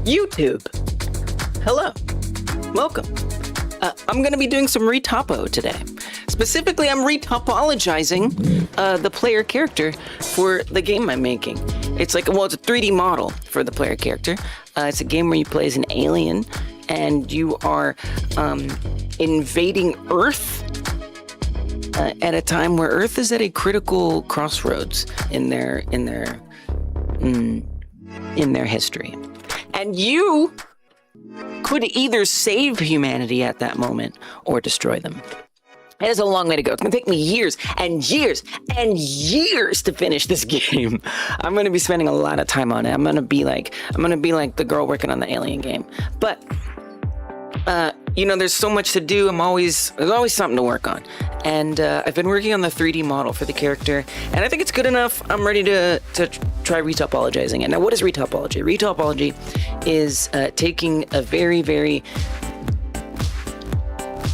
YouTube. Hello. Welcome. I'm going to be doing some retopo today. Specifically, I'm retopologizing the player character for the game I'm making. It's like, well, it's a 3D model for the player character. It's a game where you play as an alien and you are invading Earth at a time where Earth is at a critical crossroads in their history. And you could either save humanity at that moment or destroy them. It is a long way to go. It's gonna take me years and years and years to finish this game. I'm gonna be spending a lot of time on it. I'm gonna be like the girl working on the alien game. But there's so much to do. There's always something to work on. And I've been working on the 3D model for the character, and I think it's good enough. I'm ready to try retopologizing it. Now, what is retopology? Retopology is taking a very, very,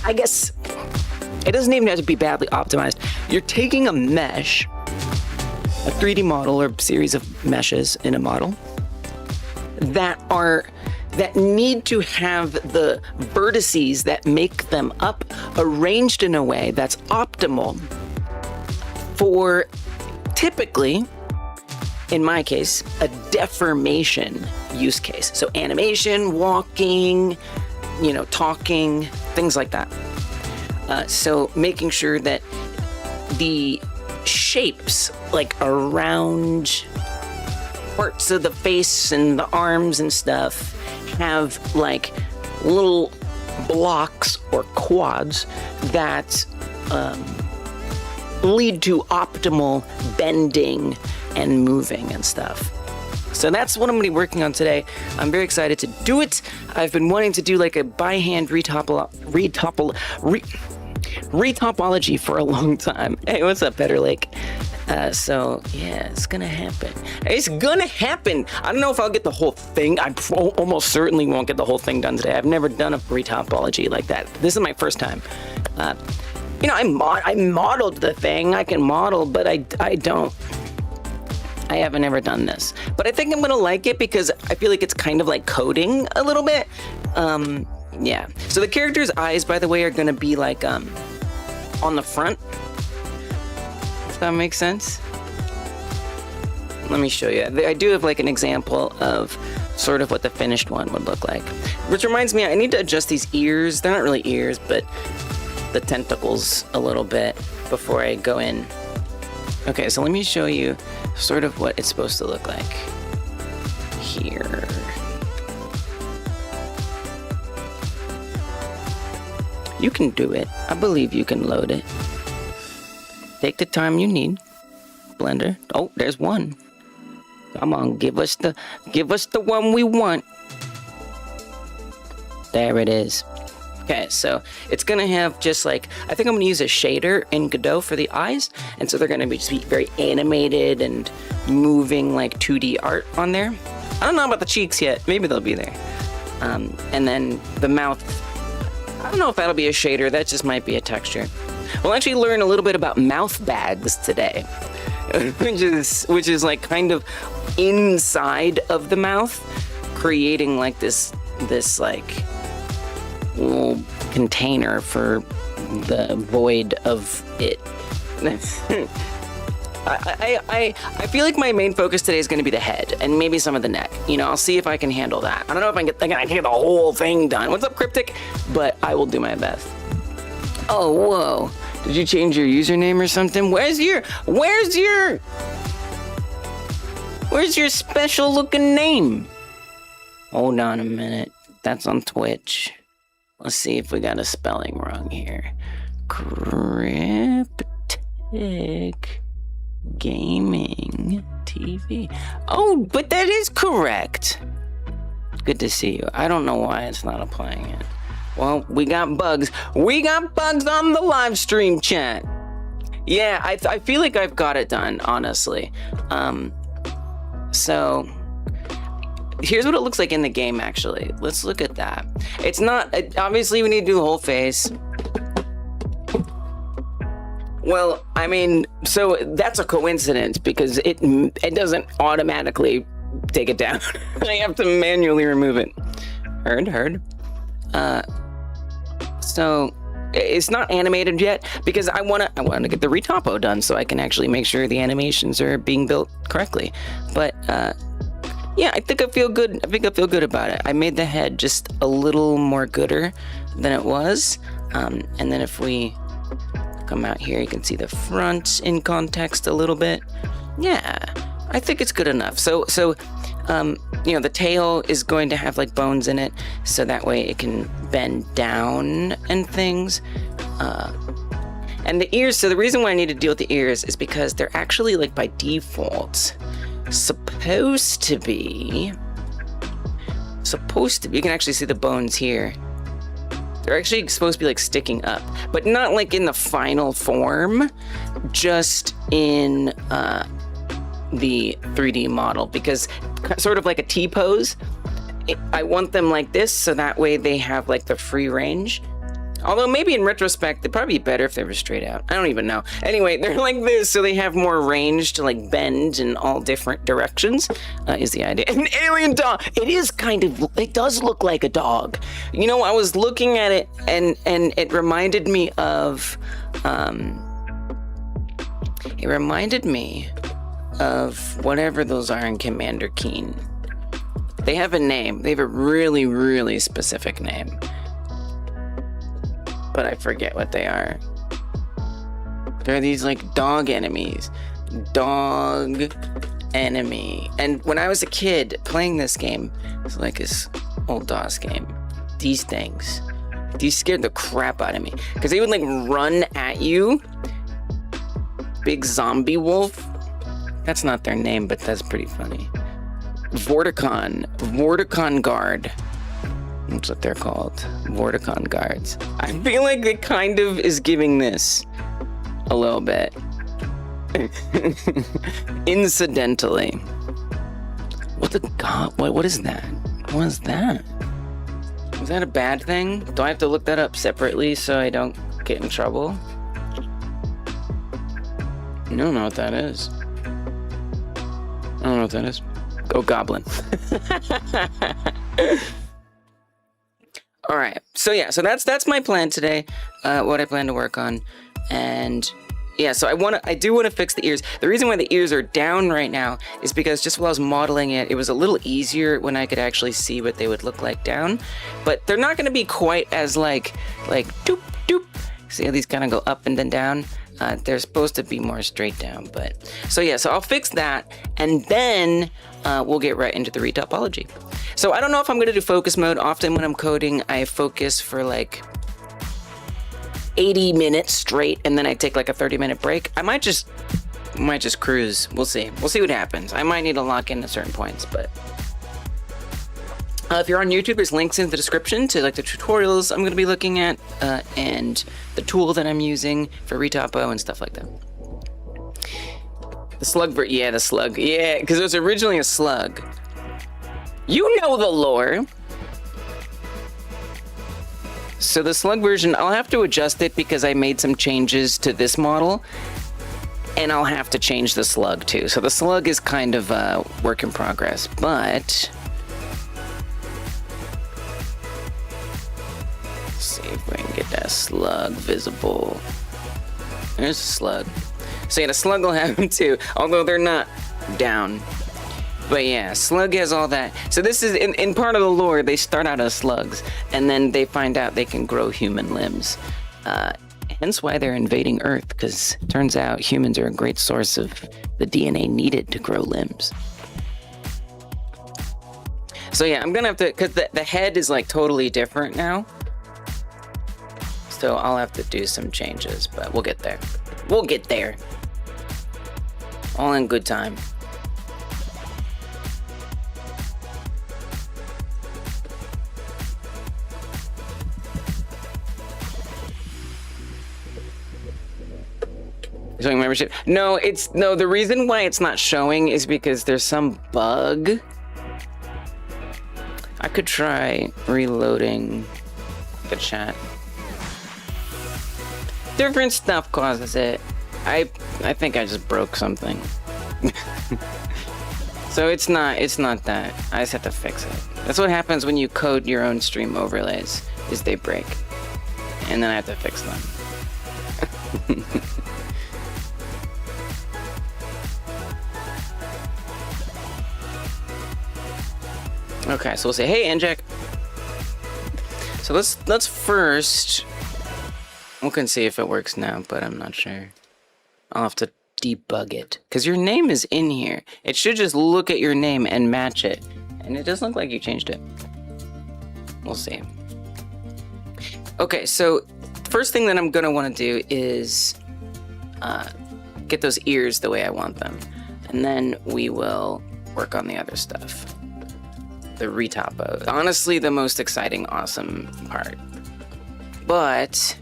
I guess, it doesn't even have to be badly optimized. You're taking a mesh, a 3D model or series of meshes in a model that need to have the vertices that make them up arranged in a way that's optimal for, typically, in my case, a deformation use case. So animation, walking, talking, things like that. So making sure that the shapes, like around parts of the face and the arms and stuff, have like little blocks or quads that lead to optimal bending and moving and stuff. So that's what I'm going to be working on today. I'm very excited to do it. I've been wanting to do like a by hand retopology for a long time. Hey, what's up, Better Lake? So yeah, it's gonna happen. It's gonna happen. I don't know if I'll get the whole thing. I almost certainly won't get the whole thing done today. I've never done a retopology like that. This is my first time. I modeled the thing. I can model, but I haven't ever done this. But I think I'm gonna like it because I feel like it's kind of like coding a little bit. Yeah. So the character's eyes, by the way, are gonna be like on the front. If that makes sense. Let me show you. I do have like an example of sort of what the finished one would look like. Which reminds me, I need to adjust these ears. They're not really ears, but the tentacles a little bit before I go in. Okay, so let me show you sort of what it's supposed to look like here. You can do it. I believe you can load it. Take the time you need. Blender. Oh, there's one. Come on, give us the one we want. There it is. Okay, so it's gonna have just like, I think I'm gonna use a shader in Godot for the eyes, and so they're gonna be just very animated and moving like 2D art on there. I don't know about the cheeks yet. Maybe they'll be there. And then the mouth. I don't know if that'll be a shader. That just might be a texture. We'll actually learn a little bit about mouth bags today, which is like kind of inside of the mouth, creating like this like little container for the void of it. I feel like my main focus today is going to be the head and maybe some of the neck. I'll see if I can handle that. I don't know if I can get the whole thing done. What's up, Cryptic? But I will do my best. Oh, whoa. Did you change your username or something? Where's your special looking name? Hold on a minute. That's on Twitch. Let's see if we got a spelling wrong here. Cryptic Gaming TV. Oh, but that is correct. Good to see you. I don't know why it's not applying it. Well, we got bugs. We got bugs on the live stream chat. Yeah, I feel like I've got it done, honestly. So here's what it looks like in the game, actually. Let's look at that. It's not, obviously we need to do the whole face. Well, I mean, so that's a coincidence because it doesn't automatically take it down. I have to manually remove it. Heard. So it's not animated yet because I wanna get the retopo done so I can actually make sure the animations are being built correctly. But yeah, I think I feel good. I think I feel good about it. I made the head just a little more gooder than it was. And then if we come out here, you can see the front in context a little bit. Yeah, I think it's good enough. So you know, the tail is going to have like bones in it, so that way it can bend down and things. And the ears, so the reason why I need to deal with the ears is because they're actually like by default supposed to be, you can actually see the bones here. They're actually supposed to be like sticking up, but not like in the final form, just in the 3D model, because sort of like a T-pose, I want them like this so that way they have like the free range. Although maybe in retrospect, it'd probably be better if they were straight out. I don't even know. Anyway, they're like this, so they have more range to like bend in all different directions, is the idea. An alien dog. It is kind of, it does look like a dog. You know, I was looking at it and it reminded me of, whatever those are in Commander Keen. They have a name. They have a really, really specific name. But I forget what they are. They're these like dog enemies. Dog enemy. And when I was a kid playing this game, it's like this old DOS game. These things scared the crap out of me. Because they would like run at you. Big zombie wolf. That's not their name, but that's pretty funny. Vorticon guard. That's what they're called. Vorticon guards. I feel like it kind of is giving this a little bit. Incidentally. What the god? What is that? What is that? Was that a bad thing? Do I have to look that up separately so I don't get in trouble? I don't know what that is. I don't know what that is. Go Goblin. All right. So yeah, so that's my plan today. What I plan to work on. And yeah, so I do want to fix the ears. The reason why the ears are down right now is because just while I was modeling it, it was a little easier when I could actually see what they would look like down. But they're not going to be quite as like doop doop. See how these kind of go up and then down? They're supposed to be more straight down, but so yeah, so I'll fix that and then we'll get right into the retopology. So I don't know if I'm gonna do focus mode. Often when I'm coding, I focus for like 80 minutes straight and then I take like a 30-minute break. I might just cruise. We'll see what happens. I might need to lock in at certain points, but if you're on YouTube, there's links in the description to like the tutorials I'm going to be looking at and the tool that I'm using for retopo and stuff like that. The slug, the slug. Yeah, because it was originally a slug. You know the lore. So the slug version, I'll have to adjust it because I made some changes to this model. And I'll have to change the slug too. So the slug is kind of a work in progress, but see if we can get that slug visible. There's a slug. So yeah, the slug will have them too, although they're not down. But yeah, slug has all that. So this is, in part of the lore, they start out as slugs, and then they find out they can grow human limbs. Hence why they're invading Earth, because turns out humans are a great source of the DNA needed to grow limbs. So yeah, I'm gonna have to, because the head is like totally different now. So I'll have to do some changes, but we'll get there. We'll get there. All in good time. Showing membership? No, the reason why it's not showing is because there's some bug. I could try reloading the chat. Different stuff causes it. I think I just broke something. So it's not that. I just have to fix it. That's what happens when you code your own stream overlays, is they break. And then I have to fix them. Okay, so we'll say, hey, Anjac. So let's first look and see if it works now, but I'm not sure. I'll have to debug it, because your name is in here. It should just look at your name and match it, and it doesn't look like you changed it. We'll see. Okay, so first thing that I'm gonna want to do is get those ears the way I want them, and then we will work on the other stuff. The retopo. Honestly, the most exciting, awesome part. But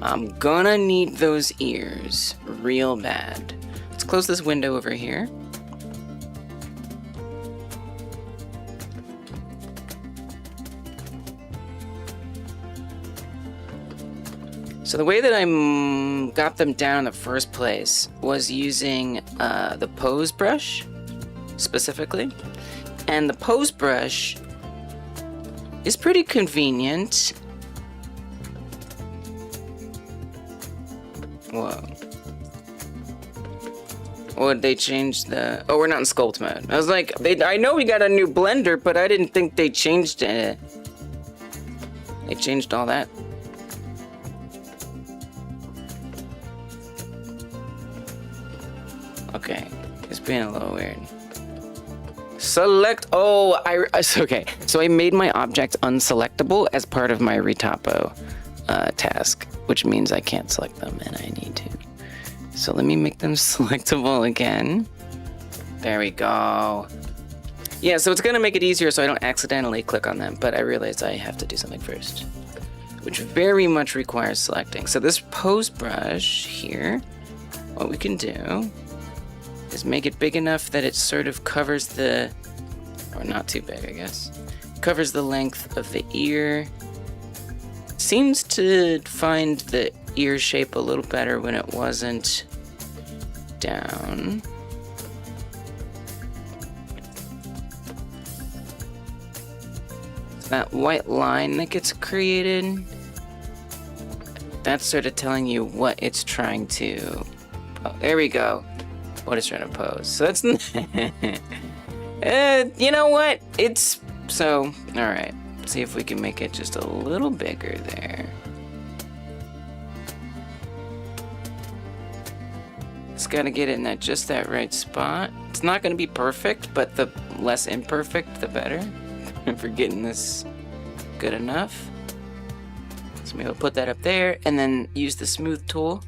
I'm gonna need those ears real bad. Let's close this window over here. So the way that I got them down in the first place was using the pose brush, specifically. And the pose brush is pretty convenient. Whoa. Or they changed the... Oh, we're not in sculpt mode. I was like, I know we got a new blender, but I didn't think they changed it. They changed all that. Okay, it's being a little weird. Select, oh, okay. So I made my object unselectable as part of my retopo task, which means I can't select them and I need to. So let me make them selectable again. There we go. Yeah, so it's gonna make it easier so I don't accidentally click on them, but I realized I have to do something first, which very much requires selecting. So this pose brush here, what we can do is make it big enough that it sort of covers the, or not too big, I guess, covers the length of the ear. Seems to find the ear shape a little better when it wasn't down. That white line that gets created, that's sort of telling you what it's trying to, oh, there we go. What it's trying to pose. So that's, you know what? It's, so, all right. See if we can make it just a little bigger there. It's gotta get in that, just that right spot. It's not gonna be perfect, but the less imperfect, the better. If we're getting this good enough. So maybe we'll put that up there and then use the smooth tool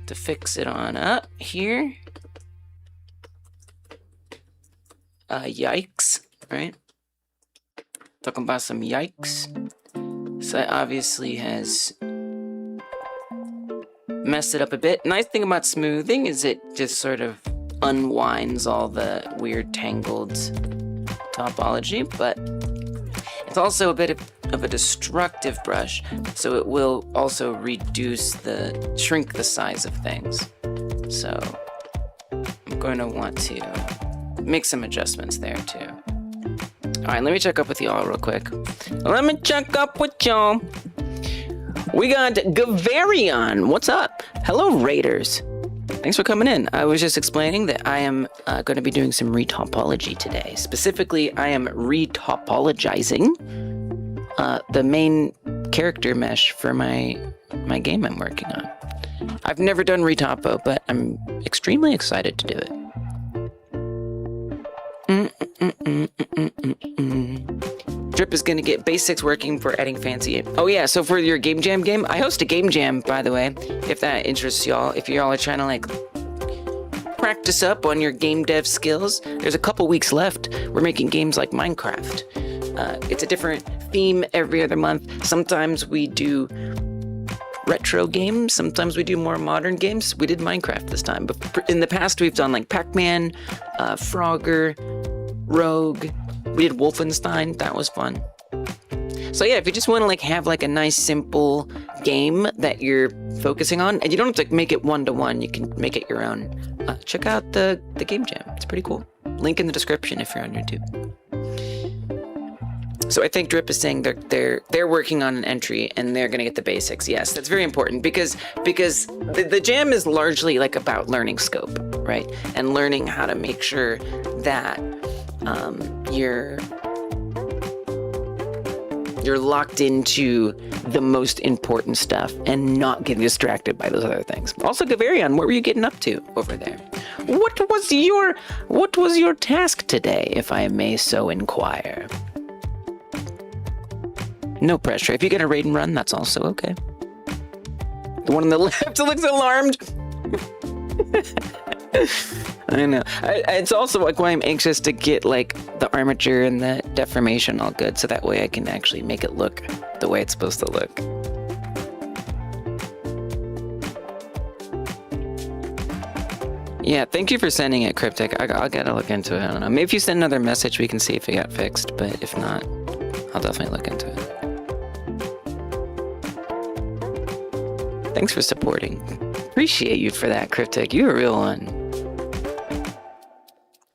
to fix it on up here. Yikes, right? Talking about some yikes. So that obviously has messed it up a bit. Nice thing about smoothing is it just sort of unwinds all the weird tangled topology, but it's also a bit of a destructive brush, so it will also shrink the size of things. So I'm going to want to make some adjustments there too. All right, let me check up with y'all real quick. Let me check up with y'all. We got Gavarion. What's up? Hello, Raiders. Thanks for coming in. I was just explaining that I am going to be doing some retopology today. Specifically, I am retopologizing the main character mesh for my game I'm working on. I've never done retopo, but I'm extremely excited to do it. Drip is gonna get basics working for adding fancy. Oh yeah, so for your Game Jam game, I host a Game Jam, by the way, if that interests y'all. If y'all are trying to like practice up on your game dev skills, there's a couple weeks left. We're making games like Minecraft. It's a different theme every other month. Sometimes we do retro games, sometimes we do more modern games. We did Minecraft this time, but in the past we've done like Pac-Man, Frogger, Rogue. We did Wolfenstein. That was fun. So yeah, if you just want to like have like a nice simple game that you're focusing on, and you don't have to make it one-to-one, you can make it your own. Check out the Game Jam. It's pretty cool. Link in the description if you're on YouTube. So I think Drip is saying they're working on an entry and they're gonna get the basics. Yes, that's very important because the jam is largely like about learning scope, right? And learning how to make sure that you're locked into the most important stuff and not getting distracted by those other things. Also, Gavarion, what were you getting up to over there? What was your task today, if I may so inquire? No pressure. If you get a raid and run, that's also okay. The one on the left looks alarmed. I know. It's also like why I'm anxious to get like the armature and the deformation all good, so that way I can actually make it look the way it's supposed to look. Yeah, thank you for sending it, Cryptic. I'll gotta look into it. I don't know. Maybe if you send another message, we can see if it got fixed. But if not, I'll definitely look into it. Thanks for supporting. Appreciate you for that, Cryptic. You're a real one.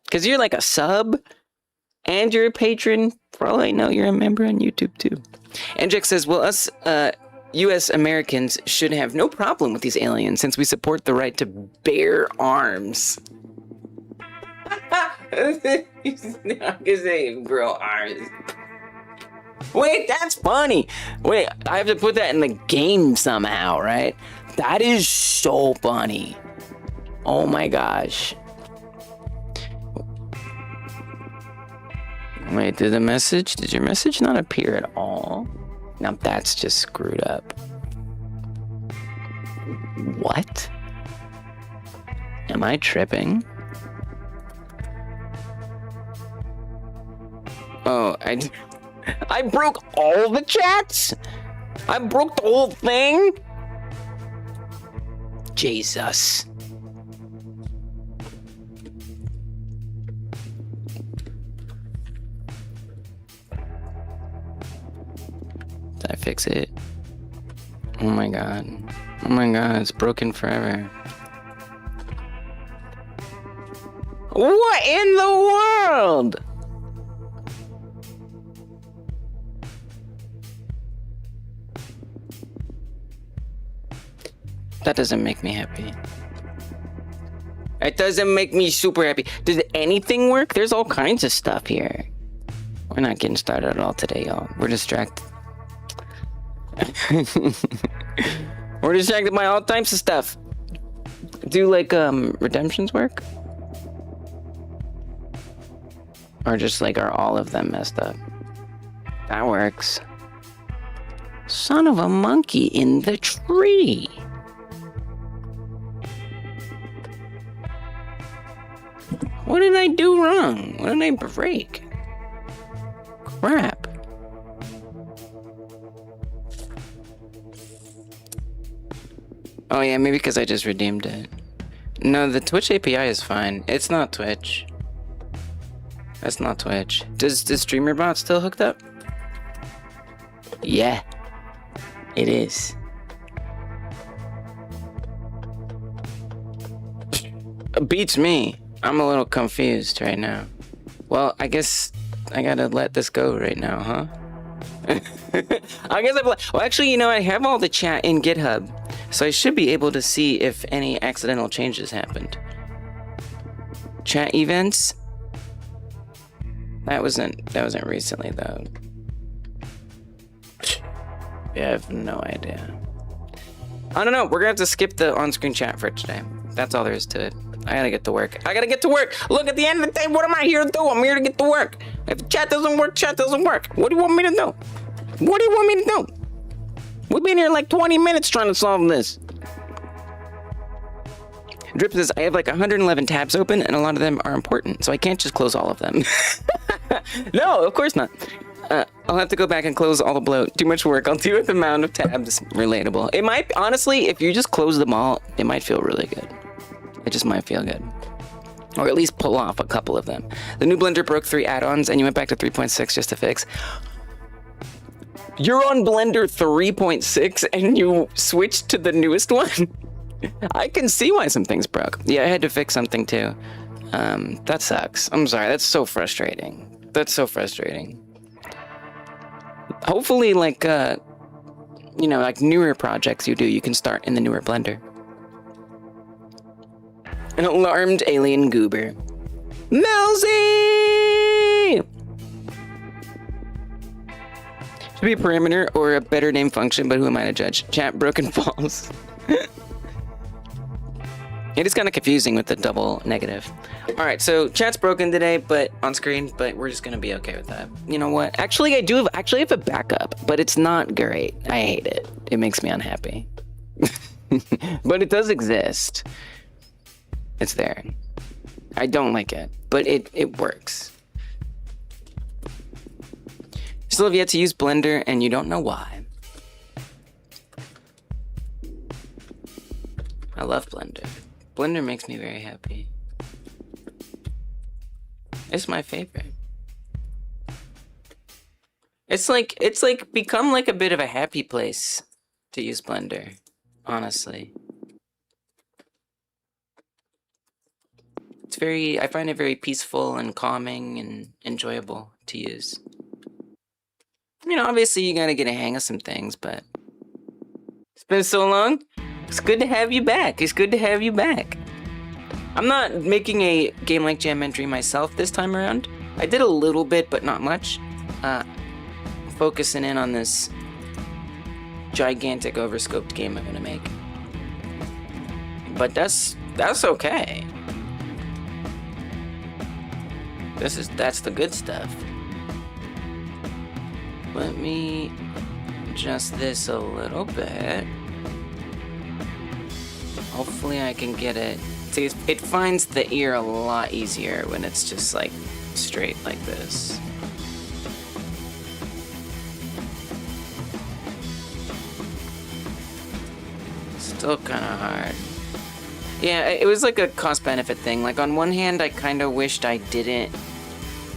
Because you're like a sub, and you're a patron. For all I know, you're a member on YouTube too. Anjek says, well, us US Americans should have no problem with these aliens since we support the right to bear arms. I'm gonna say grow arms. Wait, that's funny. Wait, I have to put that in the game somehow, right? That is so funny. Oh my gosh. Wait, did your message not appear at all? Now that's just screwed up. What? Am I tripping? Oh, I broke all the chats? I broke the whole thing? Jesus. Did I fix it? Oh my god. Oh my god, it's broken forever. What in the world? That doesn't make me happy. It doesn't make me super happy. Does anything work? There's all kinds of stuff here. We're not getting started at all today, y'all. We're distracted. We're distracted by all types of stuff. Do like redemptions work? Or just like are all of them messed up? That works. Son of a monkey in the tree. What did I do wrong? What did I break? Crap. Oh yeah, maybe because I just redeemed it. No, the Twitch API is fine. It's not Twitch. That's not Twitch. Does StreamerBot still hooked up? Yeah, it is. Beats me. I'm a little confused right now. Well, I guess I gotta let this go right now, huh? I guess well, actually, you know, I have all the chat in GitHub, so I should be able to see if any accidental changes happened. Chat events? That wasn't recently though. Yeah, I have no idea. I don't know. We're gonna have to skip the on-screen chat for today. That's all there is to it. I gotta get to work. I gotta get to work. Look, at the end of the day, what am I here to do? I'm here to get to work. If chat doesn't work, chat doesn't work. What do you want me to do? What do you want me to do? We've been here like 20 minutes trying to solve this. Drip says, I have like 111 tabs open and a lot of them are important, so I can't just close all of them. No, of course not. I'll have to go back and close all the bloat. Too much work. I'll do with the amount of tabs. Relatable. It might, honestly, if you just close them all, it might feel really good. It just might feel good. Or at least pull off a couple of them. The new Blender broke 3 add-ons and you went back to 3.6 just to fix. You're on Blender 3.6 and you switched to the newest one? I can see why some things broke. Yeah, I had to fix something too. That sucks. I'm sorry. That's so frustrating. That's so frustrating. Hopefully, like, you know, like newer projects you can start in the newer Blender. An alarmed alien goober. Melzy! Should be a parameter or a better name function, but who am I to judge? Chat broken balls. It is kind of confusing with the double negative. All right, so chat's broken today, but on screen, but we're just gonna be okay with that. You know what? Actually, I have a backup, but it's not great. I hate it. It makes me unhappy. But it does exist. It's there. I don't like it, but it works. Still have yet to use Blender, and you don't know why. I love Blender. Blender makes me very happy. It's my favorite. It's like become like a bit of a happy place to use Blender, honestly. I find it very peaceful and calming and enjoyable to use. I mean, obviously you gotta get a hang of some things, but it's been so long. It's good to have you back. It's good to have you back. I'm not making a Game Like Jam entry myself this time around. I did a little bit, but not much. Focusing in on this gigantic overscoped game I'm gonna make. But that's okay. That's the good stuff. Let me adjust this a little bit. Hopefully I can get it. See, it finds the ear a lot easier when it's just like straight like this. Still kind of hard. Yeah, it was like a cost-benefit thing. Like, on one hand, I kind of wished I didn't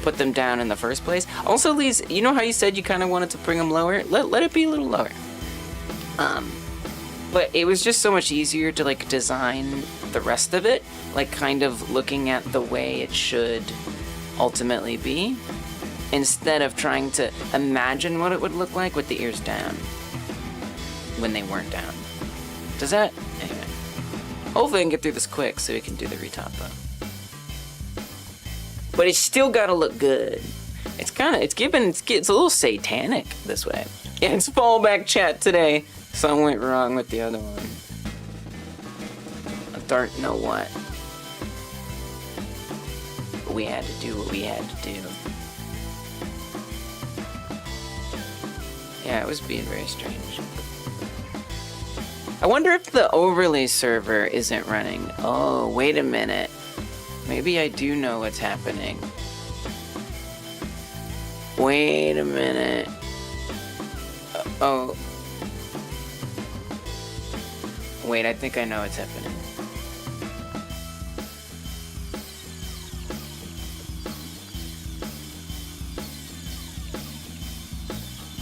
put them down in the first place. Also, Lise, you know how you said you kind of wanted to bring them lower? Let it be a little lower. But it was just so much easier to, like, design the rest of it, like, kind of looking at the way it should ultimately be, instead of trying to imagine what it would look like with the ears down when they weren't down. Does that? Anyway. Hopefully I can get through this quick so we can do the retopo. But it's still gotta look good. It's a little satanic this way. Yeah, it's fallback chat today. Something went wrong with the other one. I don't know what. But we had to do what we had to do. Yeah, it was being very strange. I wonder if the overlay server isn't running. Oh, wait a minute. Maybe I do know what's happening. Wait a minute. Oh. Wait, I think I know what's happening.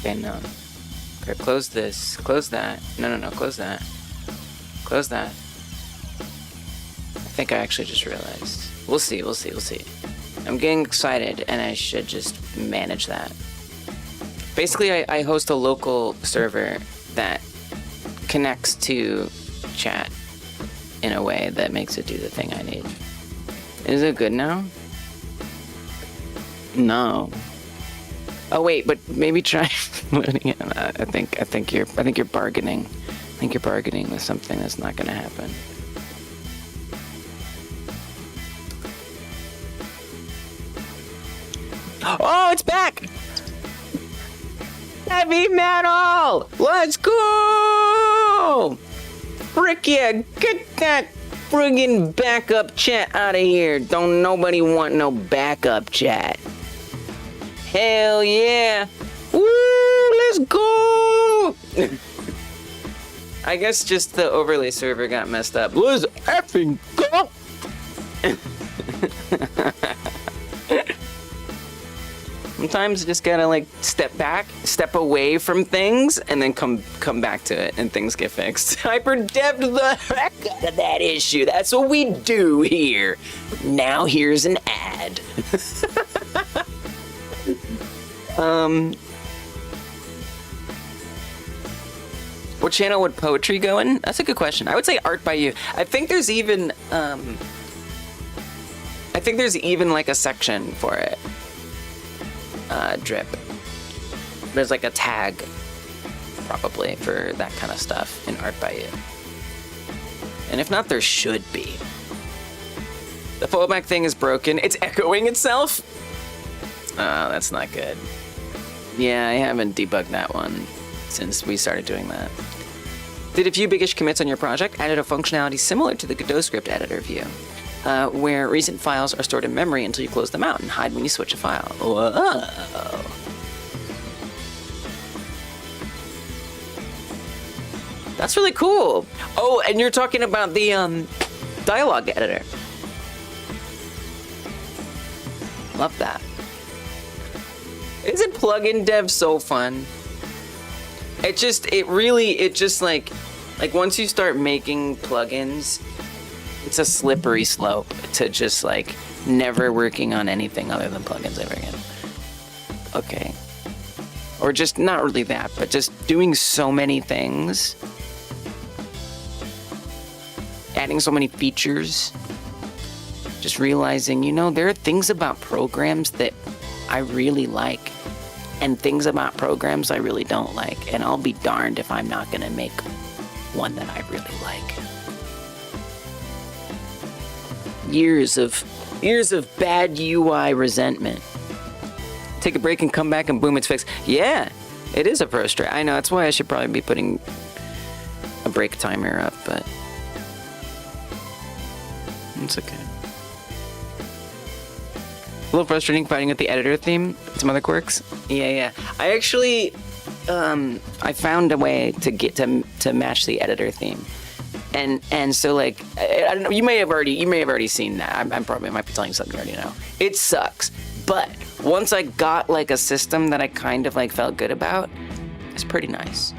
Okay, no. Okay, close this. Close that. No, close that. Close that. I think I actually just realized. We'll see. I'm getting excited, and I should just manage that. Basically, I host a local server that connects to chat in a way that makes it do the thing I need. Is it good now? No. Oh wait, but maybe try loading it. I think you're bargaining. I think you're bargaining with something that's not going to happen. Oh, it's back! Heavy metal! Let's go! Frick yeah, get that friggin' backup chat out of here. Don't nobody want no backup chat. Hell yeah! Woo! Let's go! I guess just the overlay server got messed up. Let's effing go! Sometimes you just gotta like step back, step away from things, and then come back to it, and things get fixed. Hyper-dev the heck out of that issue. That's what we do here. Now here's an ad. What channel would poetry go in? That's a good question. I would say art by you. I think there's even like a section for it. Drip. There's like a tag probably for that kind of stuff in art by you. And if not, there should be. The fallback thing is broken. It's echoing itself. Oh, that's not good. Yeah, I haven't debugged that one since we started doing that. Did a few biggish commits on your project, added a functionality similar to the Godot script editor view, where recent files are stored in memory until you close them out and hide when you switch a file. Whoa. That's really cool. Oh, and you're talking about the dialogue editor. Love that. Isn't plugin dev so fun? It just like once you start making plugins, it's a slippery slope to just like never working on anything other than plugins ever again. Okay. Or just not really that, but just doing so many things. Adding so many features. Just realizing, you know, there are things about programs that I really like and things about programs I really don't like, and I'll be darned if I'm not gonna make one that I really like. Years of bad UI resentment. Take a break and come back and boom, it's fixed. Yeah, it is a frustrating. I know, that's why I should probably be putting a break timer up, but it's okay. A little frustrating fighting with the editor theme. Some other quirks. Yeah. I actually, I found a way to get to match the editor theme, and so like I don't know. You may have already seen that. I'm probably might be telling you something you already know. It sucks, but once I got like a system that I kind of like felt good about, it's pretty nice.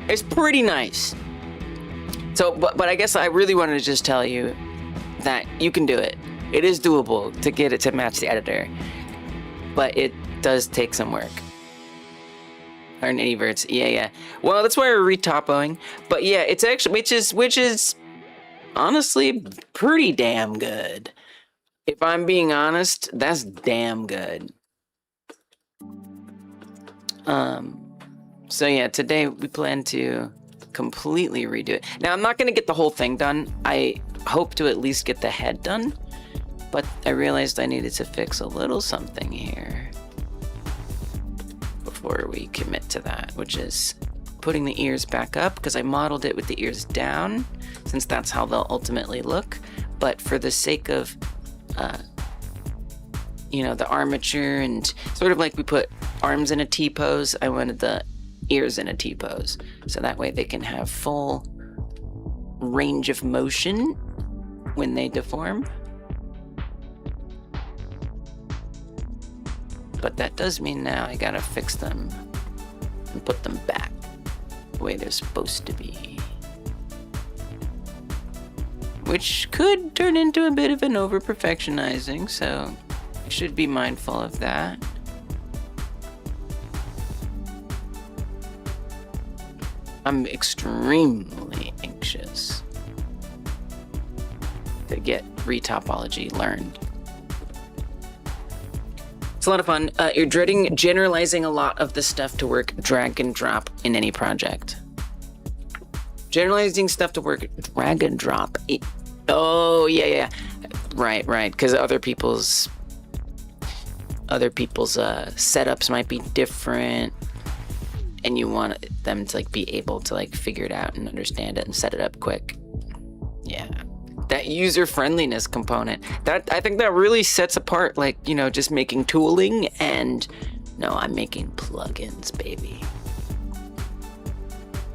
It's pretty nice. So, but I guess I really wanted to just tell you that you can do it. It is doable to get it to match the editor, but it does take some work. Earn any verts, yeah. Well, that's why we're retopoing, but yeah, it's actually which is honestly pretty damn good. If I'm being honest, that's damn good. So yeah, today we plan to completely redo it. Now I'm not gonna get the whole thing done. I hope to at least get the head done. But I realized I needed to fix a little something here before we commit to that, which is putting the ears back up, because I modeled it with the ears down, since that's how they'll ultimately look. But for the sake of, you know, the armature and sort of like we put arms in a T-pose, I wanted the ears in a T-pose. So that way they can have full range of motion when they deform. But that does mean now I gotta fix them and put them back the way they're supposed to be. Which could turn into a bit of an over-perfectionizing, so I should be mindful of that. I'm extremely anxious to get retopology learned. It's a lot of fun. You're dreading generalizing a lot of the stuff to work drag and drop in any project. Generalizing stuff to work drag and drop. Oh, yeah. Right. Because other people's setups might be different, and you want them to like be able to like figure it out and understand it and set it up quick. Yeah. That user friendliness component, that I think that really sets apart, like, you know, just making tooling and no, I'm making plugins, baby.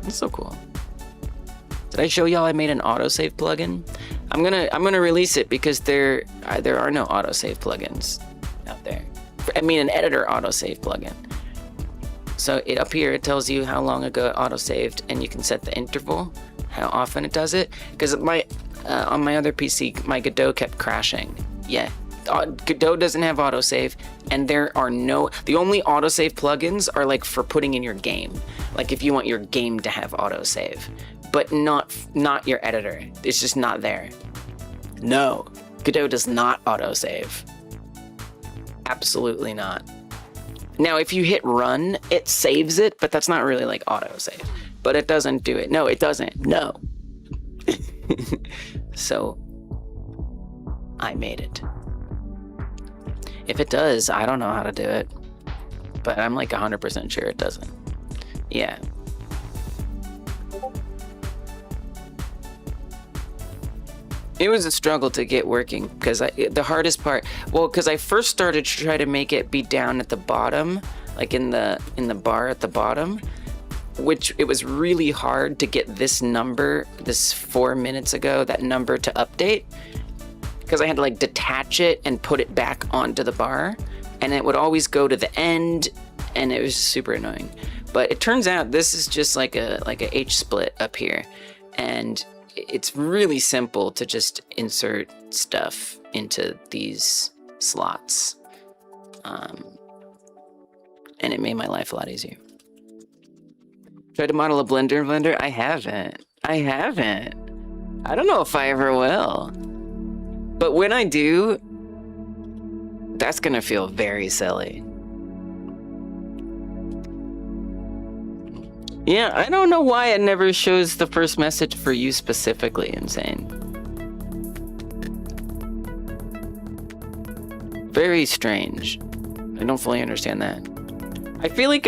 That's so cool. Did I show y'all I made an autosave plugin? I'm gonna release it because there are no autosave plugins out there. I mean, an editor autosave plugin. So up here, it tells you how long ago it autosaved, and you can set the interval, how often it does it. Because on my other PC, my Godot kept crashing. Yeah, Godot doesn't have autosave, and the only autosave plugins are like for putting in your game. Like if you want your game to have autosave, but not your editor. It's just not there. No, Godot does not autosave. Absolutely not. Now, if you hit run, it saves it, but that's not really like autosave. But it doesn't do it. No, it doesn't. No. So, I made it. If it does, I don't know how to do it. But I'm like 100% sure it doesn't. Yeah. It was a struggle to get working because the hardest part, because I first started to try to make it be down at the bottom, like in the bar at the bottom, which it was really hard to get this number, this 4 minutes ago, that number to update, because I had to like detach it and put it back onto the bar, and it would always go to the end, and it was super annoying. But it turns out this is just like a H split up here, and it's really simple to just insert stuff into these slots. And it made my life a lot easier. Tried to model a Blender? I haven't. I don't know if I ever will. But when I do, that's gonna feel very silly. Yeah, I don't know why it never shows the first message for you specifically, Insane. Very strange. I don't fully understand that. I feel like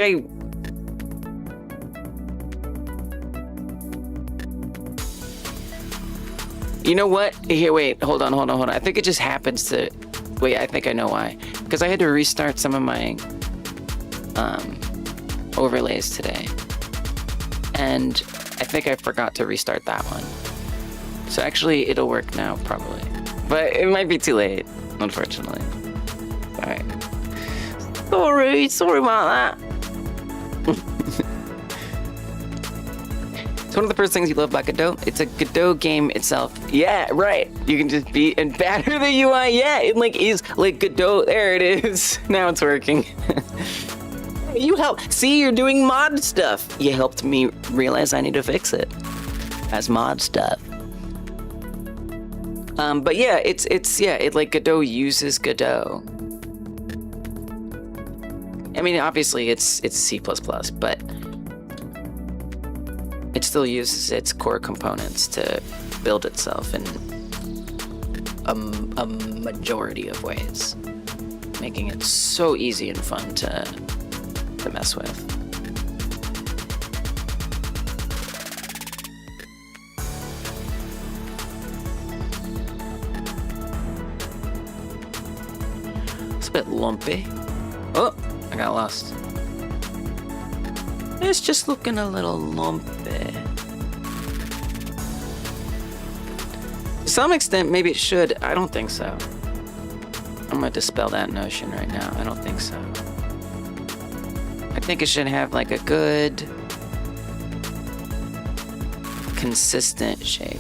You know what? Here, wait, hold on. I think it just happens to... Wait, I think I know why. Because I had to restart some of my overlays today. And I think I forgot to restart that one. So actually, it'll work now, probably. But it might be too late, unfortunately. Alright. Sorry about that. It's one of the first things you love about Godot. It's a Godot game itself. Yeah, right. You can just be and batter the UI. Yeah, it like is like Godot. There it is. Now it's working. You help. See, you're doing mod stuff. You helped me realize I need to fix it as mod stuff. But yeah, it like Godot uses Godot. I mean, obviously it's C++, but it still uses its core components to build itself in a majority of ways, making it so easy and fun to mess with. It's a bit lumpy. Oh, I got lost. It's just looking a little lumpy. To some extent, maybe it should. I don't think so. I'm gonna dispel that notion right now. I don't think so. I think it should have like a good, consistent shape.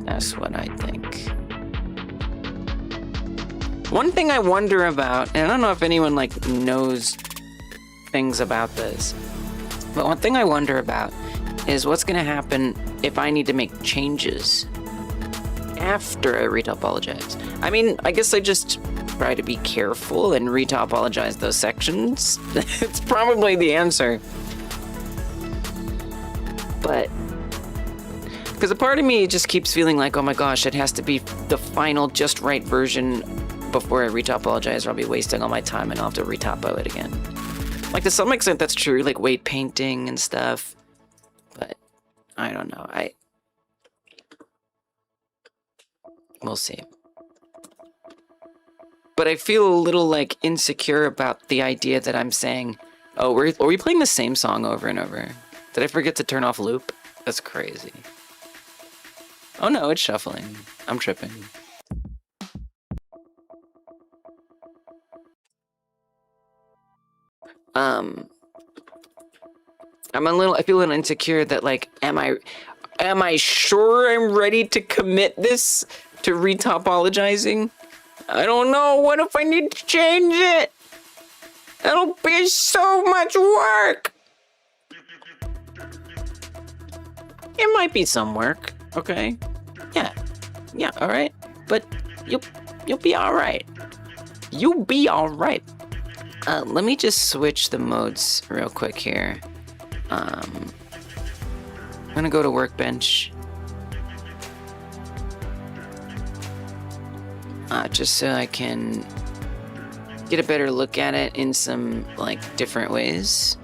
That's what I think. One thing I wonder about, and I don't know if anyone like knows things about this, but one thing I wonder about is what's gonna happen if I need to make changes after I retopologize. I mean, I guess I just try to be careful and retopologize those sections. It's probably the answer. But, because a part of me just keeps feeling like, oh my gosh, it has to be the final just right version before I retopologize, or I'll be wasting all my time and I'll have to retopo it again. Like, to some extent that's true, like weight painting and stuff. But, I don't know, we'll see. But I feel a little, like, insecure about the idea that I'm saying, oh, are we playing the same song over and over? Did I forget to turn off loop? That's crazy. Oh no, it's shuffling. I'm tripping. I'm I feel a little insecure that like, am I sure I'm ready to commit this to retopologizing? I don't know. What if I need to change it? That'll be so much work. It might be some work, okay? Yeah, all right. But you'll be all right. You'll be all right. Let me just switch the modes real quick here. I'm gonna go to Workbench. Just so I can get a better look at it in some, like, different ways.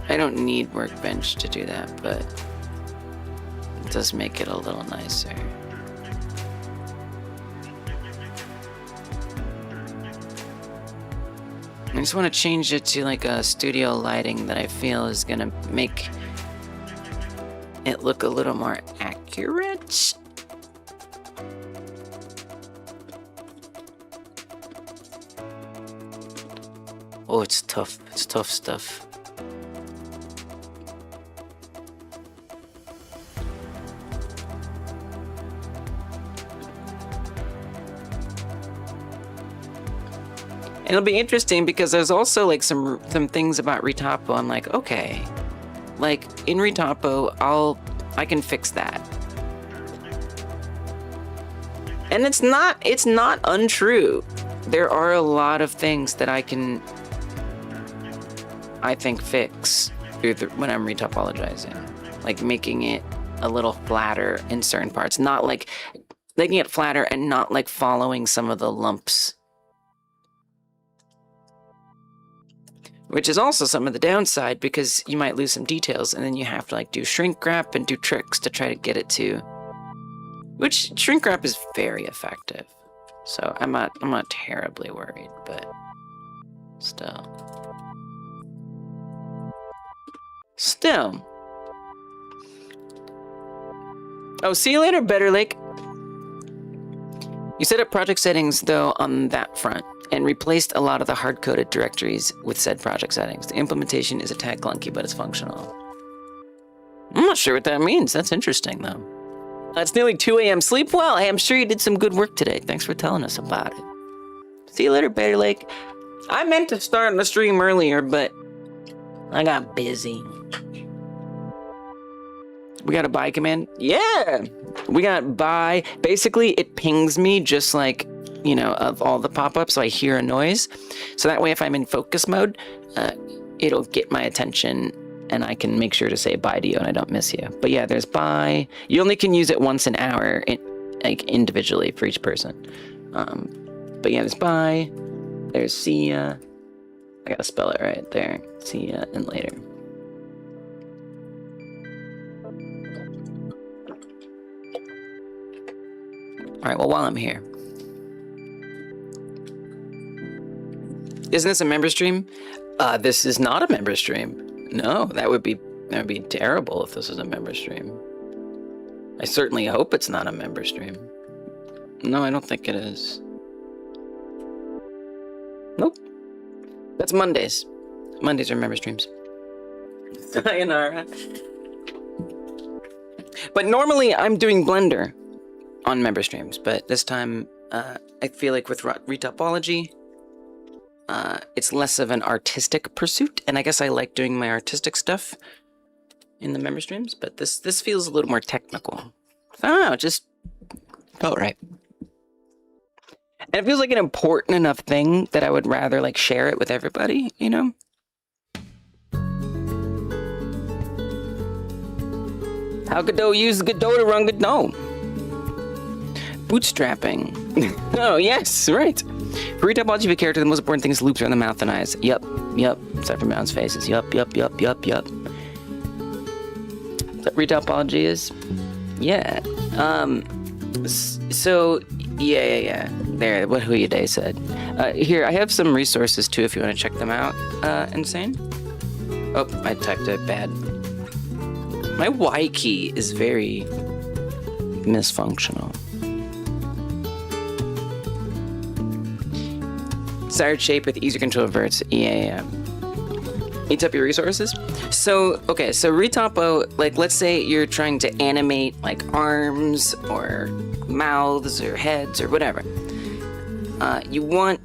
I don't need Workbench to do that, but it does make it a little nicer. I just want to change it to like a studio lighting that I feel is gonna make it look a little more accurate. Oh, it's tough. It's tough stuff. It'll be interesting because there's also like some things about retopo. I'm like, okay, like in retopo, I can fix that. And it's not untrue. There are a lot of things that I think fix when I'm retopologizing, like making it a little flatter in certain parts, not like making it flatter and not like following some of the lumps. Which is also some of the downside because you might lose some details and then you have to like do shrink wrap and do tricks to try to get it to, which shrink wrap is very effective. So I'm not terribly worried, but still. Oh, see you later, Better Lake. You set up project settings though on that front and replaced a lot of the hard-coded directories with said project settings. The implementation is a tad clunky, but it's functional. I'm not sure what that means. That's interesting, though. It's nearly 2 a.m. Sleep well. Hey, I'm sure you did some good work today. Thanks for telling us about it. See you later, Better Lake. I meant to start the stream earlier, but I got busy. We got a buy command? Yeah! We got buy. Basically, it pings me just like, you know, of all the pop-ups, so I hear a noise. So that way, if I'm in focus mode, it'll get my attention and I can make sure to say bye to you and I don't miss you. But yeah, there's bye. You only can use it once an hour, like individually for each person. But yeah, there's bye. There's see ya. I gotta spell it right there. See ya and later. All right, well, while I'm here. Isn't this a member stream? This is not a member stream. No, that would be terrible if this was a member stream. I certainly hope it's not a member stream. No, I don't think it is. Nope. That's Mondays. Mondays are member streams. Sayonara. But normally I'm doing Blender on member streams, but this time I feel like with retopology, it's less of an artistic pursuit, and I guess I like doing my artistic stuff in the member streams, but this feels a little more technical. I don't know, it just felt right. And it feels like an important enough thing that I would rather like share it with everybody, you know? How Godot use Godot to run Godot? Bootstrapping. Oh, yes, right. For retopology of a character, the most important thing is loops around the mouth and eyes. Yep. Aside from mouth's faces. Yup. Is that retopology is? Yeah. So, yeah. There, what Who Ya Day said. Here, I have some resources too if you want to check them out, Insane. Oh, I typed it bad. My Y key is very misfunctional. Desired shape with easier control of verts. Yeah. Eats up your resources. So, okay, so retopo, like, let's say you're trying to animate, like, arms or mouths or heads or whatever. You want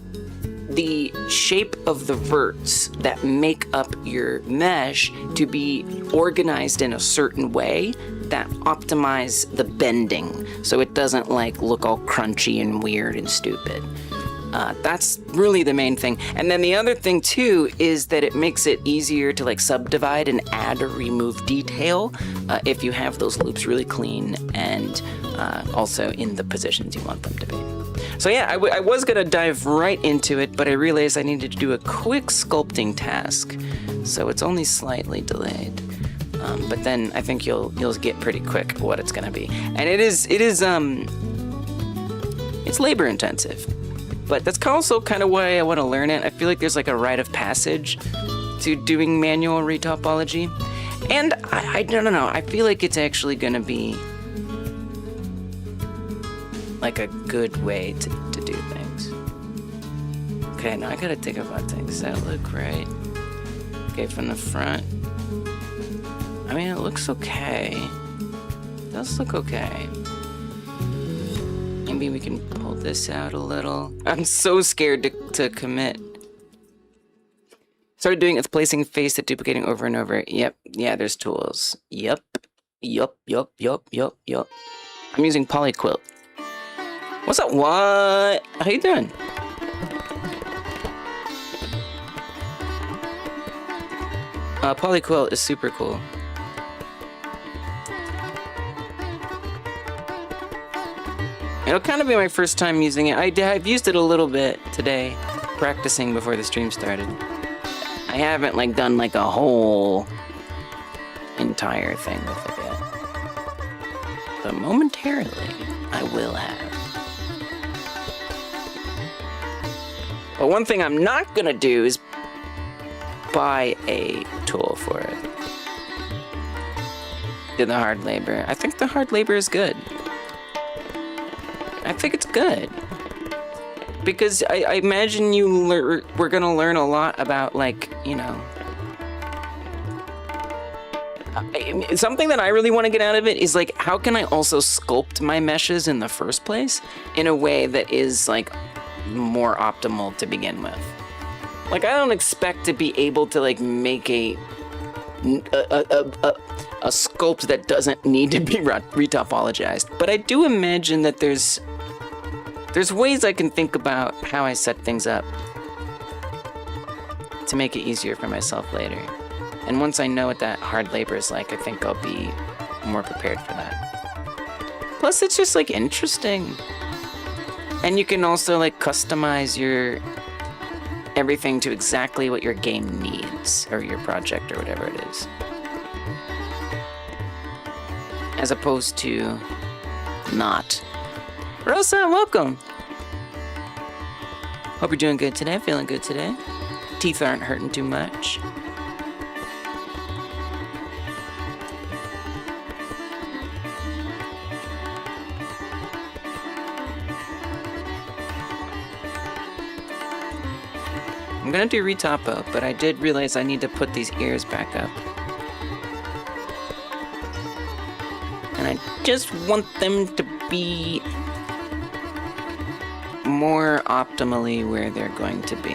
the shape of the verts that make up your mesh to be organized in a certain way that optimize the bending, so it doesn't, like, look all crunchy and weird and stupid. That's really the main thing. And then the other thing too is that it makes it easier to like subdivide and add or remove detail if you have those loops really clean and also in the positions you want them to be. So yeah, I was gonna dive right into it, but I realized I needed to do a quick sculpting task, so it's only slightly delayed. But then I think you'll get pretty quick what it's gonna be, and it's labor intensive. But that's also kind of why I want to learn it. I feel like there's like a rite of passage to doing manual retopology. And I don't know, I feel like it's actually going to be like a good way to do things. Okay, now I got to think about things that look right. Okay, from the front. I mean, it looks okay. It does look okay. Maybe we can pull this out a little. I'm so scared to commit. Started doing it's placing face that duplicating over and over. Yep. Yeah, there's tools. Yep. I'm using Polyquilt. What's up? What? How you doing? Polyquilt is super cool. It'll kind of be my first time using it. I've used it a little bit today, practicing before the stream started. I haven't like done like a whole entire thing with it yet. But momentarily, I will have. But one thing I'm not gonna do is buy a tool for it. Do the hard labor. I think the hard labor is good. I think it's good. Because I imagine we're gonna learn a lot about, like, you know... something that I really want to get out of it is, like, how can I also sculpt my meshes in the first place in a way that is, like, more optimal to begin with? Like, I don't expect to be able to, like, make a sculpt that doesn't need to be retopologized. But I do imagine that there's ways I can think about how I set things up to make it easier for myself later. And once I know what that hard labor is like, I think I'll be more prepared for that. Plus, it's just, like, interesting. And you can also, like, customize your everything to exactly what your game needs, or your project, or whatever it is. As opposed to not. Rosa, welcome! Hope you're doing good today, feeling good today. Teeth aren't hurting too much. I'm gonna do retopo, but I did realize I need to put these ears back up. And I just want them to be more optimally where they're going to be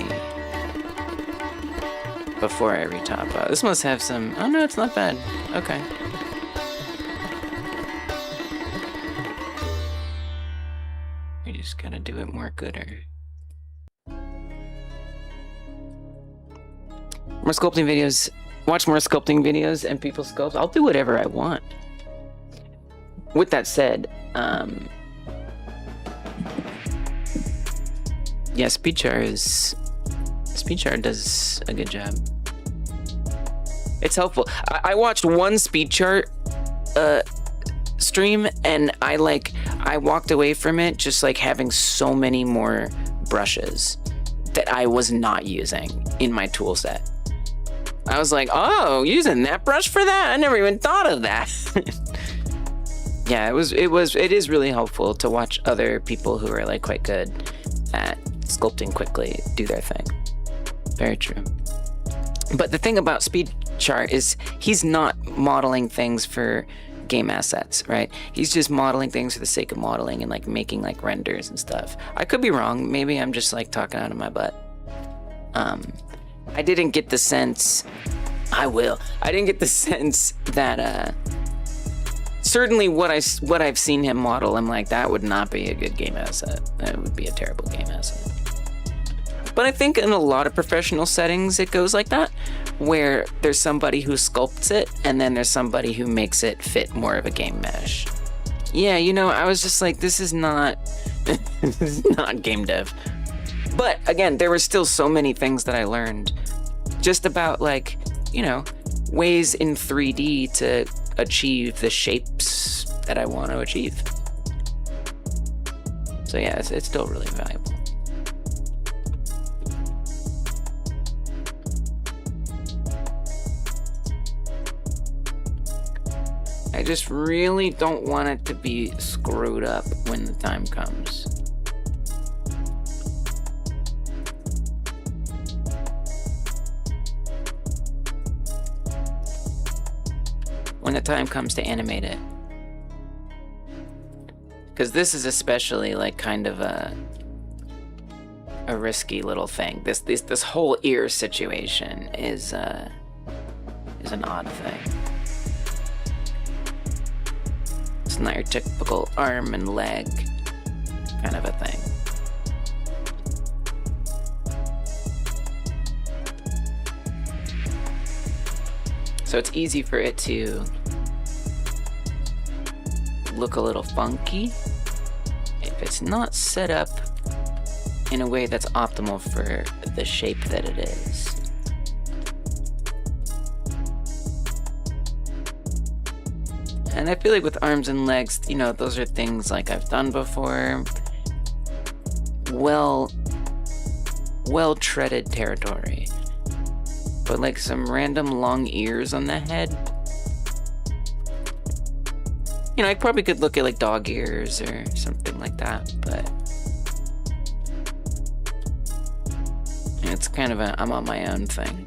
before I retopo. This must have some... oh no, it's not bad. Okay. You just gotta do it more gooder. More sculpting videos. Watch more sculpting videos and people sculpt. I'll do whatever I want. With that said, yeah, Speedchar does a good job. It's helpful. I watched one Speedchar stream, and I walked away from it just like having so many more brushes that I was not using in my tool set. I was like, oh, using that brush for that? I never even thought of that. Yeah, it is really helpful to watch other people who are like quite good at sculpting quickly do their thing. Very true. But the thing about Speed Chart is he's not modeling things for game assets, right? He's just modeling things for the sake of modeling and like making like renders and stuff. I could be wrong. Maybe I'm just like talking out of my butt. I didn't get the sense. I didn't get the sense that certainly what I've seen him model, I'm like, that would not be a good game asset. That would be a terrible game asset. But I think in a lot of professional settings, it goes like that, where there's somebody who sculpts it, and then there's somebody who makes it fit more of a game mesh. Yeah, you know, I was just like, this is not, this is not game dev. But again, there were still so many things that I learned just about like, you know, ways in 3D to achieve the shapes that I want to achieve. So yeah, it's still really valuable. I just really don't want it to be screwed up when the time comes. When the time comes to animate it. Because this is especially like kind of a risky little thing. This whole ear situation is an odd thing. It's not your typical arm and leg kind of a thing. So it's easy for it to look a little funky if it's not set up in a way that's optimal for the shape that it is. And I feel like with arms and legs, you know, those are things like I've done before. Well treaded territory. But like some random long ears on the head. You know, I probably could look at like dog ears or something like that, but it's kind of a I'm on my own thing.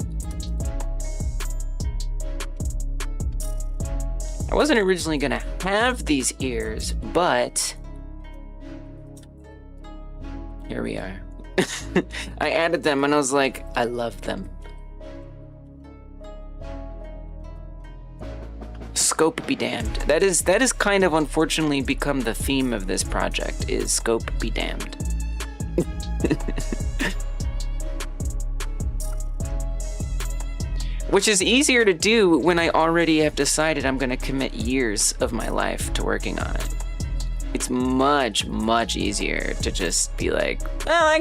I wasn't originally gonna have these ears, but here we are. I added them and I was like, I love them. Scope be damned. That is kind of unfortunately become the theme of this project, is scope be damned. Which is easier to do when I already have decided I'm gonna commit years of my life to working on it. It's much, much easier to just be like, well, I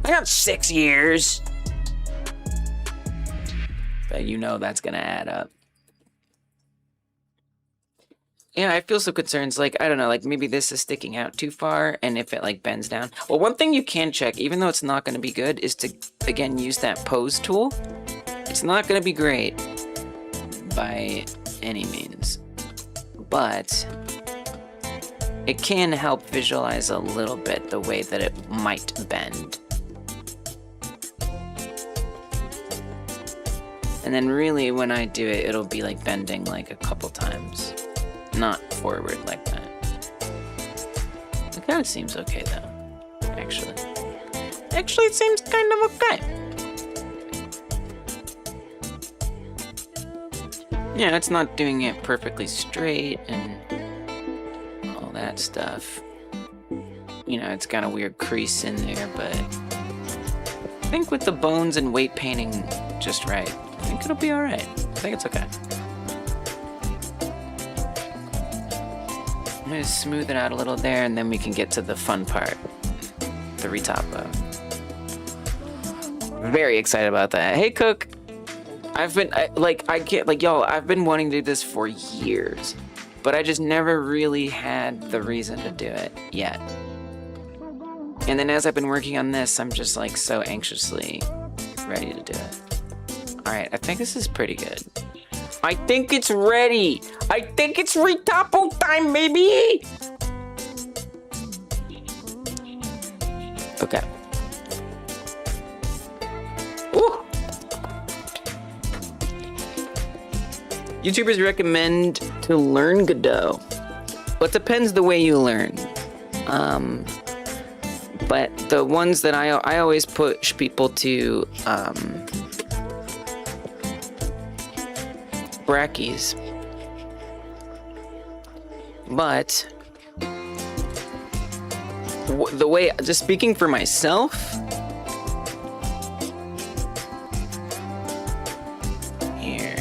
got 6 years. But you know that's gonna add up. Yeah, I feel some concerns, like, I don't know, like maybe this is sticking out too far, and if it like bends down. Well, one thing you can check, even though it's not gonna be good, is to, again, use that pose tool. It's not gonna be great by any means, but it can help visualize a little bit the way that it might bend. And then really when I do it, it'll be like bending like a couple times, not forward like that. It kind of seems okay though, actually. Actually, it seems kind of okay. Yeah, it's not doing it perfectly straight and all that stuff. You know, it's got a weird crease in there, but I think with the bones and weight painting just right, I think it'll be all right. I think it's okay. I'm gonna smooth it out a little there, and then we can get to the fun part, the retopo. Very excited about that. Hey, Cook. I've been, y'all, I've been wanting to do this for years, but I just never really had the reason to do it yet. And then as I've been working on this, I'm just like so anxiously ready to do it. right, I think this is pretty good. I think it's ready. I think it's retopo time, baby. Okay. Ooh. YouTubers recommend to learn Godot. Well, it depends the way you learn. But the ones that I always push people to Brackeys. But the way, just speaking for myself, here,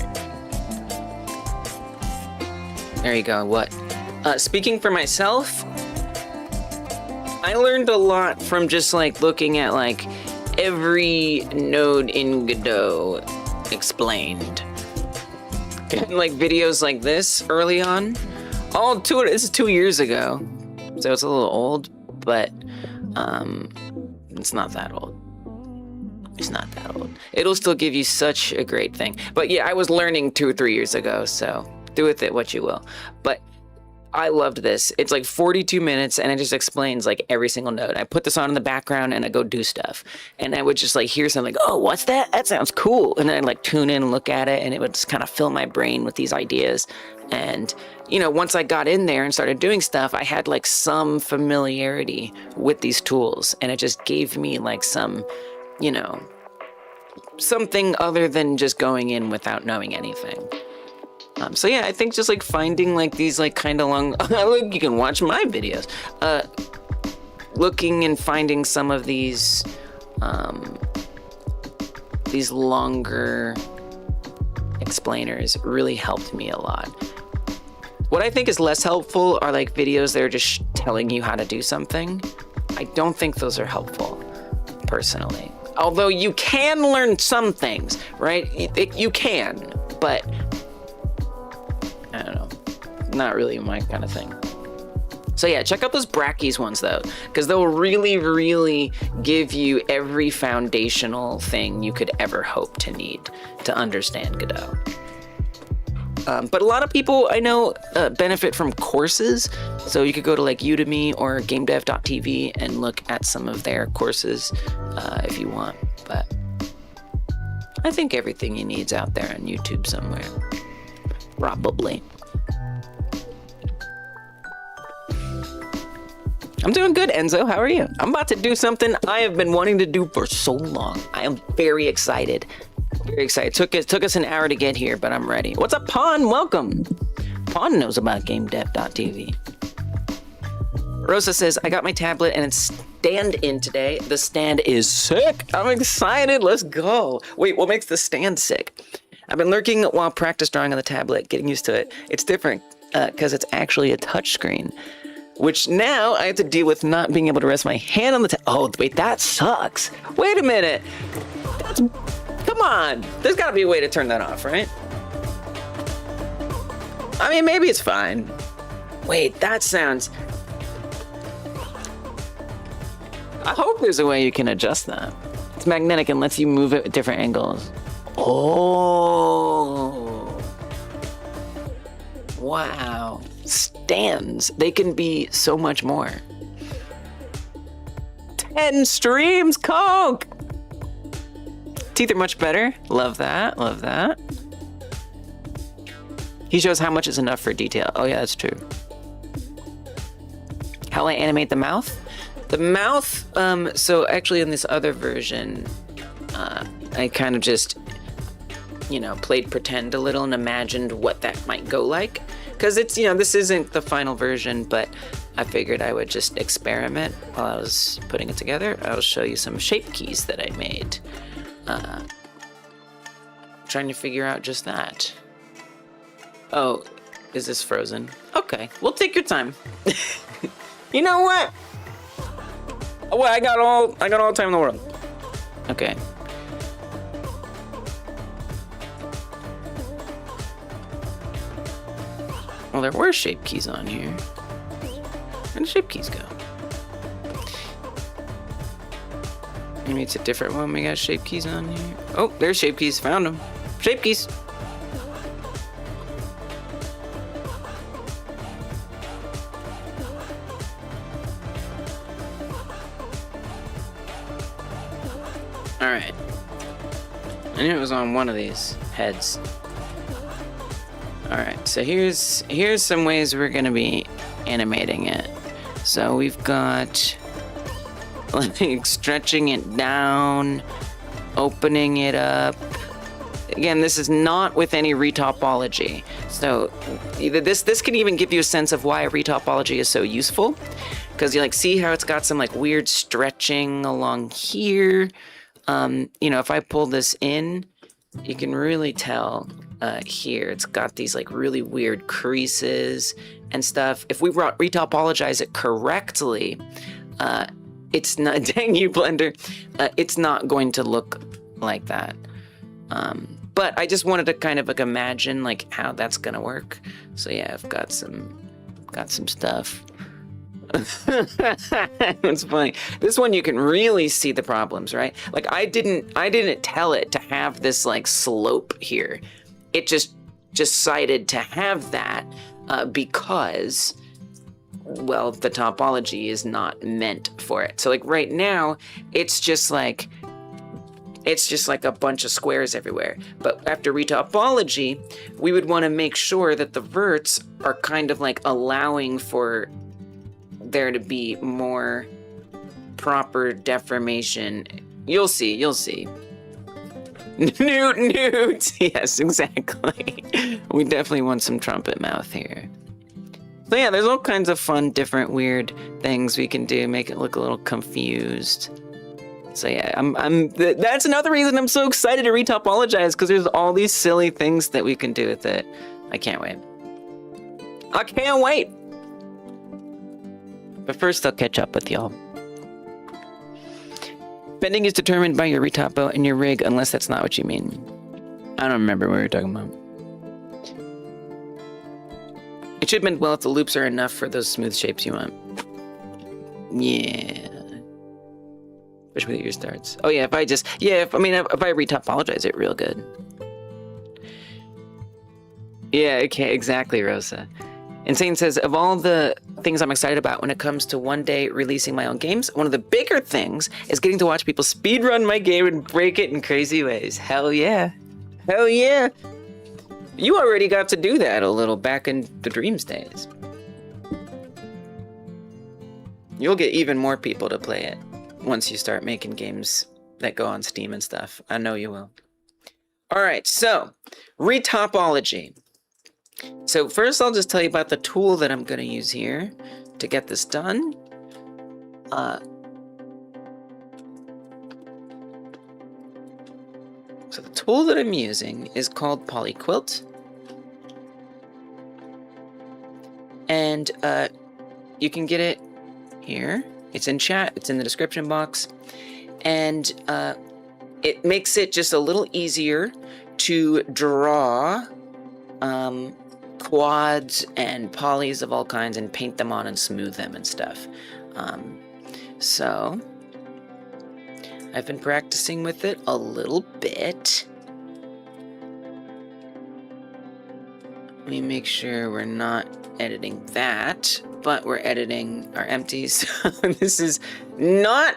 there you go. What? Speaking for myself, I learned a lot from just like looking at like every node in Godot explained. And like videos like this early on. This is 2 years ago, so it's a little old, but it's not that old. It's not that old. It'll still give you such a great thing. But yeah, I was learning 2 or 3 years ago, so do with it what you will. But I loved this. It's like 42 minutes and it just explains like every single node. I put this on in the background and I go do stuff. And I would just like hear something like, oh, what's that? That sounds cool. And then I'd like tune in and look at it and it would just kind of fill my brain with these ideas. And, you know, once I got in there and started doing stuff, I had like some familiarity with these tools. And it just gave me like some, you know, something other than just going in without knowing anything. So yeah, I think just like finding like these like kind of long, look, you can watch my videos, looking and finding some of these longer explainers really helped me a lot. What I think is less helpful are like videos that are just telling you how to do something. I don't think those are helpful, personally. Although you can learn some things, right? You can, but I don't know, not really my kind of thing. So yeah, check out those Brackeys ones though, because they'll really, really give you every foundational thing you could ever hope to need to understand Godot. But a lot of people I know benefit from courses, so you could go to like Udemy or GameDev.tv and look at some of their courses if you want. But I think everything you need's out there on YouTube somewhere. Probably. I'm doing good, Enzo. How are you? I'm about to do something I have been wanting to do for so long. I am very excited. Very excited. Took us an hour to get here, but I'm ready. What's up, Pawn? Welcome. Pawn knows about GameDev.tv. Rosa says, I got my tablet and it's stand-in today. The stand is sick. I'm excited. Let's go. Wait, what makes the stand sick? I've been lurking while practice drawing on the tablet, getting used to it. It's different because it's actually a touch screen, which now I have to deal with not being able to rest my hand on the oh, wait, that sucks. Wait a minute. Come on. There's got to be a way to turn that off, right? I mean, maybe it's fine. Wait, that sounds... I hope there's a way you can adjust that. It's magnetic and lets you move it at different angles. Oh, wow. Stands. They can be so much more. 10 streams, Coke! Teeth are much better. Love that, love that. He shows how much is enough for detail. Oh yeah, that's true. How I animate the mouth? The mouth, so actually in this other version, I kind of just, you know, played pretend a little and imagined what that might go like. Because it's, you know, this isn't the final version, but I figured I would just experiment while I was putting it together. I'll show you some shape keys that I made. Trying to figure out just that. Oh, is this frozen? Okay, well, take your time. You know what? Oh, well, I got all the time in the world. Okay. Well, there were shape keys on here. Where did shape keys go? Maybe it's a different one. We got shape keys on here. Oh, there's shape keys. Found them. Shape keys. All right. I knew it was on one of these heads. All right, so here's some ways we're gonna be animating it. So we've got like stretching it down, opening it up. Again, this is not with any retopology. So this can even give you a sense of why retopology is so useful, because you like see how it's got some like weird stretching along here. You know, if I pull this in, you can really tell here it's got these like really weird creases and stuff. If we retopologize it correctly, it's not, dang you, Blender, it's not going to look like that. But I just wanted to kind of like imagine like how that's gonna work. So yeah, I've got some stuff. It's funny. This one you can really see the problems, right? Like I didn't tell it to have this like slope here. It just decided to have that because, well, the topology is not meant for it. So like right now, it's just like a bunch of squares everywhere. But after retopology, we would want to make sure that the verts are kind of like allowing for there to be more proper deformation. You'll see. Newt. Yes, exactly. We definitely want some trumpet mouth here. So yeah, there's all kinds of fun, different, weird things we can do, make it look a little confused. So yeah, that's another reason I'm so excited to retopologize, because there's all these silly things that we can do with it. I can't wait. But first, I'll catch up with y'all. Bending is determined by your retopo and your rig, unless that's not what you mean. I don't remember what we were talking about. It should bend well if the loops are enough for those smooth shapes you want. Yeah. Especially with your starts. Oh yeah, if I retopologize it real good. Yeah, okay, exactly, Rosa. Insane says, of all the things I'm excited about when it comes to one day releasing my own games, one of the bigger things is getting to watch people speedrun my game and break it in crazy ways. Hell yeah. Hell yeah. You already got to do that a little back in the Dreams days. You'll get even more people to play it once you start making games that go on Steam and stuff. I know you will. All right, so retopology. So first I'll just tell you about the tool that I'm going to use here to get this done. So the tool that I'm using is called Polyquilt. And you can get it here. It's in chat, it's in the description box. And it makes it just a little easier to draw quads and polys of all kinds and paint them on and smooth them and stuff. So I've been practicing with it a little bit. Let me make sure we're not editing that, but we're editing our empties. This is not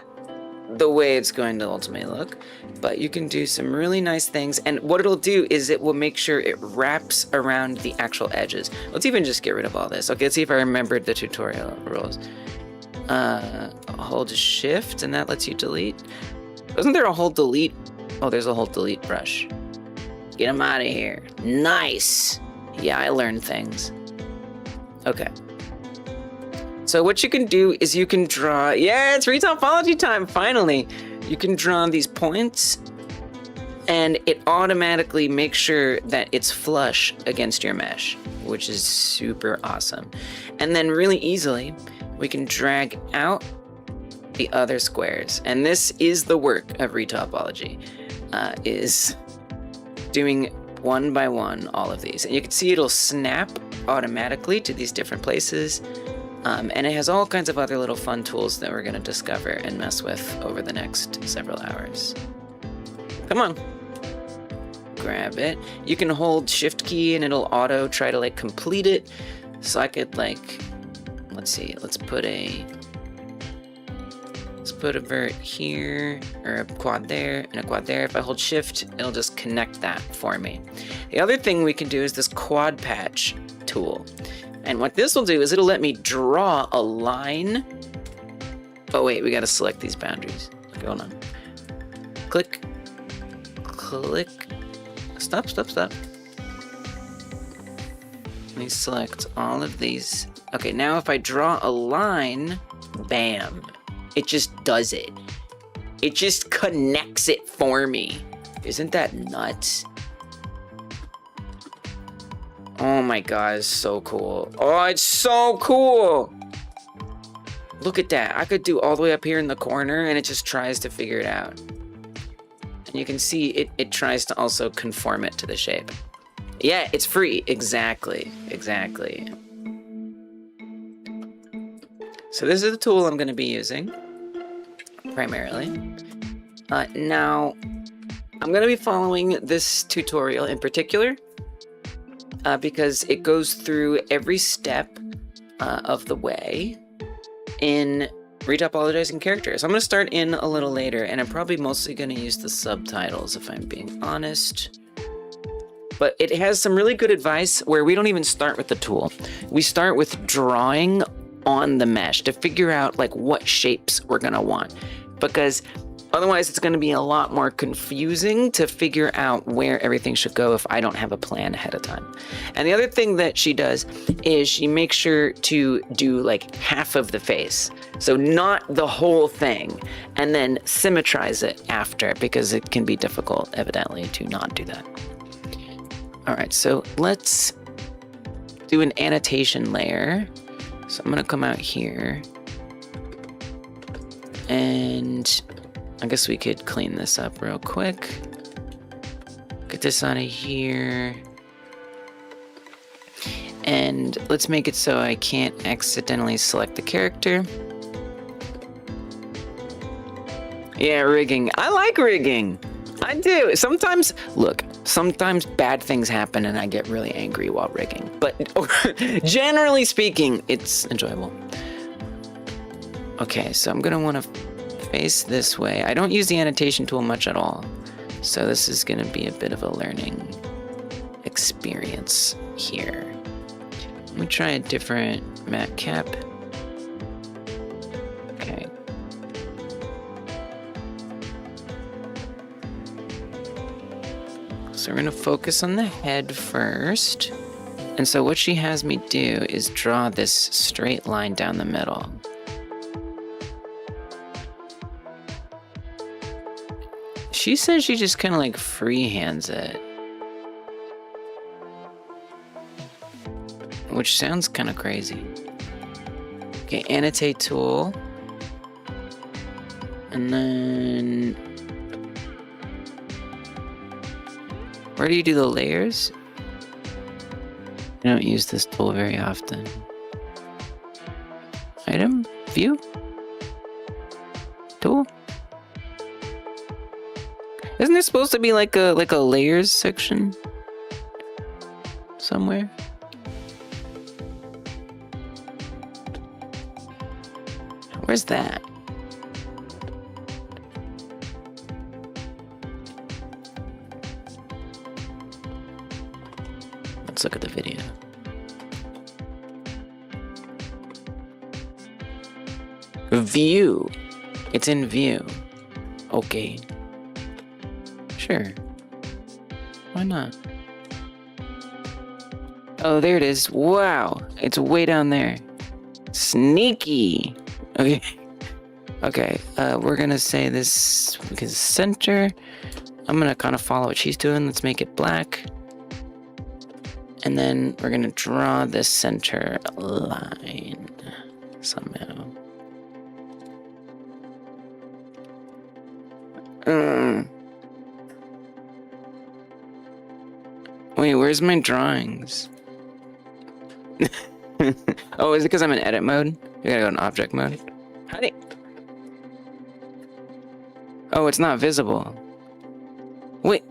the way it's going to ultimately look, but you can do some really nice things. And what it'll do is it will make sure it wraps around the actual edges. Let's even just get rid of all this. Okay, let's see if I remembered the tutorial rules. Hold shift and that lets you delete. Wasn't there a hold delete? Oh, there's a hold delete brush. Get them out of here. Nice. Yeah, I learned things. Okay. So what you can do is you can draw, yeah, it's retopology time, finally. You can draw these points and it automatically makes sure that it's flush against your mesh, which is super awesome. And then really easily, we can drag out the other squares. And this is the work of retopology, is doing one by one all of these. And you can see it'll snap automatically to these different places. And it has all kinds of other little fun tools that we're going to discover and mess with over the next several hours. Come on. grab it. You can hold shift key and it'll auto try to like complete it. So I could like, let's see, let's put a vert here, or a quad there, and a quad there. If I hold shift, it'll just connect that for me. The other thing we can do is this quad patch tool. And what this will do is it'll let me draw a line. Oh wait, we gotta select these boundaries. Okay, hold on. Click, click, stop. Let me select all of these. Okay, now if I draw a line, bam, it just does it. It just connects it for me. Isn't that nuts? Oh my god, it's so cool. Oh, it's so cool. Look at that. I could do all the way up here in the corner and it just tries to figure it out. And you can see it tries to also conform it to the shape. Yeah, it's free. Exactly. So this is the tool I'm going to be using, primarily. Now, I'm going to be following this tutorial in particular, because it goes through every step of the way in retopologizing characters. I'm going to start in a little later, and I'm probably mostly going to use the subtitles, if I'm being honest. But it has some really good advice where we don't even start with the tool. We start with drawing on the mesh to figure out like what shapes we're gonna want, because otherwise it's gonna be a lot more confusing to figure out where everything should go if I don't have a plan ahead of time. And the other thing that she does is she makes sure to do like half of the face, so not the whole thing, and then symmetrize it after, because it can be difficult evidently to not do that. All right, so let's do an annotation layer. So I'm gonna come out here, and I guess we could clean this up real quick. Get this out of here. And let's make it so I can't accidentally select the character. Yeah, rigging. I like rigging. I do. Sometimes, look, sometimes bad things happen and I get really angry while rigging. But generally speaking, it's enjoyable. Okay, so I'm going to want to face this way. I don't use the annotation tool much at all. So this is going to be a bit of a learning experience here. Let me try a different matte cap. Okay. So we're going to focus on the head first. And so what she has me do is draw this straight line down the middle. She says she just kind of like freehands it, which sounds kind of crazy. Okay, annotate tool. And then where do you do the layers? I don't use this tool very often. Item, view, tool. Isn't there supposed to be like a layers section somewhere? Where's that? Let's look at the video. View. It's in view. Okay. Sure. Why not? Oh, there it is. Wow. It's way down there. Sneaky. Okay. Okay. We're gonna say this because center. I'm gonna kind of follow what she's doing. Let's make it black. And then we're gonna draw the center line somehow. Wait, where's my drawings? Oh, is it because I'm in edit mode? You gotta go in object mode. How do you... Oh, it's not visible. Wait.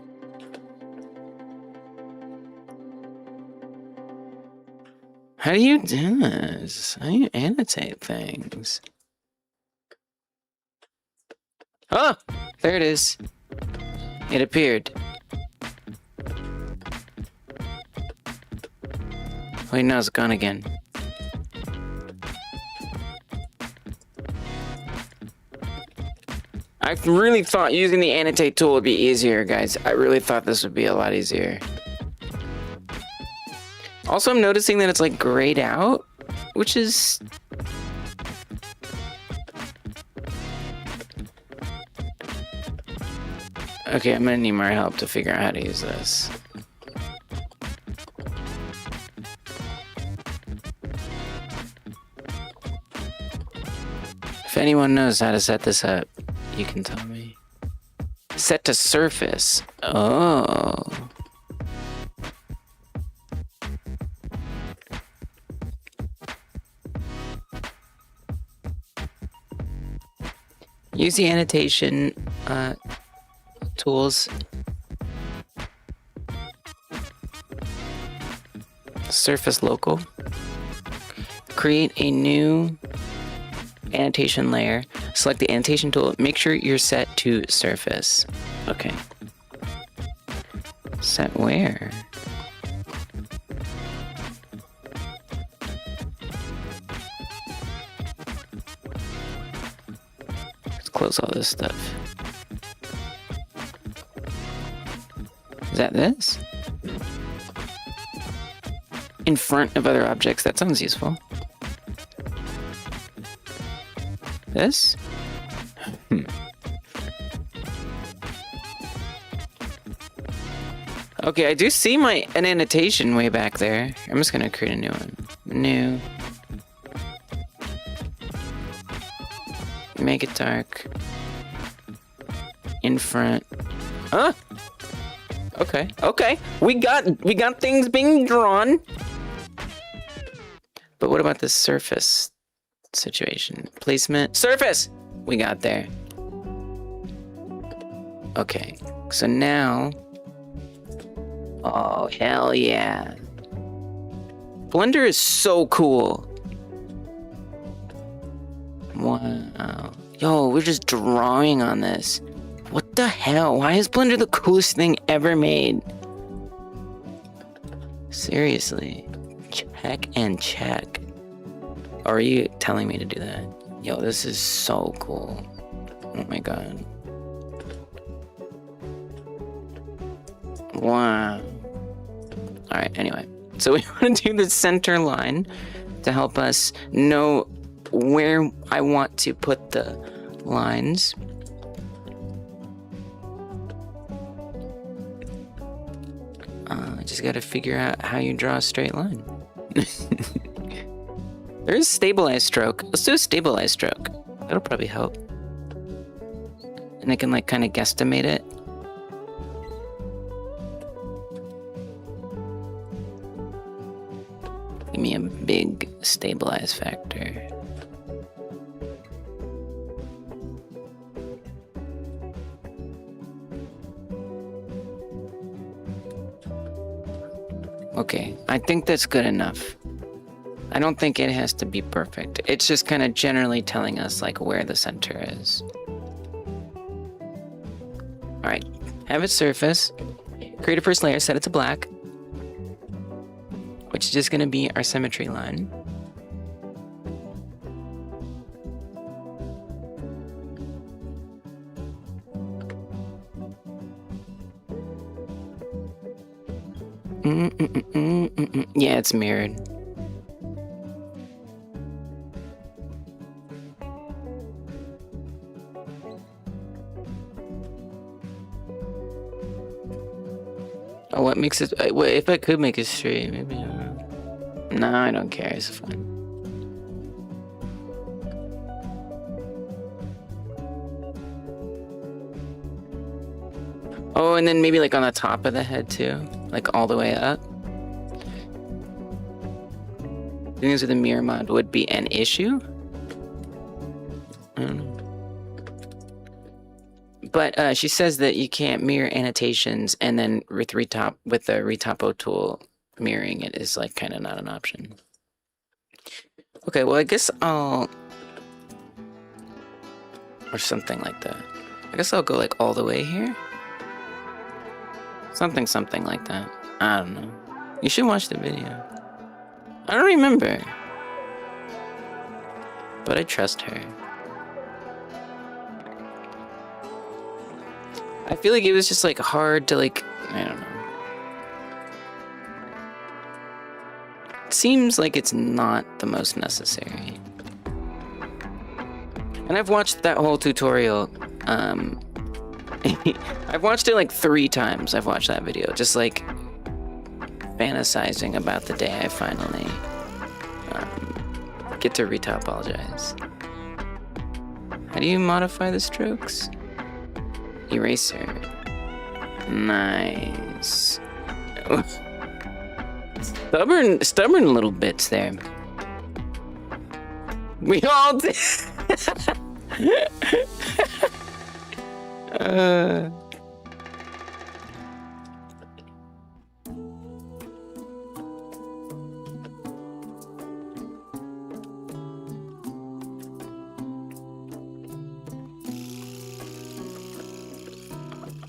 How do you do this? How do you annotate things? Oh, there it is. It appeared. Wait, no, it's gone again. I really thought using the annotate tool would be easier, guys. I really thought this would be a lot easier. Also, I'm noticing that it's like grayed out, which is... Okay, I'm gonna need more help to figure out how to use this. If anyone knows how to set this up, you can tell me. Set to surface. Oh. Use the annotation tools. Surface local. Create a new annotation layer. Select the annotation tool. Make sure you're set to surface. Okay. Set where? Let's close all this stuff. Is that this? In front of other objects. That sounds useful. This? Okay, I do see an annotation way back there. I'm just gonna create a new one. New. Make it dark. In front. Huh? Okay, okay. We got things being drawn. But what about this surface situation? Placement. Surface! We got there. Okay, so now... Oh, hell yeah. Blender is so cool. Wow. Yo, we're just drawing on this. What the hell? Why is Blender the coolest thing ever made? Seriously. Check and check. Or are you telling me to do that? Yo, this is so cool. Oh my god. Wow. Alright, anyway. So we want to do the center line to help us know where I want to put the lines. I just gotta figure out how you draw a straight line. There's stabilized stroke. Let's do a stabilized stroke. That'll probably help. And I can like kind of guesstimate it. Give me a big stabilize factor. Okay, I think that's good enough. I don't think it has to be perfect. It's just kind of generally telling us like where the center is. All right, have it surface. Create a first layer, set it to black, which is just going to be our symmetry line. Yeah, it's mirrored. Oh, what makes it? Wait, if I could make it straight, maybe. No, I don't care. It's fine. Oh, and then maybe like on the top of the head too, like all the way up. Doing this with a mirror mod would be an issue. I don't know. But she says that you can't mirror annotations, and then with the retopo tool, mirroring it is like kind of not an option. Okay, well, I guess I'll... Or something like that. I guess I'll go like all the way here. Something like that. I don't know. You should watch the video. I don't remember. But I trust her. I feel like it was just like hard to like, I don't know. It seems like it's not the most necessary. And I've watched that whole tutorial. I've watched it like 3 times. I've watched that video, just like fantasizing about the day I finally get to retopologize. How do you modify the strokes? Eraser. Nice. Stubborn little bits there. We all did.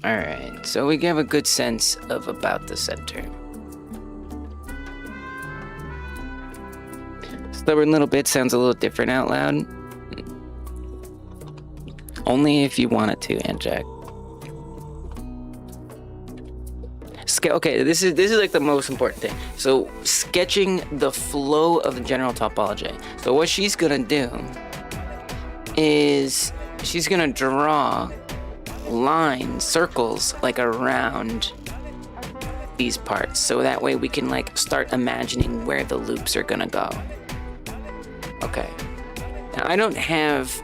Alright, so we have a good sense of about the center. Stubborn little bit sounds a little different out loud. Only if you want it to, Anjac. Okay, this is like the most important thing. So sketching the flow of the general topology. So what she's gonna do is she's gonna draw lines, circles, like around these parts. So that way we can like start imagining where the loops are gonna go. Okay. Now I don't have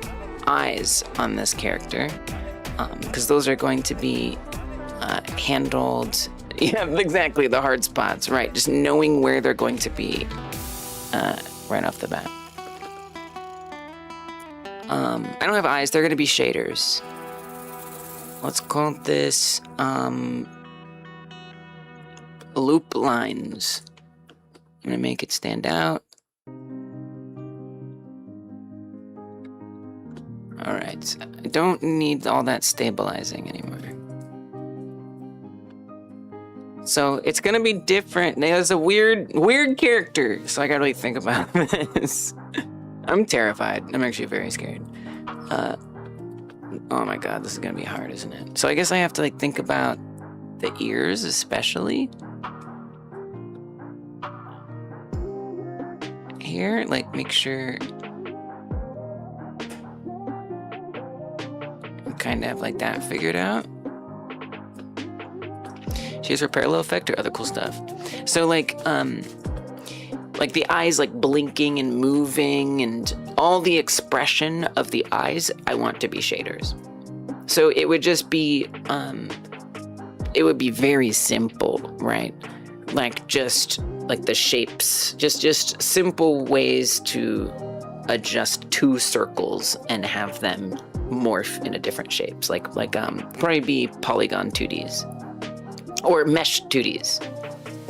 eyes on this character because those are going to be handled. Yeah, exactly, the hard spots, right? Just knowing where they're going to be right off the bat. I don't have eyes, they're going to be shaders. Let's call this loop lines. I'm going to make it stand out. Alright, I don't need all that stabilizing anymore. So it's gonna be different. There's a weird character, so I gotta really think about this. I'm terrified. I'm actually very scared. Oh my god, this is gonna be hard, isn't it? So I guess I have to like think about the ears, especially. Here, like make sure I kind of have like that figured out. She's her parallel effect or other cool stuff. So like the eyes like blinking and moving and all the expression of the eyes, I want to be shaders. So it would just be, it would be very simple, right? Like just like the shapes, just simple ways to adjust 2 circles and have them morph into different shapes. Like probably be polygon 2Ds. Or mesh 2Ds.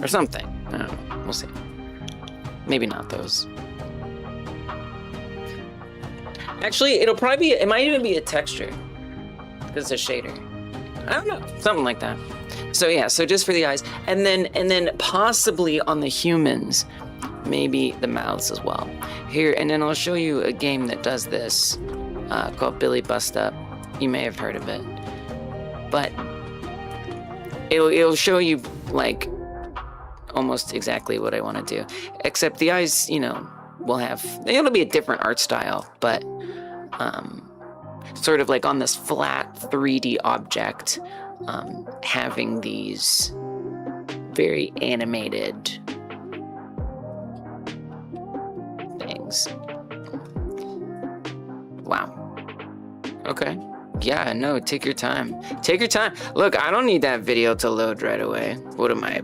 Or something. I don't know. We'll see. Maybe not those. Actually, it'll probably be... It might even be a texture. Because it's a shader. I don't know. Something like that. So yeah, so just for the eyes. And then possibly on the humans, maybe the mouths as well. Here, and then I'll show you a game that does this. Called Billy Bust Up. You may have heard of it. But... It'll show you, like, almost exactly what I want to do. Except the eyes, you know, it'll be a different art style, but sort of like on this flat 3D object, having these very animated things. Wow. Okay. Yeah, no, take your time. Take your time. Look, I don't need that video to load right away. What am I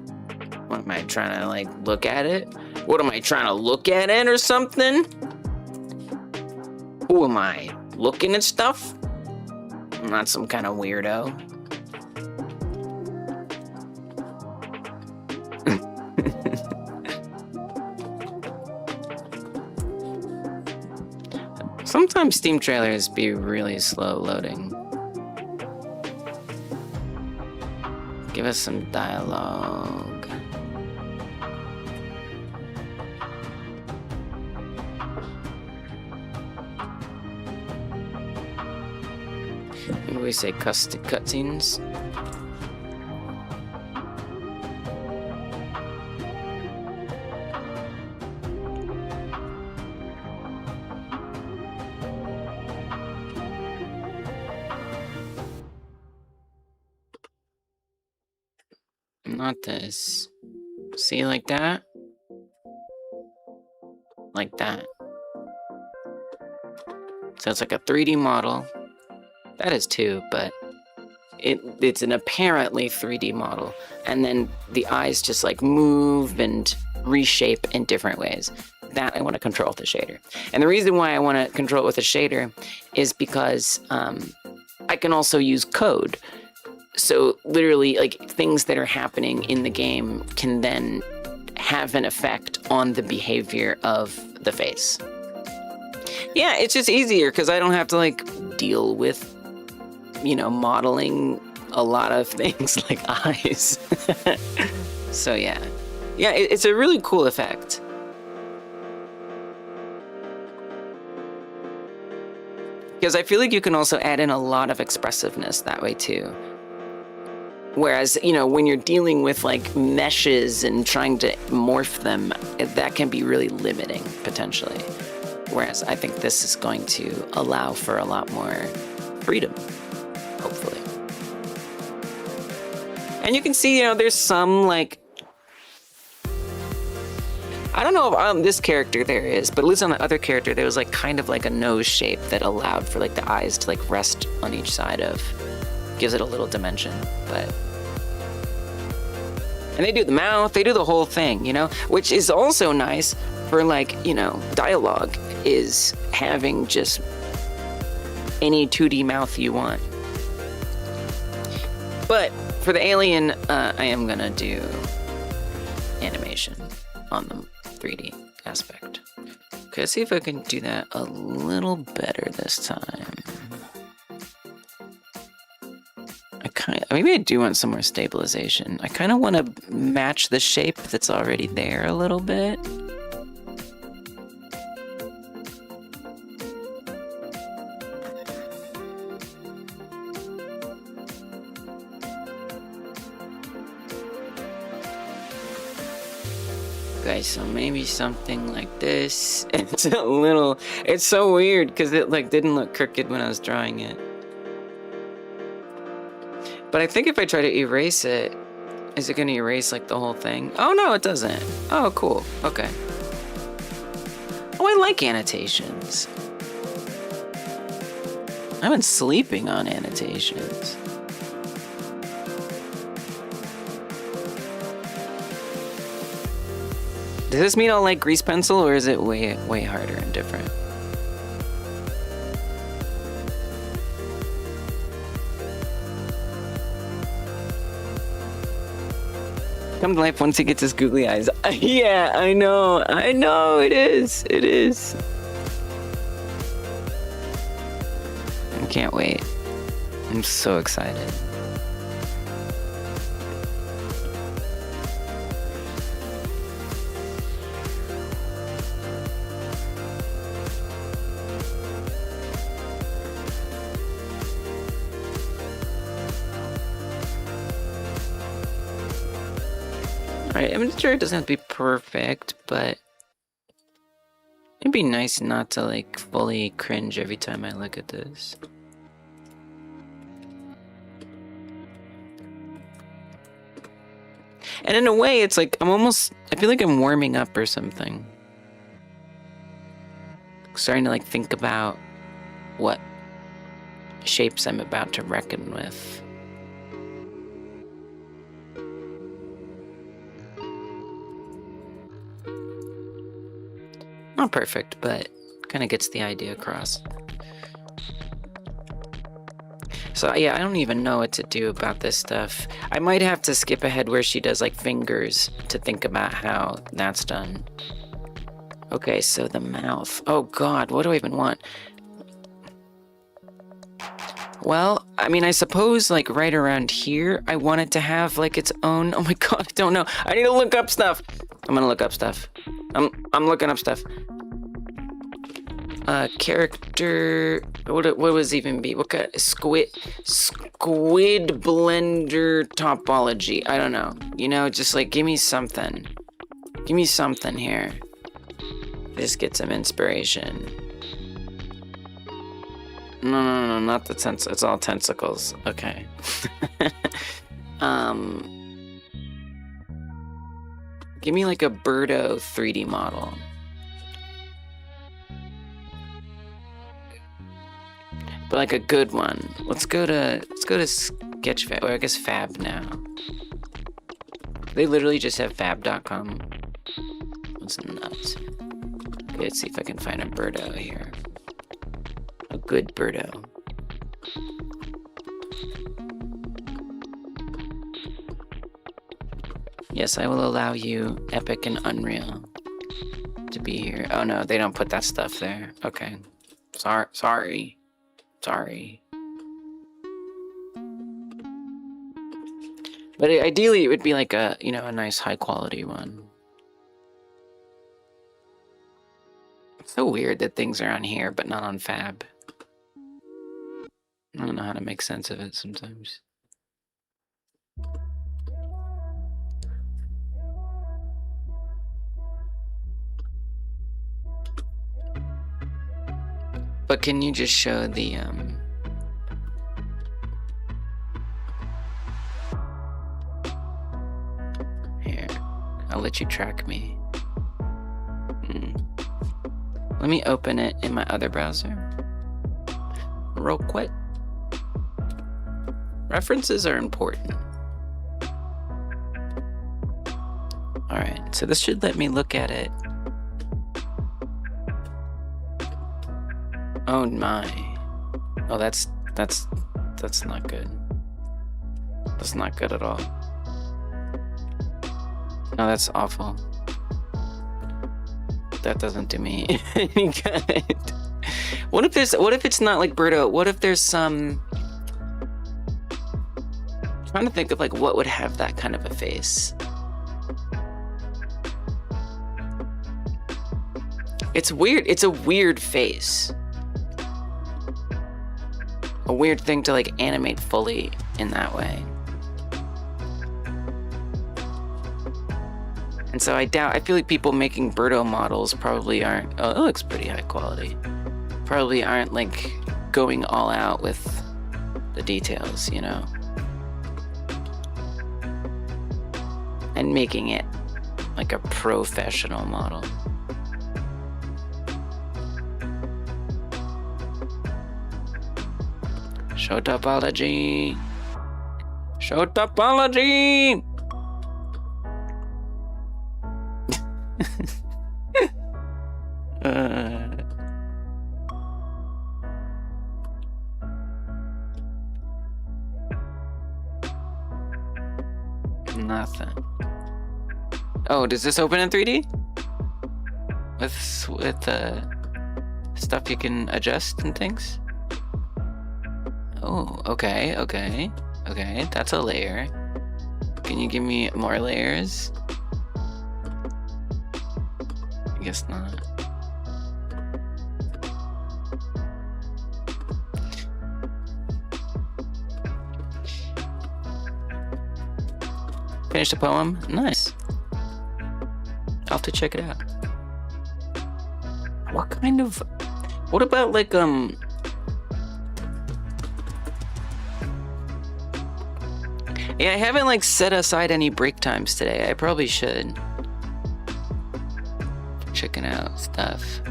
trying to, like, look at it? What am I trying to look at it or something? Who am I? Looking at stuff? I'm not some kind of weirdo. Sometimes Steam trailers be really slow loading. Give us some dialogue. Maybe we say cutscenes. Not this. See, like that? Like that. So it's like a 3D model. That is too, but it's an apparently 3D model. And then the eyes just like move and reshape in different ways. That I want to control with the shader. And the reason why I want to control it with a shader is because I can also use code. So literally, like, things that are happening in the game can then have an effect on the behavior of the face. Yeah, it's just easier because I don't have to, like, deal with, you know, modeling a lot of things like eyes. So yeah. Yeah, it's a really cool effect. Because I feel like you can also add in a lot of expressiveness that way too. Whereas, you know, when you're dealing with like meshes and trying to morph them, that can be really limiting potentially. Whereas I think this is going to allow for a lot more freedom, hopefully. And you can see, you know, there's some like, I don't know if on this character there is, but at least on the other character, there was like kind of like a nose shape that allowed for like the eyes to like rest on each side of. Gives it a little dimension, but. And they do the mouth, they do the whole thing, you know, which is also nice for like, you know, dialogue is having just any 2D mouth you want. But for the alien, I am gonna do animation on the 3D aspect. Okay, let's see if I can do that a little better this time. Maybe I do want some more stabilization. I kind of want to match the shape that's already there a little bit. Okay, so maybe something like this. It's a little, it's so weird because it like didn't look crooked when I was drawing it. But I think if I try to erase it, is it going to erase like the whole thing? Oh no, it doesn't. Oh, cool. Okay. Oh, I like annotations. I've been sleeping on annotations. Does this mean I'll like grease pencil, or is it way harder and different? Come to life once he gets his googly eyes. Yeah, I know, it is. I can't wait. I'm so excited. Alright, I'm sure it doesn't have to be perfect, but it'd be nice not to like fully cringe every time I look at this. And in a way, it's like I feel like I'm warming up or something. Starting to like think about what shapes I'm about to reckon with. Not perfect, but kind of gets the idea across. So yeah, I don't even know what to do about this stuff. I might have to skip ahead where she does like fingers to think about how that's done. Okay, so the mouth. Oh god, what do I even want? Well, I mean, I suppose like right around here, I want it to have like its own. Oh my god, I don't know. I need to look up stuff. I'm gonna look up stuff. I'm looking up stuff. Character. What was even be? What kind? Squid blender topology. I don't know. You know, just like give me something. Give me something here. Just get some inspiration. No, not the tensor. It's all tentacles. Okay. Give me like a Birdo 3D model. But like a good one. Let's go to Sketchfab, or I guess Fab now. They literally just have fab.com. That's nuts. Okay, let's see if I can find a Birdo here. A good Birdo. Yes, I will allow you Epic and Unreal to be here. Oh no, they don't put that stuff there. Okay. Sorry. But ideally it would be like a, you know, a nice high quality one. It's so weird that things are on here but not on Fab. I don't know how to make sense of it sometimes. But can you just show the here, I'll let you track me. Let me open it in my other browser real quick. References are important. Alright, so this should let me look at it. Oh my. Oh, that's not good. That's not good at all. No, that's awful. That doesn't do me any good. What if it's not like Birdo? What if there's some... I'm trying to think of like what would have that kind of a face. It's weird. It's a weird face. A weird thing to like animate fully in that way. And so I feel like people making Birdo models probably aren't, oh, it looks pretty high quality. Probably aren't like going all out with the details, you know? And making it like a professional model. Show topology. Show topology. Nothing. Oh, does this open in 3D? With stuff you can adjust and things? Oh, okay. That's a layer. Can you give me more layers? I guess not. Finished a poem? Nice. I'll have to check it out. What about like, yeah, I haven't like set aside any break times today. I probably should. Checking out stuff.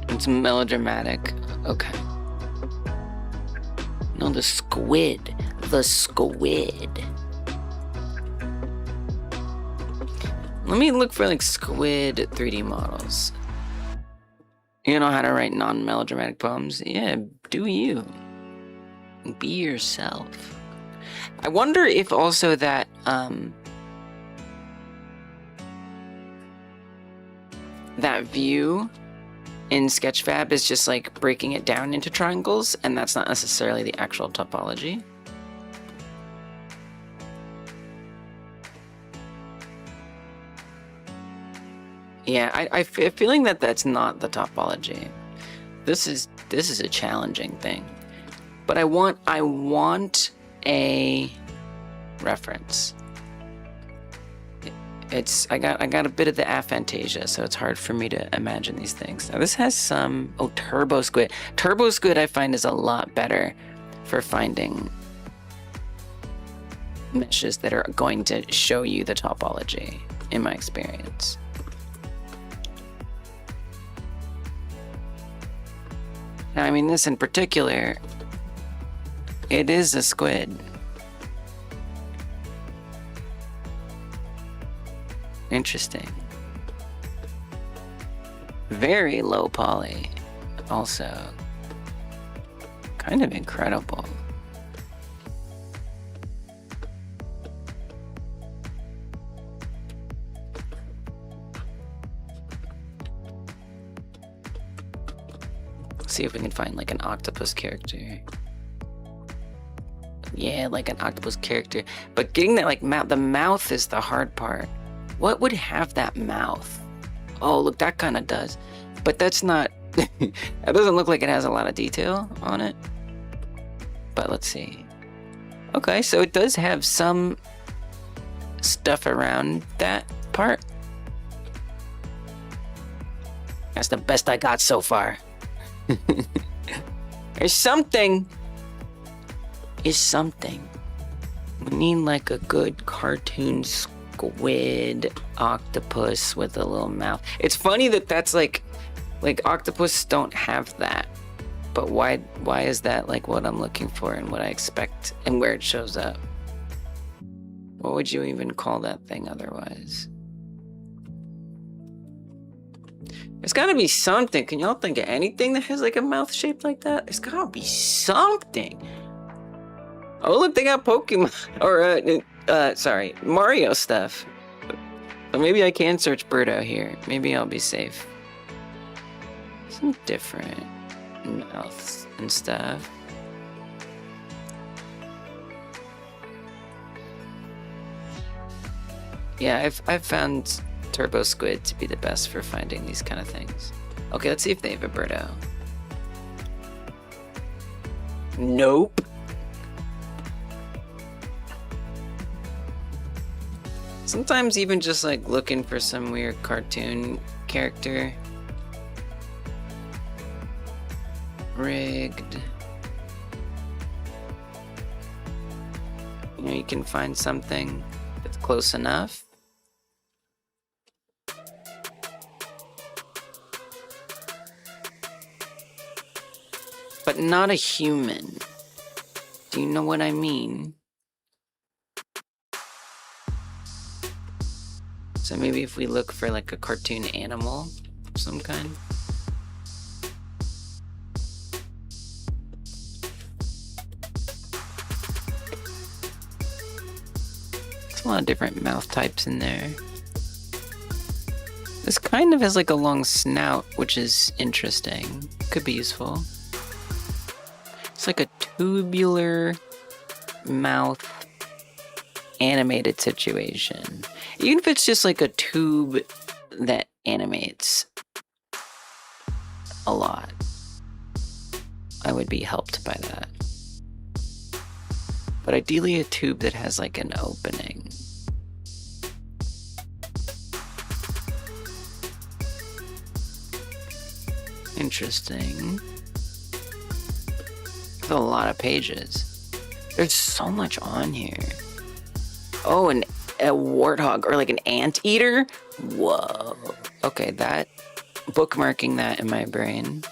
It's melodramatic. Okay. No, the squid. The squid. Let me look for like squid 3D models. You know how to write non-melodramatic poems? Yeah, do you. Be yourself. I wonder if also that, that view in Sketchfab is just like breaking it down into triangles, and that's not necessarily the actual topology. Yeah, I feel feeling that that's not the topology. This is a challenging thing, but I want a reference. I got a bit of the aphantasia, so it's hard for me to imagine these things. Now this has some turbo squid. Turbo squid I find is a lot better for finding meshes that are going to show you the topology, in my experience. Now, I mean, this in particular, it is a squid. Interesting. Very low poly, also. Kind of incredible. See if we can find like an octopus character. Yeah, like an octopus character. But getting that like the mouth is the hard part. What would have that mouth? Oh, look, that kind of does. But that's not, that doesn't look like it has a lot of detail on it. But let's see. Okay, so it does have some stuff around that part. That's the best I got so far. There's something. Is something. We need like a good cartoon squid octopus with a little mouth. It's funny that that's like octopus don't have that. But why is that like what I'm looking for and what I expect and where it shows up? What would you even call that thing otherwise? There's gotta be something. Can y'all think of anything that has like a mouth shaped like that? There's gotta be something. Oh look, they got Pokemon, or sorry, Mario stuff. So maybe I can search Birdo here. Maybe I'll be safe. Some different mouths and stuff. Yeah, I've found Turbo Squid to be the best for finding these kind of things. Okay, let's see if they have a Birdo. Nope. Sometimes even just like looking for some weird cartoon character. Rigged. You know, you can find something that's close enough. But not a human. Do you know what I mean? So maybe if we look for like a cartoon animal of some kind. There's a lot of different mouth types in there. This kind of has like a long snout, which is interesting. Could be useful. It's like a tubular mouth animated situation. Even if it's just like a tube that animates a lot, I would be helped by that. But ideally a tube that has like an opening. Interesting. There's a lot of pages. There's so much on here. Oh, and a warthog or like an anteater? Whoa. Okay, that bookmarking that in my brain.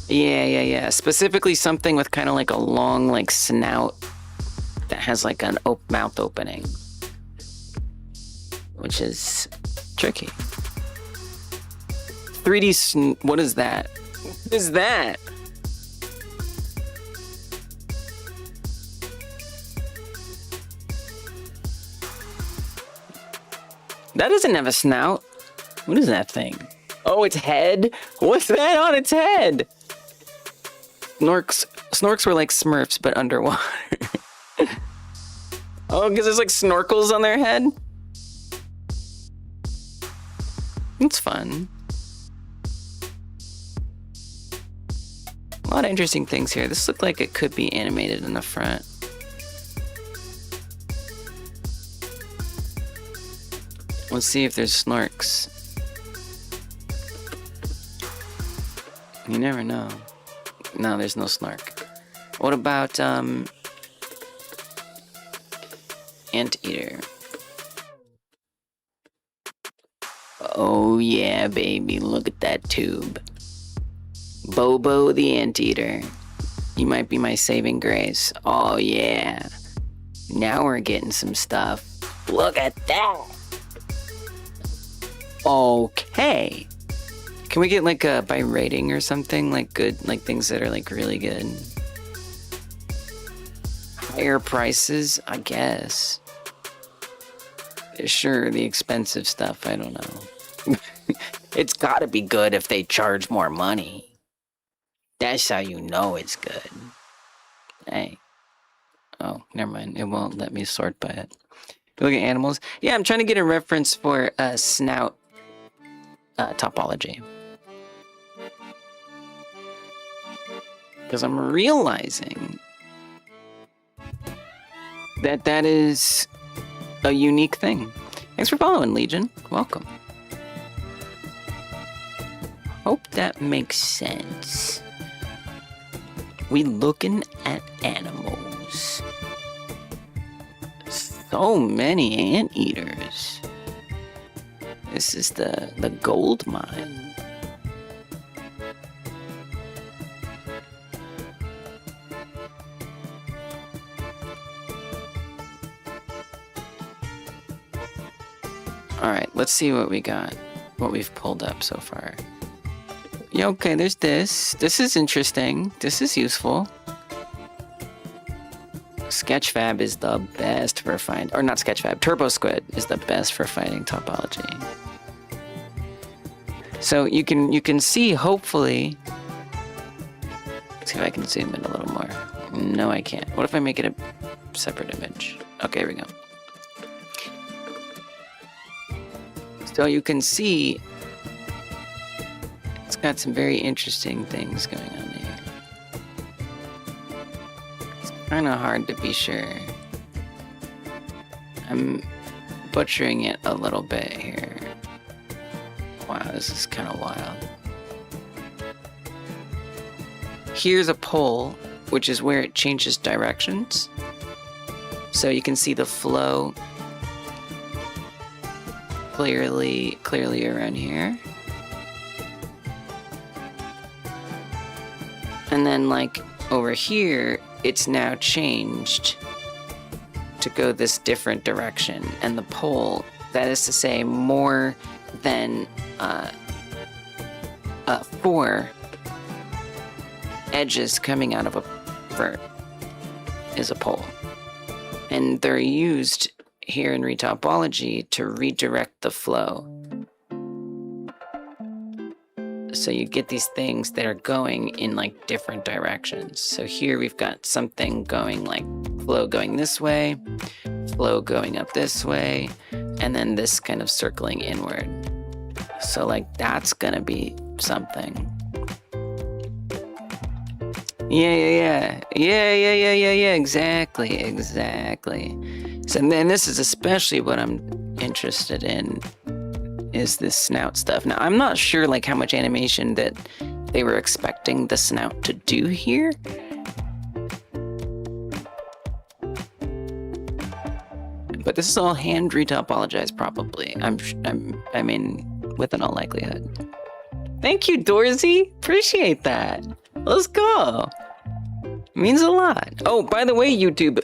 Yeah. Specifically something with kind of like a long like snout that has like an mouth opening, which is tricky. 3D what is that? What is that? That doesn't have a snout. What is that thing? Oh, its head? What's that on its head? Snorks were like Smurfs, but underwater. Oh, because there's like snorkels on their head? It's fun. A lot of interesting things here. This looked like it could be animated in the front. Let's see if there's snorks. You never know. No, there's no snork. What about, Anteater? Oh yeah, baby, look at that tube. Bobo the Anteater. You might be my saving grace. Oh yeah. Now we're getting some stuff. Look at that! Okay. Can we get like a by rating or something? Like good, like things that are like really good. Higher prices, I guess. Sure, the expensive stuff, I don't know. It's gotta be good if they charge more money. That's how you know it's good. Hey. Oh, never mind. It won't let me sort by it. Look at animals. Yeah, I'm trying to get a reference for snout topology. Because I'm realizing that that is a unique thing. Thanks for following, Legion. Welcome. Hope that makes sense. We looking at animals. So many anteaters. This is the gold mine. Alright, let's see what we got. What we've pulled up so far. Yeah, okay, there's this. This is interesting. This is useful. Sketchfab is the best for finding... Or not Sketchfab. Turbo Squid is the best for finding topology. So you can see, hopefully... Let's see if I can zoom in a little more. No, I can't. What if I make it a separate image? Okay, here we go. So you can see it's got some very interesting things going on here. It's kind of hard to be sure. I'm butchering it a little bit here. Wow, this is kind of wild. Here's a pole, which is where it changes directions. So you can see the flow clearly around here. And then like over here, it's now changed to go this different direction. And the pole, that is to say more than 4 edges coming out of a vert is a pole. And they're used here in retopology to redirect the flow. So you get these things that are going in like different directions. So here we've got something going like flow going this way, flow going up this way, and then this kind of circling inward. So like that's gonna be something. Yeah, exactly. So then this is especially what I'm interested in, is this snout stuff. Now, I'm not sure like how much animation that they were expecting the snout to do here. But this is all hand retopologized probably. I mean, within all likelihood. Thank you, Dorsey. Appreciate that. Let's go. Means a lot. Oh, by the way, YouTube,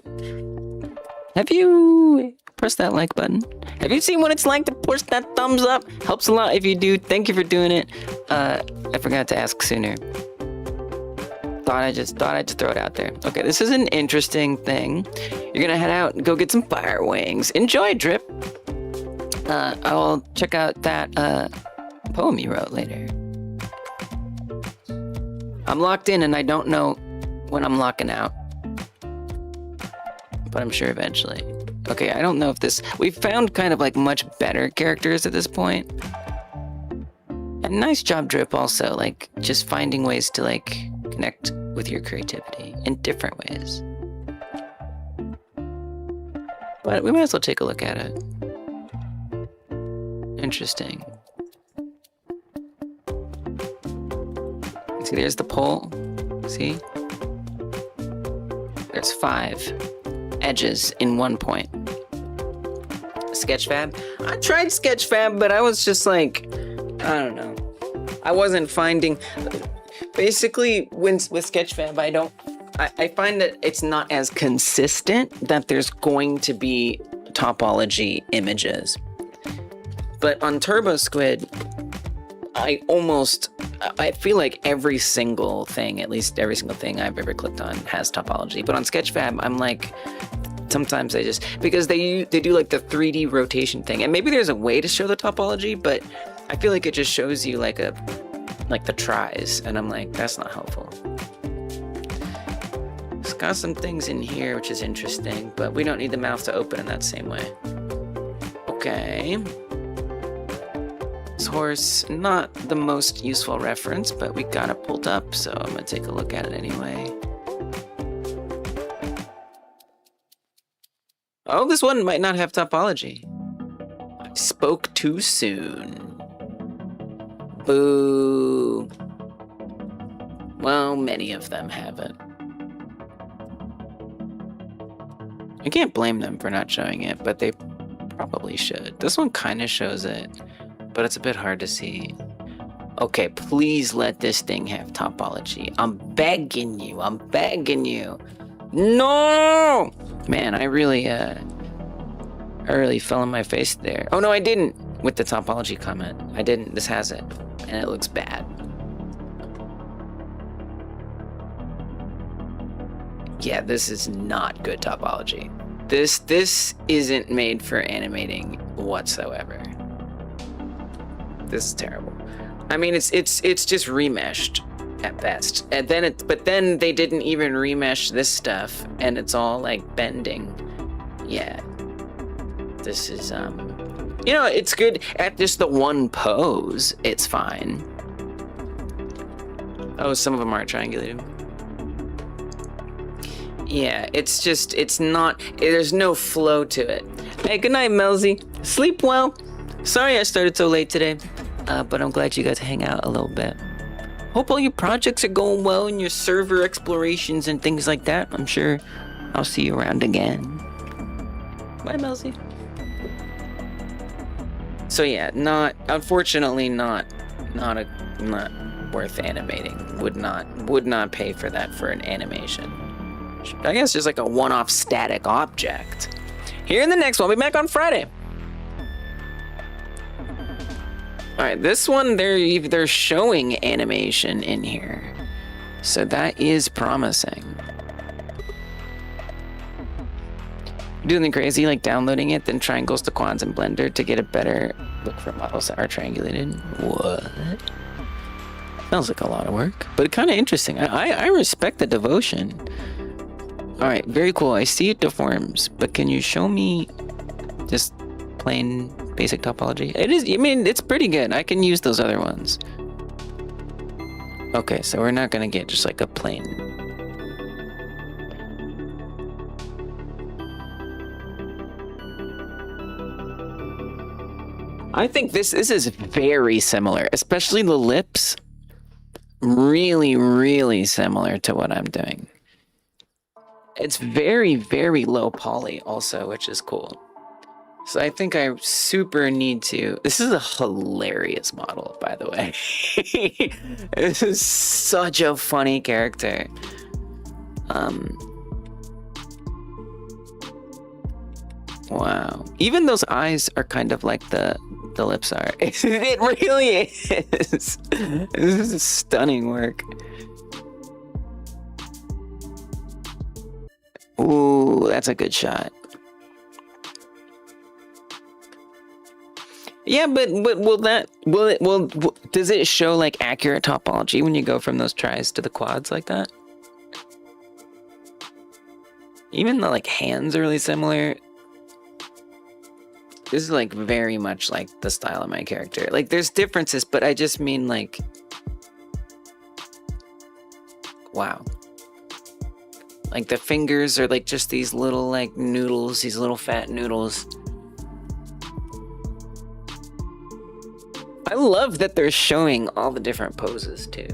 have you pressed that like button? Have you seen what it's like to push that thumbs up? Helps a lot if you do. Thank you for doing it. I forgot to ask sooner. Thought I'd just throw it out there. Okay, this is an interesting thing. You're gonna head out and go get some fire wings. Enjoy, Drip. I'll check out that poem you wrote later. I'm locked in and I don't know when I'm locking out, but I'm sure eventually. Okay, I don't know if this... We've found kind of like much better characters at this point. And nice job, Drip, also, like just finding ways to like connect with your creativity in different ways. But we might as well take a look at it. Interesting. See, there's the poll. See? There's 5 edges in 1 point. Sketchfab? I tried Sketchfab, but I was just like, I don't know. I wasn't finding... Basically, with Sketchfab, I find that it's not as consistent that there's going to be topology images. But on TurboSquid, I feel like every single thing, at least every single thing I've ever clicked on has topology. But on Sketchfab, I'm like, sometimes because they do like the 3D rotation thing. And maybe there's a way to show the topology, but I feel like it just shows you like the tries. And I'm like, that's not helpful. It's got some things in here, which is interesting, but we don't need the mouth to open in that same way. Okay. This horse, not the most useful reference, but we got it pulled up, so I'm gonna take a look at it anyway. Oh, this one might not have topology. I spoke too soon. Boo. Well, many of them haven't. I can't blame them for not showing it, but they probably should. This one kind of shows it, but it's a bit hard to see. Okay, please let this thing have topology. I'm begging you. I'm begging you. No! Man, I really fell on my face there. Oh, no, I didn't. With the topology comment. I didn't. This has it. And it looks bad. Yeah, this is not good topology. This isn't made for animating whatsoever. This is terrible. I mean, it's just remeshed at best. And then but then they didn't even remesh this stuff, and it's all like bending. Yeah. This is you know, it's good at just the one pose. It's fine. Oh, some of them aren't triangulated. Yeah, it's not, there's no flow to it. Hey, good night, Melzy. Sleep well. Sorry I started so late today, but I'm glad you got to hang out a little bit. Hope all your projects are going well and your server explorations and things like that. I'm sure I'll see you around again. Bye, Melzy. So yeah, unfortunately not worth animating. Would not pay for that for an animation. I guess just like a one-off static object. Here in the next one, we'll be back on Friday. All right, this one they're showing animation in here, so that is promising. Do anything crazy like downloading it, then triangles to quads in Blender to get a better look for models that are triangulated. What? Sounds like a lot of work, but kind of interesting. I respect the devotion. All right, very cool. I see it deforms, but can you show me just plain basic topology? It is, I mean, it's pretty good. I can use those other ones. Okay, so we're not gonna get just like a plain. I think this is very similar, especially the lips. Really, really similar to what I'm doing. It's very, very low poly also, which is cool. So I think I super need to... This is a hilarious model, by the way. This is such a funny character. Wow. Even those eyes are kind of like the lips are. It really is. This is stunning work. Ooh, that's a good shot. Yeah, but does it show like accurate topology when you go from those tris to the quads like that? Even the like hands are really similar. This is like very much like the style of my character. Like there's differences, but I just mean like, wow. Like the fingers are like just these little like noodles, these little fat noodles. I love that they're showing all the different poses too.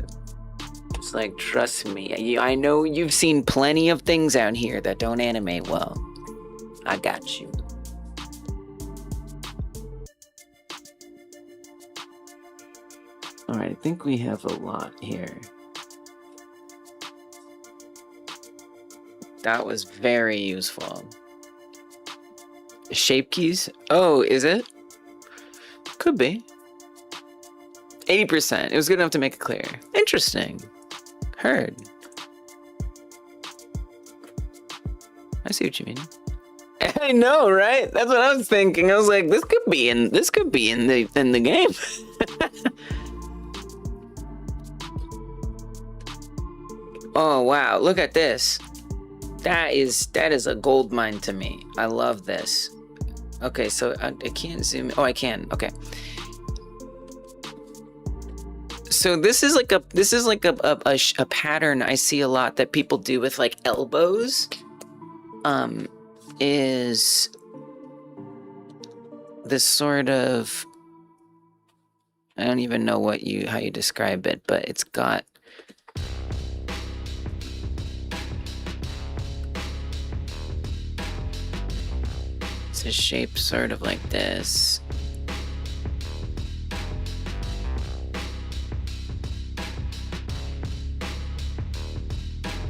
It's like, trust me, I know you've seen plenty of things out here that don't animate well. I got you. All right, I think we have a lot here. That was very useful. Shape keys? Oh, is it? Could be. 80%. It was good enough to make it clear. Interesting. Heard. I see what you mean. I know, right? That's what I was thinking. I was like, this could be in the game. Oh wow, look at this. That is a gold mine to me. I love this. Okay, so I can't zoom. Oh, I can. Okay. So this is like a pattern I see a lot that people do with like elbows. Is this sort of, I don't even know how you describe it, but it's got a shape sort of like this.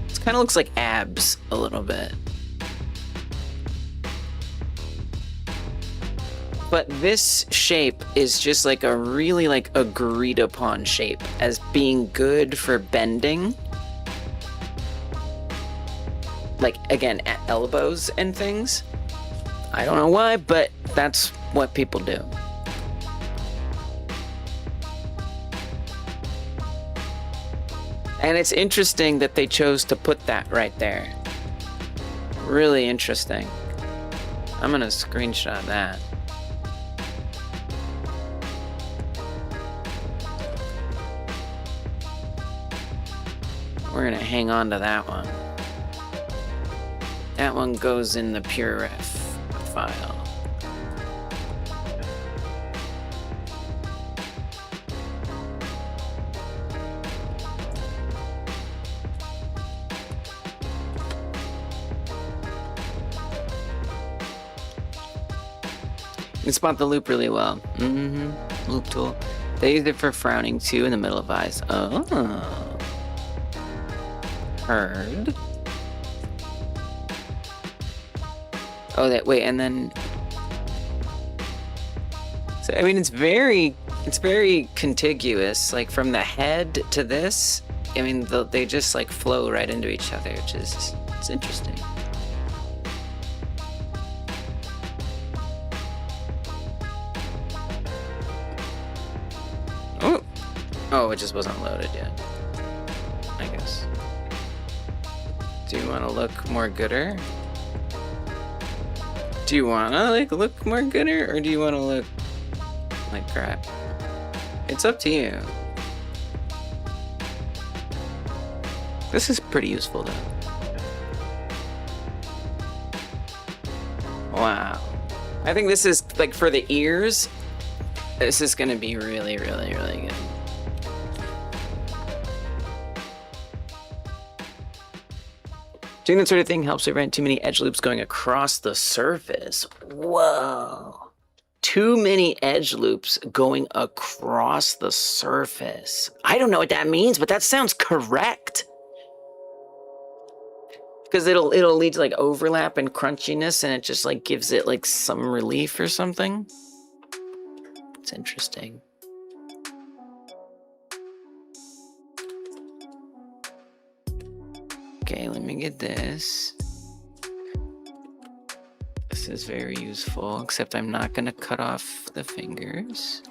It kind of looks like abs a little bit. But this shape is just like a really like agreed upon shape as being good for bending. Like again, at elbows and things. I don't know why, but that's what people do. And it's interesting that they chose to put that right there. Really interesting. I'm gonna screenshot that. We're gonna hang on to that one. That one goes in the pure ref file. You can spot the loop really well. Loop tool. They use it for frowning too in the middle of eyes. Oh. Heard. Oh, that, wait, and then, so, I mean, it's very contiguous, like from the head to this, I mean, they just like flow right into each other, which is, it's interesting. Oh, it just wasn't loaded yet, I guess. Do you want to look more gooder? Do you want to like look more gooder, or do you want to look like crap? It's up to you. This is pretty useful though. Wow. I think this is like for the ears, this is gonna be really, really, really good. Doing that sort of thing helps prevent too many edge loops going across the surface. Whoa. Too many edge loops going across the surface. I don't know what that means, but that sounds correct. Because it'll lead to like overlap and crunchiness, and it just like gives it like some relief or something. It's interesting. Okay, let me get this. This is very useful, except I'm not going to cut off the fingers.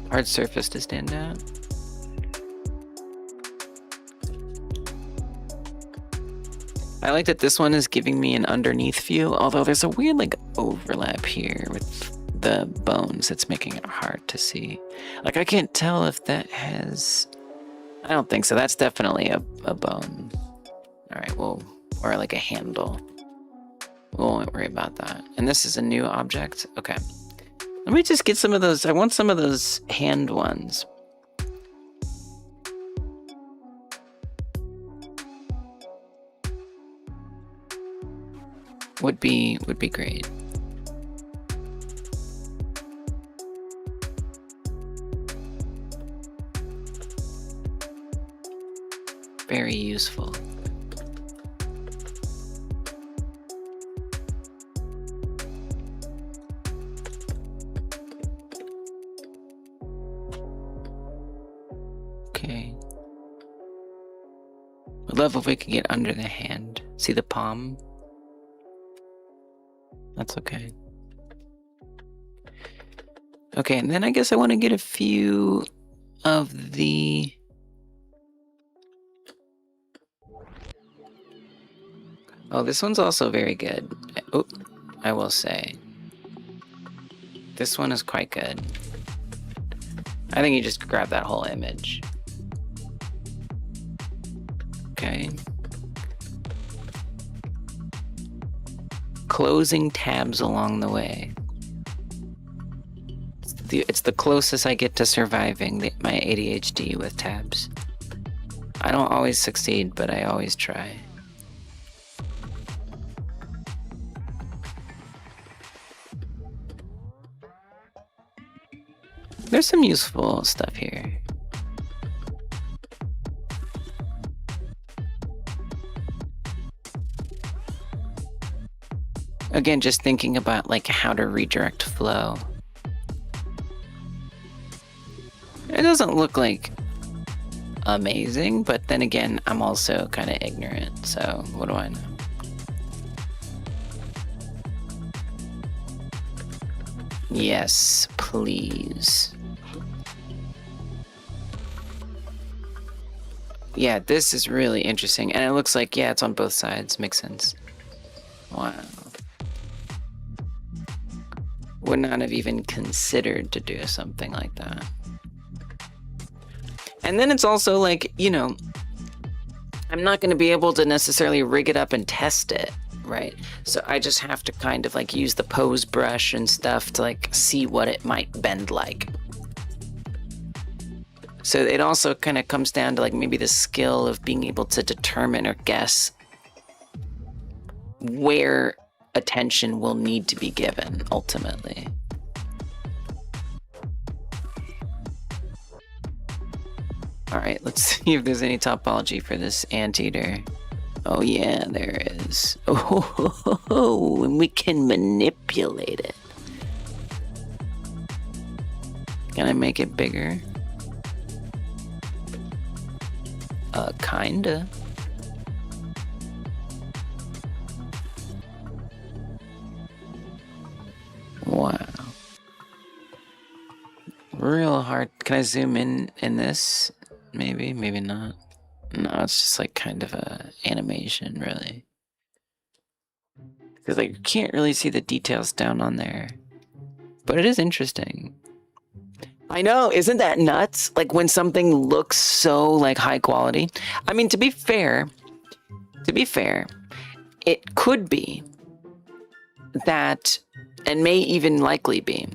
Hard surface to stand out. I like that this one is giving me an underneath view, although there's a weird like overlap here with the bones that's making it hard to see. Like I can't tell if that has... I don't think so. That's definitely a bone. All right, well, or like a handle. We won't worry about that. And this is a new object. Okay. Let me just get some of those. I want some of those hand ones. Would be great. Very useful. Okay. Would love if we could get under the hand. See the palm? That's okay. Okay, and then I guess I want to get a few of the... Oh, this one's also very good. Oh, I will say. This one is quite good. I think you just grab that whole image. Okay. Closing tabs along the way. It's the closest I get to surviving my ADHD with tabs. I don't always succeed, but I always try. There's some useful stuff here. Again, just thinking about like how to redirect flow. It doesn't look like amazing, but then again, I'm also kind of ignorant, so what do I know? Yes, please. Yeah, this is really interesting, and it looks like, yeah, it's on both sides. Makes sense. Wow. Would not have even considered to do something like that. And then it's also like, you know, I'm not going to be able to necessarily rig it up and test it, right? So I just have to kind of like use the pose brush and stuff to like see what it might bend like. So it also kind of comes down to like maybe the skill of being able to determine or guess where attention will need to be given ultimately. All right, let's see if there's any topology for this anteater. Oh yeah, there is. Oh, and we can manipulate it. Can I make it bigger? Kinda. Wow. Real hard. Can I zoom in this? Maybe, maybe not. No, it's just like kind of a animation, really. Because like you can't really see the details down on there. But it is interesting. I know, isn't that nuts? Like when something looks so like high quality. I mean, to be fair, it could be that, and may even likely be,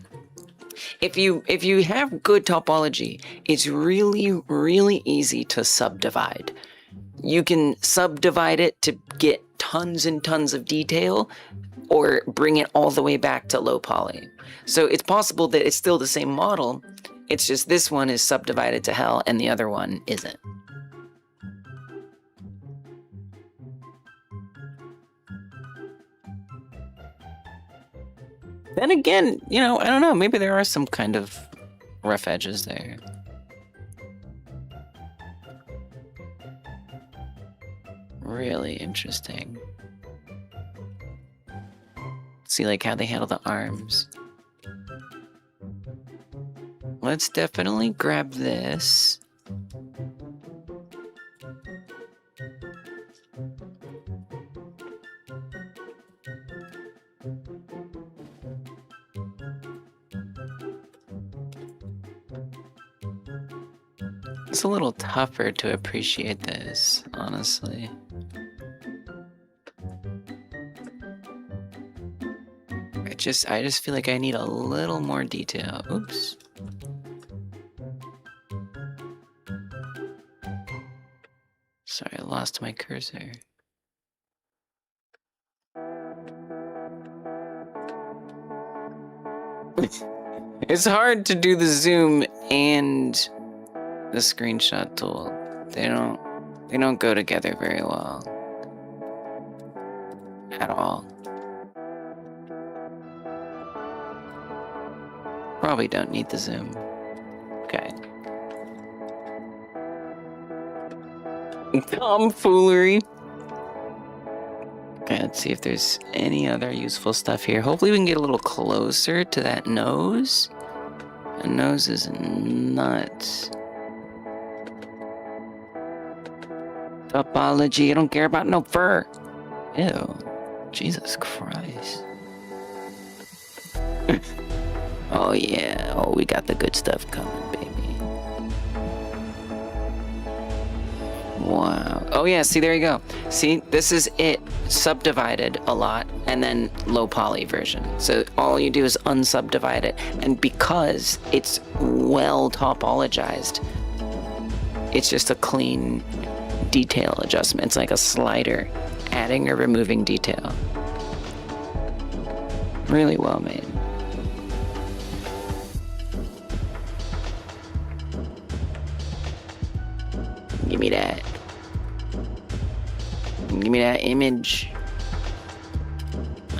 if you have good topology, it's really, really easy to subdivide. You can subdivide it to get tons and tons of detail, or bring it all the way back to low poly. So it's possible that it's still the same model, it's just this one is subdivided to hell and the other one isn't. Then again, you know, I don't know, maybe there are some kind of rough edges there. interesting. See like how they handle the arms. Let's definitely grab this. It's a little tougher to appreciate this, honestly. I just feel like I need a little more detail. Oops. Sorry, I lost my cursor. It's hard to do the zoom and the screenshot tool. They don't go together very well. At all. Probably don't need the zoom. Okay. Tomfoolery. Okay, let's see if there's any other useful stuff here. Hopefully we can get a little closer to that nose. The nose is nuts. Topology, I don't care about no fur. Ew. Jesus Christ. Oh yeah, oh we got the good stuff coming, baby. Wow. Oh yeah, see, there you go. See, this is it subdivided a lot and then low poly version. So all you do is unsubdivide it, and because it's well topologized, it's just a clean detail adjustment. It's like a slider, adding or removing detail. Really well made. Give me that. Give me that image.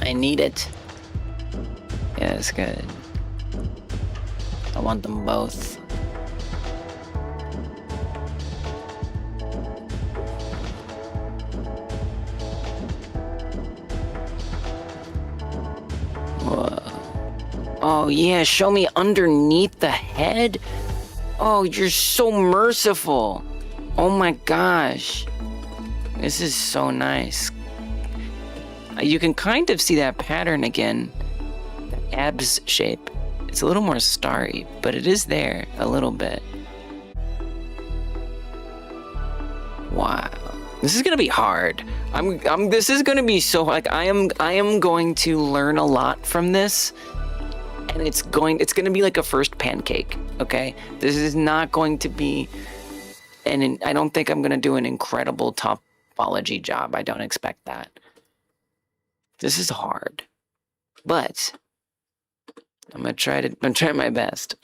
I need it. Yeah, that's good. I want them both. Whoa. Oh yeah, show me underneath the head. Oh, you're so merciful. Oh my gosh. This is so nice. You can kind of see that pattern again. The abs shape. It's a little more starry, but it is there a little bit. Wow. This is gonna be hard. This is gonna be so, like, I am going to learn a lot from this. And it's gonna be like a first pancake, okay? This is not going to be, and I don't think I'm gonna do an incredible topology job. I don't expect that. This is hard, but I'm gonna try my best.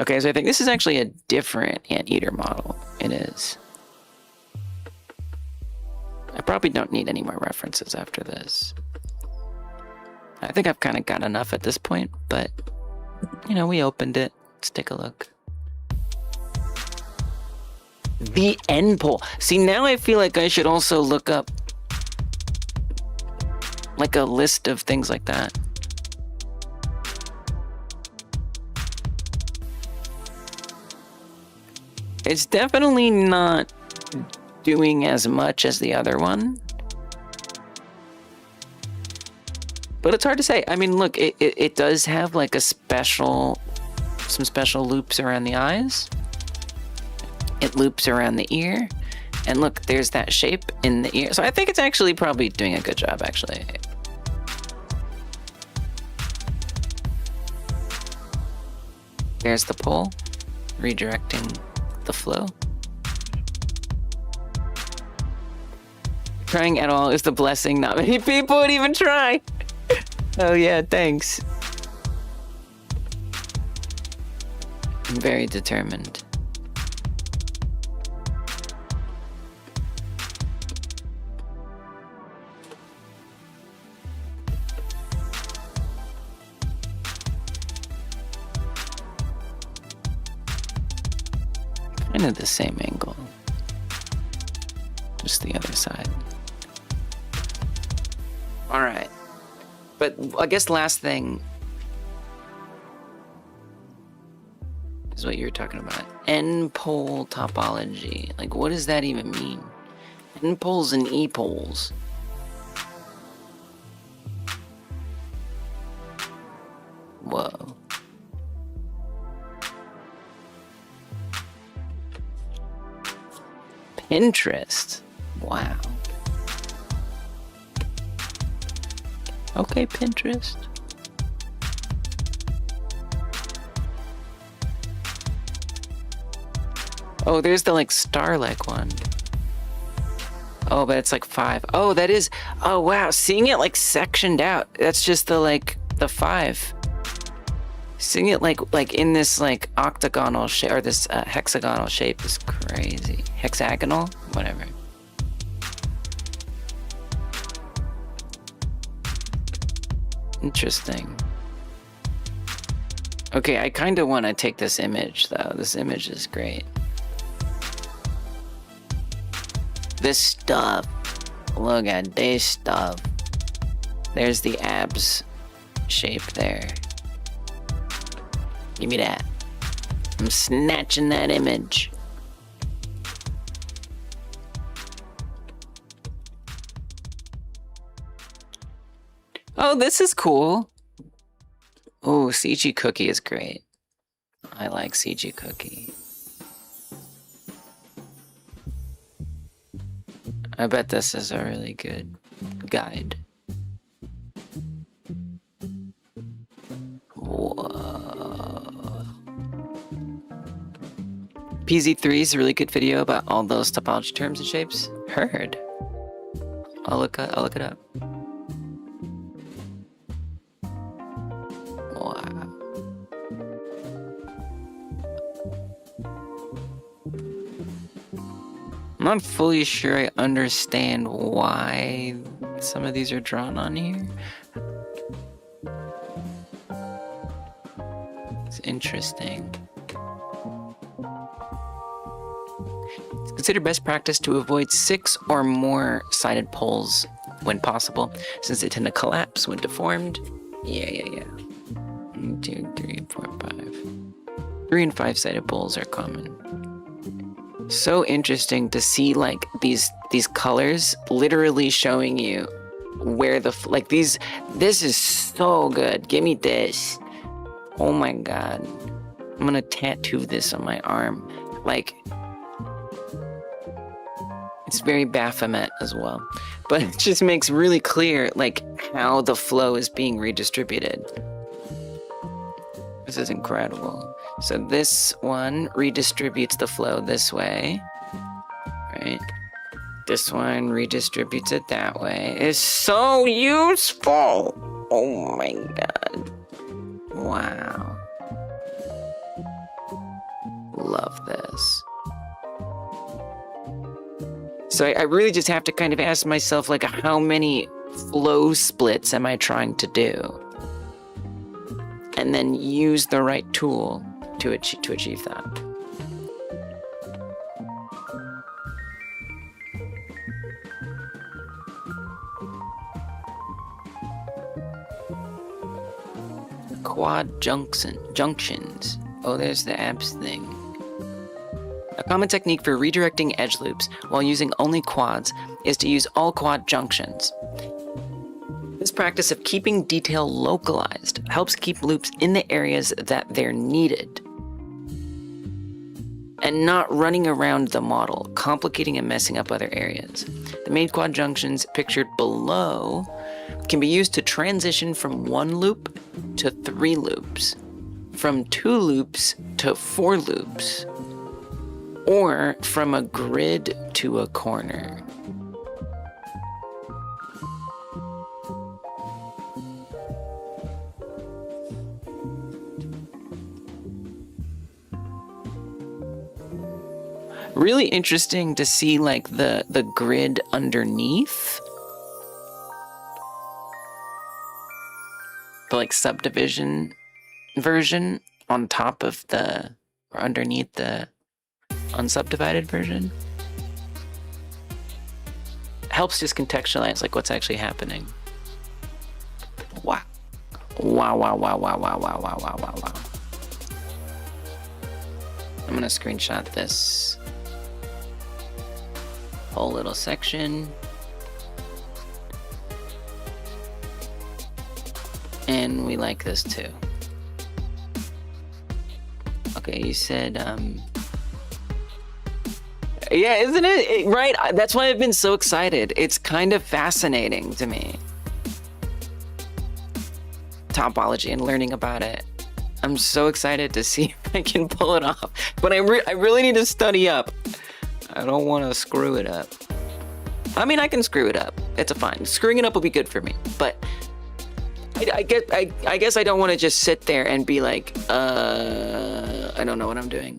Okay, so I think this is actually a different anteater model. It is. I probably don't need any more references after this. I think I've kind of got enough at this point, but you know, we opened it. Let's take a look. The end pole. See, now I feel like I should also look up like a list of things like that. It's definitely not doing as much as the other one. But it's hard to say. I mean, look, it does have like some special loops around the eyes. It loops around the ear. And look, there's that shape in the ear. So I think it's actually probably doing a good job, actually. There's the pole, redirecting the flow. Trying at all is the blessing. Not many people would even try. Oh yeah, thanks. I'm very determined. Kind of the same angle. Just the other side. All right. But I guess last thing is what you were talking about. N-pole topology. Like, what does that even mean? N-poles and E-poles. Whoa. Pinterest. Wow. Okay, Pinterest. Oh, there's the like star-like one. Oh, but it's like 5. Oh, that is. Oh, wow. Seeing it like sectioned out. That's just the like the 5. Seeing it like in this like octagonal shape or this hexagonal shape is crazy. Hexagonal, whatever. Interesting. Okay, I kind of want to take this image though. This image is great. This stuff. Look at this stuff. There's the abs shape there. Give me that. I'm snatching that image. Oh, this is cool. Oh, CG Cookie is great. I like CG Cookie. I bet this is a really good guide. Whoa. PZ3 is a really good video about all those topology terms and shapes. Heard. I'll look it up. Wow. I'm not fully sure I understand why some of these are drawn on here. It's interesting. It's considered best practice to avoid 6 or more sided poles when possible, since they tend to collapse when deformed. Yeah. 1, 2, 3, 4, 5. 3 and 5 sided poles are common. So interesting to see like these colors literally showing you where the like these. This is so good. Give me this. Oh my god. I'm gonna tattoo this on my arm. Like, it's very Baphomet as well, but it just makes really clear like how the flow is being redistributed. This is incredible. So this one redistributes the flow this way, right? This one redistributes it that way. It's so useful. Oh my god. Wow. Love this. So I really just have to kind of ask myself, like, how many flow splits am I trying to do? And then use the right tool to achieve that. Quad junctions. Oh, there's the abs thing. A common technique for redirecting edge loops while using only quads is to use all quad junctions. This practice of keeping detail localized helps keep loops in the areas that they're needed and not running around the model, complicating and messing up other areas. The main quad junctions pictured below can be used to transition from 1 loop to 3 loops, from 2 loops to 4 loops, or from a grid to a corner. Really interesting to see like the grid underneath. The like subdivision version on top of the, or underneath the unsubdivided version. Helps just contextualize like what's actually happening. Wow, wow, wow, wow, wow, wow, wow, wow, wow, wow. I'm gonna screenshot this whole little section. And we like this too. Okay, you said, yeah, isn't it? Right? That's why I've been so excited. It's kind of fascinating to me. Topology and learning about it. I'm so excited to see if I can pull it off. But I really need to study up. I don't want to screw it up. I mean, I can screw it up. It's fine. Screwing it up will be good for me. But I guess I don't want to just sit there and be like, I don't know what I'm doing.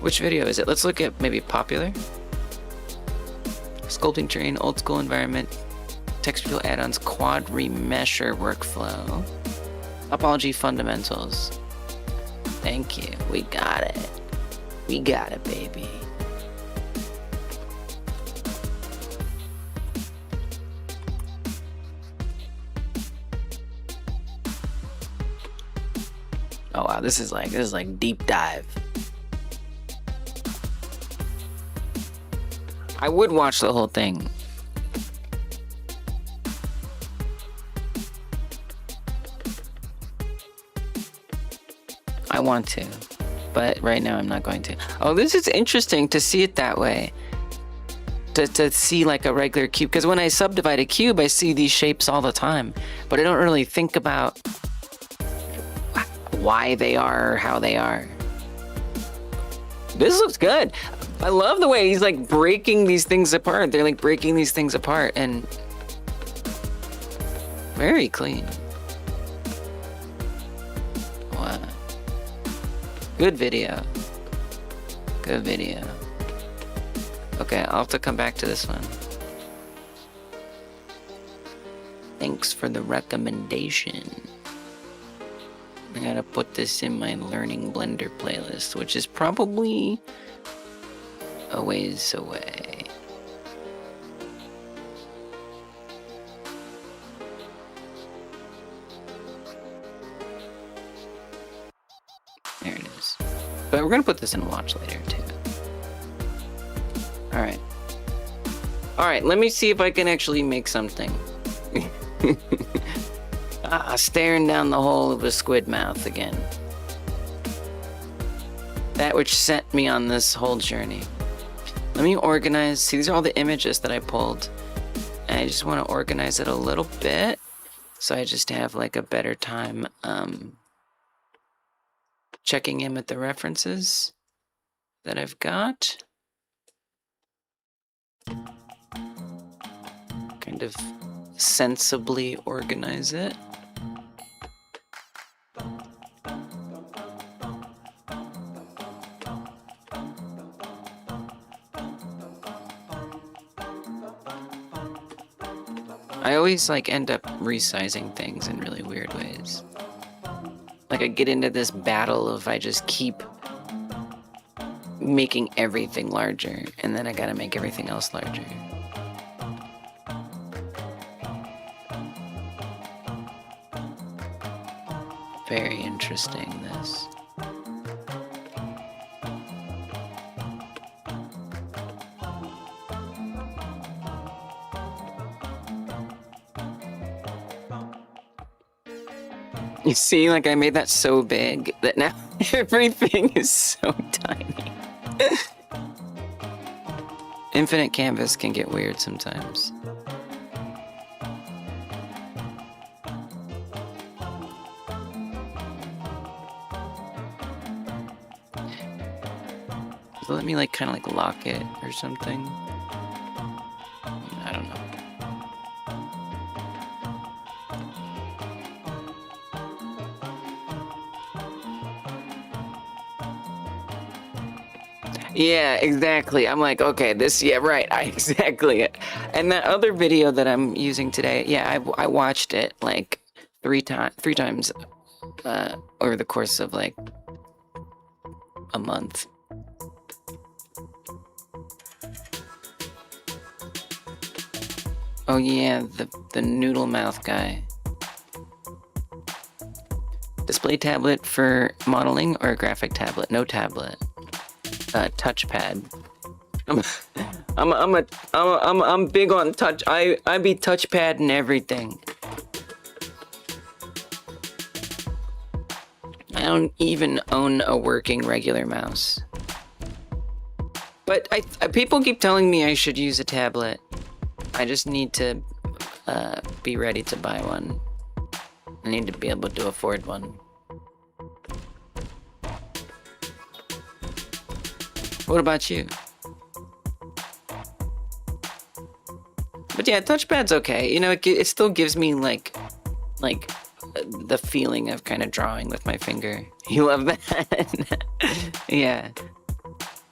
Which video is it? Let's look at maybe popular. Sculpting terrain, old school environment, texture field add-ons, quad remesher workflow, topology fundamentals. Thank you. We got it. We got it, baby. Oh wow, this is like deep dive. I would watch the whole thing. I want to, but right now I'm not going to. Oh, this is interesting to see it that way. To see like a regular cube, because when I subdivide a cube, I see these shapes all the time, but I don't really think about why they are or how they are. This looks good. I love the way he's like breaking these things apart. They're like breaking these things apart and very clean. Wow. Good video. Good video. Okay, I'll have to come back to this one. Thanks for the recommendation. I gotta put this in my Learning Blender playlist, which is probably a ways away. There it is. But we're gonna put this in watch later too. Alright. Alright, let me see if I can actually make something. Staring down the hole of a squid mouth again. That which sent me on this whole journey. Let me organize. See, these are all the images that I pulled. And I just want to organize it a little bit. So I just have like a better time checking in with the references that I've got. Kind of sensibly organize it. I always like end up resizing things in really weird ways. Like I get into this battle of I just keep making everything larger and then I gotta make everything else larger. Very interesting, this. You see, like I made that so big that now everything is so tiny. Infinite canvas can get weird sometimes. Let me like kind of like lock it or something. I don't know. Yeah, exactly. I'm like, okay, this, yeah, right, exactly. And that other video that I'm using today, yeah, I watched it like three times over the course of like a month. Oh yeah, the noodle mouth guy. Display tablet for modeling or a graphic tablet? No tablet. Touchpad. I'm big on touch. I be touchpad and everything. I don't even own a working regular mouse. But people keep telling me I should use a tablet. I just need to be ready to buy one. I need to be able to afford one. What about you? But yeah, touchpad's okay. You know, it still gives me like the feeling of kind of drawing with my finger. You love that? Yeah.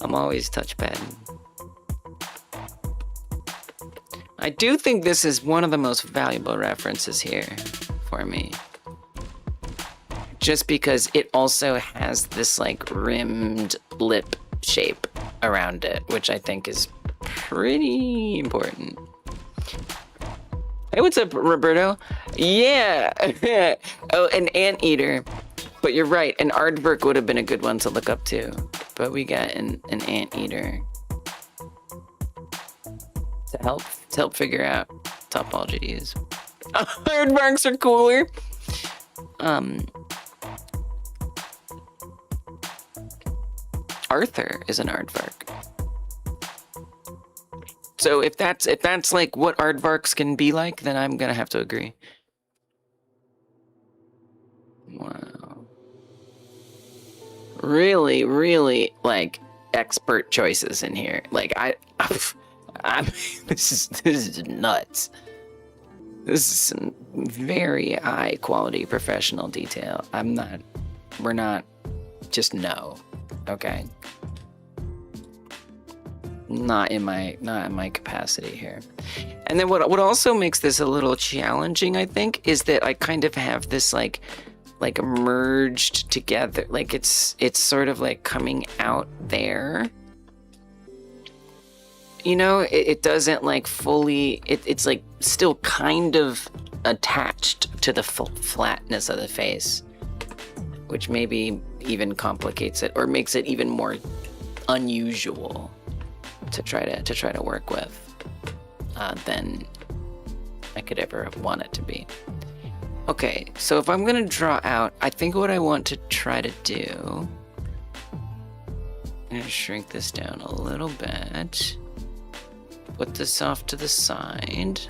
I'm always touchpadding. I do think this is one of the most valuable references here for me. Just because it also has this like rimmed lip shape around it, which I think is pretty important. Hey, what's up, Roberto? Yeah. Oh, an anteater. But you're right, an aardvark would have been a good one to look up too. But we got an anteater to help figure out topology to use. Aardvarks are cooler. Arthur is an aardvark. So if that's like what aardvarks can be like, then I'm gonna have to agree. Wow. Really, really like expert choices in here. Like I'm this is nuts. This is some very high quality professional detail. We're not just no. Okay. Not in my capacity here. And then what also makes this a little challenging, I think, is that I kind of have this like merged together, like it's sort of like coming out there. You know, it doesn't like fully, it's like still kind of attached to the flatness of the face, which maybe even complicates it or makes it even more unusual to try to work with than I could ever want it to be. Okay, so if I'm gonna draw out, I think what I want to try to do, I'm gonna shrink this down a little bit, put this off to the side.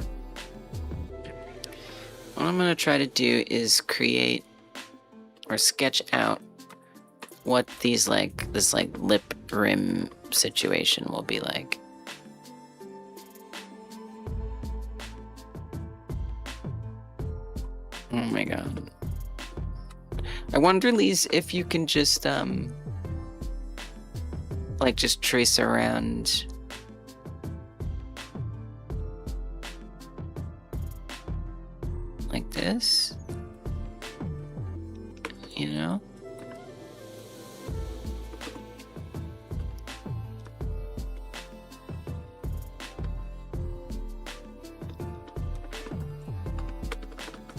What I'm gonna try to do is create or sketch out what these this lip rim situation will be like. Oh my god. I wonder, Lise, if you can just just trace around like this, you know?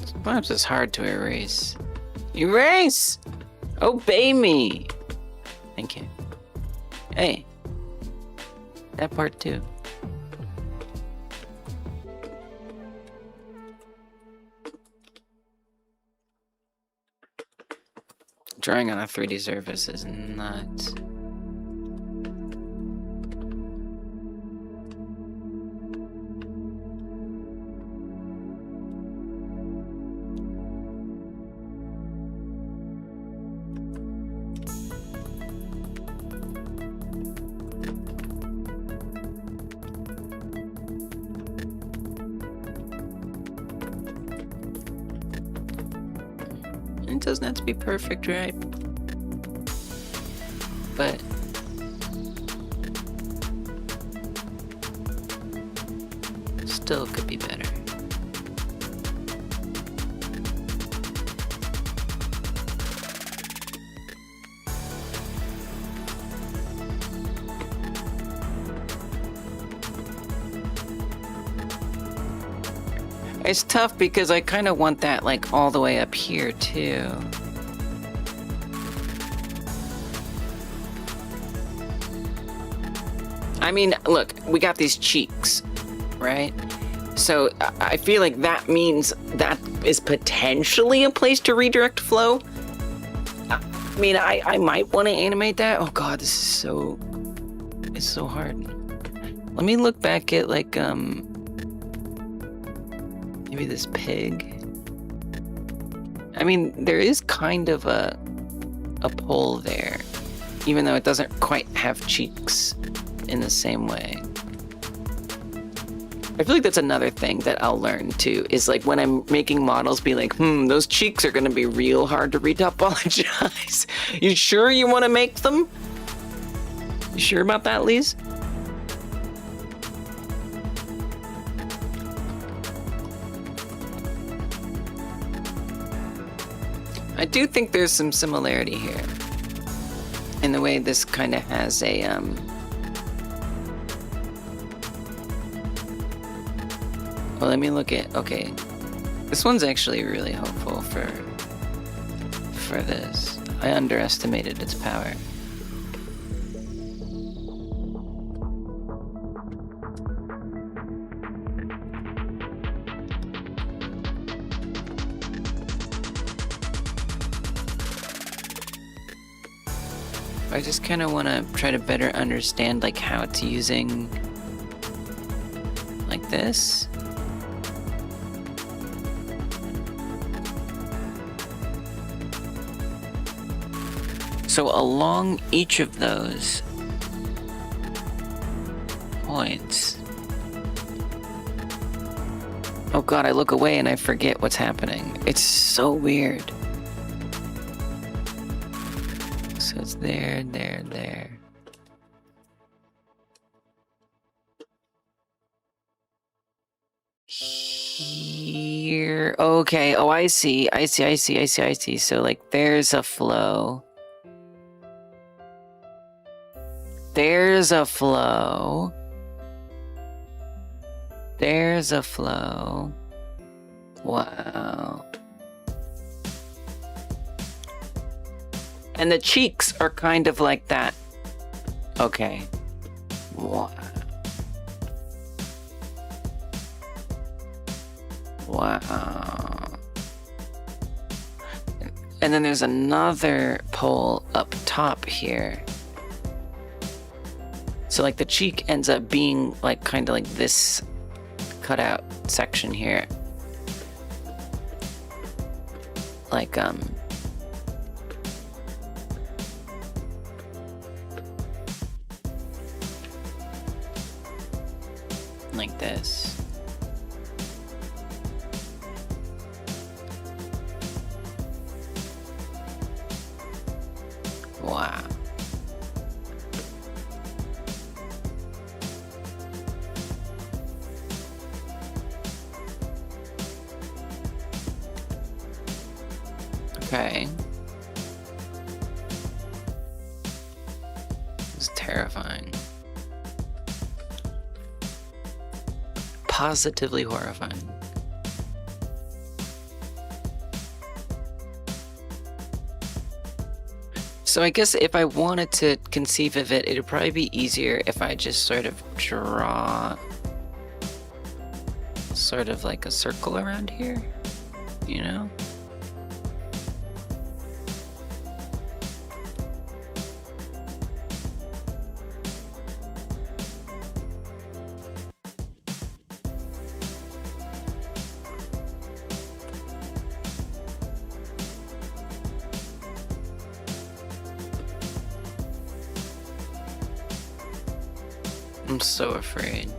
Sometimes it's hard to erase. Erase! Obey me! Thank you. Hey. That part too. Drawing on a 3D surface is nuts. It doesn't have to be perfect, right? But still could be better. It's tough because I kind of want that like all the way up here too. I mean, look, we got these cheeks, right? So I feel like that means that is potentially a place to redirect flow. I mean, I might want to animate that. Oh God, this is so, it's so hard. Let me look back at like, maybe this pig. I mean, there is kind of a pole there, even though it doesn't quite have cheeks in the same way. I feel like that's another thing that I'll learn too, is like when I'm making models, be like, those cheeks are gonna be real hard to retopologize. You sure you wanna make them? You sure about that, Lise? I do think there's some similarity here in the way this kind of has a, well, let me look at, okay. This one's actually really hopeful for this. I underestimated its power. I just kind of want to try to better understand like how it's using like this. So along each of those points. Oh God, I look away and I forget what's happening. It's so weird. So it's there, there, there. Here. Okay. Oh, I see. I see. So like there's a flow. There's a flow. There's a flow. Wow. And the cheeks are kind of like that. Okay. Wow. Wow. And then there's another pole up top here. So like the cheek ends up being like kind of like this cutout section here. Like like this. Wow. Okay. It's terrifying. Positively horrifying. So I guess if I wanted to conceive of it, it'd probably be easier if I just sort of draw sort of like a circle around here, you know? I'm so afraid.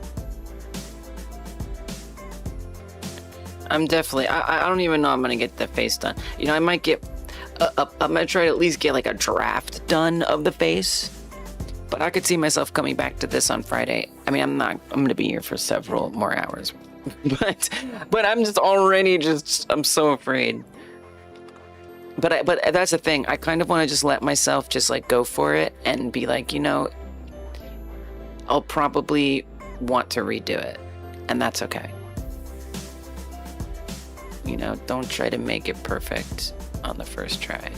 I'm definitely, I don't even know I'm gonna get the face done. You know, I might get, I'm gonna try to at least get like a draft done of the face. But I could see myself coming back to this on Friday. I mean, I'm gonna be here for several more hours. but I'm just already I'm so afraid. But that's the thing. I kind of want to just let myself just like go for it and be like, you know, I'll probably want to redo it, and that's okay. You know, don't try to make it perfect on the first try.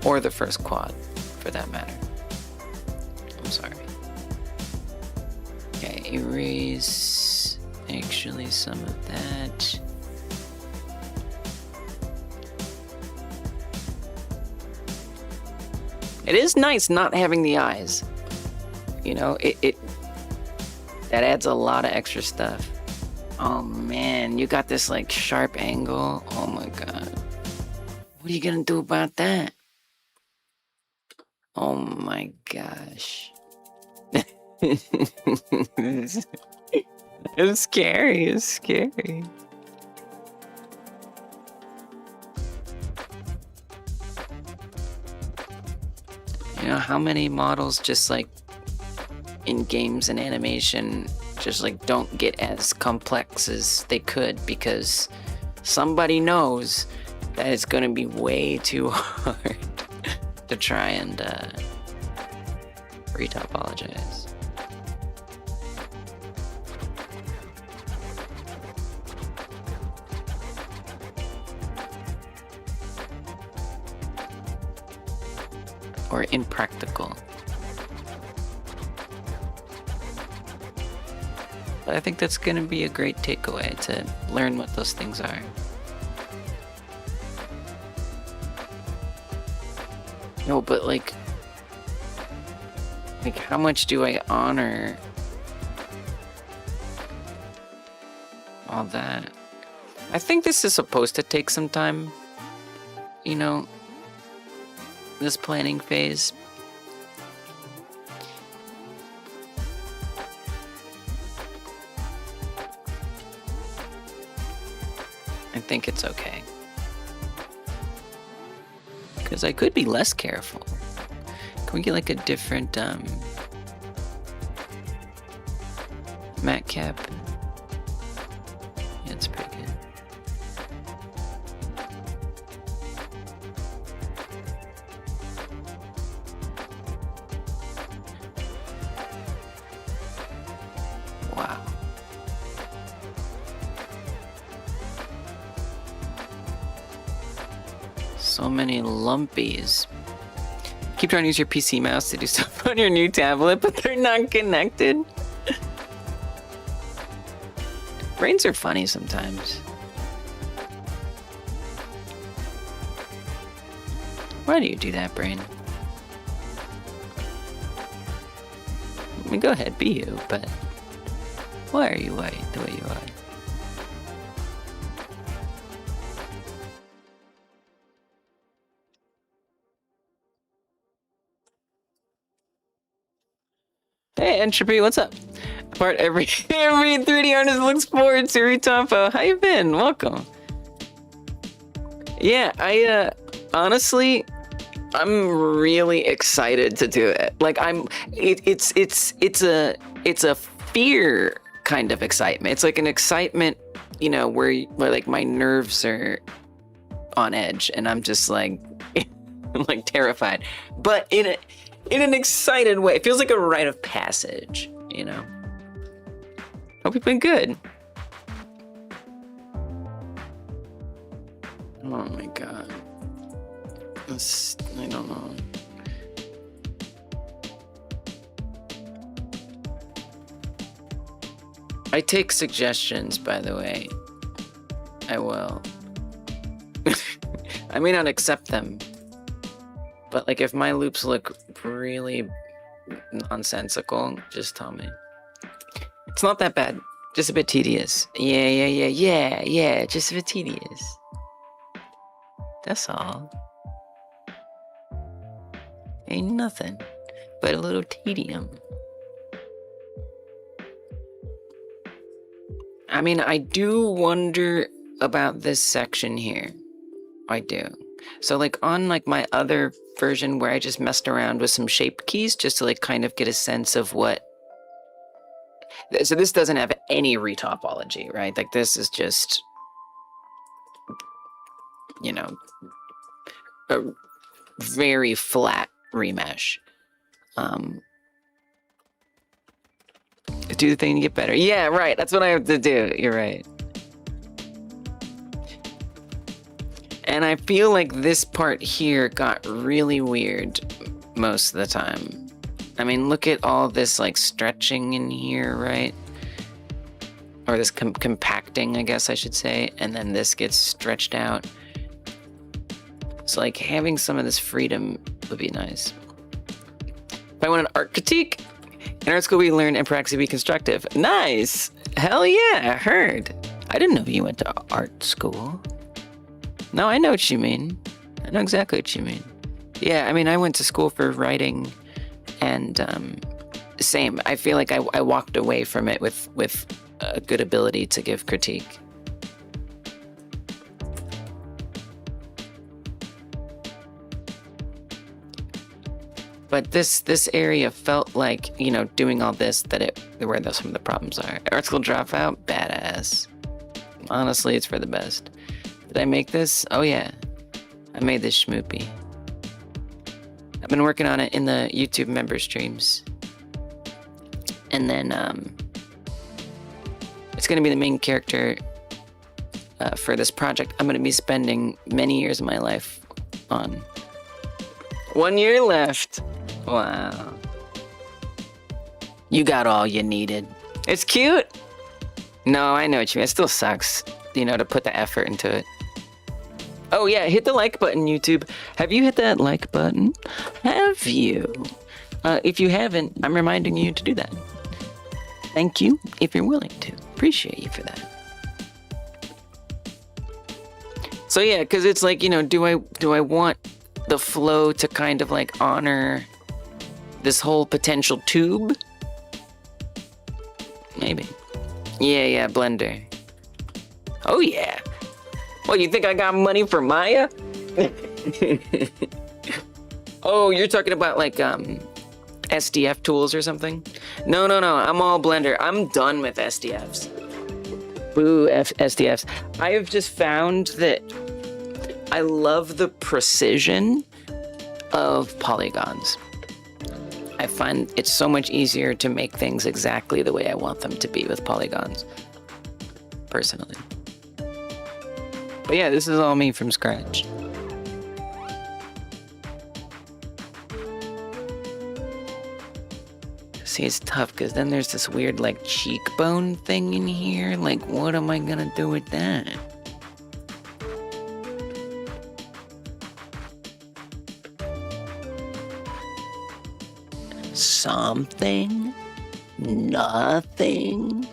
Or the first quad, for that matter. I'm sorry. Okay, erase actually some of that. It is nice not having the eyes. You know, that adds a lot of extra stuff. Oh man, you got this like sharp angle. Oh my god. What are you gonna do about that? Oh my gosh. It's scary, it's scary. You know how many models just like in games and animation just like don't get as complex as they could because somebody knows that it's gonna be way too hard to try and retopologize. Or impractical. But I think that's going to be a great takeaway to learn what those things are. No, but like how much do I honor all that? I think this is supposed to take some time, you know, this planning phase. I think it's okay. Because I could be less careful. Can we get like a different matte cap? Yeah, it's pretty good. Wow. So many lumpies. Keep trying to use your PC mouse to do stuff on your new tablet, but they're not connected. Brains are funny sometimes. Why do you do that, brain? I mean, go ahead, be you, but why are you the way you are? Hey, Entropy, what's up? Part every 3D artist looks forward to Retopo. How you been? Welcome. Yeah, I honestly, I'm really excited to do it. Like it's a fear kind of excitement. It's like an excitement, you know, where like my nerves are on edge and I'm just like like terrified. But in an excited way. It feels like a rite of passage, you know? Hope you've been good. Oh my god. I don't know. I take suggestions, by the way. I will. I may not accept them. But like if my loops look really nonsensical, just tell me. It's not that bad. Just a bit tedious. Yeah. Just a bit tedious. That's all. Ain't nothing but a little tedium. I mean, I do wonder about this section here. I do. So like on like my other version where I just messed around with some shape keys just to like kind of get a sense of what. So this doesn't have any retopology, right? Like this is just, you know, a very flat remesh. Do the thing to get better. Yeah, right. That's what I have to do. You're right. And I feel like this part here got really weird most of the time. I mean, look at all this like stretching in here, right? Or this compacting, I guess I should say. And then this gets stretched out. So like having some of this freedom would be nice. If I want an art critique, in art school we learn and practice to be constructive. Nice! Hell yeah, heard. I didn't know you went to art school. No, I know what you mean. I know exactly what you mean. Yeah, I mean, I went to school for writing, and same. I feel like I walked away from it with a good ability to give critique. But this area felt like, you know, doing all this, that where some of the problems are. Art school dropout, badass. Honestly, it's for the best. Did I make this? Oh yeah, I made this schmoopy. I've been working on it in the YouTube member streams. And then it's gonna be the main character for this project I'm gonna be spending many years of my life on. 1 year left. Wow. You got all you needed. It's cute. No, I know what you mean. It still sucks, you know, to put the effort into it. Oh yeah, hit the like button, YouTube. Have you hit that like button? Have you? If you haven't, I'm reminding you to do that. Thank you if you're willing to. Appreciate you for that. So yeah, because it's like, you know, do I want the flow to kind of like honor this whole potential tube? Maybe. Yeah, Blender. Oh yeah. Well, you think I got money for Maya? Oh, you're talking about like SDF tools or something? No, I'm all Blender. I'm done with SDFs. Boo, SDFs. I have just found that I love the precision of polygons. I find it's so much easier to make things exactly the way I want them to be with polygons, personally. But yeah, this is all me from scratch. See, it's tough because then there's this weird like cheekbone thing in here. Like, what am I gonna do with that? Something? Nothing?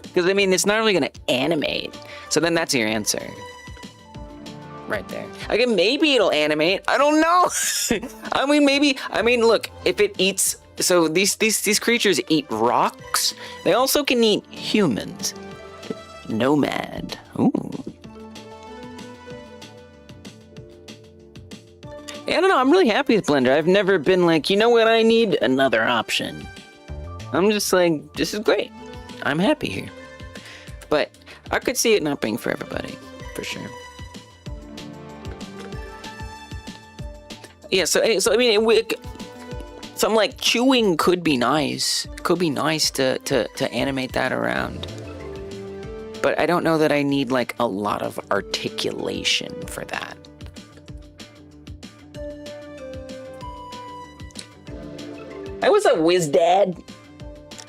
Because I mean, it's not really gonna animate. So then that's your answer. Right there. Again, maybe it'll animate. I don't know. I mean, maybe. I mean, look, if it eats. So these creatures eat rocks. They also can eat humans. Nomad. Ooh. Yeah, I don't know. I'm really happy with Blender. I've never been like, you know what I need? Another option. I'm just like, this is great. I'm happy here. But I could see it not being for everybody, for sure. Yeah, so I mean, something like chewing could be nice. Could be nice to animate that around. But I don't know that I need like a lot of articulation for that. Hey, what's up, WizDad?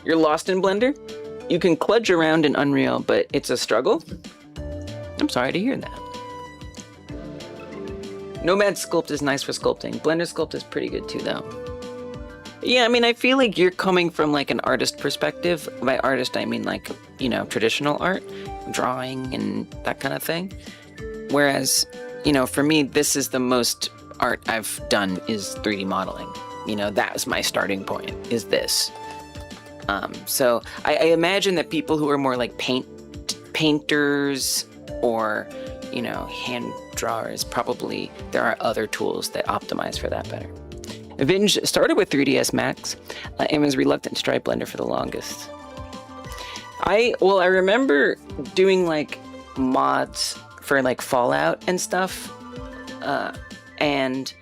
You're lost in Blender? You can kludge around in Unreal, but it's a struggle? I'm sorry to hear that. Nomad Sculpt is nice for sculpting. Blender Sculpt is pretty good too, though. Yeah, I mean, I feel like you're coming from like an artist perspective. By artist, I mean like, you know, traditional art, drawing and that kind of thing. Whereas, you know, for me, this is the most art I've done is 3D modeling. You know, that was my starting point, is this. So I imagine that people who are more like painters or, you know, hand drawers, probably there are other tools that optimize for that better. Vinge started with 3ds Max and was reluctant to try Blender for the longest. I remember doing like mods for like Fallout and stuff, and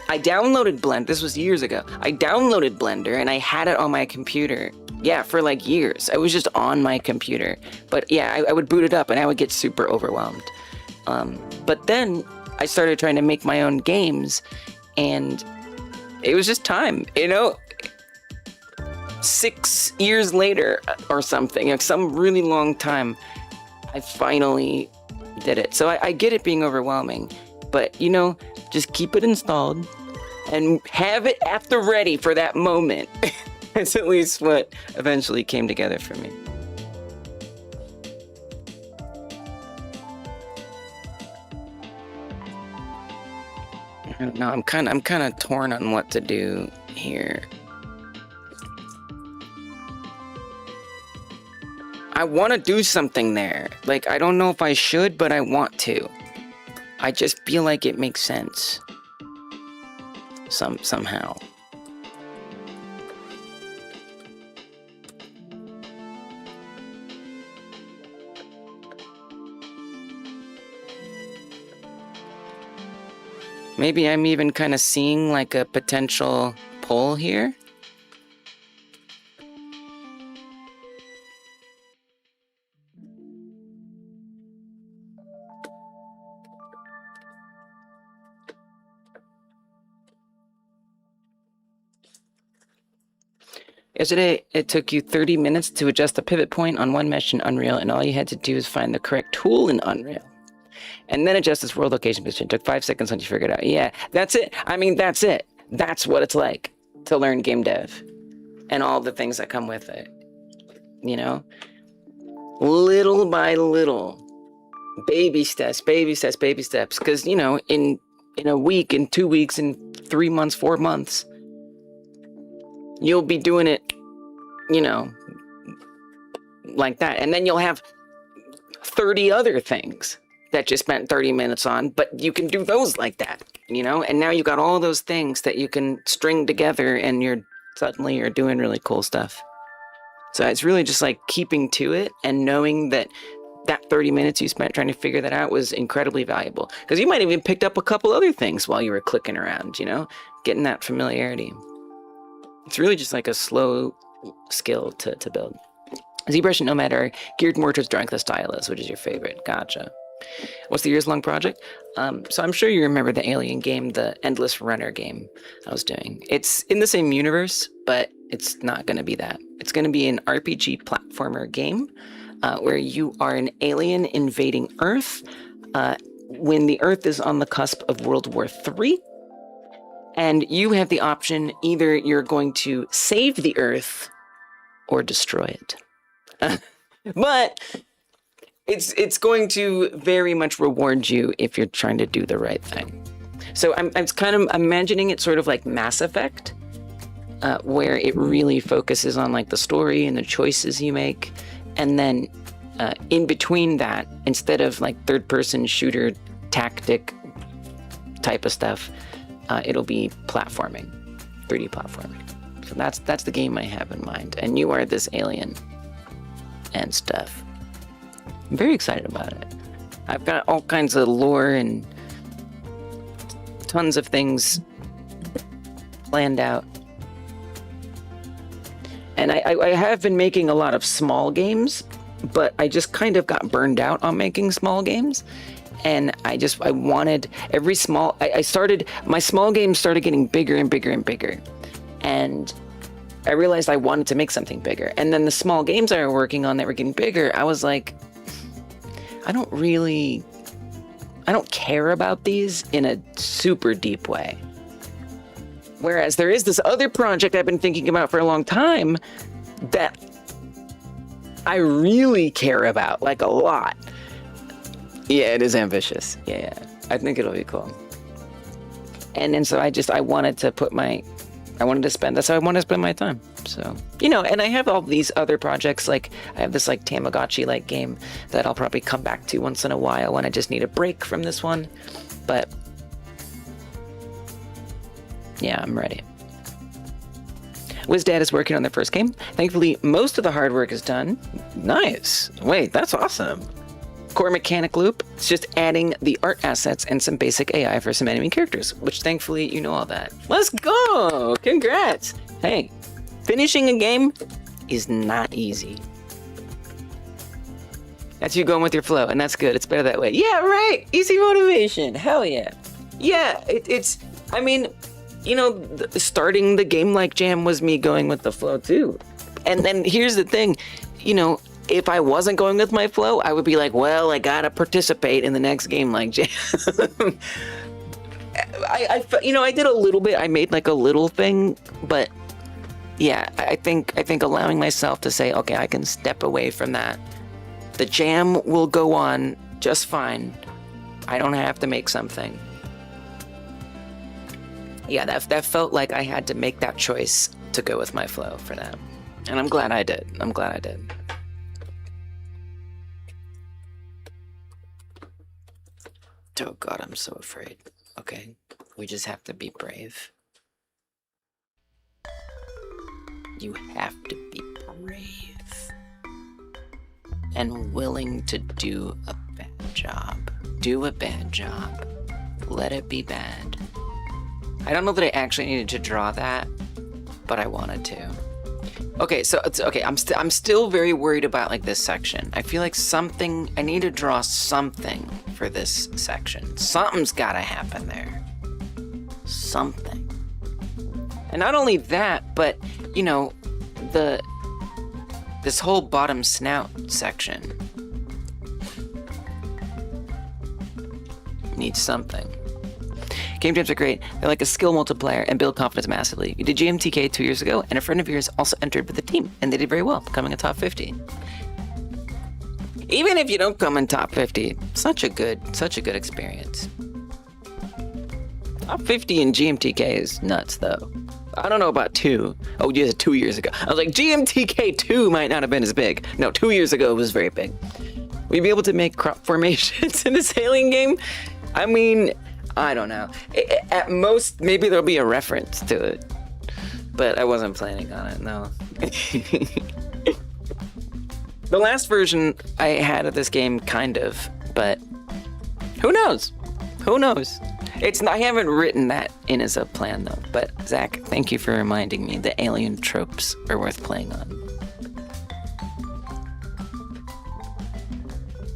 I downloaded Blender. This was years ago. I downloaded Blender and I had it on my computer Yeah, for like years. I was just on my computer. But yeah, I would boot it up and I would get super overwhelmed. But then I started trying to make my own games, and it was just time, you know? 6 years later or something, like some really long time, I finally did it. So I get it being overwhelming, but you know, just keep it installed and have it at the ready for that moment. That's at least what eventually came together for me. I don't know, I'm kind of torn on what to do here. I want to do something there. Like, I don't know if I should, but I want to. I just feel like it makes sense. Somehow. Maybe I'm even kind of seeing like a potential pull here. Yesterday, it took you 30 minutes to adjust the pivot point on one mesh in Unreal, and all you had to do is find the correct tool in Unreal. And then adjust this world location position. It took 5 seconds once you figured it out. Yeah, that's it. I mean, that's it. That's what it's like to learn game dev and all the things that come with it. You know? Little by little. Baby steps, baby steps, baby steps. Because, you know, in a week, in 2 weeks, in 3 months, 4 months, you'll be doing it, you know, like that. And then you'll have 30 other things that you spent 30 minutes on, but you can do those like that, you know? And now you've got all those things that you can string together, and you're doing really cool stuff. So it's really just like keeping to it and knowing that that 30 minutes you spent trying to figure that out was incredibly valuable. Because you might have even picked up a couple other things while you were clicking around, you know? Getting that familiarity. It's really just like a slow skill to build. ZBrush and Nomad are geared more towards drawing the stylus, which is your favorite. Gotcha. What's the years-long project? So I'm sure you remember the Alien game, the Endless Runner game I was doing. It's in the same universe, but it's not going to be that. It's going to be an RPG platformer game where you are an alien invading Earth when the Earth is on the cusp of World War III. And you have the option, either you're going to save the Earth or destroy it. But it's going to very much reward you if you're trying to do the right thing. So I'm kind of imagining it sort of like Mass Effect, where it really focuses on like the story and the choices you make. And then in between that, instead of like third-person shooter tactic type of stuff, it'll be platforming, 3D platforming. So that's the game I have in mind. And you are this alien and stuff. I'm very excited about it. I've got all kinds of lore and tons of things planned out. And I have been making a lot of small games, but I just kind of got burned out on making small games. And I wanted every small, my small games started getting bigger and bigger and bigger. And I realized I wanted to make something bigger. And then the small games I were working on that were getting bigger, I was like, I don't care about these in a super deep way. Whereas there is this other project I've been thinking about for a long time that I really care about, like a lot. Yeah, it is ambitious. Yeah. I think it'll be cool. And then so I wanted to spend, that's how I want to spend my time. So, you know, and I have all these other projects, like I have this like Tamagotchi-like game that I'll probably come back to once in a while when I just need a break from this one. But yeah, I'm ready. WizDad is working on their first game. Thankfully, most of the hard work is done. Nice. Wait, that's awesome. Core mechanic loop. It's just adding the art assets and some basic AI for some enemy characters, which thankfully you know all that. Let's go! Congrats! Hey, finishing a game is not easy. That's you going with your flow, and that's good. It's better that way. Yeah, right. Easy motivation. Hell yeah. Yeah, it's. I mean, you know, starting the game like jam was me going with the flow too. And then here's the thing, you know, if I wasn't going with my flow, I would be like, well, I gotta participate in the next game like jam. You know, I did a little bit. I made like a little thing, but yeah, I think allowing myself to say, okay, I can step away from that. The jam will go on just fine. I don't have to make something. Yeah, that felt like I had to make that choice to go with my flow for that. And I'm glad I did. I'm glad I did. Oh God, I'm so afraid. Okay, we just have to be brave. You have to be brave. And willing to do a bad job. Do a bad job. Let it be bad. I don't know that I actually needed to draw that, but I wanted to. Okay, so it's okay. I'm still very worried about like this section. I feel like something. I need to draw something for this section. Something's gotta happen there. Something. And not only that, but you know, this whole bottom snout section needs something. Game jams are great. They're like a skill multiplier and build confidence massively. You did GMTK 2 years ago, and a friend of yours also entered with the team, and they did very well, becoming a top 50. Even if you don't come in top 50, such a good experience. Top 50 in GMTK is nuts, though. I don't know about 2. Oh, yeah, 2 years ago. I was like, GMTK 2 might not have been as big. No, 2 years ago it was very big. Will you be able to make crop formations in this alien game? I mean, I don't know. At most, maybe there'll be a reference to it. But I wasn't planning on it, no. The last version I had of this game, kind of, but who knows? Who knows? I haven't written that in as a plan, though. But, Zach, thank you for reminding me that alien tropes are worth playing on.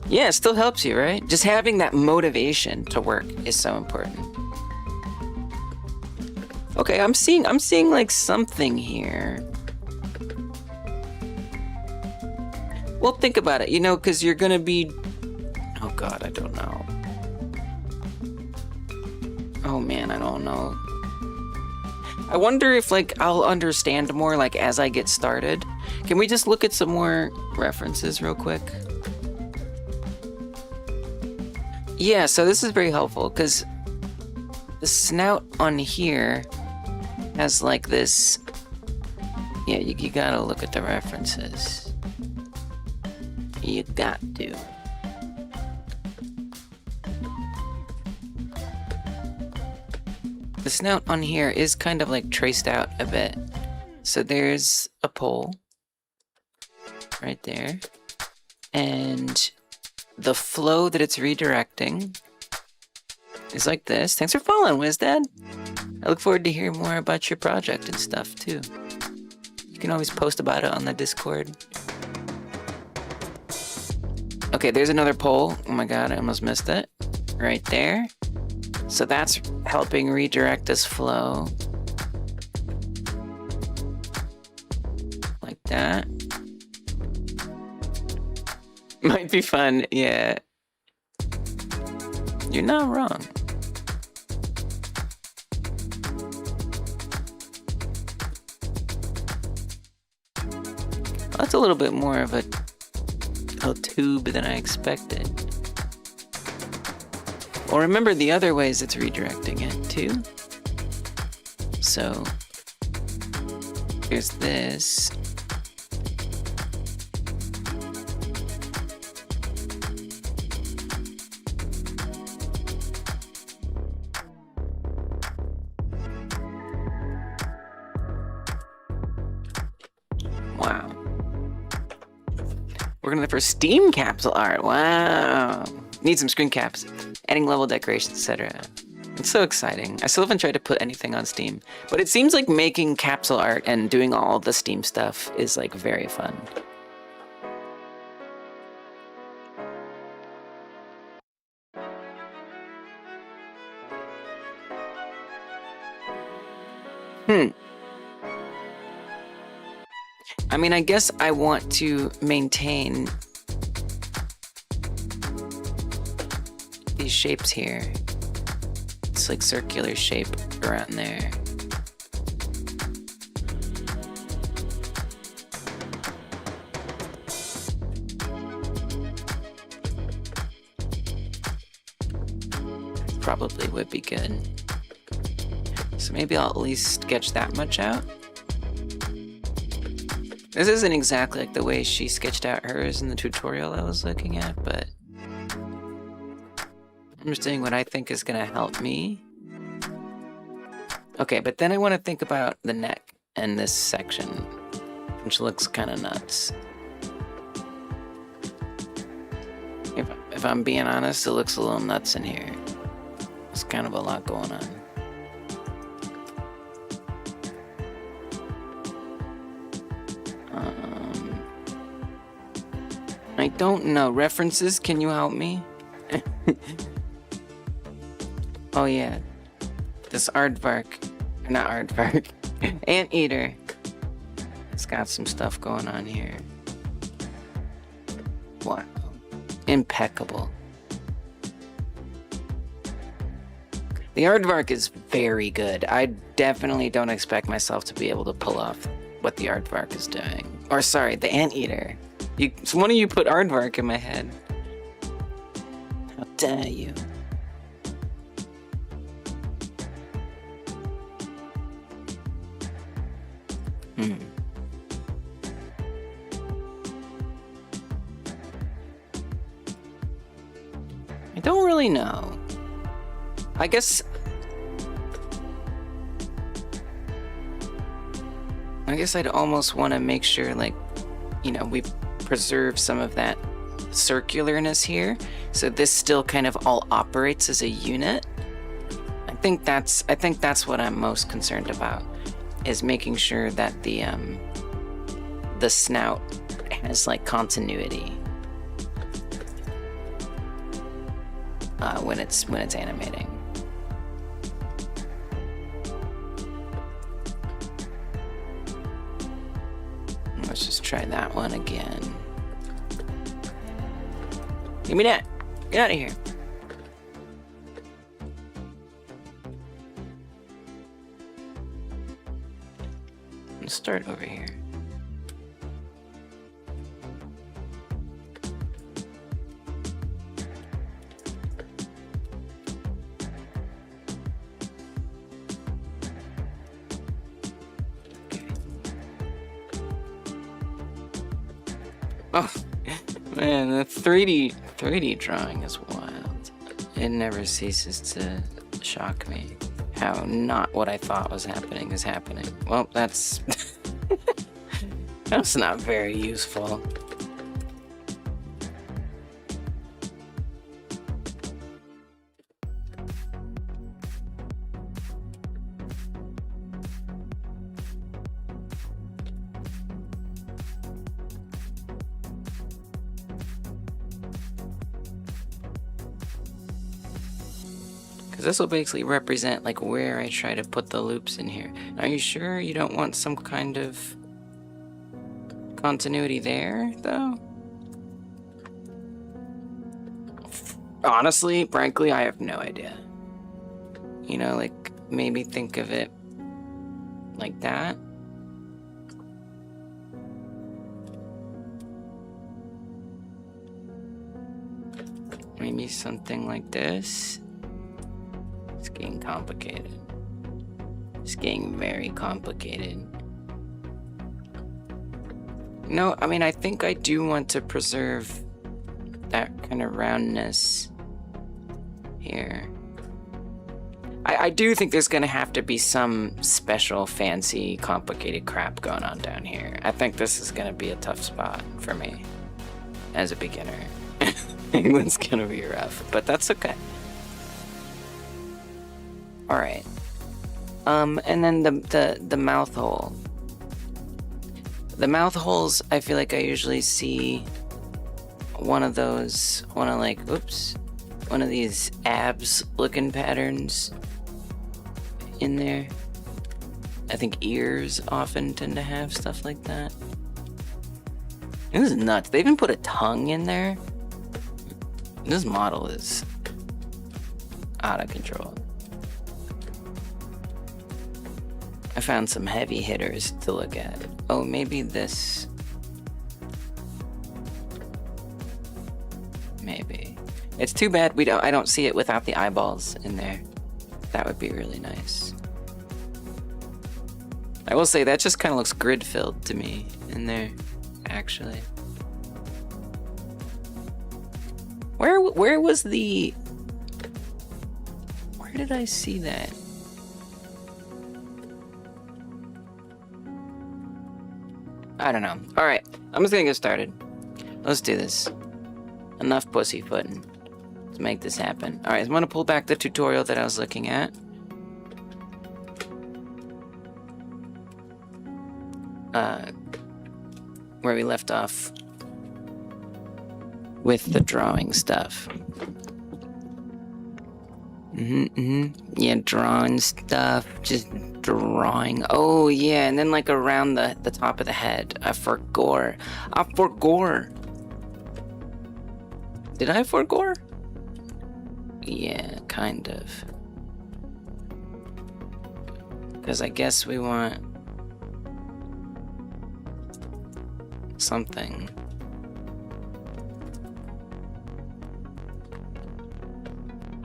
Yeah, it still helps you, right? Just having that motivation to work is so important. Okay, I'm seeing like something here. Well, think about it, you know, because you're gonna be... Oh God, I don't know. Oh man, I don't know. I wonder if like I'll understand more like as I get started. Can we just look at some more references real quick? Yeah, so this is very helpful because the snout on here has like this. Yeah, you gotta look at the references. You got to. The snout on here is kind of like traced out a bit. So there's a pole right there. And the flow that it's redirecting is like this. Thanks for following, WizDad. I look forward to hearing more about your project and stuff too. You can always post about it on the Discord. Okay, there's another pole. Oh my God, I almost missed it. Right there. So that's helping redirect this flow. Like that. Might be fun, yeah. You're not wrong. That's a little bit more of a tube than I expected. Well, remember the other ways it's redirecting it too. So here's this. Wow. We're gonna look for Steam capsule art. Wow. Need some screen caps. Adding level decorations, etc. It's so exciting. I still haven't tried to put anything on Steam, but it seems like making capsule art and doing all the Steam stuff is like very fun. I mean, I guess I want to maintain these shapes here. It's like circular shape around there. Probably would be good. So maybe I'll at least sketch that much out. This isn't exactly like the way she sketched out hers in the tutorial I was looking at, but I'm just doing what I think is gonna help me. Okay, but then I want to think about the neck and this section, which looks kind of nuts. If I'm being honest, it looks a little nuts in here. There's kind of a lot going on. I don't know. References, can you help me? Oh yeah. This aardvark. Not aardvark. Anteater. It's got some stuff going on here. Wow. Impeccable. The aardvark is very good. I definitely don't expect myself to be able to pull off what the aardvark is doing. Or sorry, the anteater. One of you put aardvark in my head. How dare you? I don't really know. I guess I'd almost want to make sure, like, you know, we preserve some of that circularness here, so this still kind of all operates as a unit. I think that's what I'm most concerned about, is making sure that the snout has like continuity when it's animating. Let's just try that one again. Give me that. Get out of here. Let's start over here. Oh, man, the 3D drawing is wild. It never ceases to shock me how not what I thought was happening is happening. Well, that's that's not very useful. This will basically represent like where I try to put the loops in here. Are you sure you don't want some kind of continuity there, though? Honestly, frankly, I have no idea. You know, like maybe think of it like that. Maybe something like this. It's getting complicated. It's getting very complicated. No, I mean, I think I do want to preserve that kind of roundness here. I do think there's gonna have to be some special, fancy, complicated crap going on down here. I think this is gonna be a tough spot for me as a beginner. It's gonna be rough, but that's okay. All right. And then the mouth hole. The mouth holes, I feel like I usually see one of those, one of these abs looking patterns in there. I think ears often tend to have stuff like that. This is nuts. They even put a tongue in there. This model is out of control. I found some heavy hitters to look at. Oh, maybe this. Maybe. It's too bad I don't see it without the eyeballs in there. That would be really nice. I will say that just kind of looks grid filled to me in there, actually. Where was the... Where did I see that? I don't know. Alright, I'm just gonna get started. Let's do this. Enough pussyfooting. Let's make this happen. Alright, I'm gonna pull back the tutorial that I was looking at. Where we left off with the drawing stuff. Yeah, drawing stuff, just drawing. Oh yeah, and then like around the top of the head. I forgot. Did I forgot? Yeah, kind of. Because I guess we want something.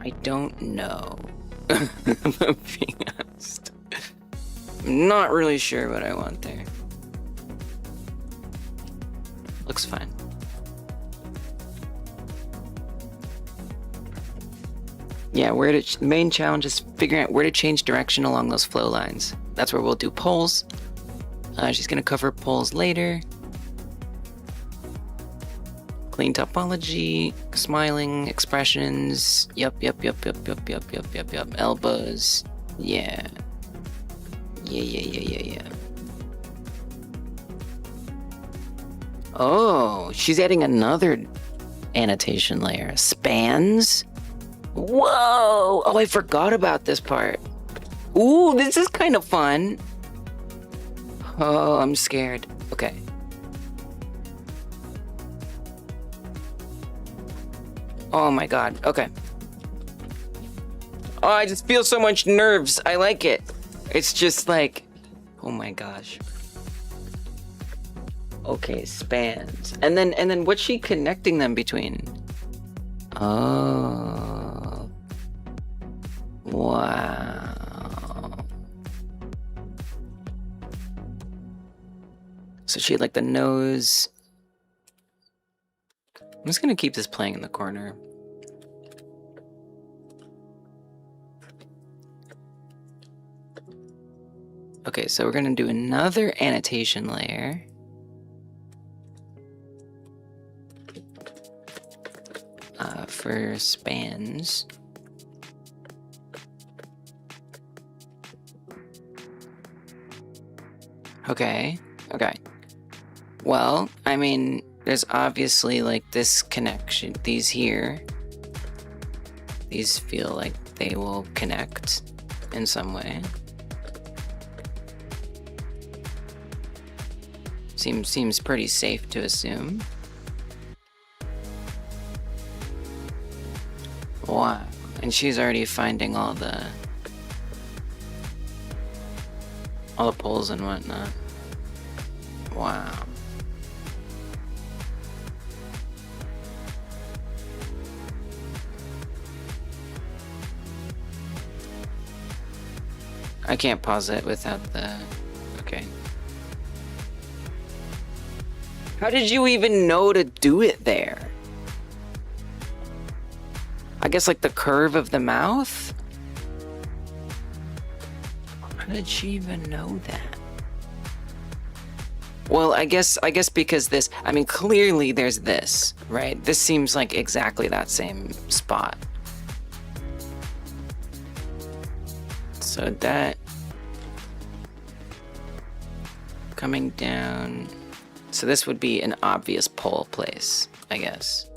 I don't know. I'm being honest. I'm not really sure what I want there. Looks fine. Yeah, the main challenge is figuring out where to change direction along those flow lines. That's where we'll do poles. She's gonna cover poles later. Clean topology, smiling, expressions. Yup. Elbows. Yeah. Oh, she's adding another annotation layer. Spans? Whoa! Oh, I forgot about this part. Ooh, this is kind of fun. Oh, I'm scared. Okay. Oh my god, okay. Oh, I just feel so much nerves. I like it. It's just like, oh my gosh. Okay, spans. And then what's she connecting them between? Oh. Wow. So she had like the nose. I'm just gonna keep this playing in the corner. Okay, so we're gonna do another annotation layer. For spans. Okay. Well, I mean, there's obviously like this connection. These here. These feel like they will connect in some way. Seems pretty safe to assume. Wow. And she's already finding all the poles and whatnot. Wow. I can't pause it without the... Okay. How did you even know to do it there? I guess like the curve of the mouth? How did she even know that? Well, I guess because this, I mean, clearly there's this, right? This seems like exactly that same spot. So that coming down. So this would be an obvious pole place, I guess.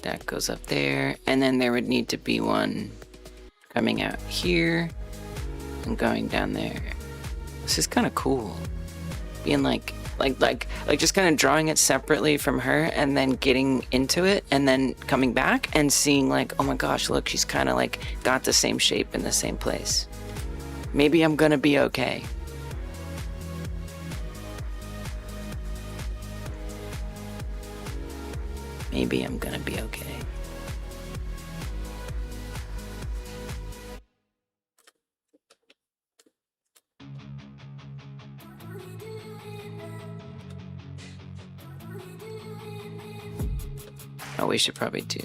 That goes up there, and then there would need to be one coming out here and going down there. This is kind of cool. Being like just kind of drawing it separately from her and then getting into it and then coming back and seeing like, oh my gosh, look, she's kind of like got the same shape in the same place. Maybe I'm gonna be okay. Maybe I'm gonna be okay. Oh, we should probably do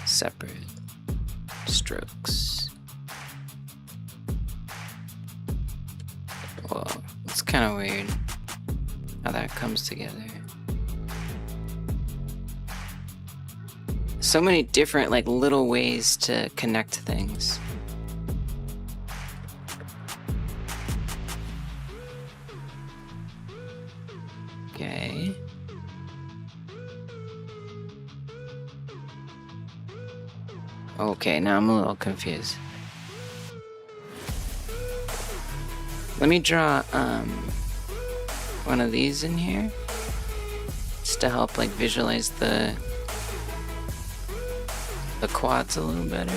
separate strokes. Whoa, it's kind of weird how that comes together. So many different like little ways to connect things. Okay. Okay, now I'm a little confused. Let me draw one of these in here just to help like visualize the quads a little better.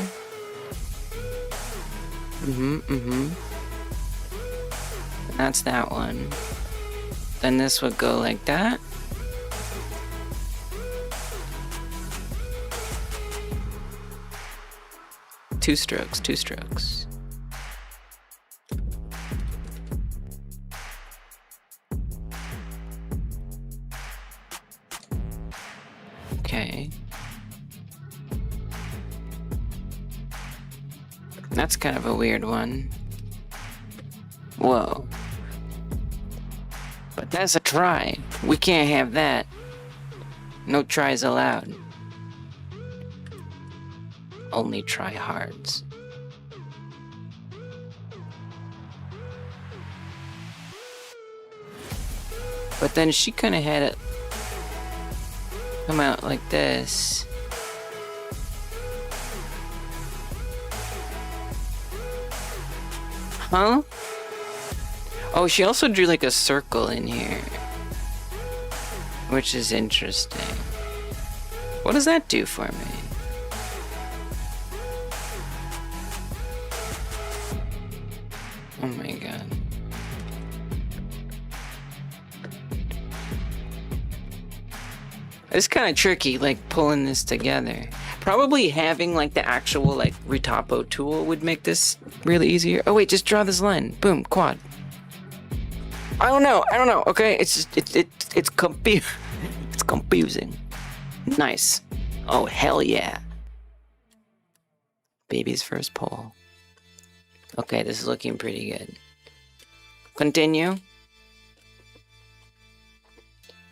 That's that one. Then this would go like that. Two strokes, two strokes. Okay. That's kind of a weird one. Whoa. But that's a try. We can't have that. No tries allowed. Only try-hards. But then she kind of had it come out like this. Huh? Oh, she also drew like a circle in here, which is interesting. What does that do for me? Oh my god. It's kind of tricky, like pulling this together. Probably having like the actual like retopo tool would make this really easier. Oh wait, just draw this line. Boom, quad. I don't know. Okay, it's just, it's confusing. Nice. Oh hell yeah. Baby's first pull. Okay, this is looking pretty good. Continue.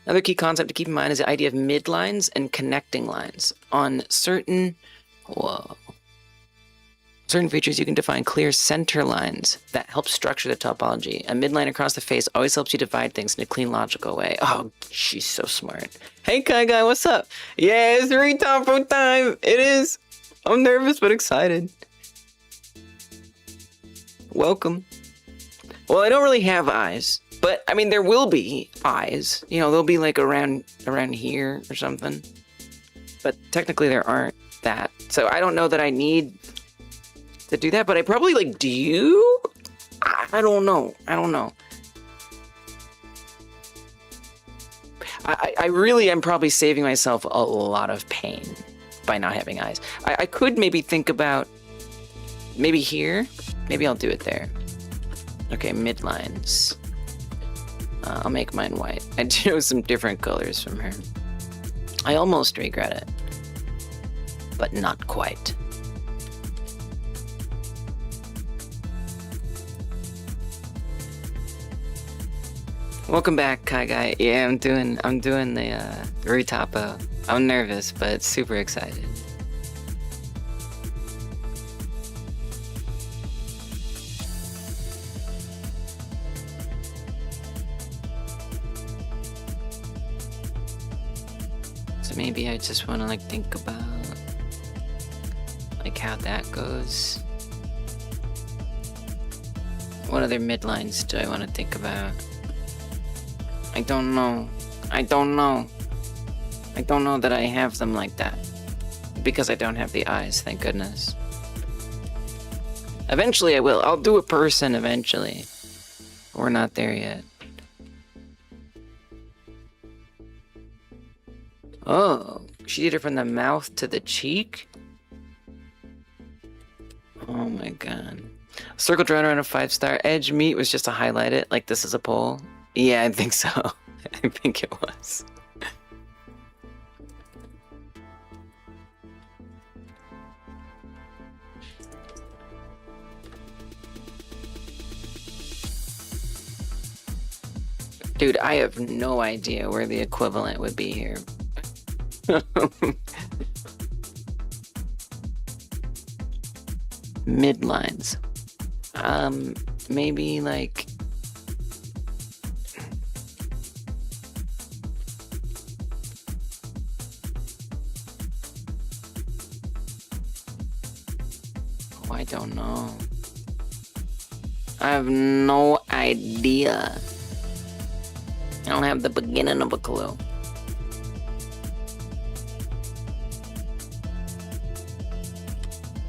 Another key concept to keep in mind is the idea of midlines and connecting lines. On certain features, you can define clear center lines that help structure the topology. A midline across the face always helps you divide things in a clean, logical way. Oh, she's so smart. Hey, Kai Guy, what's up? Yeah, it's retopo time. It is. I'm nervous but excited. Welcome. Well, I don't really have eyes. But, I mean, there will be eyes. You know, they'll be, like, around here or something. But technically there aren't that. So I don't know that I need to do that, but I probably, like, do? I don't know. I really am probably saving myself a lot of pain by not having eyes. I could maybe think about, maybe here. Maybe I'll do it there. Okay, midlines. I'll make mine white. I chose some different colors from her. I almost regret it, but not quite. Welcome back, Kai Guy. Yeah, I'm doing the retopo. I'm nervous, but super excited. So maybe I just want to like think about like how that goes. What other midlines do I want to think about? I don't know. I don't know that I have them like that. Because I don't have the eyes, thank goodness. Eventually I will. I'll do a person eventually. We're not there yet. Oh, she did it from the mouth to the cheek? Oh my god. Circle drawn around a 5-star. Edge meat was just to highlight it, like this is a poll. Yeah, I think so. I think it was. Dude, I have no idea where the equivalent would be here. Midlines. Maybe like... Oh, I don't know. I have no idea. I don't have the beginning of a clue.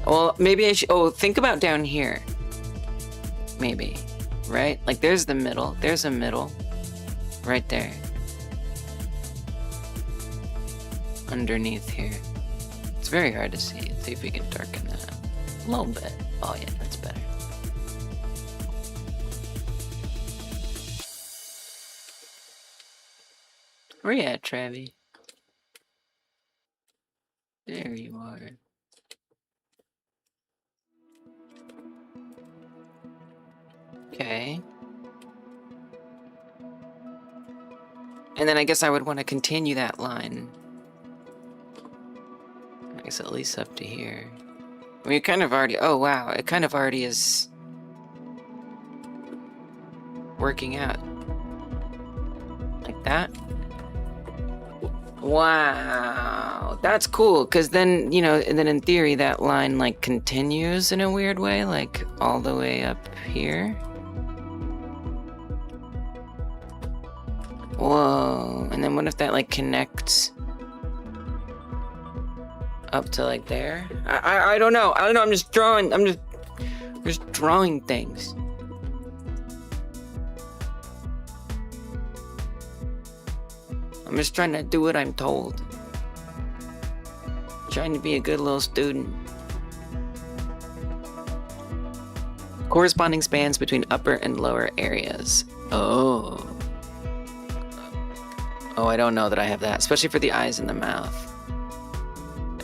Well, maybe I should... Oh, think about down here. Maybe. Right? Like, there's the middle. There's a middle. Right there. Underneath here. It's very hard to see. Let's see if we can darken that. A little bit. Oh, yeah, that's better. Where you at, Travi? There you are. Okay. And then I guess I would want to continue that line. I guess at least up to here. I mean, it kind of already... Oh, wow. It kind of already is... working out. Like that. Wow. That's cool, because then, you know, and then in theory that line, like, continues in a weird way, like, all the way up here. Whoa. And then what if that, like, connects up to, like, there? I don't know. I don't know. I'm just drawing. I'm just drawing things. I'm just trying to do what I'm told. Trying to be a good little student. Corresponding spans between upper and lower areas. Oh. Oh, I don't know that I have that, especially for the eyes and the mouth.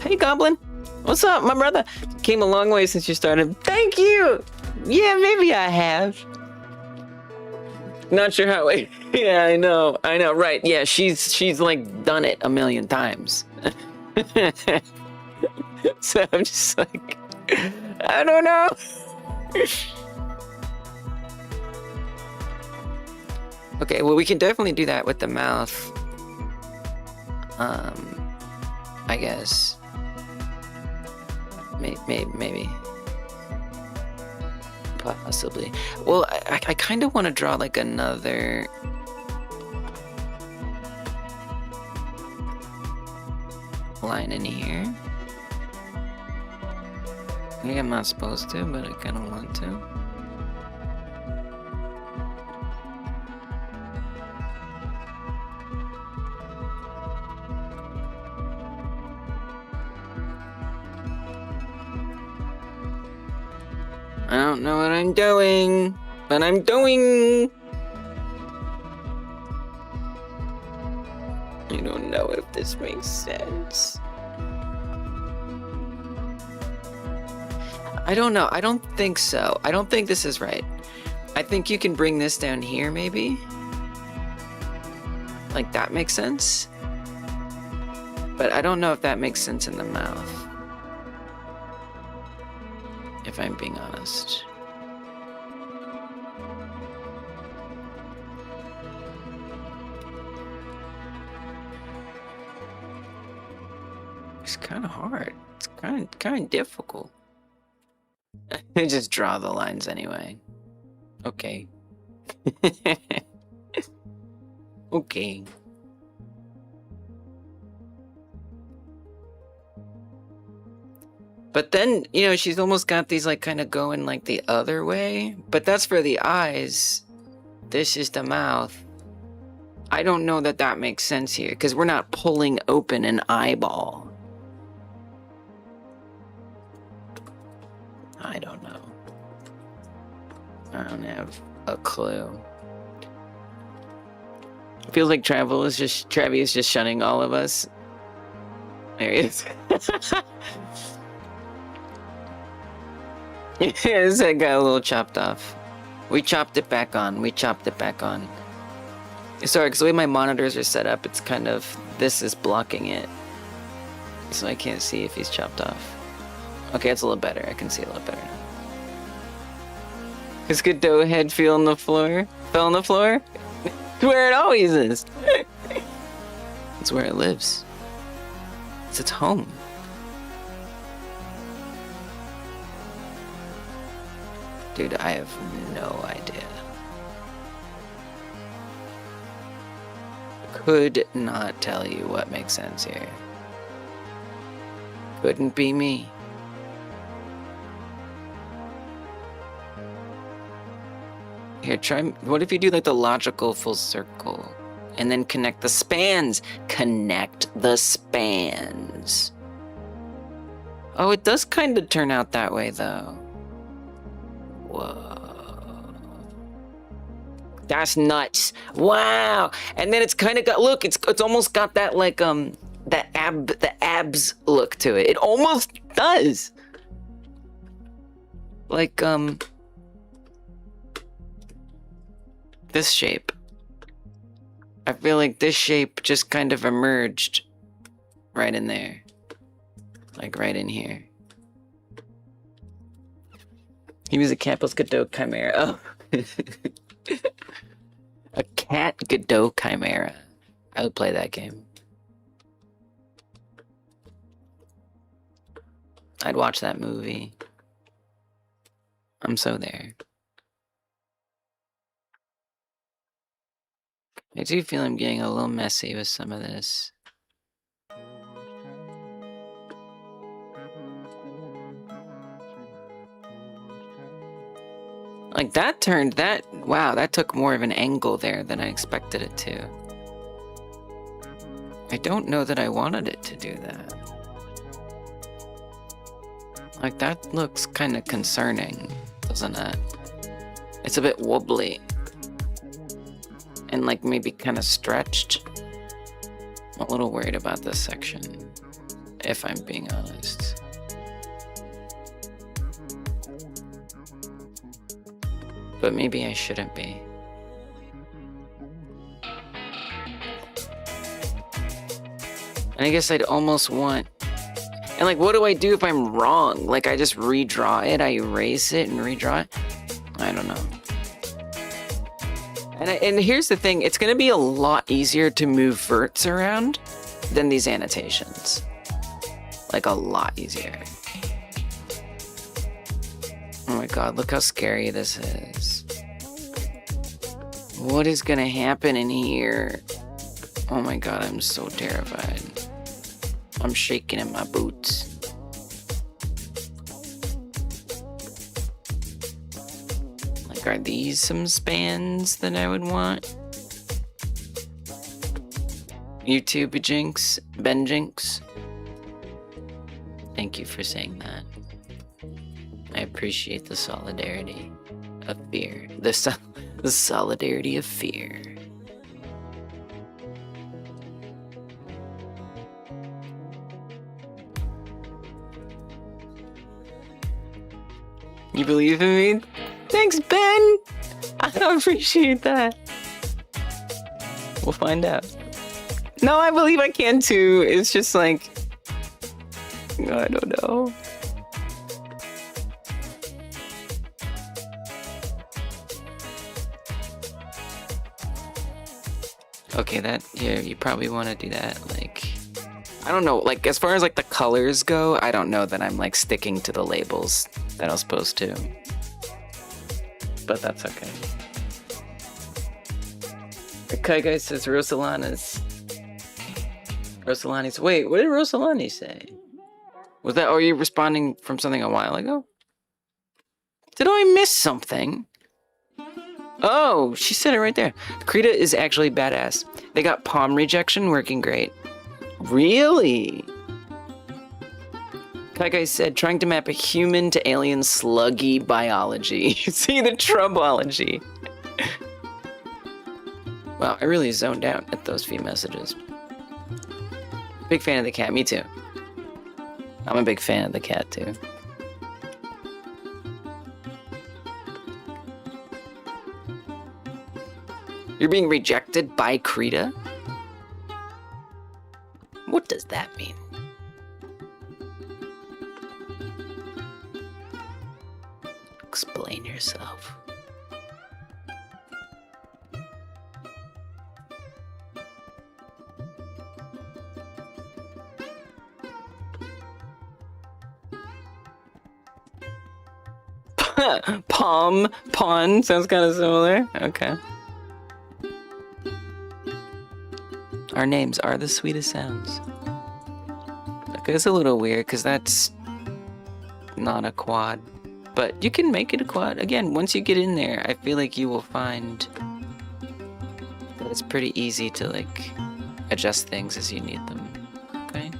Hey, Goblin. What's up, my brother? Came a long way since you started. Thank you. Yeah, maybe I have. Not sure how. Yeah, I know. Right? Yeah, she's like done it a million times. So I'm just like, I don't know. Okay, well, we can definitely do that with the mouth. I guess. Maybe. Possibly. Well, I kind of want to draw like another... line in here. I think I'm not supposed to, but I kind of want to. I don't know what I'm doing, but I'm doing. I don't know if this makes sense. I don't know. I don't think so. I don't think this is right. I think you can bring this down here, maybe? Like, that makes sense. But I don't know if that makes sense in the mouth. If I'm being honest. It's kind of hard. It's kind of difficult. I just draw the lines anyway. Okay. Okay. But then, you know, she's almost got these like kind of going like the other way. But that's for the eyes. This is the mouth. I don't know that that makes sense here because we're not pulling open an eyeball. I don't know. I don't have a clue. It feels like Travi is just shunning all of us. There he is. Yes, I got a little chopped off. We chopped it back on. Sorry, because the way my monitors are set up, it's kind of... This is blocking it. So I can't see if he's chopped off. Okay, it's a little better. I can see a little better now. His Godot head fell on the floor? It's where it always is. It's where it lives. It's its home. Dude, I have no idea. Could not tell you what makes sense here. Couldn't be me. Here, try. What if you do like the logical full circle and then connect the spans? Connect the spans. Oh, it does kind of turn out that way though. Whoa. That's nuts. Wow. And then it's kind of got, look, it's almost got that like the abs look to it. It almost does. Like this shape. I feel like this shape just kind of emerged right in there. Like right in here. He was a Campos Godot Chimera. Oh. A cat Godot Chimera. I would play that game. I'd watch that movie. I'm so there. I do feel I'm getting a little messy with some of this. Like wow, that took more of an angle there than I expected it to. I don't know that I wanted it to do that. Like that looks kind of concerning, doesn't it? It's a bit wobbly. And like maybe kind of stretched. I'm a little worried about this section, if I'm being honest. But maybe I shouldn't be. And I guess I'd almost want... And like, what do I do if I'm wrong? Like, I just redraw it, I erase it and redraw it? I don't know. And here's the thing, it's gonna be a lot easier to move verts around than these annotations. Like, a lot easier. Oh my god, look how scary this is. What is gonna happen in here? Oh my god, I'm so terrified. I'm shaking in my boots. Like, are these some spans that I would want? YouTube Jinx, Ben Jinx. Thank you for saying that. I appreciate the solidarity of fear. The solidarity of fear. You believe in me? Thanks, Ben! I appreciate that. We'll find out. No, I believe I can too. It's just like, I don't know. Okay, that, yeah, you probably want to do that, like, I don't know, like, as far as, like, the colors go, I don't know that I'm, like, sticking to the labels that I was supposed to. But that's okay. Okay, guys, says Rosalana's... Rosalani's... Wait, what did Rosalani say? Was that... Are you responding from something a while ago? Did I miss something? Oh, she said it right there. Krita is actually badass. They got palm rejection working great. Really? Like I said, trying to map a human to alien sluggy biology. See the troubology. Wow, I really zoned out at those few messages. Big fan of the cat, me too. I'm a big fan of the cat too. You're being rejected by Krita? What does that mean? Explain yourself. Pawn sounds kind of similar. Okay. Our names are the sweetest sounds. Okay, it's a little weird because that's not a quad, but you can make it a quad. Again, once you get in there, I feel like you will find that it's pretty easy to like adjust things as you need them. Okay?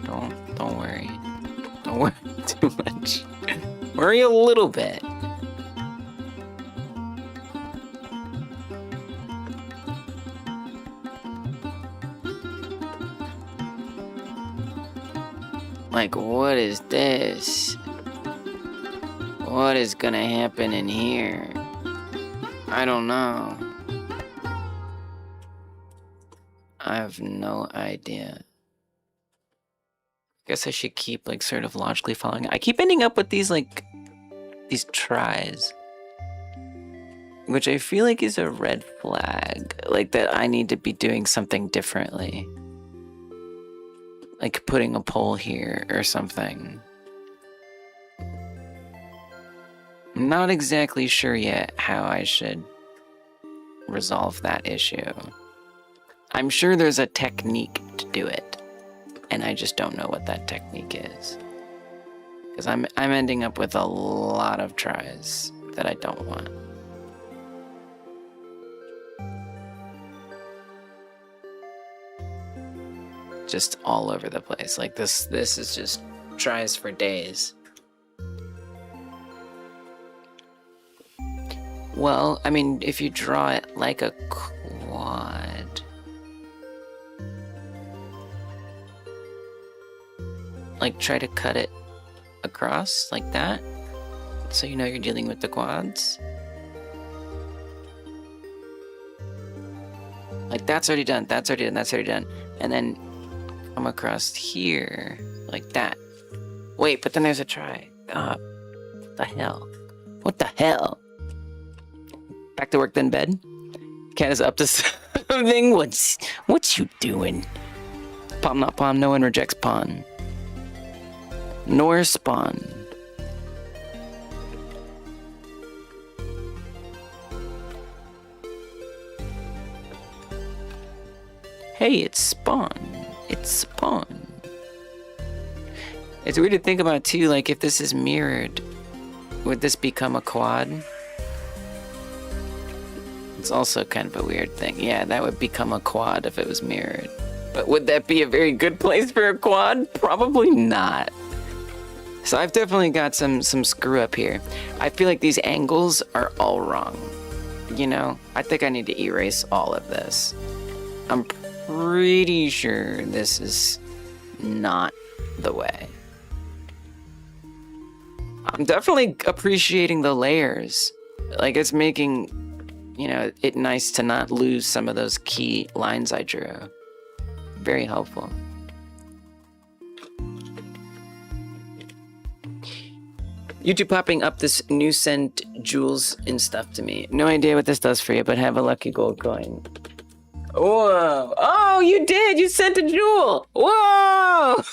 Don't worry. Don't worry too much. Worry a little bit. Like, what is this? What is gonna happen in here? I don't know. I have no idea. Guess I should keep, like, sort of logically following. I keep ending up with these, like, these tries. Which I feel like is a red flag. Like, that I need to be doing something differently. Like putting a poll here or something. I'm not exactly sure yet how I should resolve that issue. I'm sure there's a technique to do it, and I just don't know what that technique is. Because I'm ending up with a lot of tries that I don't want. Just all over the place. Like this is just tries for days. Well, I mean, if you draw it like a quad, like try to cut it across like that, so you know you're dealing with the quads. Like that's already done, that's already done, that's already done. And then come across here, like that. Wait, but then there's a try. What the hell? What the hell? Back to work then, bed? Cat is up to something? What's you doing? Palm not palm, no one rejects pawn. Nor spawn. Hey, it's spawn. It's spawn. It's weird to think about too, like if this is mirrored, would this become a quad? It's also kind of a weird thing. Yeah, that would become a quad if it was mirrored. But would that be a very good place for a quad? Probably not. So I've definitely got some screw up here. I feel like these angles are all wrong. You know, I think I need to erase all of this. I'm pretty sure this is not the way. I'm definitely appreciating the layers. Like it's making, you know, it nice to not lose some of those key lines I drew. Very helpful. YouTube popping up this new sent jewels and stuff to me. No idea what this does for you, but have a lucky gold coin. Whoa! Oh, you did! You sent a jewel! Whoa!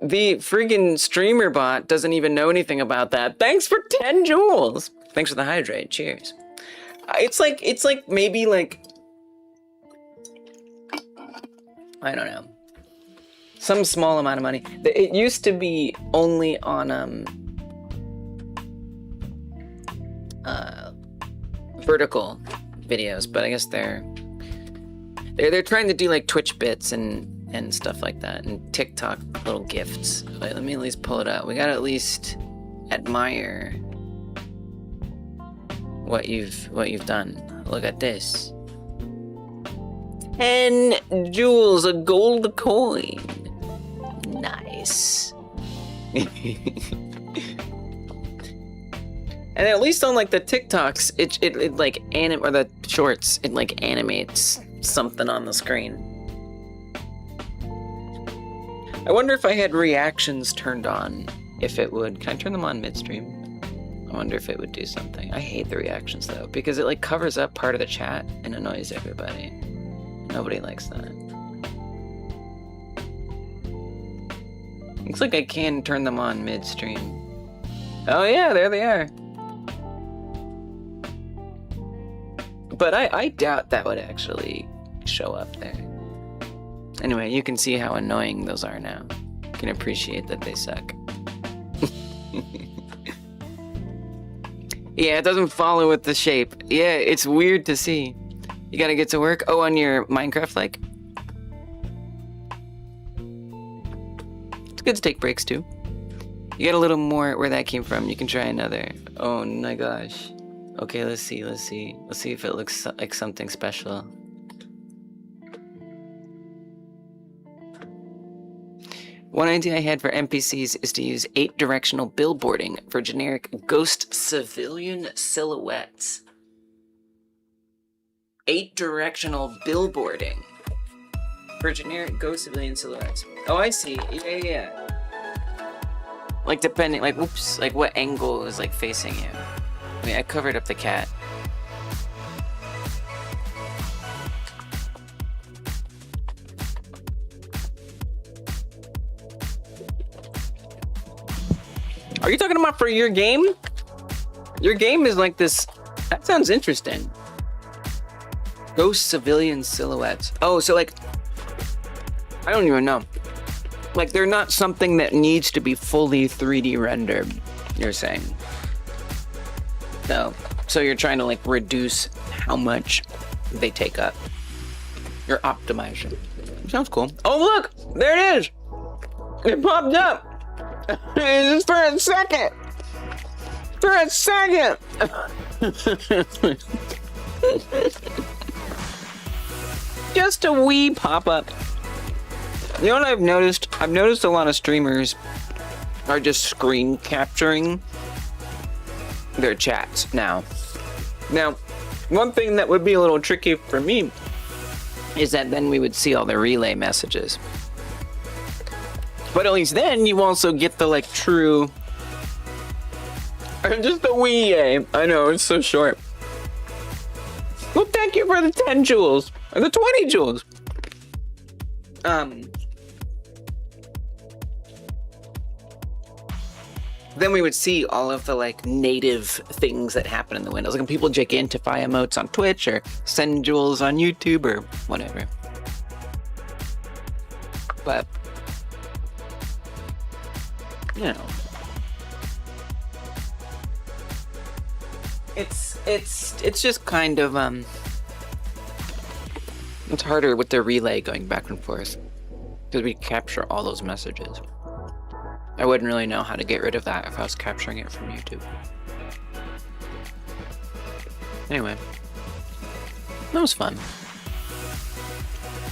The friggin' streamer bot doesn't even know anything about that. Thanks for 10 jewels! Thanks for the hydrate. Cheers. It's like maybe like... I don't know. Some small amount of money. It used to be only on vertical videos, but I guess they're trying to do like Twitch bits and stuff like that, and TikTok little gifts. Wait, let me at least pull it up. We gotta at least admire what you've done. Look at this. 10 jewels, a gold coin. Nice. And at least on like the TikToks, it like or the shorts, it like animates something on the screen. I wonder if I had reactions turned on, if it would. Can I turn them on midstream? I wonder if it would do something. I hate the reactions though, because it like covers up part of the chat and annoys everybody. Nobody likes that. Looks like I can turn them on midstream. Oh yeah, there they are. But I doubt that would actually show up there. Anyway, you can see how annoying those are now. You can appreciate that they suck. Yeah, it doesn't follow with the shape. Yeah, it's weird to see. You gotta get to work? Oh, on your Minecraft like? It's good to take breaks too. You get a little more where that came from. You can try another. Oh my gosh. Okay, let's see. Let's see if it looks like something special. One idea I had for NPCs is to use 8-directional billboarding for generic ghost civilian silhouettes. 8-directional billboarding for generic ghost civilian silhouettes. Oh, I see. Yeah. Like depending, like, whoops, like what angle is like facing you. I mean, I covered up the cat. Are you talking about for your game? Your game is like this. That sounds interesting. Ghost civilian silhouettes. Oh, so like, I don't even know. Like they're not something that needs to be fully 3D rendered, you're saying. So you're trying to like reduce how much they take up. You're optimizing. Sounds cool. Oh look, there it is. It popped up. It's just for a second. For a second. Just a wee pop-up. You know what I've noticed? I've noticed a lot of streamers are just screen capturing their chats now. Now, one thing that would be a little tricky for me is that then we would see all the relay messages. But at least then you also get the like true... Just a wee yay. I know, it's so short. Well, thank you for the 10 jewels. Or the 20 jewels. Then we would see all of the like native things that happen in the windows. Like when people gigantify emotes on Twitch or send jewels on YouTube or whatever. But, you know. It's just kind of, it's harder with the relay going back and forth. Because we capture all those messages. I wouldn't really know how to get rid of that if I was capturing it from YouTube. Anyway. That was fun.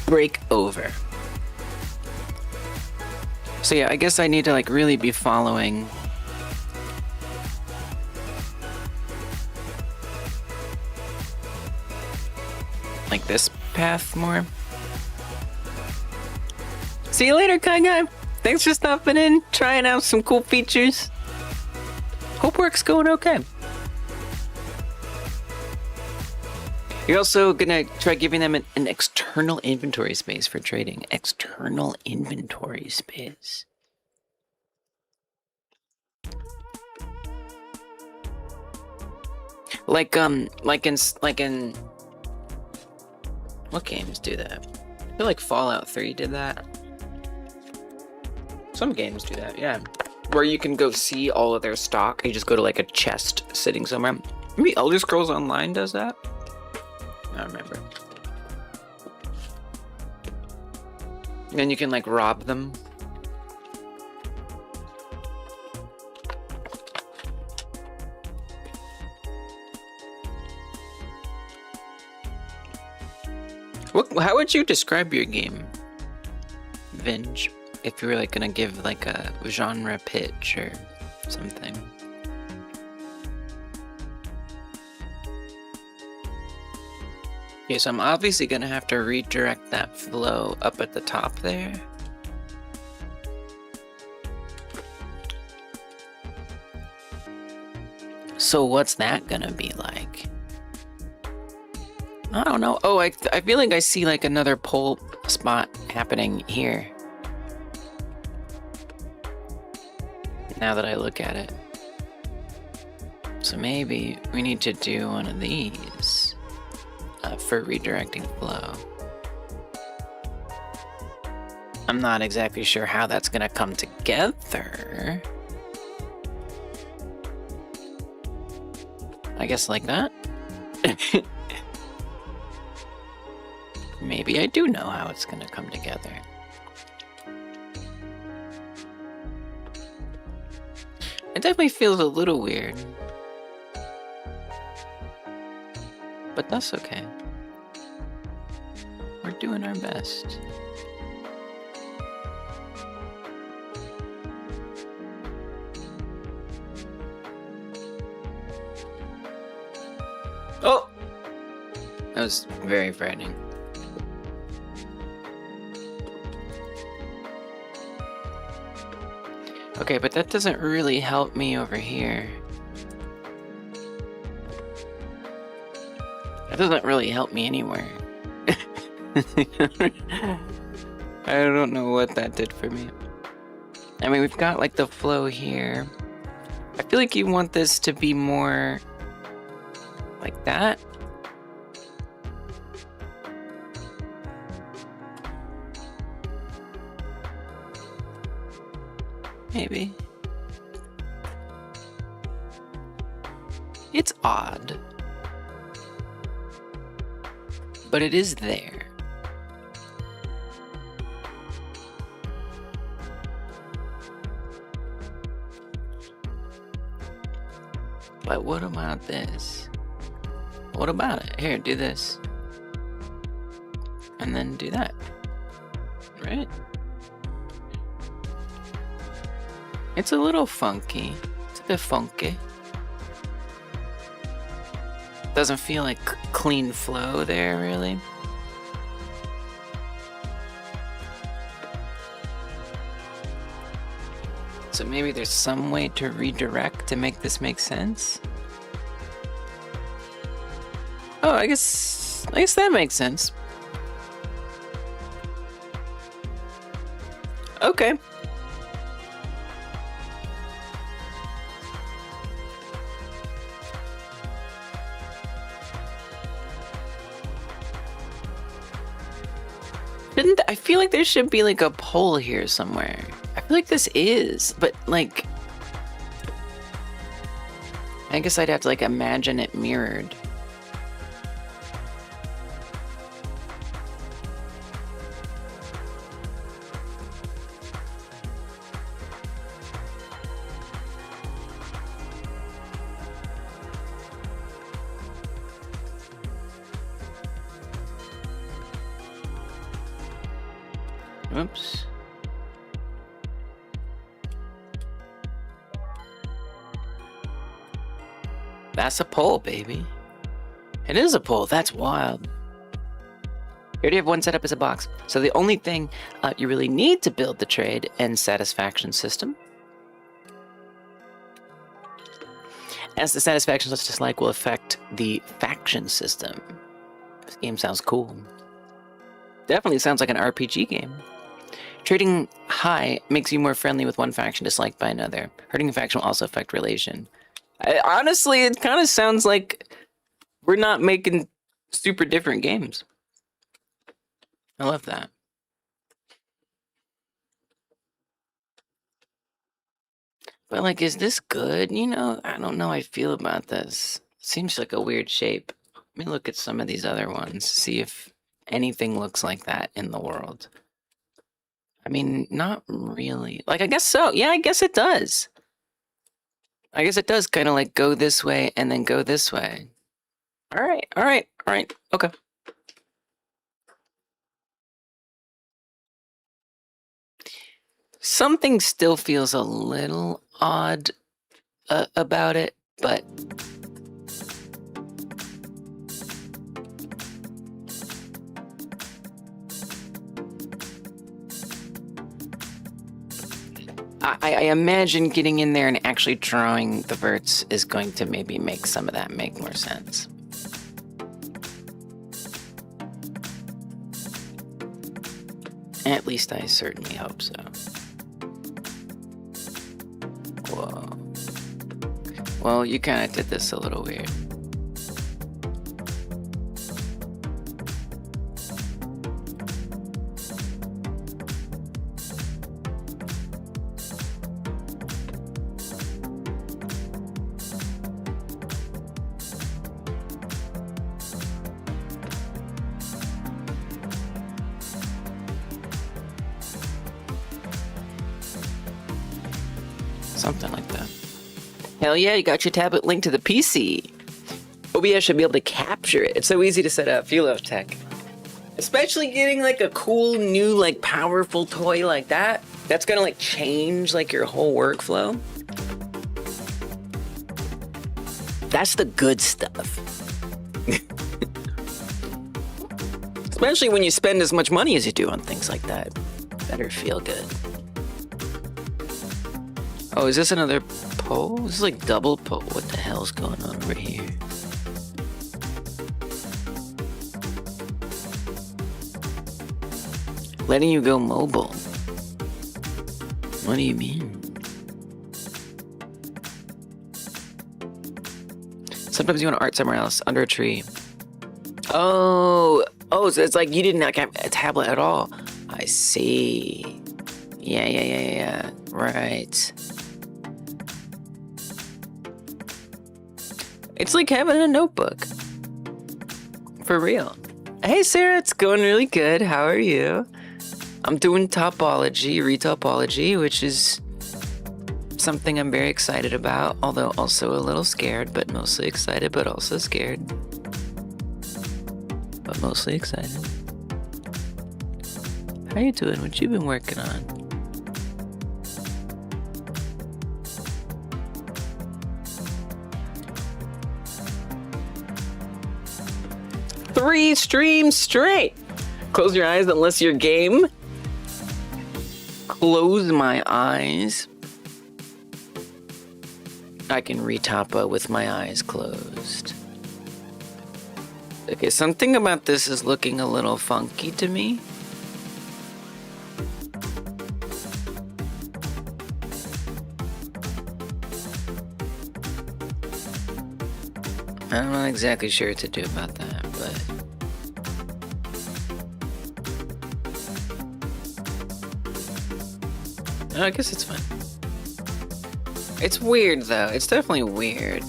Break over. So yeah, I guess I need to like really be following like this path more. See you later, Kai Guy. Thanks for stopping in, trying out some cool features. Hope work's going okay. You're also gonna try giving them an external inventory space for trading. External inventory space. Like in what games do that? I feel like Fallout 3 did that. Some games do that, yeah. Where you can go see all of their stock. You just go to like a chest sitting somewhere. Maybe Elder Scrolls Online does that? I don't remember. And then you can like rob them. How would you describe your game, Vinge? If you were like gonna give like a genre pitch or something. Okay, so I'm obviously gonna have to redirect that flow up at the top there. So what's that gonna be like? I don't know. Oh, I feel like I see like another pole spot happening here. Now that I look at it. So maybe we need to do one of these for redirecting flow. I'm not exactly sure how that's gonna come together. I guess like that? Maybe I do know how it's gonna come together. It definitely feels a little weird. But that's okay. We're doing our best. Oh! That was very frightening. Okay, but that doesn't really help me over here. That doesn't really help me anywhere. I don't know what that did for me. I mean, we've got like the flow here. I feel like you want this to be more like that. Maybe. It's odd. But it is there. But what about this? What about it? Here, do this. And then do that. Right? It's a little funky. It's a bit funky. Doesn't feel like clean flow there, really. So maybe there's some way to redirect to make this make sense? Oh, I guess that makes sense. Okay. I feel like there should be like a pole here somewhere. I feel like this is, but like, I guess I'd have to like imagine it mirrored. Oops. That's a pole, baby. It is a pole. That's wild. You already have one set up as a box. So the only thing you really need to build the trade and satisfaction system. As the satisfaction system will affect the faction system. This game sounds cool. Definitely sounds like an RPG game. Trading high makes you more friendly with one faction disliked by another. Hurting a faction will also affect relation. Honestly, it kind of sounds like we're not making super different games. I love that. But like, is this good? You know, I don't know how I feel about this. Seems like a weird shape. Let me look at some of these other ones, see if anything looks like that in the world. I mean, not really. Like, I guess so. Yeah, I guess it does. I guess it does kind of like go this way and then go this way. All right, all right, all right. Okay. Something still feels a little odd about it, but I imagine getting in there and actually drawing the verts is going to maybe make some of that make more sense. At least I certainly hope so. Whoa. Well, you kind of did this a little weird. Something like that. Hell yeah, you got your tablet linked to the PC. OBS should be able to capture it. It's so easy to set up. Feel of tech. Especially getting like a cool new like powerful toy like that. That's gonna like change like your whole workflow. That's the good stuff. Especially when you spend as much money as you do on things like that. Better feel good. Oh, is this another pole? This is like double pole. What the hell's going on over here? Letting you go mobile. What do you mean? Sometimes you want to art somewhere else, under a tree. Oh, so it's like you didn't have a tablet at all. I see. Yeah. Right. It's like having a notebook. For real. Hey Sarah, it's going really good. How are you? I'm doing topology, retopology, which is something I'm very excited about, although also a little scared, but mostly excited, but also scared. But mostly excited. How you doing? What you been working on? Three streams straight. Close your eyes unless you're game. Close my eyes. I can retopo with my eyes closed. Okay, something about this is looking a little funky to me. I'm not exactly sure what to do about that, but... I guess it's fine. It's weird, though. It's definitely weird.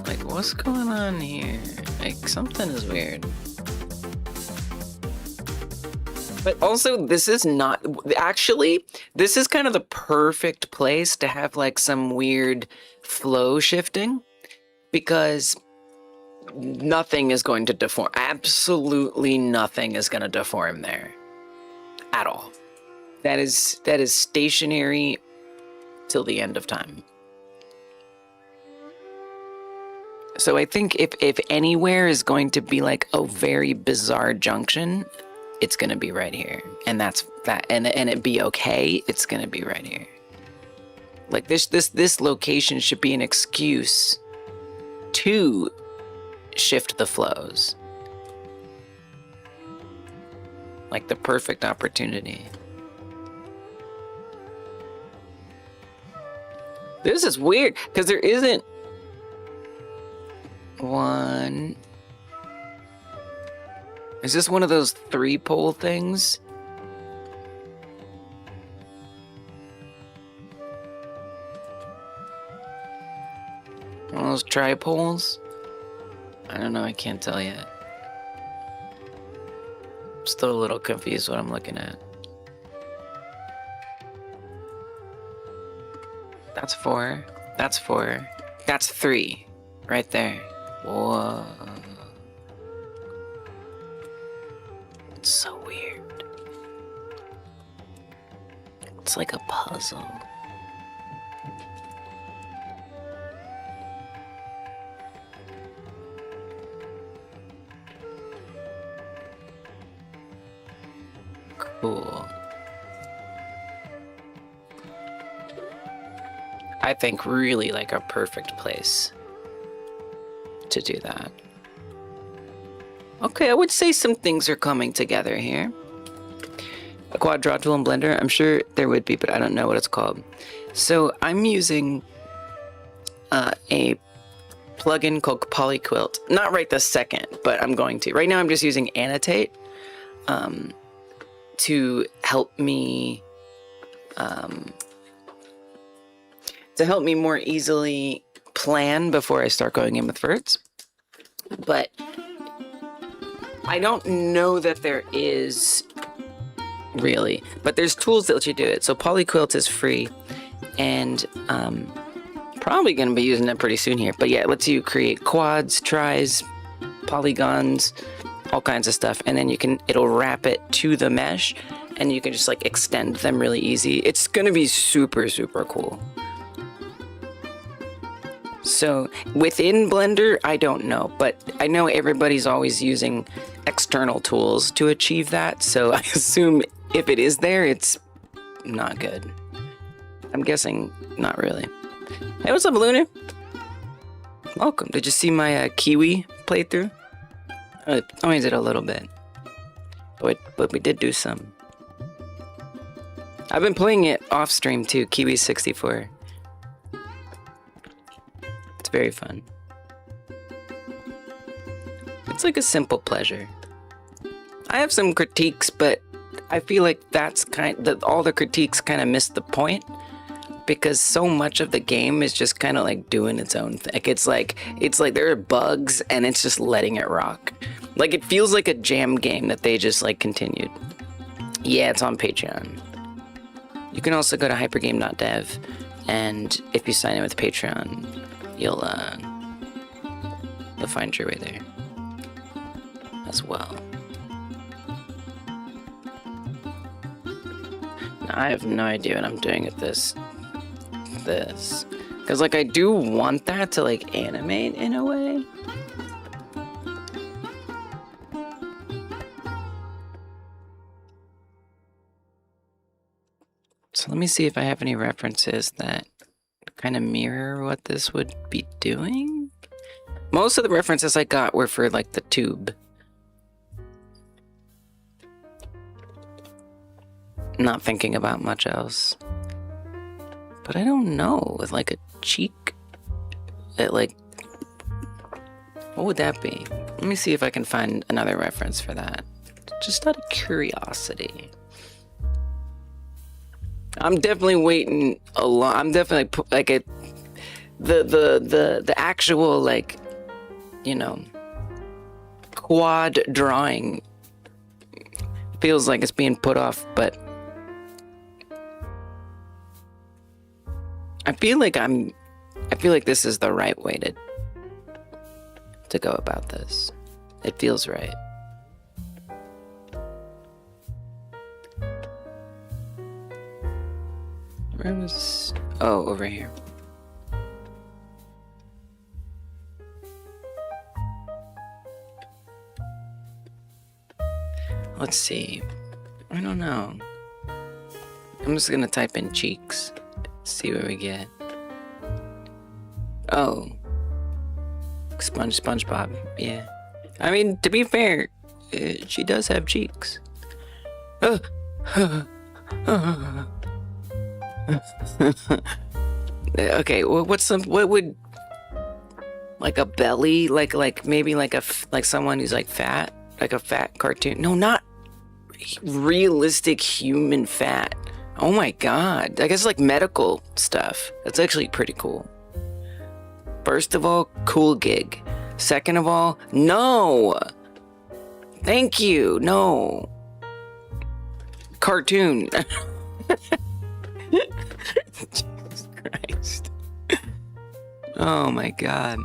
Like, what's going on here? Like, something is weird. But also, this is not... Actually, this is kind of the perfect place to have, like, some weird flow shifting. Because... nothing is going to deform. Absolutely nothing is going to deform there. At all. That is stationary till the end of time. So I think if anywhere is going to be like a very bizarre junction, it's gonna be right here. And that's that, and it be okay, it's gonna be right here. Like this location should be an excuse to shift the flows. Like the perfect opportunity. This is weird, because there isn't one. Is this one of those 3-pole things? One of those tripoles? I don't know, I can't tell yet. I'm still a little confused what I'm looking at. That's 4. That's 4. That's 3. Right there. Whoa. It's so weird. It's like a puzzle. Cool. I think really like a perfect place to do that. Okay, I would say some things are coming together here. A quad draw tool in Blender? I'm sure there would be, but I don't know what it's called. So I'm using a plugin called Polyquilt. Not right this second, but I'm going to. Right now I'm just using Annotate to help me more easily plan before I start going in with verts. But I don't know that there is really, but there's tools that let you do it. So Polyquilt is free, and probably going to be using it pretty soon here. But yeah, it lets you create quads, tris, polygons, all kinds of stuff, and then it'll wrap it to the mesh, and you can just like extend them really easy. It's going to be super, super cool. So within Blender, I don't know, but I know everybody's always using external tools to achieve that. So I assume if it is there, it's not good. I'm guessing not really. Hey, what's up, Lunar? Welcome. Did you see my Kiwi playthrough? I only did a little bit, but we did do some. I've been playing it off stream too, Kiwi 64. It's very fun. It's like a simple pleasure. I have some critiques, but I feel like all the critiques kind of miss the point, because so much of the game is just kind of like doing its own thing. It's like there are bugs and it's just letting it rock. Like it feels like a jam game that they just like continued. Yeah, it's on Patreon. You can also go to hypergame.dev, and if you sign in with Patreon, you'll find your way there as well. Now, I have no idea what I'm doing with this, because like I do want that to like animate in a way. So let me see if I have any references that kind of mirror what this would be doing. Most of the references I got were for like the tube. Not thinking about much else. But I don't know, with like a cheek, what would that be? Let me see if I can find another reference for that. Just out of curiosity. I'm definitely waiting a lot. I'm definitely like the actual like, you know, quad drawing feels like it's being put off, but I feel like this is the right way to go about this. It feels right. Where was... Oh, over here. Let's see. I don't know. I'm just gonna type in cheeks. See what we get. Oh. SpongeBob. Yeah. I mean, to be fair, she does have cheeks. Okay, well, what would, like a belly, like maybe like someone who's like fat, like a fat cartoon. No, not realistic human fat. Oh my god, I guess like medical stuff. That's actually pretty cool. First of all, cool gig. Second of all, no. Thank you, no. Cartoon. Jesus Christ. Oh my god.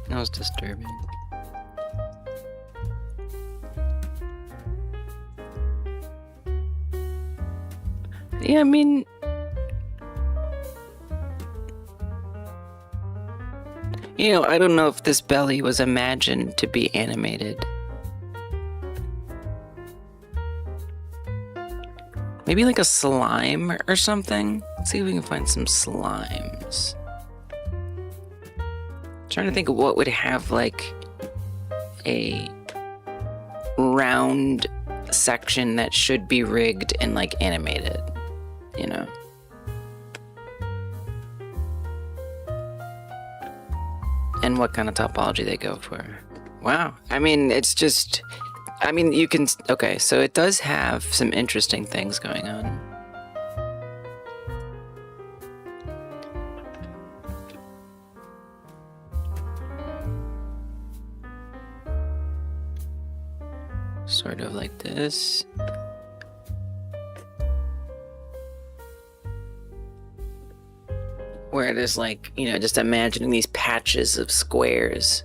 That was disturbing. Yeah, I mean, you know, I don't know if this belly was imagined to be animated. Maybe like a slime or something? Let's see if we can find some slimes. Trying to think of what would have like a round section that should be rigged and like animated, you know? And what kind of topology they go for. Wow. I mean, it's just, I mean, you can, okay, so it does have some interesting things going on. Sort of like this. Where it is like, you know, just imagining these patches of squares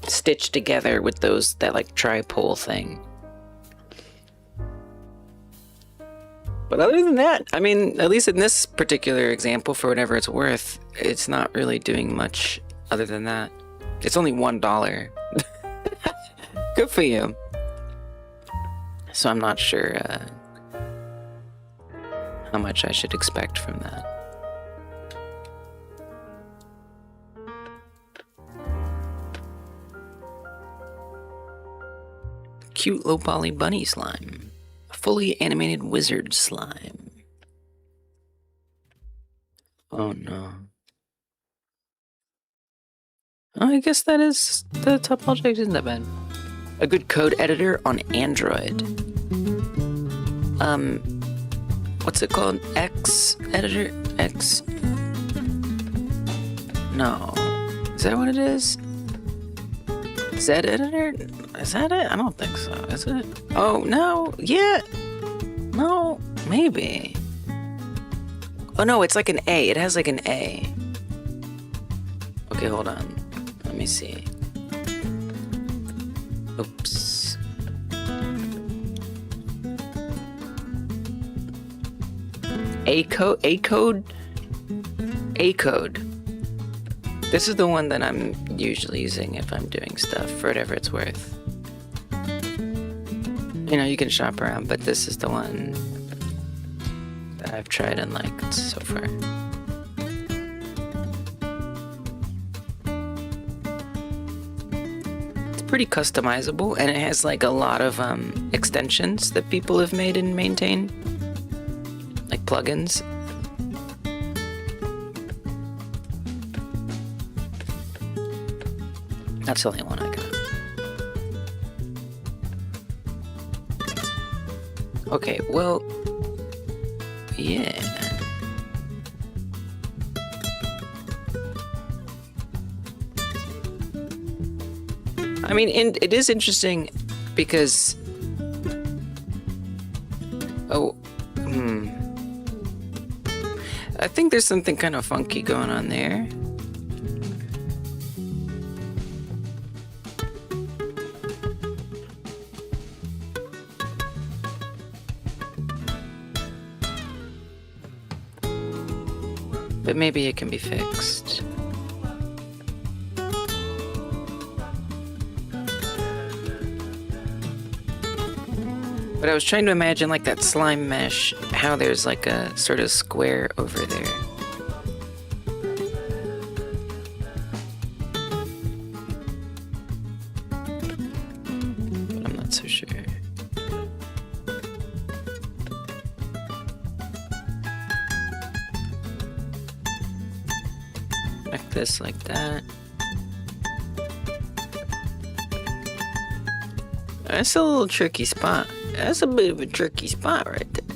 stitched together with those, that like tripole thing. But other than that, I mean, at least in this particular example, for whatever it's worth, it's not really doing much other than that. It's only $1. Good for you. So I'm not sure how much I should expect from that. Cute low poly bunny slime. A fully animated wizard slime. Oh no. Oh, I guess that is, the topology isn't that bad. A good code editor on Android. What's it called? X editor? X? No. Is that what it is? Z editor? Is that it? I don't think so. Is it? Oh, no. Yeah. No. Maybe. Oh, no. It's like an A. It has like an A. Okay, hold on. Let me see. Oops. A-code? This is the one that I'm usually using if I'm doing stuff, for whatever it's worth. You know, you can shop around, but this is the one that I've tried and liked so far. It's pretty customizable, and it has like a lot of extensions that people have made and maintained, like plugins. That's the only one I got. Okay, well, yeah. I mean, and it is interesting because, I think there's something kind of funky going on there. But maybe it can be fixed. But I was trying to imagine like that slime mesh, how there's like a sort of square over there. But I'm not so sure. Like this, like that. That's a little tricky spot. That's a bit of a tricky spot right there.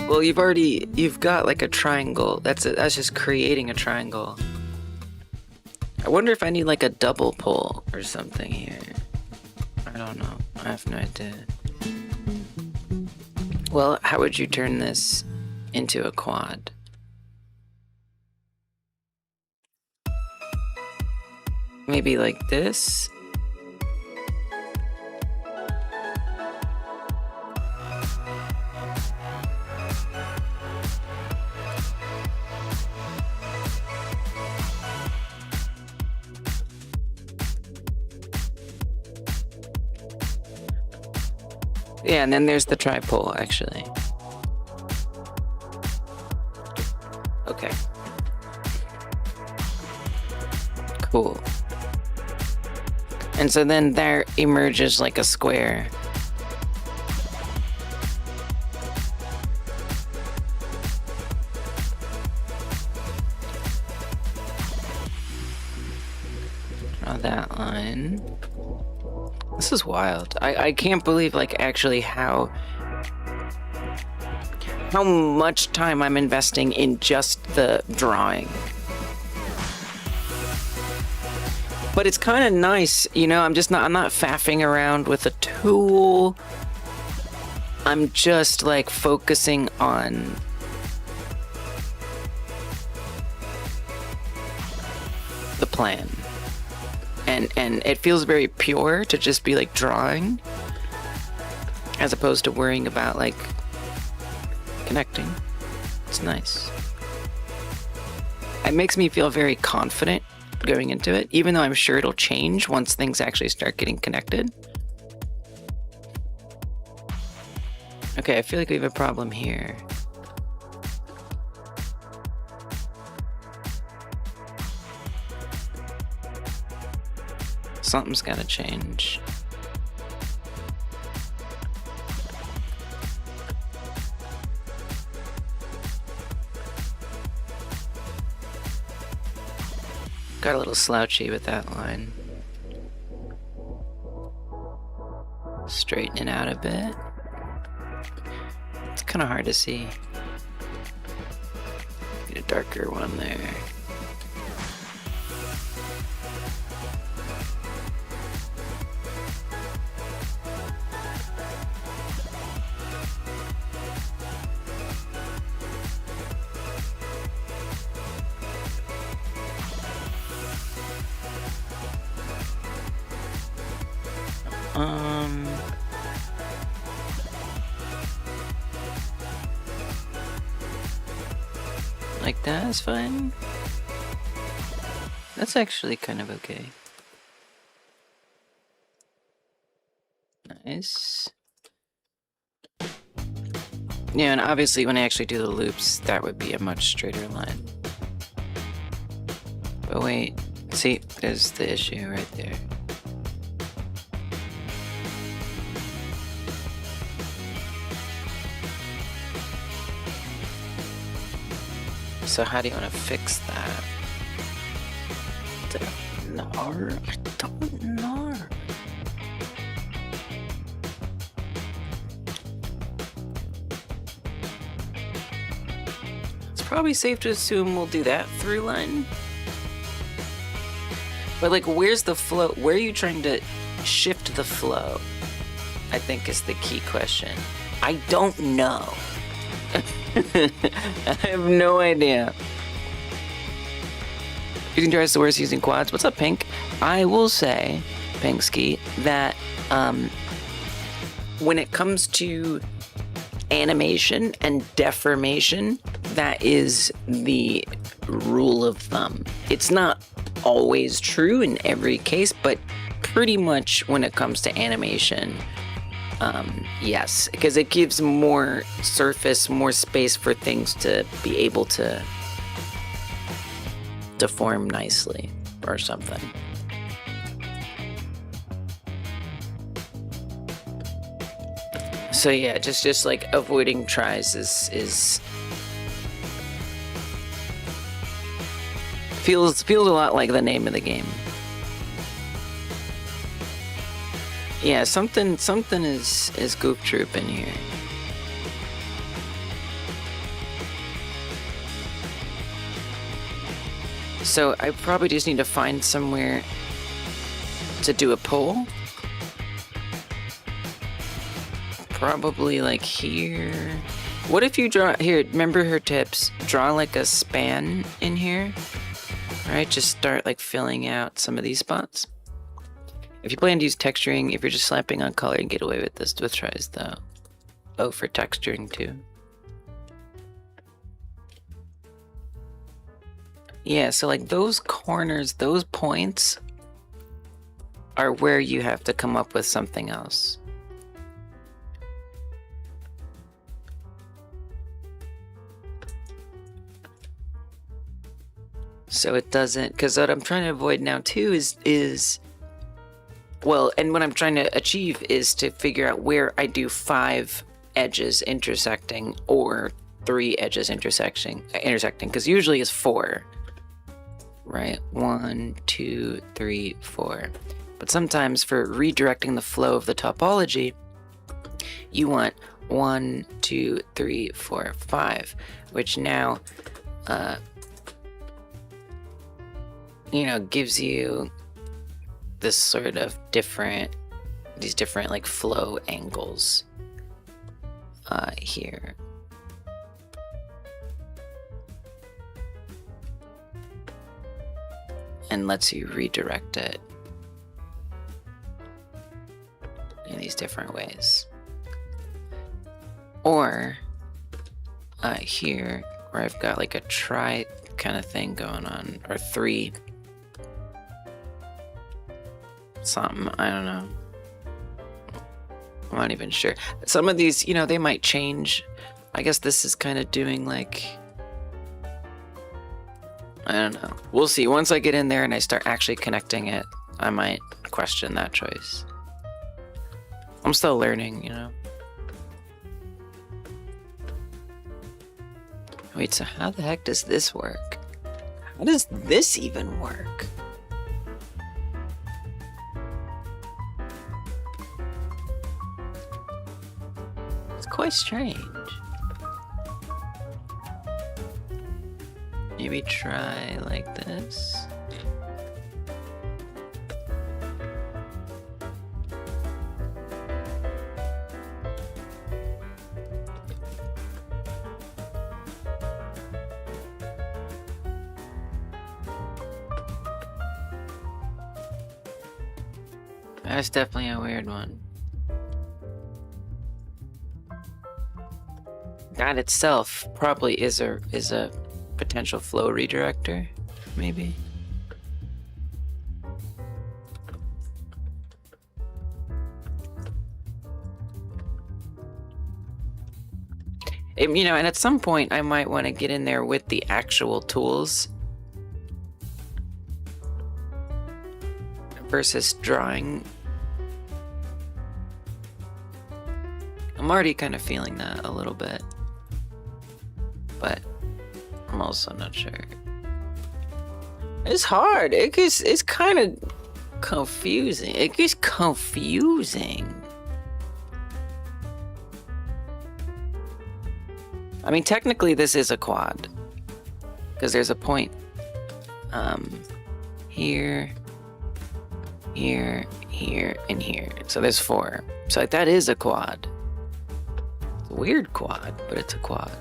Well, you've got like a triangle. That's just creating a triangle. I wonder if I need like a double pull or something here. I don't know. I have no idea. Well, how would you turn this into a quad? Maybe like this? Yeah, and then there's the tripole, actually. Okay. Cool. And so then there emerges like a square. Draw that line. This is wild. I can't believe like actually how much time I'm investing in just the drawing. But it's kind of nice, you know, I'm not faffing around with a tool. I'm just like focusing on the plan. And it feels very pure to just be like drawing as opposed to worrying about like connecting. It's nice. It makes me feel very confident going into it, even though I'm sure it'll change once things actually start getting connected. Okay, I feel like we have a problem here. Something's gotta change. Got a little slouchy with that line. Straighten it out a bit. It's kind of hard to see. Need a darker one there. Like that is fine. That's actually kind of okay. Nice. Yeah, and obviously when I actually do the loops, that would be a much straighter line. But wait, see, there's the issue right there. So how do you want to fix that? I don't know. It's probably safe to assume we'll do that through line. But like, where's the flow? Where are you trying to shift the flow? I think is the key question. I don't know. I have no idea. Using drives the worst using quads. What's up, Pink? I will say, Pinkski, that when it comes to animation and deformation, that is the rule of thumb. It's not always true in every case, but pretty much when it comes to animation, yes, because it gives more surface, more space for things to be able to deform nicely or something. So yeah, just like avoiding tries is feels a lot like the name of the game. Yeah, something is Goof Troop in here. So I probably just need to find somewhere to do a poll. Probably like here. What if you draw, here, remember her tips, draw like a span in here, right? Just start like filling out some of these spots. If you plan to use texturing, if you're just slapping on color, you can get away with this with tries though. Oh, for texturing too. Yeah, so like those corners, those points are where you have to come up with something else. So it doesn't, because what I'm trying to avoid now too is, well, and what I'm trying to achieve is to figure out where I do 5 edges intersecting or 3 edges intersecting, because usually it's 4, right? 1, 2, 3, 4. But sometimes for redirecting the flow of the topology, you want 1, 2, 3, 4, 5, which now, you know, gives you this sort of these different like flow angles here. And lets you redirect it in these different ways. Or here, where I've got like a try kind of thing going on, or 3 something, I don't know. I'm not even sure. Some of these, you know, they might change. I guess this is kind of doing like, I don't know. We'll see. Once I get in there and I start actually connecting it, I might question that choice. I'm still learning, you know. Wait, so how the heck does this work? How does this even work? It's quite strange. Maybe try like this. That's definitely a weird one. That itself probably is a potential flow redirector, maybe. You know, and at some point I might want to get in there with the actual tools versus drawing. I'm already kind of feeling that a little bit, but I'm also not sure. It's hard. It's kind of confusing. It gets confusing. I mean, technically this is a quad because there's a point here, here, here, and here. So there's 4. So like, that is a quad. It's a weird quad, but it's a quad.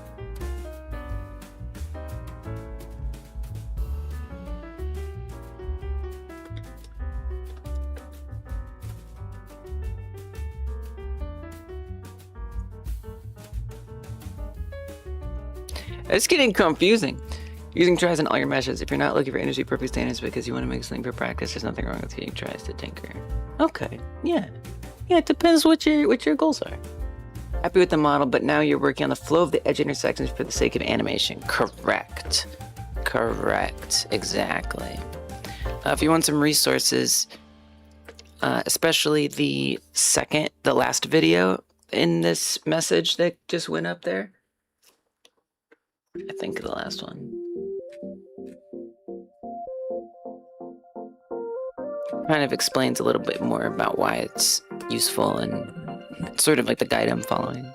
It's getting confusing. Using tries on all your meshes. If you're not looking for industry perfect standards because you want to make something for practice, there's nothing wrong with using tries to tinker. Okay, yeah. Yeah, it depends what your goals are. Happy with the model, but now you're working on the flow of the edge intersections for the sake of animation. Correct. Correct. Exactly. If you want some resources, especially the last video in this message that just went up there. I think the last one. Kind of explains a little bit more about why it's useful and it's sort of like the guide I'm following.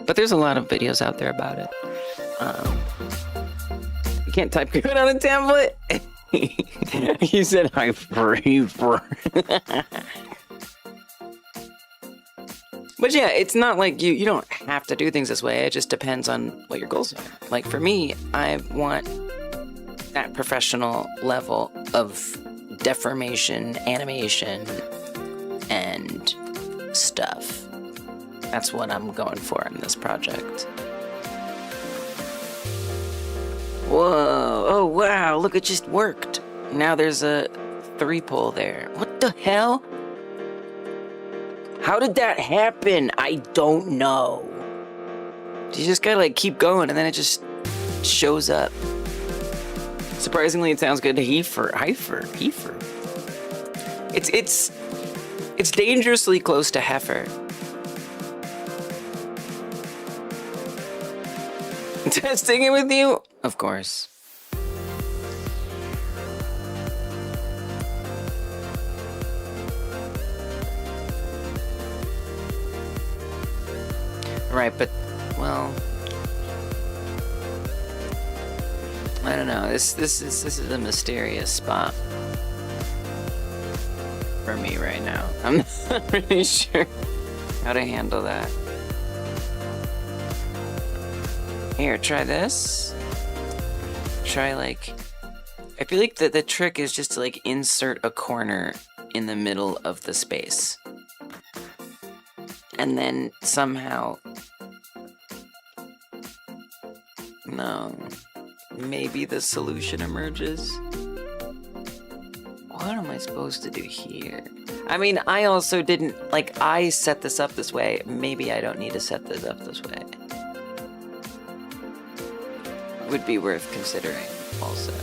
But there's a lot of videos out there about it. You can't type code on a template. You said hyper. But yeah, it's not like you don't have to do things this way. It just depends on what your goals are. Like for me, I want that professional level of deformation, animation, and stuff. That's what I'm going for in this project. Whoa, oh wow, look, it just worked. Now there's a 3-pole there. What the hell? How did that happen? I don't know. You just gotta like keep going and then it just shows up. Surprisingly, it sounds good to heifer. It's dangerously close to heifer. Testing it with you? Of course. Right, but, well, I don't know. This is a mysterious spot for me right now. I'm not really sure how to handle that. Here, try this. Try like, I feel like the trick is just to like insert a corner in the middle of the space. And then somehow, no, maybe the solution emerges. What am I supposed to do here? I mean, I also didn't, like, I set this up this way. Maybe I don't need to set this up this way. Would be worth considering also.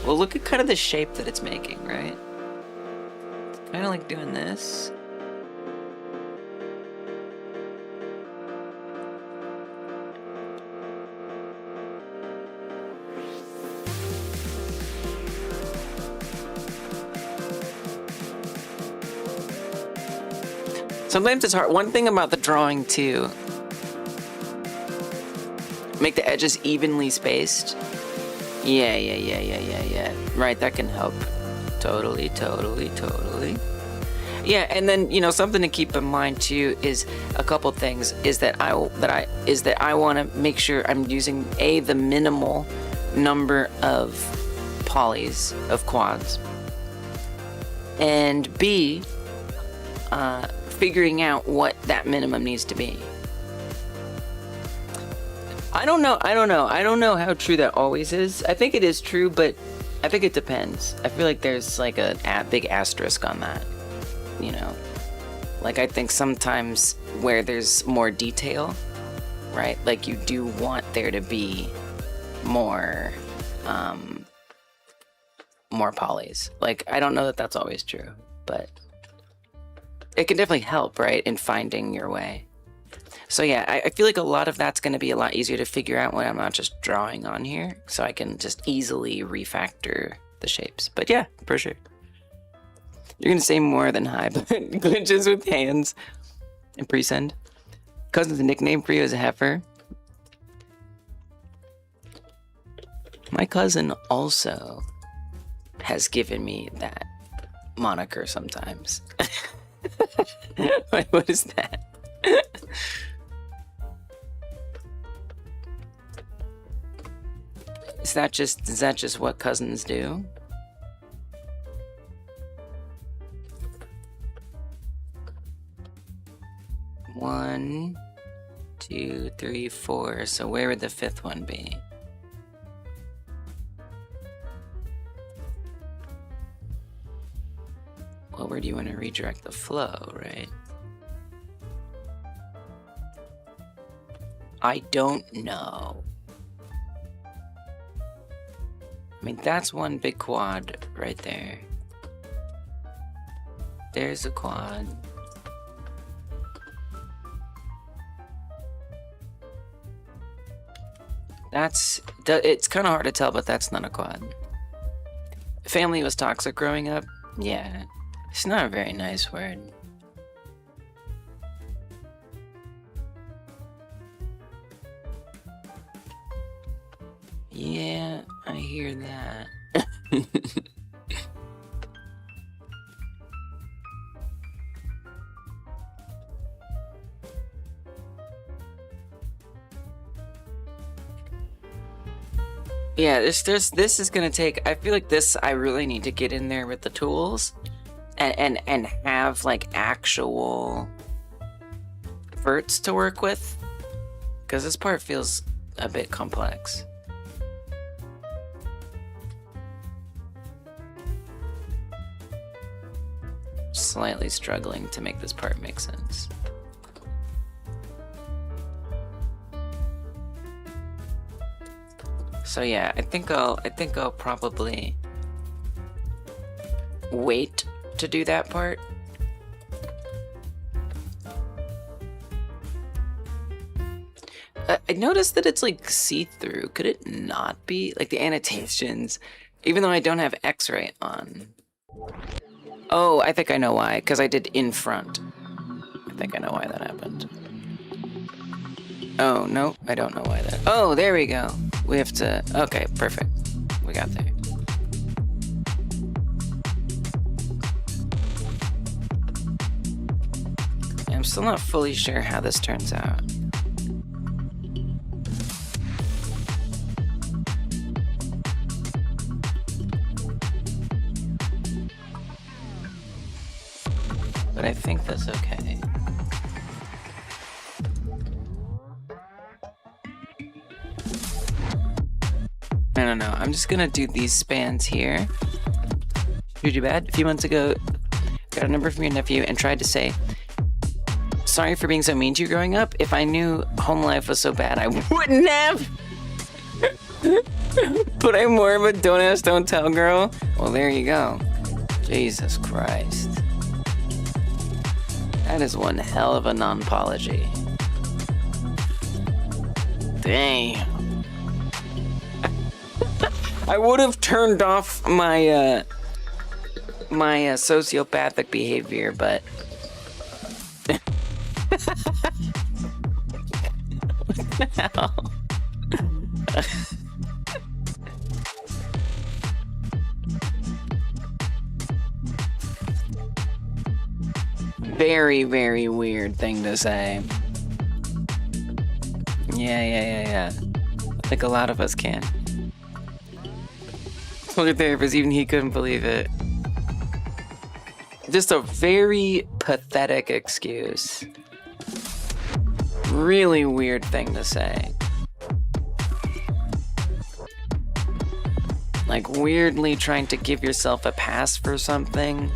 Well, look at kind of the shape that it's making, right? Kind of like doing this. Sometimes it's hard. One thing about the drawing too, make the edges evenly spaced. Yeah. Right, that can help. Totally. Yeah, and then, you know, something to keep in mind too is a couple things is that I want to make sure I'm using the minimal number of polys, of quads, and B, figuring out what that minimum needs to be. I don't know how true that always is. I think it is true, but I think it depends. I feel like there's like a big asterisk on that, you know? Like I think sometimes where there's more detail, right? Like you do want there to be more polys. Like I don't know that that's always true, but it can definitely help, right, in finding your way. So yeah, I feel like a lot of that's going to be a lot easier to figure out when I'm not just drawing on here, so I can just easily refactor the shapes. But yeah, for sure. You're going to say more than hi, but glitches with hands and pre-send. Cousin's a nickname for you as a heifer. My cousin also has given me that moniker sometimes. Wait, what is that? Is that just what cousins do? One, 2, 3, 4. So where would the 5th one be? Well, where do you want to redirect the flow, right? I don't know. I mean, that's one big quad right there. There's a quad. It's kind of hard to tell, but that's not a quad. Family was toxic growing up? Yeah. It's not a very nice word. Yeah, I hear that. Yeah, this is gonna take. I feel like this. I really need to get in there with the tools, and have like actual verts to work with, because this part feels a bit complex. Slightly struggling to make this part make sense. So yeah, I think I'll probably wait to do that part. I noticed that it's like see-through. Could it not be? Like the annotations, even though I don't have X-ray on. Oh, I think I know why, because I did in front. I think I know why that happened. Oh, no, I don't know why that... Oh, there we go. We have to... Okay, perfect. We got there. I'm still not fully sure how this turns out. But I think that's okay. I don't know. I'm just gonna do these spans here. Too bad. A few months ago, got a number from your nephew and tried to say, sorry for being so mean to you growing up. If I knew home life was so bad, I wouldn't have. But I'm more of a don't ask, don't tell girl. Well, there you go. Jesus Christ. That is one hell of a non-apology. Dang. I would have turned off my my sociopathic behavior, but what the hell? Very, very weird thing to say. Yeah. I think a lot of us can. Look at therapist, even he couldn't believe it. Just a very pathetic excuse. Really weird thing to say. Like weirdly trying to give yourself a pass for something.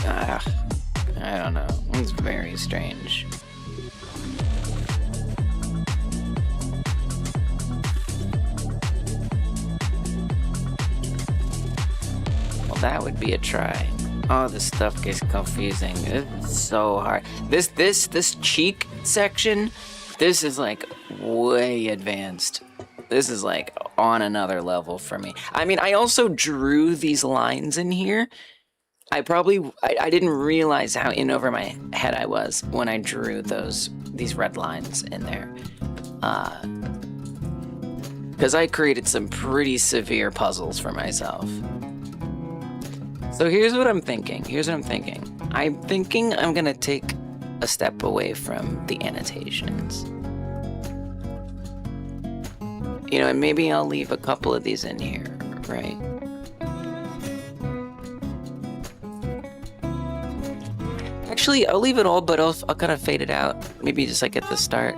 I don't know. It's very strange. Well, that would be a try. Oh, this stuff gets confusing. It's so hard. This cheek section, this is like way advanced. This is like on another level for me. I mean, I also drew these lines in here. I didn't realize how in over my head I was when I drew these red lines in there. Because I created some pretty severe puzzles for myself. So here's what I'm thinking. I'm thinking I'm gonna take a step away from the annotations. You know, and maybe I'll leave a couple of these in here, right? Actually, I'll leave it all, but I'll kind of fade it out. Maybe just like at the start.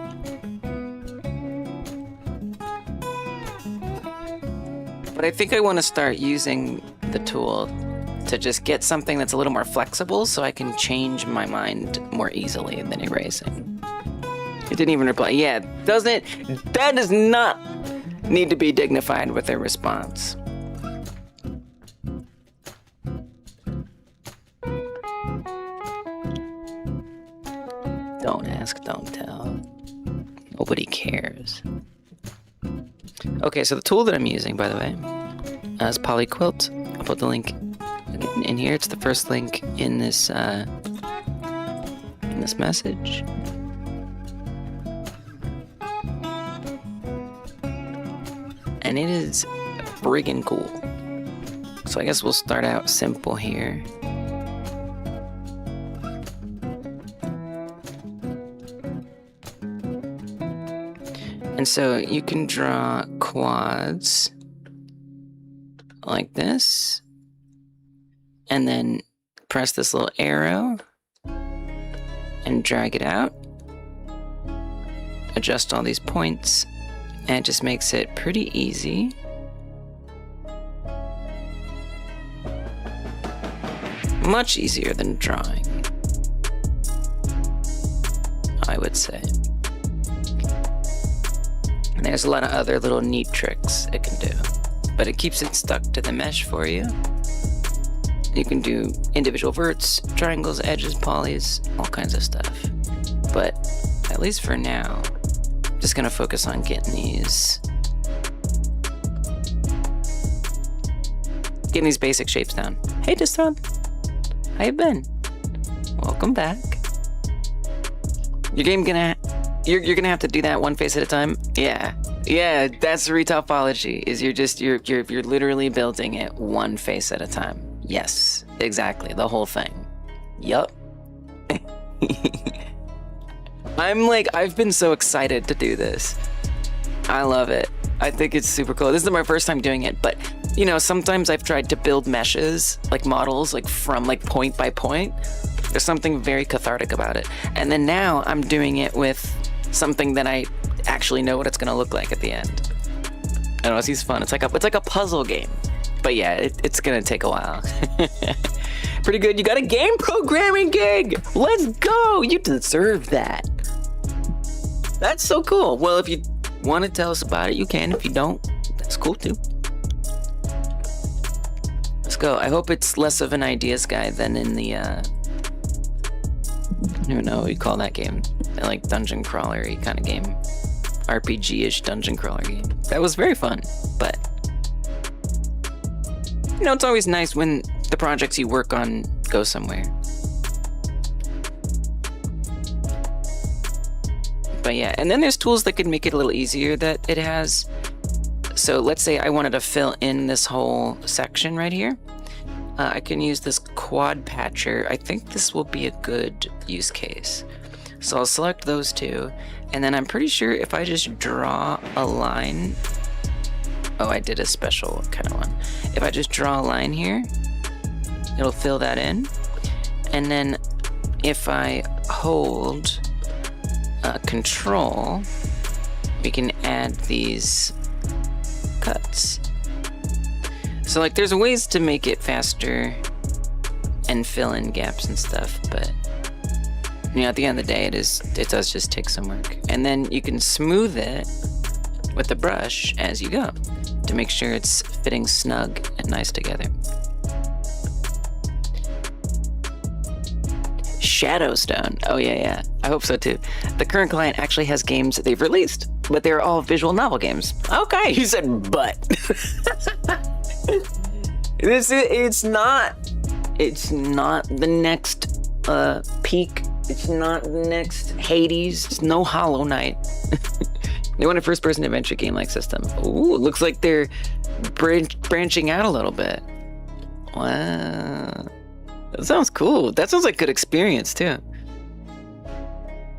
But I think I want to start using the tool to just get something that's a little more flexible so I can change my mind more easily than erasing. It didn't even reply. Yeah, that does not need to be dignified with a response. Don't ask, don't tell. Nobody cares. Okay, so the tool that I'm using, by the way, is Polyquilt. I'll put the link in here. It's the first link in this message. And it is friggin' cool. So I guess we'll start out simple here. And so you can draw quads like this, and then press this little arrow and drag it out. Adjust all these points, and it just makes it pretty easy. Much easier than drawing, I would say. And there's a lot of other little neat tricks it can do, but it keeps it stuck to the mesh for you. You can do individual verts, triangles, edges, polys, all kinds of stuff. But at least for now, I'm just gonna focus on getting these basic shapes down. Hey Distron, how you been? Welcome back. You're gonna have to do that one face at a time. Yeah, that's retopology. Is you're literally building it one face at a time. Yes, exactly, the whole thing. Yup. I've been so excited to do this. I love it. I think it's super cool. This is my first time doing it, but you know, sometimes I've tried to build meshes, like models, like from like point by point. There's something very cathartic about it. And then now I'm doing it with something that I actually know what it's gonna look like at the end. I know, it's fun. It's like a puzzle game. But yeah, it's gonna take a while. Pretty good. You got a game programming gig. Let's go. You deserve that. That's so cool. Well, if you want to tell us about it, you can. If you don't, that's cool too. Let's go. I hope it's less of an ideas guide than in the I don't know what you call that game. Like dungeon crawler-y kind of game. RPG-ish dungeon crawler game. That was very fun, but you know, it's always nice when the projects you work on go somewhere. But yeah, and then there's tools that could make it a little easier that it has. So let's say I wanted to fill in this whole section right here. I can use this quad patcher. I think this will be a good use case. So I'll select those two, and then I'm pretty sure if I just draw a line, oh, I did a special kind of one. If I just draw a line here, it'll fill that in. And then if I hold Control, we can add these cuts. So like there's ways to make it faster and fill in gaps and stuff, but you know, at the end of the day, it does just take some work. And then you can smooth it with the brush as you go to make sure it's fitting snug and nice together. Shadowstone. Oh yeah. I hope so too. The current client actually has games that they've released, but they're all visual novel games. Okay, you said but. It's not the next Peak. It's not the next Hades. It's no Hollow Knight. They want a first-person adventure game-like system. Ooh, it looks like they're branching out a little bit. Wow. That sounds cool. That sounds like a good experience, too.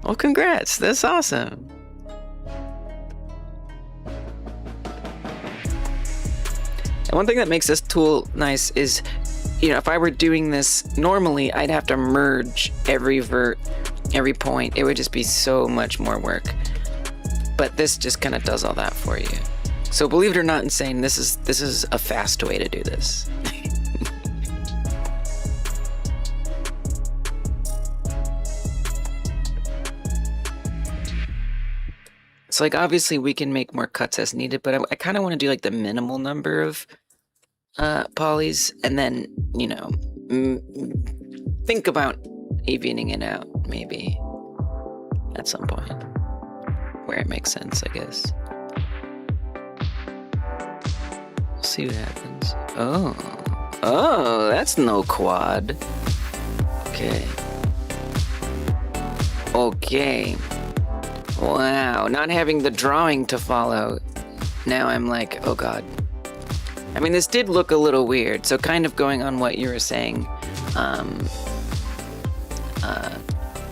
Well, congrats. That's awesome. And one thing that makes this tool nice is, you know, if I were doing this normally, I'd have to merge every vert, every point. It would just be so much more work. But this just kind of does all that for you. So believe it or not, insane, this is a fast way to do this. So like obviously we can make more cuts as needed, but I kind of want to do like the minimal number of polys, and then, you know, think about evening it out maybe at some point where it makes sense, I guess. We'll see what happens. Oh, that's no quad. Okay. Wow, not having the drawing to follow. Now I'm like, oh god. I mean, this did look a little weird, so kind of going on what you were saying.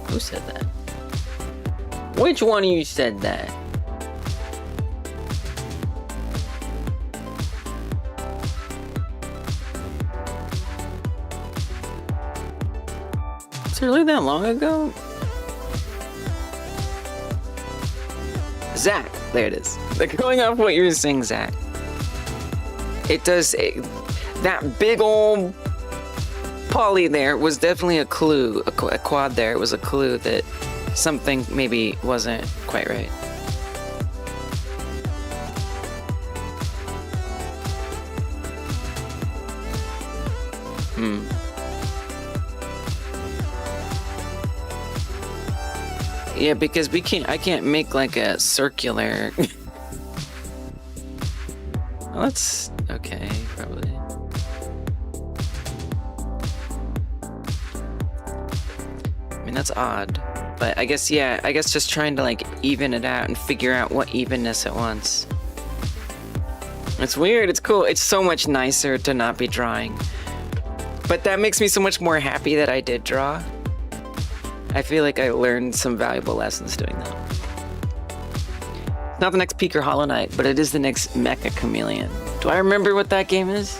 Who said that? Which one of you said that? Is it really that long ago? Zach, there it is. Like, going off what you were saying, Zach. It does, that big old poly there was definitely a clue, a quad there. It was a clue that something maybe wasn't quite right. Yeah, because I can't make like a circular. Well, that's okay, probably. I mean, that's odd, but I guess, yeah, I guess just trying to like even it out and figure out what evenness it wants. It's weird, it's cool. It's so much nicer to not be drawing, but that makes me so much more happy that I did draw. I feel like I learned some valuable lessons doing that. It's not the next Peak or Hollow Knight, but it is the next Mecha Chameleon. Do I remember what that game is?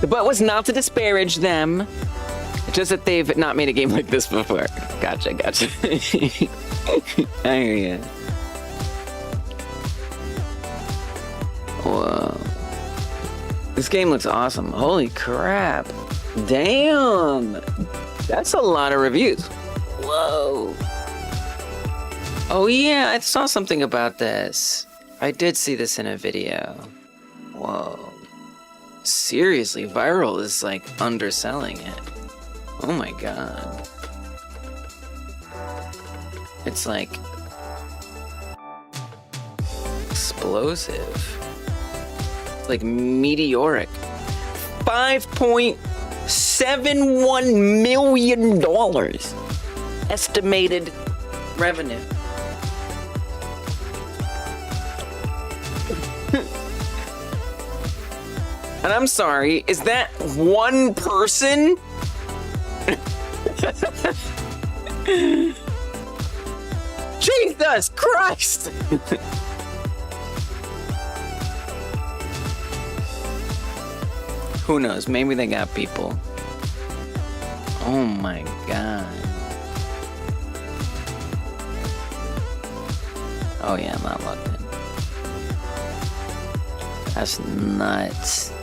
The but was not to disparage them, just that they've not made a game like this before. Gotcha. I hear ya. Whoa. This game looks awesome. Holy crap. Damn. That's a lot of reviews. Whoa. Oh yeah, I saw something about this. I did see this in a video. Whoa. Seriously, Viral is like underselling it. Oh my god. It's like explosive. Like meteoric. $5.71 million estimated revenue. And I'm sorry, is that one person? Jesus Christ! Who knows? Maybe they got people. Oh my god. Oh yeah, I'm not logged in. That's nuts.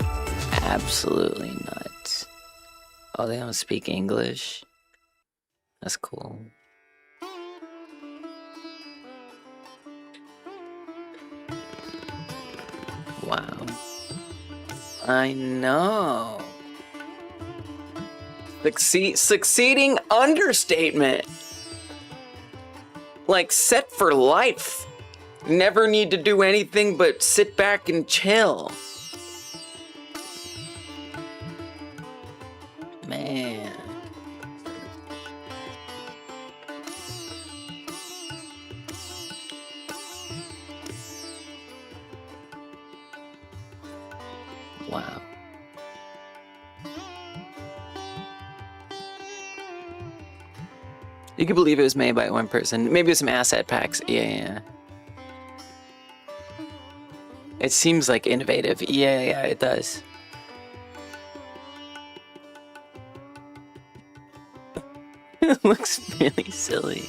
Absolutely nuts. Oh, they don't speak English? That's cool. Wow. I know. Succeeding understatement. Like set for life. Never need to do anything but sit back and chill. Man. Wow. You can believe it was made by one person. Maybe with some asset packs. Yeah. It seems like innovative. Yeah, it does. It looks really silly.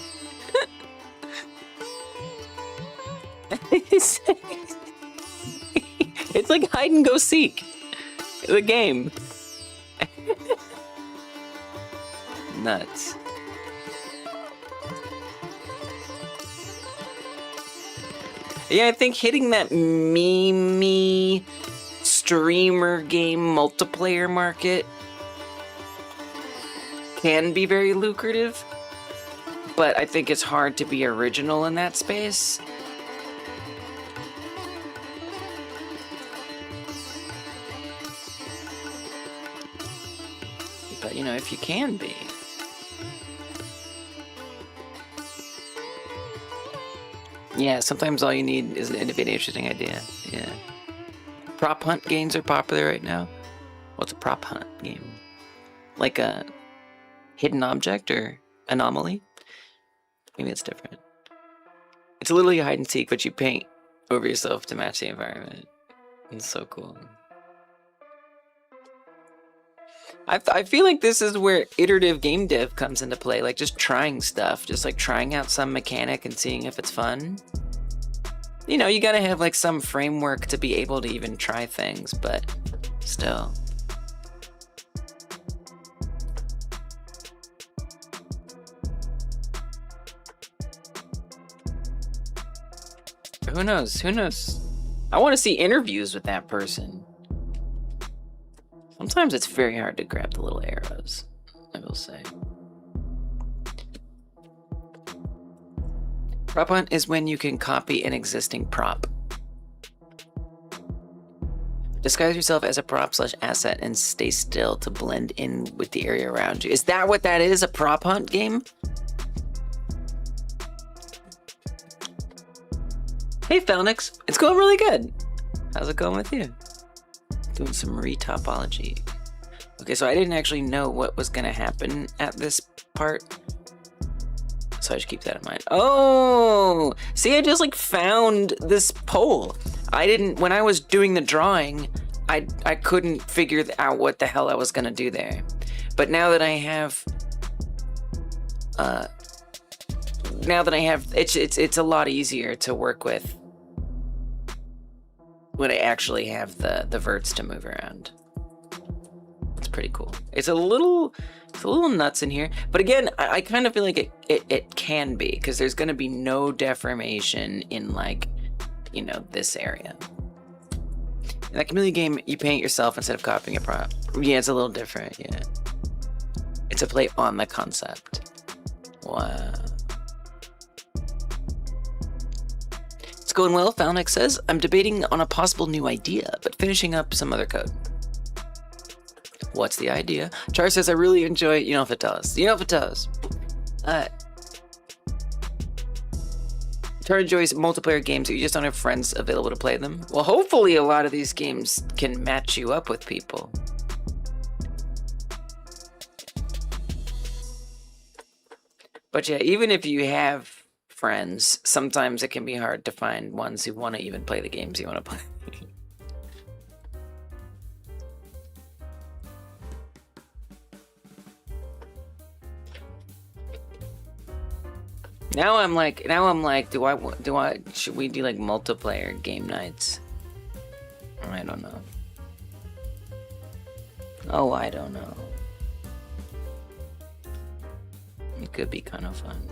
It's like hide and go seek. The game. Nuts. Yeah, I think hitting that meme streamer game multiplayer market can be very lucrative, but I think it's hard to be original in that space. But, you know, if you can be. Yeah, sometimes all you need is an innovative, interesting idea. Yeah. Prop hunt games are popular right now. What's a prop hunt game? Like a hidden object or anomaly? Maybe it's different. It's literally a hide and seek, but you paint over yourself to match the environment. It's so cool. I feel like this is where iterative game dev comes into play, like just trying stuff, just like trying out some mechanic and seeing if it's fun. You know, you gotta have like some framework to be able to even try things, but still. Who knows? Who knows? I want to see interviews with that person. Sometimes it's very hard to grab the little arrows, I will say. Prop hunt is when you can copy an existing prop. Disguise yourself as a prop / asset and stay still to blend in with the area around you. Is that what that is? A prop hunt game? Hey, Felnix. It's going really good. How's it going with you? Doing some retopology. Okay, so I didn't actually know what was gonna happen at this part, so I should keep that in mind. Oh, see, I just like found this pole. I didn't, when I was doing the drawing, I couldn't figure out what the hell I was gonna do there. But now that I have, it's a lot easier to work with when I actually have the verts to move around. It's pretty cool. It's a little nuts in here, but again, I kind of feel like it can be, because there's gonna be no deformation in, like, you know, this area. In that community game, you paint yourself instead of copying a prop. Yeah, it's a little different, yeah. It's a play on the concept. Wow. Going well, Falnex says. I'm debating on a possible new idea, but finishing up some other code. What's the idea? Char says, I really enjoy it. You know if it does. You know if it does. Char enjoys multiplayer games that you just don't have friends available to play them. Well, hopefully a lot of these games can match you up with people. But yeah, even if you have friends, sometimes it can be hard to find ones who want to even play the games you want to play. Now I'm like, should we do like multiplayer game nights? I don't know. Oh, I don't know. It could be kind of fun.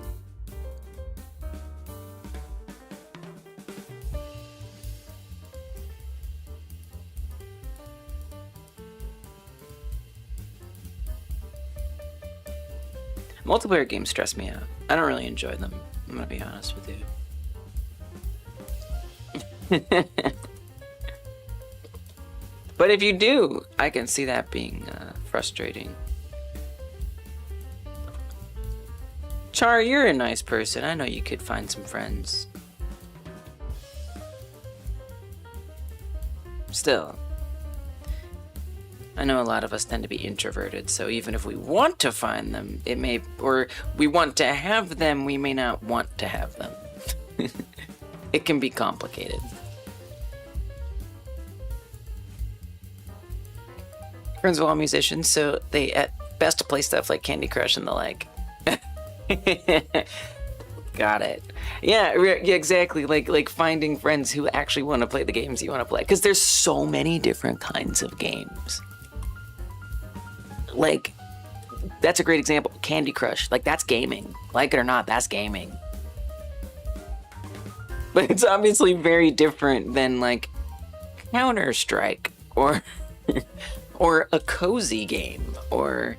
Multiplayer games stress me out. I don't really enjoy them. I'm gonna be honest with you. But if you do, I can see that being frustrating. Char, you're a nice person. I know you could find some friends. Still, I know a lot of us tend to be introverted, so even if we want to find them, it may, or we want to have them, we may not want to have them. It can be complicated. Friends are all musicians, so they at best play stuff like Candy Crush and the like. Got it. Yeah, yeah, exactly. Like finding friends who actually want to play the games you want to play. Because there's so many different kinds of games. Like, that's a great example. Candy Crush. Like, that's gaming. Like it or not, that's gaming. But it's obviously very different than, like, Counter-Strike or or a cozy game or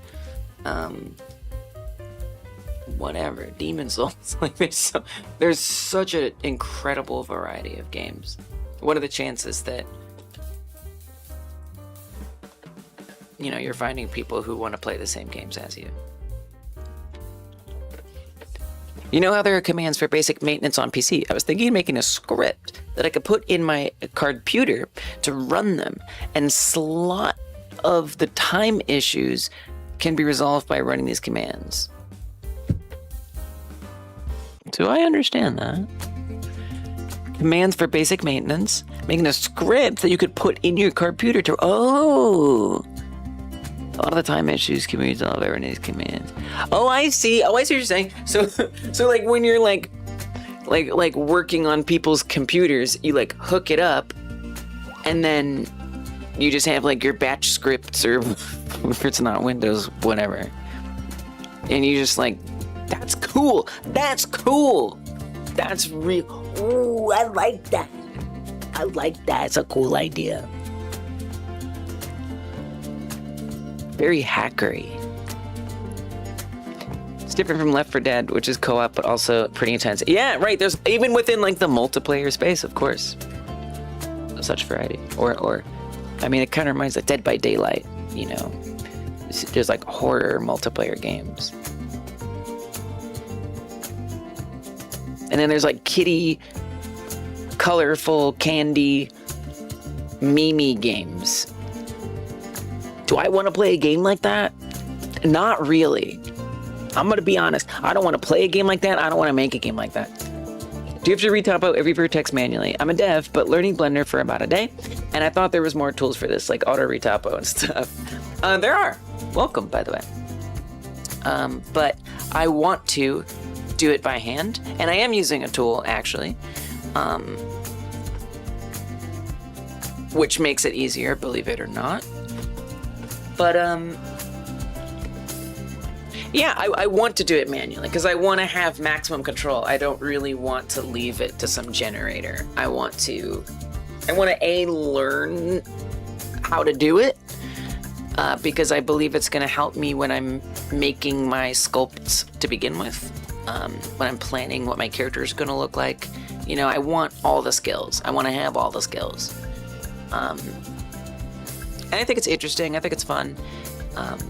whatever, Demon Souls. Like, there's such an incredible variety of games. What are the chances that, you know, you're finding people who want to play the same games as you? You know how there are commands for basic maintenance on PC? I was thinking of making a script that I could put in my computer to run them, and slot of the time issues can be resolved by running these commands. Do I understand that? Commands for basic maintenance, making a script that you could put in your computer to... Oh! A lot of the time issues can be resolved by running these commands. Oh, I see. Oh, I see what you're saying. So like when you're like working on people's computers, you like hook it up, and then you just have like your batch scripts, or if it's not Windows, whatever. And you just like, that's cool. That's cool. That's real. Ooh, I like that. I like that. It's a cool idea. Very hackery. It's different from Left 4 Dead, which is co-op, but also pretty intense. Yeah, right. There's even within like the multiplayer space, of course, such variety. Or, I mean, it kind of reminds like Dead by Daylight. You know, there's like horror multiplayer games, and then there's like kitty, colorful candy, meme games. Do I want to play a game like that? Not really. I'm going to be honest. I don't want to play a game like that. I don't want to make a game like that. Do you have to retopo every vertex manually? I'm a dev, but learning Blender for about a day, and I thought there was more tools for this, like auto retopo and stuff. There are. Welcome, by the way. But I want to do it by hand, and I am using a tool, actually, which makes it easier, believe it or not. But, yeah, I want to do it manually because I want to have maximum control. I don't really want to leave it to some generator. I want to learn how to do it because I believe it's going to help me when I'm making my sculpts to begin with, when I'm planning what my character is going to look like. You know, I want all the skills. I want to have all the skills. And I think it's interesting. I think it's fun.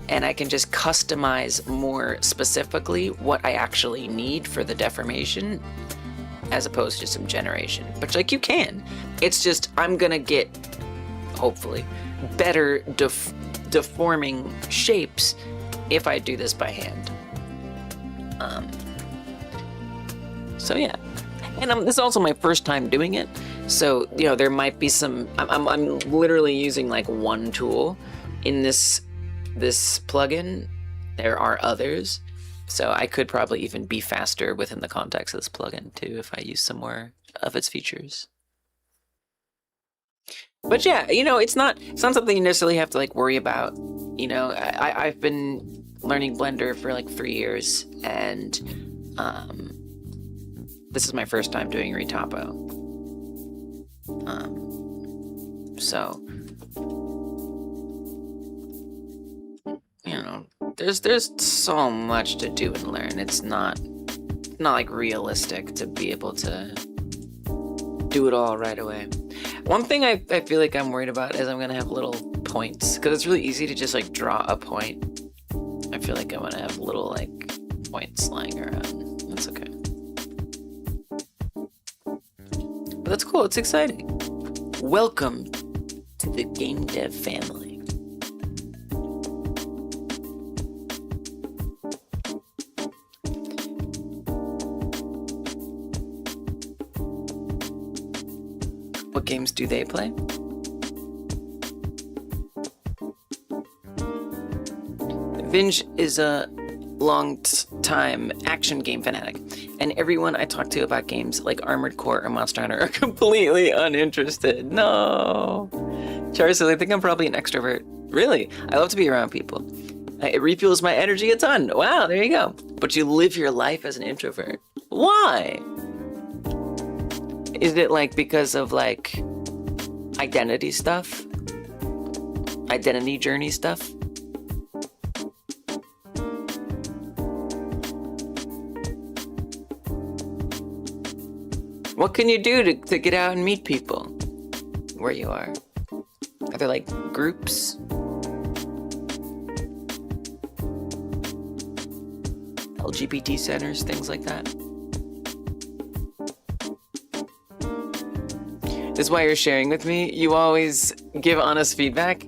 And I can just customize more specifically what I actually need for the deformation as opposed to some generation. But like you can. It's just I'm going to get, hopefully, better deforming shapes if I do this by hand. So yeah. And this is also my first time doing it. So, you know, there might be some, I'm literally using like one tool in this plugin. There are others. So I could probably even be faster within the context of this plugin too if I use some more of its features. But yeah, you know, it's not something you necessarily have to like worry about. You know, I've been learning Blender for like 3 years, and this is my first time doing retopo. So, you know, there's so much to do and learn. It's not like realistic to be able to do it all right away. One thing I feel like I'm worried about is I'm gonna have little points, because it's really easy to just like draw a point. I feel like I'm gonna have little like points lying around. That's okay. But that's cool. It's exciting. Welcome to the game dev family. What games do they play? Vinge is a time action game fanatic, and everyone I talk to about games like Armored Core or Monster Hunter are completely uninterested. No. Charcel, I think I'm probably an extrovert. Really? I love to be around people. It refuels my energy a ton. Wow, there you go. But you live your life as an introvert. Why? Is it like because of like identity stuff? Identity journey stuff? What can you do to get out and meet people where you are? Are there like groups? LGBT centers, things like that? This is why you're sharing with me. You always give honest feedback.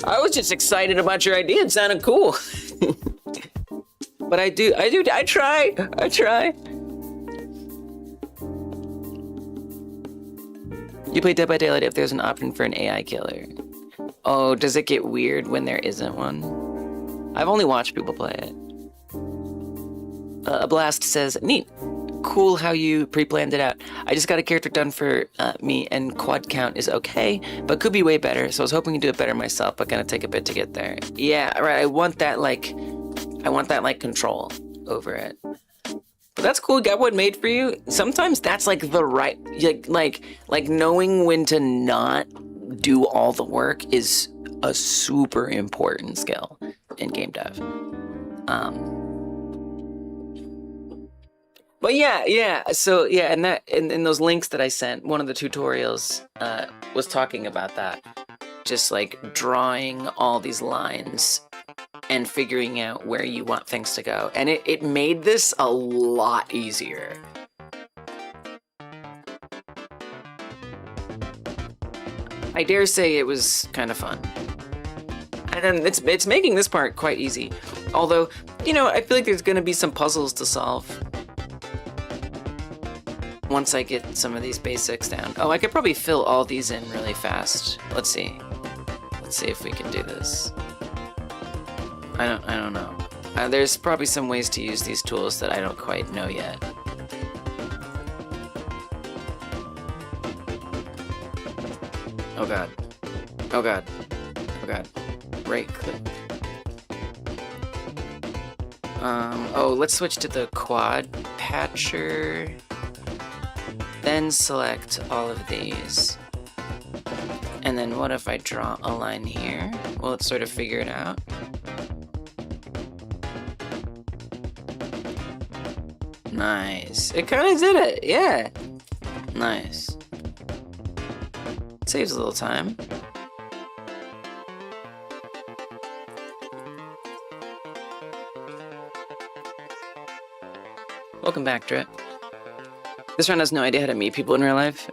I was just excited about your idea. It sounded cool. But I try. You play Dead by Daylight if there's an option for an AI killer. Oh, does it get weird when there isn't one? I've only watched people play it. A Blast says, neat. Cool how you pre-planned it out. I just got a character done for me, and quad count is okay, but could be way better, so I was hoping to do it better myself, but gonna take a bit to get there. Yeah, right, I want that, like, control over it. But that's cool, got one made for you. Sometimes that's, like, the right, like knowing when to not do all the work is a super important skill in game dev. But yeah, so yeah, and that in those links that I sent, one of the tutorials was talking about that. Just like drawing all these lines and figuring out where you want things to go. And it made this a lot easier. I dare say it was kind of fun. And then it's making this part quite easy. Although, you know, I feel like there's gonna be some puzzles to solve once I get some of these basics down. Oh, I could probably fill all these in really fast. Let's see. Let's see if we can do this. I don't know. There's probably some ways to use these tools that I don't quite know yet. Oh god. Oh god. Oh god. Right click. Oh, let's switch to the quad patcher. Then select all of these. And then what if I draw a line here? Will it sort of figure it out? Nice. It kind of did it, yeah. Nice. Saves a little time. Welcome back, Drip. This round has no idea how to meet people in real life.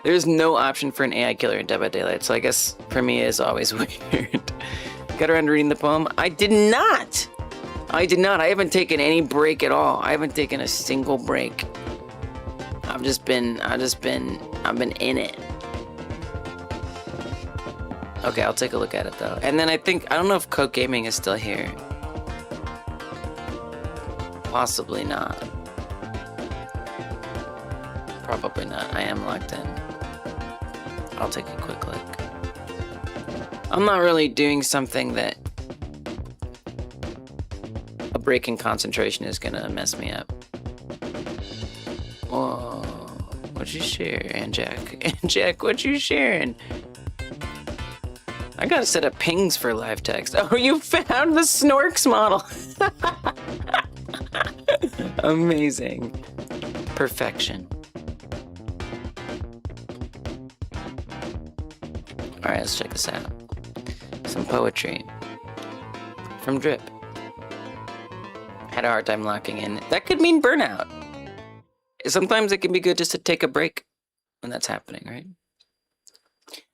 There's no option for an AI killer in Dead by Daylight, so I guess for me it's always weird. Got around to reading the poem? I did not! I haven't taken any break at all. I haven't taken a single break. I've been in it. Okay, I'll take a look at it though. And then I don't know if Coke Gaming is still here. Possibly not. Probably not. I am locked in. I'll take a quick look. I'm not really doing something that a break in concentration is gonna mess me up. Whoa. What'd you share, Anjack? Anjack, what you sharing? I gotta set up pings for live text. Oh, you found the Snorks model! Amazing. Perfection. Alright, let's check this out. Some poetry. From Drip. Had a hard time locking in. That could mean burnout. Sometimes it can be good just to take a break when that's happening, right?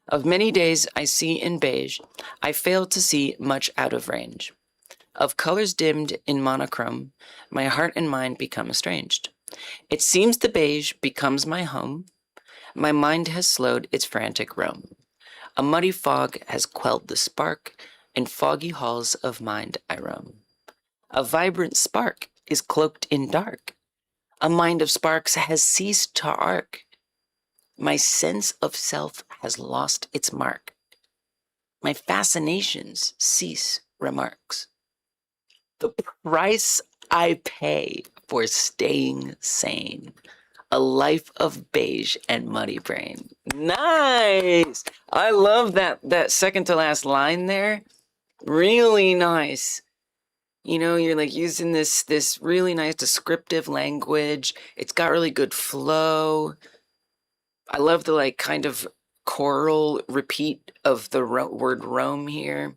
Of many days I see in beige, I fail to see much out of range. Of colors dimmed in monochrome, my heart and mind become estranged. It seems the beige becomes my home. My mind has slowed its frantic roam. A muddy fog has quelled the spark. In foggy halls of mind I roam. A vibrant spark is cloaked in dark. A mind of sparks has ceased to arc. My sense of self has lost its mark. My fascinations cease remarks. The price I pay for staying sane. A life of beige and muddy brain. Nice! I love that second to last line there. Really nice. You know, you're like using this really nice descriptive language. It's got really good flow. I love the like kind of choral repeat of the word Rome here.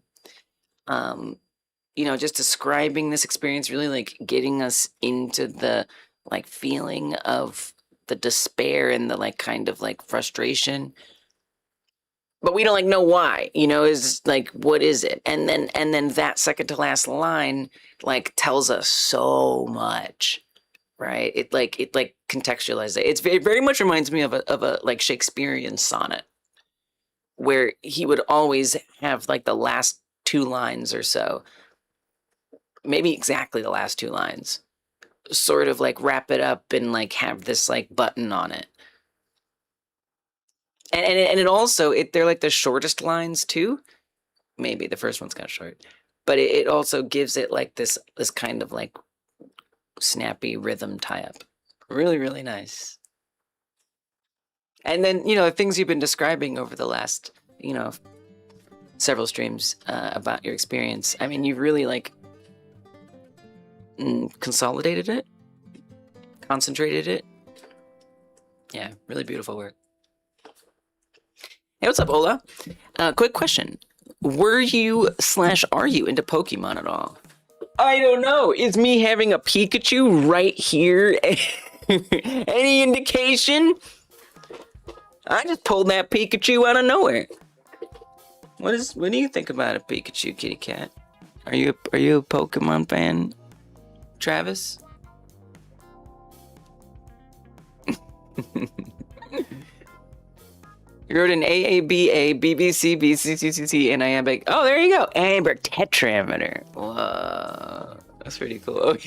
You know, just describing this experience, really like getting us into the like feeling of the despair and the like kind of like frustration. But we don't like know why, you know, is like, what is it? And then that second to last line like tells us so much, right? It like contextualizes it. It's very much reminds me of a like Shakespearean sonnet, where he would always have like the last two lines or so, maybe exactly the last two lines, sort of like wrap it up and like have this like button on it. And it also, they're like the shortest lines too. Maybe the first one's kind of short, but it also gives it like this kind of like snappy rhythm tie-up. Really, really nice. And then, you know, the things you've been describing over the last, you know, several streams about your experience. I mean, you've really like consolidated it, concentrated it. Yeah, really beautiful work. Hey, what's up, Ola? Quick question. Were you / are you into Pokemon at all? I don't know. Is me having a Pikachu right here any indication? I just pulled that Pikachu out of nowhere. What do you think about a Pikachu, kitty cat? Are you a Pokemon fan, Travis? You wrote an AABA, BBC, BCCCC, and iambic. Oh, there you go. Iambic tetrameter. Whoa. That's pretty cool.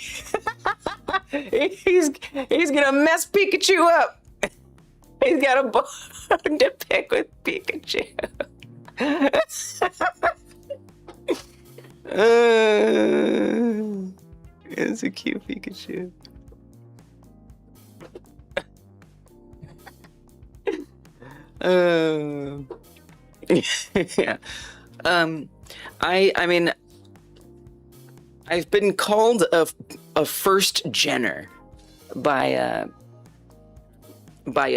He's gonna mess Pikachu up. He's got a bone to pick with Pikachu. It's a cute Pikachu. Yeah. I mean, I've been called a first genner by a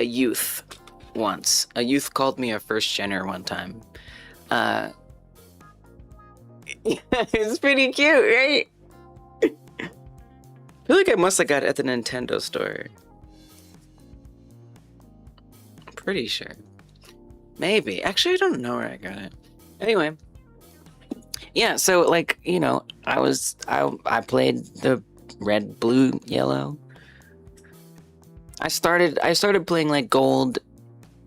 youth once. A youth called me a first genner one time. It's pretty cute, right? I feel like I must have got it at the Nintendo store. I'm pretty sure. Maybe. Actually, I don't know where I got it. Anyway. Yeah, so like, you know, I played the red, blue, yellow. I started playing like gold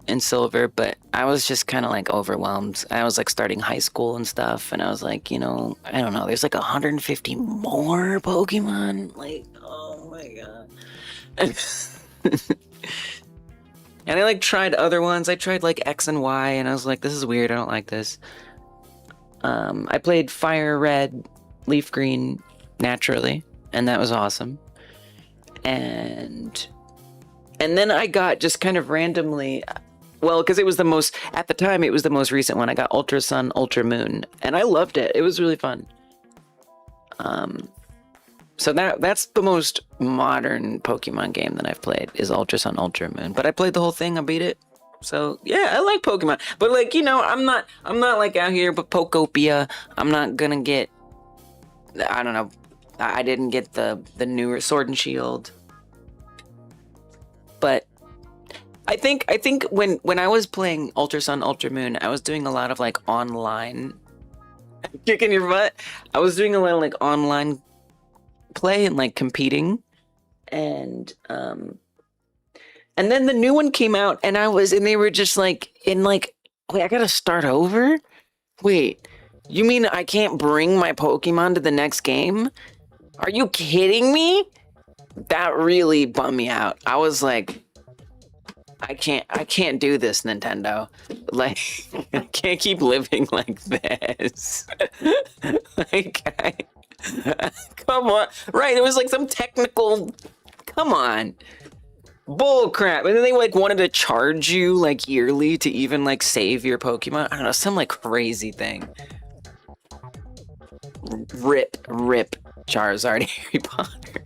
and silver, but I was just kind of like overwhelmed. I was like starting high school and stuff, and I was like, you know, I don't know, there's like 150 more Pokemon. Like, oh my god. And I like tried other ones. I tried like X and Y, and I was like, this is weird. I don't like this. I played Fire Red, Leaf Green, naturally, and that was awesome. And then I got just kind of randomly, well, because it was the most, at the time, it was the most recent one. I got Ultra Sun, Ultra Moon, and I loved it. It was really fun. So that's the most modern Pokemon game that I've played, is Ultra Sun, Ultra Moon. But I played the whole thing, I beat it. So yeah, I like Pokemon. But like, you know, I'm not like out here with Pokopia. I'm not gonna get, I don't know, I didn't get the newer Sword and Shield. But I think when I was playing Ultra Sun, Ultra Moon, I was doing a lot of like online kicking your butt. I was doing a lot of like online play and like competing, and then the new one came out, and they were just like wait, I gotta start over? Wait, you mean I can't bring my Pokemon to the next game? Are you kidding me? That really bummed me out. I was like, I can't do this, Nintendo. Like, I can't keep living like this. Like, come on. Right, it was like some technical, come on. Bull crap. And then they like wanted to charge you like yearly to even like save your Pokemon. I don't know, some like crazy thing. Rip Charizard, Harry Potter.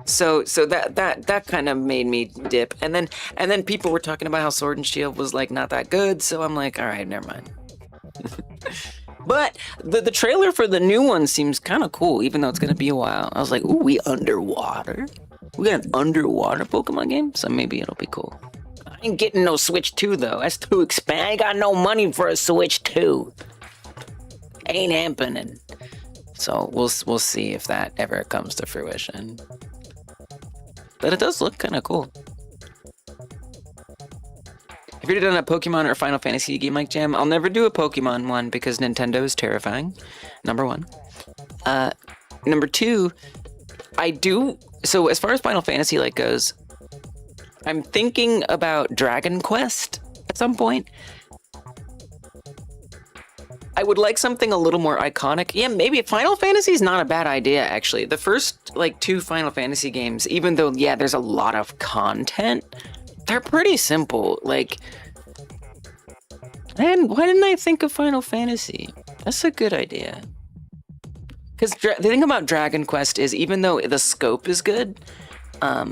So that kind of made me dip, and then people were talking about how Sword and Shield was like not that good, so I'm like, all right, never mind. But the trailer for the new one seems kind of cool, even though it's gonna be a while. I was like, ooh, we underwater? We got an underwater Pokemon game, so maybe it'll be cool. I ain't getting no Switch 2 though. That's too expensive. I ain't got no money for a Switch 2. Ain't happening. So we'll see if that ever comes to fruition. But it does look kind of cool. Have you ever done a Pokemon or Final Fantasy game like Jam? I'll never do a Pokemon one because Nintendo is terrifying. Number one. Number two, I do. So as far as Final Fantasy like goes, I'm thinking about Dragon Quest at some point. I would like something a little more iconic. Yeah, maybe Final Fantasy is not a bad idea, actually. The first, like, 2 Final Fantasy games, even though, yeah, there's a lot of content, they're pretty simple. Like, man, why didn't I think of Final Fantasy? That's a good idea. Because the thing about Dragon Quest is, even though the scope is good, I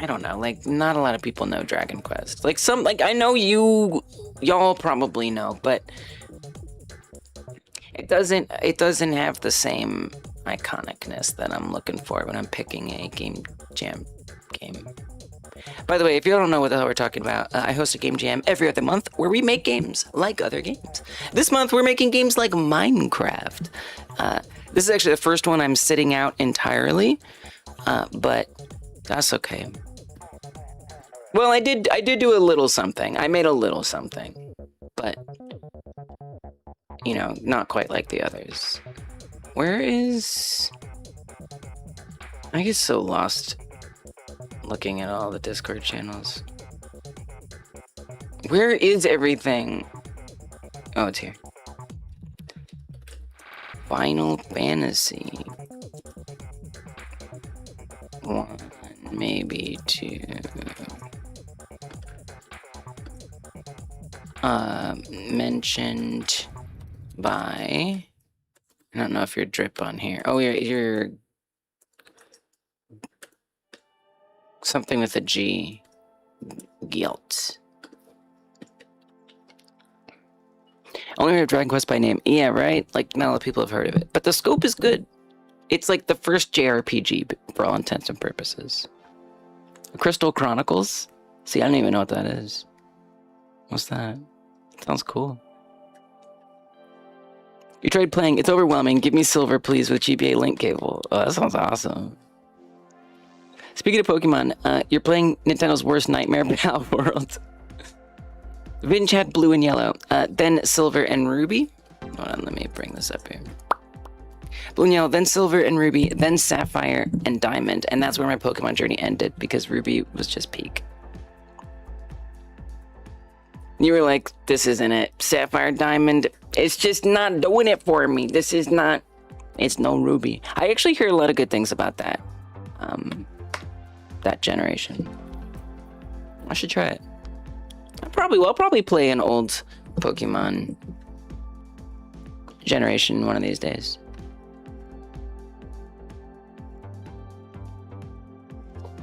don't know, like, not a lot of people know Dragon Quest. Like, I know y'all probably know, but it doesn't have the same iconicness that I'm looking for when I'm picking a Game Jam game. By the way, if you don't know what the hell we're talking about, I host a Game Jam every other month where we make games like other games. This month, we're making games like Minecraft. This is actually the first one I'm sitting out entirely, but that's okay. Well, I did do a little something. I made a little something, but, you know, not quite like the others. Where is... I get so lost looking at all the Discord channels. Where is everything? Oh, it's here. Final Fantasy. 1, maybe 2. Mentioned by... I don't know if you're drip on here. Oh, you're something with a G. Guilt. Only heard of Dragon Quest by name. Yeah, right? Like, not a lot of people have heard of it. But the scope is good. It's like the first JRPG for all intents and purposes. Crystal Chronicles? See, I don't even know what that is. What's that? Sounds cool. You tried playing, it's overwhelming. Give me silver, please, with GBA link cable. Oh, that sounds awesome. Speaking of Pokemon, you're playing Nintendo's worst nightmare, Battle World. Vin chat blue and yellow, then silver and ruby. Hold on, let me bring this up here. Blue and yellow, then silver and ruby, then sapphire and diamond. And that's where my Pokemon journey ended because ruby was just peak. You were like, this isn't it. Sapphire, diamond, it's just not doing it for me. This is not, it's no ruby. I actually hear a lot of good things about that. That generation. I should try it. I'll probably play an old Pokemon generation one of these days.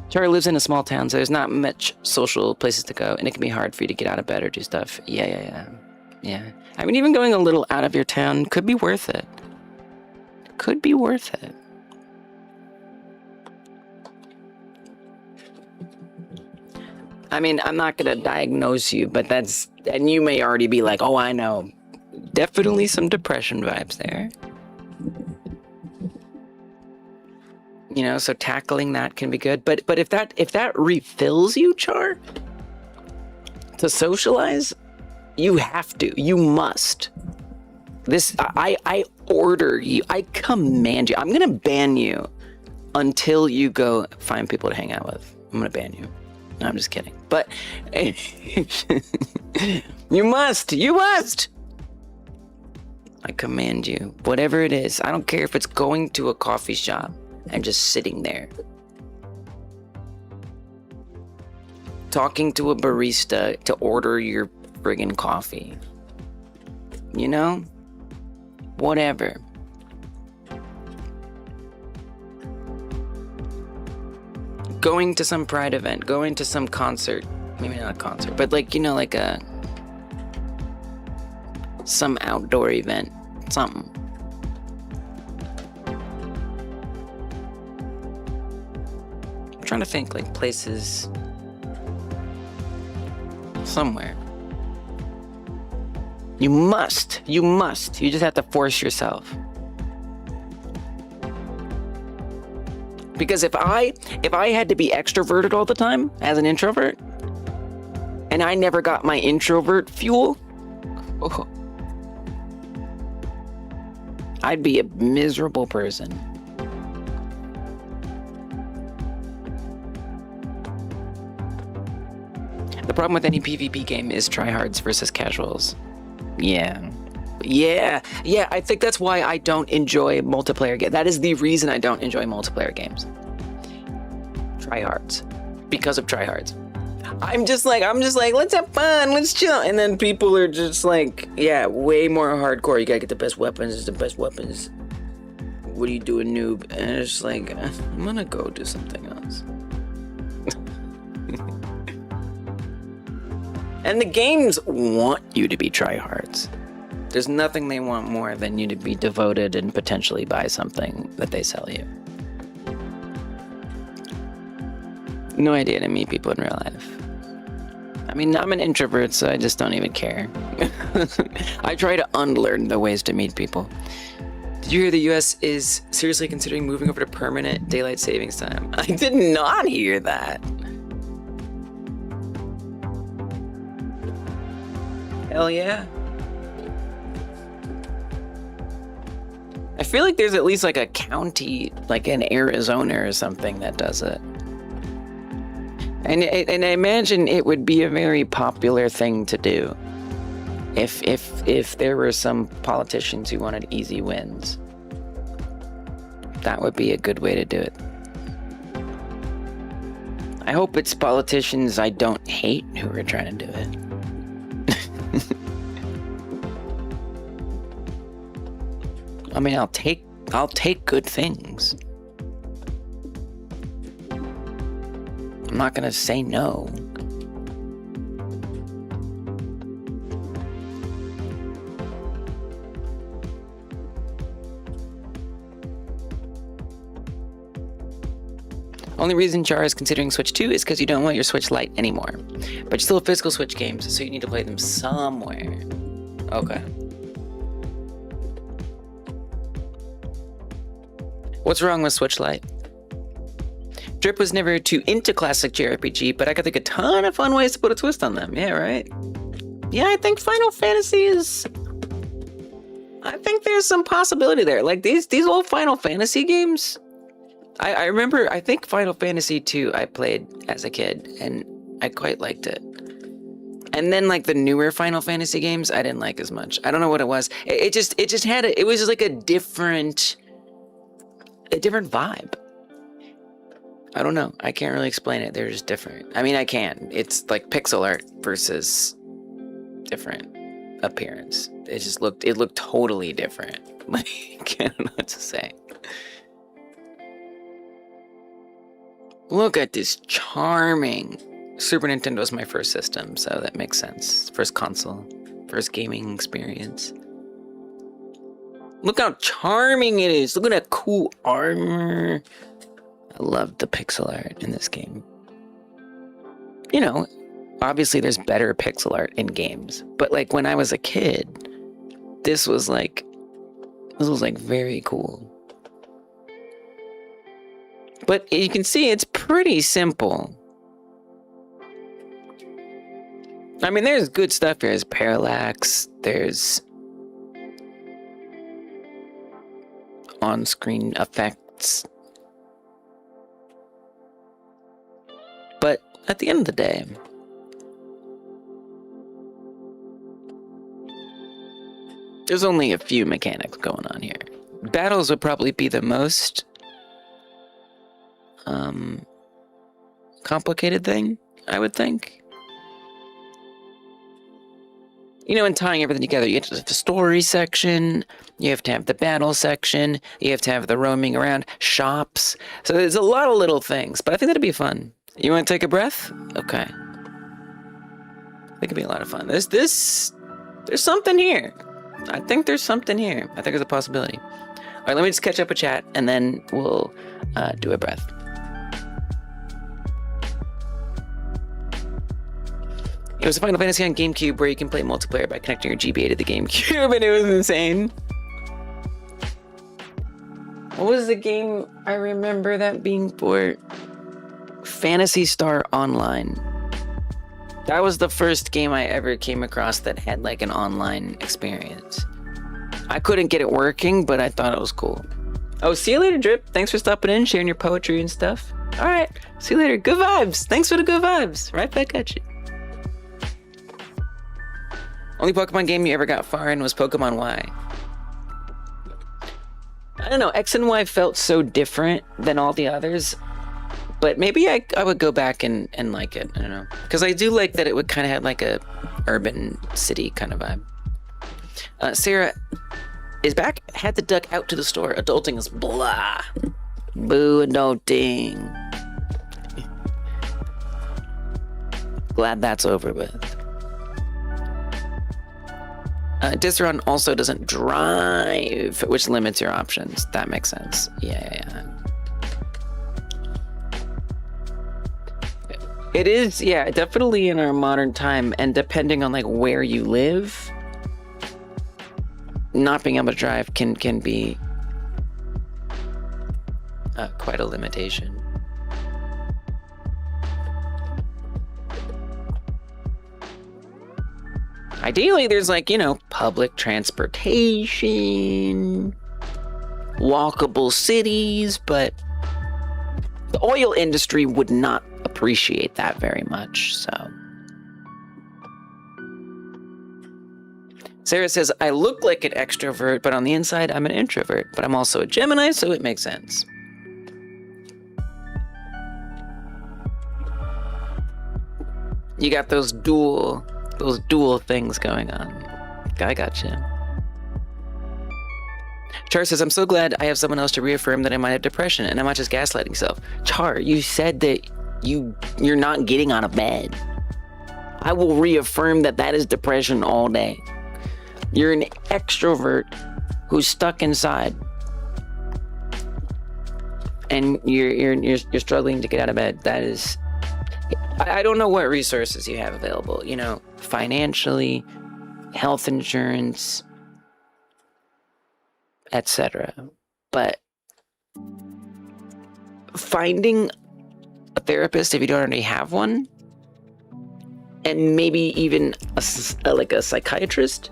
Charlie lives in a small town, so there's not much social places to go, and it can be hard for you to get out of bed or do stuff. Yeah. I mean, even going a little out of your town could be worth it. Could be worth it. I mean, I'm not gonna diagnose you, but that's, and you may already be like, oh, I know. Definitely some depression vibes there. You know, so tackling that can be good. But if that refills you, Char, to socialize, you have to. You must. This I order you. I command you. I'm gonna ban you until you go find people to hang out with. I'm gonna ban you. No, I'm just kidding. But you must. I command you. Whatever it is. I don't care if it's going to a coffee shop and just sitting there. Talking to a barista to order your friggin' coffee. You know? Whatever. Going to some Pride event, going to some concert. Maybe not a concert, but like, you know, like some outdoor event. Something. I'm trying to think, like, places somewhere. You must. You just have to force yourself. Because if I had to be extroverted all the time as an introvert, and I never got my introvert fuel, I'd be a miserable person. The problem with any PvP game is tryhards versus casuals. Yeah, I think that's why I don't enjoy multiplayer games. That is the reason I don't enjoy multiplayer games. Tryhards. Because of tryhards. I'm just like, let's have fun, let's chill. And then people are just like, yeah, way more hardcore. You gotta get the best weapons, What are you doing, noob? And it's just like, I'm gonna go do something else. And the games want you to be tryhards. There's nothing they want more than you to be devoted and potentially buy something that they sell you. No idea to meet people in real life. I mean, I'm an introvert, so I just don't even care. I try to unlearn the ways to meet people. Did you hear the US is seriously considering moving over to permanent daylight savings time? I did not hear that. Hell yeah. I feel like there's at least like a county, like in Arizona or something, that does it. And I imagine it would be a very popular thing to do if there were some politicians who wanted easy wins. That would be a good way to do it. I hope it's politicians I don't hate who are trying to do it. I mean, I'll take good things. I'm not gonna say no. Only reason Char is considering Switch 2 is because you don't want your Switch Lite anymore. But you still have physical Switch games, so you need to play them somewhere. Okay. What's wrong with Switch Lite? Drip was never too into classic JRPG, but I could think a ton of fun ways to put a twist on them. Yeah, right? Yeah, I think Final Fantasy is... I think there's some possibility there. Like, these old Final Fantasy games... I remember, I think Final Fantasy 2 I played as a kid, and I quite liked it. And then, like, the newer Final Fantasy games, I didn't like as much. I don't know what it was. It just had it was just like a different vibe. I don't know. I can't really explain it. They're just different. I mean, I can. It's like pixel art versus different appearance. It looked totally different. Like, I don't know what to say. Look at this charming... Super Nintendo was my first system, so that makes sense. First console. First gaming experience. Look how charming it is. Look at that cool armor. I love the pixel art in this game. You know, obviously there's better pixel art in games. But like when I was a kid, this was like very cool. But you can see it's pretty simple. I mean, there's good stuff here. There's parallax. There's on-screen effects. But at the end of the day, there's only a few mechanics going on here. Battles would probably be the most complicated thing, I would think. You know, in tying everything together, you have to have the story section, you have to have the battle section, you have to have the roaming around, shops. So there's a lot of little things, but I think that'd be fun. You want to take a breath? Okay. I think it'd be a lot of fun. There's something here. I think there's something here. I think there's a possibility. All right, let me just catch up with chat, and then we'll do a breath. It was a Final Fantasy on GameCube where you can play multiplayer by connecting your GBA to the GameCube, and it was insane. What was the game I remember that being for? Phantasy Star Online. That was the first game I ever came across that had like an online experience. I couldn't get it working, but I thought it was cool. Oh, see you later, Drip. Thanks for stopping in, sharing your poetry and stuff. All right, see you later. Good vibes. Thanks for the good vibes. Right back at you. Only Pokemon game you ever got far in was Pokemon Y. I don't know, X and Y felt so different than all the others, but maybe I would go back and like it. I don't know, because I do like that it would kind of have like a urban city kind of vibe. Sarah is back. Had to duck out to the store. Adulting is blah. Boo adulting. Glad that's over with. Disron also doesn't drive, which limits your options. That makes sense. Yeah. It is, yeah, definitely in our modern time, and depending on like where you live, not being able to drive can be quite a limitation. Ideally, there's like, you know, public transportation, walkable cities, but the oil industry would not appreciate that very much, so. Sarah says, I look like an extrovert, but on the inside, I'm an introvert, but I'm also a Gemini, so it makes sense. You got those dual things going on. I gotcha. Char says, I'm so glad I have someone else to reaffirm that I might have depression and I'm not just gaslighting myself. Char, you said that you're not getting out of bed. I will reaffirm that that is depression all day. You're an extrovert who's stuck inside and you're struggling to get out of bed. That is, I don't know what resources you have available, you know, financially, health insurance, etc. But finding a therapist if you don't already have one, and maybe even a psychiatrist,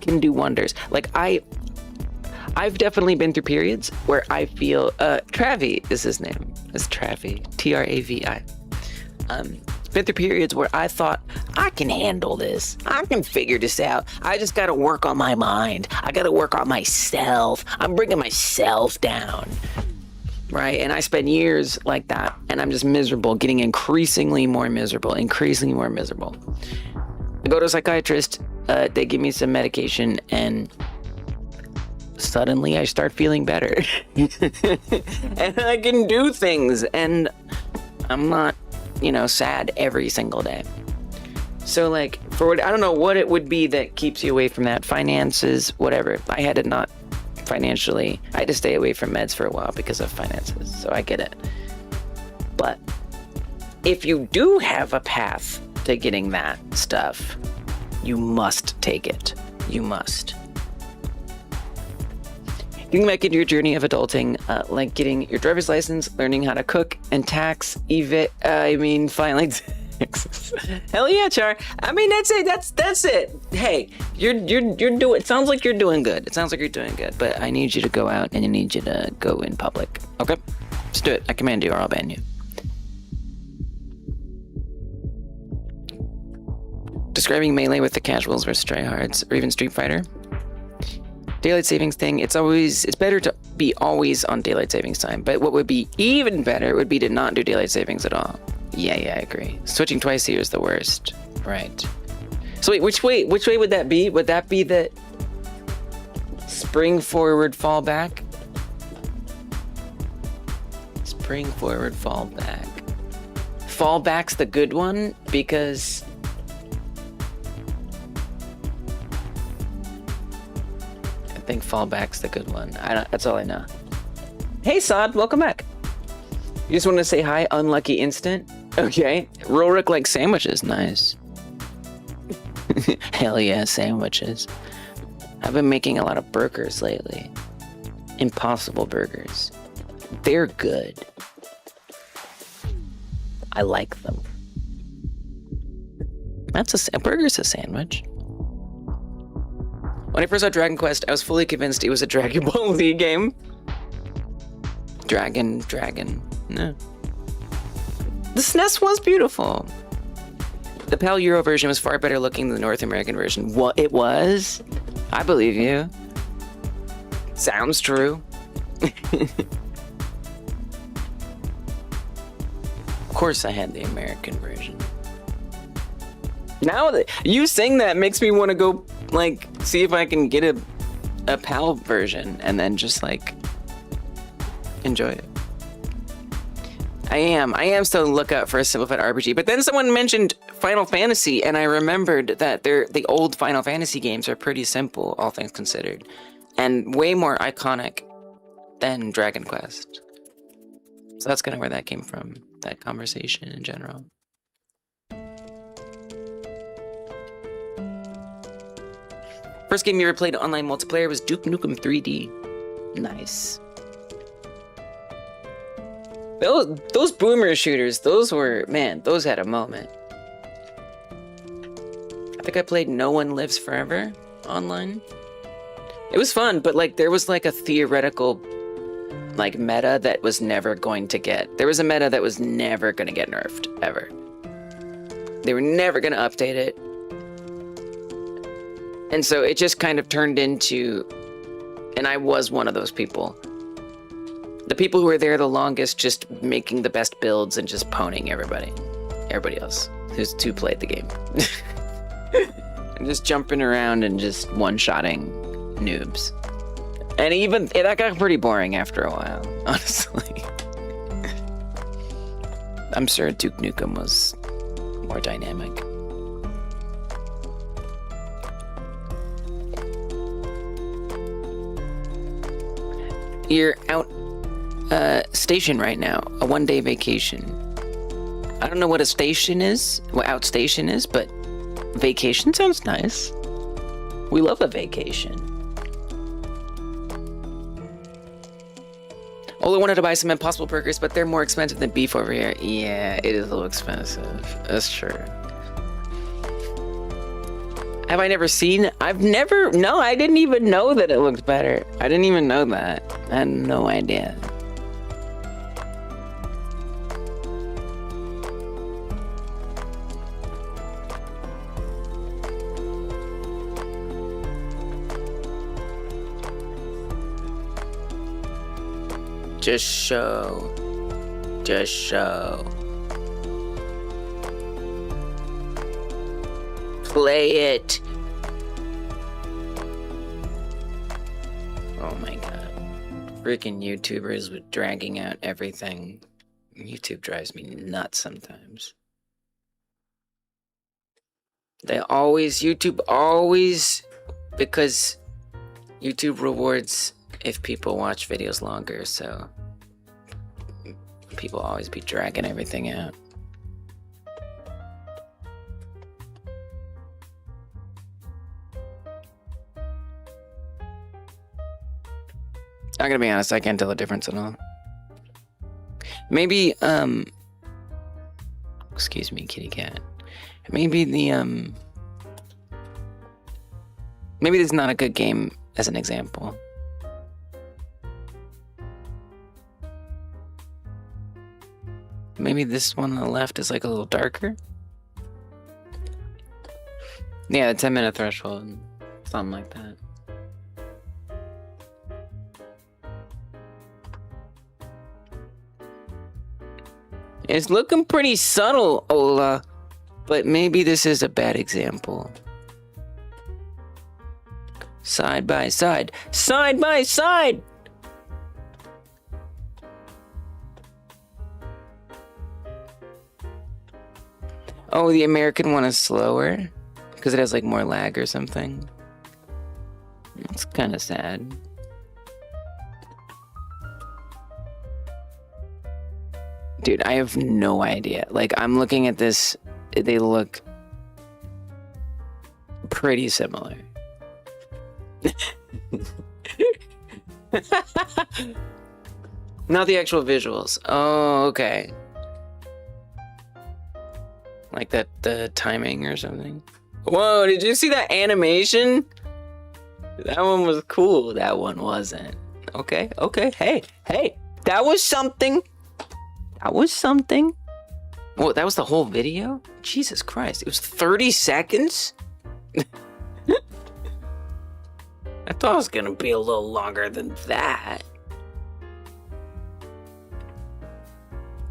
can do wonders. Like I've definitely been through periods where I feel Travi is his name. It's Travi, Travi. Been through periods where I thought, I can handle this. I can figure this out. I just got to work on my mind. I got to work on myself. I'm bringing myself down. Right? And I spent years like that, and I'm just miserable, getting increasingly more miserable. I go to a psychiatrist, they give me some medication, and suddenly I start feeling better. And I can do things, and I'm not, you know, sad every single day. So like, I don't know what it would be that keeps you away from that. Finances, whatever. I had to not financially, I had to stay away from meds for a while because of finances. So I get it. But if you do have a path to getting that stuff, you must take it. You must. Getting back into your journey of adulting, like getting your driver's license, learning how to cook and tax, finally Hell yeah, Char. I mean, that's it. That's it. Hey, you're doing. It sounds like you're doing good. It sounds like you're doing good. But I need you to go out and I need you to go in public. Okay, let's do it. I command you, or I'll ban you. Describing Melee with the casuals versus tryhards, or even Street Fighter. Daylight savings thing. It's better to be always on daylight savings time. But what would be even better would be to not do daylight savings at all. Yeah, I agree. Switching twice a year is the worst. Right. So wait, which way would that be? Would that be the spring forward, fall back? Spring forward, fall back. Fall back's the good one because I think fall back's the good one. That's all I know. Hey Sod, welcome back. You just want to say hi, unlucky instant? Okay. Rorik likes sandwiches. Nice. Hell yeah, sandwiches. I've been making a lot of burgers lately. Impossible burgers. They're good. I like them. A burger's a sandwich. When I first saw Dragon Quest, I was fully convinced it was a Dragon Ball Z game. Dragon. No. The SNES was beautiful. The PAL Euro version was far better looking than the North American version. What it was? I believe you. Sounds true. Of course I had the American version. Now that you saying that makes me want to go, like, see if I can get a PAL version and then just, like, enjoy it. I am still on the lookout for a simplified RPG, but then someone mentioned Final Fantasy, and I remembered that the old Final Fantasy games are pretty simple, all things considered, and way more iconic than Dragon Quest. So that's kind of where that came from, that conversation in general. First game you ever played online multiplayer was Duke Nukem 3D. Nice. Those boomer shooters, those had a moment. I think I played No One Lives Forever online. It was fun, but like there was like a theoretical like meta that was never going to get. There was a meta that was never going to get nerfed ever. They were never going to update it. And so it just kind of turned into, and I was one of those people. The people who were there the longest, just making the best builds and just pwning everybody else who played the game. And just jumping around and just one-shotting noobs. And even, that got pretty boring after a while, honestly. I'm sure Duke Nukem was more dynamic. You're out station right now, a one-day vacation. I don't know what a station is, what outstation is, but vacation sounds nice. We love a vacation. Ola wanted to buy some Impossible Burgers, but they're more expensive than beef over here. Yeah, it is a little expensive. That's true. Have I never seen? No, I didn't even know that it looked better. I didn't even know that. I had no idea. Just show. Play it. Oh my god. Freaking YouTubers with dragging out everything. YouTube drives me nuts sometimes. YouTube always, because YouTube rewards if people watch videos longer, so people always be dragging everything out. I'm gonna be honest, I can't tell the difference at all. Maybe, Excuse me, kitty cat. Maybe the maybe this is not a good game as an example. Maybe this one on the left is like a little darker. Yeah, the 10-minute threshold, something like that. It's looking pretty subtle, Ola, but maybe this is a bad example. Side by side, side by side! Oh, the American one is slower? Because it has like more lag or something. It's kind of sad. Dude, I have no idea. Like, I'm looking at this, they look pretty similar. Not the actual visuals. Oh, okay. Like that, the timing or something. Whoa, did you see that animation? That one was cool. That one wasn't. Okay, okay. Hey, that was something. That was something. Whoa, that was the whole video? Jesus Christ, it was 30 seconds? I thought it was gonna be a little longer than that.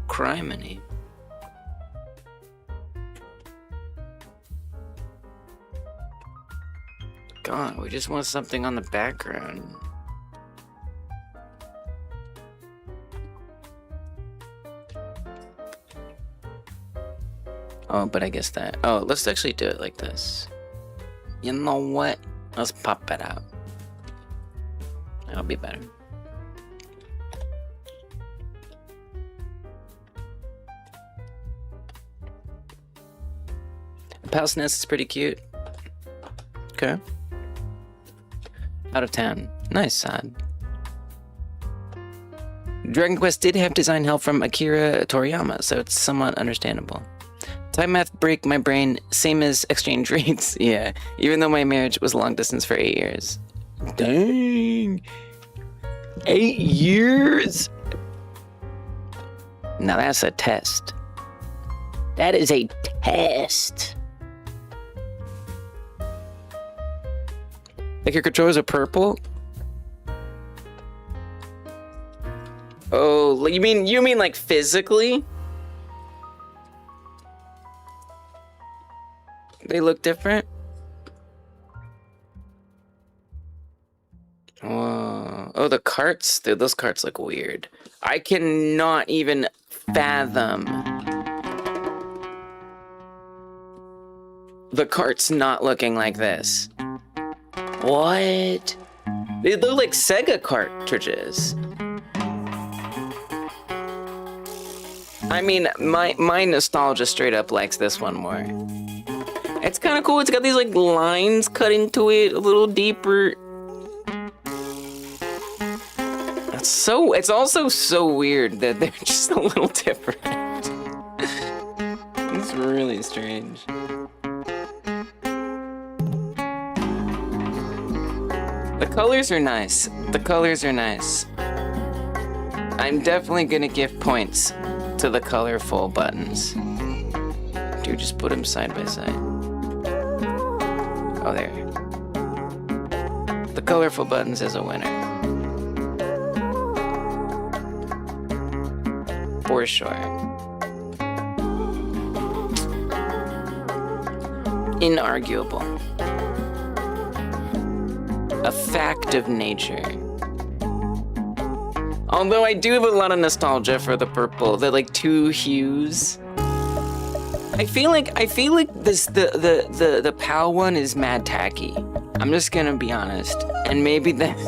Criminy. God, we just want something on the background. Oh, but I guess that... Oh, let's actually do it like this. You know what? Let's pop it out. That'll be better. Palace Nest is pretty cute. Okay. Out of 10. Nice, Sad. Dragon Quest did have design help from Akira Toriyama, so it's somewhat understandable. Time math break my brain, same as exchange rates. Yeah, even though my marriage was long distance for 8 years. Dang! 8 years? Now that's a test. That is a test. Like your controllers are purple? Oh, you mean like physically? They look different? Whoa. Oh, the carts? Dude, those carts look weird. I cannot even fathom the carts not looking like this. What? They look like Sega cartridges. I mean, my nostalgia straight up likes this one more. It's kind of cool. It's got these like lines cut into it a little deeper. It's also so weird that they're just a little different. It's really strange. The colors are nice. The colors are nice. I'm definitely gonna give points to the colorful buttons. Dude, just put them side by side. Oh, there. The colorful buttons is a winner. For sure. Inarguable. A fact of nature. Although I do have a lot of nostalgia for the purple, the like two hues. I feel like this the PAL one is mad tacky. I'm just gonna be honest, and maybe that's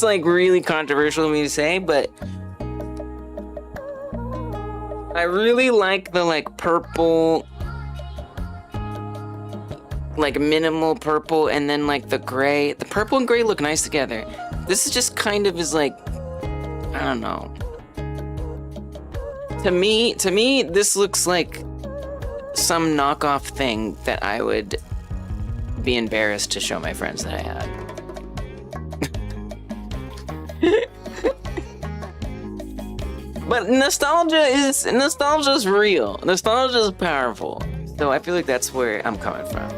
like really controversial of me to say, but I really like the like purple, like minimal purple, and then like the gray. The purple and gray look nice together. This is just kind of is like, I don't know. To me, this looks like some knockoff thing that I would be embarrassed to show my friends that I had. But nostalgia is real. Nostalgia is powerful. So I feel like that's where I'm coming from.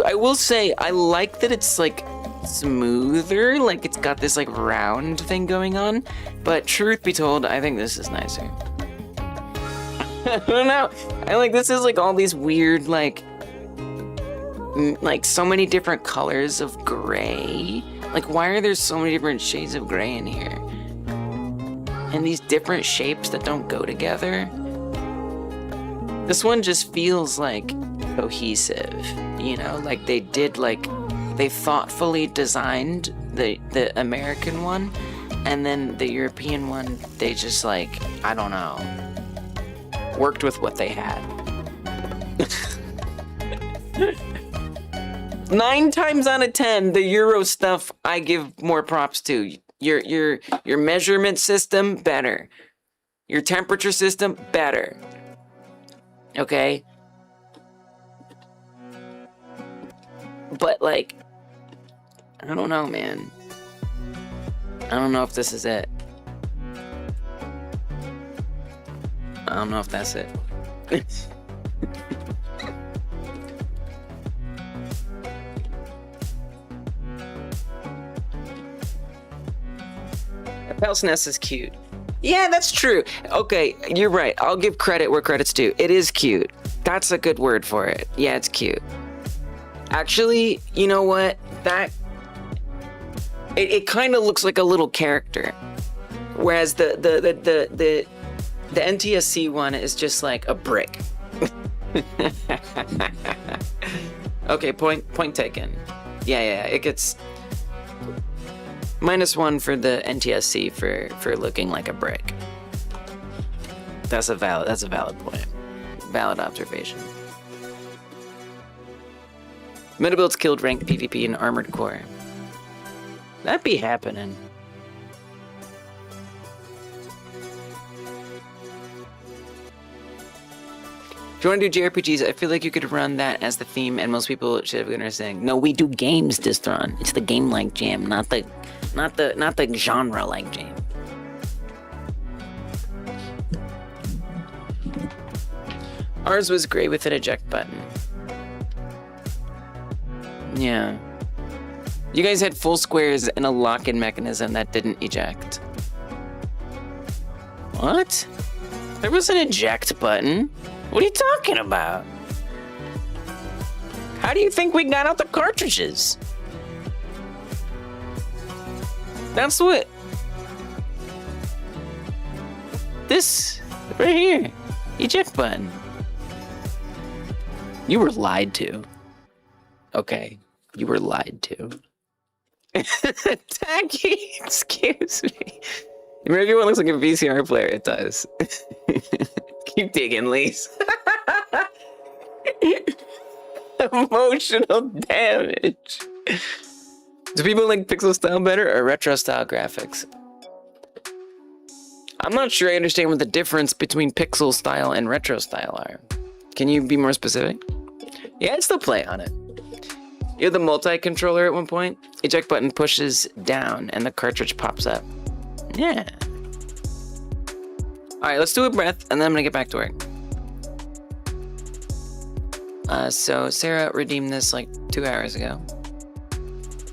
I will say, I like that it's like smoother, like it's got this like round thing going on. But truth be told, I think this is nicer. I don't know. This is like all these weird, like so many different colors of gray. Like, why are there so many different shades of gray in here? And these different shapes that don't go together. This one just feels like cohesive, you know? Like they thoughtfully designed the American one, and then the European one, they just like, I don't know, worked with what they had. 9 times out of 10, the Euro stuff I give more props to. Your measurement system, better. Your temperature system, better. Okay? But like, I don't know, man. I don't know if this is it. I don't know if that's it. Nest is cute. Yeah, that's true. Okay, you're right. I'll give credit where credit's due. It is cute. That's a good word for it. Yeah, it's cute. Actually, you know what? It kind of looks like a little character, whereas the NTSC one is just like a brick. Okay, point taken. Yeah, it gets -1 for the NTSC for looking like a brick. That's a valid point. Valid observation. Metabuilds killed ranked PvP and Armored Core. That be happening. If you want to do JRPGs, I feel like you could run that as the theme, and most people should have been understanding. No, we do games, Distron. It's the game-like jam, not the genre-like jam. Ours was gray with an eject button. Yeah. You guys had full squares and a lock-in mechanism that didn't eject. What? There was an eject button? What are you talking about? How do you think we got out the cartridges? That's what... This, right here. Eject button. You were lied to. Okay, you were lied to. Tacky, excuse me. Remember everyone looks like a VCR player, it does. Keep digging, Lise. Emotional damage. Do people like pixel style better or retro style graphics? I'm not sure I understand what the difference between pixel style and retro style are. Can you be more specific? Yeah, I'd still play on it. You have the multi-controller at one point. Eject button pushes down and the cartridge pops up. Yeah. All right, let's do a breath and then I'm gonna get back to work. So Sarah redeemed this like 2 hours ago.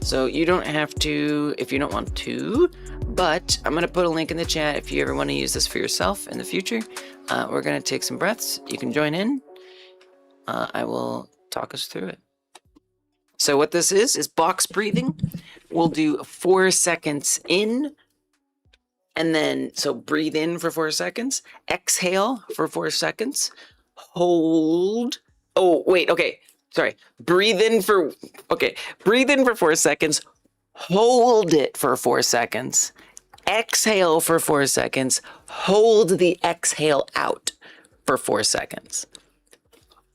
So you don't have to if you don't want to, but I'm gonna put a link in the chat if you ever want to use this for yourself in the future. We're gonna take some breaths. You can join in. I will talk us through it. So what this is box breathing. We'll do 4 seconds in, and then, so breathe in for 4 seconds, exhale for 4 seconds, hold. Oh, wait, okay, sorry. Breathe in for 4 seconds, hold it for 4 seconds, exhale for 4 seconds, hold the exhale out for 4 seconds.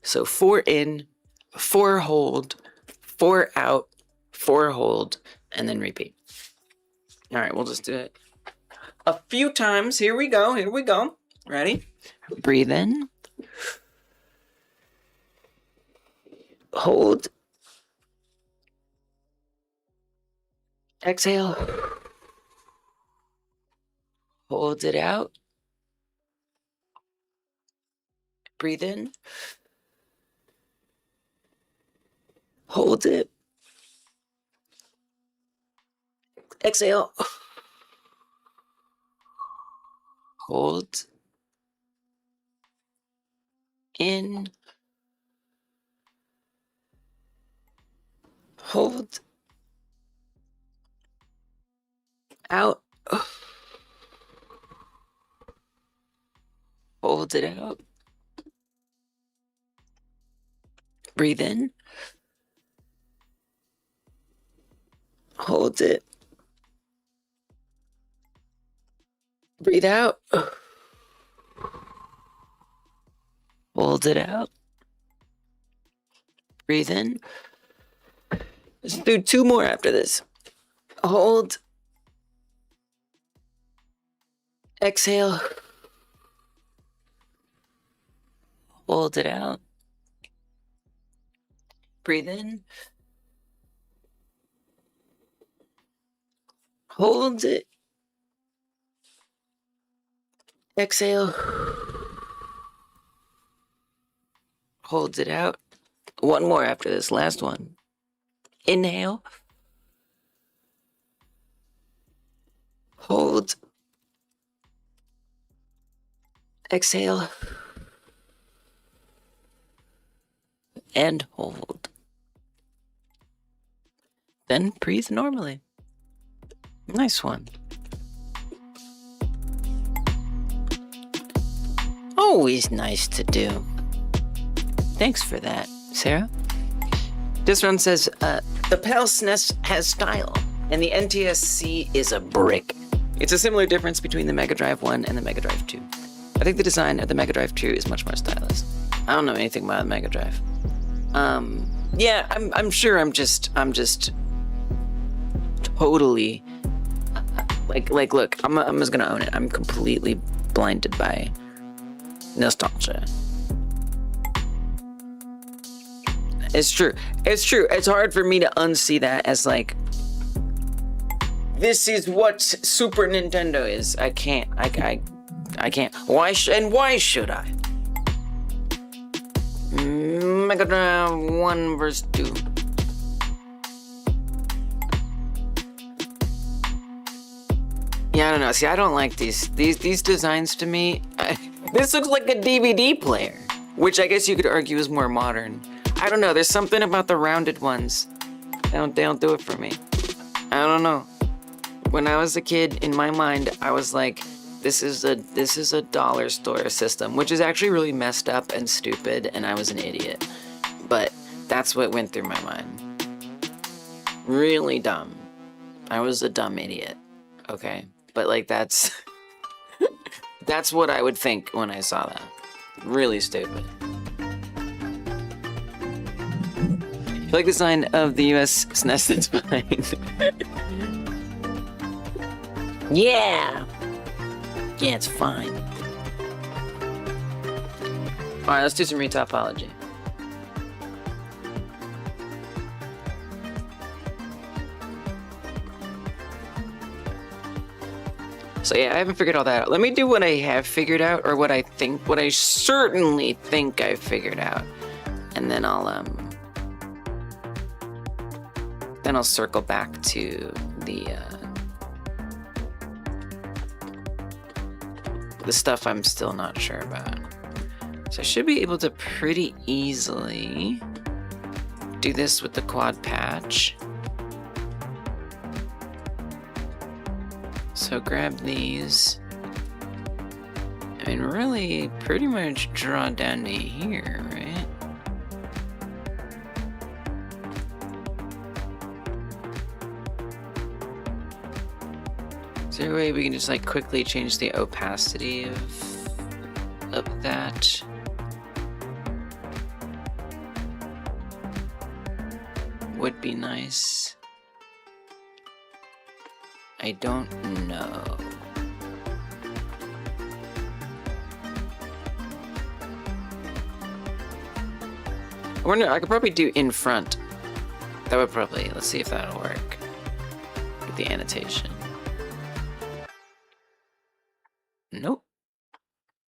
So 4 in, 4 hold, 4 out, 4 hold, and then repeat. All right, we'll just do it a few times. Here we go. Ready? Breathe in. Hold. Exhale. Hold it out. Breathe in. Hold it. Exhale. Hold. In. Hold. Out. Hold it out. Breathe in. Hold it. Breathe out. Hold it out. Breathe in. Let's do 2 more after this. Hold. Exhale. Hold it out. Breathe in. Hold it. Exhale. Hold it out. 1 more after this, last one. Inhale. Hold. Exhale. And hold. Then breathe normally. Nice one. Always nice to do. Thanks for that, Sarah. This one says, the PAL SNES has style, and the NTSC is a brick. It's a similar difference between the Mega Drive 1 and the Mega Drive 2. I think the design of the Mega Drive 2 is much more stylish. I don't know anything about the Mega Drive. Yeah, I'm sure I'm just totally, like, look, I'm just gonna own it. I'm completely blinded by nostalgia. It's true. It's true. It's hard for me to unsee that as like, this is what Super Nintendo is. I can't. I can't. Why should I? Mega Drive 1 vs. 2. Yeah, I don't know. See, I don't like these designs to me. This looks like a DVD player, which I guess you could argue is more modern. I don't know. There's something about the rounded ones. They don't do it for me. I don't know. When I was a kid, in my mind, I was like, this is a dollar store system, which is actually really messed up and stupid, and I was an idiot. But that's what went through my mind. Really dumb. I was a dumb idiot. Okay? But like that's that's what I would think when I saw that. Really stupid. If you like the design of the US SNES, that's fine. Yeah! Yeah, it's fine. Alright, let's do some retopology. So yeah, I haven't figured all that out. Let me do what I have figured out, or what I certainly think I figured out. And then I'll circle back to the stuff I'm still not sure about. So I should be able to pretty easily do this with the quad patch. So grab these. I mean, really pretty much draw down to here, right? Is there a way we can just like quickly change the opacity of that? Would be nice. I don't know. I wonder, I could probably do in front. That would probably, let's see if that'll work. With the annotation. Nope.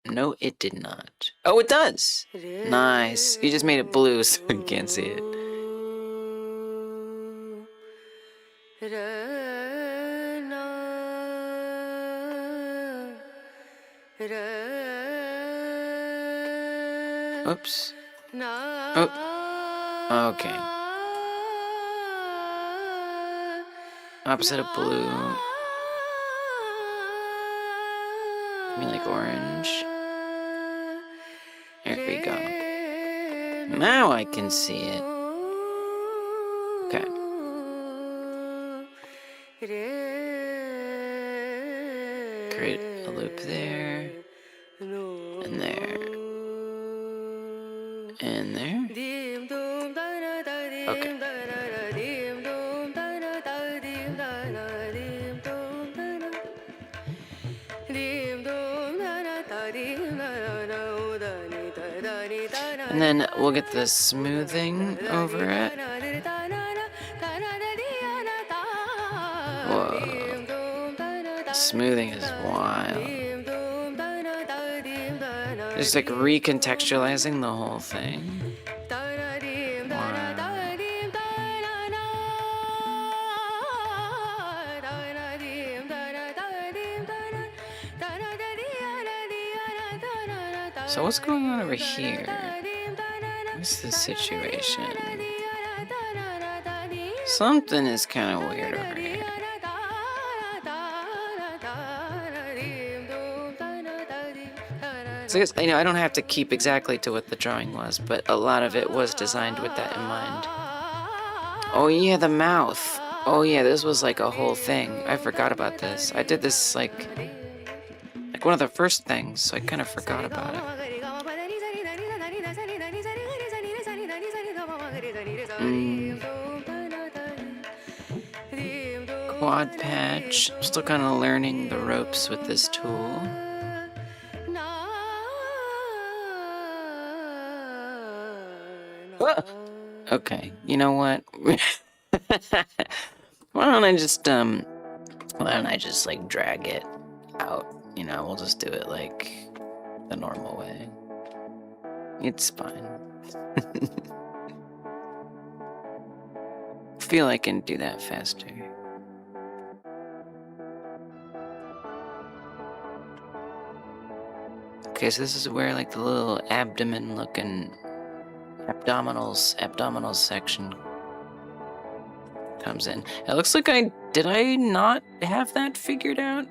No, it did not. Oh, it does! Nice. You just made it blue so you can't see it. Oops. Oh. Okay. Opposite of blue. Give me like orange. There we go. Now I can see it. Okay. Create a loop there. And there. And there. Okay. And then we'll get the smoothing over it. Whoa. Smoothing is wild. Just like recontextualizing the whole thing. Wow. So what's going on over here? What's the situation? Something is kind of weird over here. So I guess, I don't have to keep exactly to what the drawing was, but a lot of it was designed with that in mind. Oh yeah, the mouth. Oh yeah, this was like a whole thing. I forgot about this. I did this like one of the first things, so I kind of forgot about it. Quad patch. I'm still kind of learning the ropes with this tool. Okay, you know what? Why don't I just like drag it out? We'll just do it like the normal way. It's fine. Feel I can do that faster. Okay, so this is where like the little abdomen looking abdominal section comes in. It looks like did I not have that figured out?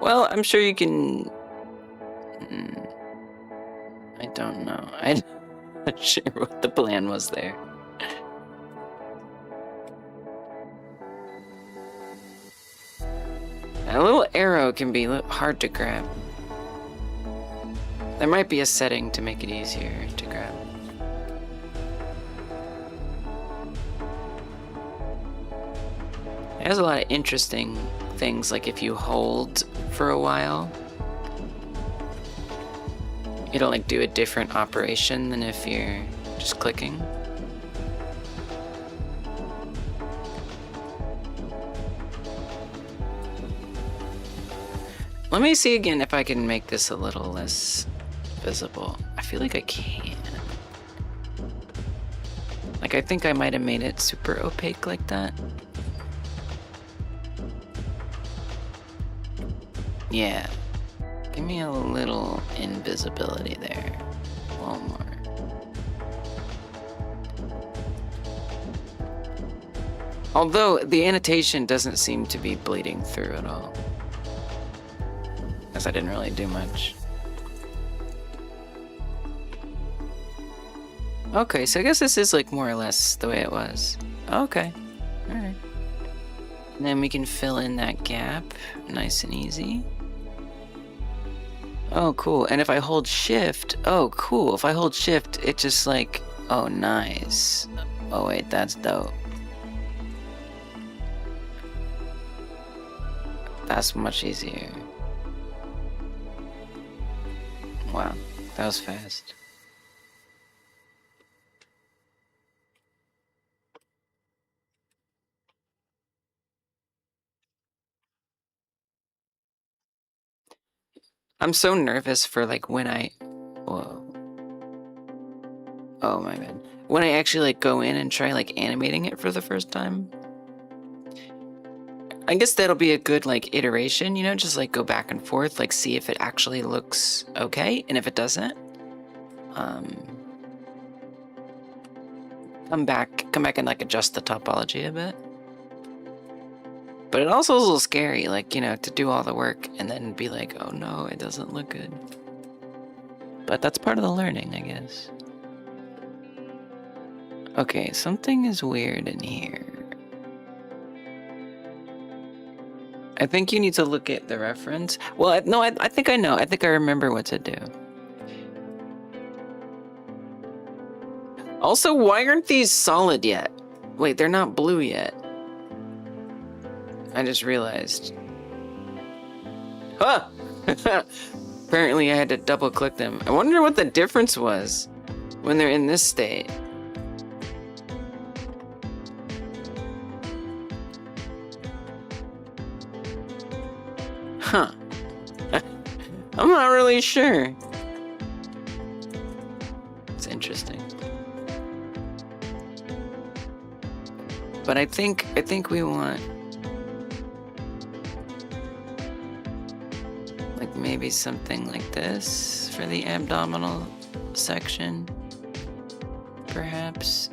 Well, I'm sure you can. I don't know. I'm not sure what the plan was there. A little arrow can be hard to grab. There might be a setting to make it easier to grab. It has a lot of interesting things, like if you hold for a while, it'll like do a different operation than if you're just clicking. Let me see again if I can make this a little less visible. I feel like I can. Like I think I might have made it super opaque like that. Yeah. Give me a little invisibility there. A little more. Although the annotation doesn't seem to be bleeding through at all. Because I didn't really do much. Okay, so I guess this is like more or less the way it was. Okay. Alright. And then we can fill in that gap nice and easy. Oh, cool. And if I hold shift, oh, cool. If I hold shift, it just like, oh, nice. Oh, wait, that's dope. That's much easier. Wow, that was fast. I'm so nervous for like when I, whoa. Oh my man. When I actually like go in and try like animating it for the first time. I guess that'll be a good like iteration, you know, just like go back and forth, like see if it actually looks okay. And if it doesn't, come back and like adjust the topology a bit. But it also is a little scary, like, you know, to do all the work and then be like, oh no, it doesn't look good. But that's part of the learning, I guess. Okay, something is weird in here. I think you need to look at the reference. Well, no, I think I know. I think I remember what to do. Also, why aren't these solid yet? Wait, they're not blue yet. I just realized. Huh! Apparently I had to double click them. I wonder what the difference was when they're in this state. Huh. I'm not really sure. It's interesting. But I think we want like maybe something like this for the abdominal section, perhaps.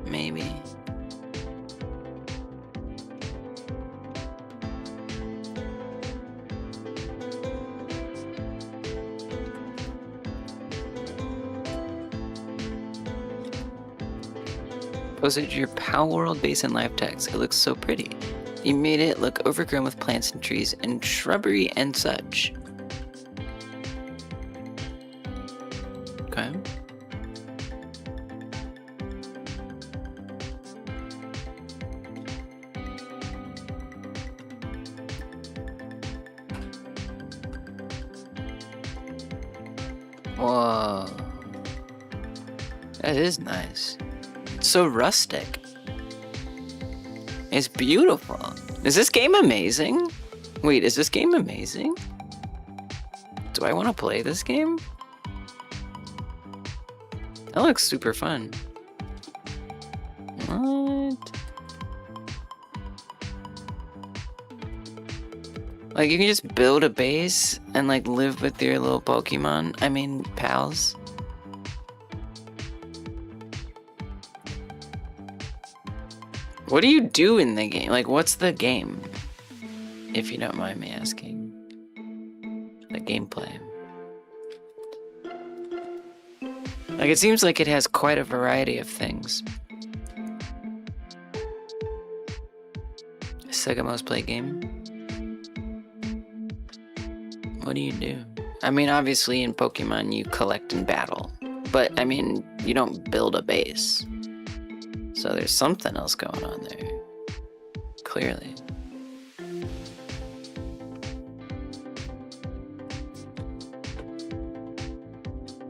Maybe. Posted your Pal World base in live text. It looks so pretty. You made it look overgrown with plants and trees and shrubbery and such. Okay. Whoa. That is nice. It's so rustic. It's beautiful. Is this game amazing? Wait, is this game amazing? Do I want to play this game? That looks super fun. What? Like, you can just build a base and, like, live with your little Pokemon. I mean, pals. What do you do in the game? Like, what's the game? If you don't mind me asking. The gameplay. Like, it seems like it has quite a variety of things. Sega most played game? What do you do? I mean, obviously in Pokemon you collect and battle. But, I mean, you don't build a base. So there's something else going on there. Clearly.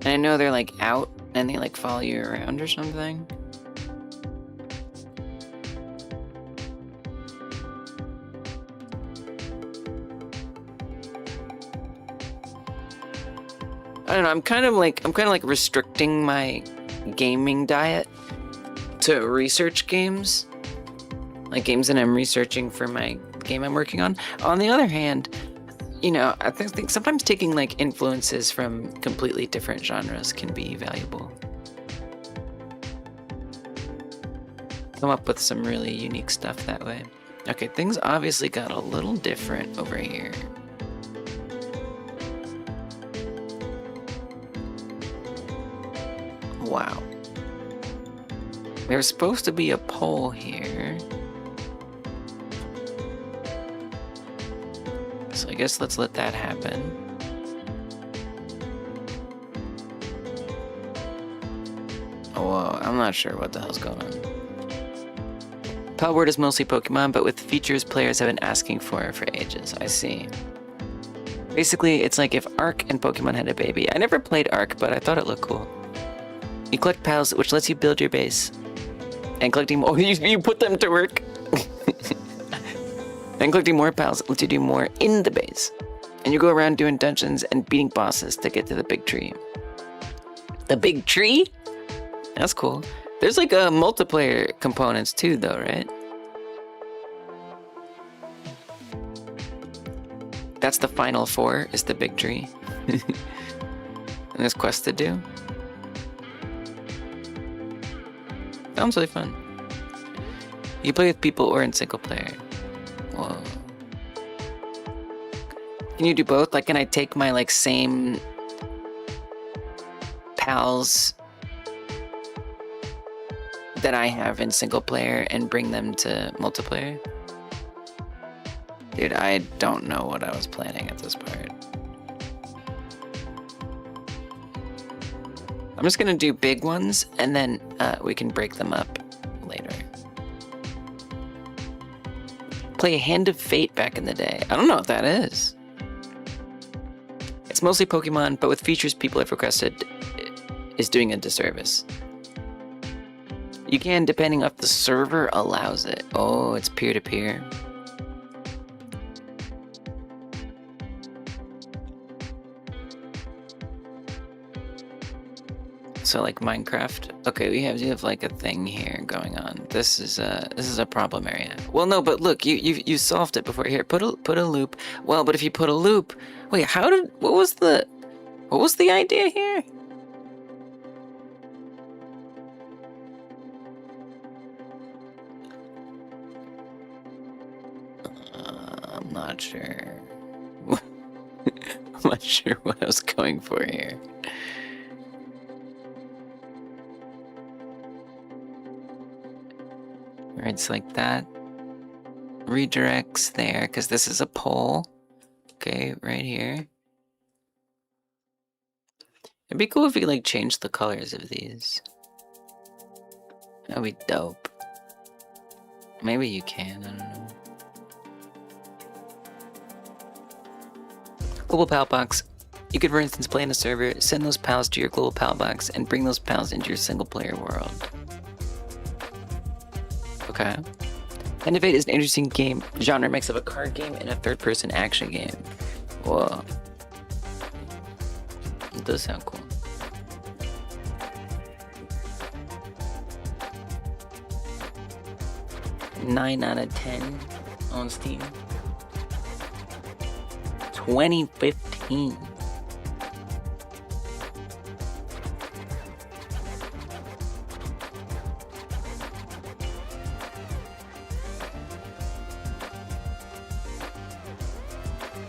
And I know they're like out and they like follow you around or something. I don't know, I'm kind of like restricting my gaming diet to research games, like games that I'm researching for my game I'm working on. On the other hand, you know, I think sometimes taking like influences from completely different genres can be valuable. Come up with some really unique stuff that way. Okay, things obviously got a little different over here. Wow. There's supposed to be a pole here. So I guess let's let that happen. Oh, whoa, I'm not sure what the hell's going on. Palworld is mostly Pokemon, but with features players have been asking for ages. I see. Basically, it's like if Arc and Pokemon had a baby. I never played Arc, but I thought it looked cool. You collect pals, which lets you build your base. And collecting more, you put them to work. And collecting more pals lets you do more in the base. And you go around doing dungeons and beating bosses to get to the big tree. The big tree? That's cool. There's like a multiplayer components too though, right? That's the final 4, is the big tree. And there's quests to do. Sounds really fun. You play with people or in single player. Whoa. Can you do both? Like, can I take my like same pals that I have in single player and bring them to multiplayer? Dude, I don't know what I was planning at this part. I'm just gonna do big ones and then we can break them up later. Play a Hand of Fate back in the day. I don't know what that is. It's mostly Pokemon, but with features people have requested is doing a disservice. You can, depending if the server allows it. Oh, it's peer-to-peer. So like Minecraft. Okay, we have like a thing here going on. This is a problem area. Well, no, but look, you solved it before. Here, put a loop. Well, but if you put a loop, wait, what was the idea here? I'm not sure. I'm not sure what I was going for here. Alright, it's like that. Redirects there, because this is a pole. Okay, right here. It'd be cool if we could like change the colors of these. That'd be dope. Maybe you can, I don't know. Global Pal Box. You could, for instance, play in a server, send those pals to your Global Pal Box, and bring those pals into your single player world. Okay. Hand of Fate is an interesting game genre mix of a card game and a third-person action game. Whoa. It does sound cool. Nine out of 10 on Steam. 2015.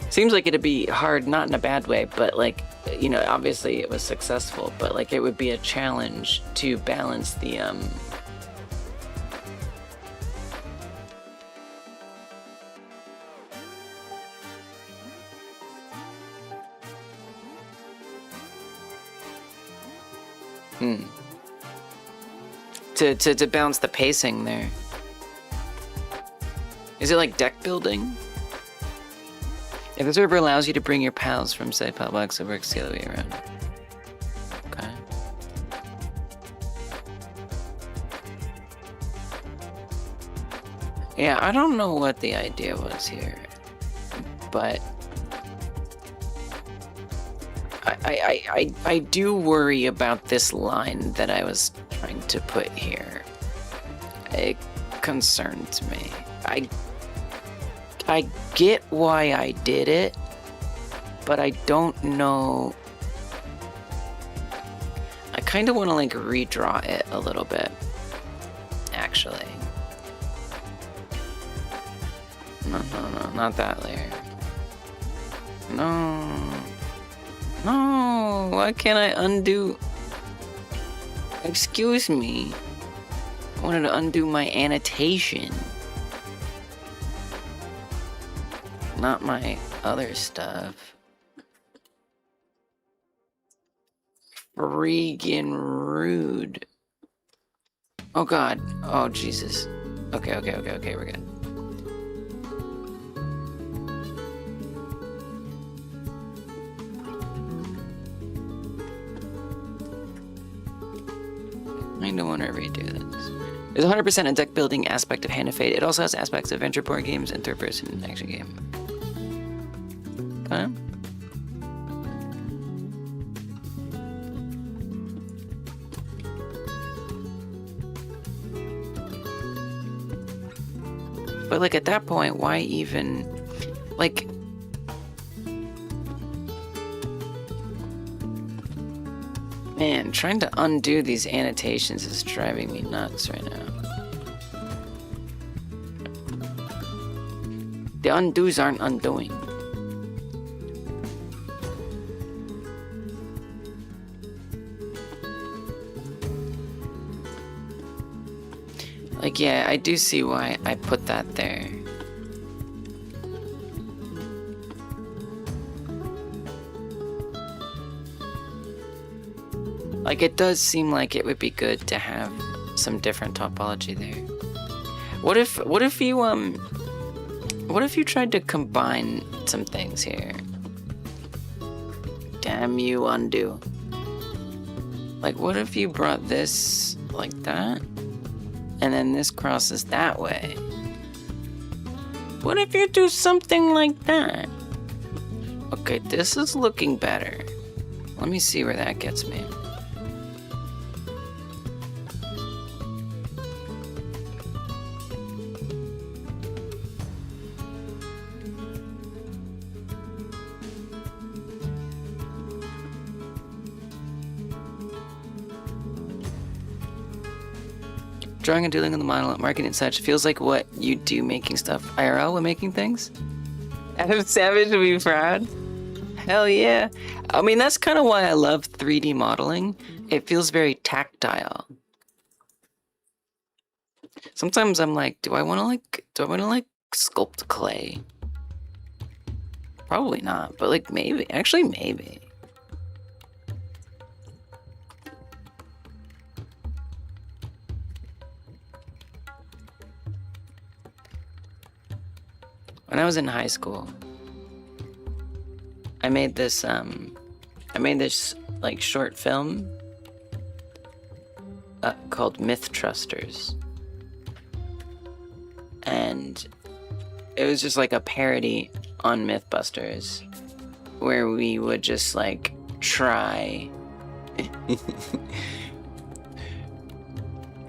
Seems like it'd be hard, not in a bad way, but like, you know, obviously it was successful, but like it would be a challenge to balance the to balance the pacing there. Is it like deck building? If the server allows you to bring your pals from said pal box, it works the other way around. Okay. Yeah, I don't know what the idea was here, but I do worry about this line that I was trying to put here. It concerns me. I get why I did it, but I don't know. I kind of want to like redraw it a little bit, actually. No, not that layer. No, why can't I undo? Excuse me. I wanted to undo my annotation. Not my other stuff. Freaking rude. Oh god. Oh Jesus. Okay, we're good. I don't want to redo this. There's 100% a deck building aspect of Hand of Fate. It also has aspects of adventure board games and third-person action game. Okay. But like at that point, why even like man, trying to undo these annotations is driving me nuts right now. The undos aren't undoing. Like, yeah, I do see why I put that there. Like, it does seem like it would be good to have some different topology there. What if you tried to combine some things here? Damn you, undo. Like, what if you brought this like that? And then this crosses that way. What if you do something like that? Okay, this is looking better. Let me see where that gets me. Drawing and doodling on the model, marketing and such feels like what you do making stuff IRL when making things. Adam Savage would be proud. Hell yeah. I mean, that's kind of why I love 3D modeling. It feels very tactile. Sometimes I'm like, do I want to sculpt clay? Probably not, but like maybe, actually maybe. When I was in high school, I made this like short film called Myth Trusters. And it was just like a parody on Mythbusters where we would just like try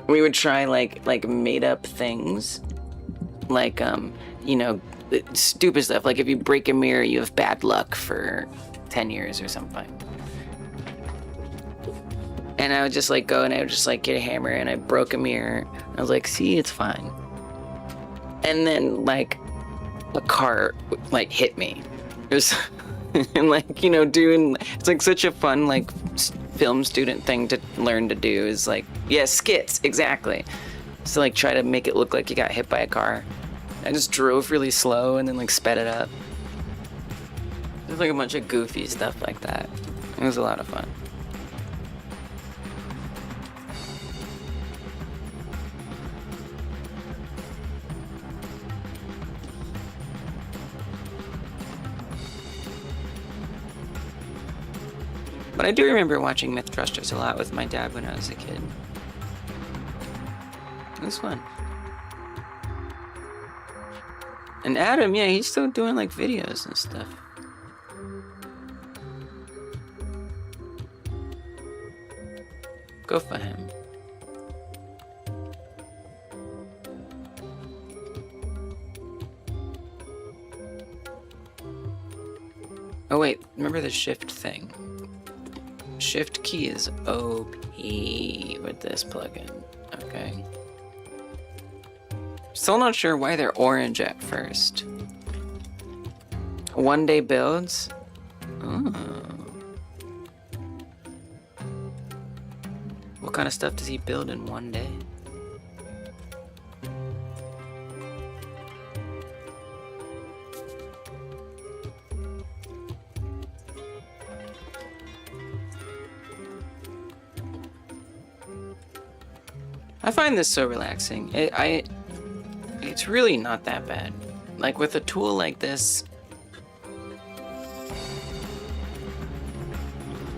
we would try like made up things like you know, stupid stuff, like if you break a mirror you have bad luck for 10 years or something. And I would just like go and I would just like get a hammer and I broke a mirror. I was like, see, it's fine. And then like a car like hit me. It was and like, you know, it's like such a fun like film student thing to learn to do is like, yeah, skits, exactly. So like try to make it look like you got hit by a car. I just drove really slow and then like sped it up. There's like a bunch of goofy stuff like that. It was a lot of fun. But I do remember watching Myth Trusters a lot with my dad when I was a kid. It was fun. And Adam, yeah, he's still doing like videos and stuff. Go for him. Oh wait, remember the shift thing. Shift key is OP with this plugin. Okay. Still not sure why they're orange at first. One day builds? Oh. What kind of stuff does he build in one day? I find this so relaxing. It's really not that bad. Like with a tool like this.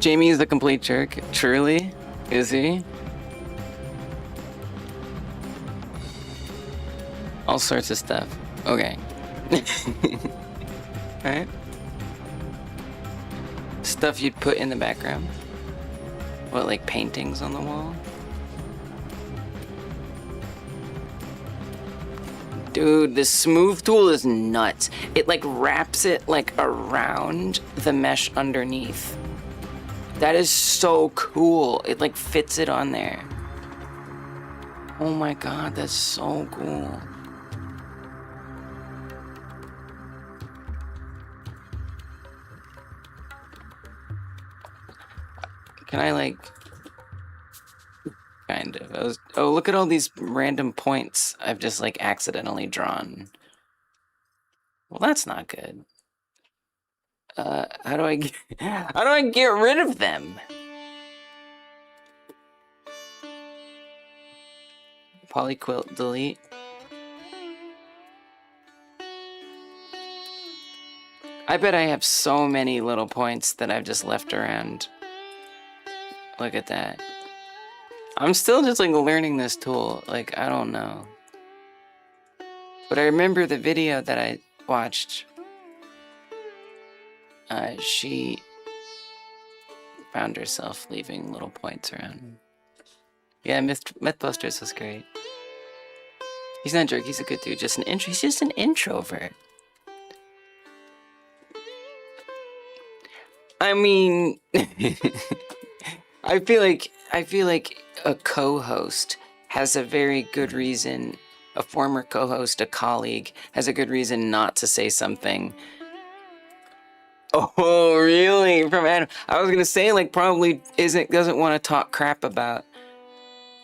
Jamie is the complete jerk. Truly? Is he? All sorts of stuff. Okay. Alright. Stuff you'd put in the background. What, like paintings on the wall? Dude, this smooth tool is nuts. It like wraps it like around the mesh underneath. That is so cool. It like fits it on there. Oh my god, that's so cool. Can I like... Kind of. Oh, look at all these random points I've just like accidentally drawn. Well, that's not good. How do I get rid of them? Polyquilt delete. I bet I have so many little points that I've just left around. Look at that. I'm still just like learning this tool. Like, I don't know. But I remember the video that I watched. She found herself leaving little points around. Yeah, Mythbusters was great. He's not a jerk, he's a good dude. He's just an introvert. I mean, I feel like a co-host has a very good reason, a former co-host, a colleague, has a good reason not to say something. Oh, really? From Adam? I was gonna say, like, probably doesn't want to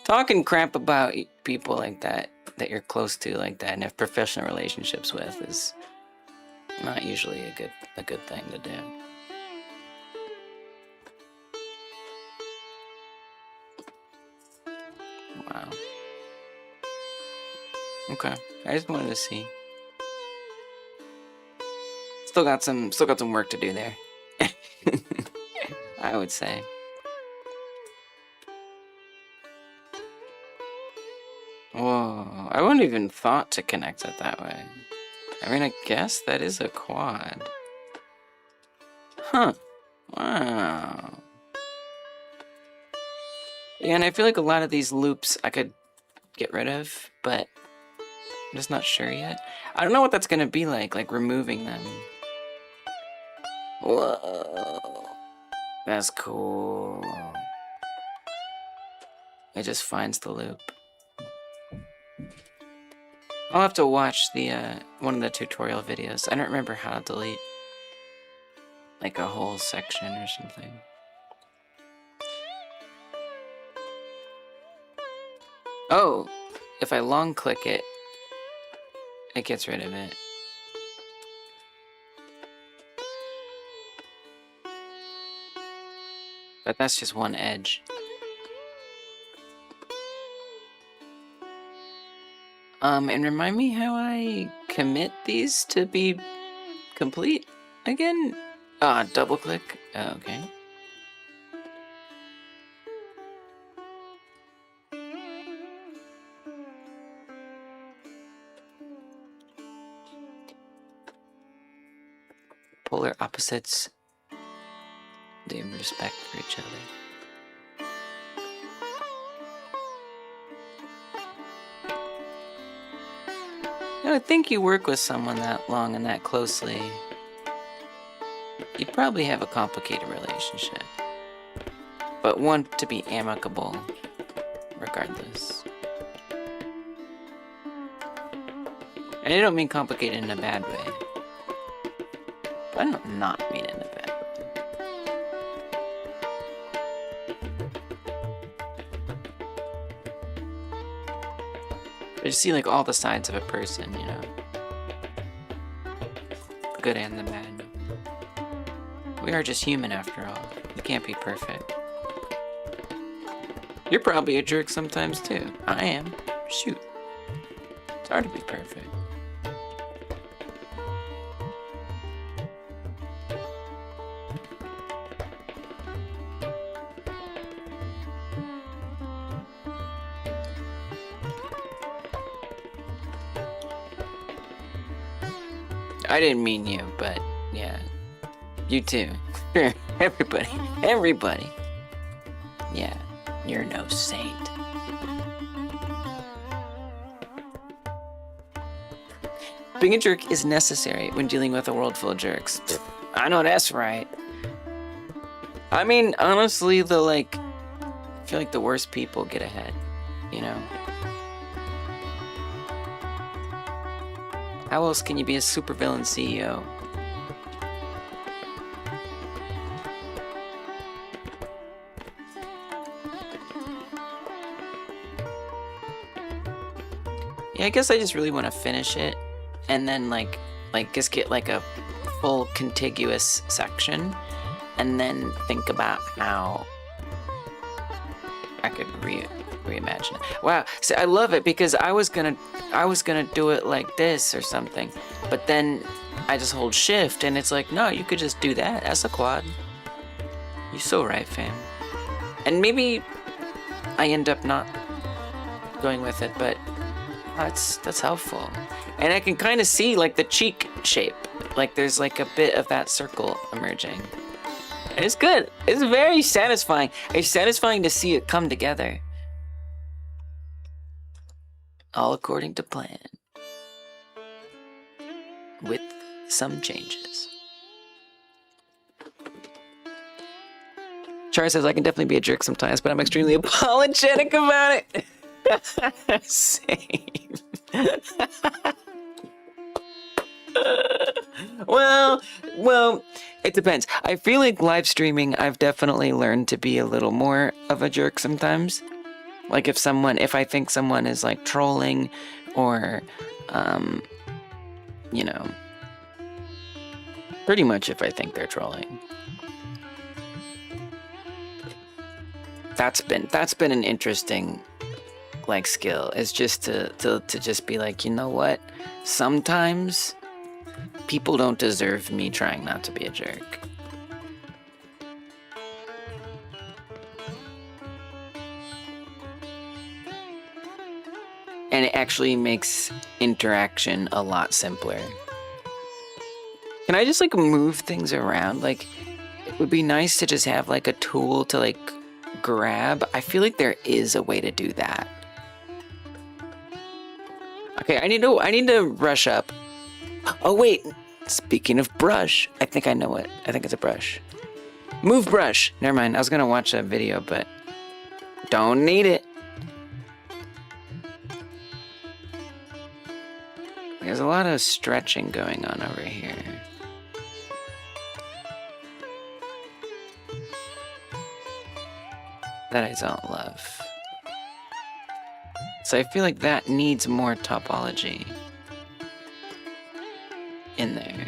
talking crap about people like that you're close to like that and have professional relationships with is not usually a good thing to do. Wow. Okay. I just wanted to see. Still got some work to do there. I would say. Whoa, I wouldn't even thought to connect it that way. I mean, I guess that is a quad. Huh. Wow. Yeah, and I feel like a lot of these loops I could get rid of, but I'm just not sure yet. I don't know what that's gonna be like removing them. Whoa. That's cool. It just finds the loop. I'll have to watch the one of the tutorial videos. I don't remember how to delete like a whole section or something. Oh, if I long click it, it gets rid of it. But that's just one edge. And remind me how I commit these to be complete again? Double click. Oh, okay. Polar opposites. They have respect for each other. I would think you work with someone that long and that closely, you'd probably have a complicated relationship, but one to be amicable regardless. And I don't mean complicated in a bad way. But I don't not mean it in a bad way. I just see like all the sides of a person, you know. The good and the bad. We are just human after all. We can't be perfect. You're probably a jerk sometimes too. I am. Shoot. It's hard to be perfect. I didn't mean you, but yeah. You too. Everybody. Yeah, you're no saint. Being a jerk is necessary when dealing with a world full of jerks. I know that's right. I mean, honestly, I feel like the worst people get ahead, you know? How else can you be a supervillain CEO? Yeah, I guess I just really want to finish it and then just get like a full contiguous section and then think about how I could reimagine it. Wow, see, I love it because I was gonna do it like this or something, but then I just hold shift and it's like, no, you could just do that. That's a quad. You're so right, fam. And maybe I end up not going with it, but that's helpful. And I can kind of see like the cheek shape. Like there's like a bit of that circle emerging. It's good. It's very satisfying. It's satisfying to see it come together. All according to plan. With some changes. Char says, I can definitely be a jerk sometimes, but I'm extremely apologetic about it. Same. Well, it depends. I feel like live streaming, I've definitely learned to be a little more of a jerk sometimes. Like if I think someone is like trolling or, you know, pretty much if I think they're trolling. That's been an interesting like skill, is just to just be like, you know what? Sometimes people don't deserve me trying not to be a jerk. And it actually makes interaction a lot simpler. Can I just like move things around? Like, it would be nice to just have like a tool to like grab. I feel like there is a way to do that. Okay, I need to brush up. Oh wait, speaking of brush, I think I know it. I think it's a brush. Move brush. Never mind, I was gonna watch a video, but don't need it. There's a lot of stretching going on over here. That I don't love. So I feel like that needs more topology in there.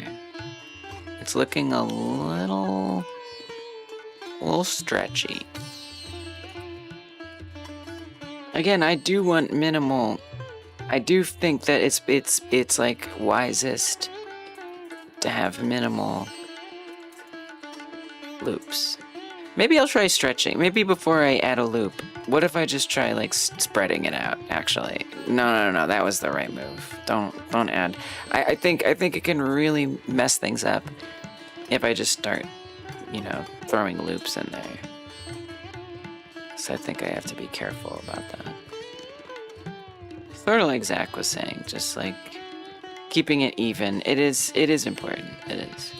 It's looking a little stretchy. Again, I do want minimal. I do think that it's like wisest to have minimal loops. Maybe I'll try stretching. Maybe before I add a loop. What if I just try like spreading it out? Actually, no. That was the right move. Don't add. I think it can really mess things up if I just start, you know, throwing loops in there. So I think I have to be careful about that. Sort of like Zach was saying, just like keeping it even. It is important. It is.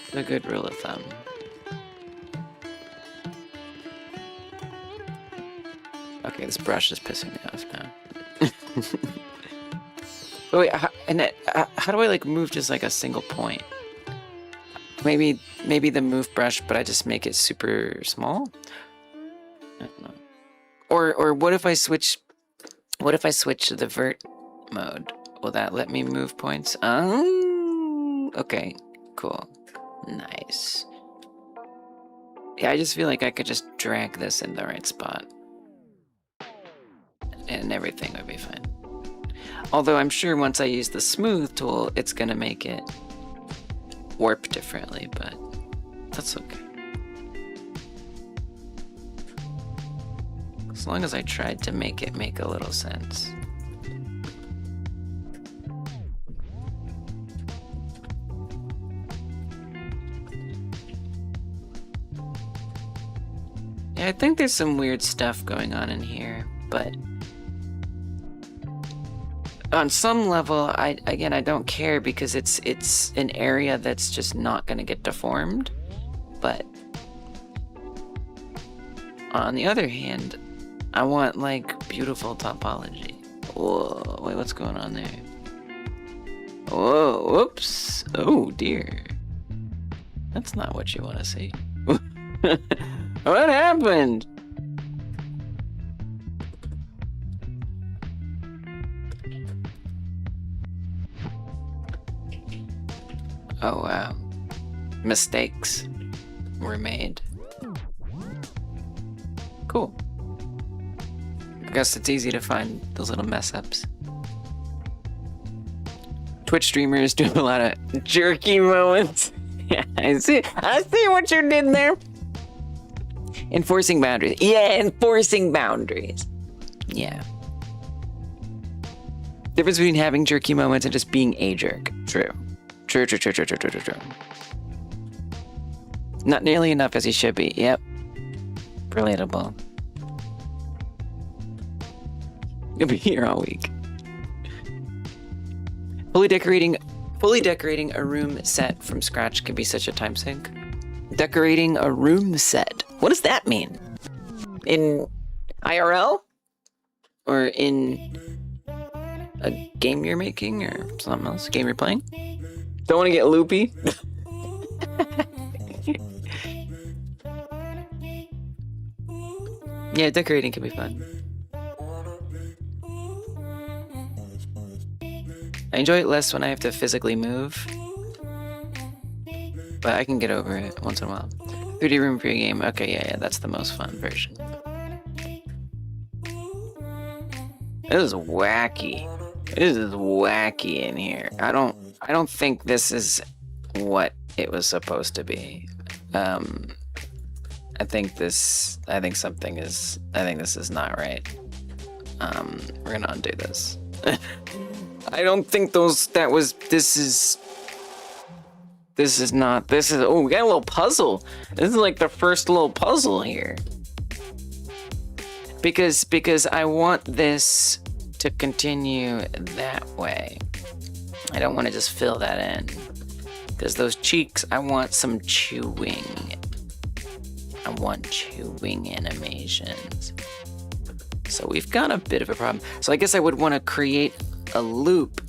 It's a good rule of thumb. Okay, this brush is pissing me off now. But wait, how do I like move just like a single point? Maybe the move brush, but I just make it super small? I don't know. Or what if I switch to the vert mode? Will that let me move points? Okay, cool. Nice. Yeah, I just feel like I could just drag this in the right spot. And everything would be fine. Although I'm sure once I use the smooth tool, it's gonna make it warp differently, but that's okay. As long as I tried to make it make a little sense. I think there's some weird stuff going on in here, but on some level, I don't care because it's an area that's just not going to get deformed. But on the other hand, I want like beautiful topology. Whoa, wait, what's going on there? Whoa, whoops. Oh dear. That's not what you want to see. What happened? Oh wow. Mistakes were made. Cool. I guess it's easy to find those little mess ups. Twitch streamers do a lot of jerky moments. Yeah, I see what you did there. Enforcing boundaries. Yeah, enforcing boundaries. Yeah. Difference between having jerky moments and just being a jerk. True. True. Not nearly enough as he should be. Yep. Relatable. You'll be here all week. Fully decorating a room set from scratch can be such a time sink. Decorating a room set. What does that mean? In IRL? Or in a game you're making or something else? A game you're playing? Don't want to get loopy? Yeah, decorating can be fun. I enjoy it less when I have to physically move, but I can get over it once in a while. 3D room for your game. Okay, yeah, that's the most fun version. This is wacky. This is wacky in here. I don't think this is what it was supposed to be. I think this is not right. We're gonna undo this. I don't think this is, oh, we got a little puzzle. This is like the first little puzzle here. Because I want this to continue that way. I don't want to just fill that in. Because those cheeks, I want some chewing. I want chewing animations. So we've got a bit of a problem. So I guess I would want to create a loop,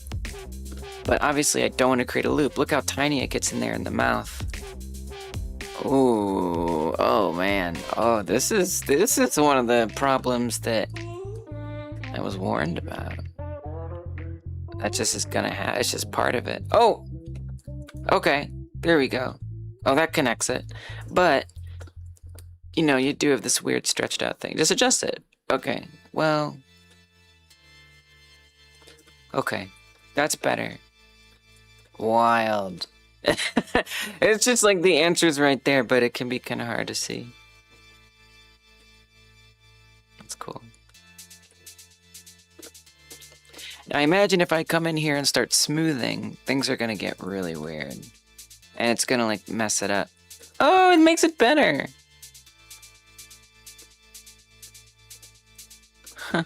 but obviously I don't want to create a loop. Look how tiny it gets in there in the mouth. Ooh, oh man. Oh, this is one of the problems that I was warned about. That just is gonna happen. It's just part of it. Oh, okay, there we go. Oh, that connects it. But, you know, you do have this weird stretched out thing. Just adjust it. Okay, well, okay, that's better. Wild. It's just like the answer's right there, but it can be kind of hard to see. That's cool. Now I imagine if I come in here and start smoothing, things are gonna get really weird. And it's gonna like mess it up. Oh, it makes it better. Huh.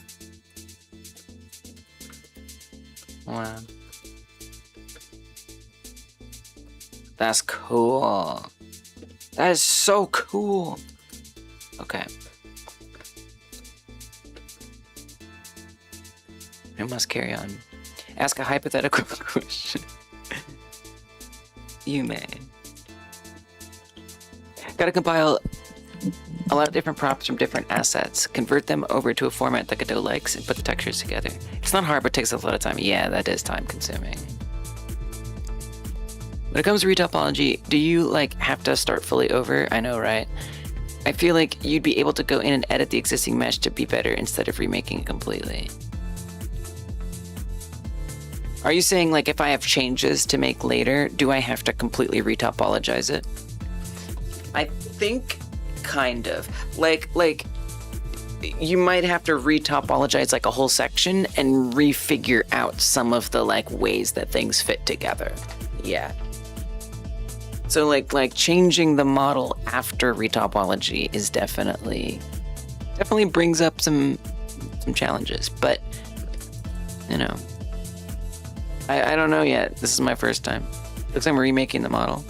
Wow. That's cool. That is so cool. Okay. We must carry on. Ask a hypothetical question. You may. Gotta compile a lot of different props from different assets, convert them over to a format that Godot likes, and put the textures together. It's not hard, but takes a lot of time. Yeah, that is time consuming. When it comes to retopology, do you like have to start fully over? I know, right? I feel like you'd be able to go in and edit the existing mesh to be better instead of remaking it completely. Are you saying like if I have changes to make later, do I have to completely retopologize it? I think kind of. Like you might have to retopologize like a whole section and refigure out some of the like ways that things fit together. Yeah. So like changing the model after retopology is definitely brings up some challenges, but you know, I don't know yet. This is my first time. Looks like I'm remaking the model.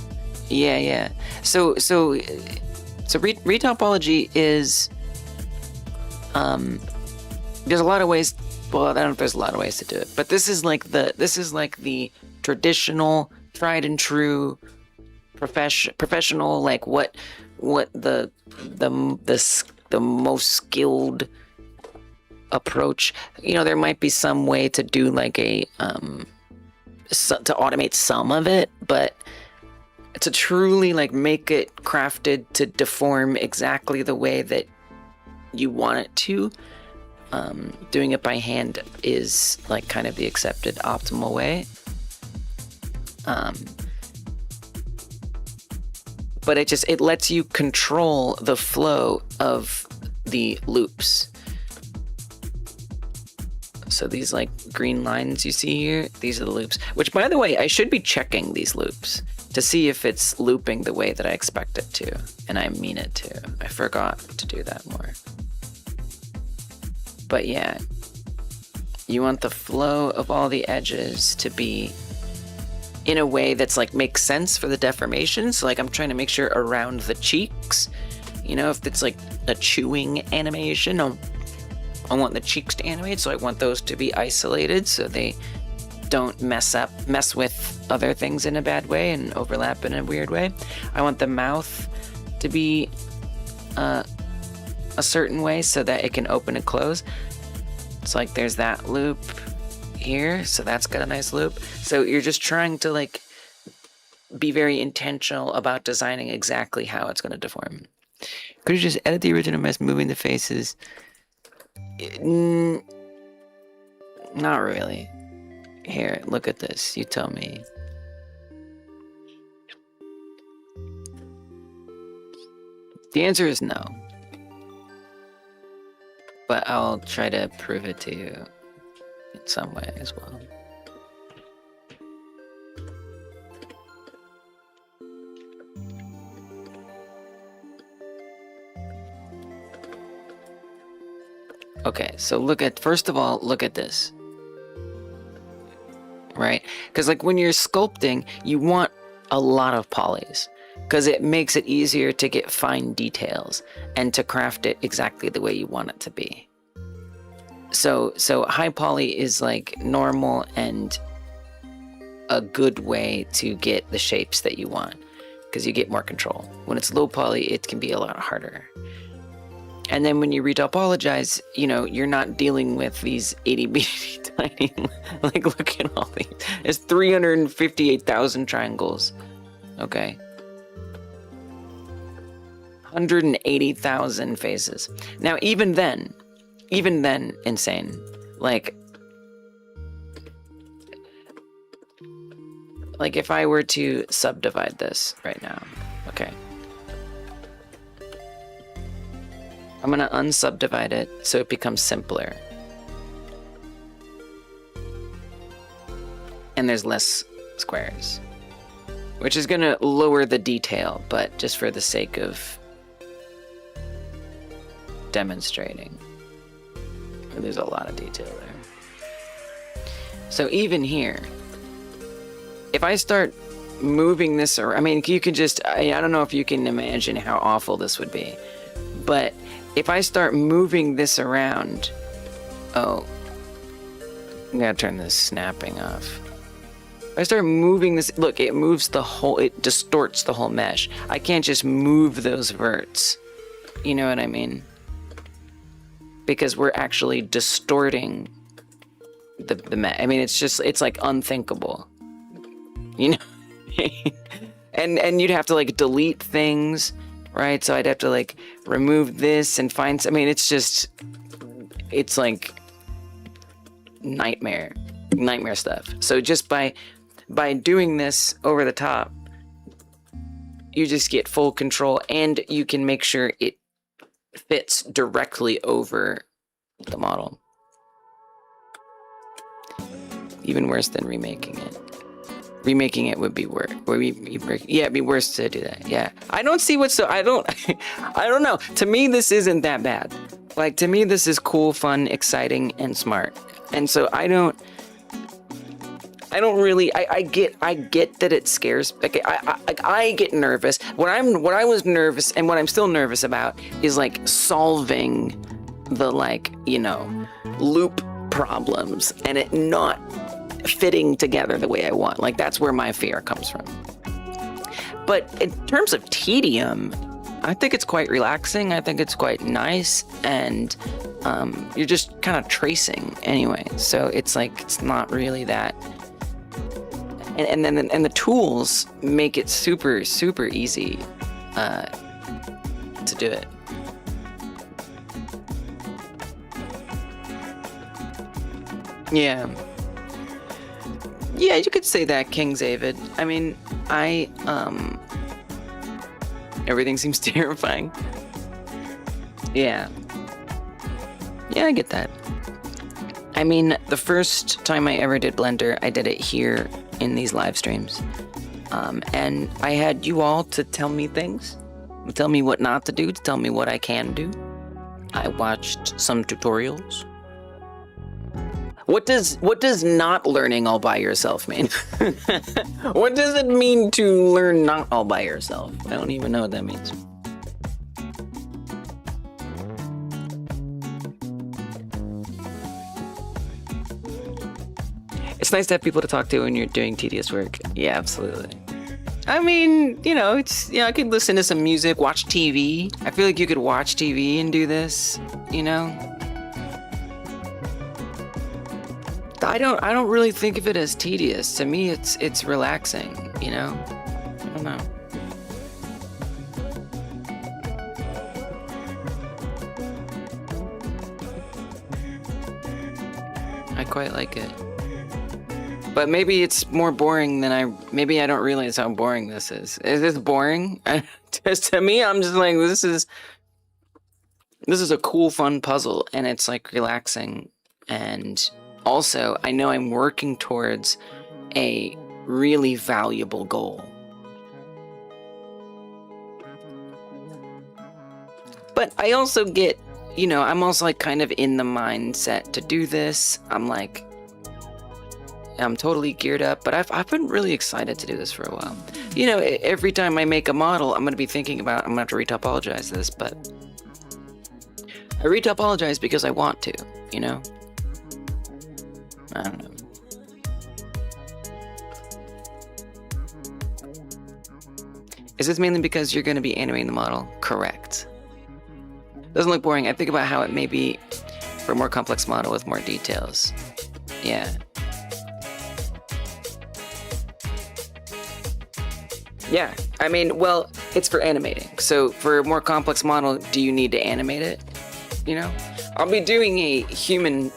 Yeah. So retopology is there's a lot of ways. Well, I don't know if there's a lot of ways to do it, but this is like the traditional, tried and true, professional, like what the most skilled approach. You know, there might be some way to do like a to automate some of it, but to truly like make it crafted to deform exactly the way that you want it to, doing it by hand is like kind of the accepted optimal way. But it lets you control the flow of the loops. So these like green lines you see here, these are the loops, which by the way, I should be checking these loops to see if it's looping the way that I expect it to, and I mean it to. I forgot to do that more. But yeah, you want the flow of all the edges to be in a way that's like makes sense for the deformation. So like I'm trying to make sure around the cheeks, you know, if it's like a chewing animation, I want the cheeks to animate, so I want those to be isolated so they don't mess with other things in a bad way and overlap in a weird way. I want the mouth to be a certain way so that it can open and close. It's like there's that loop here, so that's got a nice loop. So you're just trying to like be very intentional about designing exactly how it's going to deform. Could you just edit the original mess, moving the faces? Not really. Here, look at this. You tell me. The answer is no. But I'll try to prove it to you in some way as well. Okay, so first of all, look at this. Right? Because like when you're sculpting, you want a lot of polys, because it makes it easier to get fine details and to craft it exactly the way you want it to be. So high poly is like normal and a good way to get the shapes that you want, because you get more control. When it's low poly, it can be a lot harder. And then when you retopologize, you know, you're not dealing with these itty bitty tiny, like look at all these. It's 358,000 triangles. Okay. 180,000 faces. Now, even then, insane. Like if I were to subdivide this right now, okay. I'm gonna unsubdivide it so it becomes simpler. And there's less squares, which is gonna lower the detail, but just for the sake of demonstrating. There's a lot of detail there. So even here, if I start moving this around, I mean, you can just, I don't know if you can imagine how awful this would be, but if I start moving this around, oh, I gotta turn this snapping off. If I start moving this, look, it moves the whole, it distorts the whole mesh. I can't just move those verts. You know what I mean? Because we're actually distorting the mesh. I mean, it's like unthinkable. You know? and you'd have to like delete things. Right, so I'd have to like remove this and find. I mean, it's like nightmare stuff. So just by doing this over the top, you just get full control, and you can make sure it fits directly over the model. Even worse than remaking it. Remaking it would be worse. Yeah, it'd be worse to do that. Yeah, I don't see what's so. I don't know. To me, this isn't that bad. Like, to me, this is cool, fun, exciting, and smart. And so I don't really. I get that it scares. Like, I get nervous. What I was nervous and what I'm still nervous about is like solving the, like, you know, loop problems and it not fitting together the way I want. Like, that's where my fear comes from. But in terms of tedium, I think it's quite relaxing. I think it's quite nice, and you're just kind of tracing anyway. So it's like, it's not really that. And then the tools make it super, super easy to do it. Yeah. Yeah, you could say that, King Zavid. I mean, everything seems terrifying. Yeah. Yeah, I get that. I mean, the first time I ever did Blender, I did it here in these live streams. And I had you all to tell me things, tell me what not to do, to tell me what I can do. I watched some tutorials. What does not learning all by yourself mean? What does it mean to learn not all by yourself? I don't even know what that means. It's nice to have people to talk to when you're doing tedious work. Yeah, absolutely. I mean, you know, I could listen to some music, watch TV. I feel like you could watch TV and do this, you know? I don't really think of it as tedious. To me, it's relaxing, you know? I don't know. I quite like it. But maybe it's more boring than maybe I don't realize how boring this is. Is this boring? Just to me, I'm just like, this is a cool, fun puzzle, and it's like relaxing. And also, I know I'm working towards a really valuable goal. But I also get, you know, I'm also like kind of in the mindset to do this. I'm totally geared up, but I've been really excited to do this for a while. You know, every time I make a model, I'm going to be thinking about, I'm going to have to retopologize this, but I retopologize because I want to, you know? I don't know. Is this mainly because you're going to be animating the model? Correct. Doesn't look boring. I think about how it may be for a more complex model with more details. Yeah. Yeah, I mean, well, it's for animating. So for a more complex model, do you need to animate it? You know? I'll be doing humans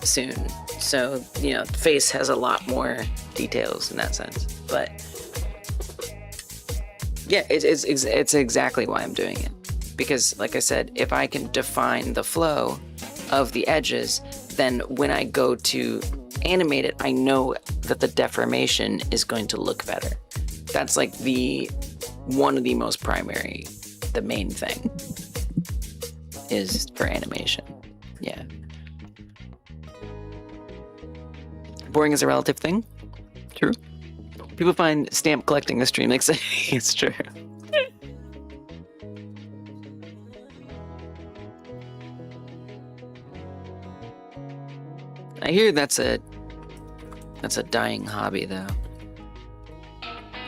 soon. So, you know, the face has a lot more details in that sense. But yeah, it's exactly why I'm doing it. Because, like I said, if I can define the flow of the edges, then when I go to animate it, I know that the deformation is going to look better. That's like one of the most primary, the main thing is for animation. Yeah. Boring is a relative thing. True. People find stamp collecting a stream exciting. It's true. I hear that's a dying hobby, though.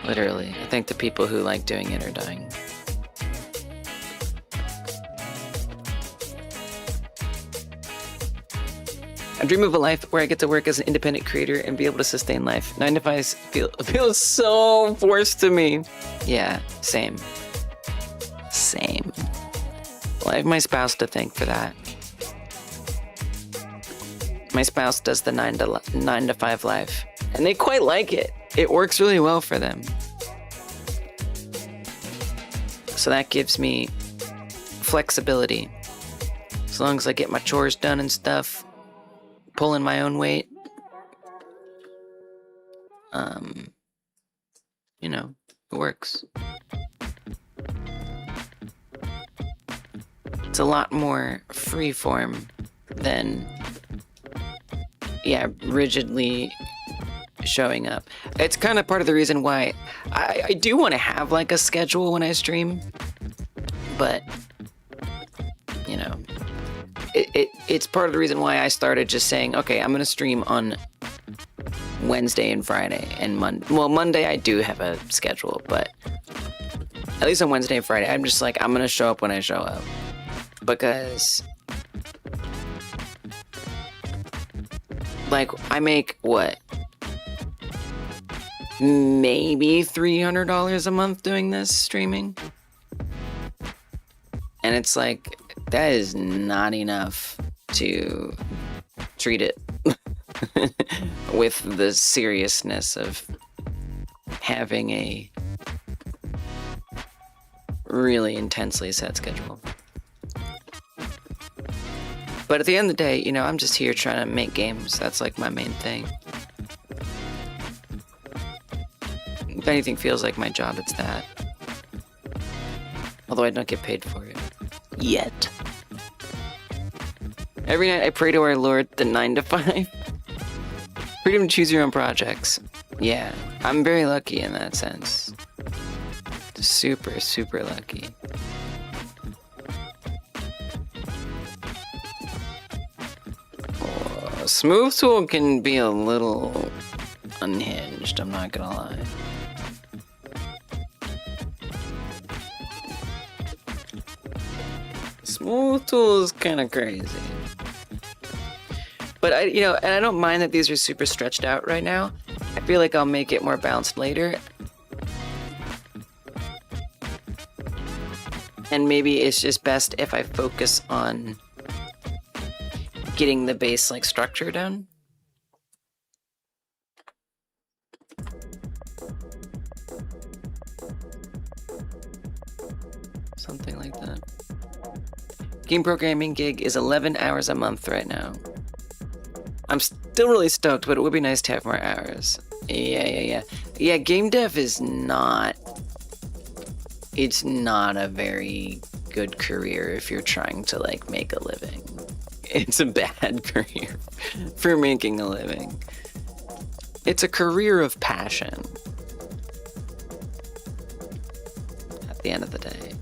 Literally. I think the people who like doing it are dying. I dream of a life where I get to work as an independent creator and be able to sustain life. 9 to 5 feels so forced to me. Yeah, same. Same. Well, I have my spouse to thank for that. My spouse does the 9 to 5 life, and they quite like it. It works really well for them. So that gives me flexibility. As long as I get my chores done and stuff, pulling my own weight, you know, it works. It's a lot more freeform than, yeah, rigidly showing up. It's kind of part of the reason why I do want to have like a schedule when I stream, but you know, it's part of the reason why I started just saying, okay, I'm gonna stream on Wednesday and Friday and Monday. Well, Monday I do have a schedule, but at least on Wednesday and Friday, I'm just like, I'm gonna show up when I show up, because like I make what? Maybe $300 a month doing this streaming. And it's like, that is not enough to treat it with the seriousness of having a really intensely set schedule. But at the end of the day, you know, I'm just here trying to make games. That's like my main thing. If anything feels like my job, it's that. Although I don't get paid for it. Yet. Every night I pray to our Lord, the 9 to 5. Freedom to choose your own projects. Yeah, I'm very lucky in that sense. Super, super lucky. Oh, Smooth Tool can be a little unhinged, I'm not gonna lie. Smooth Tool is kind of crazy. But you know, and I don't mind that these are super stretched out right now. I feel like I'll make it more balanced later. And maybe it's just best if I focus on getting the base like structure down. Something like that. Game programming gig is 11 hours a month right now. I'm still really stoked, but it would be nice to have more hours. Yeah, game dev is not... It's not a very good career if you're trying to, like, make a living. It's a bad career for making a living. It's a career of passion. At the end of the day.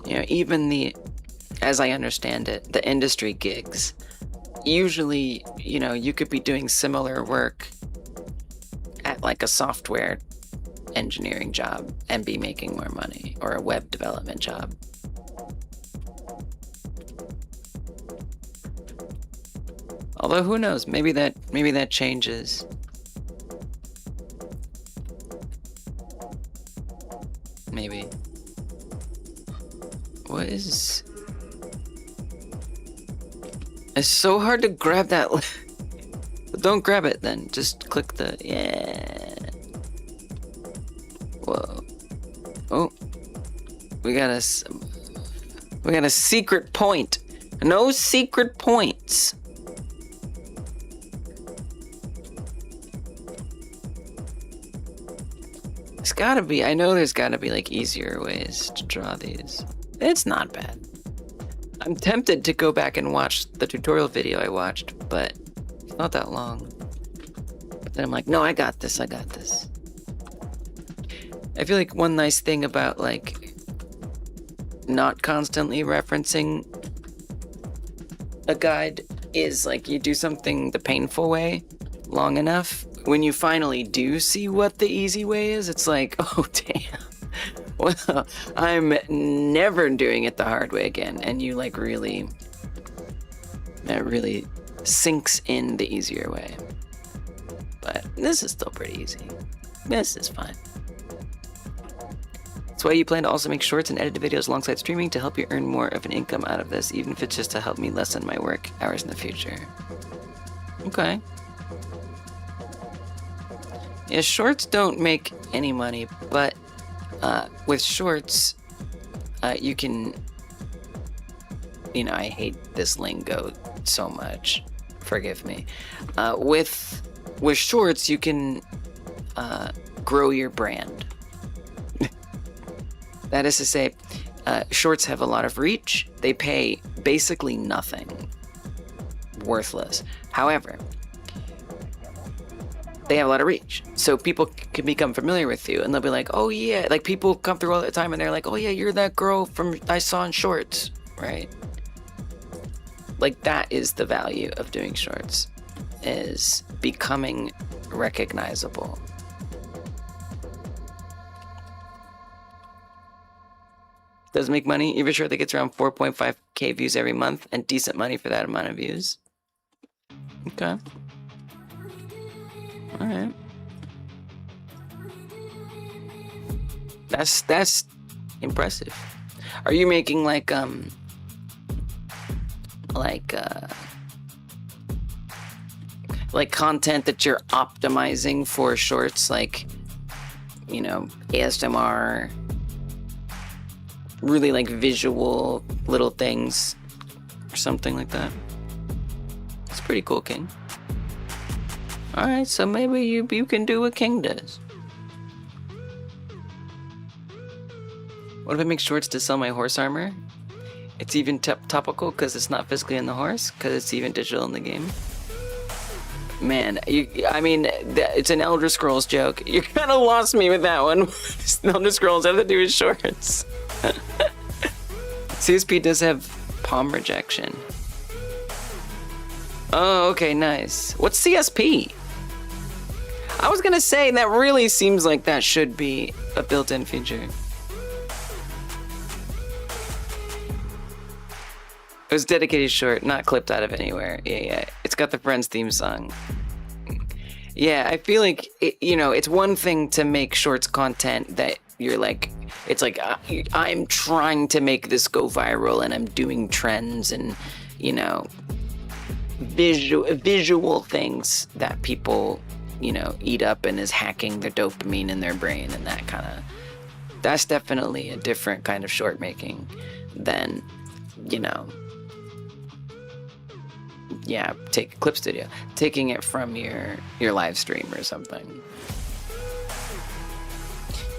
You know, even the, as I understand it, the industry gigs, usually, you know, you could be doing similar work at like a software engineering job and be making more money, or a web development job. Although who knows, maybe that changes. Maybe. What is... It's so hard to grab that. Don't grab it then. Just click the... Yeah. Whoa. Oh. We got a secret point. No secret points. There's gotta be... I know there's gotta be like easier ways to draw these. It's not bad. I'm tempted to go back and watch the tutorial video I watched, but it's not that long. But then I'm like, no, I got this. I feel like one nice thing about like not constantly referencing a guide is like you do something the painful way long enough. When you finally do see what the easy way is, it's like, oh damn. Well, I'm never doing it the hard way again. And you like really, that really sinks in the easier way. But this is still pretty easy. This is fine. That's why you plan to also make shorts and edited videos alongside streaming to help you earn more of an income out of this, even if it's just to help me lessen my work hours in the future. Okay. Yeah, shorts don't make any money, but with shorts, you can you know, I hate this lingo so much. Forgive me. With shorts, you can grow your brand. That is to say, shorts have a lot of reach. They pay basically nothing. Worthless. However, they have a lot of reach. So people can become familiar with you and they'll be like, oh yeah, like people come through all the time and they're like, oh yeah, you're that girl from I saw in shorts, right? Like that is the value of doing shorts, is becoming recognizable. Does it make money? You have a short that gets around 4.5k views every month and decent money for that amount of views. Okay. All right. That's impressive. Are you making like content that you're optimizing for shorts, like, you know, ASMR, really like visual little things or something like that? It's pretty cool, King. All right, so maybe you can do what King does. What if I make shorts to sell my horse armor? It's even topical because it's not physically in the horse, because it's even digital in the game. Man, I mean, it's an Elder Scrolls joke. You kind of lost me with that one. Elder Scrolls have to do with shorts. CSP does have palm rejection. Oh, okay, nice. What's CSP? I was gonna say, that really seems like that should be a built-in feature. It was dedicated short, not clipped out of anywhere. Yeah. It's got the Friends theme song. Yeah, I feel like, you know, it's one thing to make shorts content that you're like, it's like, I'm trying to make this go viral and I'm doing trends and, you know, visual things that people, you know, eat up and is hacking their dopamine in their brain and that kind of, that's definitely a different kind of short making than, you know, yeah, take Clip Studio, taking it from your live stream or something.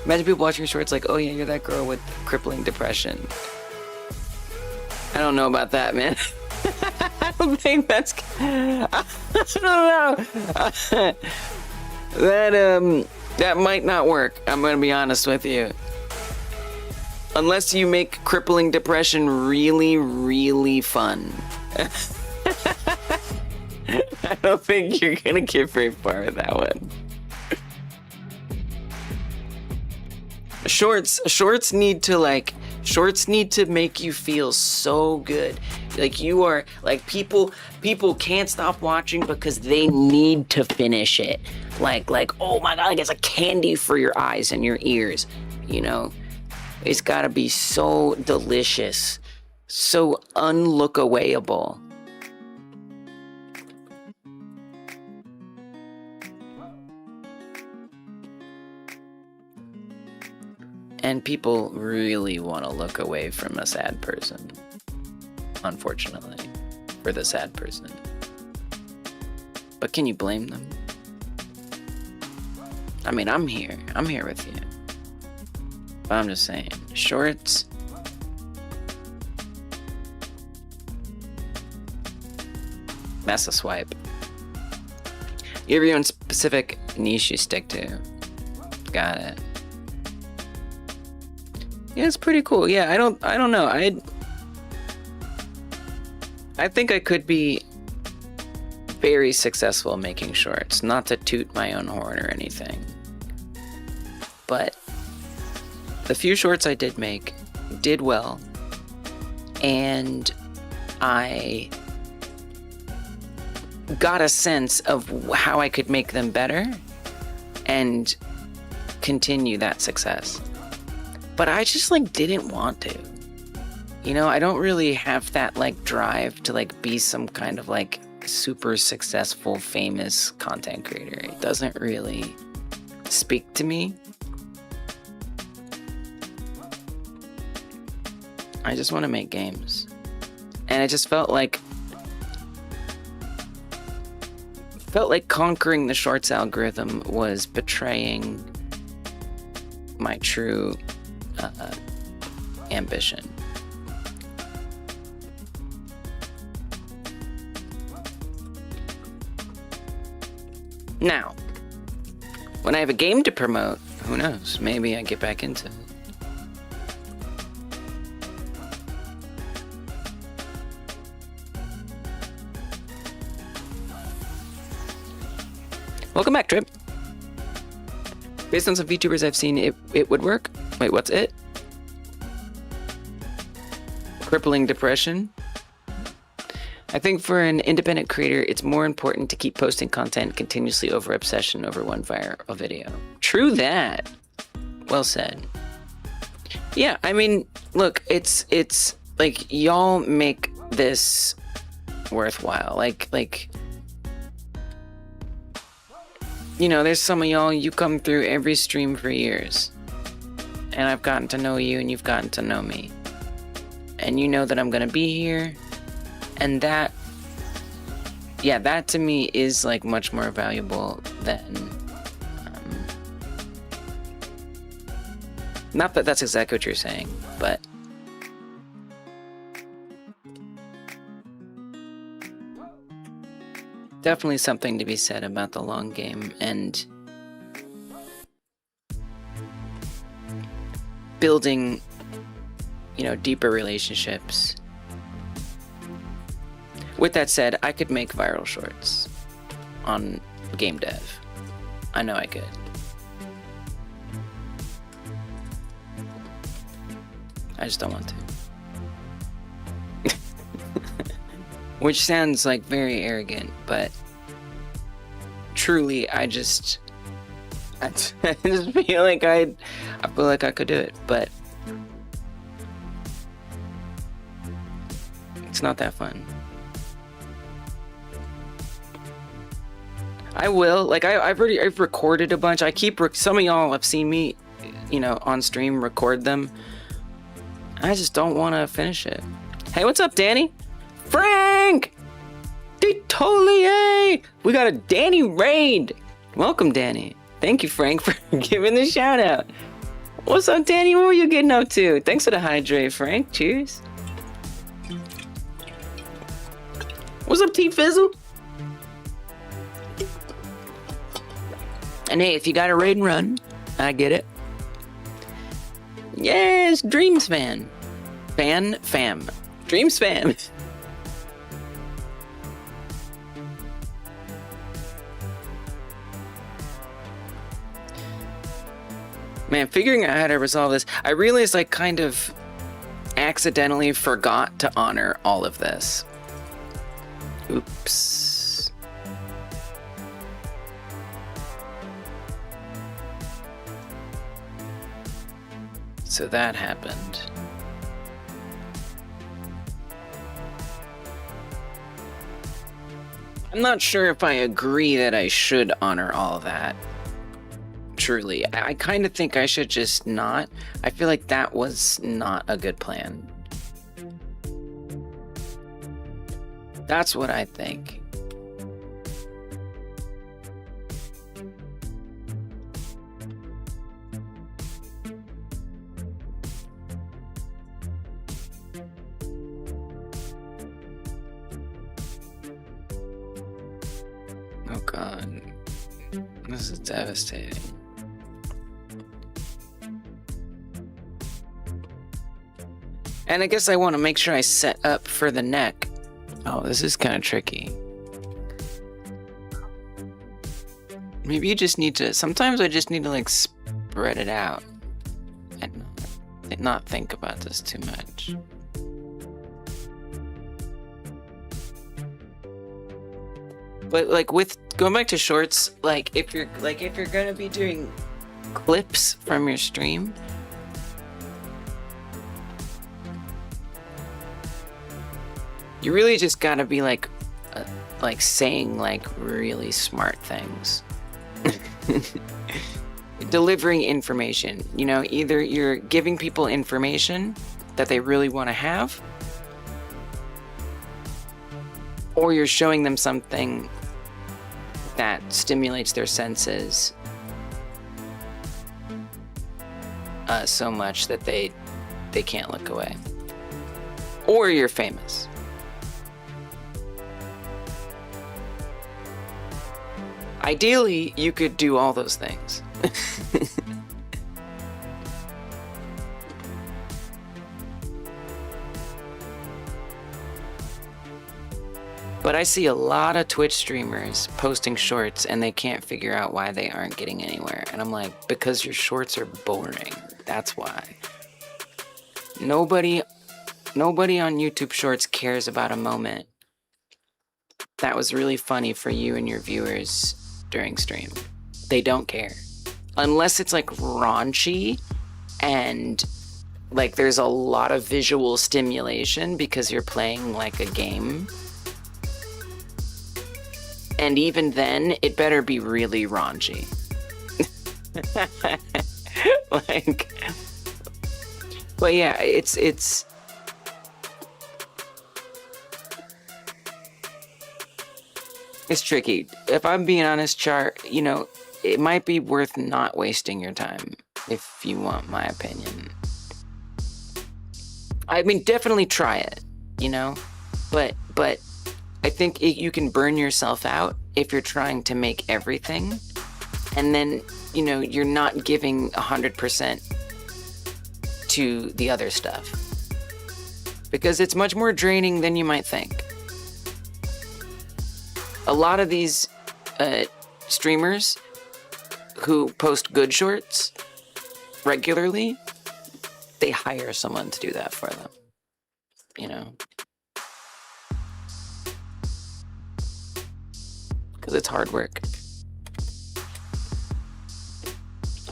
Imagine people watching your shorts like, oh yeah, you're that girl with crippling depression. I don't know about that, man. I don't think that's, I don't know. That might not work. I'm gonna be honest with you. Unless you make crippling depression really, really fun. I don't think you're gonna get very far with that one. Shorts need to make you feel so good. Like you are, like people can't stop watching because they need to finish it. Like, oh my God, like it's a candy for your eyes and your ears, you know? It's gotta be so delicious, so unlook-awayable. And people really want to look away from a sad person, unfortunately, for the sad person. But can you blame them? I mean, I'm here with you. But I'm just saying, shorts, that's a swipe. You have your own specific niche you stick to. Got it. Yeah, it's pretty cool. Yeah, I don't know. I think I could be very successful making shorts. Not to toot my own horn or anything. But the few shorts I did make did well. And I got a sense of how I could make them better and continue that success. But I just like didn't want to. You know, I don't really have that like drive to like be some kind of like super successful, famous content creator. It doesn't really speak to me. I just want to make games. And it just felt like conquering the shorts algorithm was betraying my true ambition. Now, when I have a game to promote, who knows? Maybe I get back into it. Welcome back, Trip. Based on some VTubers I've seen, it would work. Wait, what's it? Crippling depression. I think for an independent creator, it's more important to keep posting content continuously over obsession over one viral video. True that. Well said. Yeah, I mean, look, it's like y'all make this worthwhile. Like, you know, there's some of y'all, you come through every stream for years. And I've gotten to know you and you've gotten to know me. And you know that I'm gonna be here. And that, yeah, that to me is like much more valuable than, not that that's exactly what you're saying, but definitely something to be said about the long game and building, you know, deeper relationships. With that said, I could make viral shorts on game dev. I know I could. I just don't want to. Which sounds like very arrogant, but truly, I just feel like I feel like I could do it, but it's not that fun. I will, like, I've recorded a bunch. Some of y'all have seen me, you know, on stream record them. I just don't want to finish it. Hey, what's up, Danny? Frank! Detolier! We got a Danny raid! Welcome, Danny. Thank you, Frank, for giving the shout out. What's up, Danny? What were you getting up to? Thanks for the hydrate, Frank. Cheers. What's up, T-Fizzle? And hey, if you got a raid and run, I get it. Yes, Dreams fan. Fam. Dreams fam. Man, figuring out how to resolve this, I realized I kind of accidentally forgot to honor all of this. Oops. So that happened. I'm not sure if I agree that I should honor all of that. Truly, I kind of think I should just not. I feel like that was not a good plan. That's what I think. Oh God, this is devastating. And I guess I want to make sure I set up for the neck. Oh, this is kind of tricky. Maybe you just need to, sometimes I just need to like spread it out and not think about this too much. But like with going back to shorts, like if you're gonna be doing clips from your stream, you really just gotta be like saying like really smart things. Delivering information, you know, either you're giving people information that they really want to have, or you're showing them something that stimulates their senses so much that they can't look away. Or you're famous. Ideally, you could do all those things. But I see a lot of Twitch streamers posting shorts and they can't figure out why they aren't getting anywhere. And I'm like, because your shorts are boring. That's why. Nobody on YouTube Shorts cares about a moment that was really funny for you and your viewers during stream. They don't care. Unless it's like raunchy and like there's a lot of visual stimulation because you're playing like a game. And even then, it better be really raunchy. Like, but yeah, it's tricky. If I'm being honest, Char, you know, it might be worth not wasting your time, if you want my opinion. I mean, definitely try it, you know, but I think you can burn yourself out if you're trying to make everything, and then, you know, you're not giving 100% to the other stuff. Because it's much more draining than you might think. A lot of these streamers who post good shorts regularly, they hire someone to do that for them, you know? Because it's hard work.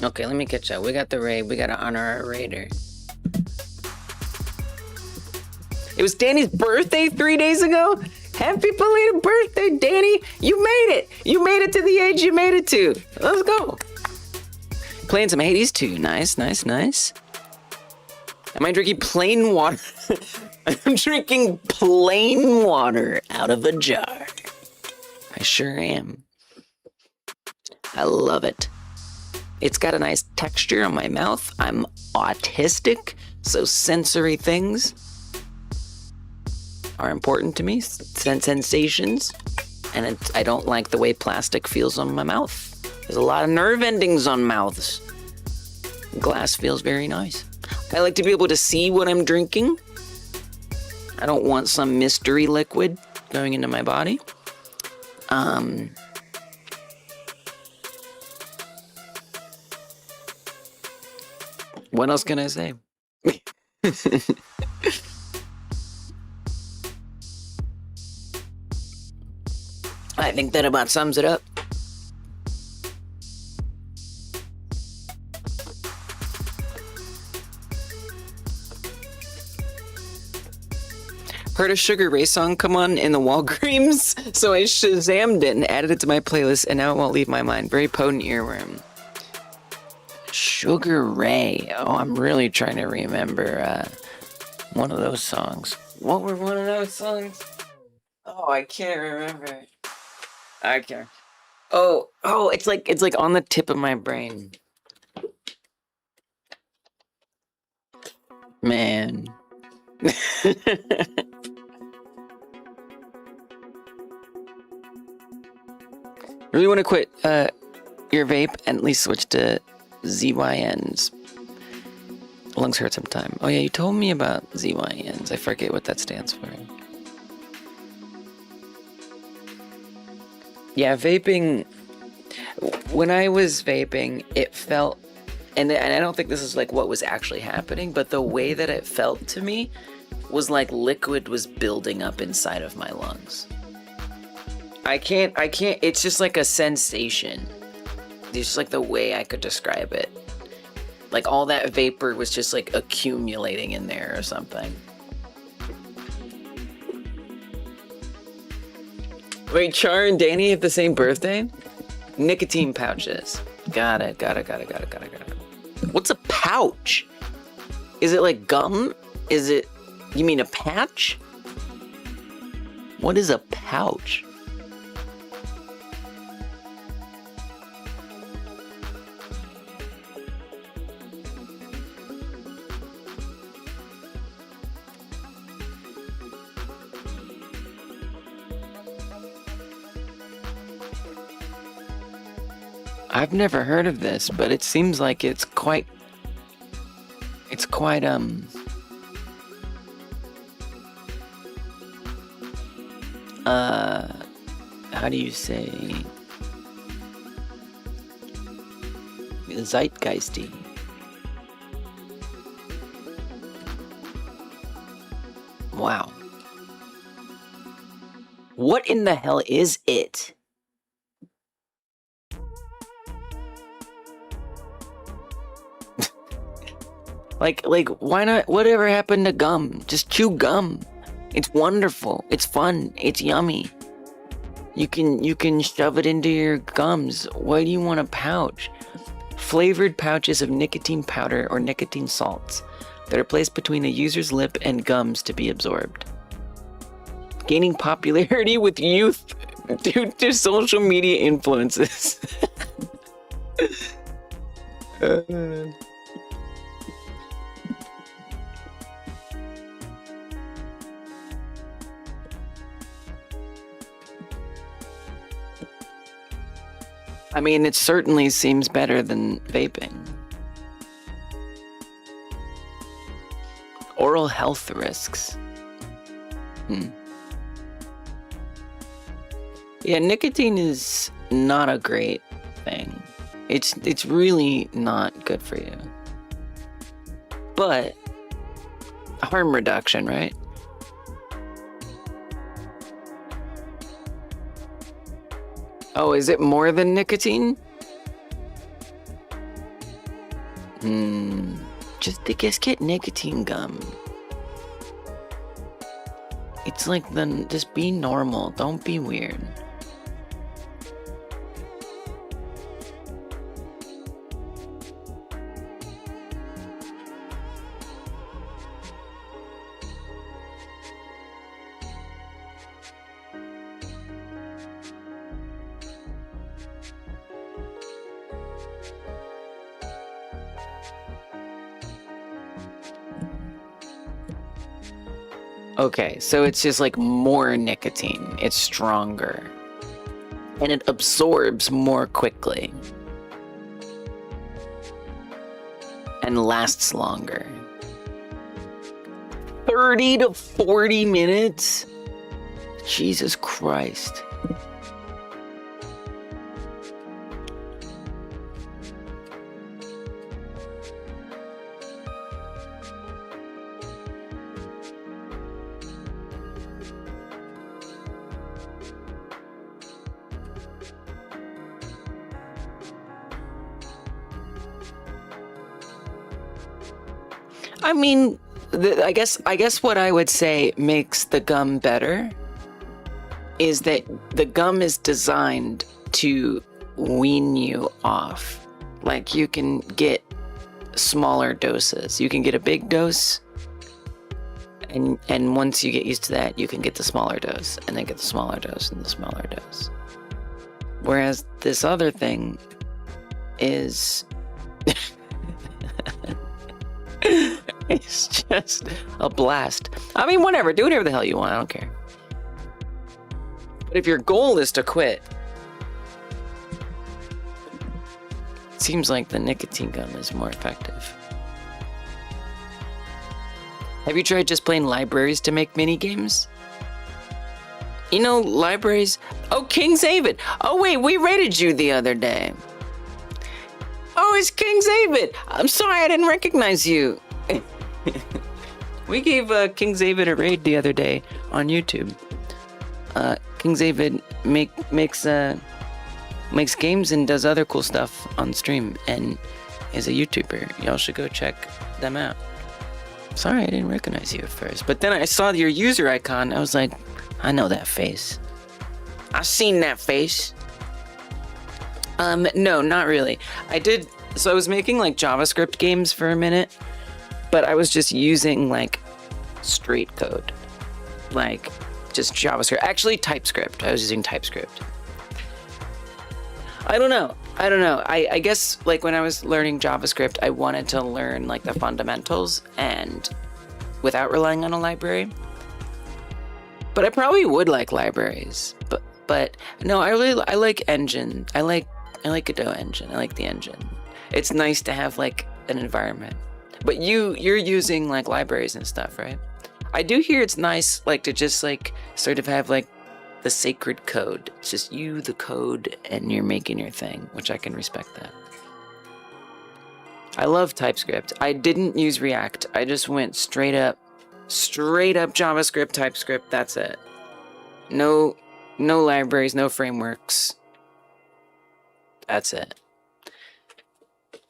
Okay, let me catch up. We got the raid. We got to honor our raider. It was Danny's birthday 3 days ago? Happy belated birthday, Danny! You made it! You made it to the age you made it to. Let's go. Playing some Hades 2. Nice, nice, nice. Am I drinking plain water? I'm drinking plain water out of a jar. I sure am. I love it. It's got a nice texture on my mouth. I'm autistic, so sensory things are important to me. Sensations. And I don't like the way plastic feels on my mouth. There's a lot of nerve endings on mouths. Glass feels very nice. I like to be able to see what I'm drinking. I don't want some mystery liquid going into my body. What else can I say? I think that about sums it up. Heard a Sugar Ray song come on in the Walgreens, so I Shazammed it and added it to my playlist, and now it won't leave my mind. Very potent earworm. Sugar Ray. Oh, I'm really trying to remember one of those songs. What were one of those songs? Oh, I can't remember. I can't. Oh, it's like on the tip of my brain. Man. Really want to quit your vape and at least switch to ZYNs. Lungs hurt sometime. Oh yeah, you told me about ZYNs. I forget what that stands for. Yeah, vaping. When I was vaping, it felt, and I don't think this is like what was actually happening, but the way that it felt to me was like liquid was building up inside of my lungs. I can't, it's just like a sensation. It's just like the way I could describe it. Like all that vapor was just like accumulating in there or something. Wait, Char and Danny have the same birthday? Nicotine pouches. Got it. What's a pouch? Is it like gum? Is it, you mean a patch? What is a pouch? I've never heard of this, but it seems like it's quite how do you say, zeitgeisty. Wow. What in the hell is it? Like, why not? Whatever happened to gum? Just chew gum. It's wonderful. It's fun. It's yummy. You can shove it into your gums. Why do you want a pouch? Flavored pouches of nicotine powder or nicotine salts that are placed between a user's lip and gums to be absorbed. Gaining popularity with youth due to social media influences. I mean, it certainly seems better than vaping. Oral health risks. Yeah, nicotine is not a great thing. It's really not good for you. But harm reduction, right? Oh, is it more than nicotine? Just get nicotine gum. It's like, then just be normal. Don't be weird. Okay, so it's just like more nicotine. It's stronger. And it absorbs more quickly. And lasts longer. 30 to 40 minutes? Jesus Christ. I mean, I guess what I would say makes the gum better is that the gum is designed to wean you off. Like, you can get smaller doses. You can get a big dose, and once you get used to that, you can get the smaller dose, and then get the smaller dose and the smaller dose. Whereas this other thing is it's just a blast. I mean, whatever. Do whatever the hell you want. I don't care. But if your goal is to quit, it seems like the nicotine gum is more effective. Have you tried just playing libraries to make mini games? You know, libraries. Oh, King Zavid. Oh, wait, we rated you the other day. Oh, it's King Zavid. I'm sorry, I didn't recognize you. We gave King Zavid a raid the other day on YouTube. King Zavid makes games and does other cool stuff on stream and is a YouTuber. Y'all should go check them out. Sorry, I didn't recognize you at first. But then I saw your user icon. I was like, I know that face. I've seen that face. No, not really. So I was making like JavaScript games for a minute, but I was just using like straight code. Like, just JavaScript. Actually, TypeScript. I was using TypeScript. I don't know. I guess like when I was learning JavaScript, I wanted to learn like the fundamentals and without relying on a library. But I probably would like libraries. But no, I like engine. I like Godot engine. I like the engine. It's nice to have like an environment. But you're using like libraries and stuff, right? I do hear it's nice like to just like sort of have like the sacred code. It's just you, the code, and you're making your thing, which I can respect that. I love TypeScript. I didn't use React. I just went straight up JavaScript, TypeScript. That's it. No libraries, no frameworks. That's it.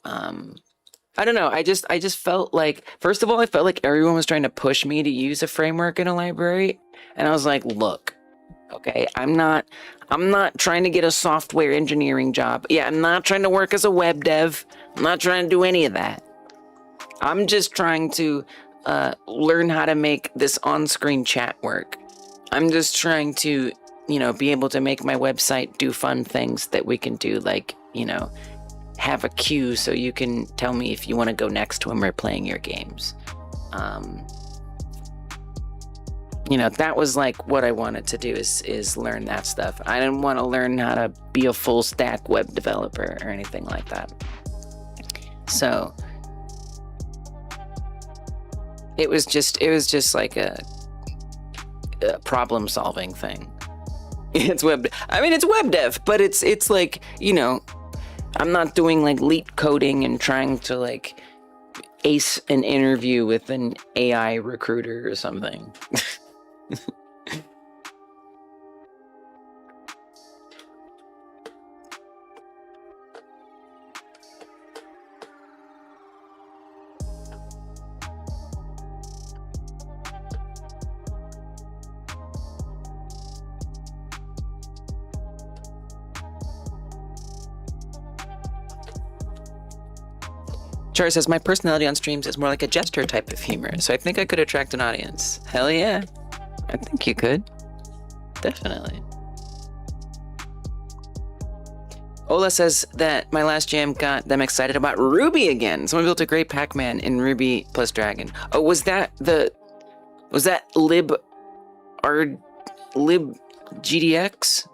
I don't know. I just felt like, first of all, I felt like everyone was trying to push me to use a framework in a library, and I was like, look. Okay, I'm not trying to get a software engineering job. Yeah, I'm not trying to work as a web dev. I'm not trying to do any of that. I'm just trying to learn how to make this on-screen chat work. I'm just trying to, be able to make my website do fun things that we can do, like, have a queue so you can tell me if you want to go next when we're playing your games. That was like what I wanted to do is learn that stuff. I didn't want to learn how to be a full stack web developer or anything like that. So it was just like a problem solving thing. It's web dev, but it's like, I'm not doing like leak coding and trying to like ace an interview with an AI recruiter or something. Char says, my personality on streams is more like a gesture type of humor, so I think I could attract an audience. Hell yeah. I think you could. Definitely. Ola says that my last jam got them excited about Ruby again. Someone built a great Pac-Man in Ruby plus Dragon. Oh, was that GDX?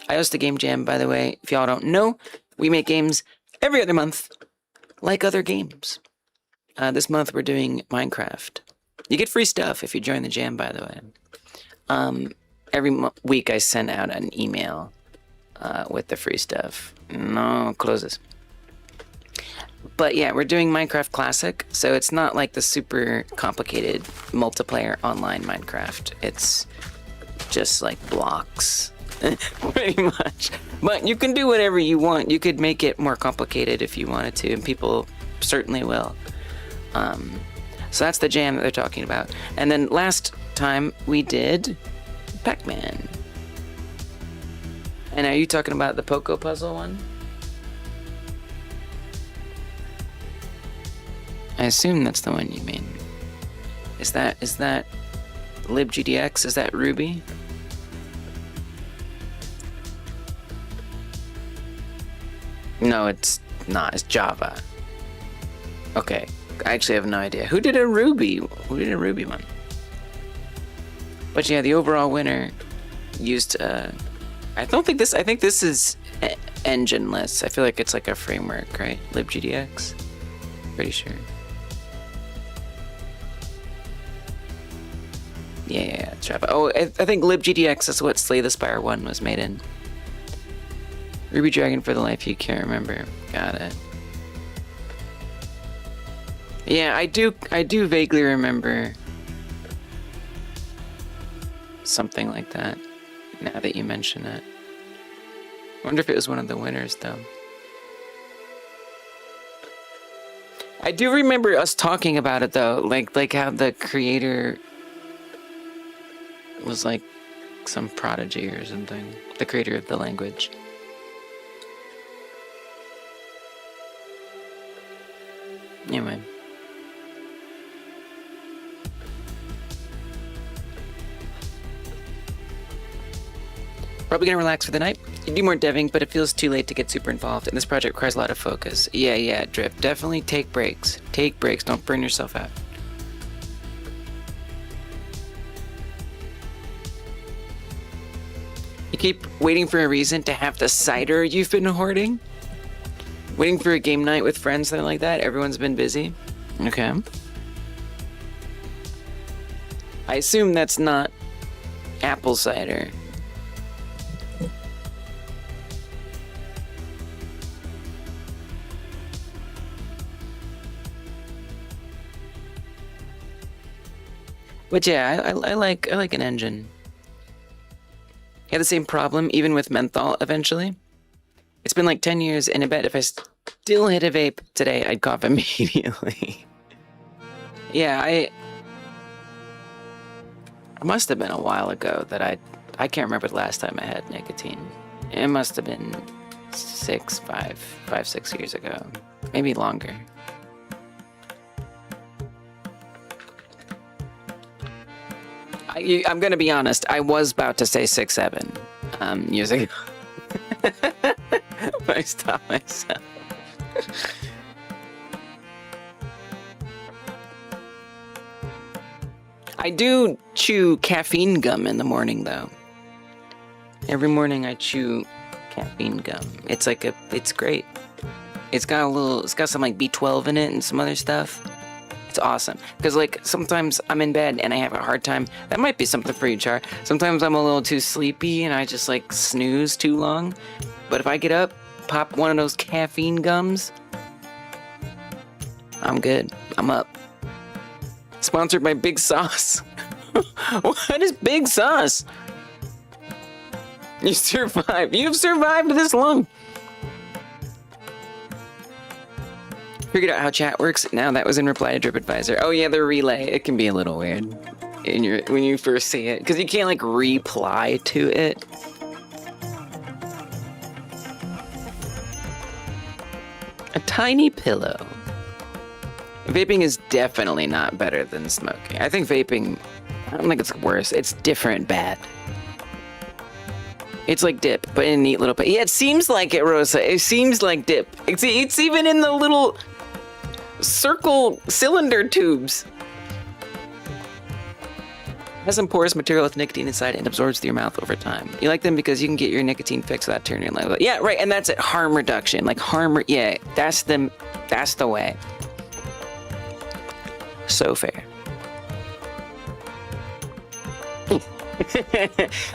I host a game jam, by the way. If y'all don't know, we make games every other month, like other games. This month we're doing Minecraft. You get free stuff if you join the jam, by the way. Every week I send out an email with the free stuff. No, closes. But yeah, we're doing Minecraft Classic, so it's not like the super complicated multiplayer online Minecraft. It's just like blocks. Pretty much. But you can do whatever you want. You could make it more complicated if you wanted to, and people certainly will. So that's the jam that they're talking about. And then last time we did Pac-Man. And are you talking about the Poco puzzle one? I assume that's the one you mean. Is that libgdx? Is that Ruby? No, it's not. It's Java. Okay. I actually have no idea. Who did a Ruby one? But yeah, the overall winner used I think this is engineless. I feel like it's like a framework, right? libgdx. Pretty sure. Yeah, Java. Oh, I think libgdx is what Slay the Spire 1 was made in. Ruby Dragon for the life you can't remember. Got it. Yeah, I do vaguely remember something like that, now that you mention it. I wonder if it was one of the winners, though. I do remember us talking about it, though, like how the creator was like some prodigy or something. The creator of the language. Anyway. Probably gonna relax for the night. You do more deving, but it feels too late to get super involved, and this project requires a lot of focus. Yeah, Drip. Definitely take breaks. Take breaks. Don't burn yourself out. You keep waiting for a reason to have the cider you've been hoarding? Waiting for a game night with friends, something like that? Everyone's been busy? Okay. I assume that's not apple cider. But yeah, I like an engine. I had the same problem even with menthol eventually. It's been like 10 years, and I bet if I still hit a vape today, I'd cough immediately. Yeah, it must have been a while ago that I can't remember the last time I had nicotine. It must have been 6 years ago, maybe longer. I'm gonna be honest, I was about to say 6, 7 years ago. I stopped myself. I do chew caffeine gum in the morning though. Every morning I chew caffeine gum. It's great. It's got some like B12 in it and some other stuff. It's awesome. Because like sometimes I'm in bed and I have a hard time. That might be something for you, Char. Sometimes I'm a little too sleepy and I just like snooze too long. But if I get up, pop one of those caffeine gums, I'm good. I'm up. Sponsored by Big Sauce. What is Big Sauce? You survived. You've survived this long. Figured out how chat works. Now that was in reply to TripAdvisor. Oh yeah, the relay. It can be a little weird when you first see it, because you can't like reply to it. A tiny pillow. Vaping is definitely not better than smoking. I think vaping, I don't think it's worse. It's different bad. It's like dip, but in a neat little... Yeah, it seems like it, Rosa. It seems like dip. It's even in the little circle cylinder tubes. It has some porous material with nicotine inside and absorbs through your mouth over time. You like them because you can get your nicotine fix without turning your life. Yeah, right, and that's it. Harm reduction. Like yeah, that's the way. So fair.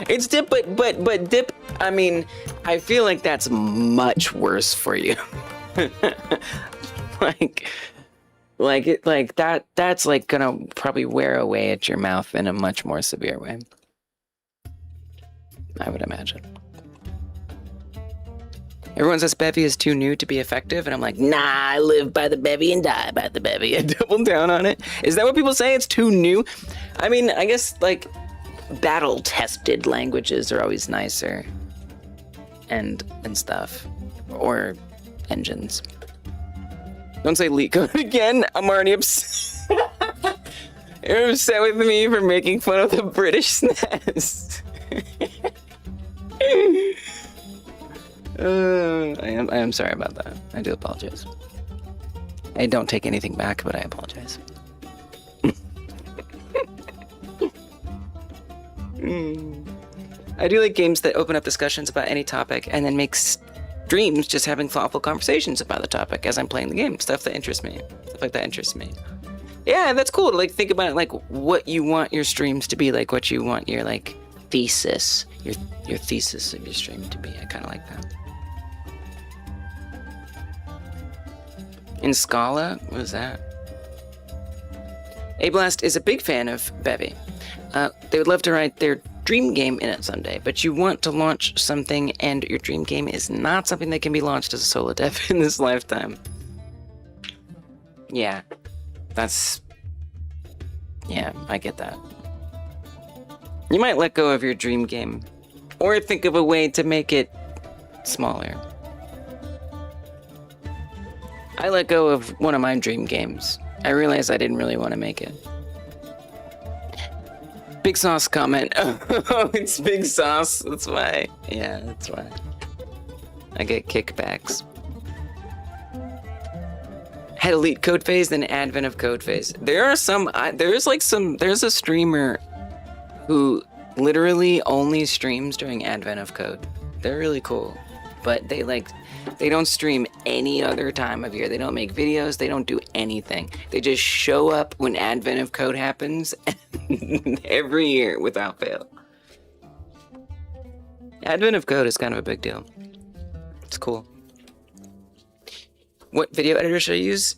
It's dip, but dip, I mean, I feel like that's much worse for you. That's like gonna probably wear away at your mouth in a much more severe way, I would imagine. Everyone says bevy is too new to be effective, and I'm like, nah, I live by the bevy and die by the bevy. I double down on it. Is that what people say? It's too new? I mean, I guess, like, battle-tested languages are always nicer. And stuff. Or engines. Don't say leak code again. I'm already upset. You're upset with me for making fun of the British SNES. I am sorry about that. I do apologize. I don't take anything back, but I apologize. I do like games that open up discussions about any topic and then make streams just having thoughtful conversations about the topic as I'm playing the game. Stuff that interests me. Stuff like that interests me. Yeah, that's cool to like think about like what you want your streams to be, like what you want your like thesis, your thesis of your stream to be. I kind of like that. In Scala? What is that? Ablast is a big fan of Bevy. They would love to write their dream game in it someday, but you want to launch something and your dream game is not something that can be launched as a solo dev in this lifetime. Yeah, yeah, I get that. You might let go of your dream game or think of a way to make it smaller. I let go of one of my dream games. I realized I didn't really want to make it. Big Sauce comment. Oh, it's Big Sauce. That's why. Yeah, that's why. I get kickbacks. Had elite code phase, then advent of code phase. There are some, there's a streamer who literally only streams during advent of code. They're really cool, but they don't stream any other time of year. They don't make videos. They don't do anything. They just show up when advent of code happens every year without fail. Advent of code is kind of a big deal. It's cool. What video editor should I use?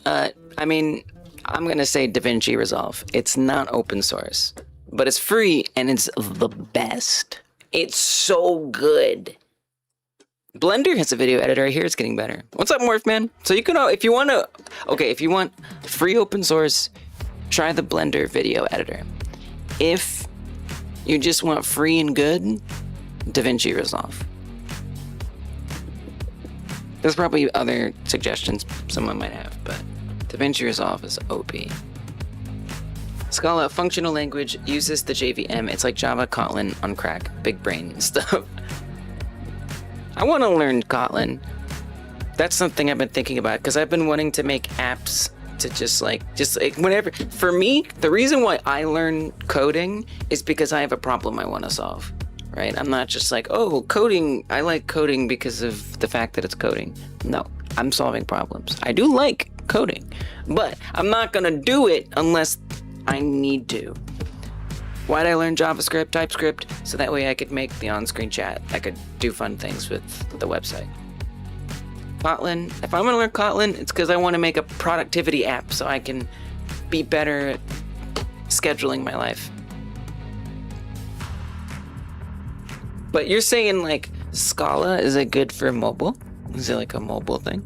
I mean, I'm gonna say DaVinci Resolve. It's not open source, but it's free and it's the best. It's so good. Blender has a video editor. I hear it's getting better. What's up, Morphman? So you can, if you want free open source, try the Blender video editor. If you just want free and good, DaVinci Resolve. There's probably other suggestions someone might have, but DaVinci Resolve is OP. Scala, functional language, uses the JVM. It's like Java, Kotlin on crack. Big brain stuff. I want to learn Kotlin. That's something I've been thinking about, because I've been wanting to make apps to just like whenever. For me, the reason why I learn coding is because I have a problem I want to solve. Right? I'm not just like, oh, coding, I like coding because of the fact that it's coding. No, I'm solving problems. I do like coding, but I'm not gonna do it unless I need to. Why'd I learn JavaScript, TypeScript? So that way I could make the on-screen chat. I could do fun things with the website. Kotlin, if I'm gonna learn Kotlin, it's because I want to make a productivity app so I can be better at scheduling my life. But you're saying like Scala, is it good for mobile? Is it like a mobile thing?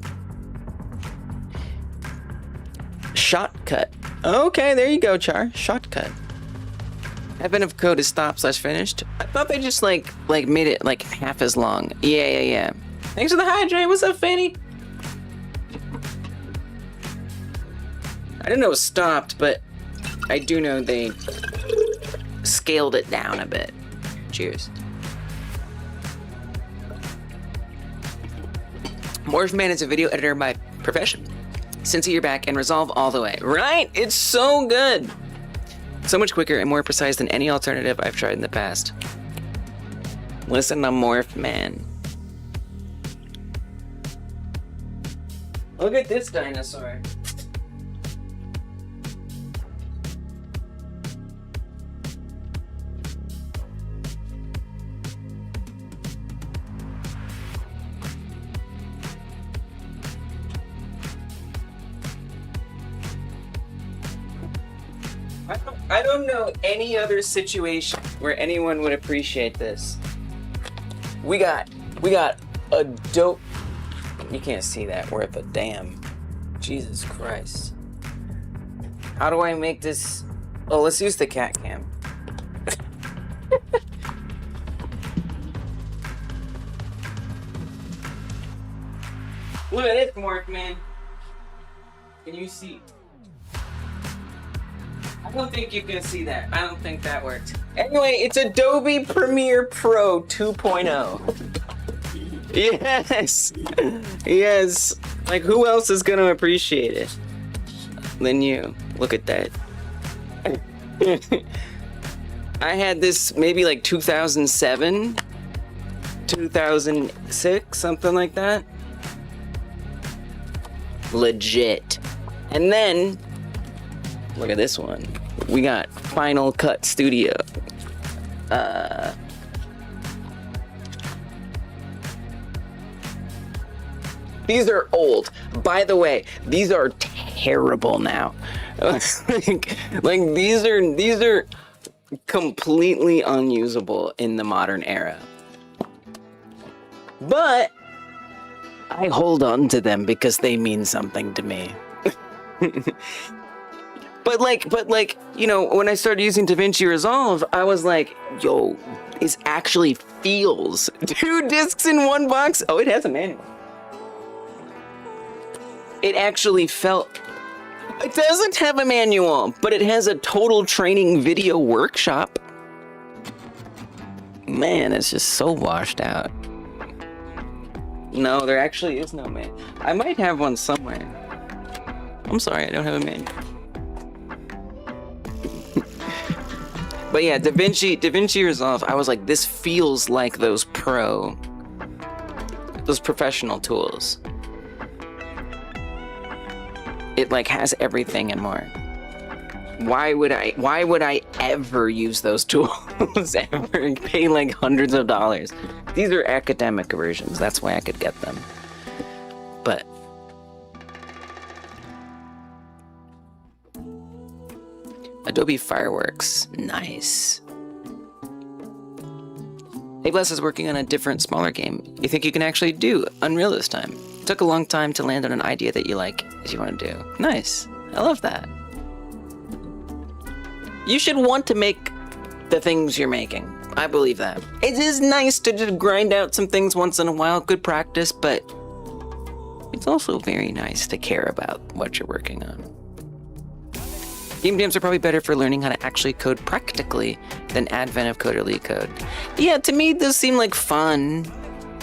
Shotcut. Okay, there you go, Char. Shotcut. Advent of code is stop/finished. I thought they just like made it like half as long. Yeah. Thanks for the hydrate. What's up, Fanny? I didn't know it was stopped, but I do know they scaled it down a bit. Cheers. Morphman is a video editor by profession. Since you're back and Resolve all the way. Right? It's so good. So much quicker and more precise than any alternative I've tried in the past. Listen to Morphman. Look at this dinosaur. I don't know any other situation where anyone would appreciate this. We got a dope. You can't see that worth a damn. Jesus Christ. How do I make this? Oh, let's use the cat cam. Look at it, Morphman. Can you see? I don't think you can see that. I don't think that worked. Anyway, it's Adobe Premiere Pro 2.0. Yes. Yes. Like, who else is gonna appreciate it than you? Look at that. I had this maybe like 2007, 2006, something like that. Legit. And then look at this one. We got Final Cut Studio. These are old. By the way, these are terrible now. like these are completely unusable in the modern era. But I hold on to them because they mean something to me. But like, you know, when I started using DaVinci Resolve, I was like, yo, this actually feels 2 discs in 1 box. Oh, it has a manual. It actually felt It doesn't have a manual, but it has a total training video workshop. Man, it's just so washed out. No, there actually is no manual. I might have one somewhere. I'm sorry, I don't have a manual. But yeah, DaVinci Resolve, I was like, this feels like those professional tools. It like has everything and more. Why would I ever use those tools? Ever pay like hundreds of dollars? These are academic versions, that's why I could get them. But Adobe Fireworks, nice. Hey Bless is working on a different, smaller game. You think you can actually do Unreal this time? It took a long time to land on an idea that you like, as you want to do. Nice, I love that. You should want to make the things you're making. I believe that. It is nice to just grind out some things once in a while, good practice, but it's also very nice to care about what you're working on. Game jams are probably better for learning how to actually code practically than Advent of Code or LeetCode. Yeah, to me, those seem like fun.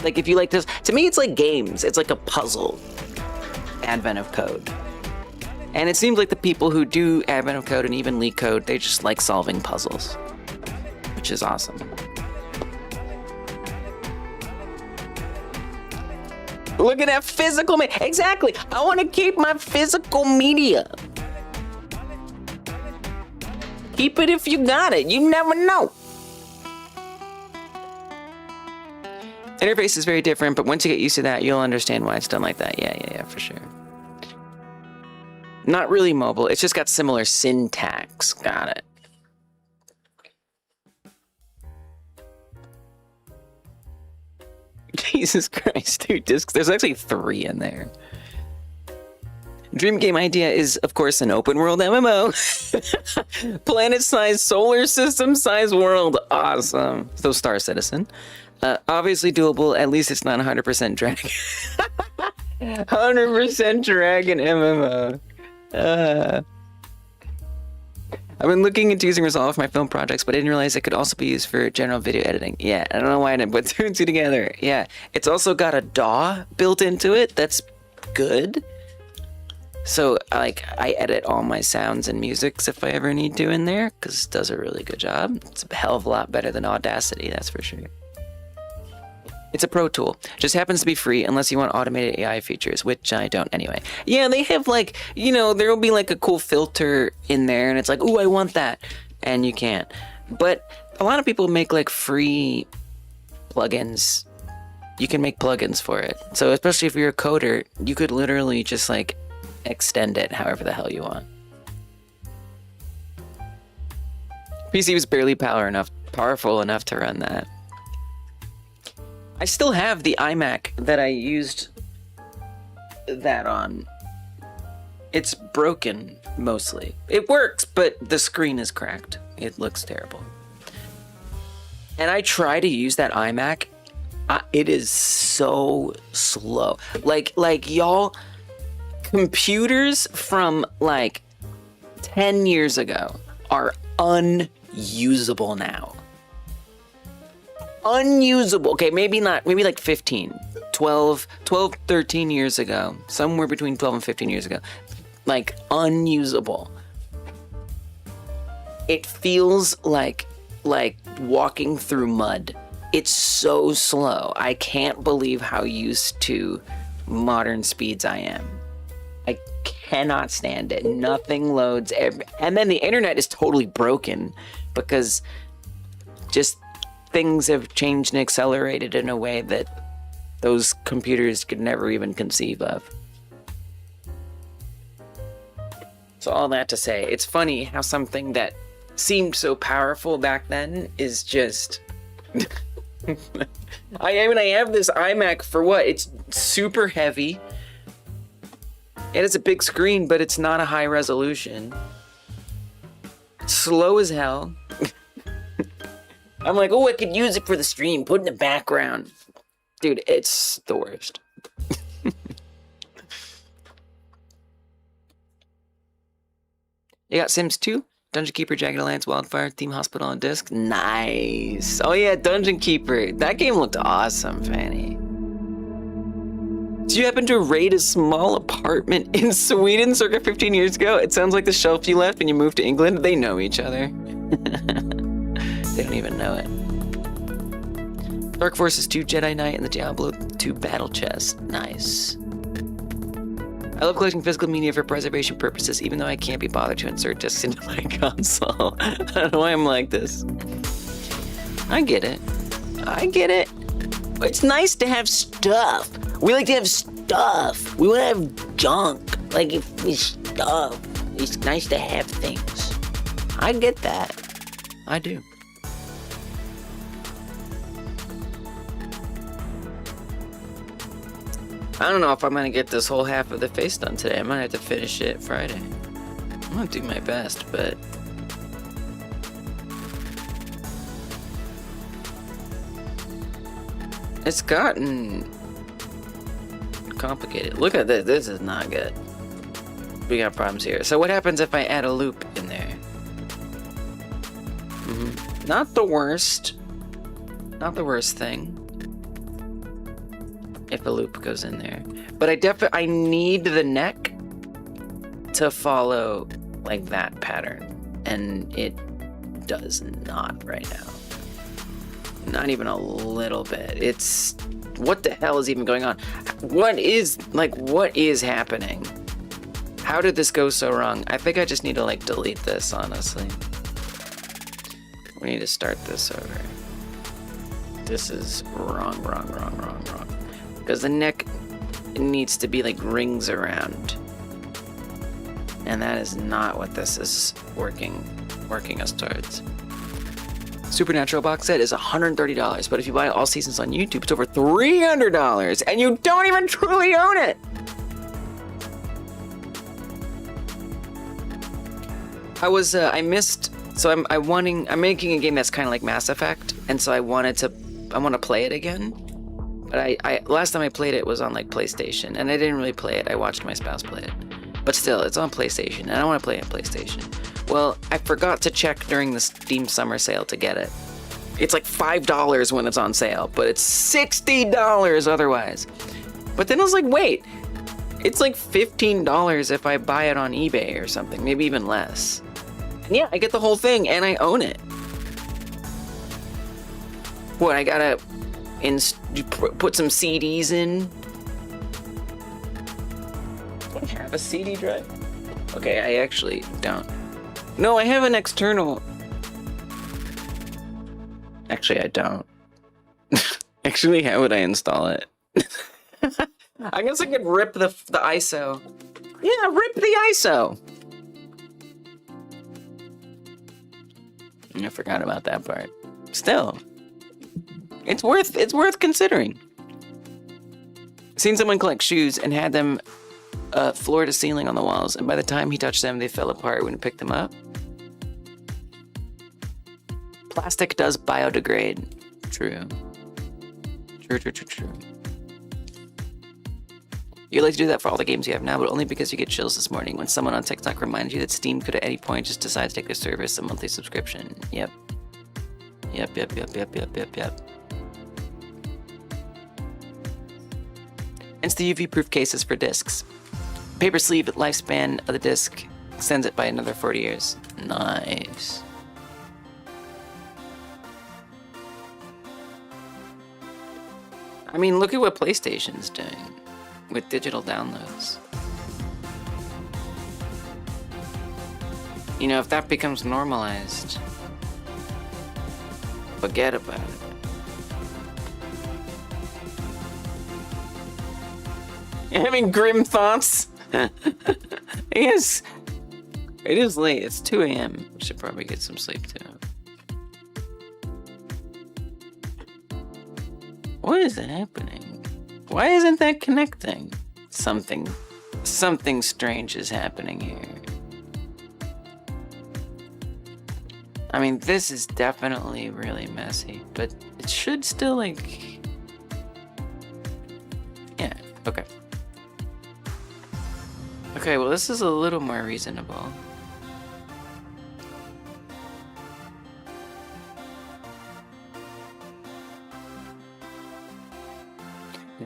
Like if you like this, to me, it's like games. It's like a puzzle. Advent of Code. And it seems like the people who do Advent of Code and even LeetCode, they just like solving puzzles, which is awesome. Look at that physical media. Exactly. I want to keep my physical media. Keep it if you got it. You never know. Interface is very different, but once you get used to that, you'll understand why it's done like that. Yeah, for sure. Not really mobile. It's just got similar syntax. Got it. Jesus Christ, dude. There's actually 3 in there. Dream game idea is, of course, an open world MMO. Planet-sized, solar system-sized world. Awesome. So Star Citizen. Obviously doable. At least it's not 100% drag. 100% dragon MMO. I've been looking into using Resolve for my film projects, but I didn't realize it could also be used for general video editing. Yeah, I don't know why I didn't put 2 and 2 together. Yeah, it's also got a DAW built into it. That's good. So, like, I edit all my sounds and musics if I ever need to in there, because it does a really good job. It's a hell of a lot better than Audacity, that's for sure. It's a pro tool. Just happens to be free unless you want automated AI features, which I don't anyway. Yeah, they have like, you know, there'll be like a cool filter in there and it's like, ooh, I want that. And you can't. But a lot of people make like free plugins. You can make plugins for it. So especially if you're a coder, you could literally just like extend it however the hell you want. PC was barely powerful enough to run that. I still have the iMac that I used that on. It's broken, mostly. It works, but the screen is cracked. It looks terrible. And I try to use that iMac. It is so slow. Like y'all, computers from like 10 years ago are unusable now. Unusable. Okay, maybe not, maybe like 12, 13 years ago. Somewhere between 12 and 15 years ago. Like, unusable. It feels like walking through mud. It's so slow. I can't believe how used to modern speeds I am. I cannot stand it. Nothing loads. And then the internet is totally broken because just things have changed and accelerated in a way that those computers could never even conceive of. So all that to say, it's funny how something that seemed so powerful back then is just... I have this iMac for what? It's super heavy. And it's a big screen, but it's not a high resolution. It's slow as hell. I'm like, oh, I could use it for the stream, put in the background. Dude, it's the worst. You got Sims 2, Dungeon Keeper, Jagged Alliance, Wildfire, Theme Hospital on disc. Nice. Oh yeah, Dungeon Keeper. That game looked awesome, Fanny. Do you happen to raid a small apartment in Sweden circa 15 years ago? It sounds like the shelf you left when you moved to England. They know each other. They don't even know it. Dark Forces 2 Jedi Knight and the Diablo 2 Battle Chest. Nice. I love collecting physical media for preservation purposes, even though I can't be bothered to insert discs into my console. I don't know why I'm like this. I get it. I get it. It's nice to have stuff. We like to have stuff. We want to have junk. Like, if it's stuff, it's nice to have things. I get that. I do. I don't know if I'm gonna get this whole half of the face done today. I might have to finish it Friday. I'm gonna do my best, but... it's gotten complicated. Look at this. This is not good. We got problems here. So what happens if I add a loop in there? Not the worst. Not the worst thing. If a loop goes in there. But I need the neck to follow like that pattern. And it does not right now. Not even a little bit. It's... what the hell is even going on? What is happening? How did this go so wrong? I think I just need to like delete this, honestly. We need to start this over. This is wrong. Because the neck needs to be like rings around. And that is not what this is working us towards. Supernatural box set is $130, but if you buy all seasons on YouTube, it's over $300, and you don't even truly own it. I'm making a game that's kind of like Mass Effect, and so I want to play it again. But last time I played it was on like PlayStation, and I didn't really play it. I watched my spouse play it. But still, it's on PlayStation, and I want to play it on PlayStation. Well, I forgot to check during the Steam Summer Sale to get it. It's like $5 when it's on sale, but it's $60 otherwise. But then I was like, wait, it's like $15 if I buy it on eBay or something, maybe even less. And yeah, I get the whole thing, and I own it. What, I gotta put some CDs in? I have a CD drive. Okay, I actually don't. No, I have an external. Actually, I don't. Actually, how would I install it? I guess I could rip the ISO. Yeah, rip the ISO. I forgot about that part. Still, it's worth considering. Seen someone collect shoes and had them floor to ceiling on the walls, and by the time he touched them, they fell apart when he picked them up. Plastic does biodegrade. True. True. You like to do that for all the games you have now, but only because you get chills this morning when someone on TikTok reminds you that Steam could at any point just decide to take their service a monthly subscription. Yep. It's the UV-proof cases for discs. Paper sleeve lifespan of the disc extends it by another 40 years. Nice. I mean, look at what PlayStation's doing with digital downloads. You know, if that becomes normalized, forget about it. You're having grim thoughts? Yes. It is late. It's 2 a.m. I should probably get some sleep too. What is happening? Why isn't that connecting? Something strange is happening here. I mean, this is definitely really messy, but it should still like... yeah, okay. Okay, well, this is a little more reasonable.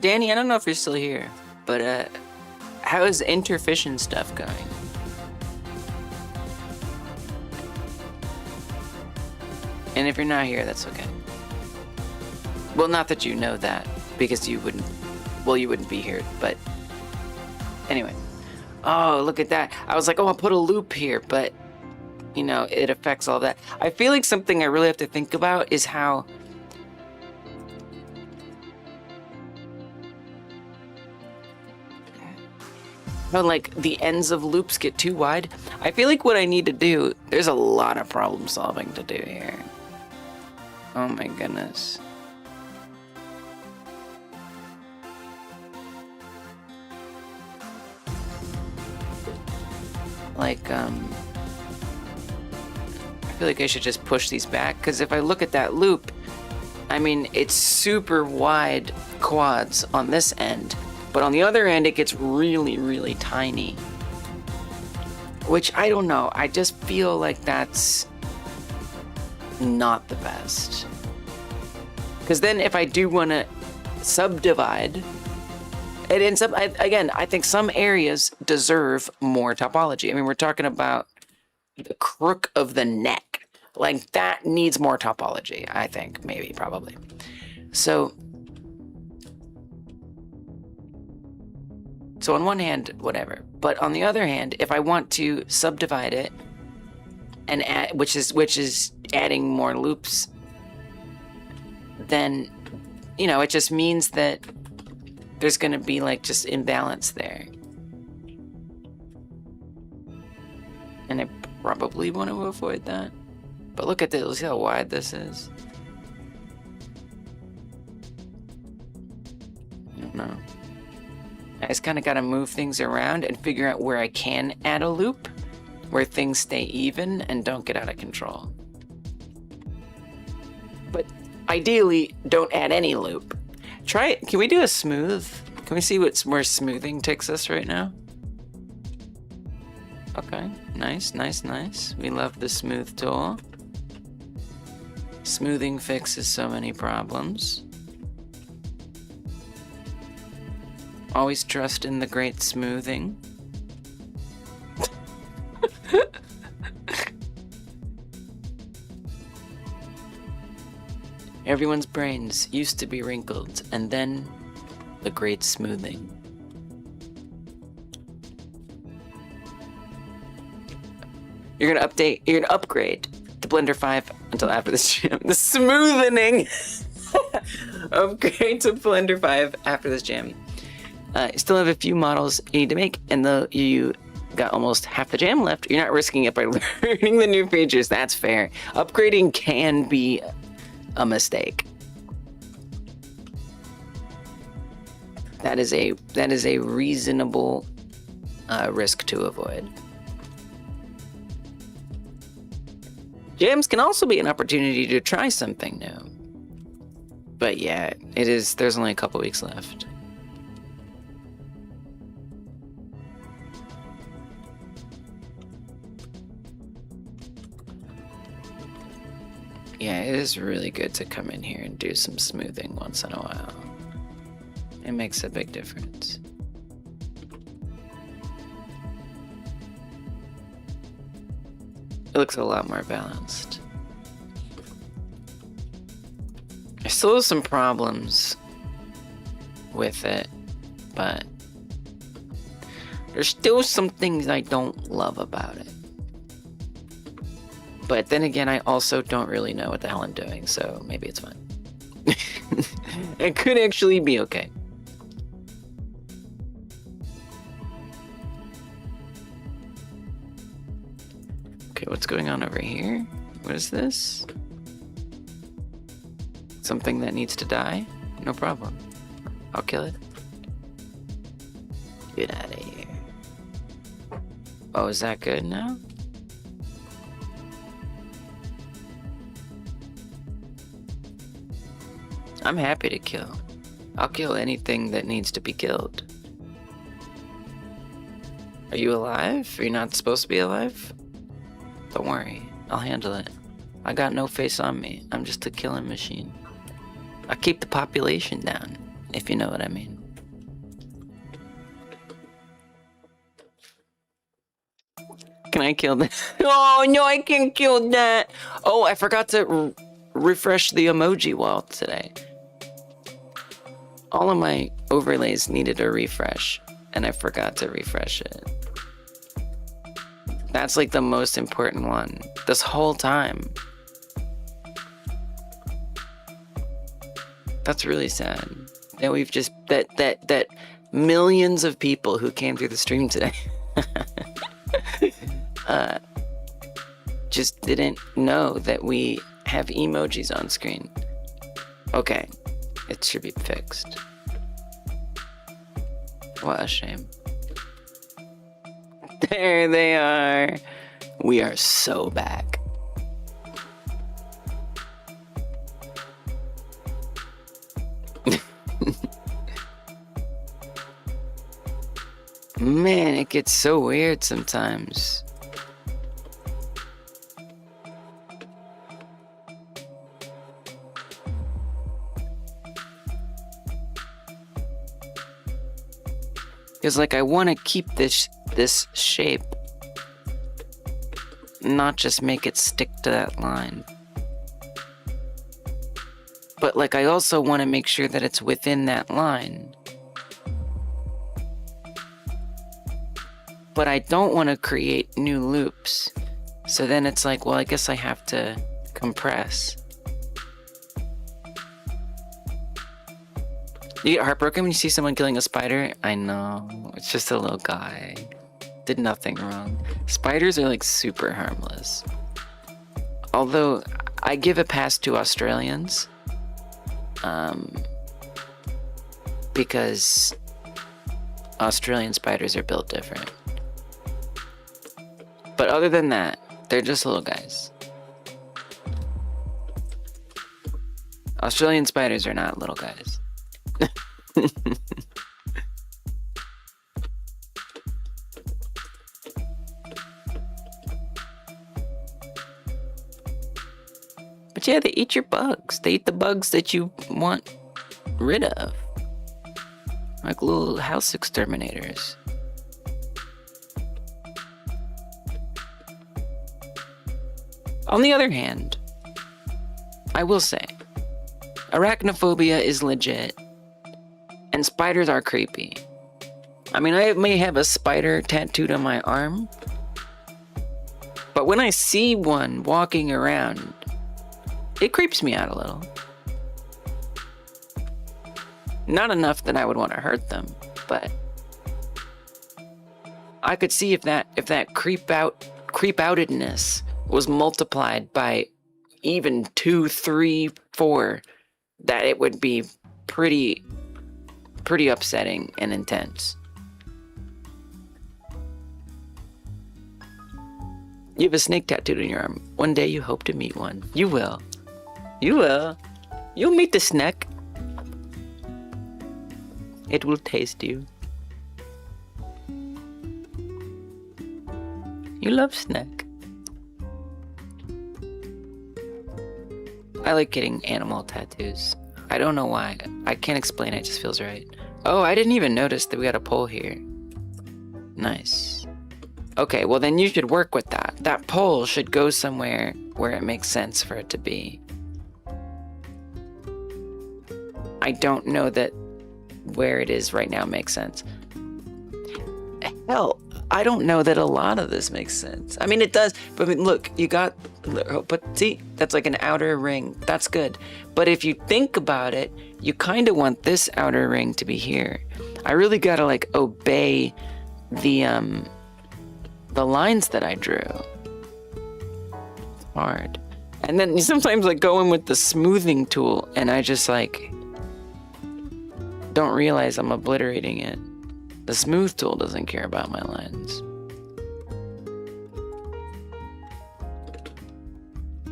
Danny, I don't know if you're still here, but how is interfission stuff going? And if you're not here, that's okay. Well, not that you know that, because you wouldn't, well, you wouldn't be here, but anyway. Oh, look at that. I was like, oh, I'll put a loop here, but, you know, it affects all that. I feel like something I really have to think about is how like the ends of loops get too wide. I feel like what I need to do, there's a lot of problem solving to do here. Oh my goodness. Like, I feel like I should just push these back, because if I look at that loop, I mean, it's super wide quads on this end, but on the other end, it gets really, really tiny. Which, I don't know, I just feel like that's not the best. Because then if I do want to subdivide, it ends up, again, I think some areas deserve more topology. I mean, we're talking about the crook of the neck. Like, that needs more topology, I think, maybe, probably. So on one hand, whatever. But on the other hand, if I want to subdivide it, and add, which is adding more loops, then, you know, it just means that there's going to be like just imbalance there. And I probably want to avoid that. But look at this, see how wide this is? I don't know. I just kind of got to move things around and figure out where I can add a loop, where things stay even and don't get out of control. But ideally, don't add any loop. Try it. Can we do a smooth? Can we see where smoothing takes us right now? Okay, nice, nice, nice. We love the smooth tool. Smoothing fixes so many problems. Always trust in the great smoothing. Everyone's brains used to be wrinkled, and then the great smoothing. You're gonna upgrade to Blender 5 until after this jam. The smoothening! Upgrade to Blender 5 after this jam. You still have a few models you need to make, and though you got almost half the jam left, you're not risking it by learning the new features. That's fair. Upgrading can be a mistake. That is a reasonable risk to avoid. Jams can also be an opportunity to try something new. But yeah, it is. There's only a couple weeks left. Yeah, it is really good to come in here and do some smoothing once in a while. It makes a big difference. It looks a lot more balanced. I still have some problems with it, but there's still some things I don't love about it. But then again, I also don't really know what the hell I'm doing, so maybe it's fine. It could actually be okay. Okay, what's going on over here? What is this? Something that needs to die? No problem. I'll kill it. Get out of here. Oh, is that good now? I'm happy to kill. I'll kill anything that needs to be killed. Are you alive? Are you not supposed to be alive? Don't worry, I'll handle it. I got no face on me. I'm just a killing machine. I keep the population down. if you know what I mean. Can I kill that? Oh, no, I can't kill that. Oh, I forgot to refresh the emoji wall today. All of my overlays needed a refresh, and I forgot to refresh it. That's like the most important one this whole time. That's really sad. That we've just that millions of people who came through the stream today just didn't know that we have emojis on screen. Okay, it should be fixed. What a shame. There they are. We are so back. Man, it gets so weird sometimes. Because like I want to keep this shape, not just make it stick to that line. But like I also want to make sure that it's within that line. But I don't want to create new loops. So then it's like, well, I guess I have to compress. You get heartbroken when you see someone killing a spider? I know, it's just a little guy. Did nothing wrong. Spiders are like super harmless. Although, I give a pass to Australians. Because Australian spiders are built different. But other than that, they're just little guys. Australian spiders are not little guys. But yeah, they eat your bugs. They eat the bugs that you want rid of. Like little house exterminators. On the other hand, I will say, arachnophobia is legit, and spiders are creepy. I mean, I may have a spider tattooed on my arm, but when I see one walking around, it creeps me out a little. Not enough that I would want to hurt them, but I could see if that creep-outedness was multiplied by even 2, 3, 4, that it would be pretty upsetting and intense. You have a snake tattooed on your arm. One day you hope to meet one. You will. You will. You'll meet the snake. It will taste you. You love snake. I like getting animal tattoos. I don't know why. I can't explain it. It just feels right. Oh, I didn't even notice that we got a pole here. Nice. Okay, well then you should work with that. That pole should go somewhere where it makes sense for it to be. I don't know that where it is right now makes sense. Hell, I don't know that a lot of this makes sense. I mean, it does, but I mean, look, you got, but see, that's like an outer ring. That's good. But if you think about it, you kind of want this outer ring to be here. I really gotta like obey the lines that I drew. It's hard. And then you sometimes like go in with the smoothing tool and I just like don't realize I'm obliterating it. The smooth tool doesn't care about my lines.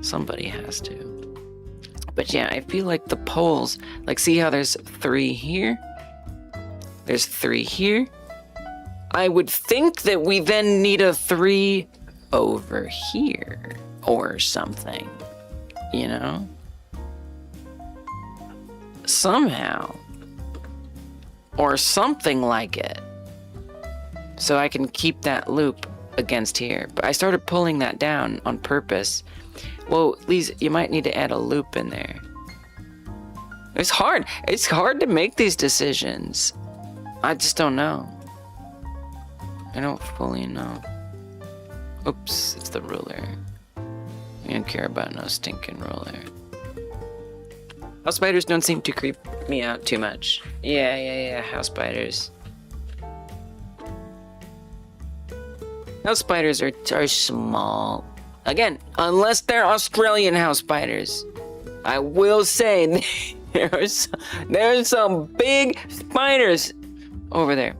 Somebody has to. But yeah, I feel like the poles, like see how there's 3 here? There's 3 here. I would think that we then need a 3 over here or something, you know? Somehow. or something like it. So I can keep that loop against here. But I started pulling that down on purpose. Well, Lise, you might need to add a loop in there. It's hard. It's hard to make these decisions. I just don't know. I don't fully know. Oops, it's the ruler. I don't care about no stinking ruler. House spiders don't seem to creep me out too much. Yeah, house spiders. House spiders are small. Again, unless they're Australian house spiders. I will say there's some big spiders over there.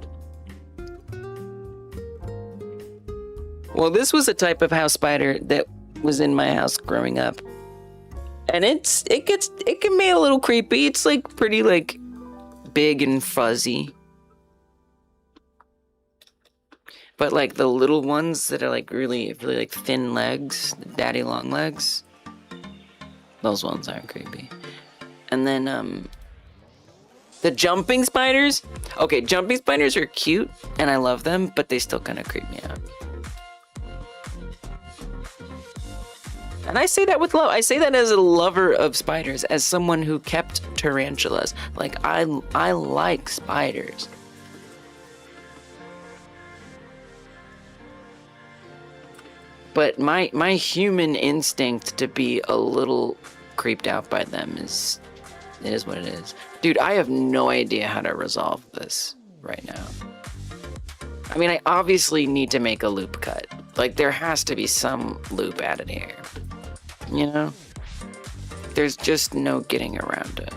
Well, this was a type of house spider that was in my house growing up. And it can be a little creepy. It's like pretty like big and fuzzy. But like the little ones that are like really like thin legs, daddy long legs, those ones aren't creepy. And then the jumping spiders. Okay, jumping spiders are cute and I love them, but they still kind of creep me out. And I say that with love. I say that as a lover of spiders, as someone who kept tarantulas. Like, I like spiders. But my human instinct to be a little creeped out by them is what it is. Dude, I have no idea how to resolve this right now. I mean, I obviously need to make a loop cut. Like, there has to be some loop added here. You know? There's just no getting around it.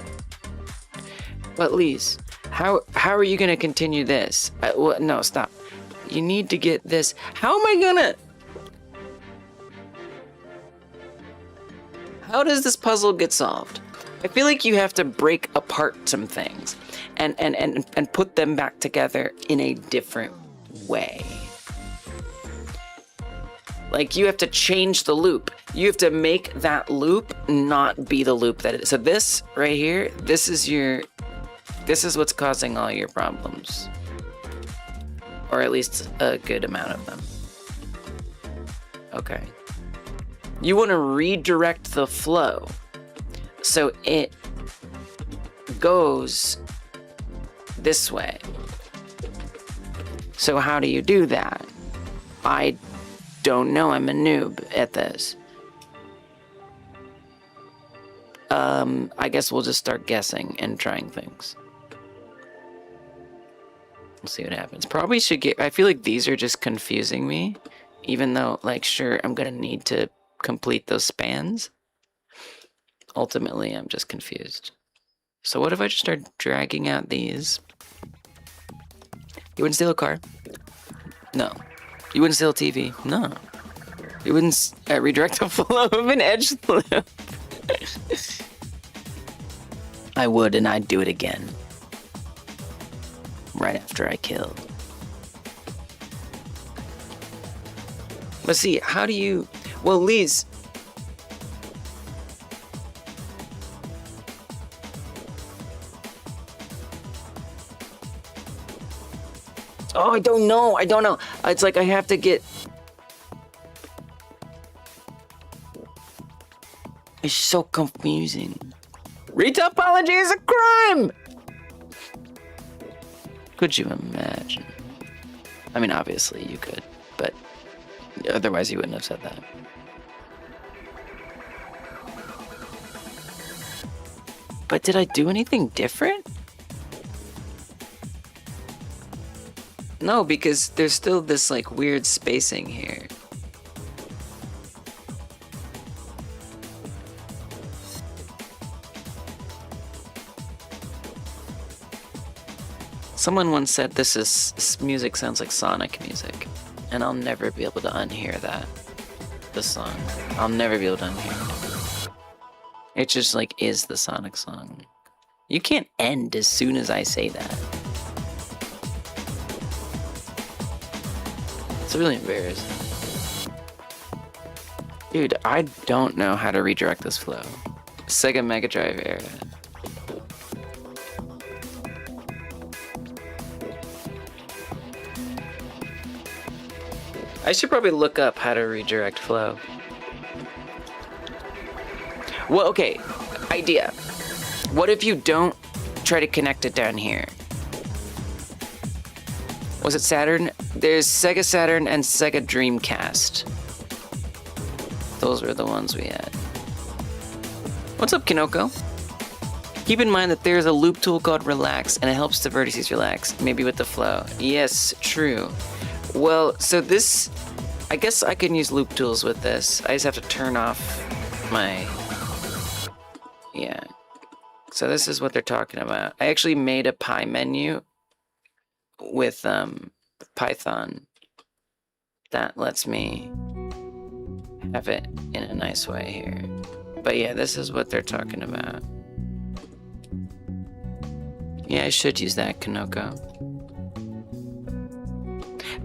But Lise, how are you gonna continue this? No, stop. You need to get this. How am I gonna... How does this puzzle get solved? I feel like you have to break apart some things and put them back together in a different way. Like, you have to change the loop. You have to make that loop not be the loop that it is. So this right here, this is what's causing all your problems. Or at least a good amount of them. Okay. You want to redirect the flow so it goes this way. So how do you do that? I don't know. I'm a noob at this. I guess we'll just start guessing and trying things. We'll see what happens. Probably should get... I feel like these are just confusing me. Even though, like, sure, I'm gonna need to complete those spans. Ultimately, I'm just confused. So what if I just start dragging out these? You wouldn't steal a car? No. You wouldn't steal a TV? No. You wouldn't redirect the flow of an edge loop? I would, and I'd do it again. Right after I killed. But see, how do you... Well, Lise... Oh, I don't know. It's like I have to get... It's so confusing. Retopology is a crime! Could you imagine? I mean, obviously you could, but otherwise you wouldn't have said that. But did I do anything different? No, because there's still this like weird spacing here. Someone once said this music sounds like Sonic music, and I'll never be able to unhear that. This song. I'll never be able to unhear it. It just like is the Sonic song. You can't end as soon as I say that. It's really embarrassing. Dude, I don't know how to redirect this flow. Sega Mega Drive era. I should probably look up how to redirect flow. Well, okay, idea. What if you don't try to connect it down here? Was it Saturn? There's Sega Saturn and Sega Dreamcast. Those were the ones we had. What's up, Kinoko? Keep in mind that there's a loop tool called Relax, and it helps the vertices relax, maybe with the flow. Yes, true. Well, so this, I guess I can use loop tools with this. I just have to turn off my, yeah. So this is what they're talking about. I actually made a Pi menu with Python that lets me have it in a nice way here. But yeah, this is what they're talking about. Yeah, I should use that, Kanoko.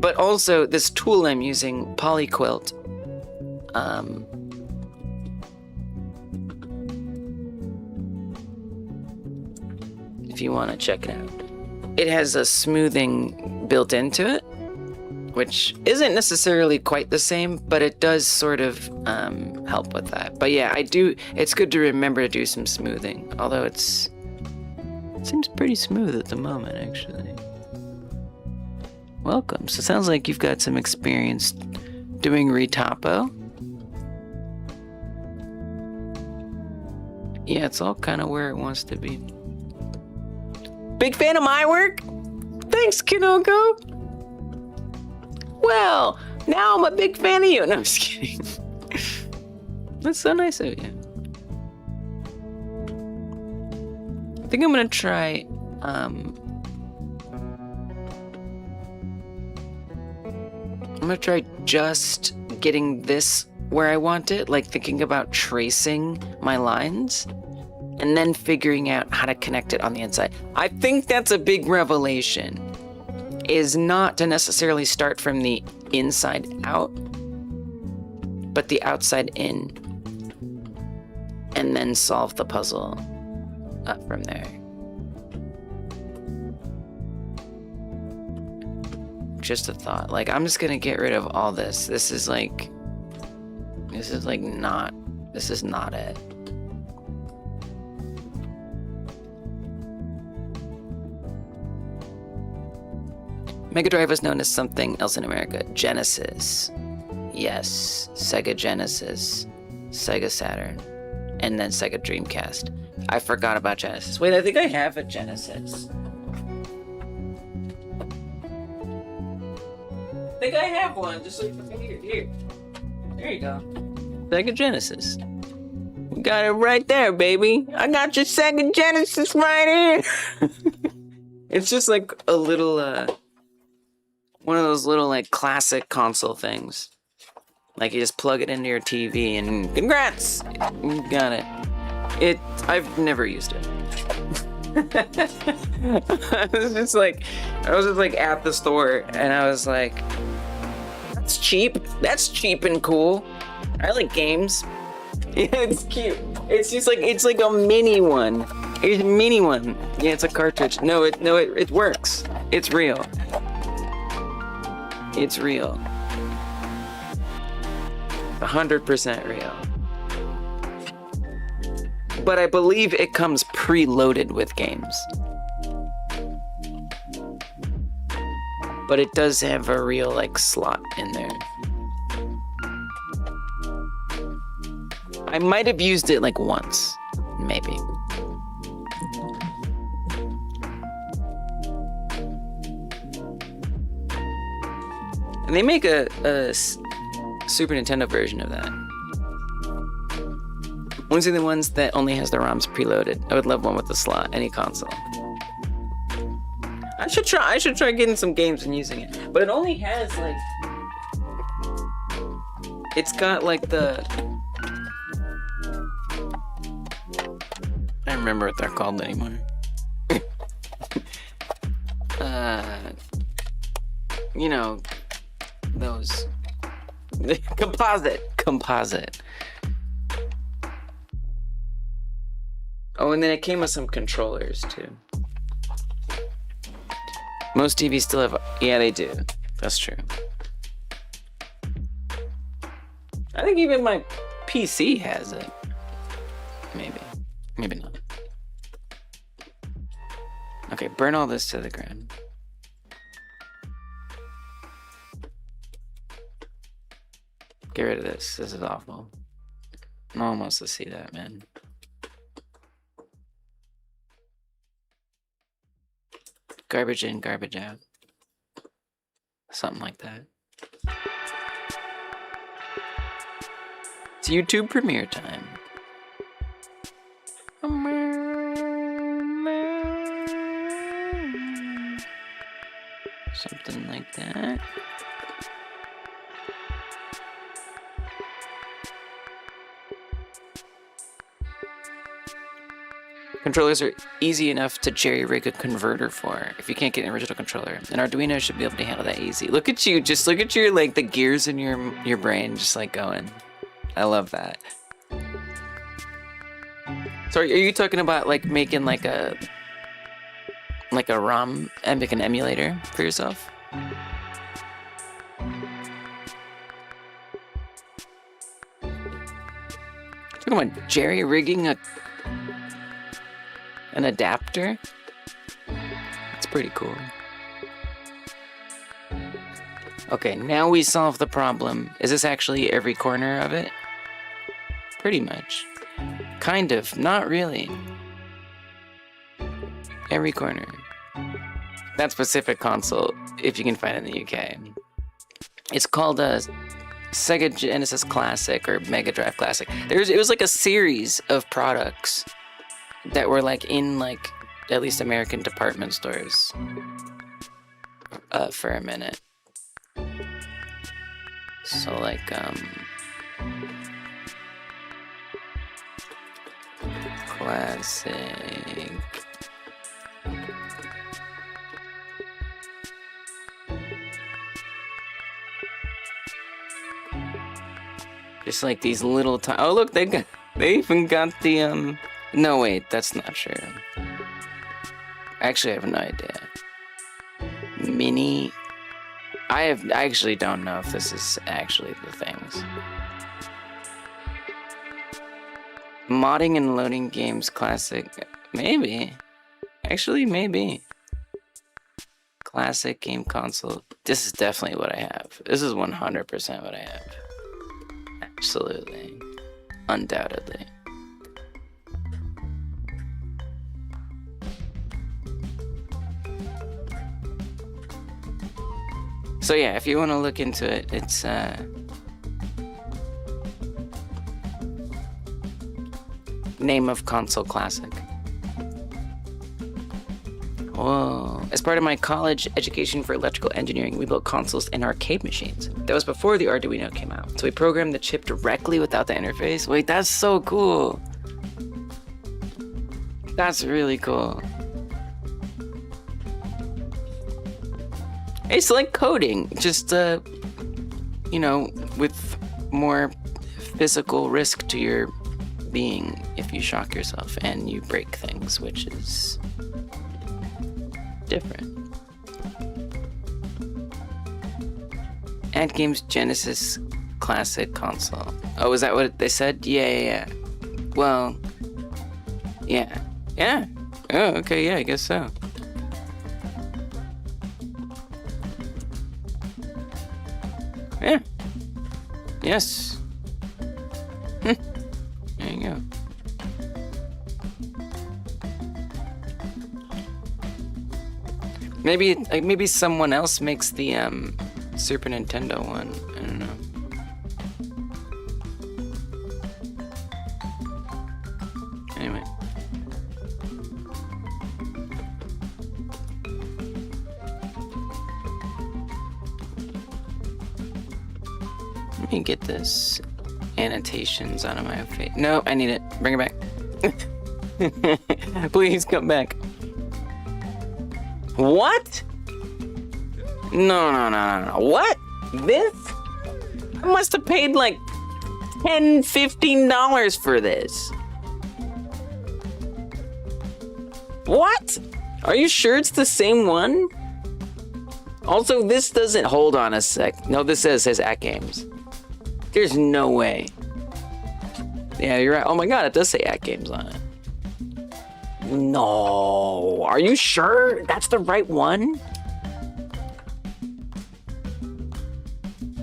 But also, this tool I'm using, Polyquilt, if you want to check it out. It has a smoothing built into it, which isn't necessarily quite the same, but it does sort of help with that. But yeah, it's good to remember to do some smoothing, although it seems pretty smooth at the moment, actually. Welcome. So it sounds like you've got some experience doing retopo. Yeah, it's all kind of where it wants to be. Big fan of my work? Thanks, Kinoko. Well, now I'm a big fan of you. No, I'm just kidding. That's so nice of you. I think I'm gonna try, I'm gonna try just getting this where I want it, like thinking about tracing my lines, and then figuring out how to connect it on the inside. I think that's a big revelation, is not to necessarily start from the inside out, but the outside in, and then solve the puzzle up from there. Just a thought. Like, I'm just gonna get rid of all this. This is not it. Mega Drive was known as something else in America. Genesis. Yes, Sega Genesis, Sega Saturn, and then Sega Dreamcast. I forgot about Genesis. Wait, I think I have a Genesis. I think I have one, just like here. There you go. Sega Genesis. We got it right there, baby. I got your Sega Genesis right here. It's just like a little, one of those little, like, classic console things. Like, you just plug it into your TV and congrats! You got it. I've never used it. I was just like at the store, and I was like, that's cheap. That's cheap and cool. I like games. Yeah, it's cute. It's just like, it's like a mini one. It's a mini one. Yeah, it's a cartridge. No, it works. It's real. It's real. 100% real. But I believe it comes preloaded with games. But it does have a real, like, slot in there. I might have used it, like, once. Maybe. And they make a Super Nintendo version of that. Ones are the ones that only has the ROMs preloaded. I would love one with the slot, any console. I should try getting some games and using it. But it only has, like, it's got like the, I don't remember what they're called anymore. You know, those composite. Oh, and then it came with some controllers too. Most TVs still have, yeah, they do. That's true. I think even my PC has it. Maybe. Maybe not. Okay, burn all this to the ground. Get rid of this. This is awful. No one wants to see that, man. Garbage in, garbage out. Something like that. It's YouTube premiere time. Something like that. Controllers are easy enough to jerry-rig a converter for. If you can't get an original controller, an Arduino should be able to handle that easy. Look at you, just look at your, like, the gears in your brain just, like, going. I love that. So are you talking about, like, making, like a ROM and make an emulator for yourself? Talking about jerry-rigging an adapter? That's pretty cool. Okay, now we solve the problem. Is this actually every corner of it? Pretty much. Kind of, not really. Every corner. That specific console, if you can find it in the UK. It's called a Sega Genesis Classic or Mega Drive Classic. It was like a series of products that were like in like at least American department stores for a minute. So like classic. Just like these little oh look, they even got the no wait, that's not true. Actually I have no idea. Mini I actually don't know if this is actually the things. Modding and loading games classic. Maybe. Actually, maybe. Classic game console. This is definitely what I have. This is 100% what I have. Absolutely. Undoubtedly. So yeah, if you want to look into it, it's name of console classic. Whoa. As part of my college education for electrical engineering, we built consoles and arcade machines. That was before the Arduino came out. So we programmed the chip directly without the interface. Wait, that's so cool. That's really cool. It's like coding, just, you know, with more physical risk to your being if you shock yourself and you break things, which is different. Add games Genesis Classic console. Oh, is that what they said? Yeah. Well, yeah. Oh, okay, yeah, I guess so. Yeah. Yes. There you go. Maybe someone else makes the Super Nintendo one. I don't know. Anyway. Let me get this annotations out of my face. No, I need it. Bring it back. Please come back. What? No. What? This? I must have paid like $10, $15 for this. What? Are you sure it's the same one? Also, this doesn't, hold on a sec. No, this says at games. There's no way. Yeah, you're right. Oh my god, it does say at games on it. No. Are you sure that's the right one?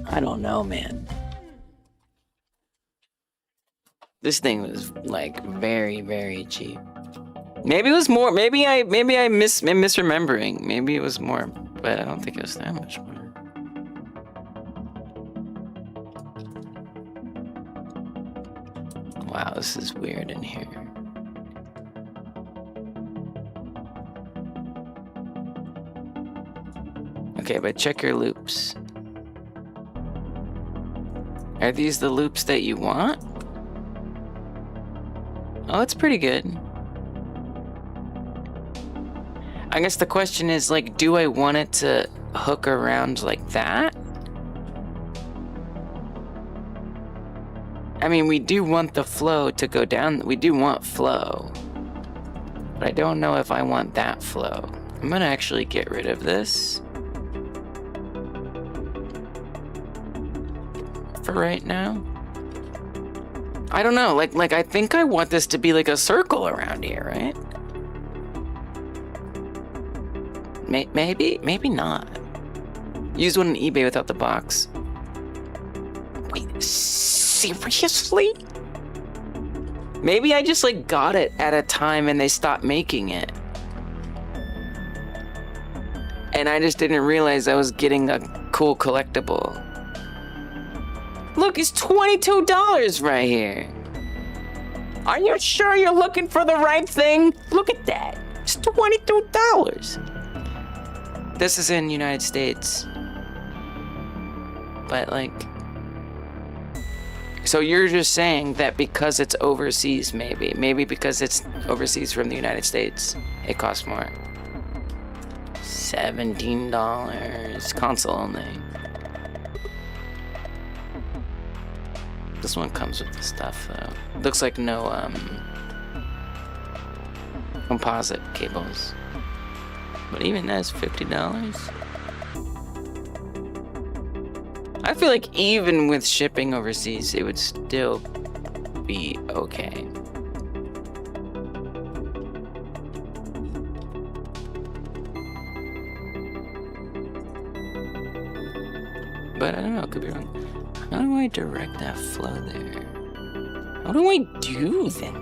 I don't know, man. This thing was like very, very cheap. Maybe it was more. Maybe I'm misremembering. Maybe it was more, but I don't think it was that much more. Wow, this is weird in here. Okay, but check your loops. Are these the loops that you want? Oh, it's pretty good. I guess the question is, like, do I want it to hook around like that? I mean, we do want the flow to go down. We do want flow. But I don't know if I want that flow. I'm gonna actually get rid of this for right now. I don't know, like I think I want this to be like a circle around here, right? Maybe not. Use one on eBay without the box. Wait, seriously? Maybe I just like got it at a time and they stopped making it. And I just didn't realize I was getting a cool collectible. Look, it's $22 right here. Are you sure you're looking for the right thing? Look at that. It's $22. This is in United States. But like... So you're just saying that because it's overseas, maybe because it's overseas from the United States, it costs more. $17. Console only. This one comes with the stuff though. Looks like no composite cables. But even that's $50. I feel like even with shipping overseas, it would still be okay. But I don't know, it could be wrong. How do I direct that flow there? What do I do then?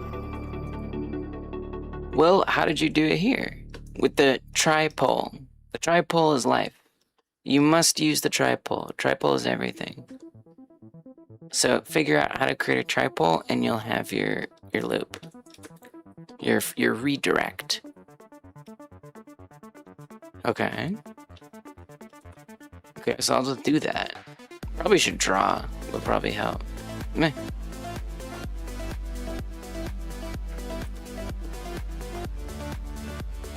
Well, how did you do it here? With the tripole. The tripole is life. You must use the tripole. Tripole is everything. So figure out how to create a tripole and you'll have your loop. Your redirect. Okay. Okay, so I'll just do that. Probably should draw. Would probably help. Meh.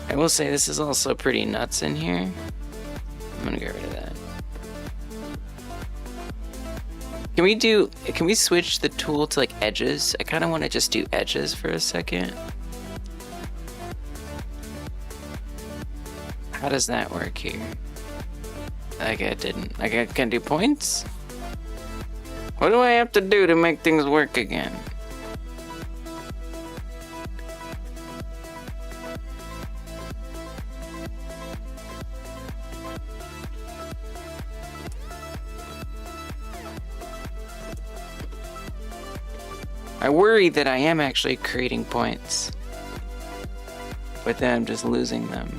I will say this is also pretty nuts in here. I'm gonna get rid of that. Can we switch the tool to like edges? I kind of want to just do edges for a second. How does that work here? Like it didn't. Like I can do points? What do I have to do to make things work again? I worry that I am actually creating points, but then I'm just losing them.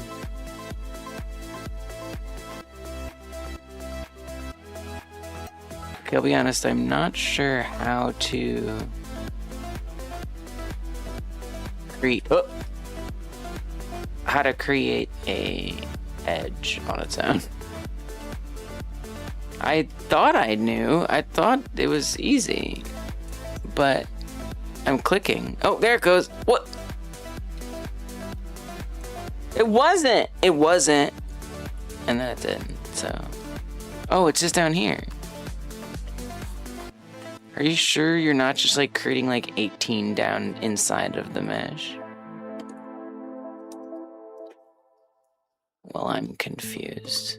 Okay, I'll be honest, I'm not sure how to create a edge on its own. I thought I knew. I thought it was easy, but I'm clicking. Oh, there it goes. What? It wasn't. It wasn't. And then it didn't. So. Oh, it's just down here. Are you sure you're not just like creating like 18 down inside of the mesh? Well, I'm confused.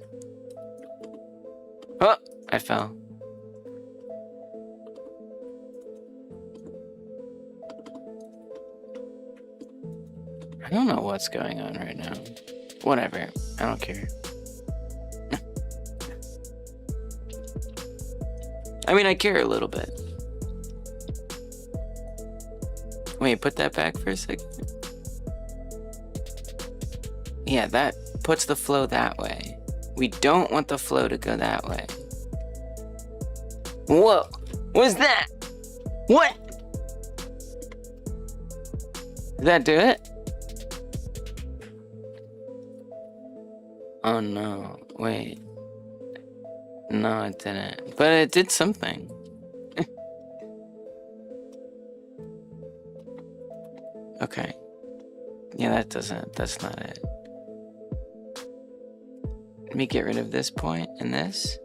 Oh, I fell. don't know what's going on right now. Whatever. I don't care. I mean, I care a little bit. Wait, put that back for a second. Yeah, that puts the flow that way. We don't want the flow to go that way. Whoa! What's that? What? Did that do it? Oh no, wait. No, it didn't. But it did something. Okay. Yeah, that's not it. Let me get rid of this point and this.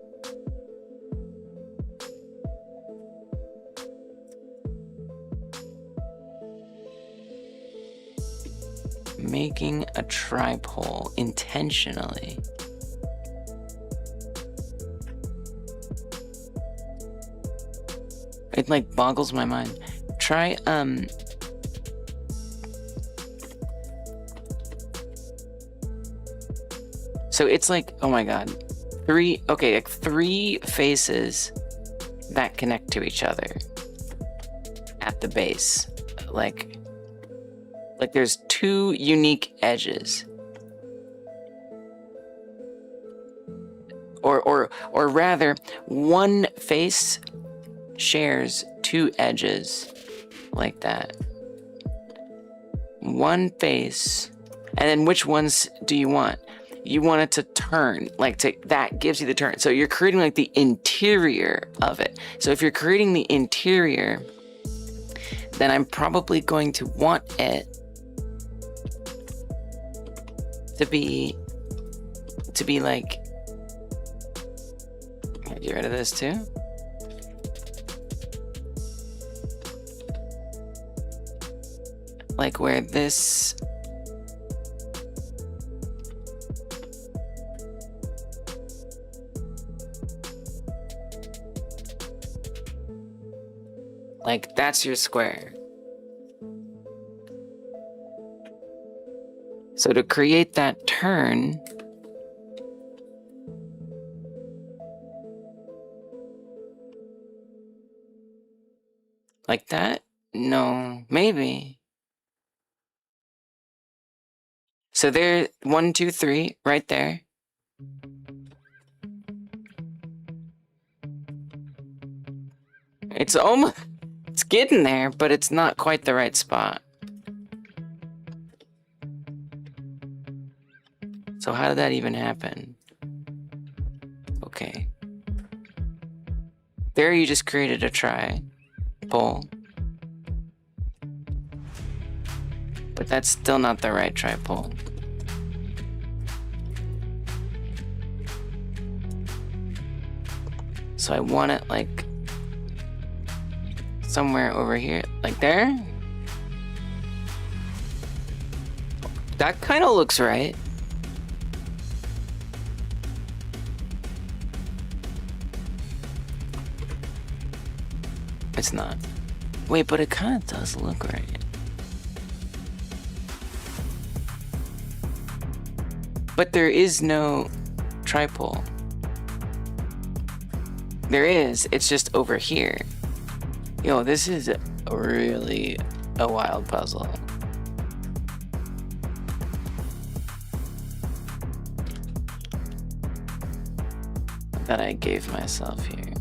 Making a tripole intentionally. It like boggles my mind. Try so it's like, oh my god, three faces that connect to each other at the base. Like there's two unique edges. Or rather, one face shares two edges like that. One face, and then which ones do you want? You want it to turn, that gives you the turn. So you're creating like the interior of it. So if you're creating the interior, then I'm probably going to want it to be like, get rid of this too. Like where this, like that's your square. So to create that turn, like that? No, maybe. So there, 1, 2, 3, right there. It's almost, it's getting there, but it's not quite the right spot. So how did that even happen? Okay. There you just created a tripole. But that's still not the right tripole. So I want it like somewhere over here, like there. That kind of looks right. It's not. Wait, but it kind of does look right. But there is no tripole. There is, it's just over here. Yo, this is really a wild puzzle. That I gave myself here.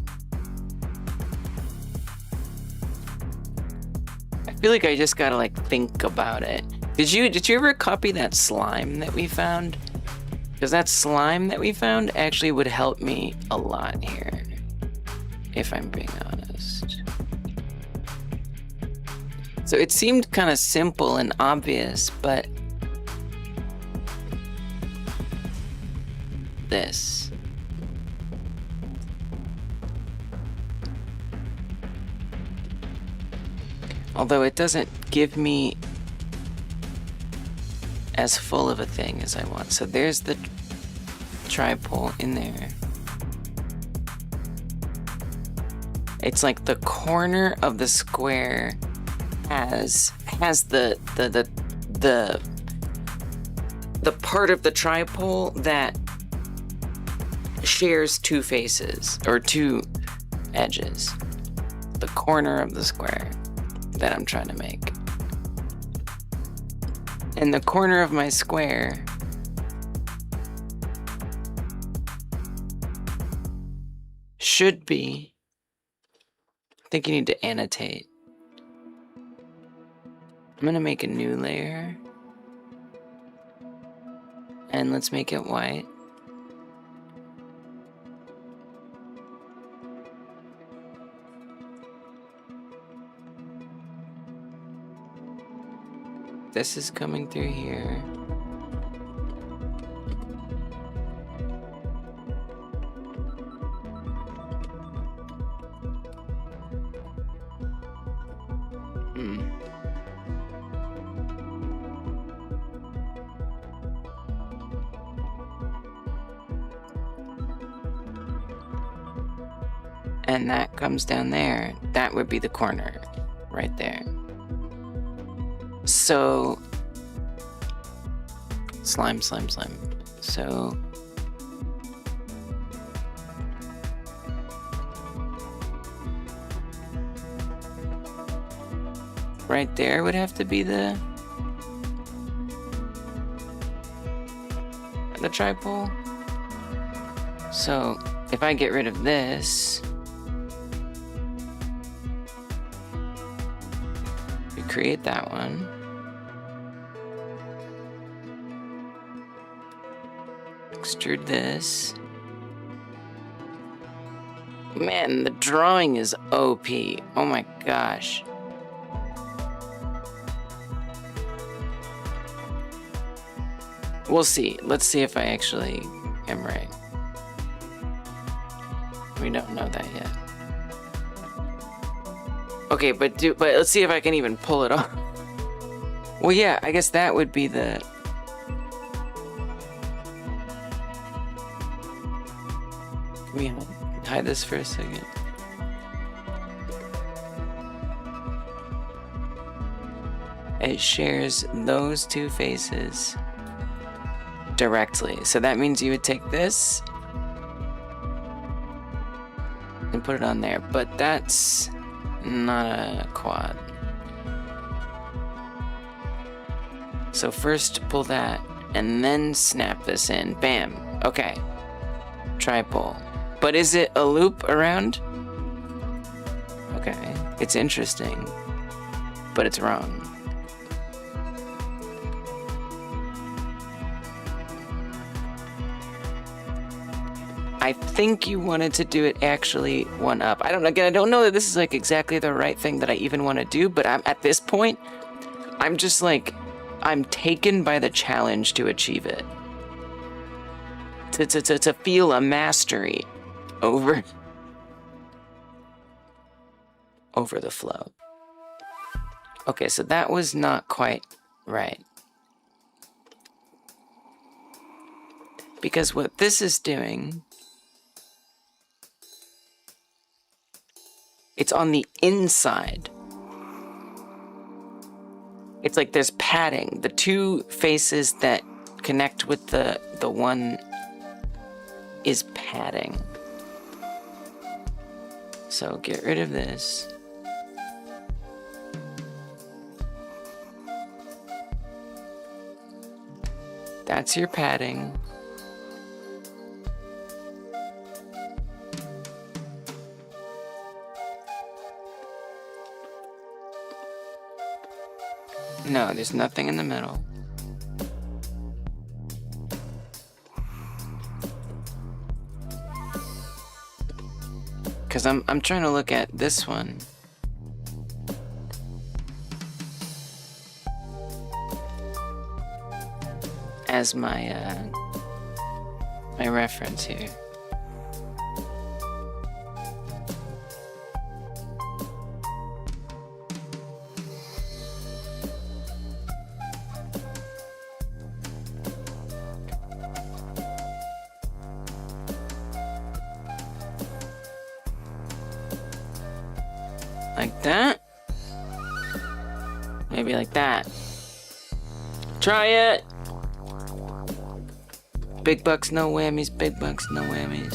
I feel like I just gotta like think about it. Did you ever copy that slime that we found? Because that slime that we found actually would help me a lot here, if I'm being honest. So it seemed kind of simple and obvious, but this. Although it doesn't give me as full of a thing as I want. So there's the tripole in there. It's like the corner of the square has the the part of the tripole that shares two faces or two edges. The corner of the square that I'm trying to make. And the corner of my square should be, I think you need to annotate. I'm gonna make a new layer. And let's make it white. This is coming through here. And that comes down there. That would be the corner right there. So, slime. So, right there would have to be the tripole. So, if I get rid of this, we create that one. Extrude this. Man, the drawing is OP. Oh my gosh. We'll see. Let's see if I actually am right. We don't know that yet. Okay, but let's see if I can even pull it off. Well, yeah, I guess that would be the... Can we hide this for a second? It shares those two faces directly. So that means you would take this and put it on there, but that's not a quad. So first pull that and then snap this in. Bam. Okay. Tripole. But is it a loop around? Okay. It's interesting, but it's wrong. I think you wanted to do it actually one up. I don't know that this is like exactly the right thing that I even want to do, but I'm at this point, I'm just like, I'm taken by the challenge to achieve it. To feel a mastery over the flow. Okay, so that was not quite right. Because what this is doing, it's on the inside. It's like there's padding. The two faces that connect with the one is padding. So get rid of this. That's your padding. No, there's nothing in the middle. Because I'm trying to look at this one. As my my reference here. Like that. Maybe like that. Try it. Big bucks, no whammies. Big bucks, no whammies.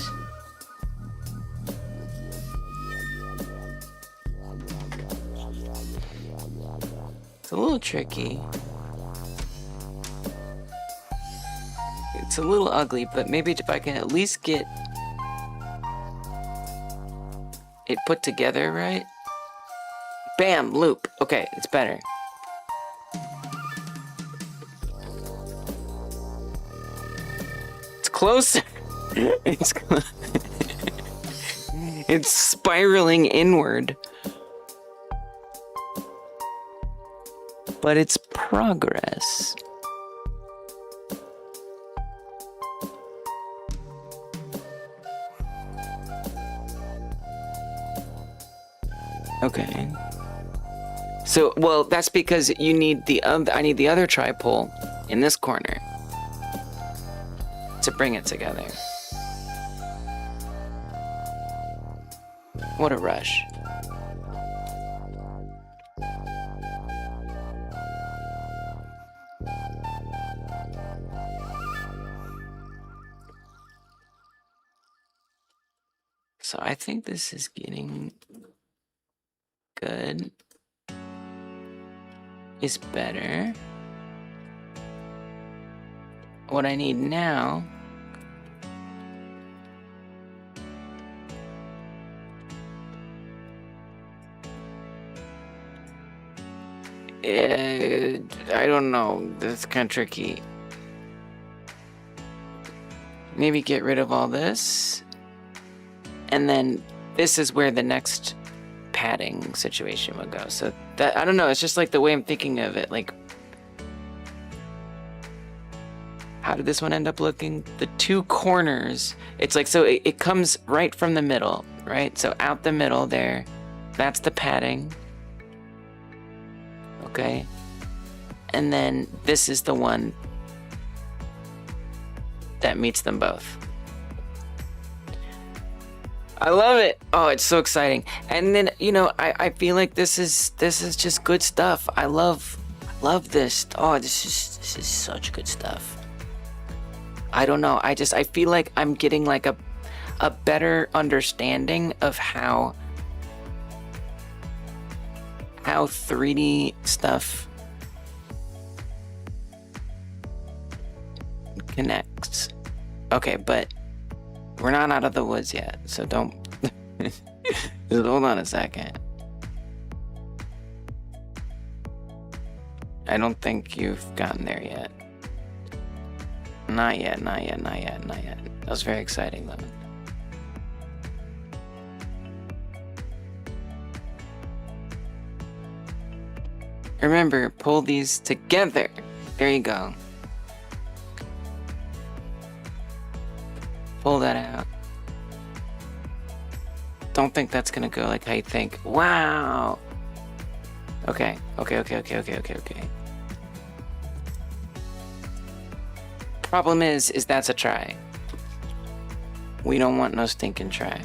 It's a little tricky. It's a little ugly, but maybe if I can at least get it put together right. Bam, loop. Okay, it's better. It's closer. It's spiraling inward. But it's progress. Okay. So, well, that's because you need the I need the other tripole in this corner to bring it together. What a rush. So I think this is getting good. Is better. What I need now I don't know. That's kind of tricky. Maybe get rid of all this. And then this is where the next padding situation would go. So that, I don't know, it's just like the way I'm thinking of it. Like, how did this one end up looking? The two corners, it's like, so it comes right from the middle, right? So out the middle there, that's the padding. Okay. And then this is the one that meets them both. I love it. Oh, it's so exciting. And then, you know, I feel like this is just good stuff. I love this. Oh, this is such good stuff. I don't know. I feel like I'm getting like a better understanding of how 3D stuff connects. Okay, but we're not out of the woods yet, so don't just hold on a second. I don't think you've gotten there yet. Not yet, not yet, not yet, not yet. That was very exciting though. Remember, pull these together. There you go. Pull that out. Don't think that's gonna go like how you think. Wow. Okay. Problem is that's a try. We don't want no stinking try.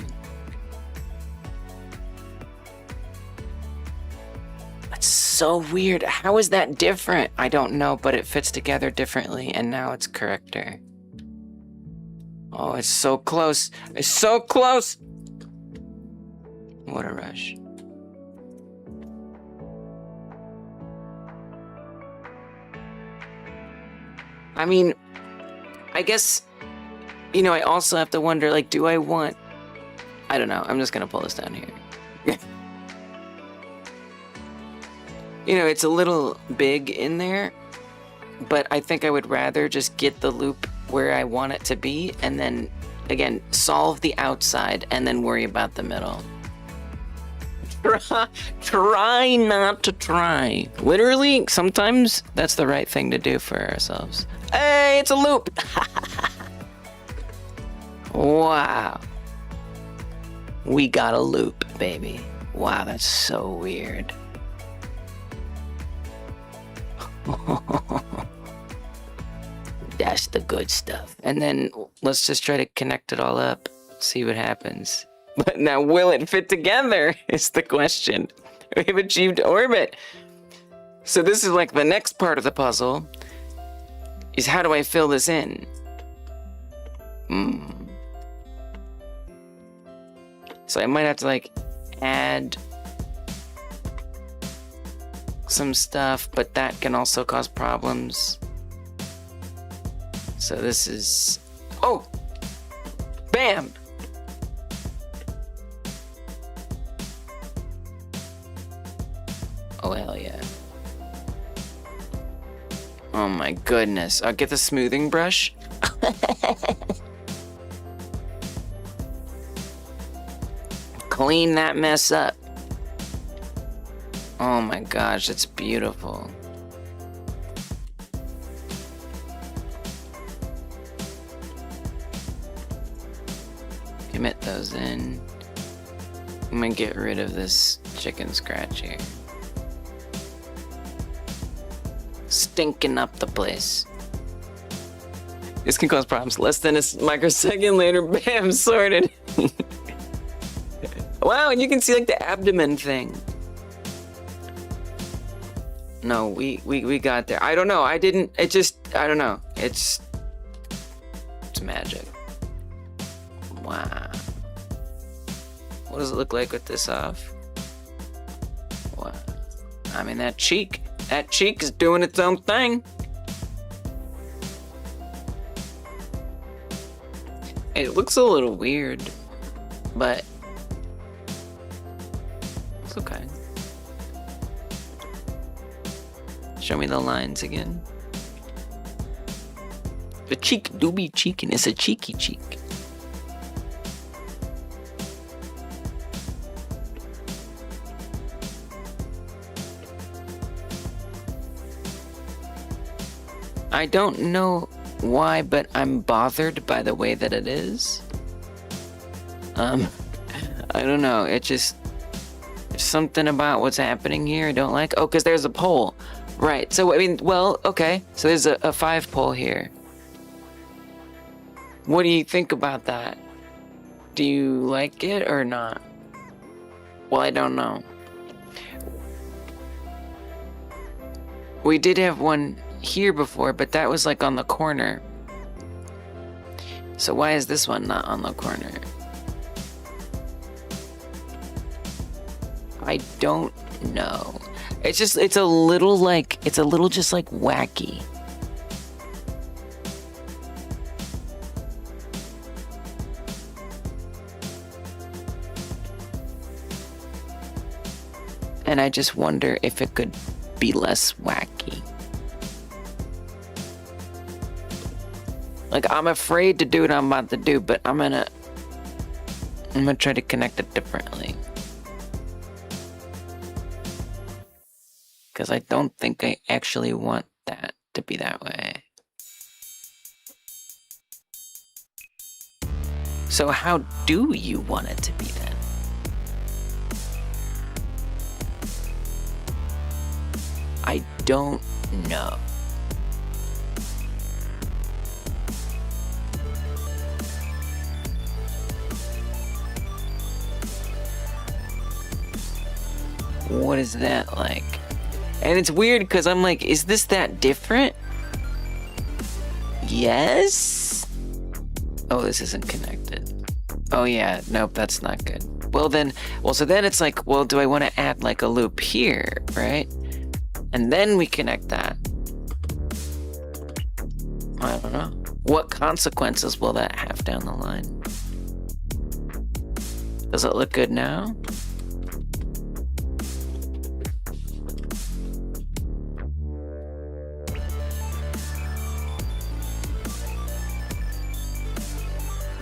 That's so weird. How is that different? I don't know, but it fits together differently, and now it's corrector. Oh, it's so close. It's so close. What a rush. I mean, I guess, you know, I also have to wonder, like, do I want... I don't know. I'm just going to pull this down here. You know, it's a little big in there, but I think I would rather just get the loop where I want it to be, and then, again, solve the outside, and then worry about the middle. Try not to try. Literally, sometimes that's the right thing to do for ourselves. Hey, it's a loop! Wow. We got a loop, baby. Wow, that's so weird. That's the good stuff. And then let's just try to connect it all up, see what happens. But now, will it fit together is the question. We've achieved orbit. So this is like the next part of the puzzle, is how do I fill this in? So I might have to like add some stuff, but that can also cause problems. So this is, oh, bam. Oh, hell yeah. Oh my goodness. I'll get the smoothing brush. Clean that mess up. Oh my gosh, it's beautiful. Commit those in. I'm gonna get rid of this chicken scratch here. Stinking up the place. This can cause problems. Less than a microsecond later, bam, sorted. Wow, and you can see like the abdomen thing. No, we got there. I don't know. I don't know. It's magic. Wow. What does it look like with this off? Wow. I mean, that cheek is doing its own thing. It looks a little weird, but it's okay. Show me the lines again. The cheek do be cheeking. It's a cheeky cheek. I don't know why, but I'm bothered by the way that it is. I don't know. It just, there's something about what's happening here I don't like. Oh, because there's a pole. Right. So, I mean, well, okay. So there's a 5 pole here. What do you think about that? Do you like it or not? Well, I don't know. We did have one here before, but that was like on the corner. So why is this one not on the corner? I don't know. It's a little just like wacky. And I just wonder if it could be less wacky. Like, I'm afraid to do what I'm about to do, but I'm gonna try to connect it differently. Because I don't think I actually want that to be that way. So how do you want it to be then? I don't know. What is that like? And it's weird because I'm like, is this that different? Yes? Oh, this isn't connected. Oh yeah, nope, that's not good. So then it's like, well, do I want to add like a loop here, right? And then we connect that. I don't know. What consequences will that have down the line? Does it look good now?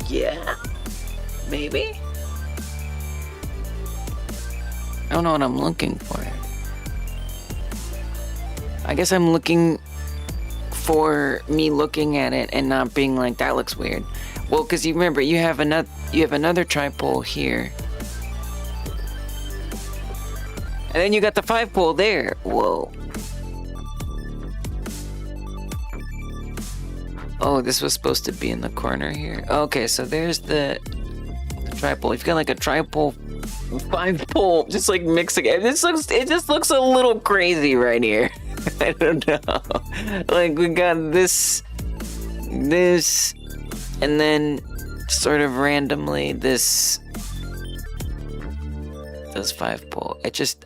Yeah, maybe? I don't know what I'm looking for. I guess I'm looking for me looking at it and not being like, that looks weird. Well, because you remember, you have another tripole here. And then you got the 5 pole there. Whoa. Oh, this was supposed to be in the corner here. Okay, so there's the tripole. You've got like a tripole, 5 pole, just like mixing it. It just looks a little crazy right here. I don't know. Like we got this, And then sort of randomly this does 5 pole.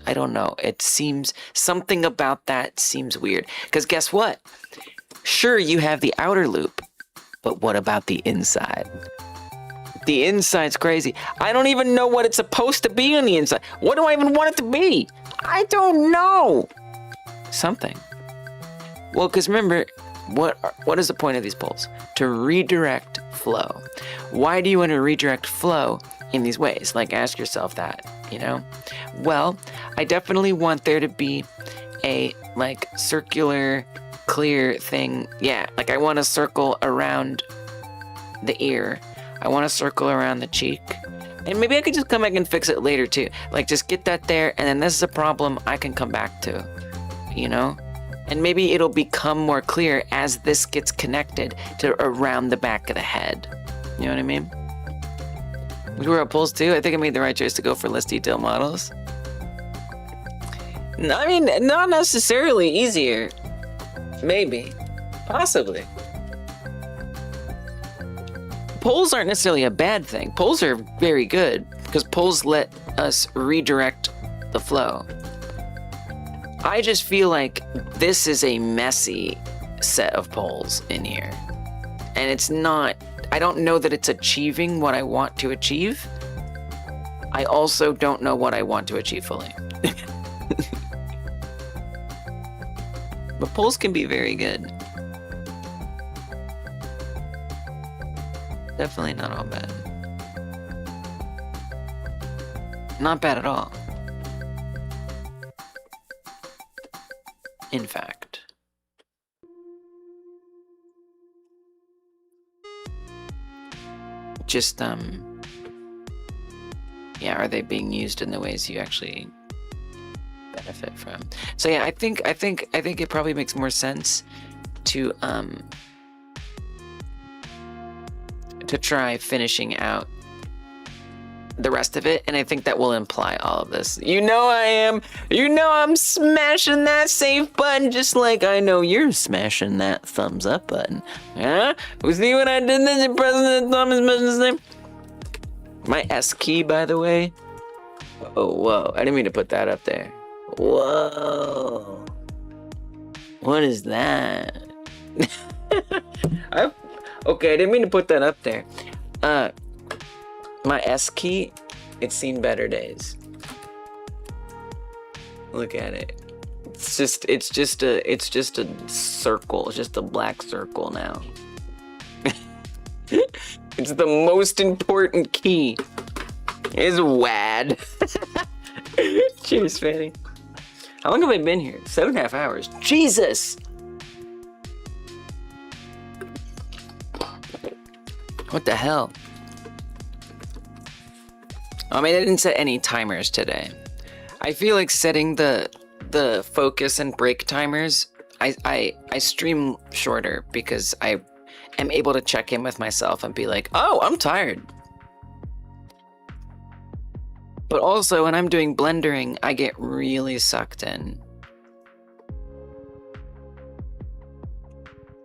I don't know. It seems, something about that seems weird. Because guess what? Sure, you have the outer loop, but what about the inside? The inside's crazy. I don't even know what it's supposed to be on the inside. What do I even want it to be? I don't know. Something. Well, because remember, what is the point of these poles? To redirect flow. Why do you want to redirect flow in these ways? Like, ask yourself that, you know? Well, I definitely want there to be a, like, circular, clear thing. Yeah, like I want to circle around the ear. I want to circle around the cheek. And maybe I could just come back and fix it later too. Like, just get that there, and then this is a problem I can come back to, you know? And maybe it'll become more clear as this gets connected to around the back of the head. You know what I mean? We were at polls too. I think I made the right choice to go for less detailed models. No, I mean, not necessarily easier. Maybe. Possibly. Polls aren't necessarily a bad thing. Polls are very good because polls let us redirect the flow. I just feel like this is a messy set of polls in here. And it's not, I don't know that it's achieving what I want to achieve. I also don't know what I want to achieve fully. But polls can be very good. Definitely not all bad. Not bad at all. In fact. Just, yeah, are they being used in the ways you actually benefit from? So yeah, I think it probably makes more sense to try finishing out the rest of it, and I think that will imply all of this. You know I am. You know I'm smashing that save button just like I know you're smashing that thumbs up button. Huh? You see what I did there? President Thomas mentioned his name. My S key, by the way. Oh, whoa. I didn't mean to put that up there. Whoa. What is that? Okay, I didn't mean to put that up there. My S key, it's seen better days. Look at it. It's just a circle. It's just a black circle now. It's the most important key. It's WAD. Cheers, Fanny. How long have I been here? 7.5 hours. Jesus! What the hell? I mean, I didn't set any timers today. I feel like setting the focus and break timers, I stream shorter because I am able to check in with myself and be like, oh, I'm tired. But also when I'm doing blendering, I get really sucked in.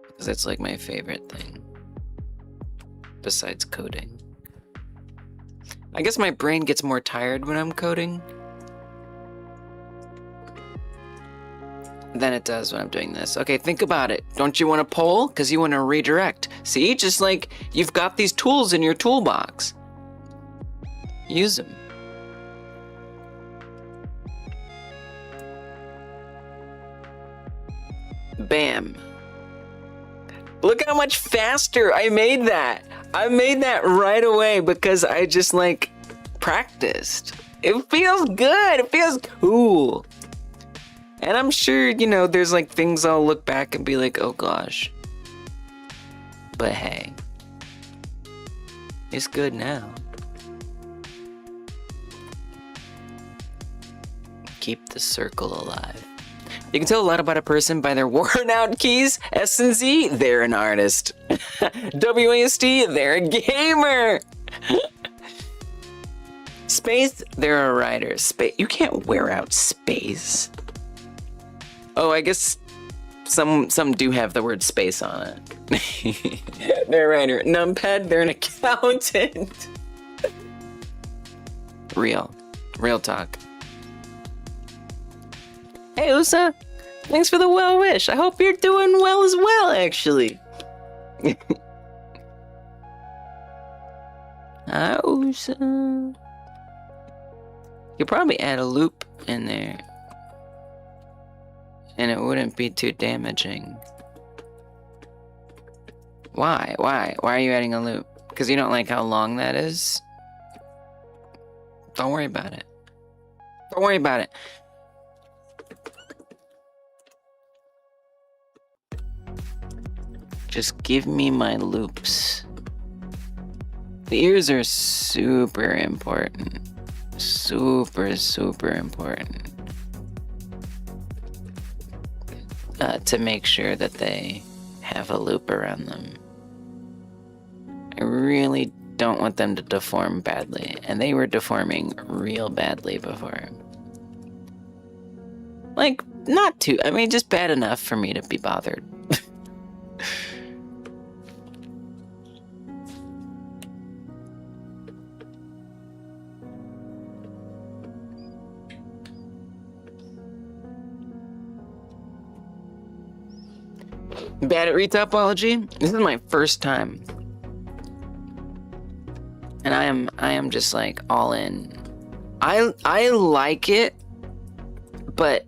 Because it's like my favorite thing. Besides coding. I guess my brain gets more tired when I'm coding than it does when I'm doing this. Okay, think about it. Don't you want to poll? Because you want to redirect. See, just like you've got these tools in your toolbox. Use them. Bam. Look how much faster I made that. I made that right away because I just like practiced. It feels good. It feels cool. And I'm sure, you know, there's like things I'll look back and be like, oh gosh. But hey, it's good now. Keep the circle alive. You can tell a lot about a person by their worn out keys. S and Z, they're an artist. WASD, they're a gamer. Space, they're a writer. You can't wear out space. Oh, I guess Some do have the word space on it. They're a writer. Numpad, they're an accountant. Real talk. Hey Usa, thanks for the well wish. I hope you're doing well as well, actually. Hi Usa. You probably add a loop in there, and it wouldn't be too damaging. Why? Why are you adding a loop? Because you don't like how long that is? Don't worry about it. Don't worry about it. Just give me my loops. The ears are super important. Super important. To make sure that they have a loop around them. I really don't want them to deform badly, and they were deforming real badly before. Like, not too, I mean, just bad enough for me to be bothered. Bad at retopology? This is my first time. And I am just like all in. I like it, but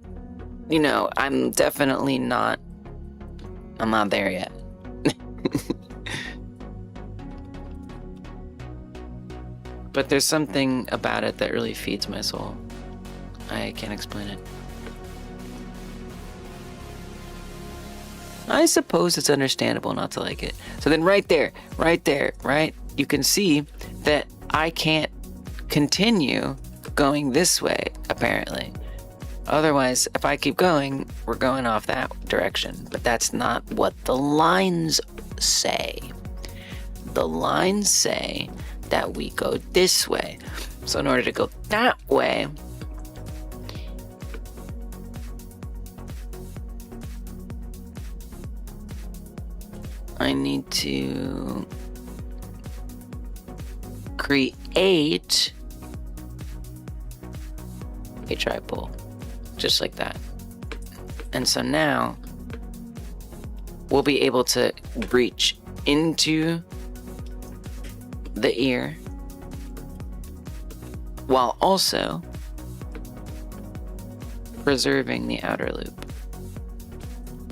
you know, I'm definitely not, I'm not there yet. But there's something about it that really feeds my soul. I can't explain it. I suppose it's understandable not to like it. So then right there, right? You can see that I can't continue going this way, apparently. Otherwise, if I keep going, we're going off that direction. But that's not what the lines say. The lines say that we go this way. So in order to go that way, I need to create a tripole, just like that. And so now we'll be able to reach into the ear while also preserving the outer loop.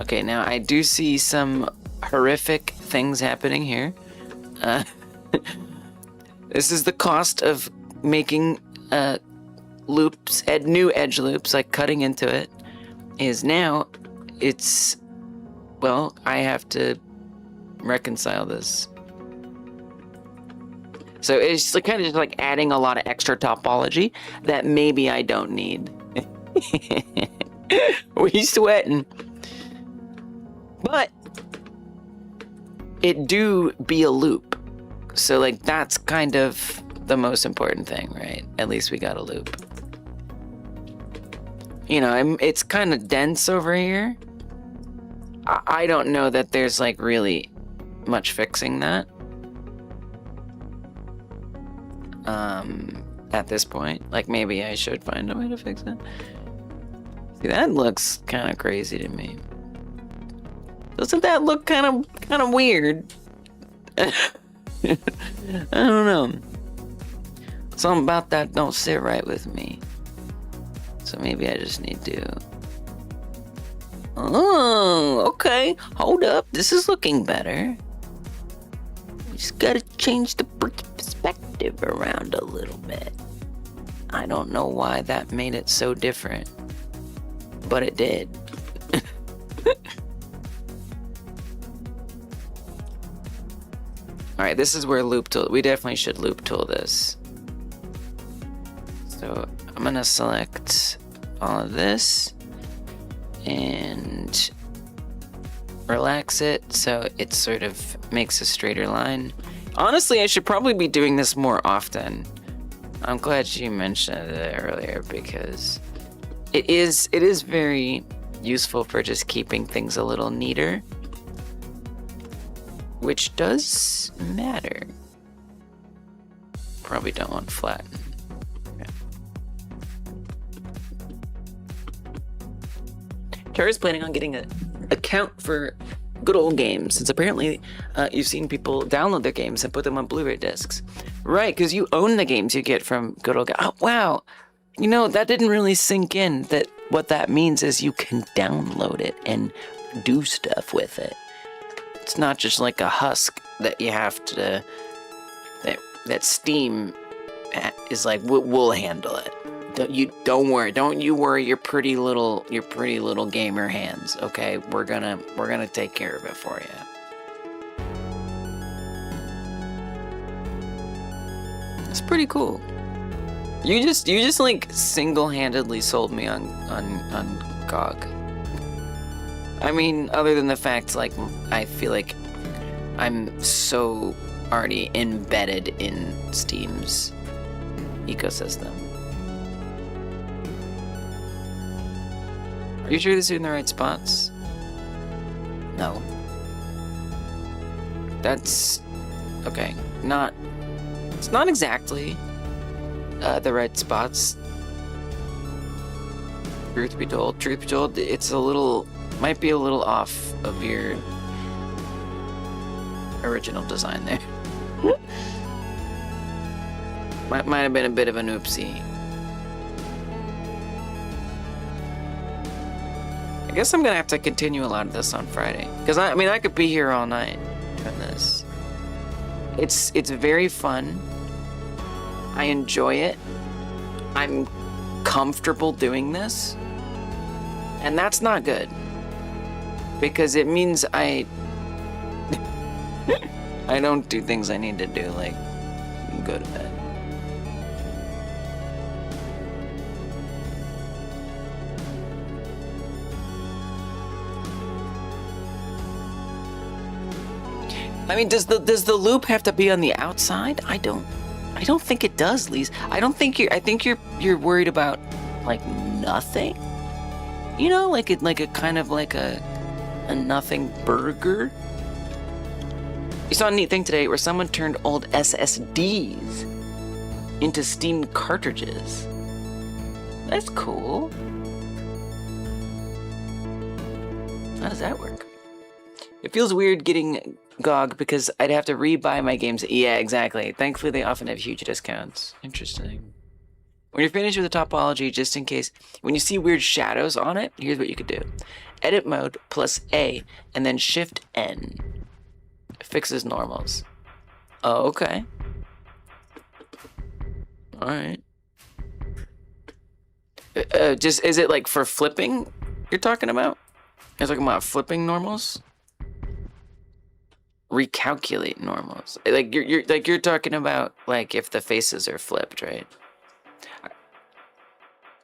Okay, now I do see some horrific things happening here. This is the cost of making loops, new edge loops, like cutting into it, is now it's, well, I have to reconcile this. So it's kind of just like adding a lot of extra topology that maybe I don't need. We sweating. But it do be a loop. So like that's kind of the most important thing, right? At least we got a loop. You know, it's kind of dense over here. I don't know that there's like really much fixing that. At this point, like maybe I should find a way to fix it. See, that looks kind of crazy to me. Doesn't that look kind of weird? I don't know. Something about that don't sit right with me. So maybe I just need to... Oh, okay. Hold up. This is looking better. We just gotta change the perspective around a little bit. I don't know why that made it so different, but it did. All right, this is where loop tool, we definitely should loop tool this. So I'm gonna select all of this and relax it so it sort of makes a straighter line. Honestly, I should probably be doing this more often. I'm glad you mentioned it earlier because it is very useful for just keeping things a little neater, which does matter. Probably don't want flatten. Okay. Tara's planning on getting an account for good old games, since apparently you've seen people download their games and put them on Blu-ray discs. Right, because you own the games you get from good old... Oh, wow. You know, that didn't really sink in, that what that means is you can download it and do stuff with it. It's not just like a husk that you have to... That Steam is like, we'll handle it. Don't worry your pretty little gamer hands, okay? We're gonna take care of it for you. It's pretty cool. You just like single-handedly sold me on GOG. I mean, other than the fact, like, I feel like I'm so already embedded in Steam's ecosystem. Are you sure this is in the right spots? No. That's okay. It's not exactly the right spots. Truth be told, it's might be a little off of your original design there. Might have been a bit of an oopsie. I guess I'm gonna have to continue a lot of this on Friday, because I mean I could be here all night doing this. It's very fun. I enjoy it. I'm comfortable doing this, and that's not good, because it means I don't do things I need to do, like go to bed. I mean, does the loop have to be on the outside? I don't think it does, Lise. I think you're worried about like nothing. You know, like a kind of like a nothing burger. You saw a neat thing today where someone turned old SSDs into Steam cartridges. That's cool. How does that work? It feels weird getting GOG because I'd have to re-buy my games. Yeah, exactly. Thankfully, they often have huge discounts. Interesting. When you're finished with the topology, just in case, when you see weird shadows on it, here's what you could do. Edit mode plus A, and then Shift N. Fixes normals. Oh, okay. Alright. Just, is it like for flipping you're talking about? You're talking about flipping normals? Recalculate normals. Like you're talking about like if the faces are flipped, right?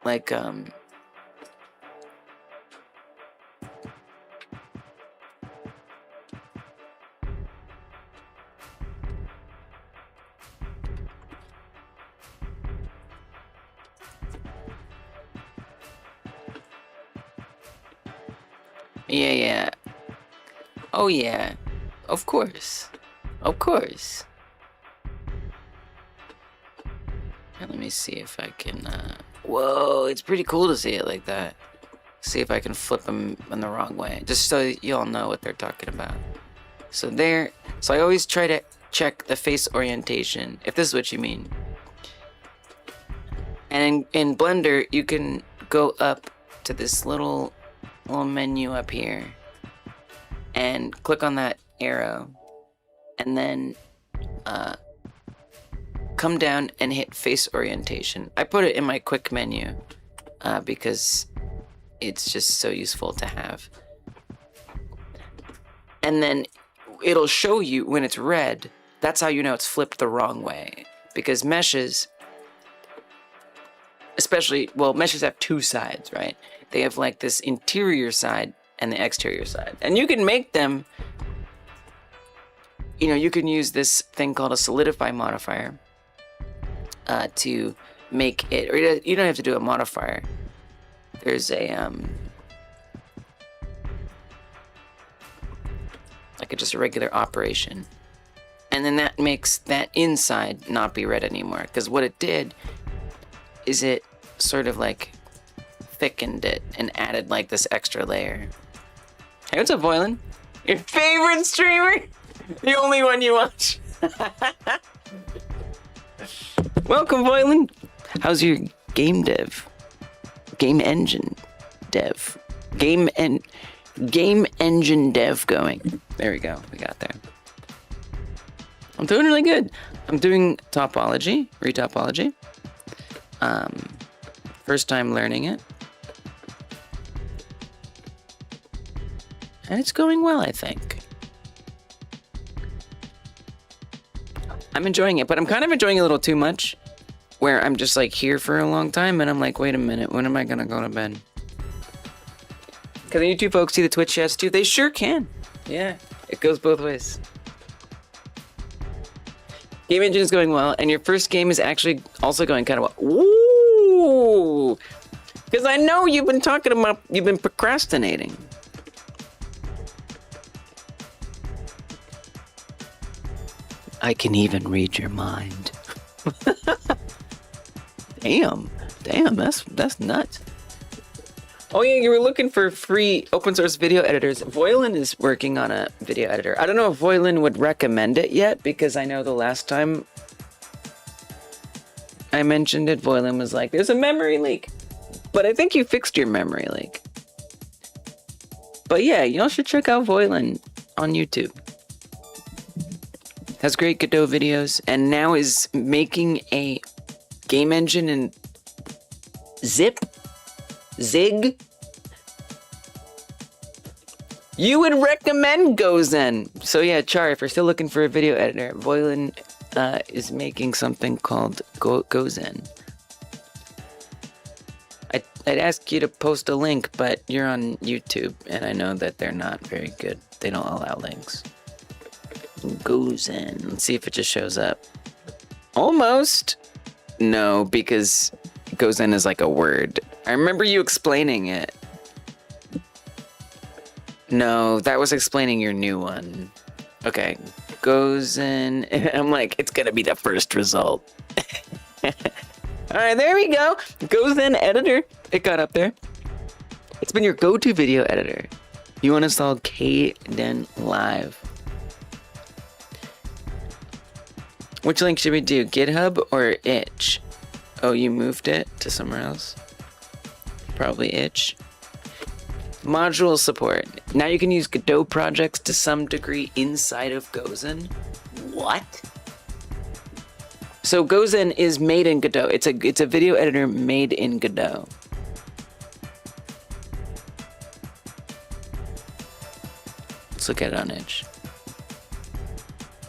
Like yeah. Oh yeah. Of course. Of course. Let me see if I can, whoa, it's pretty cool to see it like that. See if I can flip them in the wrong way, just so you all know what they're talking about. So there, so I always try to check the face orientation, if this is what you mean. And in Blender, you can go up to this little menu up here and click on that arrow, and then come down and hit face orientation. I put it in my quick menu because it's just so useful to have. And then it'll show you when it's red. That's how you know it's flipped the wrong way, because meshes, especially, well, meshes have two sides, right? They have like this interior side and the exterior side, and you can make them, you know, you can use this thing called a solidify modifier to make it, or you don't have to do a modifier. There's a like just a regular operation. And then that makes that inside not be red anymore. Because what it did is it sort of like thickened it and added like this extra layer. Hey, what's up, Voilin? Your favorite streamer? The only one you watch. Welcome, Voilin. How's your game dev? Game engine dev. Game engine dev going. There we go. We got there. I'm doing really good. I'm doing topology, retopology. First time learning it. And it's going well, I think. I'm enjoying it, but I'm kind of enjoying it a little too much, where I'm just like here for a long time and I'm like, wait a minute, when am I gonna go to bed? Can the YouTube folks see the Twitch chats too? They sure can. Yeah, it goes both ways. Game engine is going well, and your first game is actually also going kind of well. Ooh! Because I know you've been talking about, you've been procrastinating. I can even read your mind. Damn, that's nuts. Oh yeah, you were looking for free open source video editors. Voilin is working on a video editor. I don't know if Voilin would recommend it yet, because I know the last time I mentioned it, Voilin was like, there's a memory leak. But I think you fixed your memory leak. But yeah, y'all should check out Voilin on YouTube. Has great Godot videos, and now is making a game engine in Zig. You would recommend Gozen. So yeah, Char, if you're still looking for a video editor, Voilin is making something called Gozen. I'd ask you to post a link, but you're on YouTube, and I know that they're not very good. They don't allow links. Gozen. Let's see if it just shows up. Almost. No, because Gozen is like a word. I remember you explaining it. No, that was explaining your new one. Okay, Gozen. I'm like, it's gonna be the first result. Alright, there we go. Gozen editor. It got up there. It's been your go-to video editor. You want to install Kden Live. Which link should we do? GitHub or Itch? Oh, you moved it to somewhere else? Probably Itch. Module support. Now you can use Godot projects to some degree inside of Gozen. What? So Gozen is made in Godot. It's a video editor made in Godot. Let's look at it on Itch.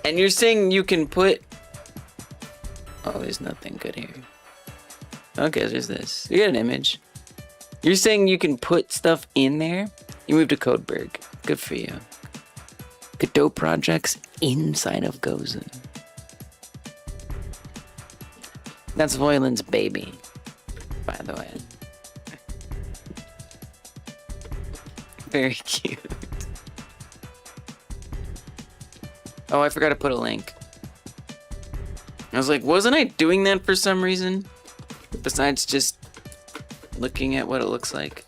And you're saying you can put... Oh, there's nothing good here. Okay, there's this. You got an image. You're saying you can put stuff in there? You moved to Codeberg. Good for you. Godot projects inside of Gozen. That's Voilin's baby, by the way. Very cute. Oh, I forgot to put a link. I was like, wasn't I doing that for some reason? Besides just looking at what it looks like.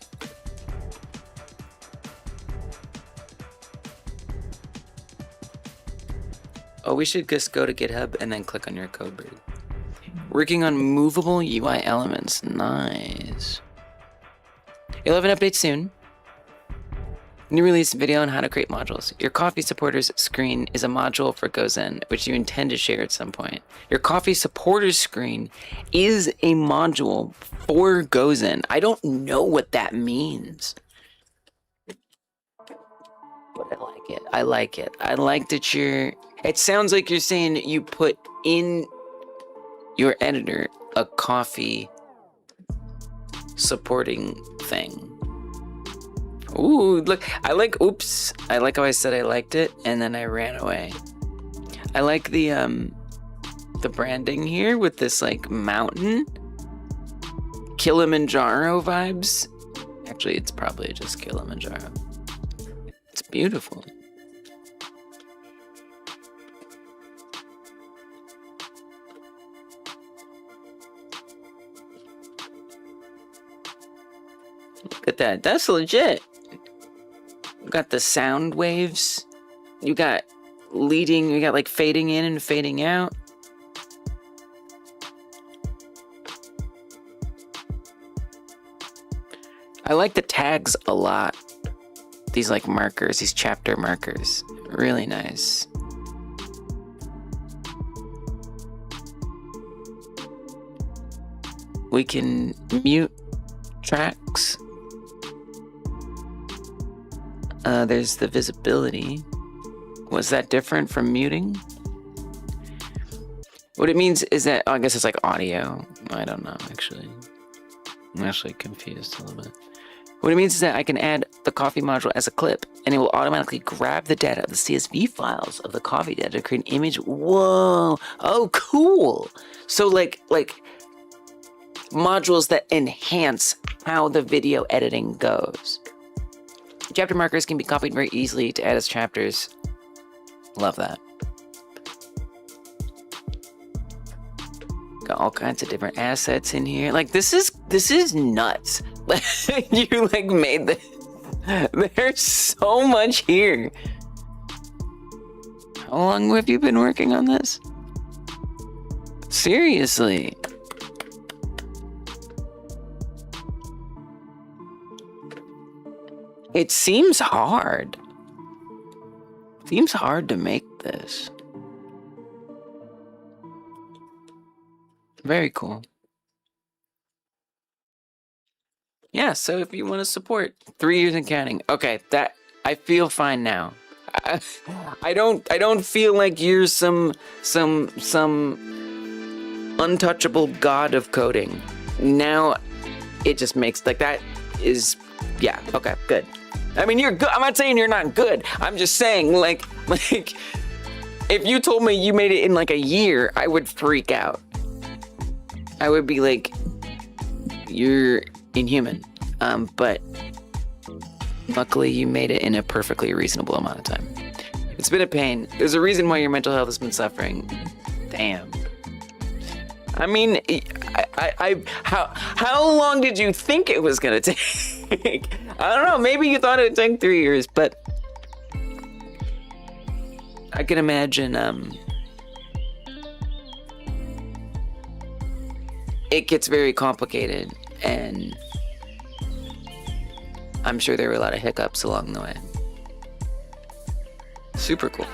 Oh, we should just go to GitHub and then click on your code breed. Working on movable UI elements. Nice. You'll have an update soon. New release video on how to create modules. Your Coffee supporters screen is a module for Gozen, which you intend to share at some point. Your Coffee supporters screen is a module for Gozen. I don't know what that means. But I like it. I like it. I like that you're... It sounds like you're saying you put in your editor a Coffee supporting thing. Ooh, look, I like, oops. I like how I said I liked it, and then I ran away. I like the branding here with this, like, mountain. Kilimanjaro vibes. Actually, it's probably just Kilimanjaro. It's beautiful. Look at that. That's legit. You got the sound waves. You got leading. You got like fading in and fading out. I like the tags a lot. These like markers, these chapter markers. Really nice. We can mute tracks. There's the visibility. Was that different from muting? What it means is that, oh, I guess it's like audio. I don't know, actually. I'm actually confused a little bit. What it means is that I can add the coffee module as a clip, and it will automatically grab the data of the CSV files of the coffee data to create an image. Whoa! Oh, cool! So like modules that enhance how the video editing goes. Chapter markers can be copied very easily to add as chapters. Love that. Got all kinds of different assets in here. Like this is nuts. You like made this. There's so much here. How long have you been working on this? Seriously. It seems hard. Seems hard to make this. Very cool. Yeah, so if you want to support 3 years and counting, okay, that I feel fine now. I don't feel like you're some untouchable god of coding. Now it just makes like that is yeah, okay, good. I mean, you're good. I'm not saying you're not good. I'm just saying like if you told me you made it in like a year, I would freak out. I would be like, you're inhuman. But luckily you made it in a perfectly reasonable amount of time. It's been a pain. There's a reason why your mental health has been suffering. Damn. I mean, how long did you think it was gonna take? I don't know, maybe you thought it'd take 3 years, but I can imagine, it gets very complicated, and I'm sure there were a lot of hiccups along the way. Super cool.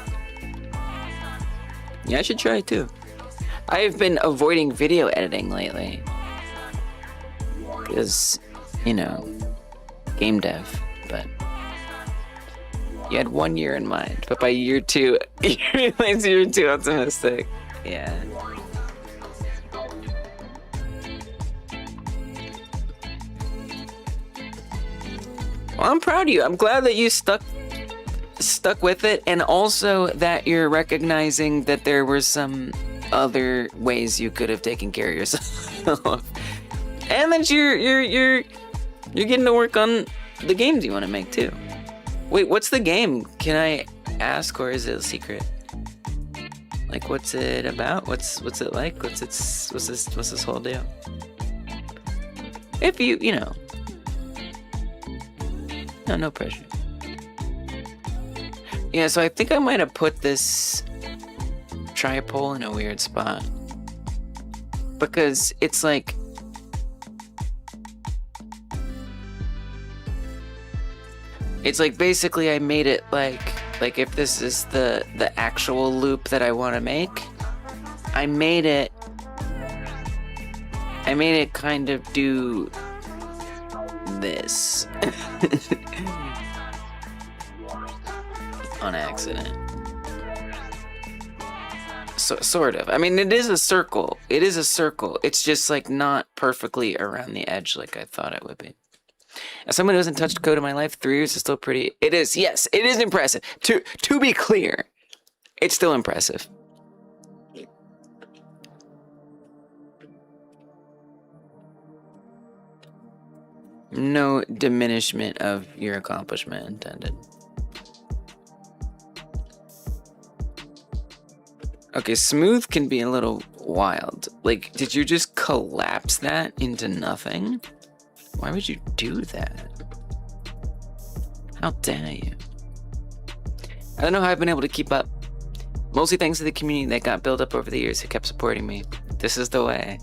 Yeah, I should try it too. I have been avoiding video editing lately. Because, you know, game dev, but you had 1 year in mind, but by year 2, you realize you're too optimistic. Yeah. Well, I'm proud of you. I'm glad that you stuck with it, and also that you're recognizing that there were some other ways you could have taken care of yourself, and that you're getting to work on the games you want to make too. Wait, what's the game? Can I ask, or is it a secret? Like, what's it about? What's it like? What's this whole deal? If you know. No pressure. Yeah, so I think I might have put this tripole in a weird spot. Because it's like... It's like basically I made it like if this is the actual loop that I want to make, I made it kind of do this. On accident. So, sort of. I mean, it is a circle. It is a circle. It's just like not perfectly around the edge like I thought it would be. As someone who hasn't touched code in my life, 3 years is still pretty... It is, yes, it is impressive. To be clear, it's still impressive. No diminishment of your accomplishment intended. Okay, smooth can be a little wild. Like, did you just collapse that into nothing? Why would you do that? How dare you? I don't know how I've been able to keep up. Mostly thanks to the community that got built up over the years who kept supporting me. This is the way.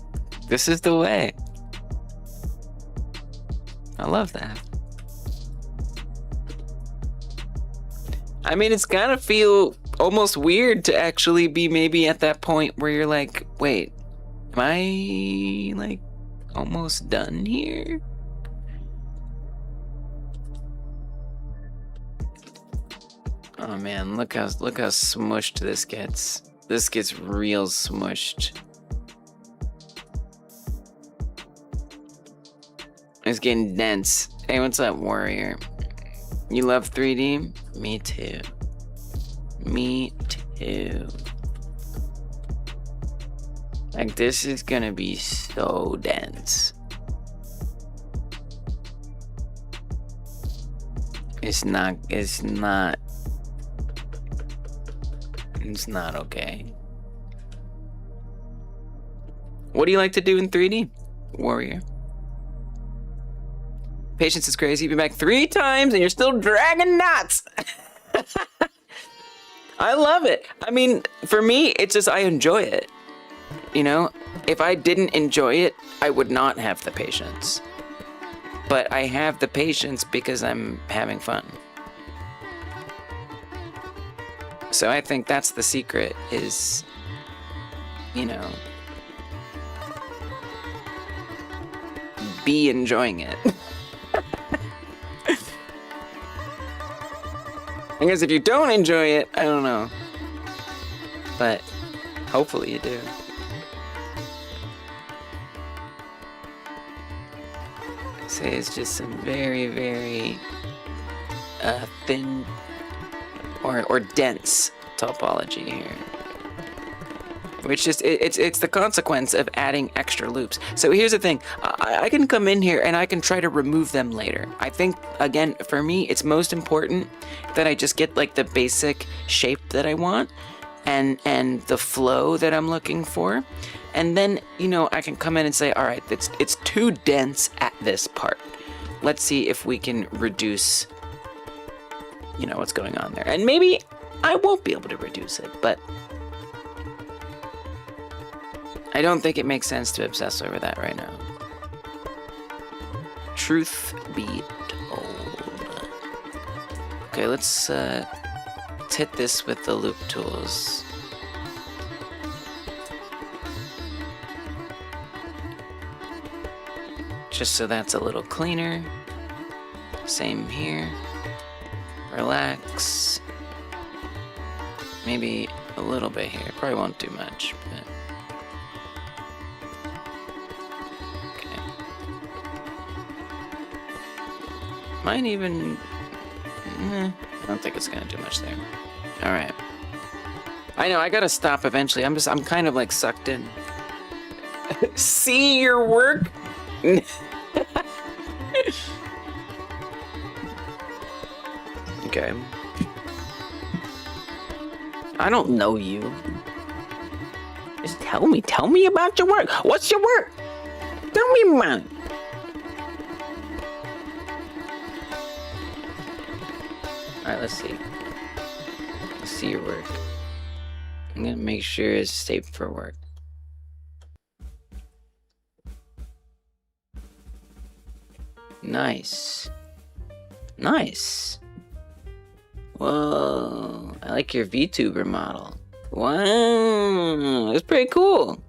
This is the way. I love that. I mean, it's gotta feel almost weird to actually be maybe at that point where you're like, wait, am I like almost done here? Oh man, look how smushed this gets. This gets real smushed. It's getting dense. Hey, what's up, warrior? You love 3D? Me too. Me too. Like, this is gonna be so dense. It's not okay. What do you like to do in 3D, warrior? Patience is crazy. You've been back 3 times and you're still dragging knots. I love it. I mean, for me, it's just I enjoy it. You know, if I didn't enjoy it, I would not have the patience. But I have the patience because I'm having fun. So I think that's the secret is, you know, be enjoying it. I guess if you don't enjoy it, I don't know. But hopefully you do. Say it's just some very, very thin or dense topology here. Which is it's the consequence of adding extra loops. So here's the thing, I can come in here and I can try to remove them later. I think, again, for me, it's most important that I just get like the basic shape that I want and the flow that I'm looking for. And then, you know, I can come in and say, all right, it's too dense at this part. Let's see if we can reduce, you know, what's going on there. And maybe I won't be able to reduce it, but I don't think it makes sense to obsess over that right now. Truth be told. Okay, let's hit this with the loop tools. Just so that's a little cleaner. Same here. Relax. Maybe a little bit here. Probably won't do much, but might even, I don't think it's gonna do much there. All right. I know, I gotta stop eventually. I'm kind of like sucked in. See your work? Okay. I don't know you. Just tell me about your work. What's your work? Tell me about it. Alright, let's see. Let's see your work. I'm gonna make sure it's safe for work. Nice. Nice. Whoa. I like your VTuber model. Wow. That's pretty cool.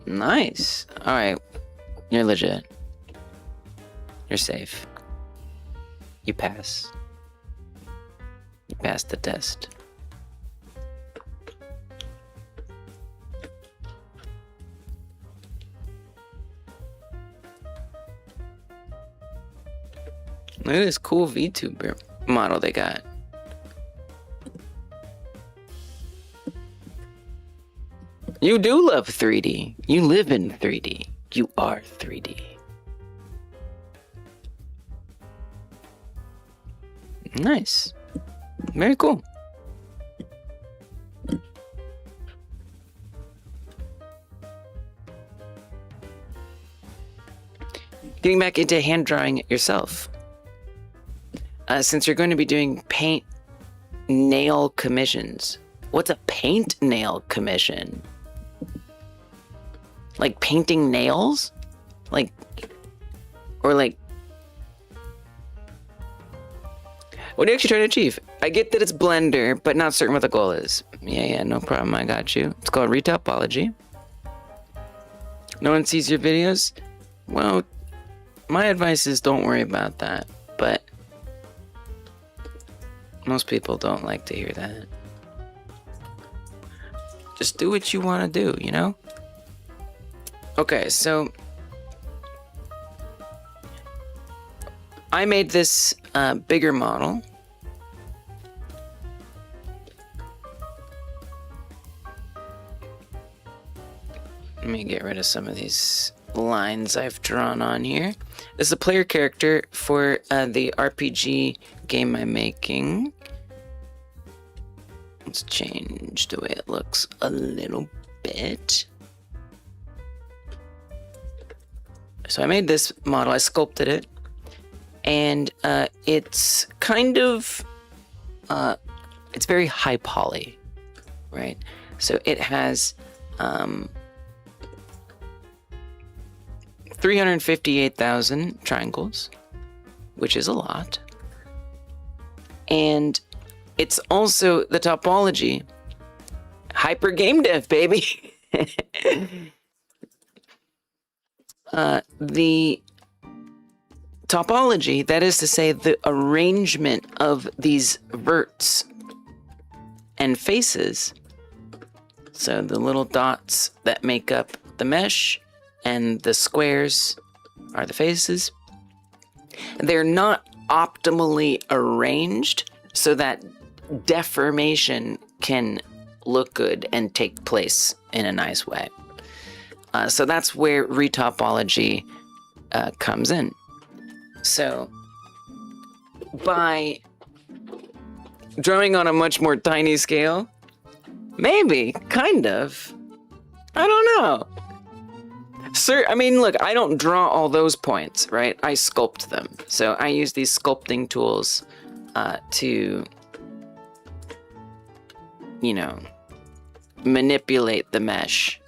Nice. Alright. You're legit. You're safe. You pass. You passed the test. Look at this cool VTuber model they got. You do love 3D. You live in 3D. You are 3D. Nice. Very cool. getting back into hand drawing it yourself. Since you're going to be doing paint nail commissions. What's a paint nail commission? Like painting nails? Like, or like, what are you actually trying to achieve? I get that it's Blender, but not certain what the goal is. Yeah, no problem, I got you. It's called retopology. No one sees your videos? Well, my advice is don't worry about that, but most people don't like to hear that. Just do what you want to do, you know? Okay, so I made this bigger model. Let me get rid of some of these lines I've drawn on here. This is a player character for the RPG game I'm making. Let's change the way it looks a little bit. So I made this model, I sculpted it, and it's kind of, it's very high poly, right? So it has 358,000 triangles, which is a lot. And it's also the topology. Hyper game dev, baby. The topology, that is to say, the arrangement of these verts and faces. So the little dots that make up the mesh and the squares are the faces. They're not optimally arranged so that deformation can look good and take place in a nice way. So that's where retopology comes in. So by drawing on a much more tiny scale, maybe, kind of, I don't know. Sir, I mean, look, I don't draw all those points, right? I sculpt them. So I use these sculpting tools to, you know, manipulate the mesh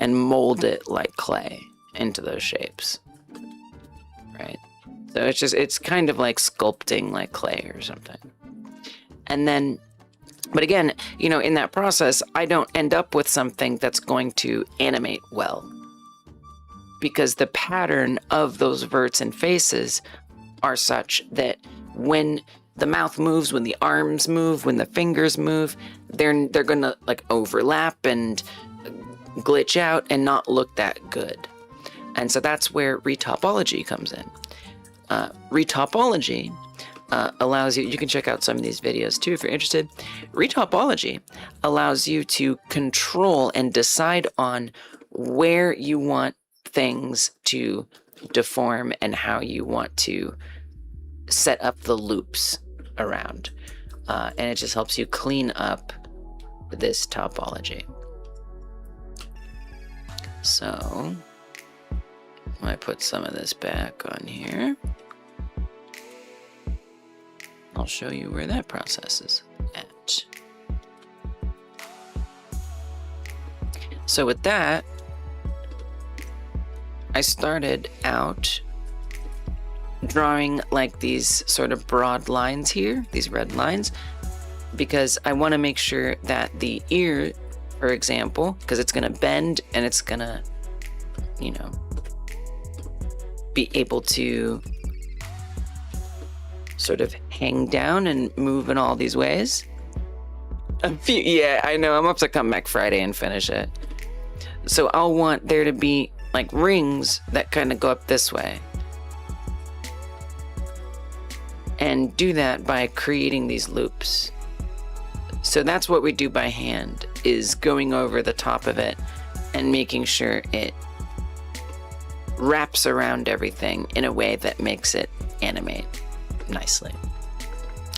and mold it like clay into those shapes, right? So it's kind of like sculpting like clay or something. And then, but again, you know, in that process, I don't end up with something that's going to animate well, because the pattern of those verts and faces are such that when the mouth moves, when the arms move, when the fingers move, they're gonna like overlap and glitch out and not look that good. And so that's where retopology comes in. Retopology allows you can check out some of these videos too if you're interested. Retopology allows you to control and decide on where you want things to deform and how you want to set up the loops around. And it just helps you clean up this topology. So I put some of this back on here. I'll show you where that process is at. So with that, I started out drawing like these sort of broad lines here, these red lines, because I want to make sure that the ear, for example, because it's going to bend and it's going to, you know, be able to sort of hang down and move in all these ways. Yeah, I know, I'm up to come back Friday and finish it. So I'll want there to be like rings that kind of go up this way. And do that by creating these loops. So that's what we do by hand, is going over the top of it and making sure it wraps around everything in a way that makes it animate nicely.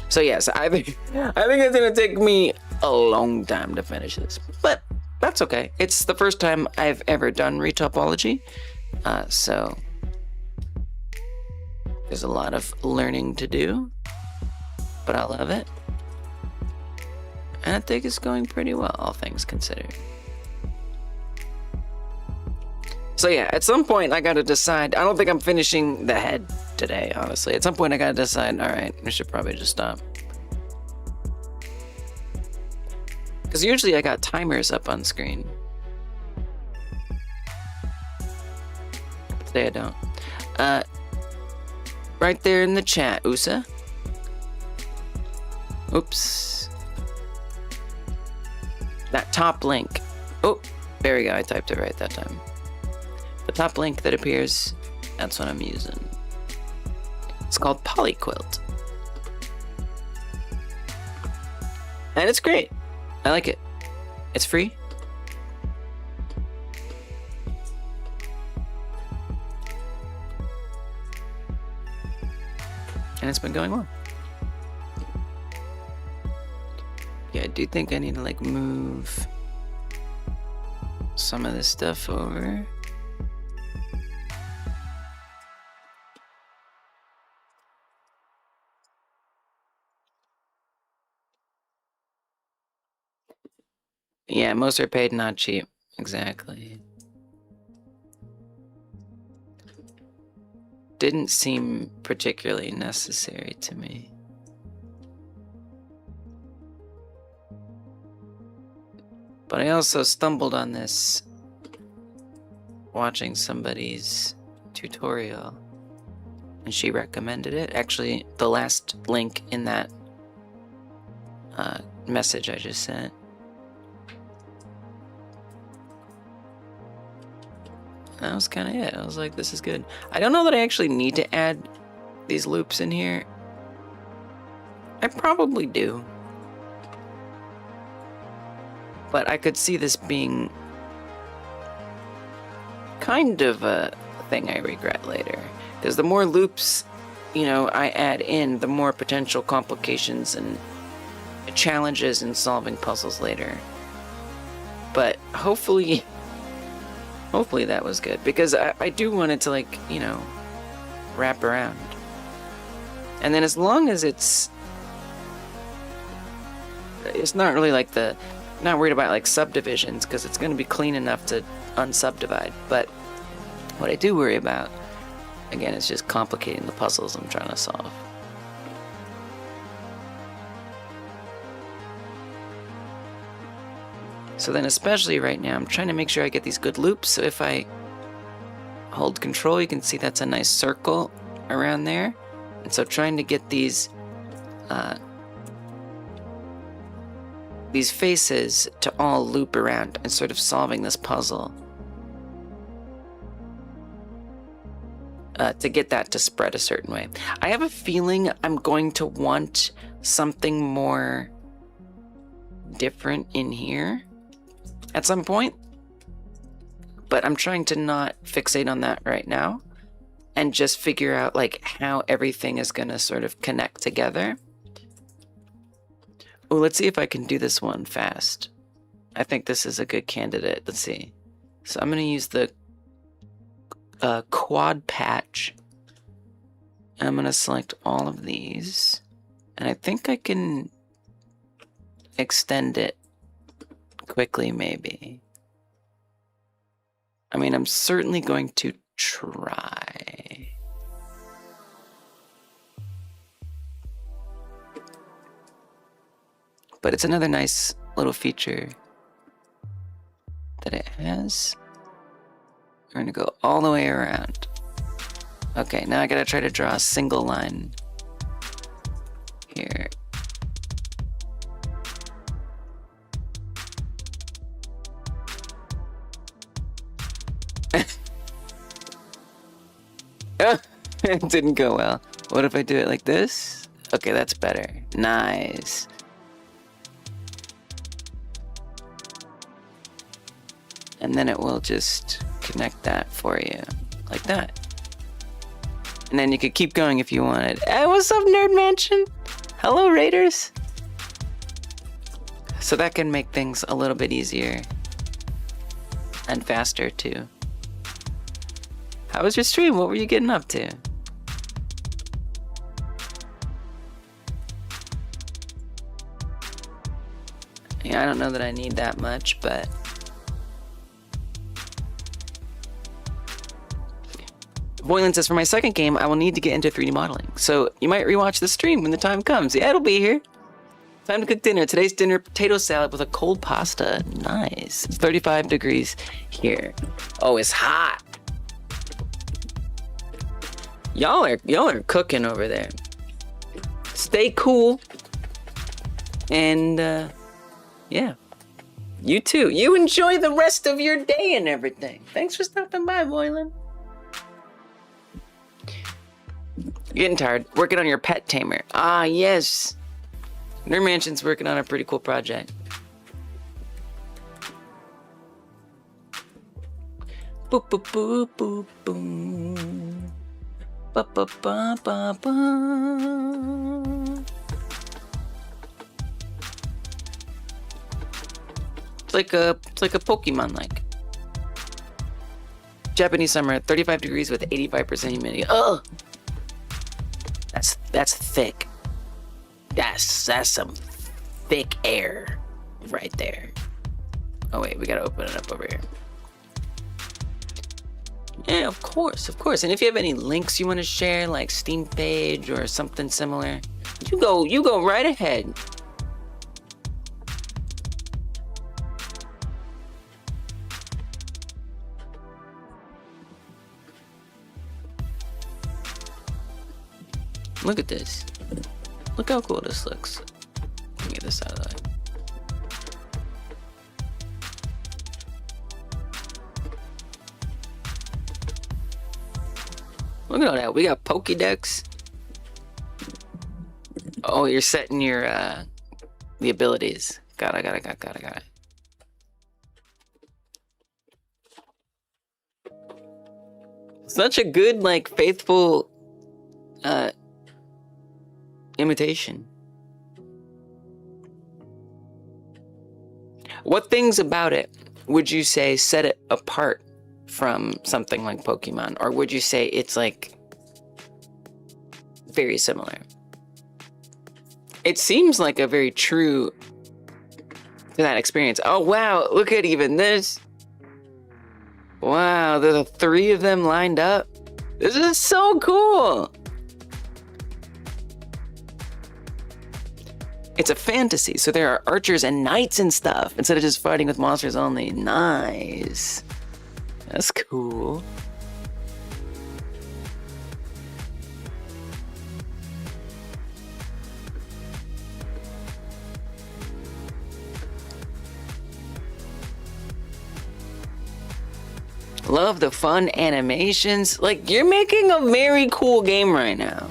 So yes, I think it's gonna take me a long time to finish this, but that's okay. It's the first time I've ever done retopology, so There's a lot of learning to do, but I love it. And I think it's going pretty well, all things considered. So yeah, at some point I gotta decide. I don't think I'm finishing the head today, honestly. At some point I gotta decide, alright, I should probably just stop. Because usually I got timers up on screen. Today I don't. Right there in the chat, USA. Oops. That top link. Oh, there we go, I typed it right that time. The top link that appears, that's what I'm using. It's called Polyquilt. And it's great. I like it. It's free. And it's been going well. Yeah, I do think I need to like move some of this stuff over. Yeah, most are paid, not cheap. Exactly. Didn't seem particularly necessary to me. But I also stumbled on this watching somebody's tutorial, and she recommended it. Actually, the last link in that message I just sent. That was kind of it. I was like, this is good. I don't know that I actually need to add these loops in here. I probably do. But I could see this being kind of a thing I regret later. Because the more loops, you know, I add in, the more potential complications and challenges in solving puzzles later. But hopefully that was good, because I do want it to, like, you know, wrap around. And then as long as it's not really like not worried about like subdivisions, because it's going to be clean enough to unsubdivide. But what I do worry about, again, is just complicating the puzzles I'm trying to solve. So then, especially right now, I'm trying to make sure I get these good loops. So if I hold control, you can see that's a nice circle around there. And so trying to get these faces to all loop around and sort of solving this puzzle. To get that to spread a certain way. I have a feeling I'm going to want something more different in here at some point, but I'm trying to not fixate on that right now and just figure out like how everything is gonna sort of connect together. Oh, let's see if I can do this one fast. I think this is a good candidate. Let's see. So I'm gonna use the quad patch. And I'm gonna select all of these, and I think I can extend it quickly, maybe. I mean, I'm certainly going to try. But it's another nice little feature that it has. We're gonna go all the way around. Okay, now I gotta try to draw a single line here. It didn't go well. What if I do it like this? Okay, that's better. Nice. And then it will just connect that for you, like that. And then you could keep going if you wanted. Hey, what's up, Nerd Mansion? Hello, Raiders. So that can make things a little bit easier and faster too. How was your stream? What were you getting up to? Yeah, I don't know that I need that much, but Boylan says, for my second game, I will need to get into 3D modeling. So you might rewatch the stream when the time comes. Yeah, it'll be here. Time to cook dinner. Today's dinner, potato salad with a cold pasta. Nice. It's 35 degrees here. Oh, it's hot. Y'all are cooking over there. Stay cool. And yeah. You too. You enjoy the rest of your day and everything. Thanks for stopping by, Boylan. Getting tired. Working on your pet tamer. Ah, yes. Nerd Mansion's working on a pretty cool project. Boop, boop, boop, boop, boom. Ba, ba, ba, ba, ba. It's like a Pokemon like. Japanese summer, 35 degrees with 85% humidity. Ugh. That's thick. That's some thick air right there. Oh wait, we gotta open it up over here. Yeah, of course. And if you have any links you want to share, like Steam page or something similar, you go right ahead. Look at this. Look how cool this looks. Let me get this out of the way. Look at all that. We got Pokédex. Oh, you're setting your the abilities. Got it. Such a good, like, faithful imitation. What things about it would you say set it apart from something like Pokemon? Or would you say it's like very similar? It seems like a very true to that experience. Oh wow, look at even this. Wow, there's the 3 of them lined up. This is so cool. It's a fantasy, so there are archers and knights and stuff instead of just fighting with monsters only. Nice. That's cool. Love the fun animations. Like, you're making a very cool game right now.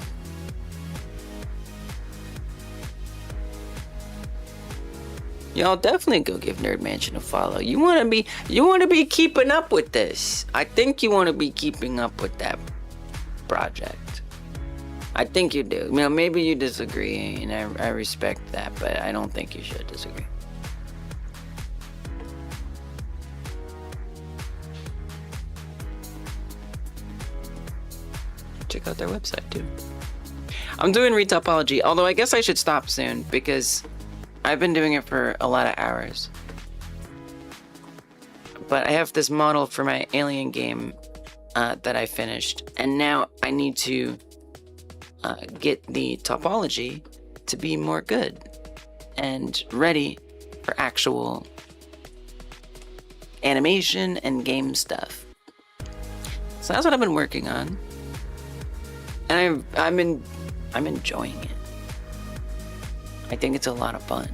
Y'all definitely go give Nerd Mansion a follow. You want to be keeping up with this. I think you want to be keeping up with that project. I think you do. You know, maybe you disagree, and I respect that, but I don't think you should disagree. Check out their website too. I'm doing retopology, although I guess I should stop soon because I've been doing it for a lot of hours. But I have this model for my alien game that I finished, and now I need to get the topology to be more good and ready for actual animation and game stuff. So that's what I've been working on, and I'm enjoying it. I think it's a lot of fun.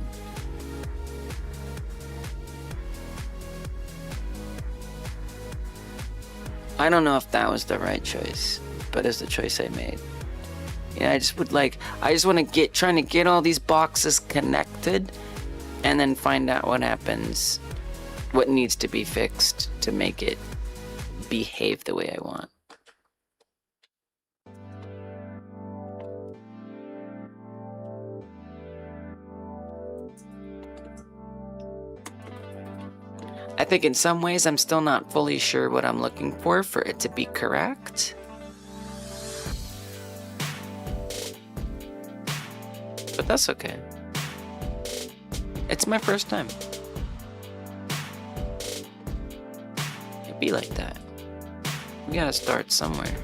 I don't know if that was the right choice, but it's the choice I made. Yeah, I just want to trying to get all these boxes connected and then find out what happens, what needs to be fixed to make it behave the way I want. I think in some ways I'm still not fully sure what I'm looking for it to be correct. But that's okay. It's my first time. It'd be like that. We gotta start somewhere.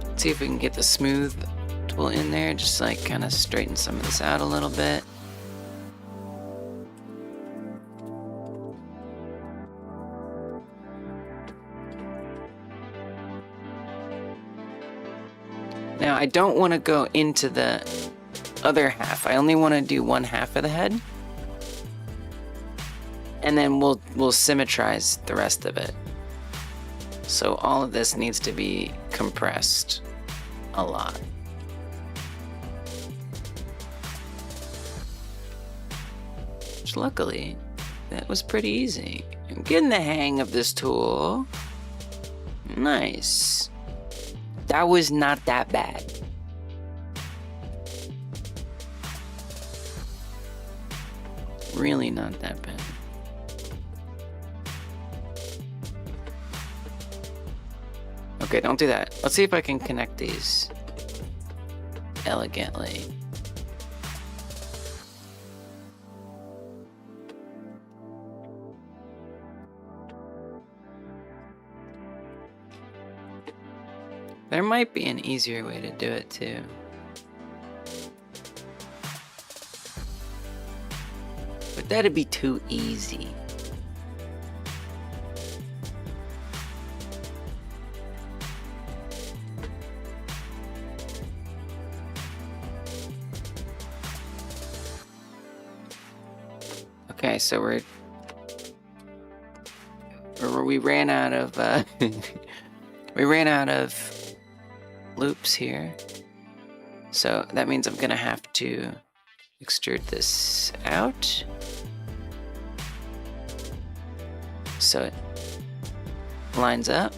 Let's see if we can get the smooth tool in there, just like kind of straighten some of this out a little bit. Now I don't want to go into the other half. I only want to do one half of the head. And then we'll symmetrize the rest of it. So all of this needs to be compressed a lot. Which luckily, that was pretty easy. I'm getting the hang of this tool. Nice. That was not that bad. Really not that bad. Okay, don't do that. Let's see if I can connect these elegantly. There might be an easier way to do it too. But that'd be too easy. Okay, so we ran out of we ran out of loops here, so that means I'm gonna have to extrude this out so it lines up.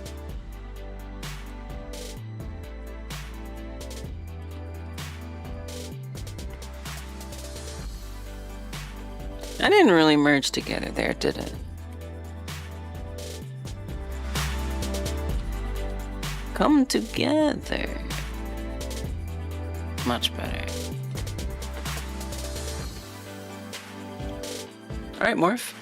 I didn't really merge together there, did it? Come together. Much better. Alright, Morph.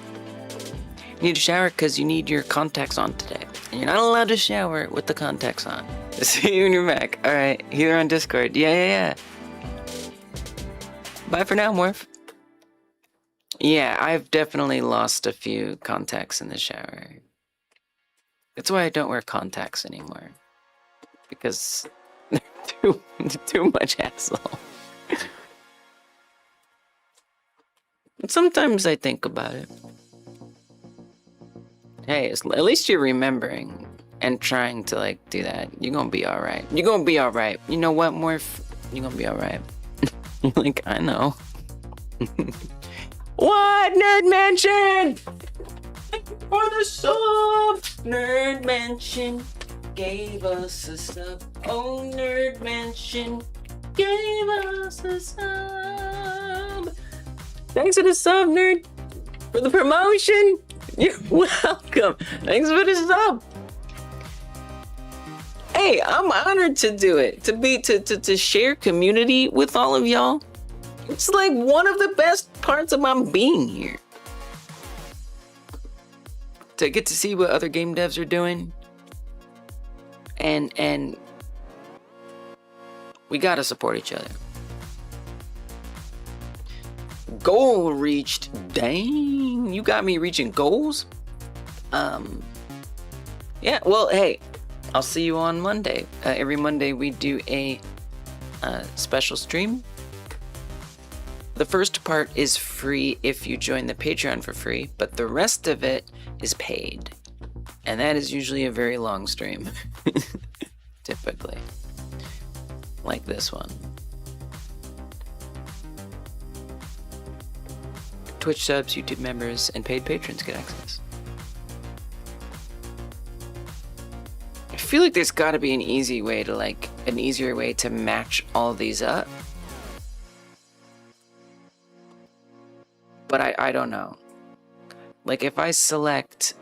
You need a shower because you need your contacts on today. And you're not allowed to shower with the contacts on. See you when you're back. Alright, here on Discord. Yeah. Bye for now, Morph. Yeah, I've definitely lost a few contacts in the shower. That's why I don't wear contacts anymore. Because they're too much hassle. Sometimes I think about it. Hey, at least you're remembering and trying to like do that. You're gonna be alright. You're gonna be alright. You know what, Morph? You're gonna be alright. Like, I know. What? Nerd Mansion! For the sub! Nerd Mansion gave us a sub. Oh, Nerd Mansion gave us a sub. Thanks for the sub, nerd. For the promotion. You're welcome. Thanks for the sub. Hey, I'm honored to do it. To share community with all of y'all. It's like one of the best parts of my being here. To get to see what other game devs are doing. And we gotta support each other. Goal reached. Dang, you got me reaching goals? Yeah, well, hey, I'll see you on Monday. Every Monday we do a special stream. The first part is free if you join the Patreon for free, but the rest of it is paid. And that is usually a very long stream. Typically. Like this one. Twitch subs, YouTube members, and paid patrons get access. I feel like there's gotta be an easier way to match all these up. But I don't know. Like if I select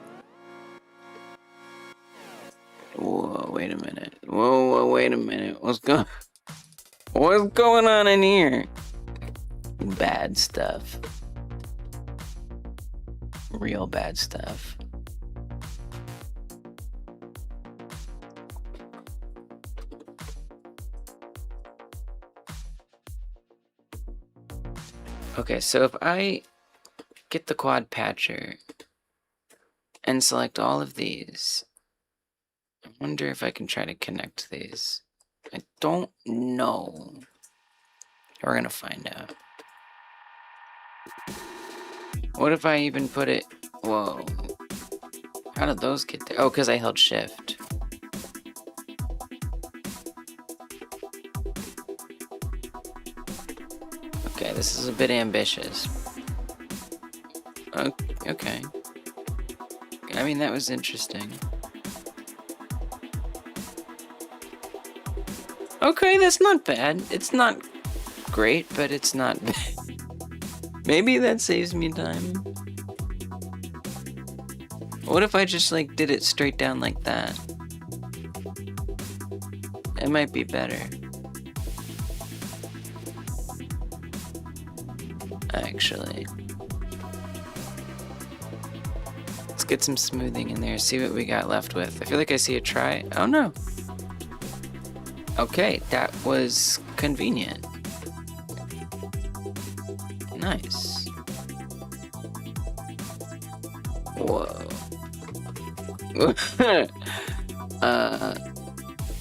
Whoa, wait a minute. Whoa, wait a minute. What's going on in here? Bad stuff. Real bad stuff. Okay, so if I get the quad patcher and select all of these, I wonder if I can try to connect these. I don't know. We're gonna find out. What if I even put it... Whoa. How did those get there? Oh, because I held shift. Okay, this is a bit ambitious. Okay. I mean, that was interesting. Okay, that's not bad. It's not great, but it's not bad. Maybe that saves me time. What if I just like did it straight down like that? It might be better. Actually. Let's get some smoothing in there, see what we got left with. I feel like I see a try. Oh no. Okay, that was convenient. Nice. Whoa.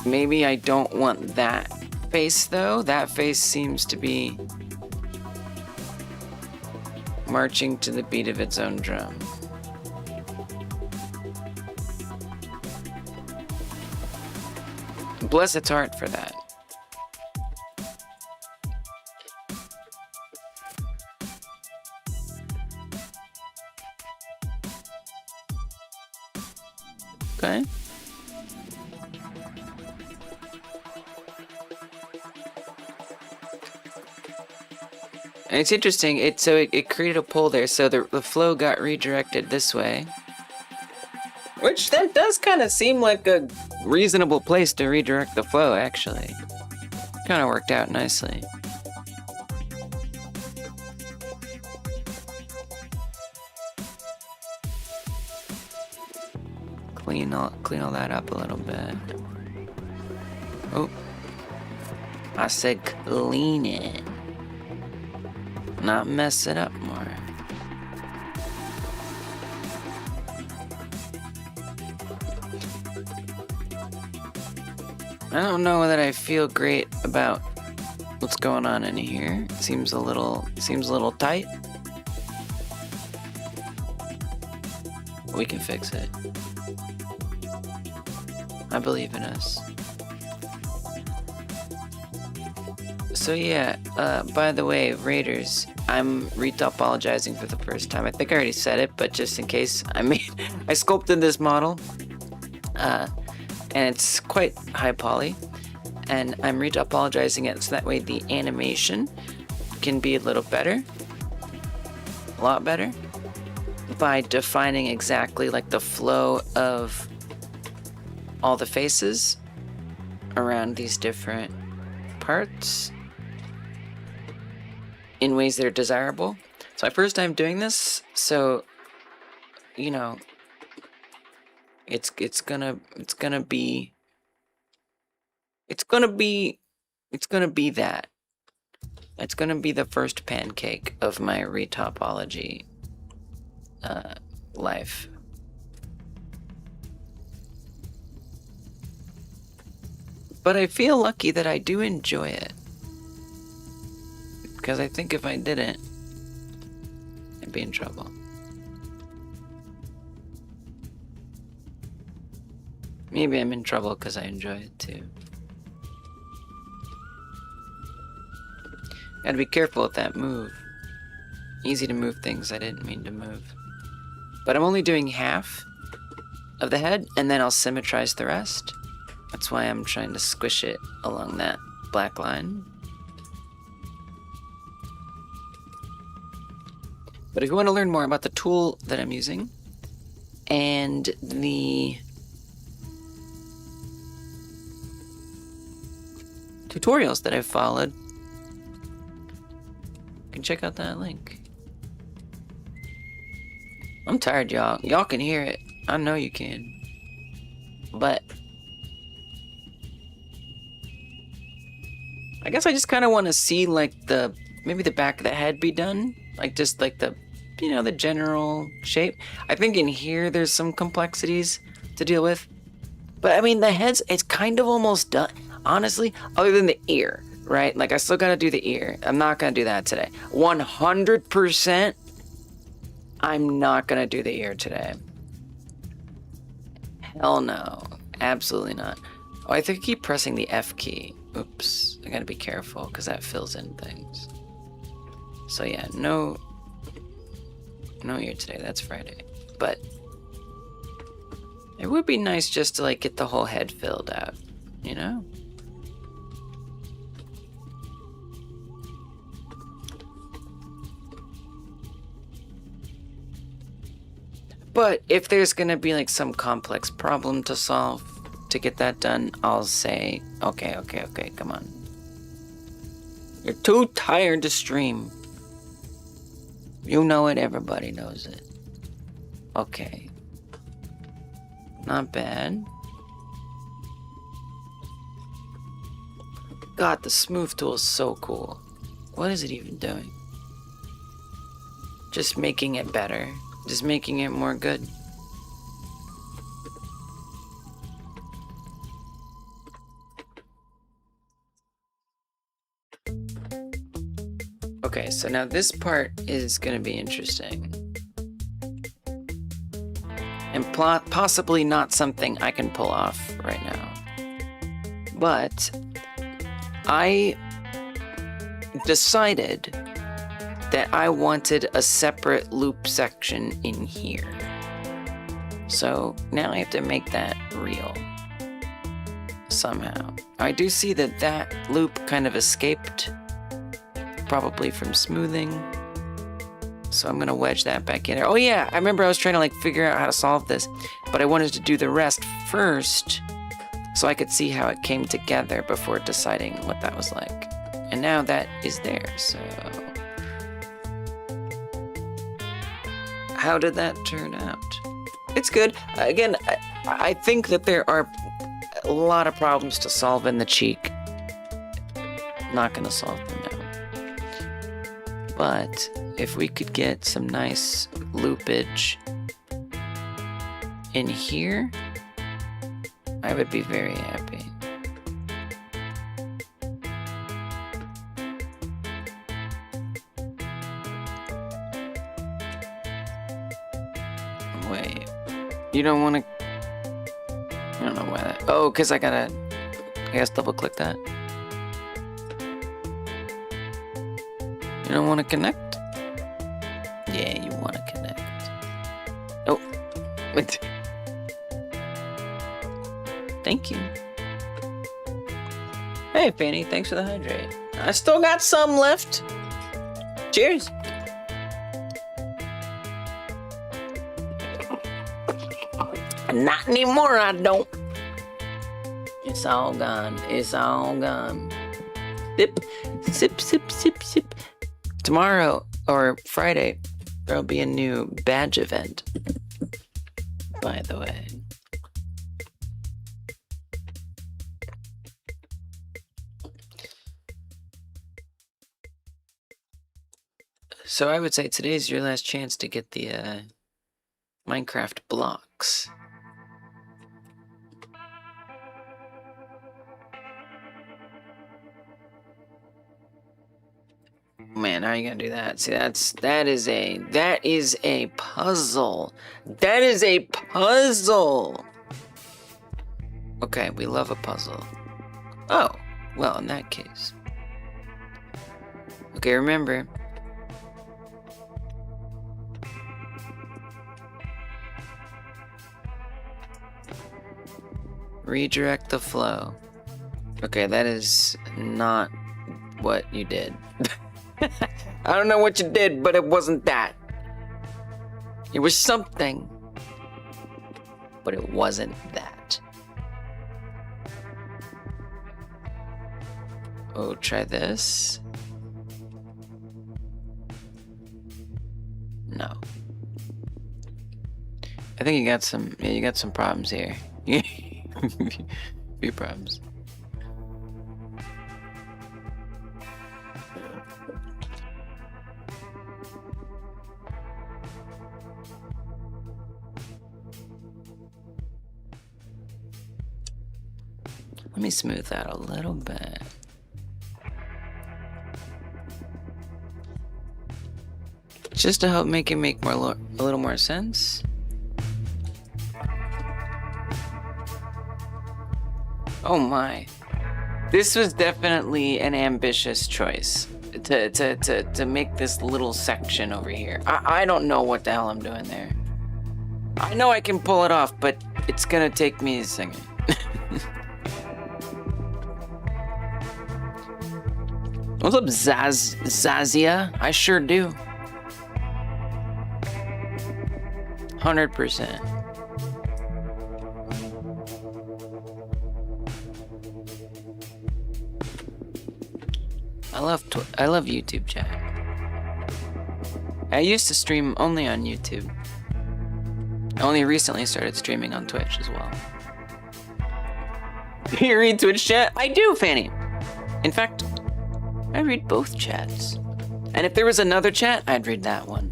Maybe I don't want that face though. That face seems to be marching to the beat of its own drum. Bless its heart for that. Okay. And it's interesting, it created a pull there, so the flow got redirected this way. Which that does kind of seem like a reasonable place to redirect the flow, actually. Kind of worked out nicely. Clean all that up a little bit. Oh. I said clean it. Not mess it up more. I don't know that I feel great about what's going on in here. It seems a little tight. We can fix it. I believe in us. So yeah, by the way, Raiders, I'm retopologizing for the first time. I think I already said it, but just in case, I sculpted this model, and it's quite high poly, and I'm retopologizing it so that way the animation can be a little better, a lot better, by defining exactly like the flow of all the faces around these different parts in ways that are desirable. It's my first time doing this, so you know, it's gonna be that. It's gonna be the first pancake of my retopology life. But I feel lucky that I do enjoy it. Because I think if I didn't, I'd be in trouble. Maybe I'm in trouble because I enjoy it too. Gotta be careful with that move. Easy to move things I didn't mean to move. But I'm only doing half of the head, and then I'll symmetrize the rest. That's why I'm trying to squish it along that black line. But if you want to learn more about the tool that I'm using and the tutorials that I've followed. You can check out that link. I'm tired, y'all. Y'all can hear it. I know you can. But I guess I just kind of want to see like maybe the back of the head be done. Like just like the, you know, the general shape. I think in here there's some complexities to deal with. But I mean, the head's, it's kind of almost done. Honestly, other than the ear, right? Like I still got to do the ear. I'm not going to do that today. 100%, I'm not going to do the ear today. Hell no. Absolutely not. Oh, I think I keep pressing the F key. Oops. I got to be careful because that fills in things. So yeah, no ear today. That's Friday. But it would be nice just to like get the whole head filled out, you know? But if there's gonna be like some complex problem to solve to get that done, I'll say, okay, come on. You're too tired to stream. You know it, everybody knows it. Okay. Not bad. God, the smooth tool is so cool. What is it even doing? Just making it better. Just making it more good. Okay, so now this part is gonna be interesting. And possibly not something I can pull off right now. But I decided that I wanted a separate loop section in here. So now I have to make that real somehow. I do see that that loop kind of escaped, probably from smoothing. So I'm gonna wedge that back in there. Oh yeah, I remember I was trying to like figure out how to solve this, but I wanted to do the rest first so I could see how it came together before deciding what that was like. And now that is there, so. How did that turn out? It's good. Again, I think that there are a lot of problems to solve in the cheek. Not gonna solve them now. But if we could get some nice loopage in here, I would be very happy. Wait, you don't want to, I don't know why that, oh, because I guess double click that. You don't want to connect? Yeah, you want to connect. Oh, wait. Thank you. Hey, Fanny, thanks for the hydrate. I still got some left. Cheers. Not anymore, I don't. It's all gone. It's all gone. Sip, sip, sip, sip, sip. Tomorrow, or Friday, there'll be a new badge event, by the way. So I would say today's your last chance to get the Minecraft blocks. Man, how are you gonna do that? See, that is a puzzle. That is a puzzle. Okay, we love a puzzle. Oh, well, in that case. Okay, remember. Redirect the flow. Okay, that is not what you did. I don't know what you did, but it wasn't that. It was something, but it wasn't that. Oh, try this. No. I think you got some, yeah, you got some problems here. Few problems. Let me smooth that a little bit. Just to help make it make a little more sense. Oh my. This was definitely an ambitious choice to make this little section over here. I don't know what the hell I'm doing there. I know I can pull it off, but it's gonna take me a second. What's up, Zazia? I sure do. 100%. I love YouTube chat. I used to stream only on YouTube. I only recently started streaming on Twitch as well. Do you read Twitch chat? I do, Fanny. In fact, I read both chats. And if there was another chat, I'd read that one.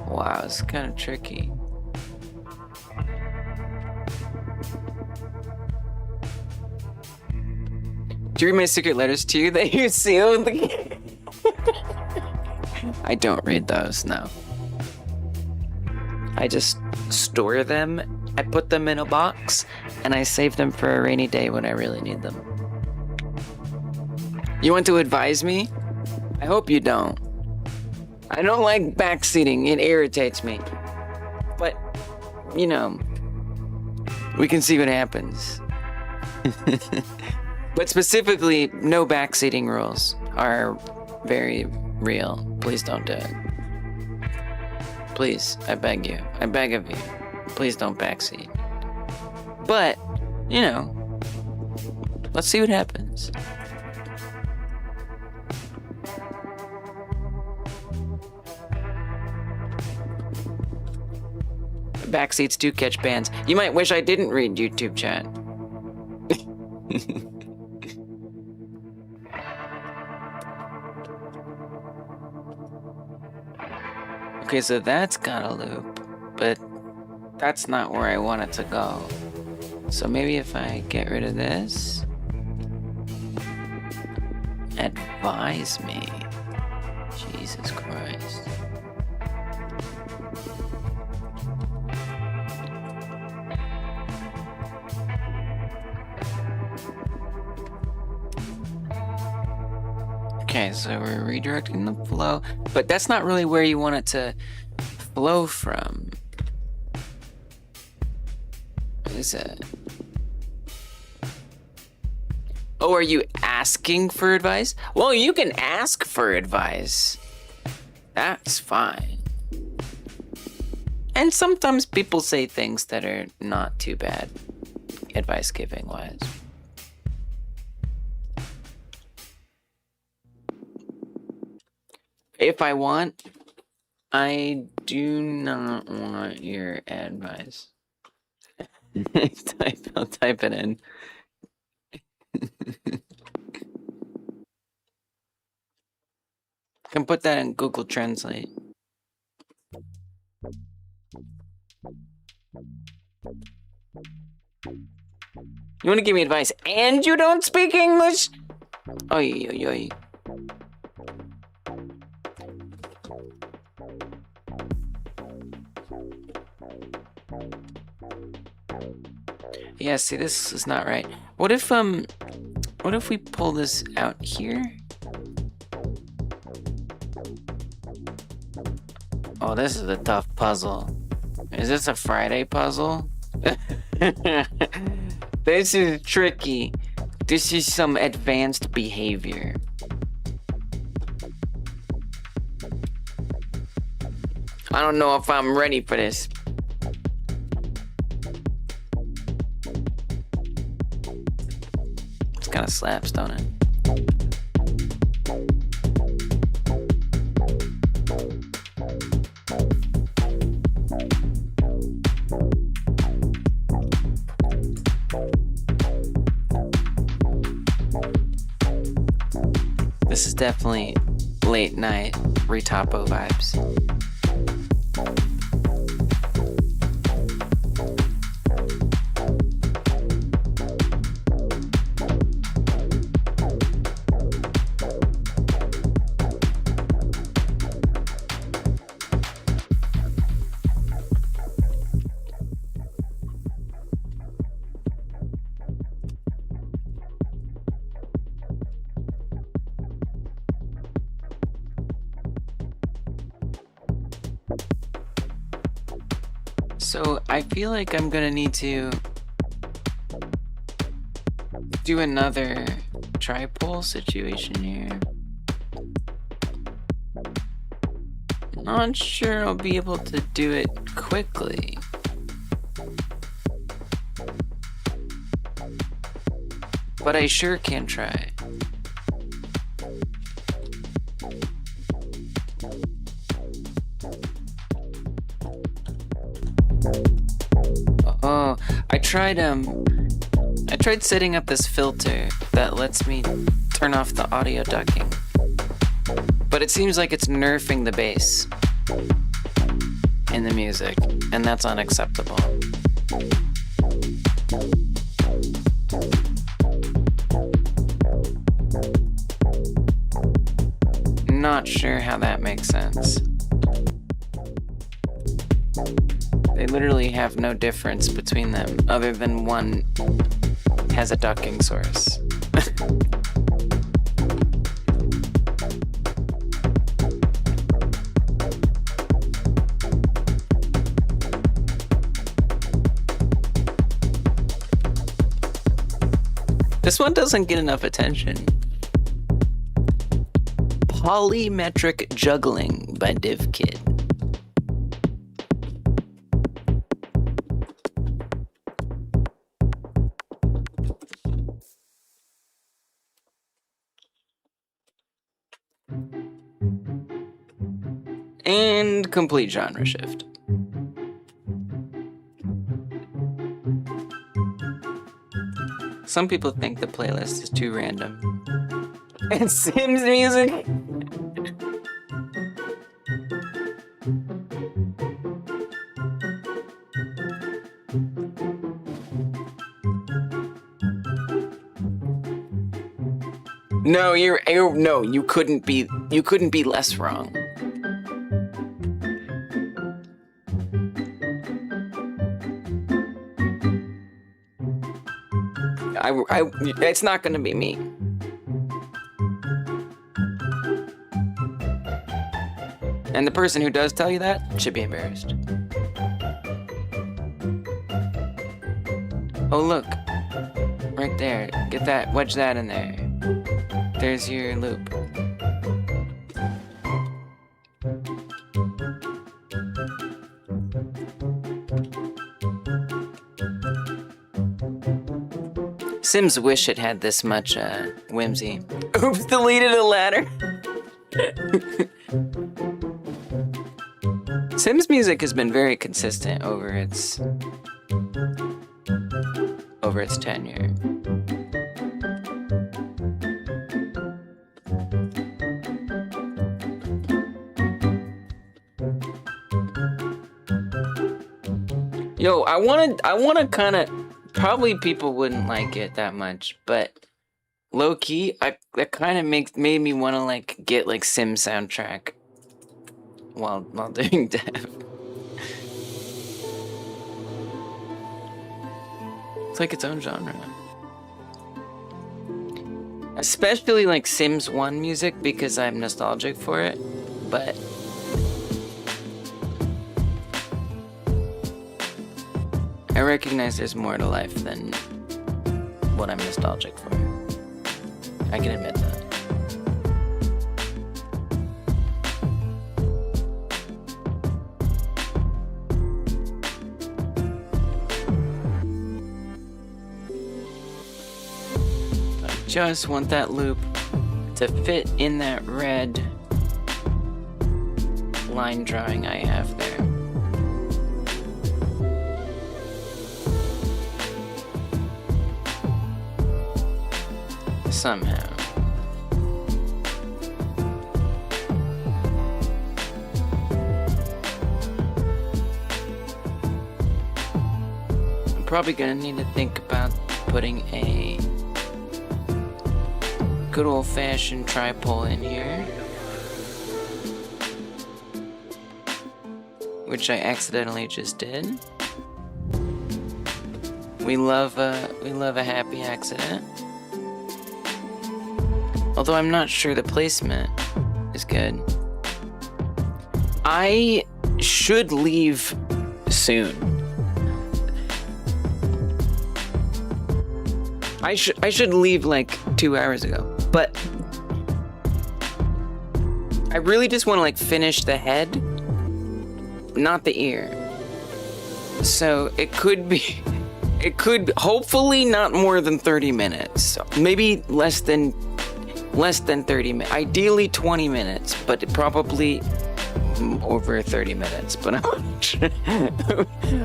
Wow, it's kind of tricky. Do you read my secret letters to you that you sealed? I don't read those, no. I just store them, I put them in a box, and I save them for a rainy day when I really need them. You want to advise me? I hope you don't. I don't like backseating, it irritates me. But, you know, we can see what happens. But specifically, no backseating rules are very real. Please don't do it. Please, I beg you. I beg of you. Please don't backseat. But, you know, let's see what happens. Backseats do catch bans. You might wish I didn't read YouTube chat. Okay, so that's got a loop, but that's not where I want it to go. So maybe if I get rid of this, advise me. Jesus Christ. Okay, so we're redirecting the flow, but that's not really where you want it to flow from. What is it? Oh, are you asking for advice? Well, you can ask for advice. That's fine. And sometimes people say things that are not too bad, advice giving wise. If I want, I do not want your advice. I'll type it in. Can put that in Google Translate. You want to give me advice and you don't speak English? Oy, oy, oy. Yeah, see, this is not right. What if we pull this out here? Oh, this is a tough puzzle. Is this a Friday puzzle? This is tricky. This is some advanced behavior. I don't know if I'm ready for this. It's kind of slaps, don't it? This is definitely late night retopo vibes. So I feel like I'm gonna need to do another tripole situation here. Not sure I'll be able to do it quickly. But I sure can try. Oh, I tried setting up this filter that lets me turn off the audio ducking. But it seems like it's nerfing the bass in the music, and that's unacceptable. Not sure how that makes sense. They literally have no difference between them other than one has a ducking source. This one doesn't get enough attention. Polymetric Juggling by DivKid. And complete genre shift. Some people think the playlist is too random. And Sims music. No, you couldn't be less wrong. It's not gonna be me. And the person who does tell you that should be embarrassed. Oh look, right there. Get that, wedge that in there. There's your loop. Sims wish it had this much whimsy. Oops, deleted a ladder. Sims music has been very consistent over its tenure. Yo, I wanna kind of, probably people wouldn't like it that much, but low key, that kind of made me want to like get like Sim soundtrack while doing dev. It's like its own genre. Especially like Sims 1 music because I'm nostalgic for it, but I recognize there's more to life than what I'm nostalgic for. I can admit that. just want that loop to fit in that red line drawing I have there. Somehow. I'm probably gonna need to think about putting a good old-fashioned tripole in here, which I accidentally just did. We love a happy accident. Although I'm not sure the placement is good. I should leave soon. I should leave like 2 hours ago, but I really just want to like finish the head, not the ear. So it could hopefully not more than 30 minutes. Maybe less than 30 minutes. Ideally 20 minutes, but probably over 30 minutes. But I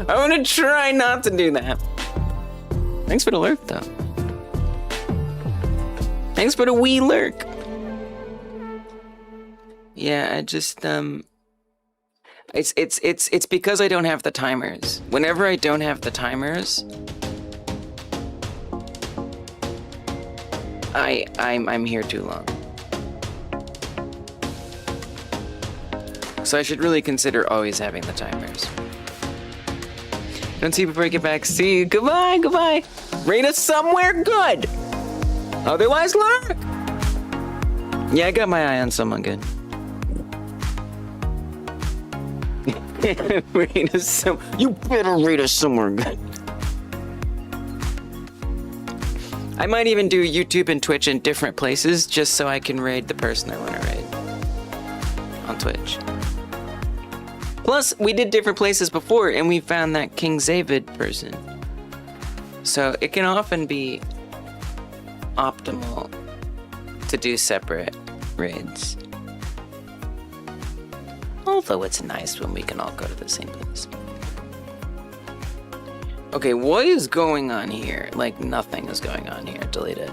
want to try not to do that. Thanks for the lurk, though. Thanks for the wee lurk. Yeah, I just it's because I don't have the timers. Whenever I don't have the timers, I'm here too long. So I should really consider always having the timers. Don't see you before I get back. See you. Goodbye, goodbye. Rate us somewhere good. Otherwise, lurk. Yeah, I got my eye on someone good. Rate us some. You better rate us somewhere good. I might even do YouTube and Twitch in different places just so I can raid the person I want to raid on Twitch. Plus, we did different places before and we found that King Zavid person. So it can often be optimal to do separate raids. Although it's nice when we can all go to the same place. Okay, what is going on here? Like, nothing is going on here. Delete it.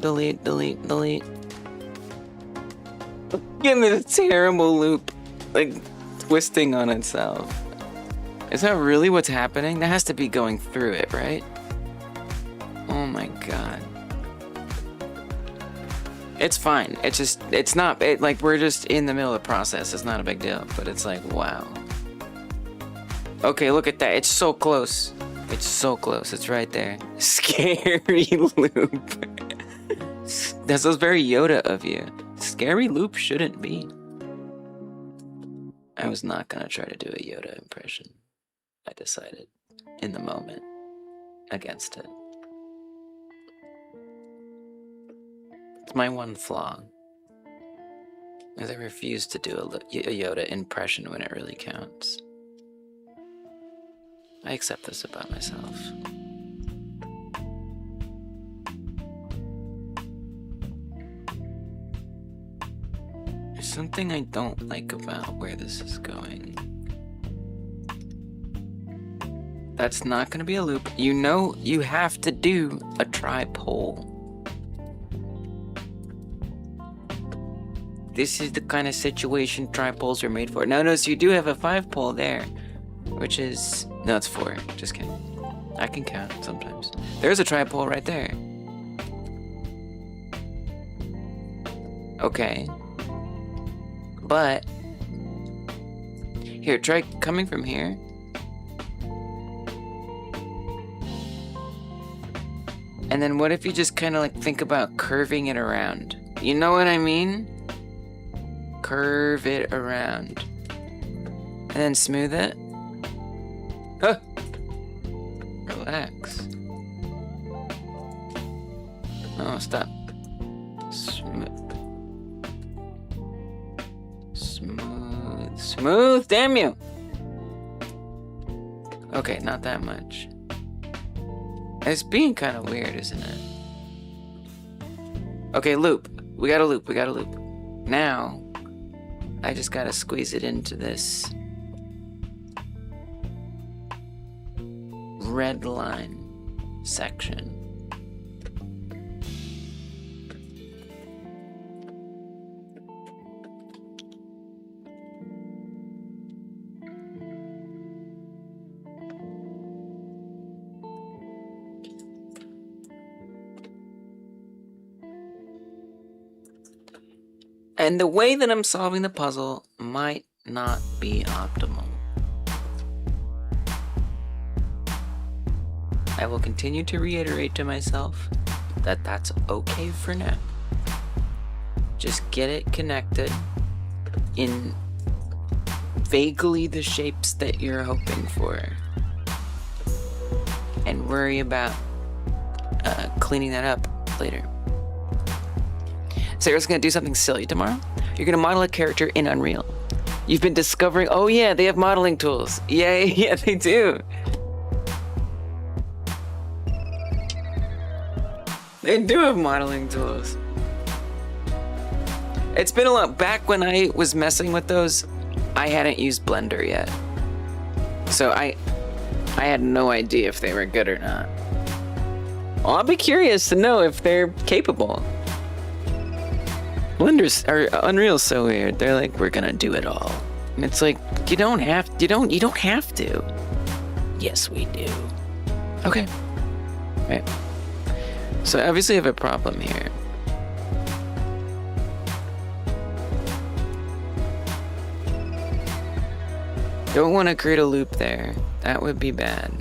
Delete, delete, delete. Give me the terrible loop. Like, twisting on itself. Is that really what's happening? That has to be going through it, right? Oh my god. It's fine. It's just, it's not, like, we're just in the middle of the process. It's not a big deal, but it's like, wow. Okay, look at that. It's so close. It's so close. It's right there. Scary loop. That's very Yoda of you. Scary loop shouldn't be. I was not gonna try to do a Yoda impression. I decided in the moment against it. It's my one flaw, is I refuse to do a Yoda impression when it really counts. I accept this about myself. There's something I don't like about where this is going. That's not gonna be a loop. You know you have to do a tripole. This is the kind of situation tripoles are made for. Now notice you do have a 5-pole there, which is, no, it's 4, just kidding. I can count sometimes. There's a tripole right there. Okay. But, here, try coming from here. And then what if you just kind of like think about curving it around? You know what I mean? Curve it around. And then smooth it. Huh. Relax. Oh, stop. Smooth. Smooth. Smooth, damn you! Okay, not that much. It's being kind of weird, isn't it? Okay, loop. We got a loop. We got a loop. Now, I just gotta squeeze it into this red line section. And the way that I'm solving the puzzle might not be optimal. I will continue to reiterate to myself that that's okay for now. Just get it connected in vaguely the shapes that you're hoping for. And worry about cleaning that up later. Sarah's gonna do something silly tomorrow. You're gonna model a character in Unreal. You've been discovering, oh yeah, they have modeling tools. Yeah, they do. They do have modeling tools. It's been a lot. Back when I was messing with those, I hadn't used Blender yet. So I had no idea if they were good or not. Well, I'll be curious to know if they're capable. Unreal's so weird. They're like, we're gonna do it all. And it's like, you don't have to. Yes, we do. Okay. Right. So obviously I have a problem here. Don't want to create a loop there. That would be bad.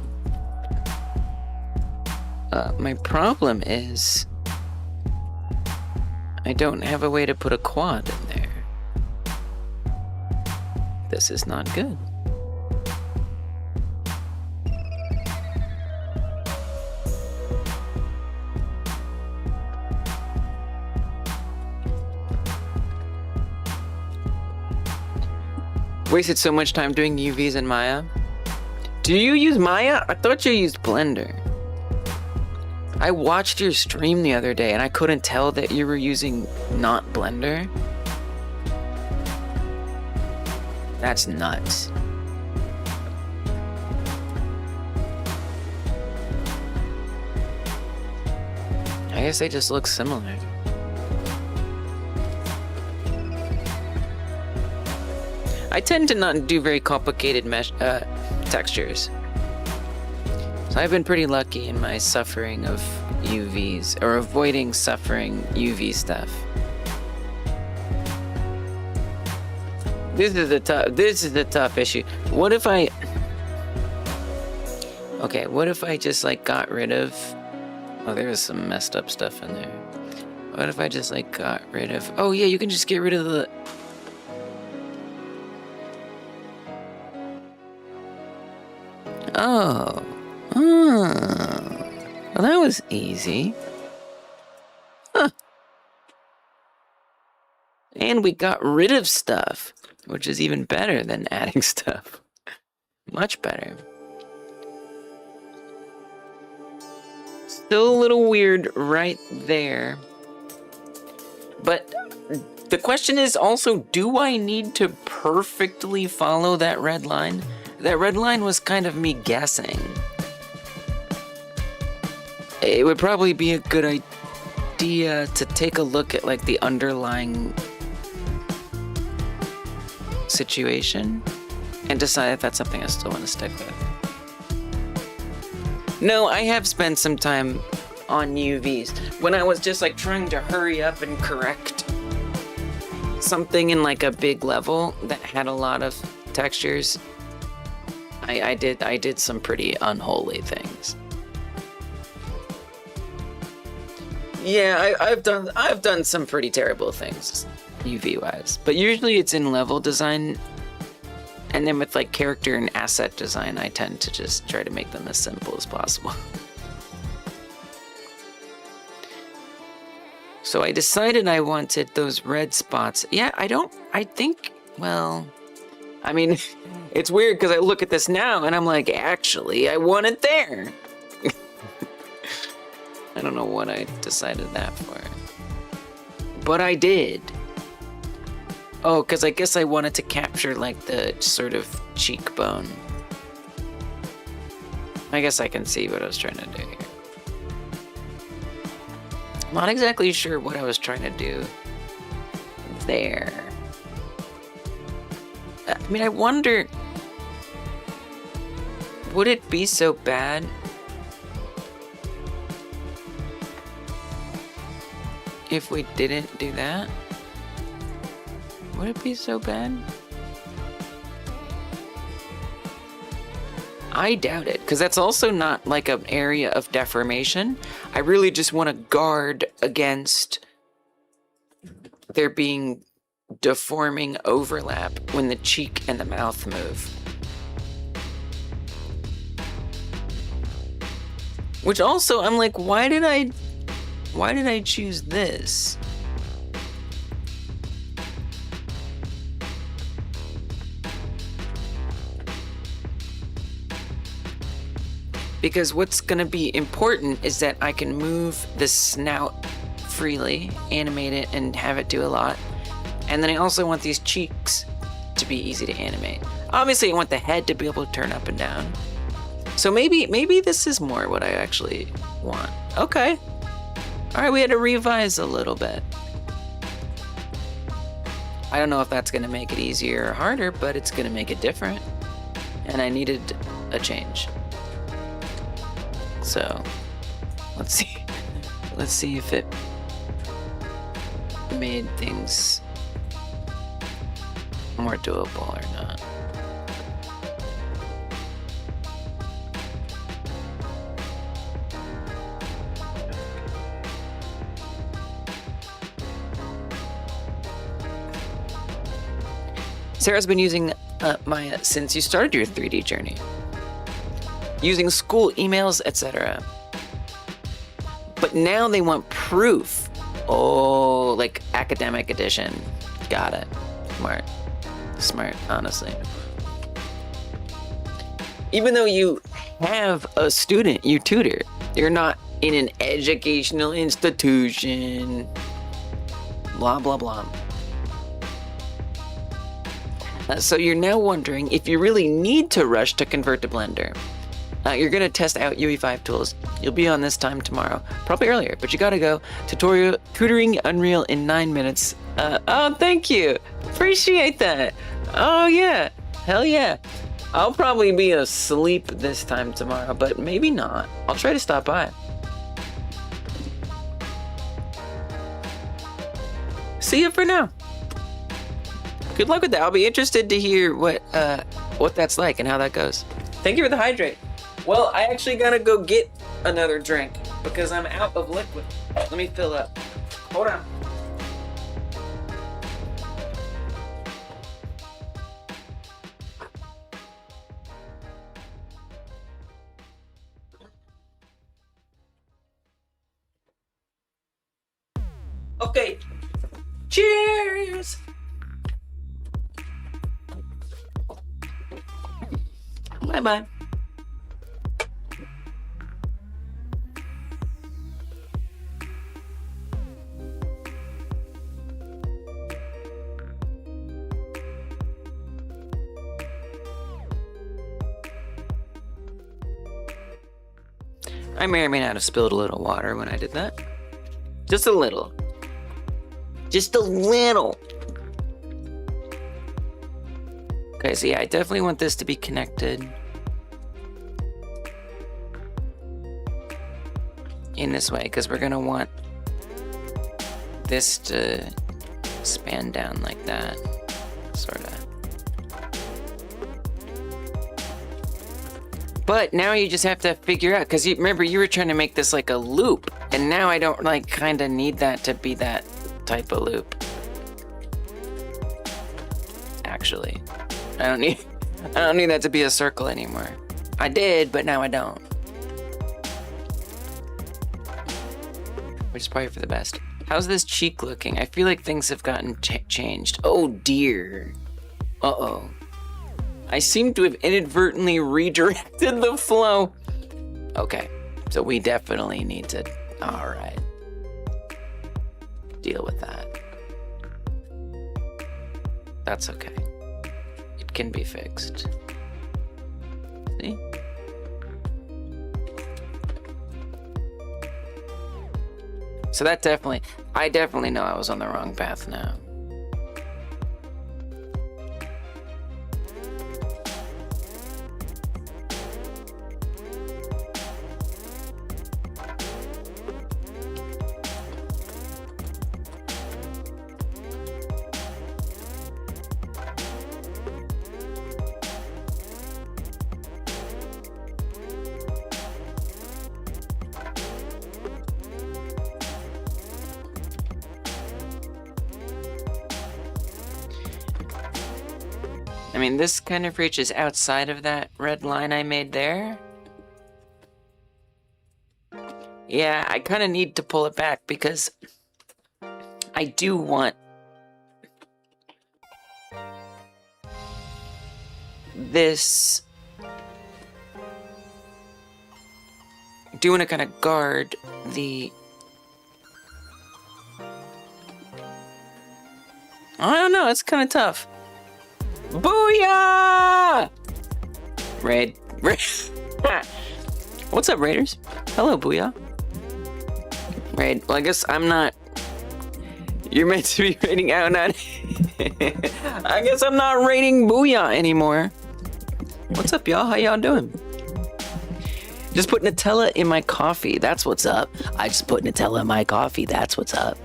My problem is I don't have a way to put a quad in there. This is not good. Wasted so much time doing UVs in Maya. Do you use Maya? I thought you used Blender. I watched your stream the other day and I couldn't tell that you were using not Blender. That's nuts. I guess they just look similar. I tend to not do very complicated textures. So I've been pretty lucky in my suffering of UVs, or avoiding suffering UV stuff. This is the tough issue. What if I just like got rid of, oh, there was some messed up stuff in there. What if I just like got rid of, oh yeah, you can just get rid of the, well, that was easy. Huh. And we got rid of stuff, which is even better than adding stuff. Much better. Still a little weird right there. But the question is also, do I need to perfectly follow that red line? That red line was kind of me guessing. It would probably be a good idea to take a look at like the underlying situation and decide if that's something I still want to stick with. No, I have spent some time on UVs when I was just like trying to hurry up and correct something in like a big level that had a lot of textures. I did some pretty unholy things. Yeah, I've done some pretty terrible things, UV wise. But usually it's in level design, and then with like character and asset design, I tend to just try to make them as simple as possible. So I decided I wanted those red spots. Yeah, well, I mean, it's weird because I look at this now and I'm like, actually, I want it there. I don't know what I decided that for. But I did. Oh, because I guess I wanted to capture like the sort of cheekbone. I guess I can see what I was trying to do here. I'm not exactly sure what I was trying to do there. I mean, I wonder, would it be so bad if we didn't do that? Would it be so bad? I doubt it, because that's also not like an area of deformation. I really just want to guard against there being deforming overlap when the cheek and the mouth move. Which also, I'm like, why did I choose this? Because what's going to be important is that I can move the snout freely, animate it, and have it do a lot. And then I also want these cheeks to be easy to animate. Obviously, I want the head to be able to turn up and down. So maybe this is more what I actually want. Okay. All right, we had to revise a little bit. I don't know if that's going to make it easier or harder, but it's going to make it different. And I needed a change. So, let's see. Let's see if it made things more doable or not. Sarah's been using Maya since you started your 3D journey. Using school emails, etc. But now they want proof. Oh, like academic edition. Got it. Smart. Smart, honestly. Even though you have a student you tutor, you're not in an educational institution. Blah, blah, blah. So you're now wondering if you really need to rush to convert to Blender. You're gonna test out UE5 tools. You'll be on this time tomorrow, probably earlier, but you gotta go. Tutoring Unreal in 9 minutes. Oh, thank you. Appreciate that. Oh yeah, hell yeah. I'll probably be asleep this time tomorrow, but maybe not. I'll try to stop by. See you for now. Good luck with that. I'll be interested to hear what that's like and how that goes. Thank you for the hydrate. Well, I actually gotta go get another drink because I'm out of liquid. Let me fill up. Hold on. Okay. Cheers! Bye-bye. I may or may not have spilled a little water when I did that. Just a little. Just a little. Okay, so yeah, I definitely want this to be connected in this way, because we're gonna want this to span down like that, sort of. But now you just have to figure out, because you remember you were trying to make this like a loop, and now I don't like kind of need that to be that type of loop. Actually, I don't need that to be a circle anymore. I did, but now I don't. Which is probably for the best. How's this cheek looking? I feel like things have gotten changed. Oh dear. Uh-oh. I seem to have inadvertently redirected the flow. Okay, so we definitely need to All right. Deal with that. That's okay. It can be fixed. See? So that definitely, I definitely know I was on the wrong path now. I mean, this kind of reaches outside of that red line I made there. Yeah, I kind of need to pull it back because I do want this. I do want to kind of guard the. I don't know, it's kind of tough. Booyah! Raid. What's up, Raiders? Hello, Booyah. Raid. Well, I guess I'm not. You're meant to be raiding out, not. I guess I'm not raiding Booyah anymore. What's up, y'all? How y'all doing? Just put Nutella in my coffee. That's what's up. I just put Nutella in my coffee. That's what's up.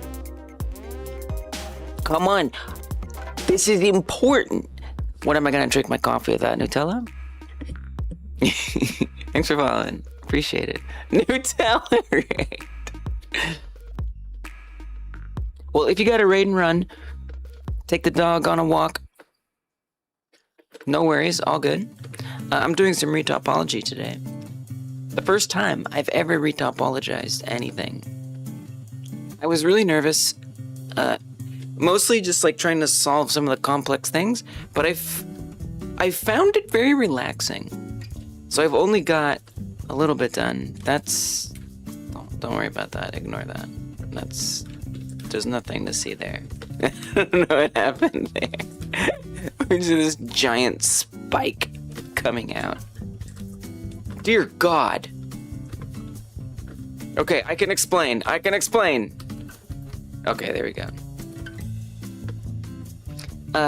Come on. This is important. What am I gonna drink my coffee without Nutella? Thanks for following. Appreciate it. Nutella raid. Well, if you got a raid and run, take the dog on a walk. No worries, all good. I'm doing some retopology today. The first time I've ever retopologized anything. I was really nervous. Mostly just like trying to solve some of the complex things, but I found it very relaxing. So I've only got a little bit done. That's, don't worry about that. Ignore that. There's nothing to see there. I don't know what happened there. There's this giant spike coming out. Dear God. Okay, I can explain. Okay, there we go.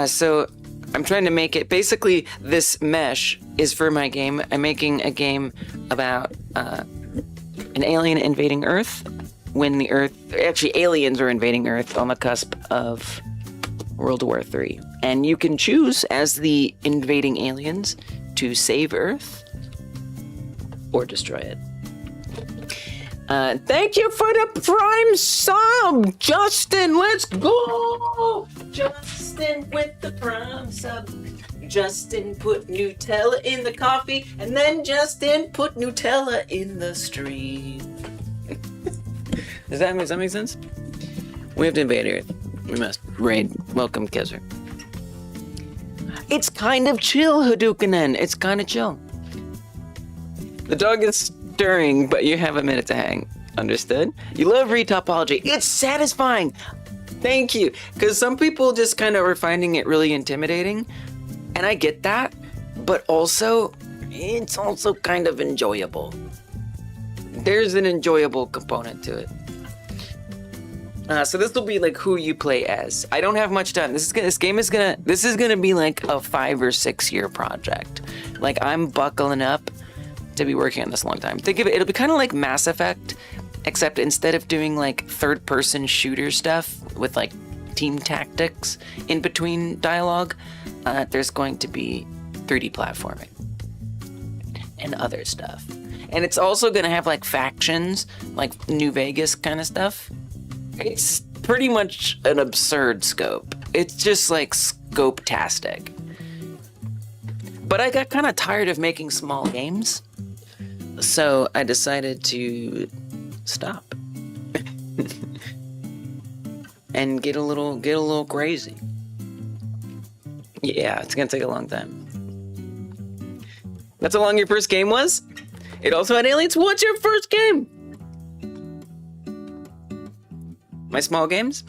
So I'm trying to make it, basically this mesh is for my game. I'm making a game about an alien invading Earth when the Earth, actually aliens are invading Earth on the cusp of World War III. And you can choose as the invading aliens to save Earth or destroy it. Thank you for the Prime sub, Justin. Let's go, Justin with the Prime sub. Justin put Nutella in the coffee, and then Justin put Nutella in the stream. Does that make sense? We have to invade Earth. We must raid. Welcome, Kezer. It's kind of chill, Hadouken. It's kind of chill. The dog is stirring, but you have a minute to hang. Understood? You love retopology. It's satisfying. Thank you. Because some people just kind of are finding it really intimidating. And I get that. But also, it's also kind of enjoyable. There's an enjoyable component to it. So this will be like who you play as. I don't have much done. This is gonna be like a 5 or 6 year project. Like I'm buckling up to be working on this a long time. Think of it, it'll be kind of like Mass Effect, except instead of doing like third person shooter stuff with like team tactics in between dialogue, there's going to be 3D platforming and other stuff. And it's also gonna have like factions, like New Vegas kind of stuff. It's pretty much an absurd scope. It's just like scope-tastic. But I got kind of tired of making small games, so I decided to stop and get a little crazy. Yeah, it's gonna take a long time. That's how long your first game was? It also had aliens? What's your first game? My small games?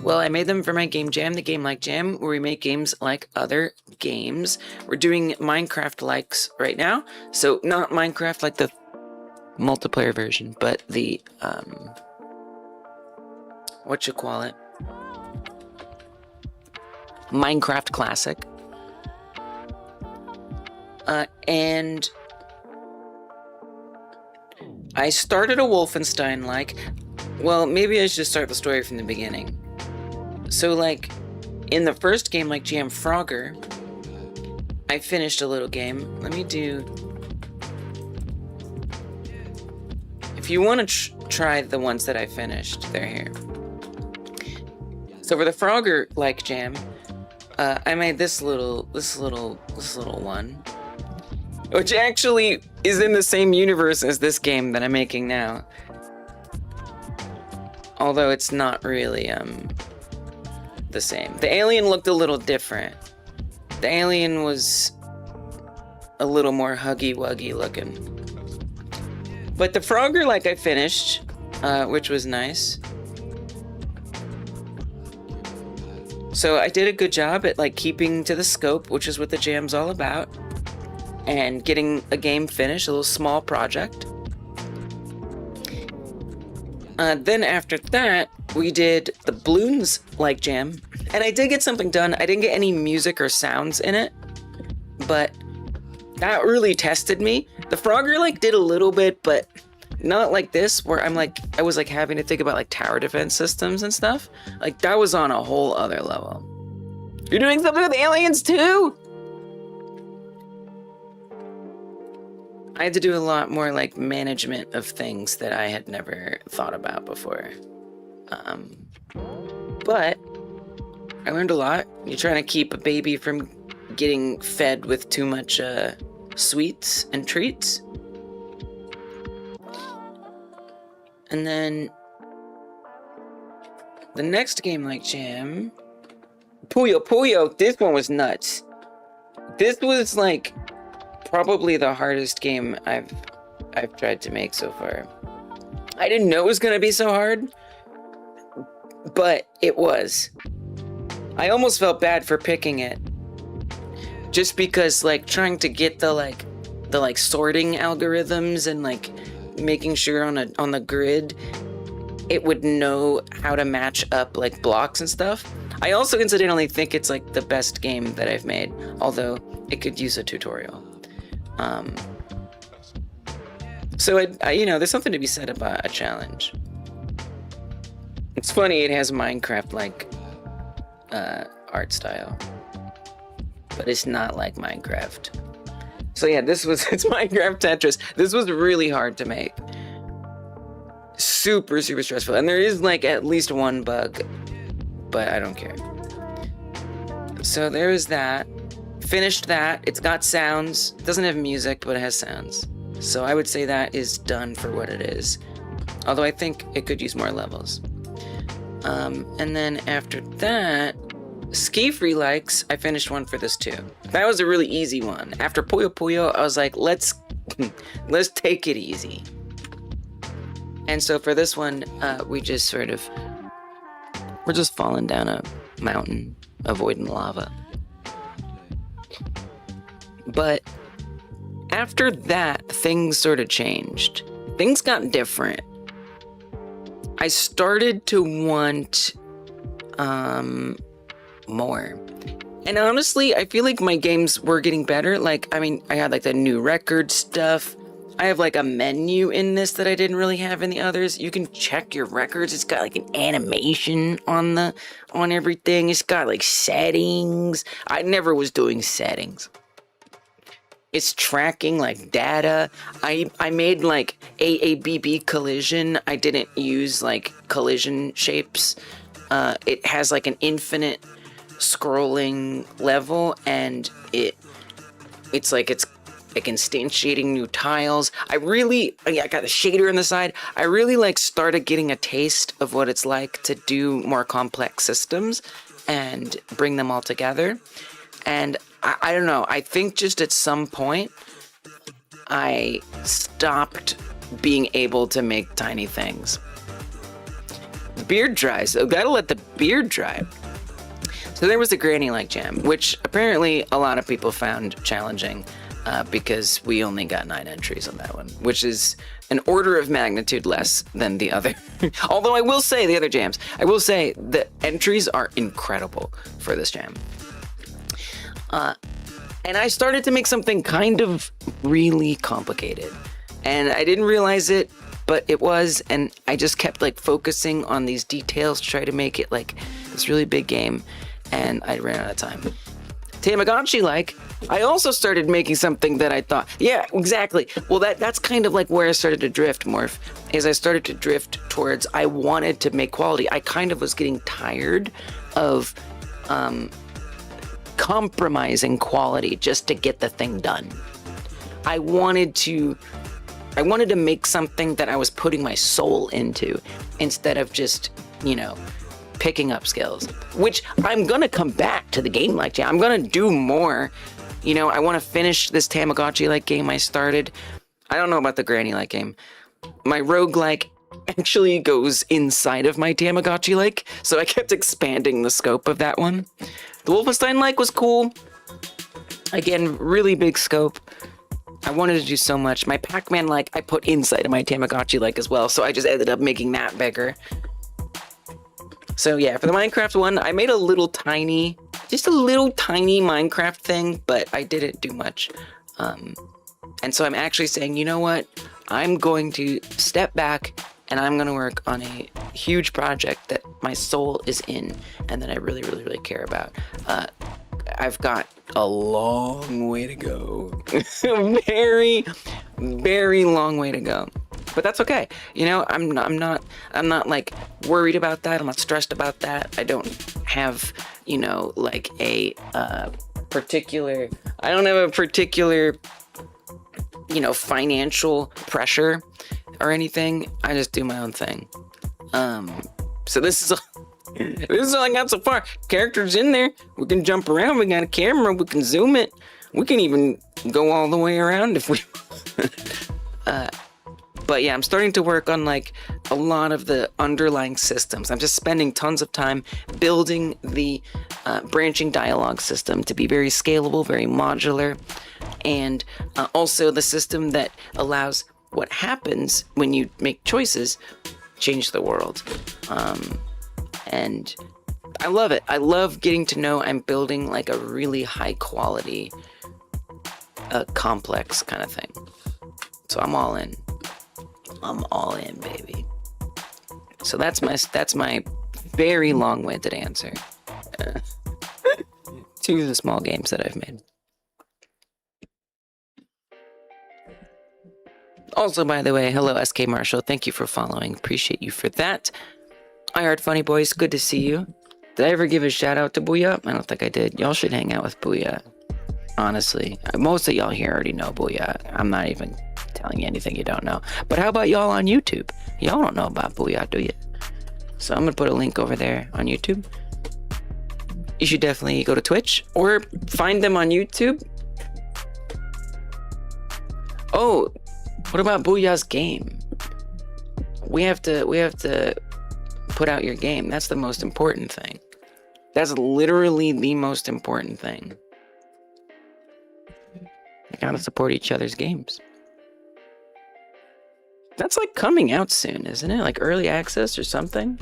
Well, I made them for my game jam, the Game Like Jam, where we make games like other games. We're doing Minecraft likes right now. So not Minecraft like the multiplayer version, but the, Minecraft Classic. And I started a Wolfenstein like. Well, maybe I should start the story from the beginning. So, like, in the first Game Like Jam Frogger, I finished a little game. Let me do... If you want to try the ones that I finished, they're here. So for the Frogger Like Jam, I made this little one, which actually is in the same universe as this game that I'm making now. Although it's not really, the same. The alien looked a little different. The alien was a little more huggy-wuggy looking. But the Frogger like I finished, which was nice. So I did a good job at like keeping to the scope, which is what the jam's all about, and getting a game finished, a little small project. Then after that, we did the Bloons like jam, and I did get something done. I didn't get any music or sounds in it, but that really tested me. The Frogger like did a little bit, but not like this, where I was like having to think about like tower defense systems and stuff. Like that was on a whole other level. You're doing something with aliens too? I had to do a lot more like management of things that I had never thought about before. But I learned a lot. You're trying to keep a baby from getting fed with too much sweets and treats. And then the next Game Like Jam, Puyo Puyo, this one was nuts. This was like probably the hardest game I've tried to make so far. I didn't know it was gonna be so hard, but it was. I almost felt bad for picking it, just because like trying to get the sorting algorithms and like making sure on the grid it would know how to match up like blocks and stuff. I also incidentally think it's like the best game that I've made, although it could use a tutorial. So I you know, there's something to be said about a challenge. It's funny, it has Minecraft like art style, but it's not like Minecraft. So yeah, it's Minecraft Tetris. This was really hard to make. Super, super stressful. And there is like at least one bug, but I don't care. So there is that. Finished that. It's got sounds. It doesn't have music, but it has sounds. So I would say that is done for what it is. Although I think it could use more levels. And then after that, Ski Free Likes, I finished one for this too. That was a really easy one. After Puyo Puyo, I was like, let's take it easy. And so for this one, we're just falling down a mountain, avoiding lava. But after that, things sort of changed. Things got different. I started to want more. And honestly, I feel like my games were getting better. Like, I mean, I had like the new record stuff. I have like a menu in this that I didn't really have in the others. You can check your records. It's got like an animation on everything. It's got like settings. I never was doing settings. It's tracking like data. I made like AABB collision. I didn't use like collision shapes. It has like an infinite scrolling level, and it's like instantiating new tiles. I got a shader on the side. I really like started getting a taste of what it's like to do more complex systems and bring them all together. And I don't know, I think just at some point I stopped being able to make tiny things. The beard dries. So gotta let the beard dry. So there was the granny-like jam, which apparently a lot of people found challenging because we only got 9 entries on that one, which is an order of magnitude less than the other. Although I will say the other jams, I will say the entries are incredible for this jam. And I started to make something kind of really complicated. And I didn't realize it, but it was, and I just kept like focusing on these details to try to make it like this really big game, and I ran out of time. Tamagotchi-like, I also started making something that I thought, yeah, exactly. Well, that's kind of like where I started to drift, Morph, is I started to drift towards, I wanted to make quality. I kind of was getting tired of compromising quality just to get the thing done. I wanted to make something that I was putting my soul into instead of just, you know, picking up skills, which I'm gonna come back to the game like that. I'm gonna do more. You know, I want to finish this Tamagotchi-like game I started. I don't know about the Granny-like game. My roguelike actually goes inside of my Tamagotchi-like, so I kept expanding the scope of that one. The Wolfenstein-like was cool. Again, really big scope. I wanted to do so much. My Pac-Man-like I put inside of my Tamagotchi-like as well, so I just ended up making that bigger. So yeah, for the Minecraft one, I made just a little tiny Minecraft thing, but I didn't do much. And so I'm actually saying, you know what? I'm going to step back and I'm going to work on a huge project that my soul is in and that I really, really, really care about. I've got a long way to go. Very, very long way to go. But that's okay. You know, I'm not like worried about that. I'm not stressed about that. I don't have, you know, like I don't have a particular, you know, financial pressure or anything. I just do my own thing. So this is all I got so far. Characters in there. We can jump around. We got a camera. We can zoom it. We can even go all the way around if we But yeah, I'm starting to work on like a lot of the underlying systems. I'm just spending tons of time building the branching dialogue system to be very scalable, very modular, and also the system that allows what happens when you make choices change the world. And I love it. I love getting to know I'm building like a really high quality, complex kind of thing. So I'm all in. I'm all in, baby. So that's my very long-winded answer to the small games that I've made. Also, by the way, hello SK Marshall. Thank you for following. Appreciate you for that. I heard Funny Boys. Good to see you. Did I ever give a shout out to Booyah? I don't think I did. Y'all should hang out with Booyah. Honestly, most of y'all here already know Booyah. I'm not even telling you anything you don't know. But how about y'all on YouTube? Y'all don't know about Booyah, do you? So I'm gonna put a link over there on YouTube. You should definitely go to Twitch or find them on YouTube. Oh, what about Booyah's game? We have to put out your game. That's the most important thing. That's literally the most important thing. We gotta support each other's games. That's like coming out soon, isn't it? Like early access or something?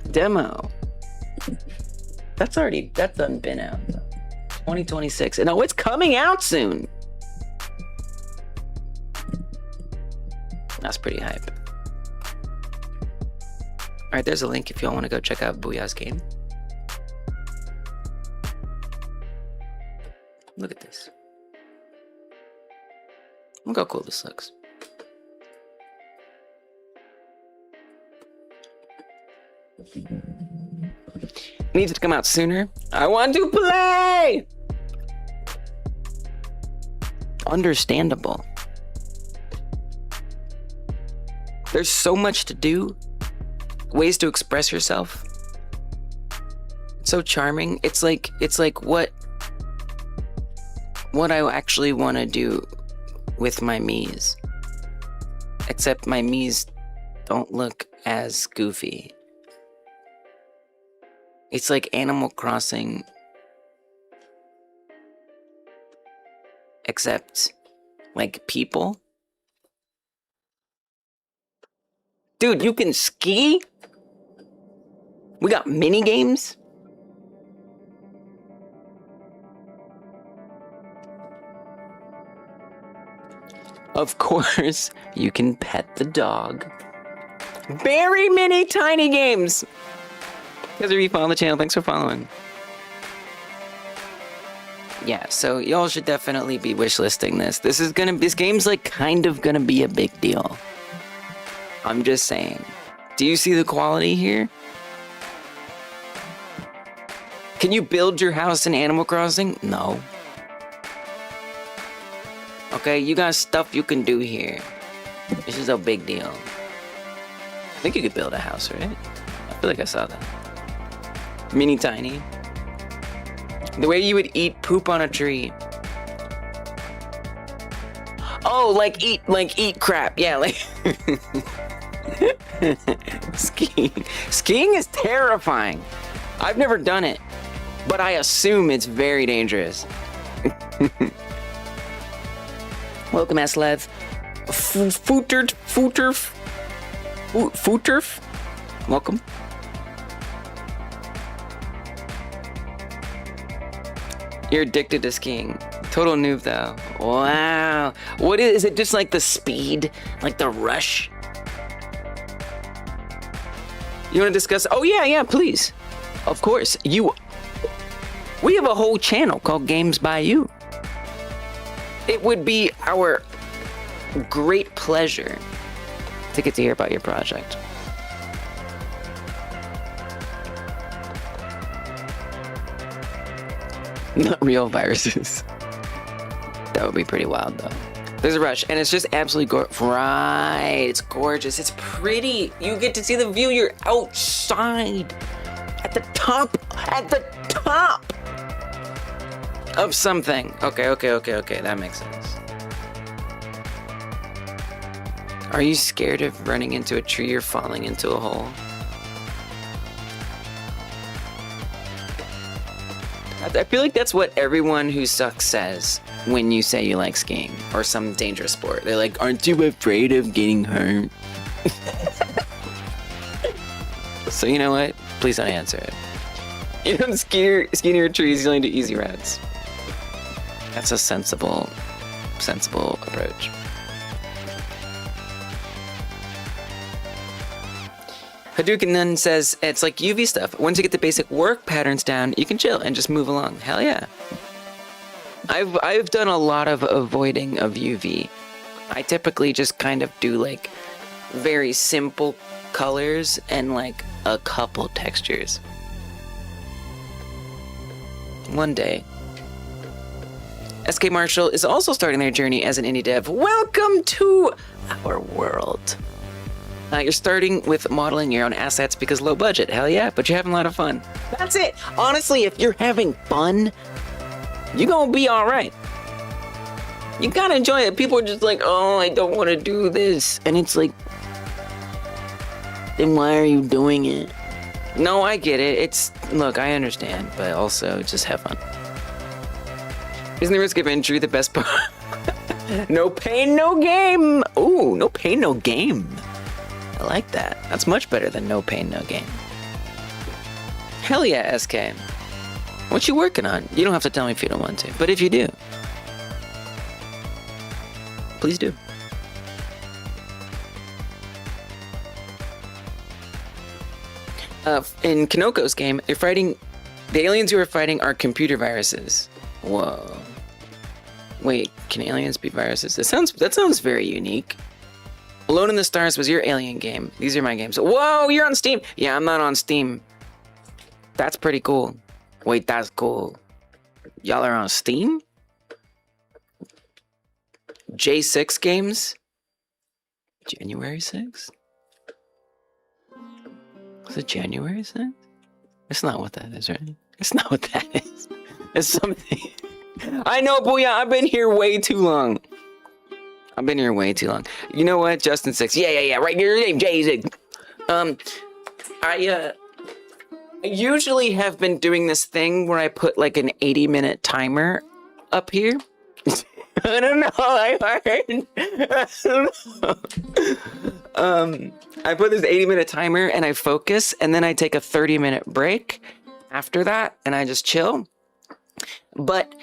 Demo. That's done been out. 2026. No, it's coming out soon. That's pretty hype. Alright, there's a link if y'all want to go check out Booyah's game. Look at this. Look how cool this looks. It needs to come out sooner. I want to play! Understandable. There's so much to do. Ways to express yourself. It's so charming. It's like what I actually want to do with my Miis. Except my Miis don't look as goofy. It's like Animal Crossing. Except, like, people. Dude, you can ski? We got mini games? Of course, you can pet the dog. Very many tiny games. Guys, if you follow the channel, thanks for following. Yeah, so y'all should definitely be wishlisting this. This game's like kind of gonna be a big deal. I'm just saying. Do you see the quality here? Can you build your house in Animal Crossing? No. Okay, you got stuff you can do here. This is a big deal. I think you could build a house, right? I feel like I saw that. Mini tiny. The way you would eat poop on a tree. Oh, like eat crap. Yeah, like skiing. Skiing is terrifying. I've never done it, but I assume it's very dangerous. Welcome, Aslev. Footerf. Welcome. You're addicted to skiing. Total noob, though. Wow. What is it? Just like the speed? Like the rush? You want to discuss? Oh, yeah, please. Of course. We have a whole channel called Games by You. It would be our great pleasure to get to hear about your project. Not real viruses. That would be pretty wild, though. There's a rush, and it's just absolutely gorgeous. Right, it's gorgeous. It's pretty. You get to see the view. You're outside. At the top of something. Okay. That makes sense. Are you scared of running into a tree or falling into a hole? I feel like that's what everyone who sucks says when you say you like skiing or some dangerous sport. They're like, aren't you afraid of getting hurt? So you know what? Please don't answer it. You don't ski near trees, you only do easy rides. That's a sensible approach. Hadouken then says, it's like UV stuff. Once you get the basic work patterns down, you can chill and just move along. Hell yeah. I've done a lot of avoiding of UV. I typically just kind of do like very simple colors and like a couple textures. One day. SK Marshall is also starting their journey as an indie dev. Welcome to our world. You're starting with modeling your own assets because low budget. Hell yeah, but you're having a lot of fun. That's it. Honestly, if you're having fun, you're gonna be all right. You gotta enjoy it. People are just like, oh, I don't want to do this. And it's like, then why are you doing it? No, I get it. Look, I understand, but also just have fun. Isn't the risk of injury the best part? No pain, no game. Ooh, no pain, no game. I like that. That's much better than no pain, no gain. Hell yeah, SK. What you working on? You don't have to tell me if you don't want to, but if you do, please do. In Kanoko's game, the aliens you are fighting are computer viruses. Whoa. Wait, can aliens be viruses? That sounds very unique. Alone in the Stars was your alien game. These are my games. Whoa, you're on Steam. Yeah, I'm not on Steam. That's pretty cool. Wait, that's cool. Y'all are on Steam? J6 games? January 6th? Was it January 6th? It's not what that is, right? It's not what that is. It's something. I know, Booyah, I've been here way too long. I've been here way too long. You know what? Justin 6. Yeah. Right, your name, Jay. I usually have been doing this thing where I put like an 80-minute timer up here. I don't know. I put this 80-minute timer and I focus, and then I take a 30-minute break after that, and I just chill. But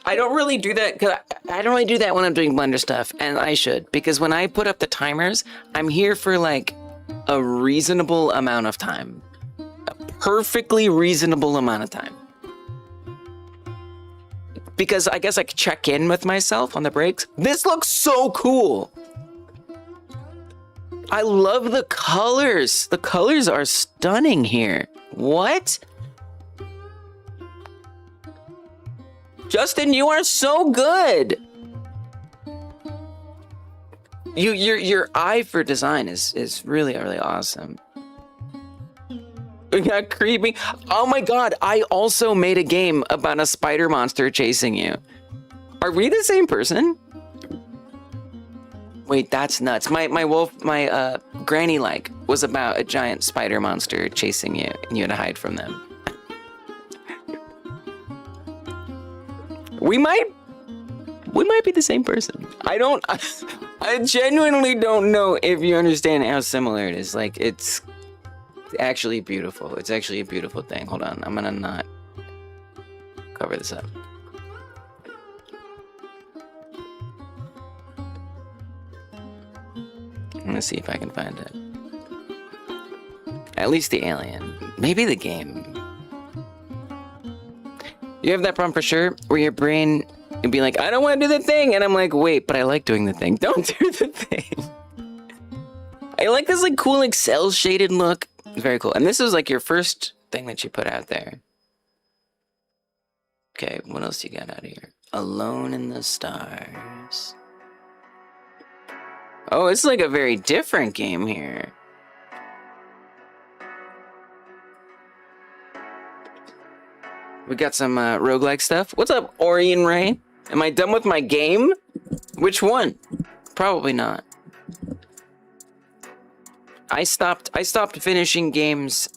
I don't really do that because I don't really do that when I'm doing Blender stuff, and I should, because when I put up the timers, I'm here for like a reasonable amount of time, a perfectly reasonable amount of time. Because I guess I could check in with myself on the breaks. This looks so cool. I love the colors. The colors are stunning here. What? Justin, you are so good. Your eye for design is really, really awesome. Yeah, creepy. Oh my god, I also made a game about a spider monster chasing you. Are we the same person? Wait, that's nuts. My granny like was about a giant spider monster chasing you, and you had to hide from them. We might be the same person. I genuinely don't know if you understand how similar it is. Like, it's actually beautiful. It's actually a beautiful thing. Hold on, I'm gonna not cover this up. I'm gonna see if I can find it. At least the alien. Maybe the game. You have that problem for sure, where your brain would be like, I don't want to do the thing, and I'm like, wait, but I like doing the thing. Don't do the thing. I like this like cool like cell shaded look. Very cool. And this was like your first thing that you put out there. Okay, what else you got out of here? Alone in the Stars. Oh, it's like a very different game here. We got some roguelike stuff. What's up, Orion Ray? Am I done with my game? Which one? Probably not. I stopped finishing games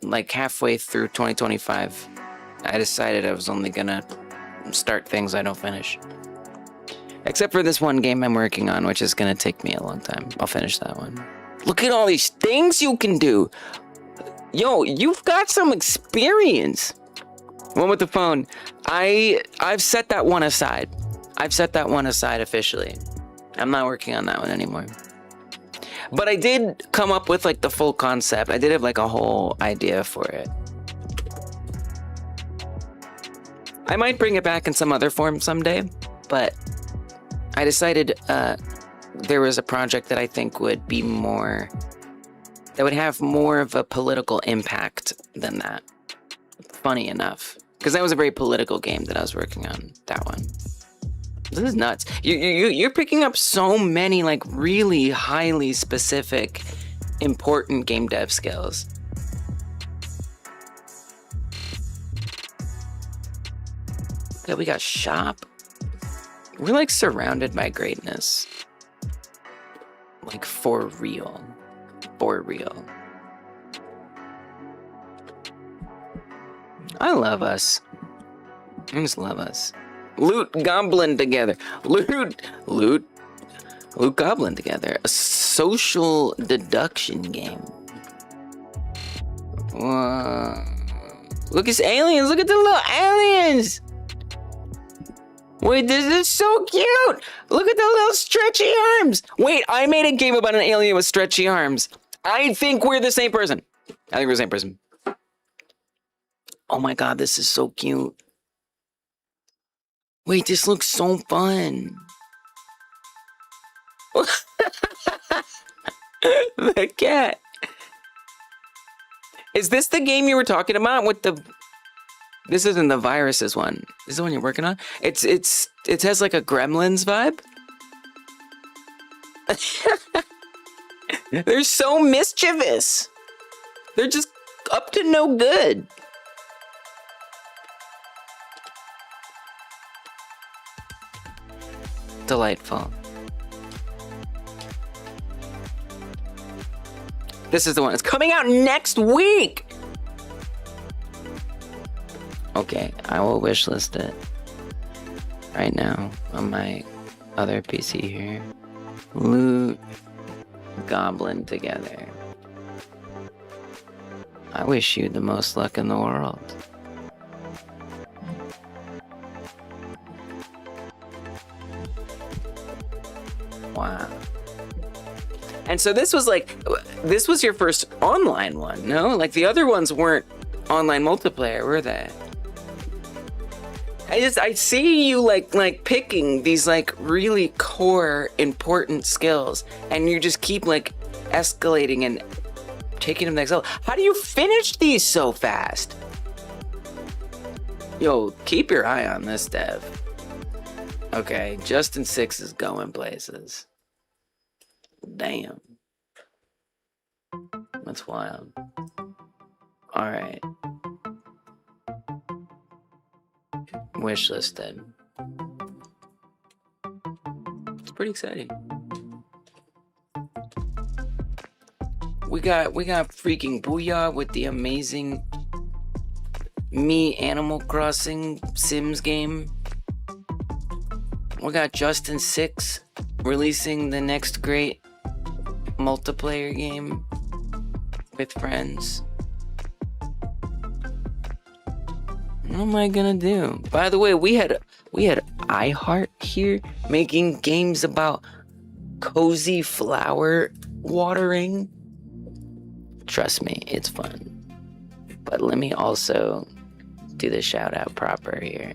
like halfway through 2025. I decided I was only gonna start things I don't finish. Except for this one game I'm working on, which is gonna take me a long time. I'll finish that one. Look at all these things you can do. Yo, you've got some experience. One with the phone. I've set that one aside. I've set that one aside officially. I'm not working on that one anymore. But I did come up with like the full concept. I did have like a whole idea for it. I might bring it back in some other form someday, but I decided there was a project that I think would be more, that would have more of a political impact than that. Funny enough, because that was a very political game that I was working on, that one. This is nuts. You're picking up so many like really highly specific, important game dev skills. Okay, we got shop. We're like surrounded by greatness. Like for real. For real. I love us. I just love us. Loot Goblin together. Loot Goblin together. A social deduction game. Look at aliens. Look at the little aliens. Wait, this is so cute. Look at the little stretchy arms. Wait, I made a game about an alien with stretchy arms. I think we're the same person. I think we're the same person. Oh my god, this is so cute. Wait, this looks so fun. The cat. Is this the game you were talking about with the... This isn't the viruses one. This is the one you're working on? It has like a Gremlins vibe. They're so mischievous. They're just up to no good. delightful. This is the one. It's coming out next week. Okay, I will wishlist it right now on my other PC here. Loot Goblin together. I wish you the most luck in the world. Wow. And so this was your first online one, no? Like the other ones weren't online multiplayer, were they? I see you like picking these like really core important skills, and you just keep like escalating and taking them to the next level. How do you finish these so fast? Yo, keep your eye on this dev. Okay, Justin 6 is going places. Damn. That's wild. Alright. Wishlisted. It's pretty exciting. We got freaking Booyah with the amazing Me Animal Crossing Sims game. We got Justin 6 releasing the next great multiplayer game with friends. What am I gonna do? By the way, we had iHeart here making games about cozy flower watering. Trust me, it's fun. But let me also do the shout out proper here.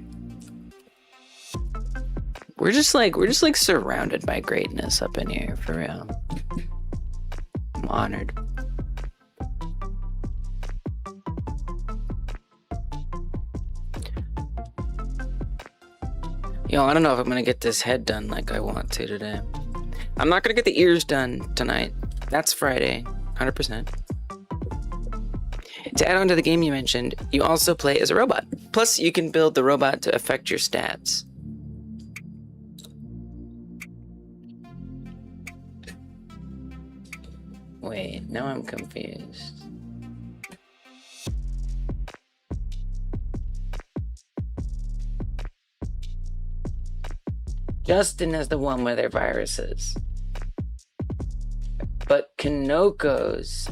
We're just like surrounded by greatness up in here, for real. I'm honored. Yo, I don't know if I'm gonna get this head done like I want to today. I'm not gonna get the ears done tonight. That's Friday, 100%. To add on to the game you mentioned, you also play as a robot. Plus, you can build the robot to affect your stats. Wait, now I'm confused. Justin is the one with their viruses. But Kanoko's...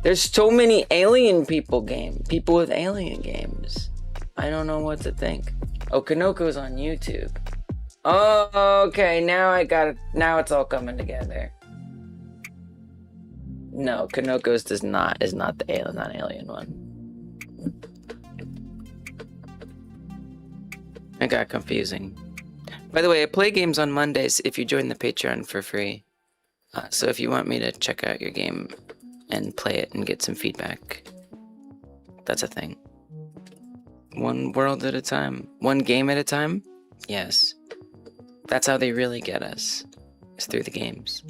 There's so many alien people with alien games. I don't know what to think. Oh, Kanoko's on YouTube. Oh, okay, now I got it. Now it's all coming together. No, Kanoko's is not the alien one. It got confusing. By the way, I play games on Mondays if you join the Patreon for free. So if you want me to check out your game and play it and get some feedback, that's a thing. One world at a time. One game at a time? Yes. That's how they really get us. It's through the games.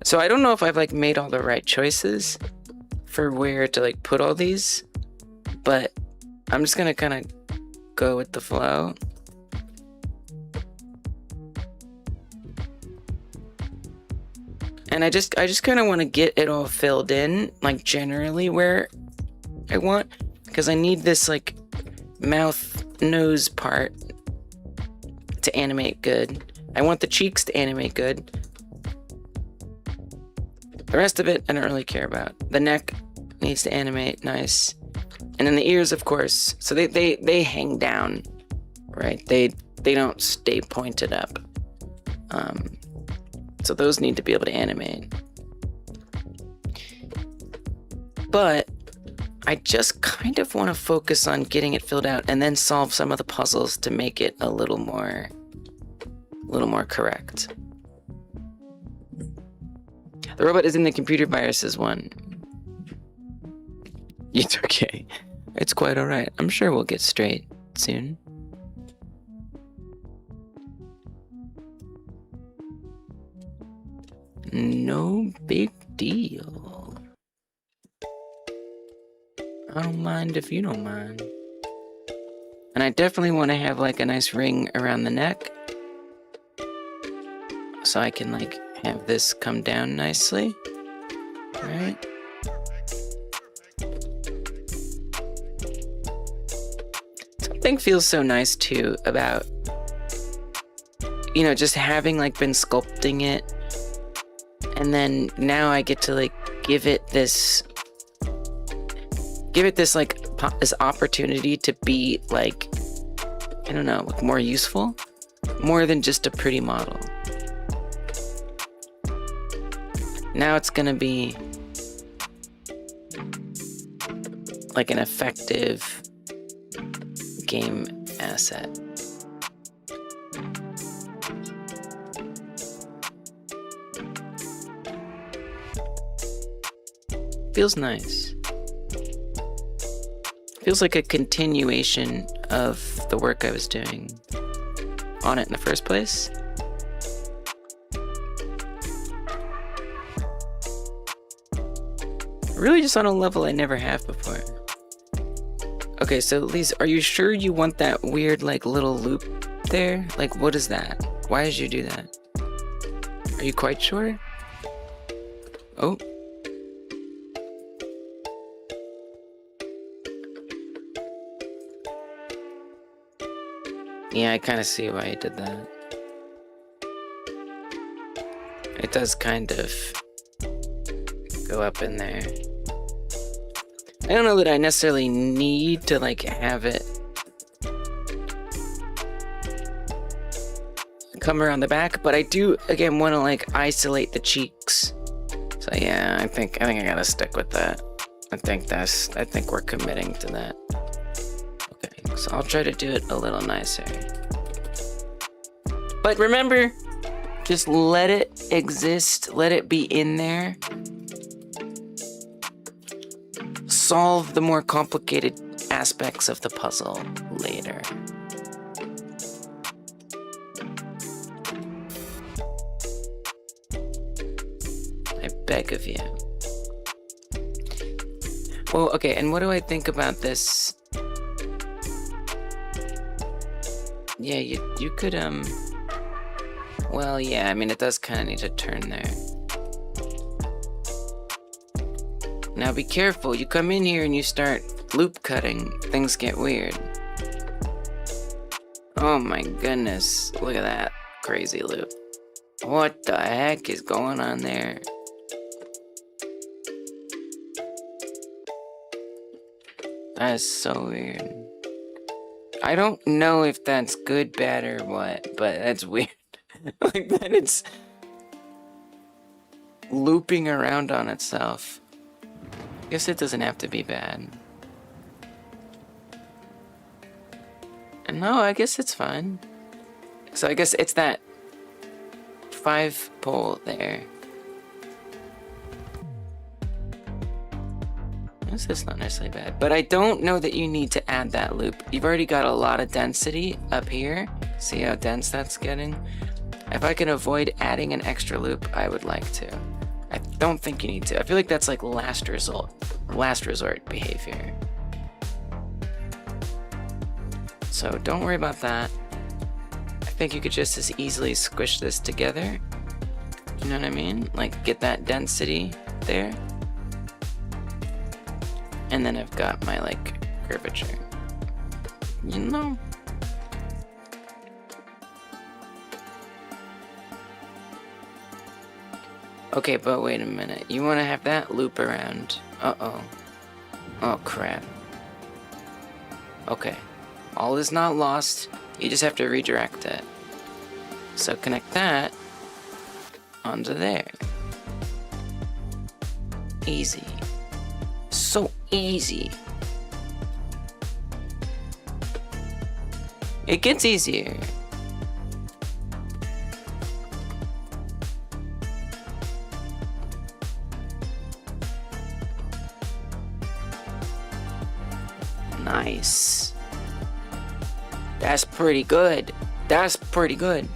So I don't know if I've like made all the right choices for where to like put all these, but I'm just gonna kind of go with the flow. And I just kind of want to get it all filled in, like generally where I want, because I need this like mouth nose part to animate good. I want the cheeks to animate good. The rest of it I don't really care about. The neck needs to animate nice, and then the ears, of course. So they hang down, right? They don't stay pointed up. So those need to be able to animate. But I just kind of want to focus on getting it filled out and then solve some of the puzzles to make it a little more correct. The robot is in the computer viruses one. It's okay. It's quite alright. I'm sure we'll get straight soon. No big deal. I don't mind if you don't mind. And I definitely want to have like a nice ring around the neck. So I can like have this come down nicely. Right? Something feels so nice too about, you know, just having like been sculpting it. And then now I get to like give it this like this opportunity to be like, I don't know, like more useful, more than just a pretty model. Now it's gonna be like an effective game asset. Feels nice. Feels like a continuation of the work I was doing on it in the first place. Really just on a level I never have before. Okay, so Lise, are you sure you want that weird like little loop there? Like, what is that? Why did you do that? Are you quite sure? Oh. Yeah, I kind of see why you did that. It does kind of go up in there. I don't know that I necessarily need to like have it come around the back, but I do again want to like isolate the cheeks. So yeah, I think I gotta stick with that. I think we're committing to that. Okay, so I'll try to do it a little nicer. But remember, just let it exist, let it be in there. Solve the more complicated aspects of the puzzle later. I beg of you. Well, okay, and what do I think about this? Yeah, you could, well, yeah, I mean, it does kind of need to turn there. Now be careful, you come in here and you start loop cutting, things get weird. Oh my goodness, look at that crazy loop. What the heck is going on there? That is so weird. I don't know if that's good, bad, or what, but that's weird. Like that it's looping around on itself. I guess it doesn't have to be bad. And no, I guess it's fine. So I guess it's that 5 pole there. This is not necessarily bad, but I don't know that you need to add that loop. You've already got a lot of density up here. See how dense that's getting? If I can avoid adding an extra loop, I would like to. I don't think you need to. I feel like that's like last resort behavior. So don't worry about that. I think you could just as easily squish this together. You know what I mean? Like get that density there. And then I've got my like curvature. You know? Okay, but wait a minute. You want to have that loop around. Uh-oh. Oh, crap. Okay. All is not lost. You just have to redirect it. So connect that onto there. Easy. So easy. It gets easier. Nice. That's pretty good. That's pretty good.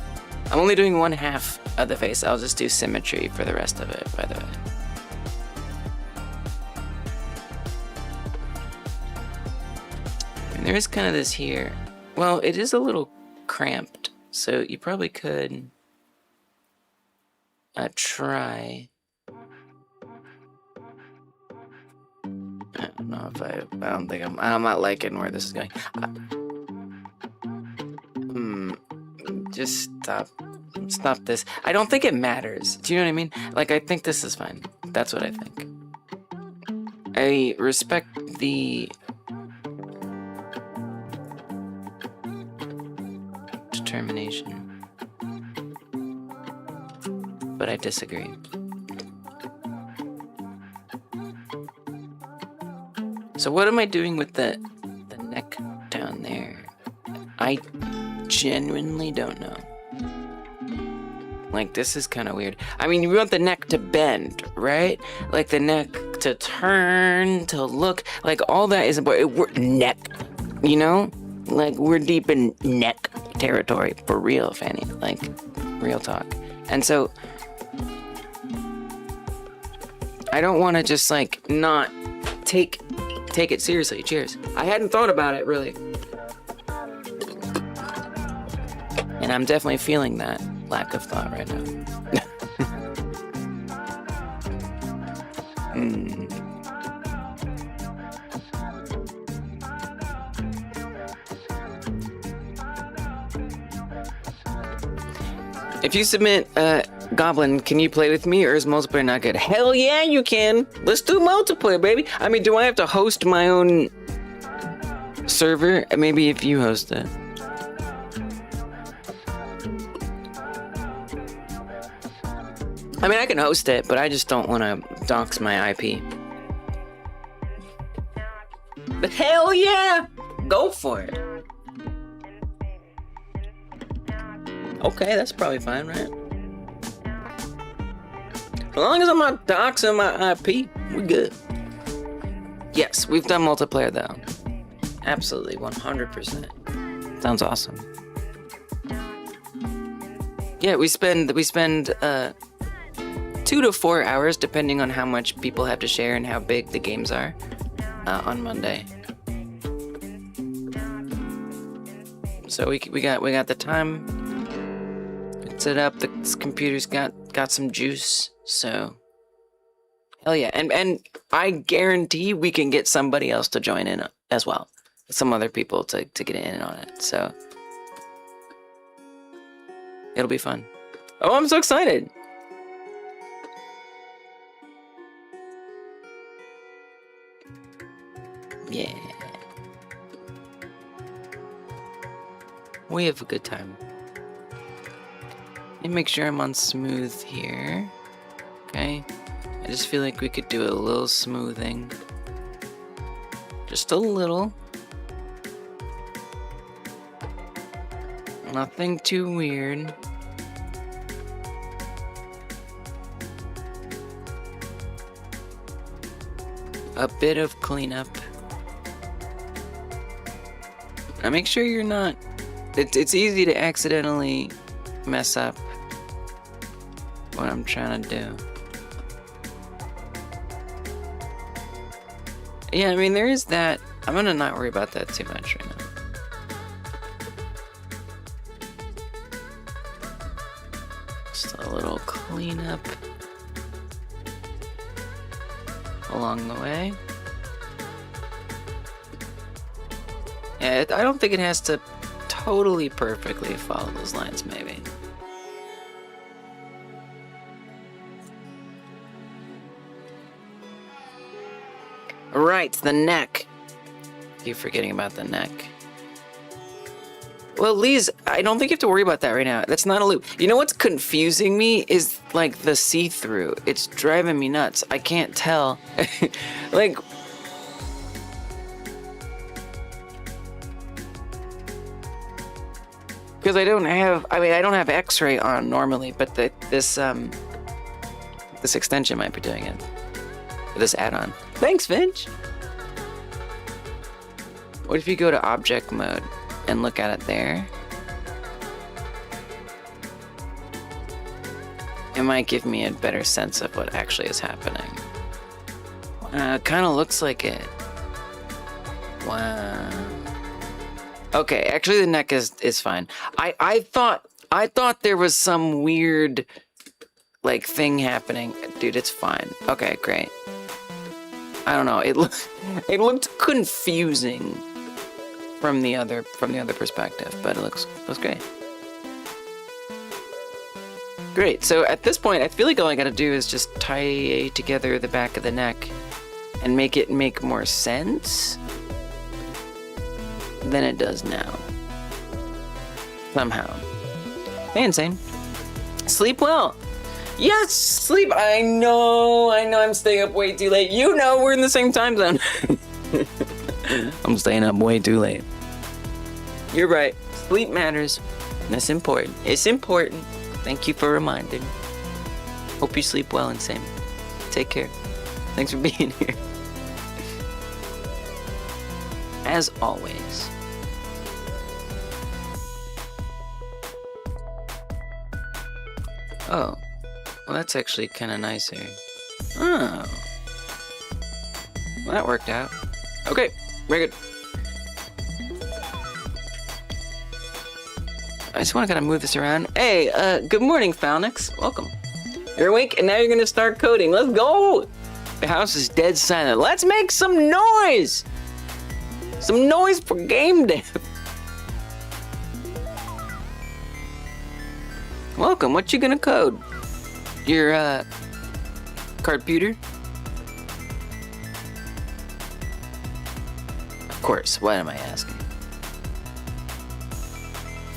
I'm only doing 1/2 of the face. I'll just do symmetry for the rest of it, by the way. There is kind of this here. Well, it is a little cramped, so you probably could try. I don't know if I'm not liking where this is going. Just stop this. I don't think it matters. Do you know what I mean? Like, I think this is fine. That's what I think. I respect the determination, but I disagree. So what am I doing with the neck down there? I genuinely don't know. Like, this is kind of weird. I mean, we want the neck to bend, right? Like the neck to turn, to look, like all that is important. We're neck, you know? Like, we're deep in neck territory for real, Fanny. Like, real talk. And so I don't want to just like not take it seriously. Cheers. I hadn't thought about it really. And I'm definitely feeling that lack of thought right now. If you submit Goblin, can you play with me, or is multiplayer not good? Hell yeah, you can. Let's do multiplayer, baby. I mean, do I have to host my own server? Maybe if you host it. I mean, I can host it, but I just don't want to dox my IP. But hell yeah! Go for it. Okay, that's probably fine, right? As long as I'm not doxing my IP, we good. Yes, we've done multiplayer though. Absolutely, 100%. Sounds awesome. Yeah, we spend 2 to 4 hours, depending on how much people have to share and how big the games are, on Monday. So we got the time. Set up. The computer's got some juice. So hell yeah, and I guarantee we can get somebody else to join in as well. Some other people to get in on it. So it'll be fun. Oh, I'm so excited. Yeah. We have a good time. Let me make sure I'm on smooth here. Okay. I just feel like we could do a little smoothing. Just a little. Nothing too weird. A bit of cleanup. Now make sure you're not... It's easy to accidentally mess up what I'm trying to do. Yeah, I mean, there is that. I'm gonna not worry about that too much right now. Just a little cleanup along the way. Yeah, I don't think it has to totally perfectly follow those lines, maybe. Right, the neck. Keep forgetting about the neck. Well, Lise, I don't think you have to worry about that right now. That's not a loop. You know what's confusing me is like the see-through. It's driving me nuts. I can't tell. Like, because I don't have X-ray on normally, but this extension might be doing it. This add-on. Thanks, Finch. What if you go to object mode and look at it there? It might give me a better sense of what actually is happening. It kind of looks like it. Wow. Okay, actually the neck is fine. I thought there was some weird like thing happening. Dude, it's fine. Okay, great. I don't know. It looked confusing from the other perspective, but it looks great. Great. So at this point, I feel like all I gotta do is just tie together the back of the neck and make it make more sense than it does now. Somehow. Hey, Insane. Sleep well. Yes, sleep. I know I'm staying up way too late. You know, we're in the same time zone. I'm staying up way too late. You're right. Sleep matters. That's important. It's important. Thank you for reminding. Hope you sleep well, Insane. Take care. Thanks for being here. As always. Oh. Well, that's actually kind of nicer. Oh. Well, that worked out. Okay, very good. I just want to kind of move this around. Hey, good morning, Falnix. Welcome. You're awake, and now you're going to start coding. Let's go! The house is dead silent. Let's make some noise! Some noise for game dev. Welcome. What you gonna code? Your, cardputer? Of course. What am I asking?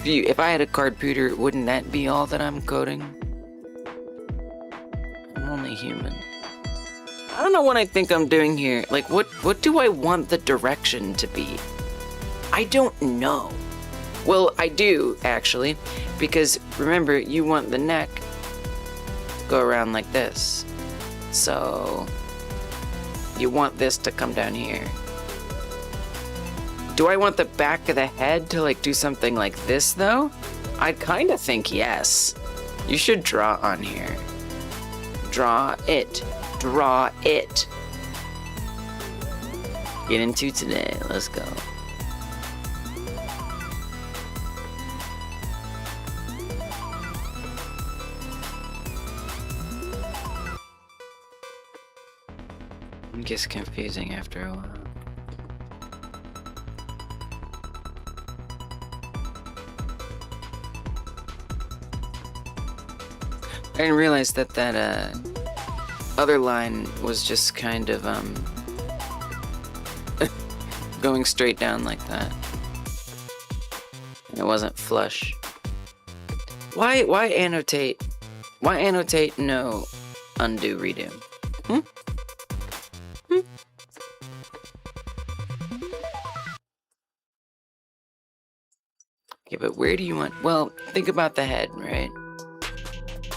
If I had a cardputer, wouldn't that be all that I'm coding? I'm only human. I don't know what I think I'm doing here. Like, what do I want the direction to be? I don't know. Well, I do, actually. Because, remember, you want the neck to go around like this. So, you want this to come down here. Do I want the back of the head to, like, do something like this, though? I kind of think yes. You should draw on here. Draw it. Draw it. Get into today. Let's go. It gets confusing after a while. I didn't realize that other line was just kind of going straight down like that. And it wasn't flush. Why annotate? Why annotate no undo redo? Hmm? Hmm? Yeah, but where do you want? Well, think about the head, right?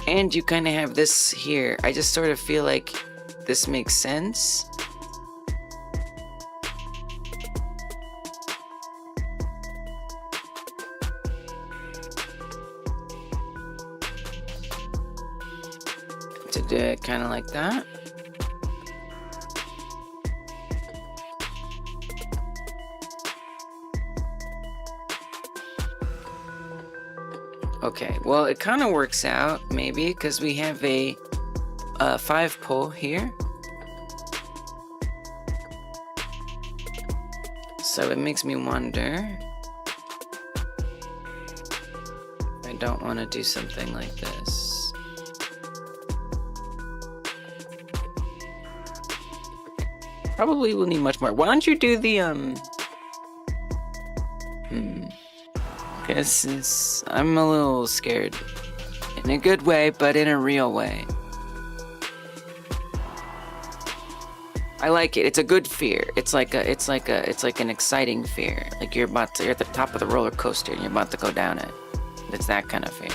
And you kind of have this here. I just sort of feel like this makes sense. To do it kind of like that. Okay, well, it kind of works out, maybe, because we have a 5-pole here. So it makes me wonder if I don't want to do something like this. Probably will need much more. Why don't you do the, I'm a little scared. In a good way, but in a real way. I like it. It's a good fear. It's like an exciting fear. Like you're at the top of the roller coaster and you're about to go down it. It's that kind of fear.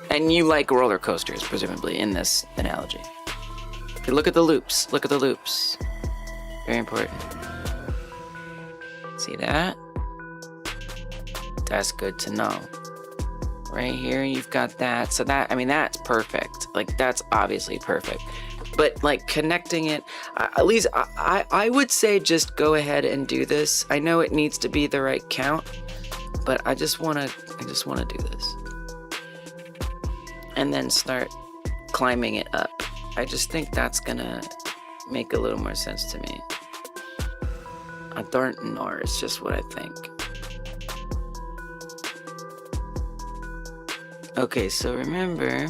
And you like roller coasters, presumably, in this analogy. Okay, look at the loops. Look at the loops. Very important. See that? That's good to know. Right here, you've got that. So that, I mean, that's perfect. Like, that's obviously perfect. But like connecting it, at least I would say just go ahead and do this. I know it needs to be the right count, but I just wanna do this. And then start climbing it up. I just think that's gonna make a little more sense to me. I don't know, it's just what I think. Okay, so remember,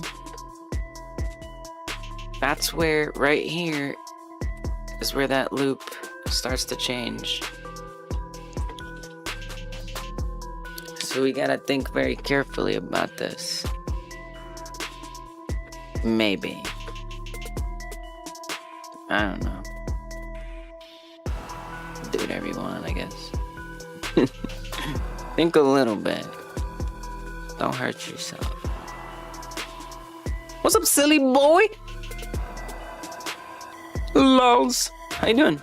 that's where, right here, is where that loop starts to change. So we gotta think very carefully about this. Maybe. I don't know. Do whatever you want, I guess. Think a little bit. Don't hurt yourself. What's up, silly boy? Lols. How you doing?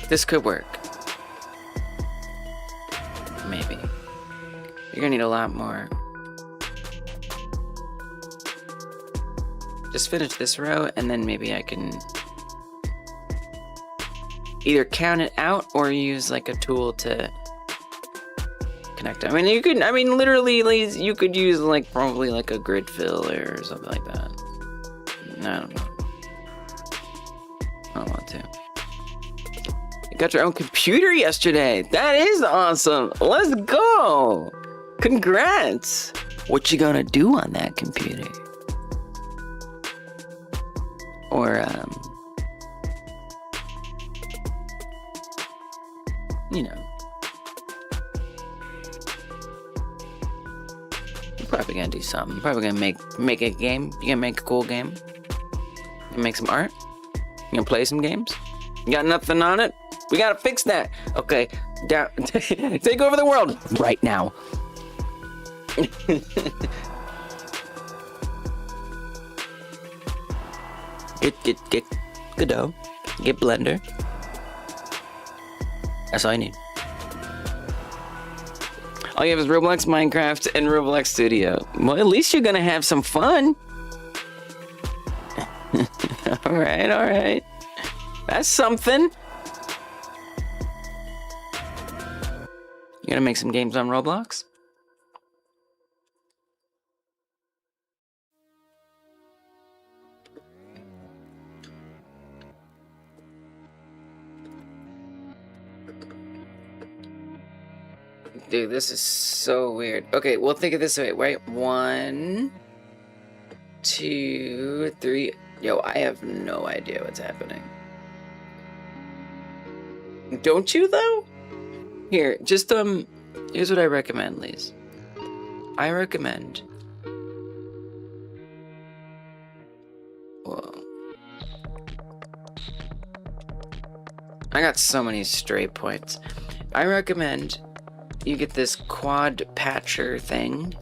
This could work. Maybe. You're gonna need a lot more. Just finish this row and then maybe I can either count it out or use like a tool to connect it. I mean, you could, literally, you could use like probably like a grid fill or something like that. I don't know. I don't want to. You got your own computer yesterday. That is awesome. Let's go. Congrats. What you gonna do on that computer? Or, you know. You're probably gonna do something. You're probably gonna make a game. You gonna make a cool game. You gonna make some art. You gonna play some games. You got nothing on it? We gotta fix that. Okay, down. Take over the world right now. Get Godot. Get Blender. That's all you need. All you have is Roblox, Minecraft, and Roblox Studio. Well, at least you're gonna have some fun. All right. That's something. You gonna make some games on Roblox? Dude, this is so weird. Okay, well, think of this way, right? 1, 2, 3. Yo, I have no idea what's happening. Don't you, though? Here, just, here's what I recommend, Lise. I recommend... Whoa. I got so many stray points. I recommend you get this quad patcher thing.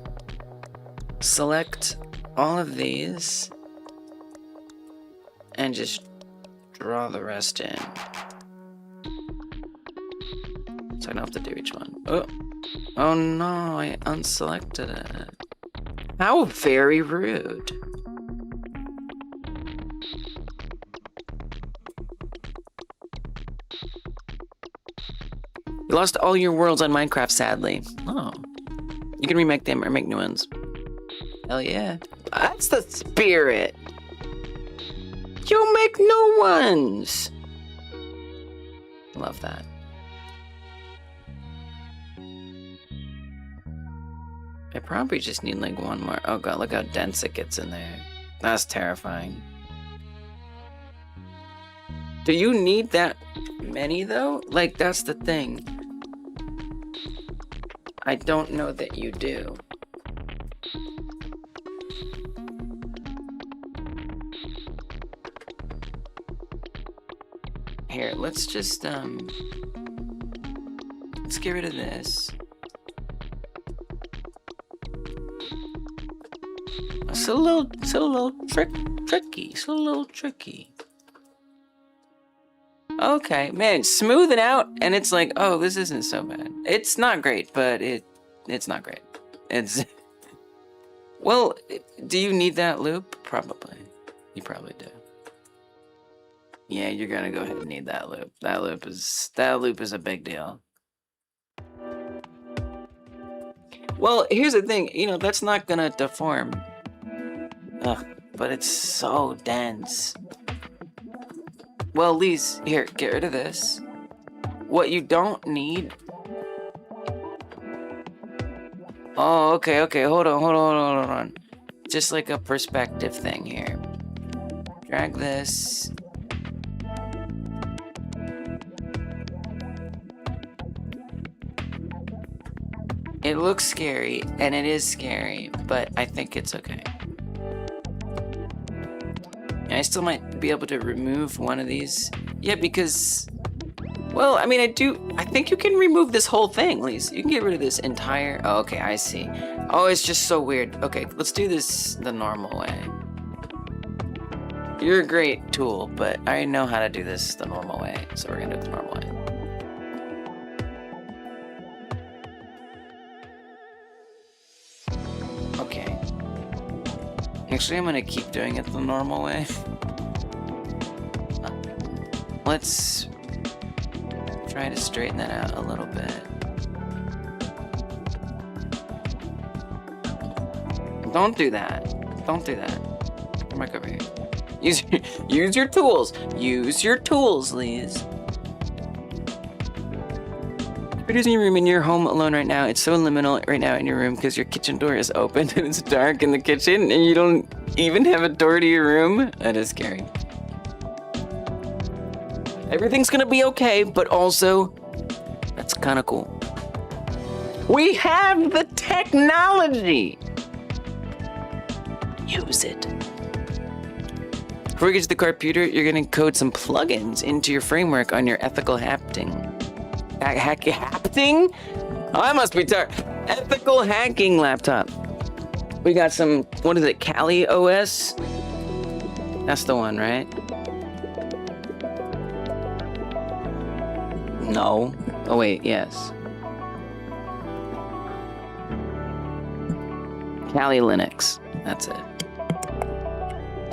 Select all of these. And just draw the rest in. So I don't have to do each one. Oh no, I unselected it. How very rude. You lost all your worlds on Minecraft, sadly. Oh. You can remake them or make new ones. Hell yeah. That's the spirit. You make new ones. Love that. I probably just need like one more. Oh god, look how dense it gets in there. That's terrifying. Do you need that many though? Like, that's the thing. I don't know that you do. Here, let's just, let's get rid of this. It's a little tricky. It's a little tricky. Okay, man, smoothing out, and it's like, oh, this isn't so bad. It's not great, but it's not great. It's well, do you need that loop? Probably. You probably do. Yeah, you're gonna go ahead and need that loop. That loop is a big deal. Well, here's the thing, you know, that's not gonna deform. Ugh, but it's so dense. Well, Lise, here, get rid of this. What you don't need... Oh, okay, hold on. Just like a perspective thing here. Drag this. It looks scary, and it is scary, but I think it's okay. I still might be able to remove one of these. Yeah, because... Well, I mean, I think you can remove this whole thing, Lise. You can get rid of this entire... Oh, okay, I see. Oh, it's just so weird. Okay, let's do this the normal way. You're a great tool, but I know how to do this the normal way, so we're gonna do it the normal way. Okay. Actually, I'm gonna keep doing it the normal way. Let's try to straighten that out a little bit. Don't do that. Don't do that. Come back over here. Use your tools. Use your tools, Lise. You're in your room and you're home alone right now. It's so liminal right now in your room because your kitchen door is open and it's dark in the kitchen and you don't even have a door to your room. That is scary. Everything's gonna be okay, but also, that's kind of cool. We have the technology! Use it. Before we get to the computer, you're gonna code some plugins into your framework on your ethical hacking. Hacking? Oh, I must be tired. Ethical hacking laptop. We got some, what is it, Kali OS? That's the one, right? No. Oh wait, yes. Kali Linux. That's it.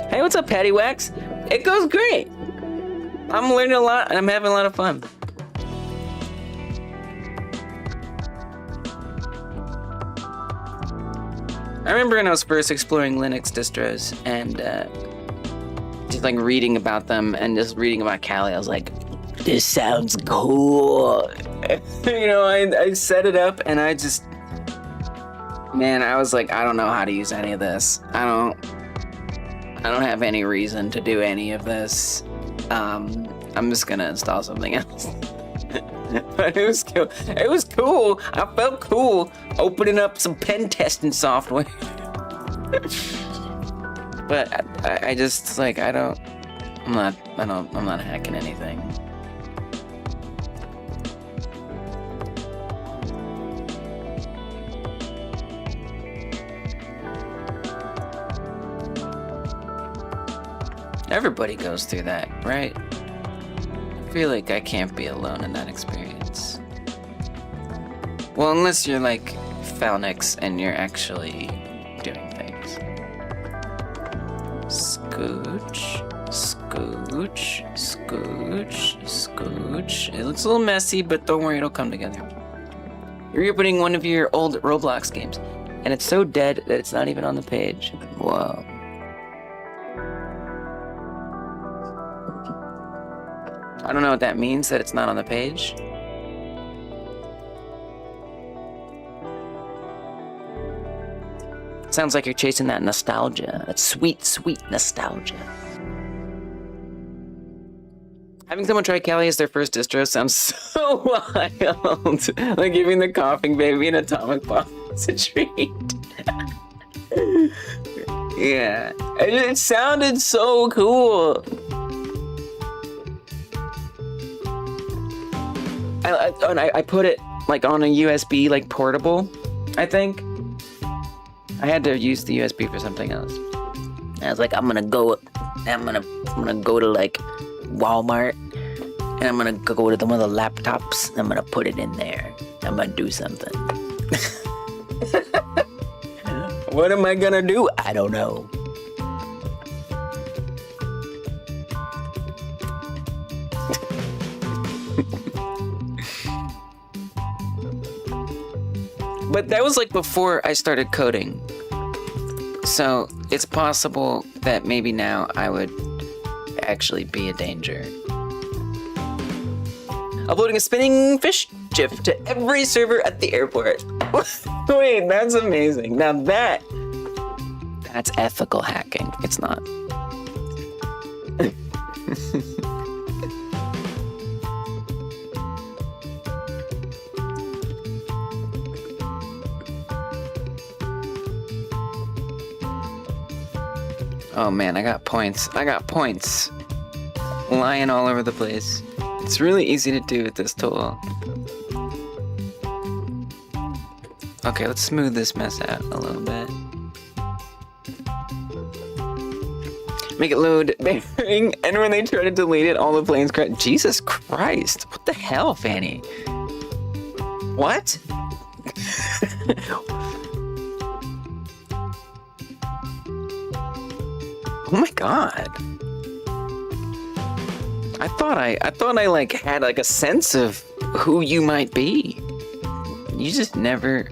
Hey, what's up, Pattywax? It goes great. I'm learning a lot and I'm having a lot of fun. I remember when I was first exploring Linux distros and just like reading about them and just reading about Kali, I was like, this sounds cool. You know, I set it up and I just, man, I was like, I don't know how to use any of this. I don't have any reason to do any of this. I'm just gonna install something else. But it was cool. It was cool. I felt cool opening up some pen testing software. But I just like I'm not hacking anything. Everybody goes through that, right? I feel like I can't be alone in that experience. Well, unless you're like Phalnix and you're actually doing things. Scooch, scooch, scooch, scooch. It looks a little messy, but don't worry, it'll come together. You're opening one of your old Roblox games, and it's so dead that it's not even on the page. Whoa. I don't know what that means, that it's not on the page. Sounds like you're chasing that nostalgia. That sweet, sweet nostalgia. Having someone try Kali as their first distro sounds so wild. Like giving the coughing baby an atomic bomb as a treat. Yeah. It sounded so cool. I put it like on a USB, like portable, I think. I had to use the USB for something else. I was like, I'm gonna go to like Walmart And I'm gonna go to one of the laptops. I'm gonna put it in there. I'm gonna do something. What am I gonna do? I don't know. But that was like before I started coding. So it's possible that maybe now I would actually be a danger. Uploading a spinning fish GIF to every server at the airport. Wait, that's amazing. Now that's ethical hacking. It's not. Oh man, I got points. Lying all over the place. It's really easy to do with this tool. Okay, let's smooth this mess out a little bit. Make it load bearing, and when they try to delete it, all the planes crash. Jesus Christ, what the hell, Fanny? What? Oh my god. I thought I like had like a sense of who you might be. You just never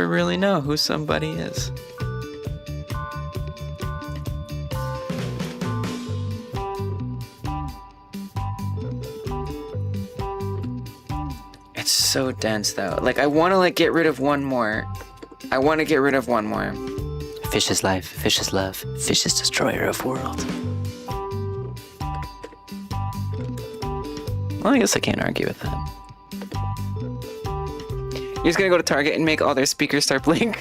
really know who somebody is. It's so dense though. Like I want to like get rid of one more. Fish is life, fish is love, fish is destroyer of world. Well, I guess I can't argue with that. You're just gonna go to Target and make all their speakers start playing.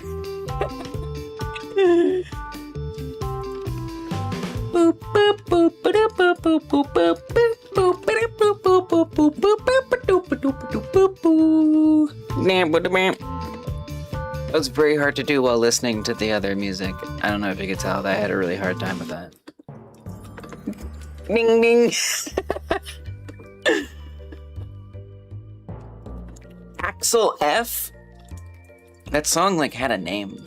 That was very hard to do while listening to the other music. I don't know if you could tell, I had a really hard time with that. Ding ding. Axel F? That song like had a name.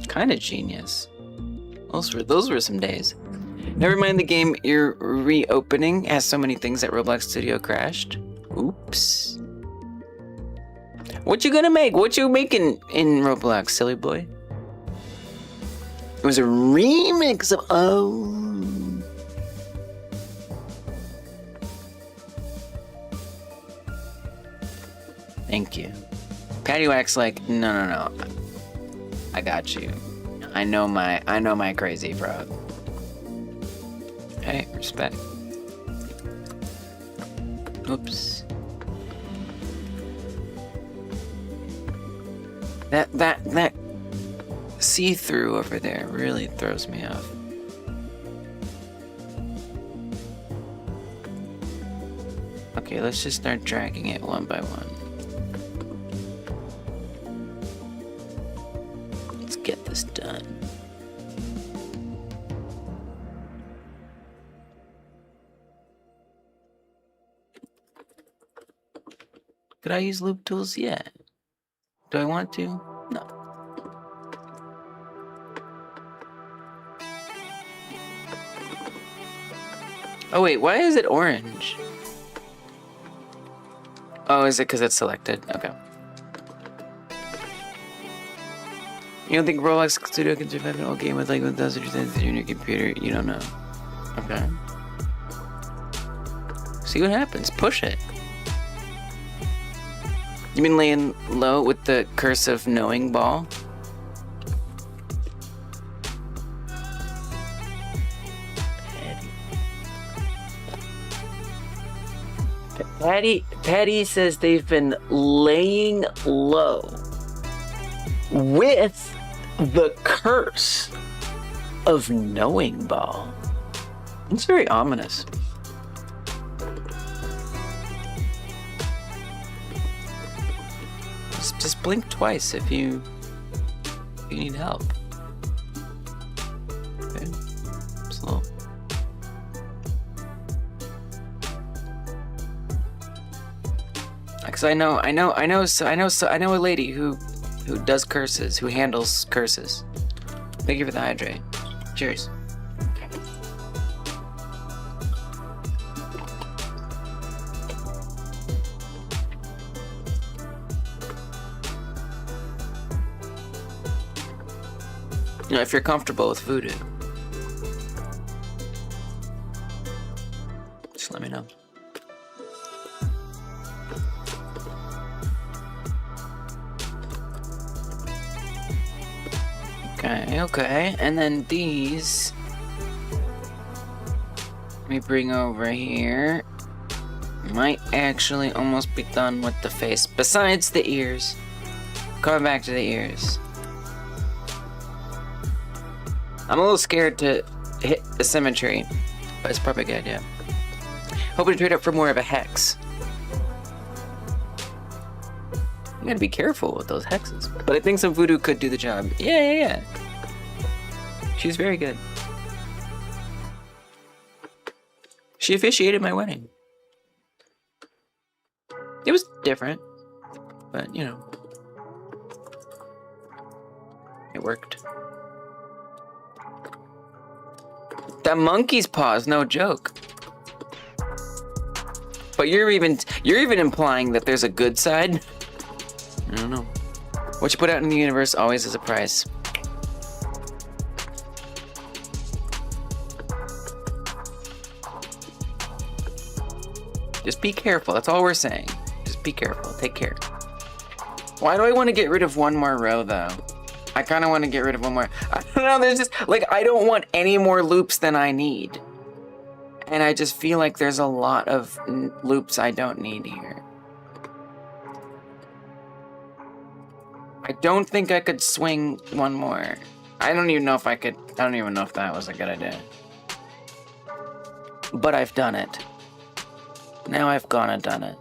Kind of genius. Those were some days. Never mind, the game you're reopening has so many things that Roblox Studio crashed. Oops. What you gonna make? What you making in Roblox, silly boy? It was a remix of Thank you. Patty Wax like, no. I got you. I know my crazy frog. Hey, respect. Oops. That see-through over there really throws me off. Okay, let's just start dragging it one by one. Let's get this done. Could I use loop tools? Yeah. Do I want to? No. Oh wait, why is it orange? Oh, is it because it's selected? Okay. You don't think Roblox Studio can survive an old game with like 1,000% in your computer? You don't know. Okay. See what happens. Push it. You been laying low with the curse of knowing ball? Patty says they've been laying low with the curse of knowing ball. It's very ominous. Just blink twice if you need help. Okay. Slow. Because I know a lady who does curses, who handles curses. Thank you for the hydrate. Cheers. You know, if you're comfortable with voodoo, just let me know. Okay, and then these, let me bring over here. Might actually almost be done with the face, besides the ears. Coming back to the ears. I'm a little scared to hit the symmetry, but it's probably a good idea. Hoping to trade up for more of a hex. You gotta be careful with those hexes. But I think some voodoo could do the job. Yeah. She's very good. She officiated my wedding. It was different, but you know, it worked. That monkey's paws, no joke. But you're even implying that there's a good side? I don't know. What you put out in the universe always has a price. Just be careful, that's all we're saying. Just be careful, take care. Why do I want to get rid of one more row though? I kind of want to get rid of one more. I don't know, there's just, like, I don't want any more loops than I need. And I just feel like there's a lot of loops I don't need here. I don't think I could swing one more. I don't even know if I could, I don't even know if that was a good idea. But I've done it. Now I've gone and done it.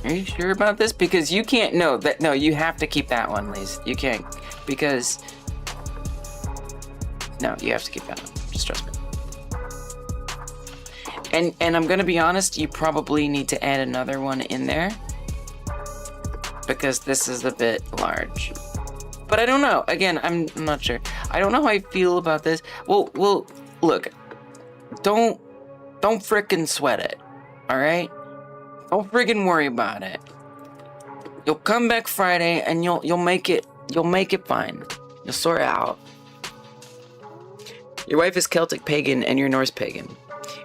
Are you sure about this? Because you can't, no, you have to keep that one, Lise. You can't, because, no, you have to keep that one. Just trust me. And I'm gonna be honest, you probably need to add another one in there, because this is a bit large. But I don't know, again, I'm not sure. I don't know how I feel about this. Well, look, don't frickin' sweat it, all right? Don't friggin' worry about it. You'll come back Friday and you'll make it fine. You'll sort it out. Your wife is Celtic pagan and you're Norse pagan.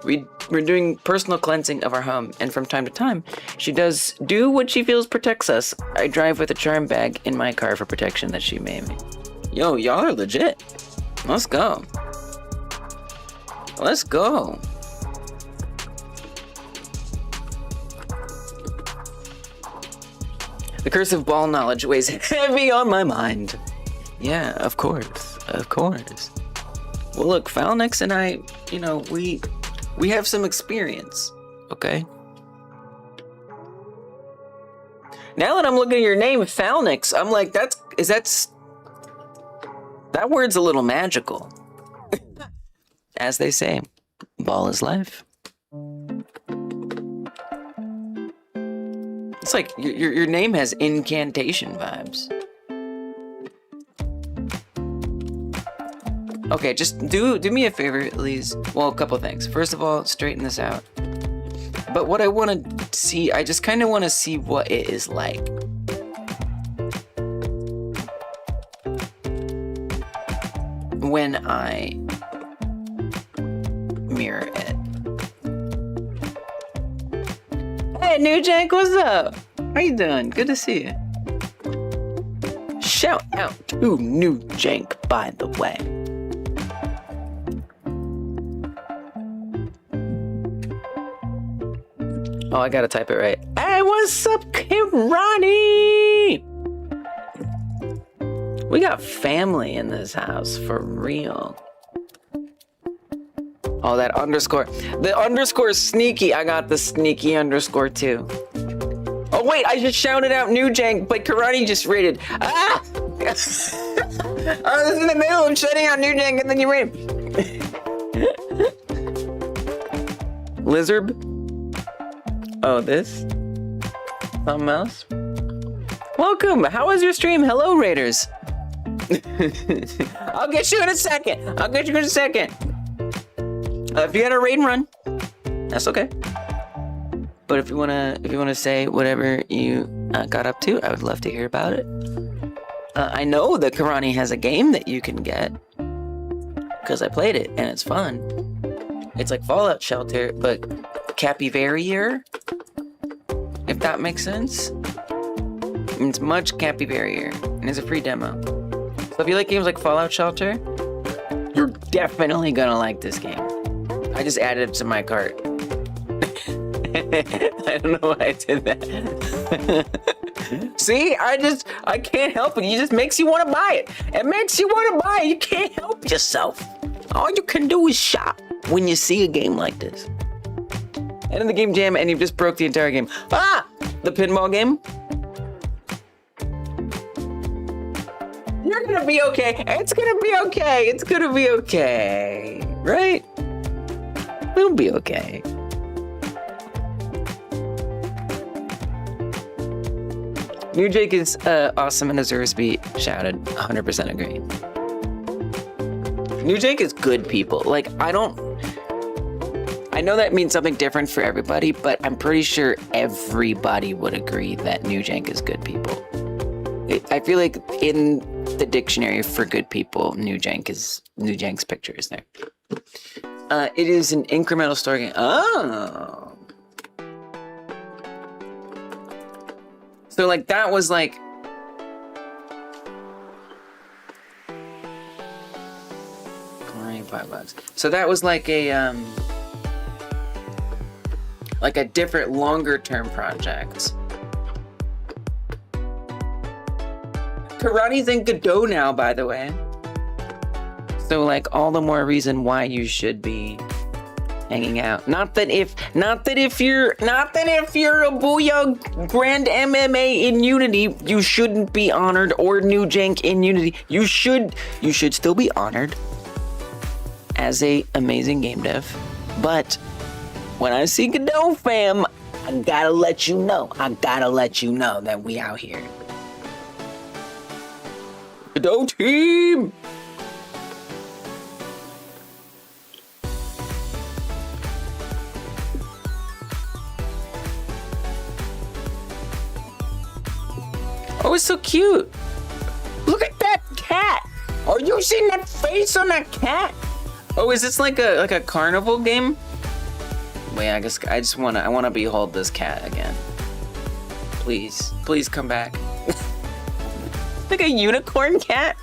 We're doing personal cleansing of our home, and from time to time, she does do what she feels protects us. I drive with a charm bag in my car for protection that she made me. Yo, y'all are legit. Let's go. Let's go. The curse of ball knowledge weighs heavy on my mind. Yeah, of course. Of course. Well, look, Falnix and I, you know, we have some experience, okay? Now that I'm looking at your name, Falnix, I'm like, that word's a little magical. As they say, ball is life. It's like your name has incantation vibes. Okay, just do me a favor, please. Well, a couple things. First of all, straighten this out. But what I want to see, I just kind of want to see what it is like. When I mirror it. Hey, New Jank, what's up? How you doing? Good to see you. Shout out to New Jank, by the way. Oh, I gotta type it right. Hey, what's up, Kirani? We got family in this house, for real. Oh, that underscore. The underscore is sneaky. I got the sneaky underscore too. Oh wait, I just shouted out New Jank, but Karate just rated. Ah! I was in the middle of shouting out New Jank and then you rated. Lizard? Oh, this? Something else? Welcome. How was your stream? Hello, Raiders. I'll get you in a second. If you got a raid and run, that's okay. But if you wanna say whatever you got up to, I would love to hear about it. I know that Karani has a game that you can get because I played it and it's fun. It's like Fallout Shelter, but Capivarier, if that makes sense. It's much Capivarier, and it's a free demo. So if you like games like Fallout Shelter, you're definitely gonna like this game. I just added it to my cart. I don't know why I did that. See, I can't help it. It just makes you want to buy it. It makes you want to buy it. You can't help yourself. All you can do is shop when you see a game like this. And in the game jam, and you've just broke the entire game. Ah! The pinball game. You're gonna be okay. It's gonna be okay. It's gonna be okay. Right? It'll be okay. New Jake is awesome and deserves to be shouted. 100% agree. New Jake is good people. Like, I know that means something different for everybody, but I'm pretty sure everybody would agree that New Jank is good people. I feel like in the dictionary for good people, New Jank's picture is there. It is an incremental story game. Oh. So like that was like $5. So that was like a different longer term project. Karani's in Godot now, by the way. So like all the more reason why you should be hanging out. Not that if you're a Booyah Grand MMA in Unity, you shouldn't be honored, or New Jank in Unity. You should still be honored as a amazing game dev. But when I see Godot fam, I gotta let you know that we out here. Godot team! Oh, it's so cute. Look at that cat. Are you seeing that face on that cat? Oh, is this like a carnival game? Wait, I guess I wanna behold this cat again. Please come back. Like a unicorn cat?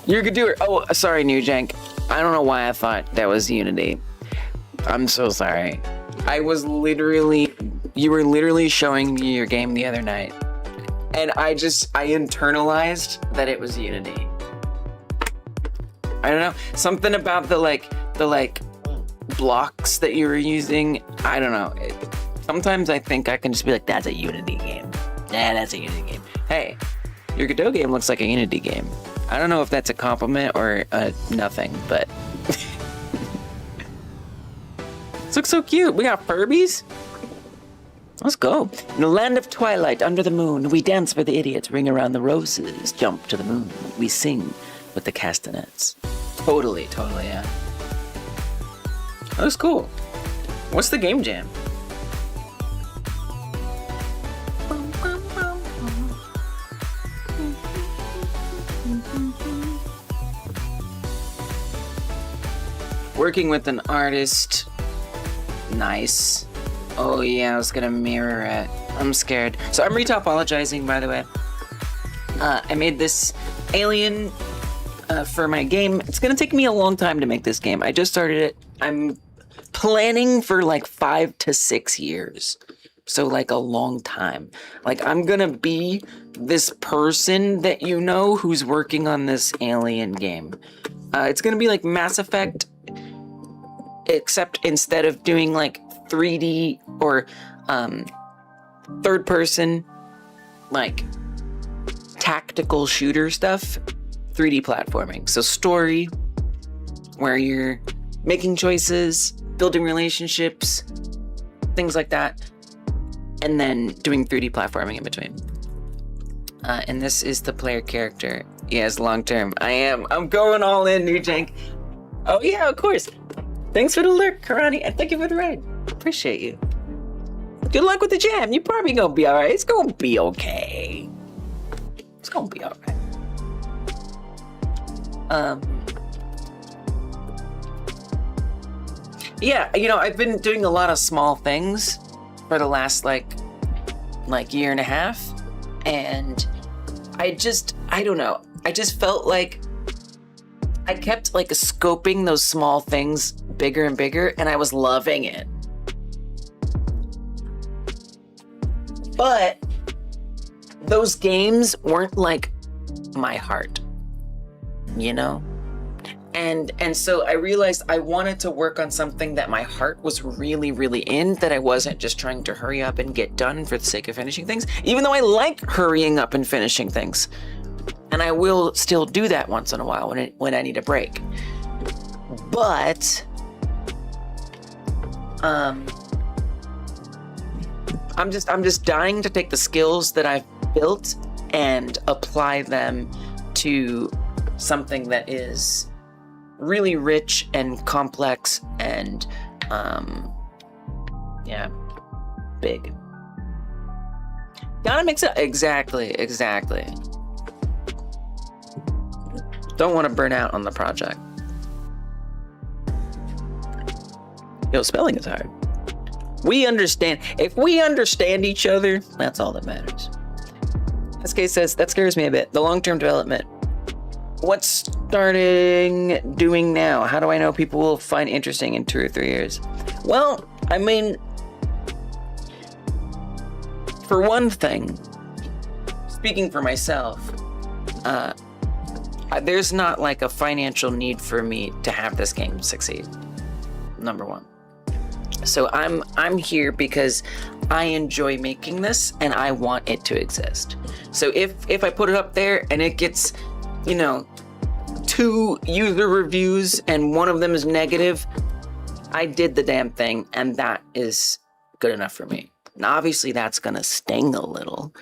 You're good doer. Oh, sorry, New Jank. I don't know why I thought that was Unity. I'm so sorry. You were literally showing me your game the other night, and I internalized that it was Unity. I don't know, something about the blocks that you were using. I don't know. Sometimes I think I can just be like, that's a Unity game. Yeah, that's a Unity game. Hey, your Godot game looks like a Unity game. I don't know if that's a compliment or nothing, but this looks so cute. We got Furbies. Let's go. In the land of twilight, under the moon, we dance for the idiots, ring around the roses, jump to the moon. We sing with the castanets. Totally, yeah. That was cool. What's the game jam? Working with an artist. Nice. Oh yeah, I was gonna mirror it. I'm scared. So I'm retopologizing, by the way. I made this alien for my game. It's gonna take me a long time to make this game. I just started it. I'm planning for like 5 to 6 years So like a long time. Like I'm gonna be this person that you know who's working on this alien game. It's gonna be like Mass Effect, except instead of doing like 3D or third person, like tactical shooter stuff, 3D platforming. So story, where you're making choices, building relationships, things like that, and then doing 3D platforming in between. And this is the player character. Yes, long term. I'm going all in, New Jank. Oh yeah, of course. Thanks for the lurk, Karani, and thank you for the raid. Appreciate you. Good luck with the jam. You're probably gonna be alright. It's gonna be okay. It's gonna be alright. Yeah, you know, I've been doing a lot of small things for the last like year and a half, and I don't know. I just felt like I kept like scoping those small things bigger and bigger, and I was loving it. But those games weren't like my heart, you know? And so I realized I wanted to work on something that my heart was really, really in, that I wasn't just trying to hurry up and get done for the sake of finishing things, even though I like hurrying up and finishing things. And I will still do that once in a while when I need a break. But I'm just dying to take the skills that I've built and apply them to something that is really rich and complex and yeah, big. Gotta mix it. Exactly. Don't want to burn out on the project. Yo, spelling is hard. We understand. If we understand each other, that's all that matters. SK says, that scares me a bit. The long-term development. What's starting doing now? How do I know people will find interesting in 2 or 3 years? Well, I mean, for one thing, speaking for myself, there's not like a financial need for me to have this game succeed. Number one. So I'm here because I enjoy making this and I want it to exist. So if I put it up there and it gets, you know, 2 user reviews and one of them is negative, I did the damn thing, and that is good enough for me. Now, obviously that's gonna sting a little,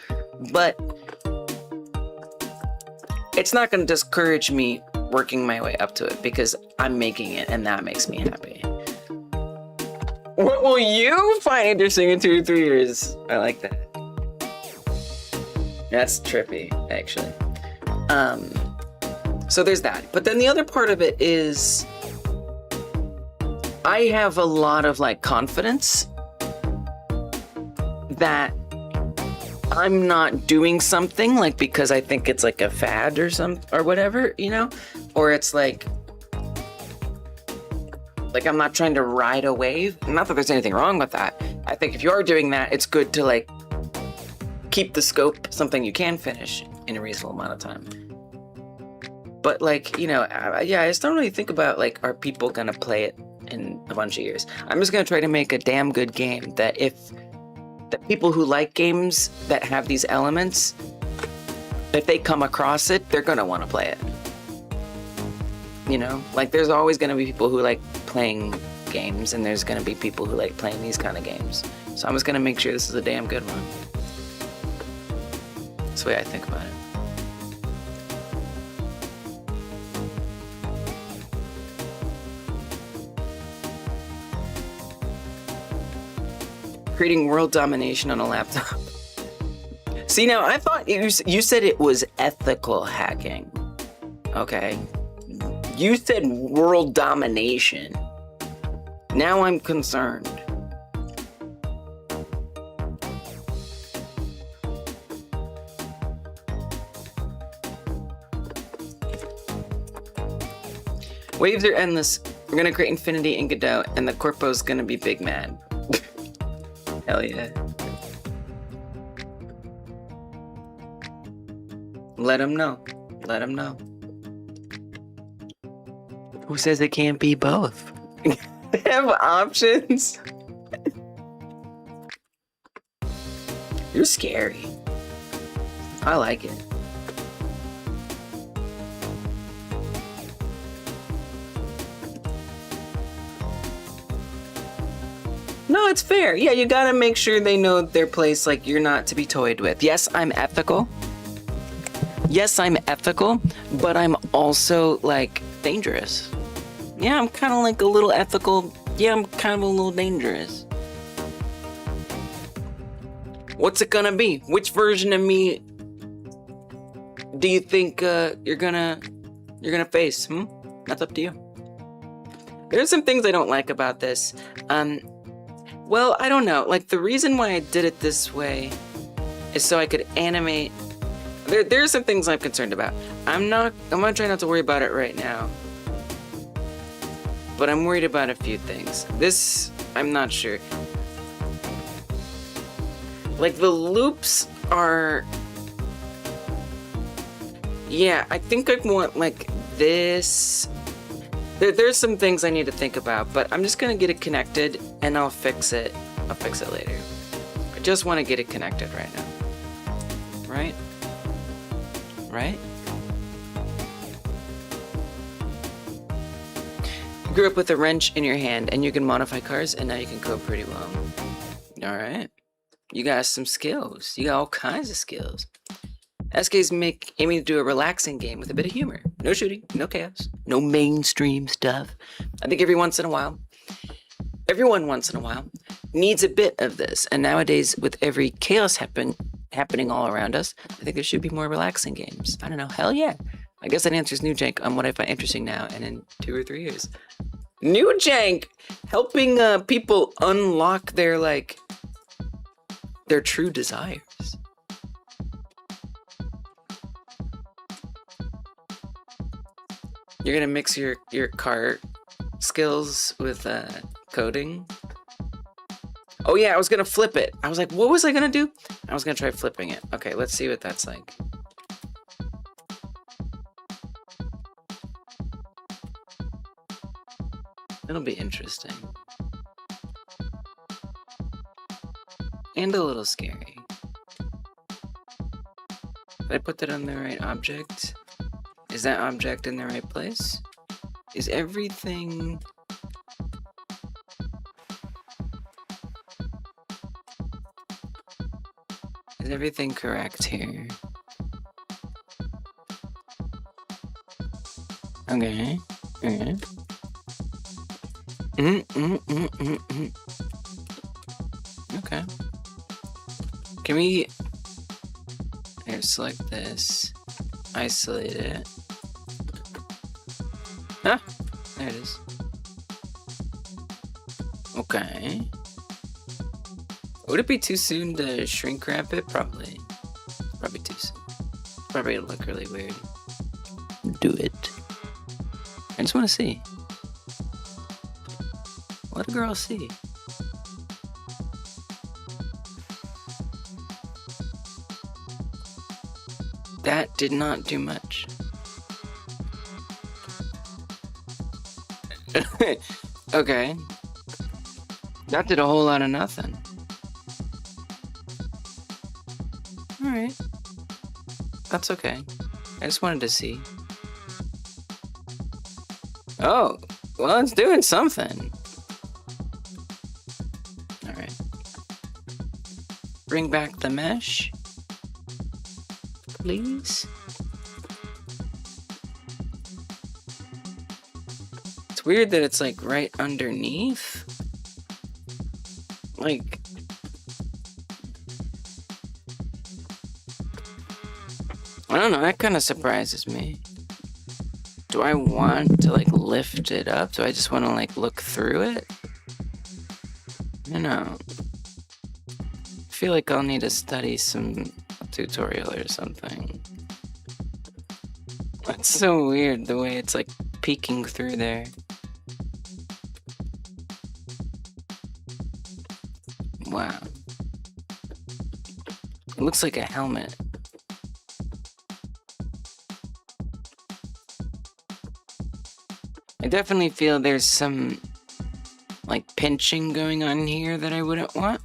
but it's not gonna discourage me working my way up to it because I'm making it and that makes me happy. What will you find interesting in 2 or 3 years? I like that. That's trippy, actually. So there's that. But then the other part of it is I have a lot of like confidence that I'm not doing something like because I think it's like a fad or whatever, you know? Or it's like I'm not trying to ride a wave. Not that there's anything wrong with that. I think if you are doing that, it's good to like keep the scope something you can finish in a reasonable amount of time. But like, you know, yeah, I just don't really think about like, are people gonna play it in a bunch of years? I'm just gonna try to make a damn good game that if the people who like games that have these elements, if they come across it, they're gonna want to play it. You know, like there's always gonna be people who like playing games, and there's gonna be people who like playing these kind of games. So I'm just gonna make sure this is a damn good one. That's the way I think about it. Creating world domination on a laptop. See, now I thought you said it was ethical hacking. Okay. You said world domination. Now I'm concerned. Waves are endless. We're gonna create infinity in Godot, and the corpo's gonna be big mad. Hell yeah. Let them know. Let them know. Who says it can't be both? They have options. You're scary. I like it. No, it's fair. Yeah, you gotta make sure they know their place, like you're not to be toyed with. Yes, I'm ethical. Yes, I'm ethical, but I'm also like dangerous. Yeah, I'm kind of like a little ethical. Yeah, I'm kind of a little dangerous. What's it gonna be? Which version of me do you think you're gonna face? That's up to you. There's some things I don't like about this. Well, I don't know. Like, the reason why I did it this way is so I could animate. There's some things I'm concerned about. I'm gonna try not to worry about it right now. But I'm worried about a few things. This, I'm not sure. Like, the loops are... Yeah, I think I want, like, this... There's some things I need to think about, but I'm just gonna get it connected, and I'll fix it. I'll fix it later. I just want to get it connected right now. Right? Right? You grew up with a wrench in your hand, and you can modify cars, and now you can code pretty well. Alright. You got some skills. You got all kinds of skills. SK's aiming to do a relaxing game with a bit of humor. No shooting, no chaos, no mainstream stuff. I think everyone once in a while needs a bit of this. And nowadays, with every chaos happening all around us, I think there should be more relaxing games. I don't know, hell yeah. I guess that answers New Jank on what I find interesting now and in 2 or 3 years. New Jank, helping people unlock their true desires. You're gonna mix your car skills with coding. Oh yeah, I was gonna flip it. I was like, what was I gonna do? I was gonna try flipping it. Okay, let's see what that's like. It'll be interesting. And a little scary. Did I put that on the right object? Is that object in the right place? Is everything... Is everything correct here? Okay. Okay. Okay. Can we... Here, select this. Isolate it. Ah, there it is. Okay. Would it be too soon to shrink wrap it? Probably. Probably too soon. Probably it'll look really weird. Do it. I just want to see. Let a girl see. That did not do much. Okay. That did a whole lot of nothing. Alright. That's okay. I just wanted to see. Oh, well, it's doing something. Alright. Bring back the mesh. Please. It's weird that it's like right underneath. Like, I don't know, that kind of surprises me. Do I want to like lift it up? Do I just want to like look through it? You know, I feel like I'll need to study some tutorial or something. That's so weird the way it's like peeking through there. Wow. It looks like a helmet. I definitely feel there's some like pinching going on here that I wouldn't want.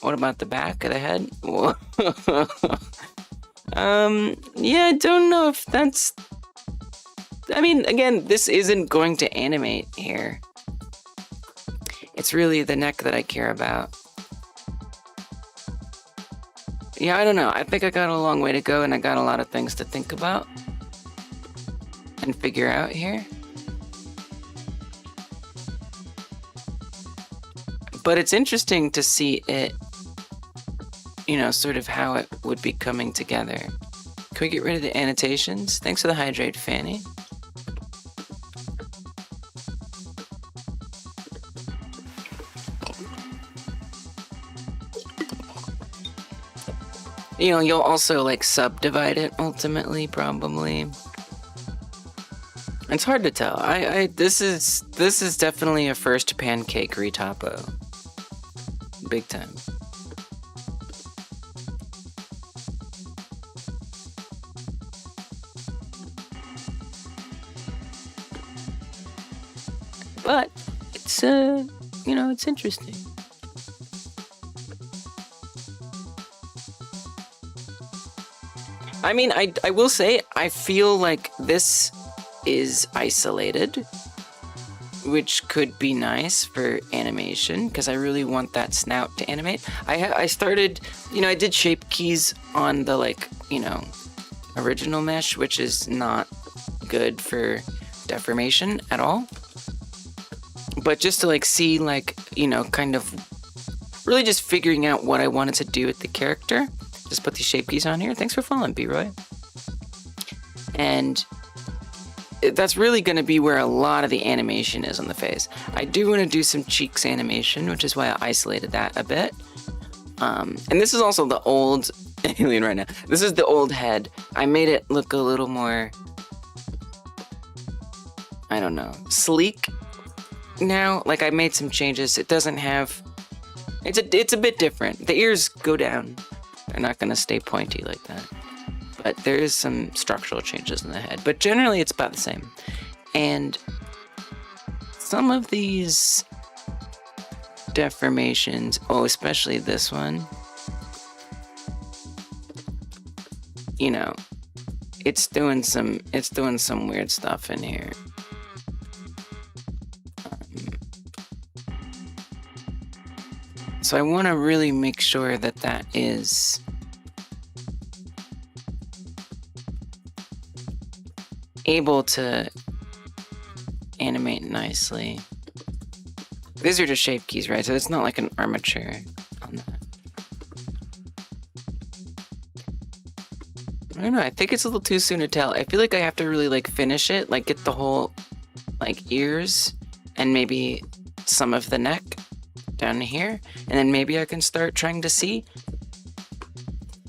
What about the back of the head? Yeah, I don't know if that's... I mean, again, this isn't going to animate here. It's really the neck that I care about. Yeah, I don't know. I think I got a long way to go, and I got a lot of things to think about and figure out here. But it's interesting to see it, you know, sort of how it would be coming together. Can we get rid of the annotations? Thanks for the hydrate, Fanny. You know, you'll also like subdivide it ultimately, probably. It's hard to tell. This is definitely a first pancake retopo. Big time. But it's you know, it's interesting. I mean, I will say I feel like this is isolated, which could be nice for animation because I really want that snout to animate. I started, you know, I did shape keys on the, like, you know, original mesh, which is not good for deformation at all. But just to like see, like, you know, kind of really just figuring out what I wanted to do with the character. Just put these shape keys on here. Thanks for following, B-Roy. And that's really going to be where a lot of the animation is on the face. I do want to do some cheeks animation, which is why I isolated that a bit. And this is also the old alien right now. This is the old head. I made it look a little more, I don't know, sleek now. Like, I made some changes. It doesn't have, it's a bit different. The ears go down. They're not going to stay pointy like that. But there is some structural changes in the head. But generally, it's about the same. And some of these deformations, oh, especially this one, you know, it's doing some weird stuff in here. So I want to really make sure that that is able to animate nicely. These are just shape keys, right? So it's not like an armature on that. I don't know, I think it's a little too soon to tell. I feel like I have to really like finish it, like get the whole like ears and maybe some of the neck down here, and then maybe I can start trying to see,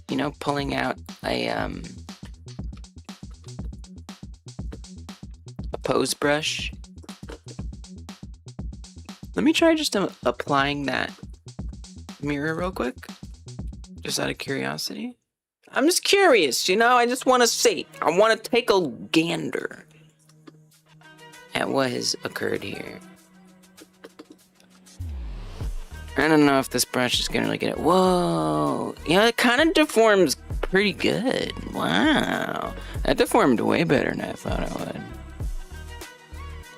you know, pulling out a pose brush. Let me try just applying that mirror real quick, just out of curiosity. I'm just curious, you know, I just want to see. I want to take a gander at what has occurred here. I don't know if this brush is gonna really get it. Whoa, yeah, it kind of deforms pretty good. Wow, that deformed way better than I thought it would.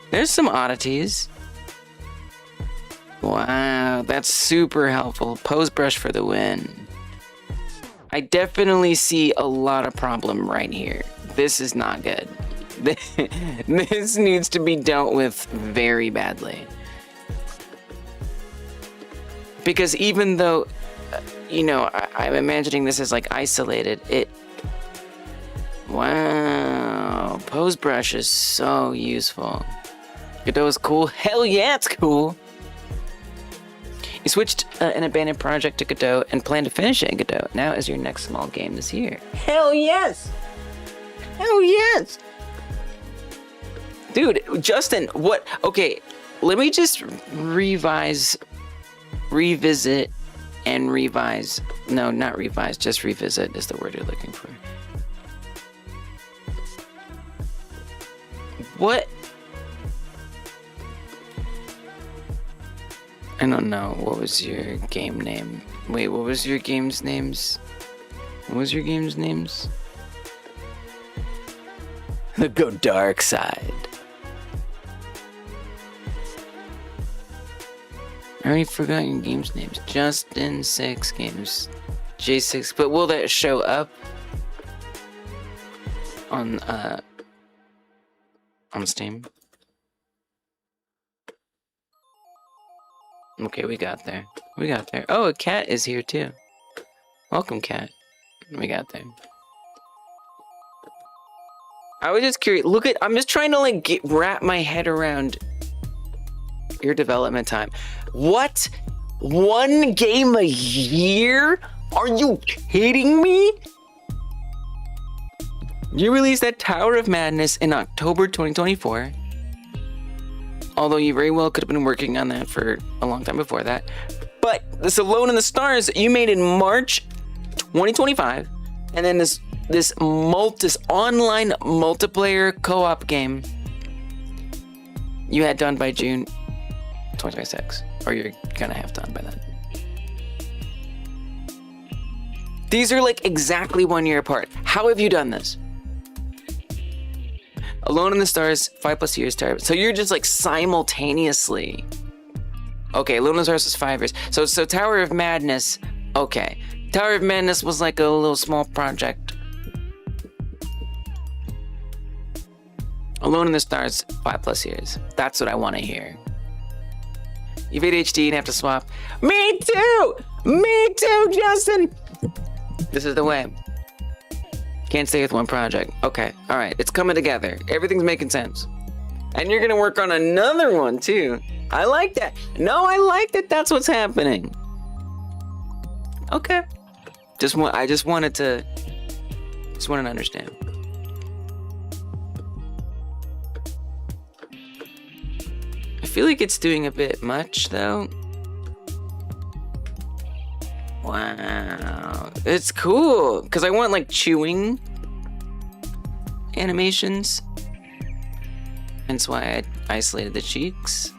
There's some oddities. Wow, that's super helpful. Pose brush for the win. I definitely see a lot of problem right here. This is not good. This needs to be dealt with very badly. Because even though, you know, I'm imagining this as like isolated, wow, pose brush is so useful. Godot is cool. Hell yeah, it's cool. You switched an abandoned project to Godot and plan to finish it in Godot. Now is your next small game this year. Hell yes! Hell yes! Dude, Justin, what? Okay, let me just revisit and revise. No, not revise, just revisit is the word you're looking for. I don't know. What was your game name? Wait, what was your game's names? What was your game's names? Go dark side. I already forgot your game's names. Justin 6 Games. J6. But will that show up on Steam? Okay, we got there. We got there. Oh, a cat is here too. Welcome, cat. We got there. I was just curious. Look at, I'm just trying to like wrap my head around your development time. What? 1 game a year? Are you kidding me? You released that Tower of Madness in October 2024. Although you very well could have been working on that for a long time before that. But this Alone in the Stars you made in March 2025. And then this online multiplayer co-op game you had done by June 2026. Or you're gonna have done by then. These are like exactly 1 year apart. How have you done this? Alone in the Stars, 5+ years. So you're just like simultaneously. Okay, Alone in the Stars is 5 years. So Tower of Madness, okay. Tower of Madness was like a little small project. Alone in the Stars, 5+ years. That's what I want to hear. You've ADHD and have to swap. Me too! Me too, Justin! This is the way. Can't stay with one project. Okay, all right, it's coming together. Everything's making sense. And you're gonna work on another one too. I like that. No, I like that that's what's happening. Okay. I just wanted to understand. I feel like it's doing a bit much though. Wow, it's cool because I want like chewing animations. Hence why I isolated the cheeks.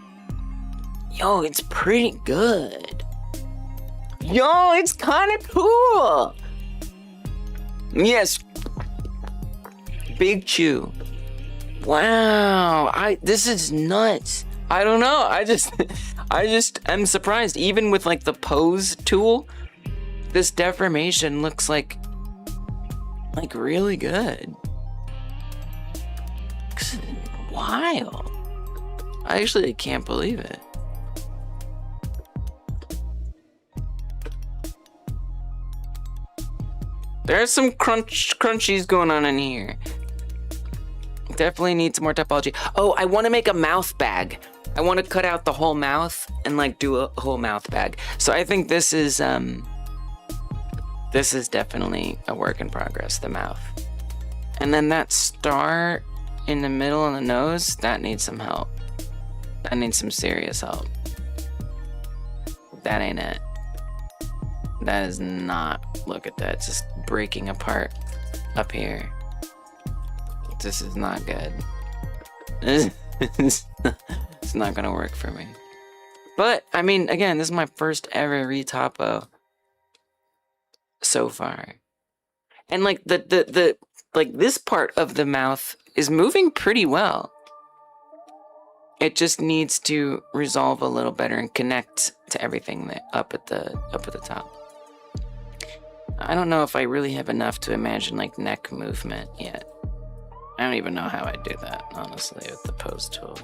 Yo, it's pretty good. Yo, it's kind of cool. Yes. Big chew. Wow, this is nuts. I don't know. I just am surprised. Even with like the pose tool, this deformation looks like really good. Wild. I actually can't believe it. There's some crunchies going on in here. Definitely need some more topology. Oh, I want to make a mouth bag. I want to cut out the whole mouth and like do a whole mouth bag. So I think this is definitely a work in progress, the mouth. And then that star in the middle of the nose, that needs some help. That needs some serious help. That ain't it. That is not, look at that, it's just breaking apart up here. This is not good. It's not gonna work for me. But, I mean, again, this is my first ever retopo so far. And like the like this part of the mouth is moving pretty well. It just needs to resolve a little better and connect to everything up at the top. I don't know if I really have enough to imagine like neck movement yet. I don't even know how I do that, honestly, with the pose tool.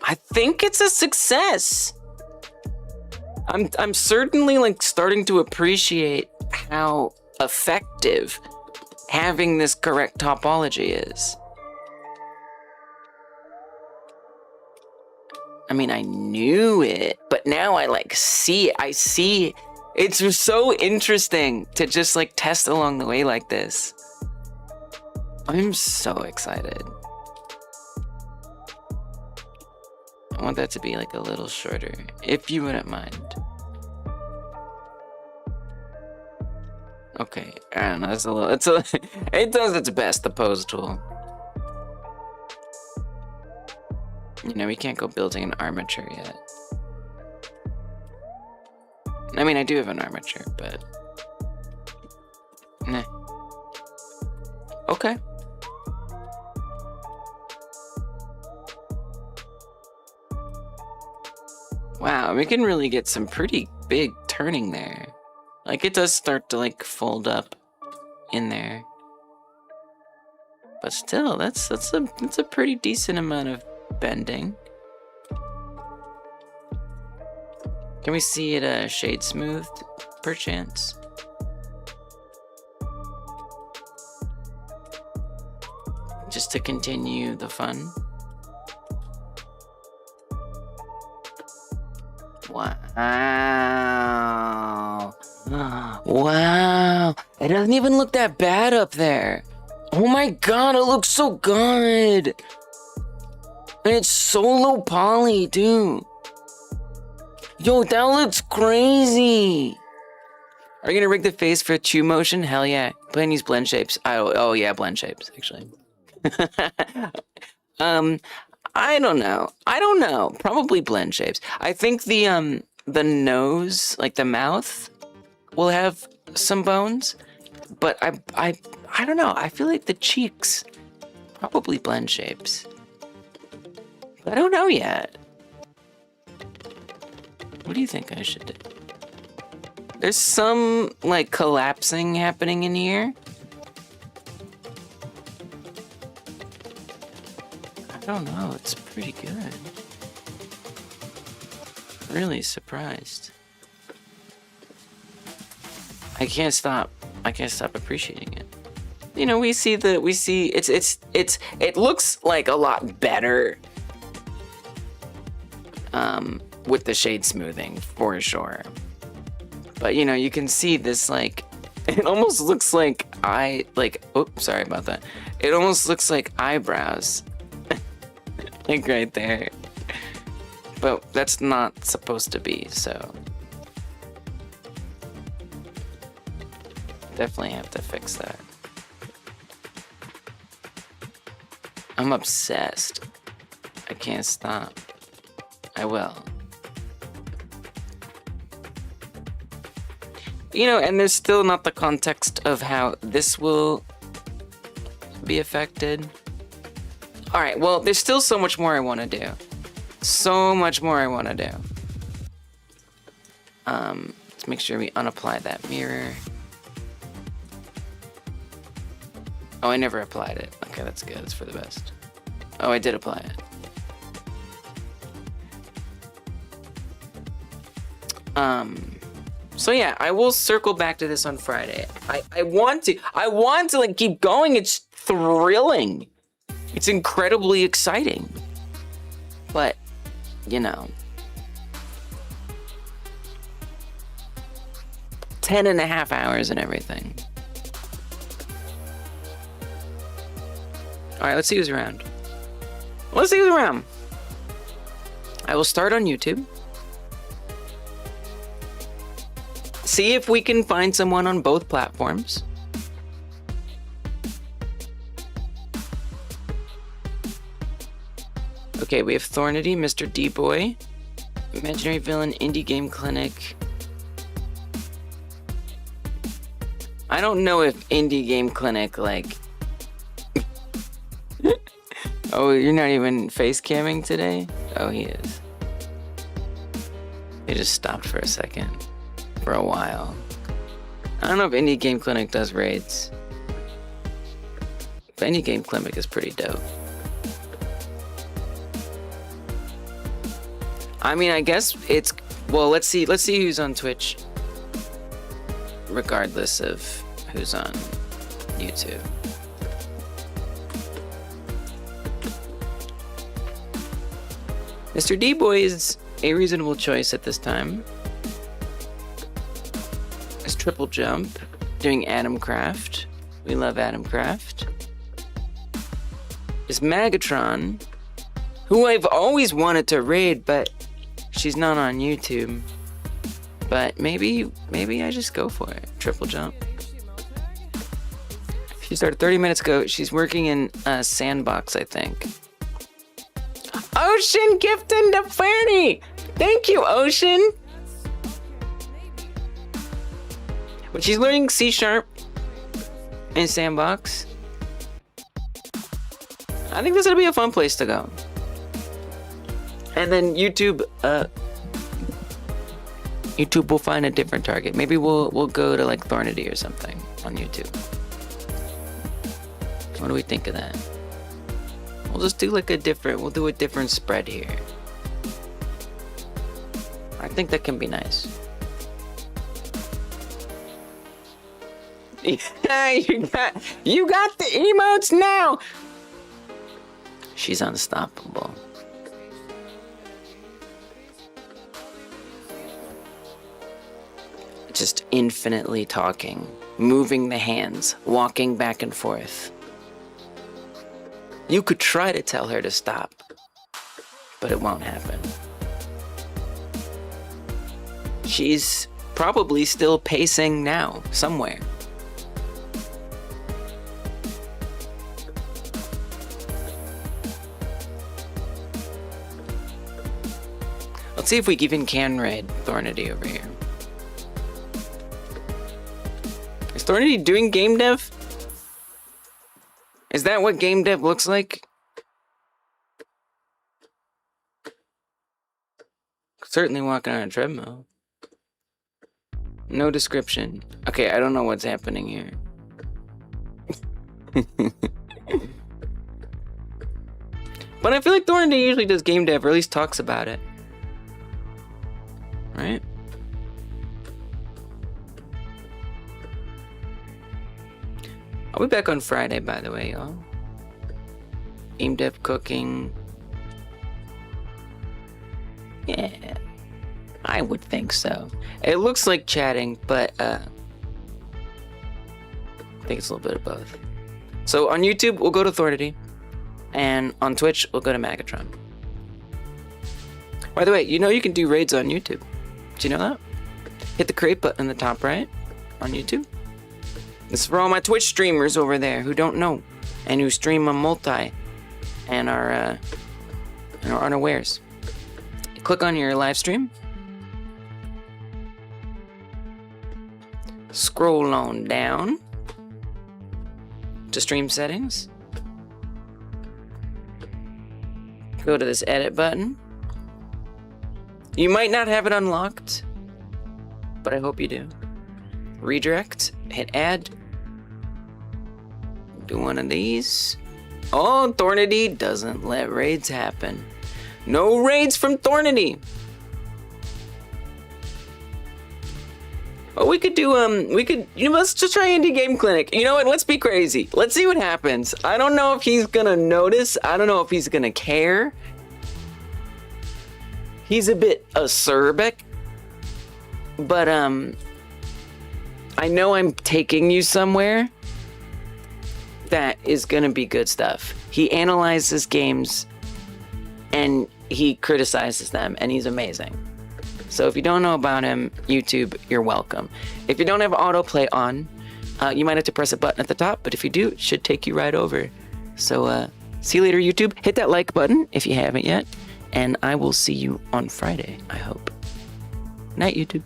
I think it's a success. I'm certainly like starting to appreciate how effective having this correct topology is. I mean, I knew it, but now I like see it. I see it's so interesting to just like test along the way like this. I'm so excited. I want that to be like a little shorter, if you wouldn't mind. Okay, I don't know, it does its best, the pose tool. You know, we can't go building an armature yet. I mean, I do have an armature, but... Nah. Okay. Wow, we can really get some pretty big turning there. Like, it does start to, like, fold up in there. But still, that's a pretty decent amount of bending. Can we see it shade smoothed, perchance? Just to continue the fun. Wow. Wow. It doesn't even look that bad up there. Oh my god, it looks so good. And it's so low poly, too. Yo, that looks crazy. Are you gonna rig the face for true motion? Hell yeah. Plan use blend shapes. Oh yeah, blend shapes, actually. I don't know. Probably blend shapes. I think the nose, like the mouth, will have some bones, but I don't know. I feel like the cheeks, probably blend shapes. But I don't know yet. What do you think I should do? There's some, like, collapsing happening in here. I don't know, it's pretty good. Really surprised. I can't stop appreciating it. You know, it looks like a lot better with the shade smoothing, for sure. But, you know, you can see this, like, it almost looks like oops, sorry about that. It almost looks like eyebrows. Like, right there. But that's not supposed to be, so. Definitely have to fix that. I'm obsessed. I can't stop. I will. You know, and there's still not the context of how this will be affected. All right, well, there's still so much more I want to do. So much more I want to do. Let's make sure we unapply that mirror. Oh, I never applied it. Okay, that's good. That's for the best. Oh, I did apply it. So yeah, I will circle back to this on Friday. I want to like keep going. It's thrilling. It's incredibly exciting. But, you know, 10.5 hours and everything. All right, let's see who's around. Let's see who's around. I will start on YouTube. See if we can find someone on both platforms. Okay, we have Thornity, Mr. D-Boy, Imaginary Villain, Indie Game Clinic. I don't know if Indie Game Clinic, like... Oh, you're not even face camming today? Oh, he is. He just stopped for a second. For a while. I don't know if Indie Game Clinic does raids. But Indie Game Clinic is pretty dope. I mean, I guess it's... Well, let's see who's on Twitch. Regardless of who's on YouTube. Mr. D-Boy is a reasonable choice at this time. It's Triple Jump, doing Adamcraft. We love Adamcraft. Is Magatron, who I've always wanted to raid, but she's not on YouTube. But maybe I just go for it. Triple Jump. She started 30 minutes ago. She's working in a Sandbox, I think. Ocean gifting the 30! Thank you, Ocean! But she's learning C# in Sandbox. I think this is gonna be a fun place to go. And then YouTube, YouTube will find a different target. Maybe we'll go to like Thornity or something on YouTube. What do we think of that? We'll just do like we'll do a different spread here. I think that can be nice. Yeah, you got the emotes now. She's unstoppable. Just infinitely talking, moving the hands, walking back and forth. You could try to tell her to stop, but it won't happen. She's probably still pacing now, somewhere. Let's see if we even can raid Thornity over here. Is Thornity doing game dev? Is that what game dev looks like? Certainly walking on a treadmill. No description. Okay, I don't know what's happening here. But I feel like Thornity usually does game dev, or at least talks about it. Right? I'll be back on Friday, by the way, y'all. Game dev cooking. Yeah, I would think so. It looks like chatting, but I think it's a little bit of both. So on YouTube, we'll go to Thornity, and on Twitch, we'll go to Megatron. By the way, you know you can do raids on YouTube. Do you know that? Hit the create button in the top right on YouTube. This is for all my Twitch streamers over there who don't know and who stream a multi and are unawares. Click on your live stream. Scroll on down to stream settings. Go to this edit button. You might not have it unlocked, but I hope you do. Redirect, hit add. Do one of these. Oh, Thornity doesn't let raids happen. No raids from Thornity. Oh, we could do, let's just try Indie Game Clinic. You know what, let's be crazy. Let's see what happens. I don't know if he's gonna notice. I don't know if he's gonna care. He's a bit acerbic. But, I know I'm taking you somewhere that is gonna be good stuff. He analyzes games and he criticizes them, and he's amazing. So if you don't know about him, YouTube, you're welcome. If you don't have autoplay on, you might have to press a button at the top, but if you do, it should take you right over. So see you later, YouTube. Hit that like button if you haven't yet, and I will see you on Friday, I hope. Night, YouTube.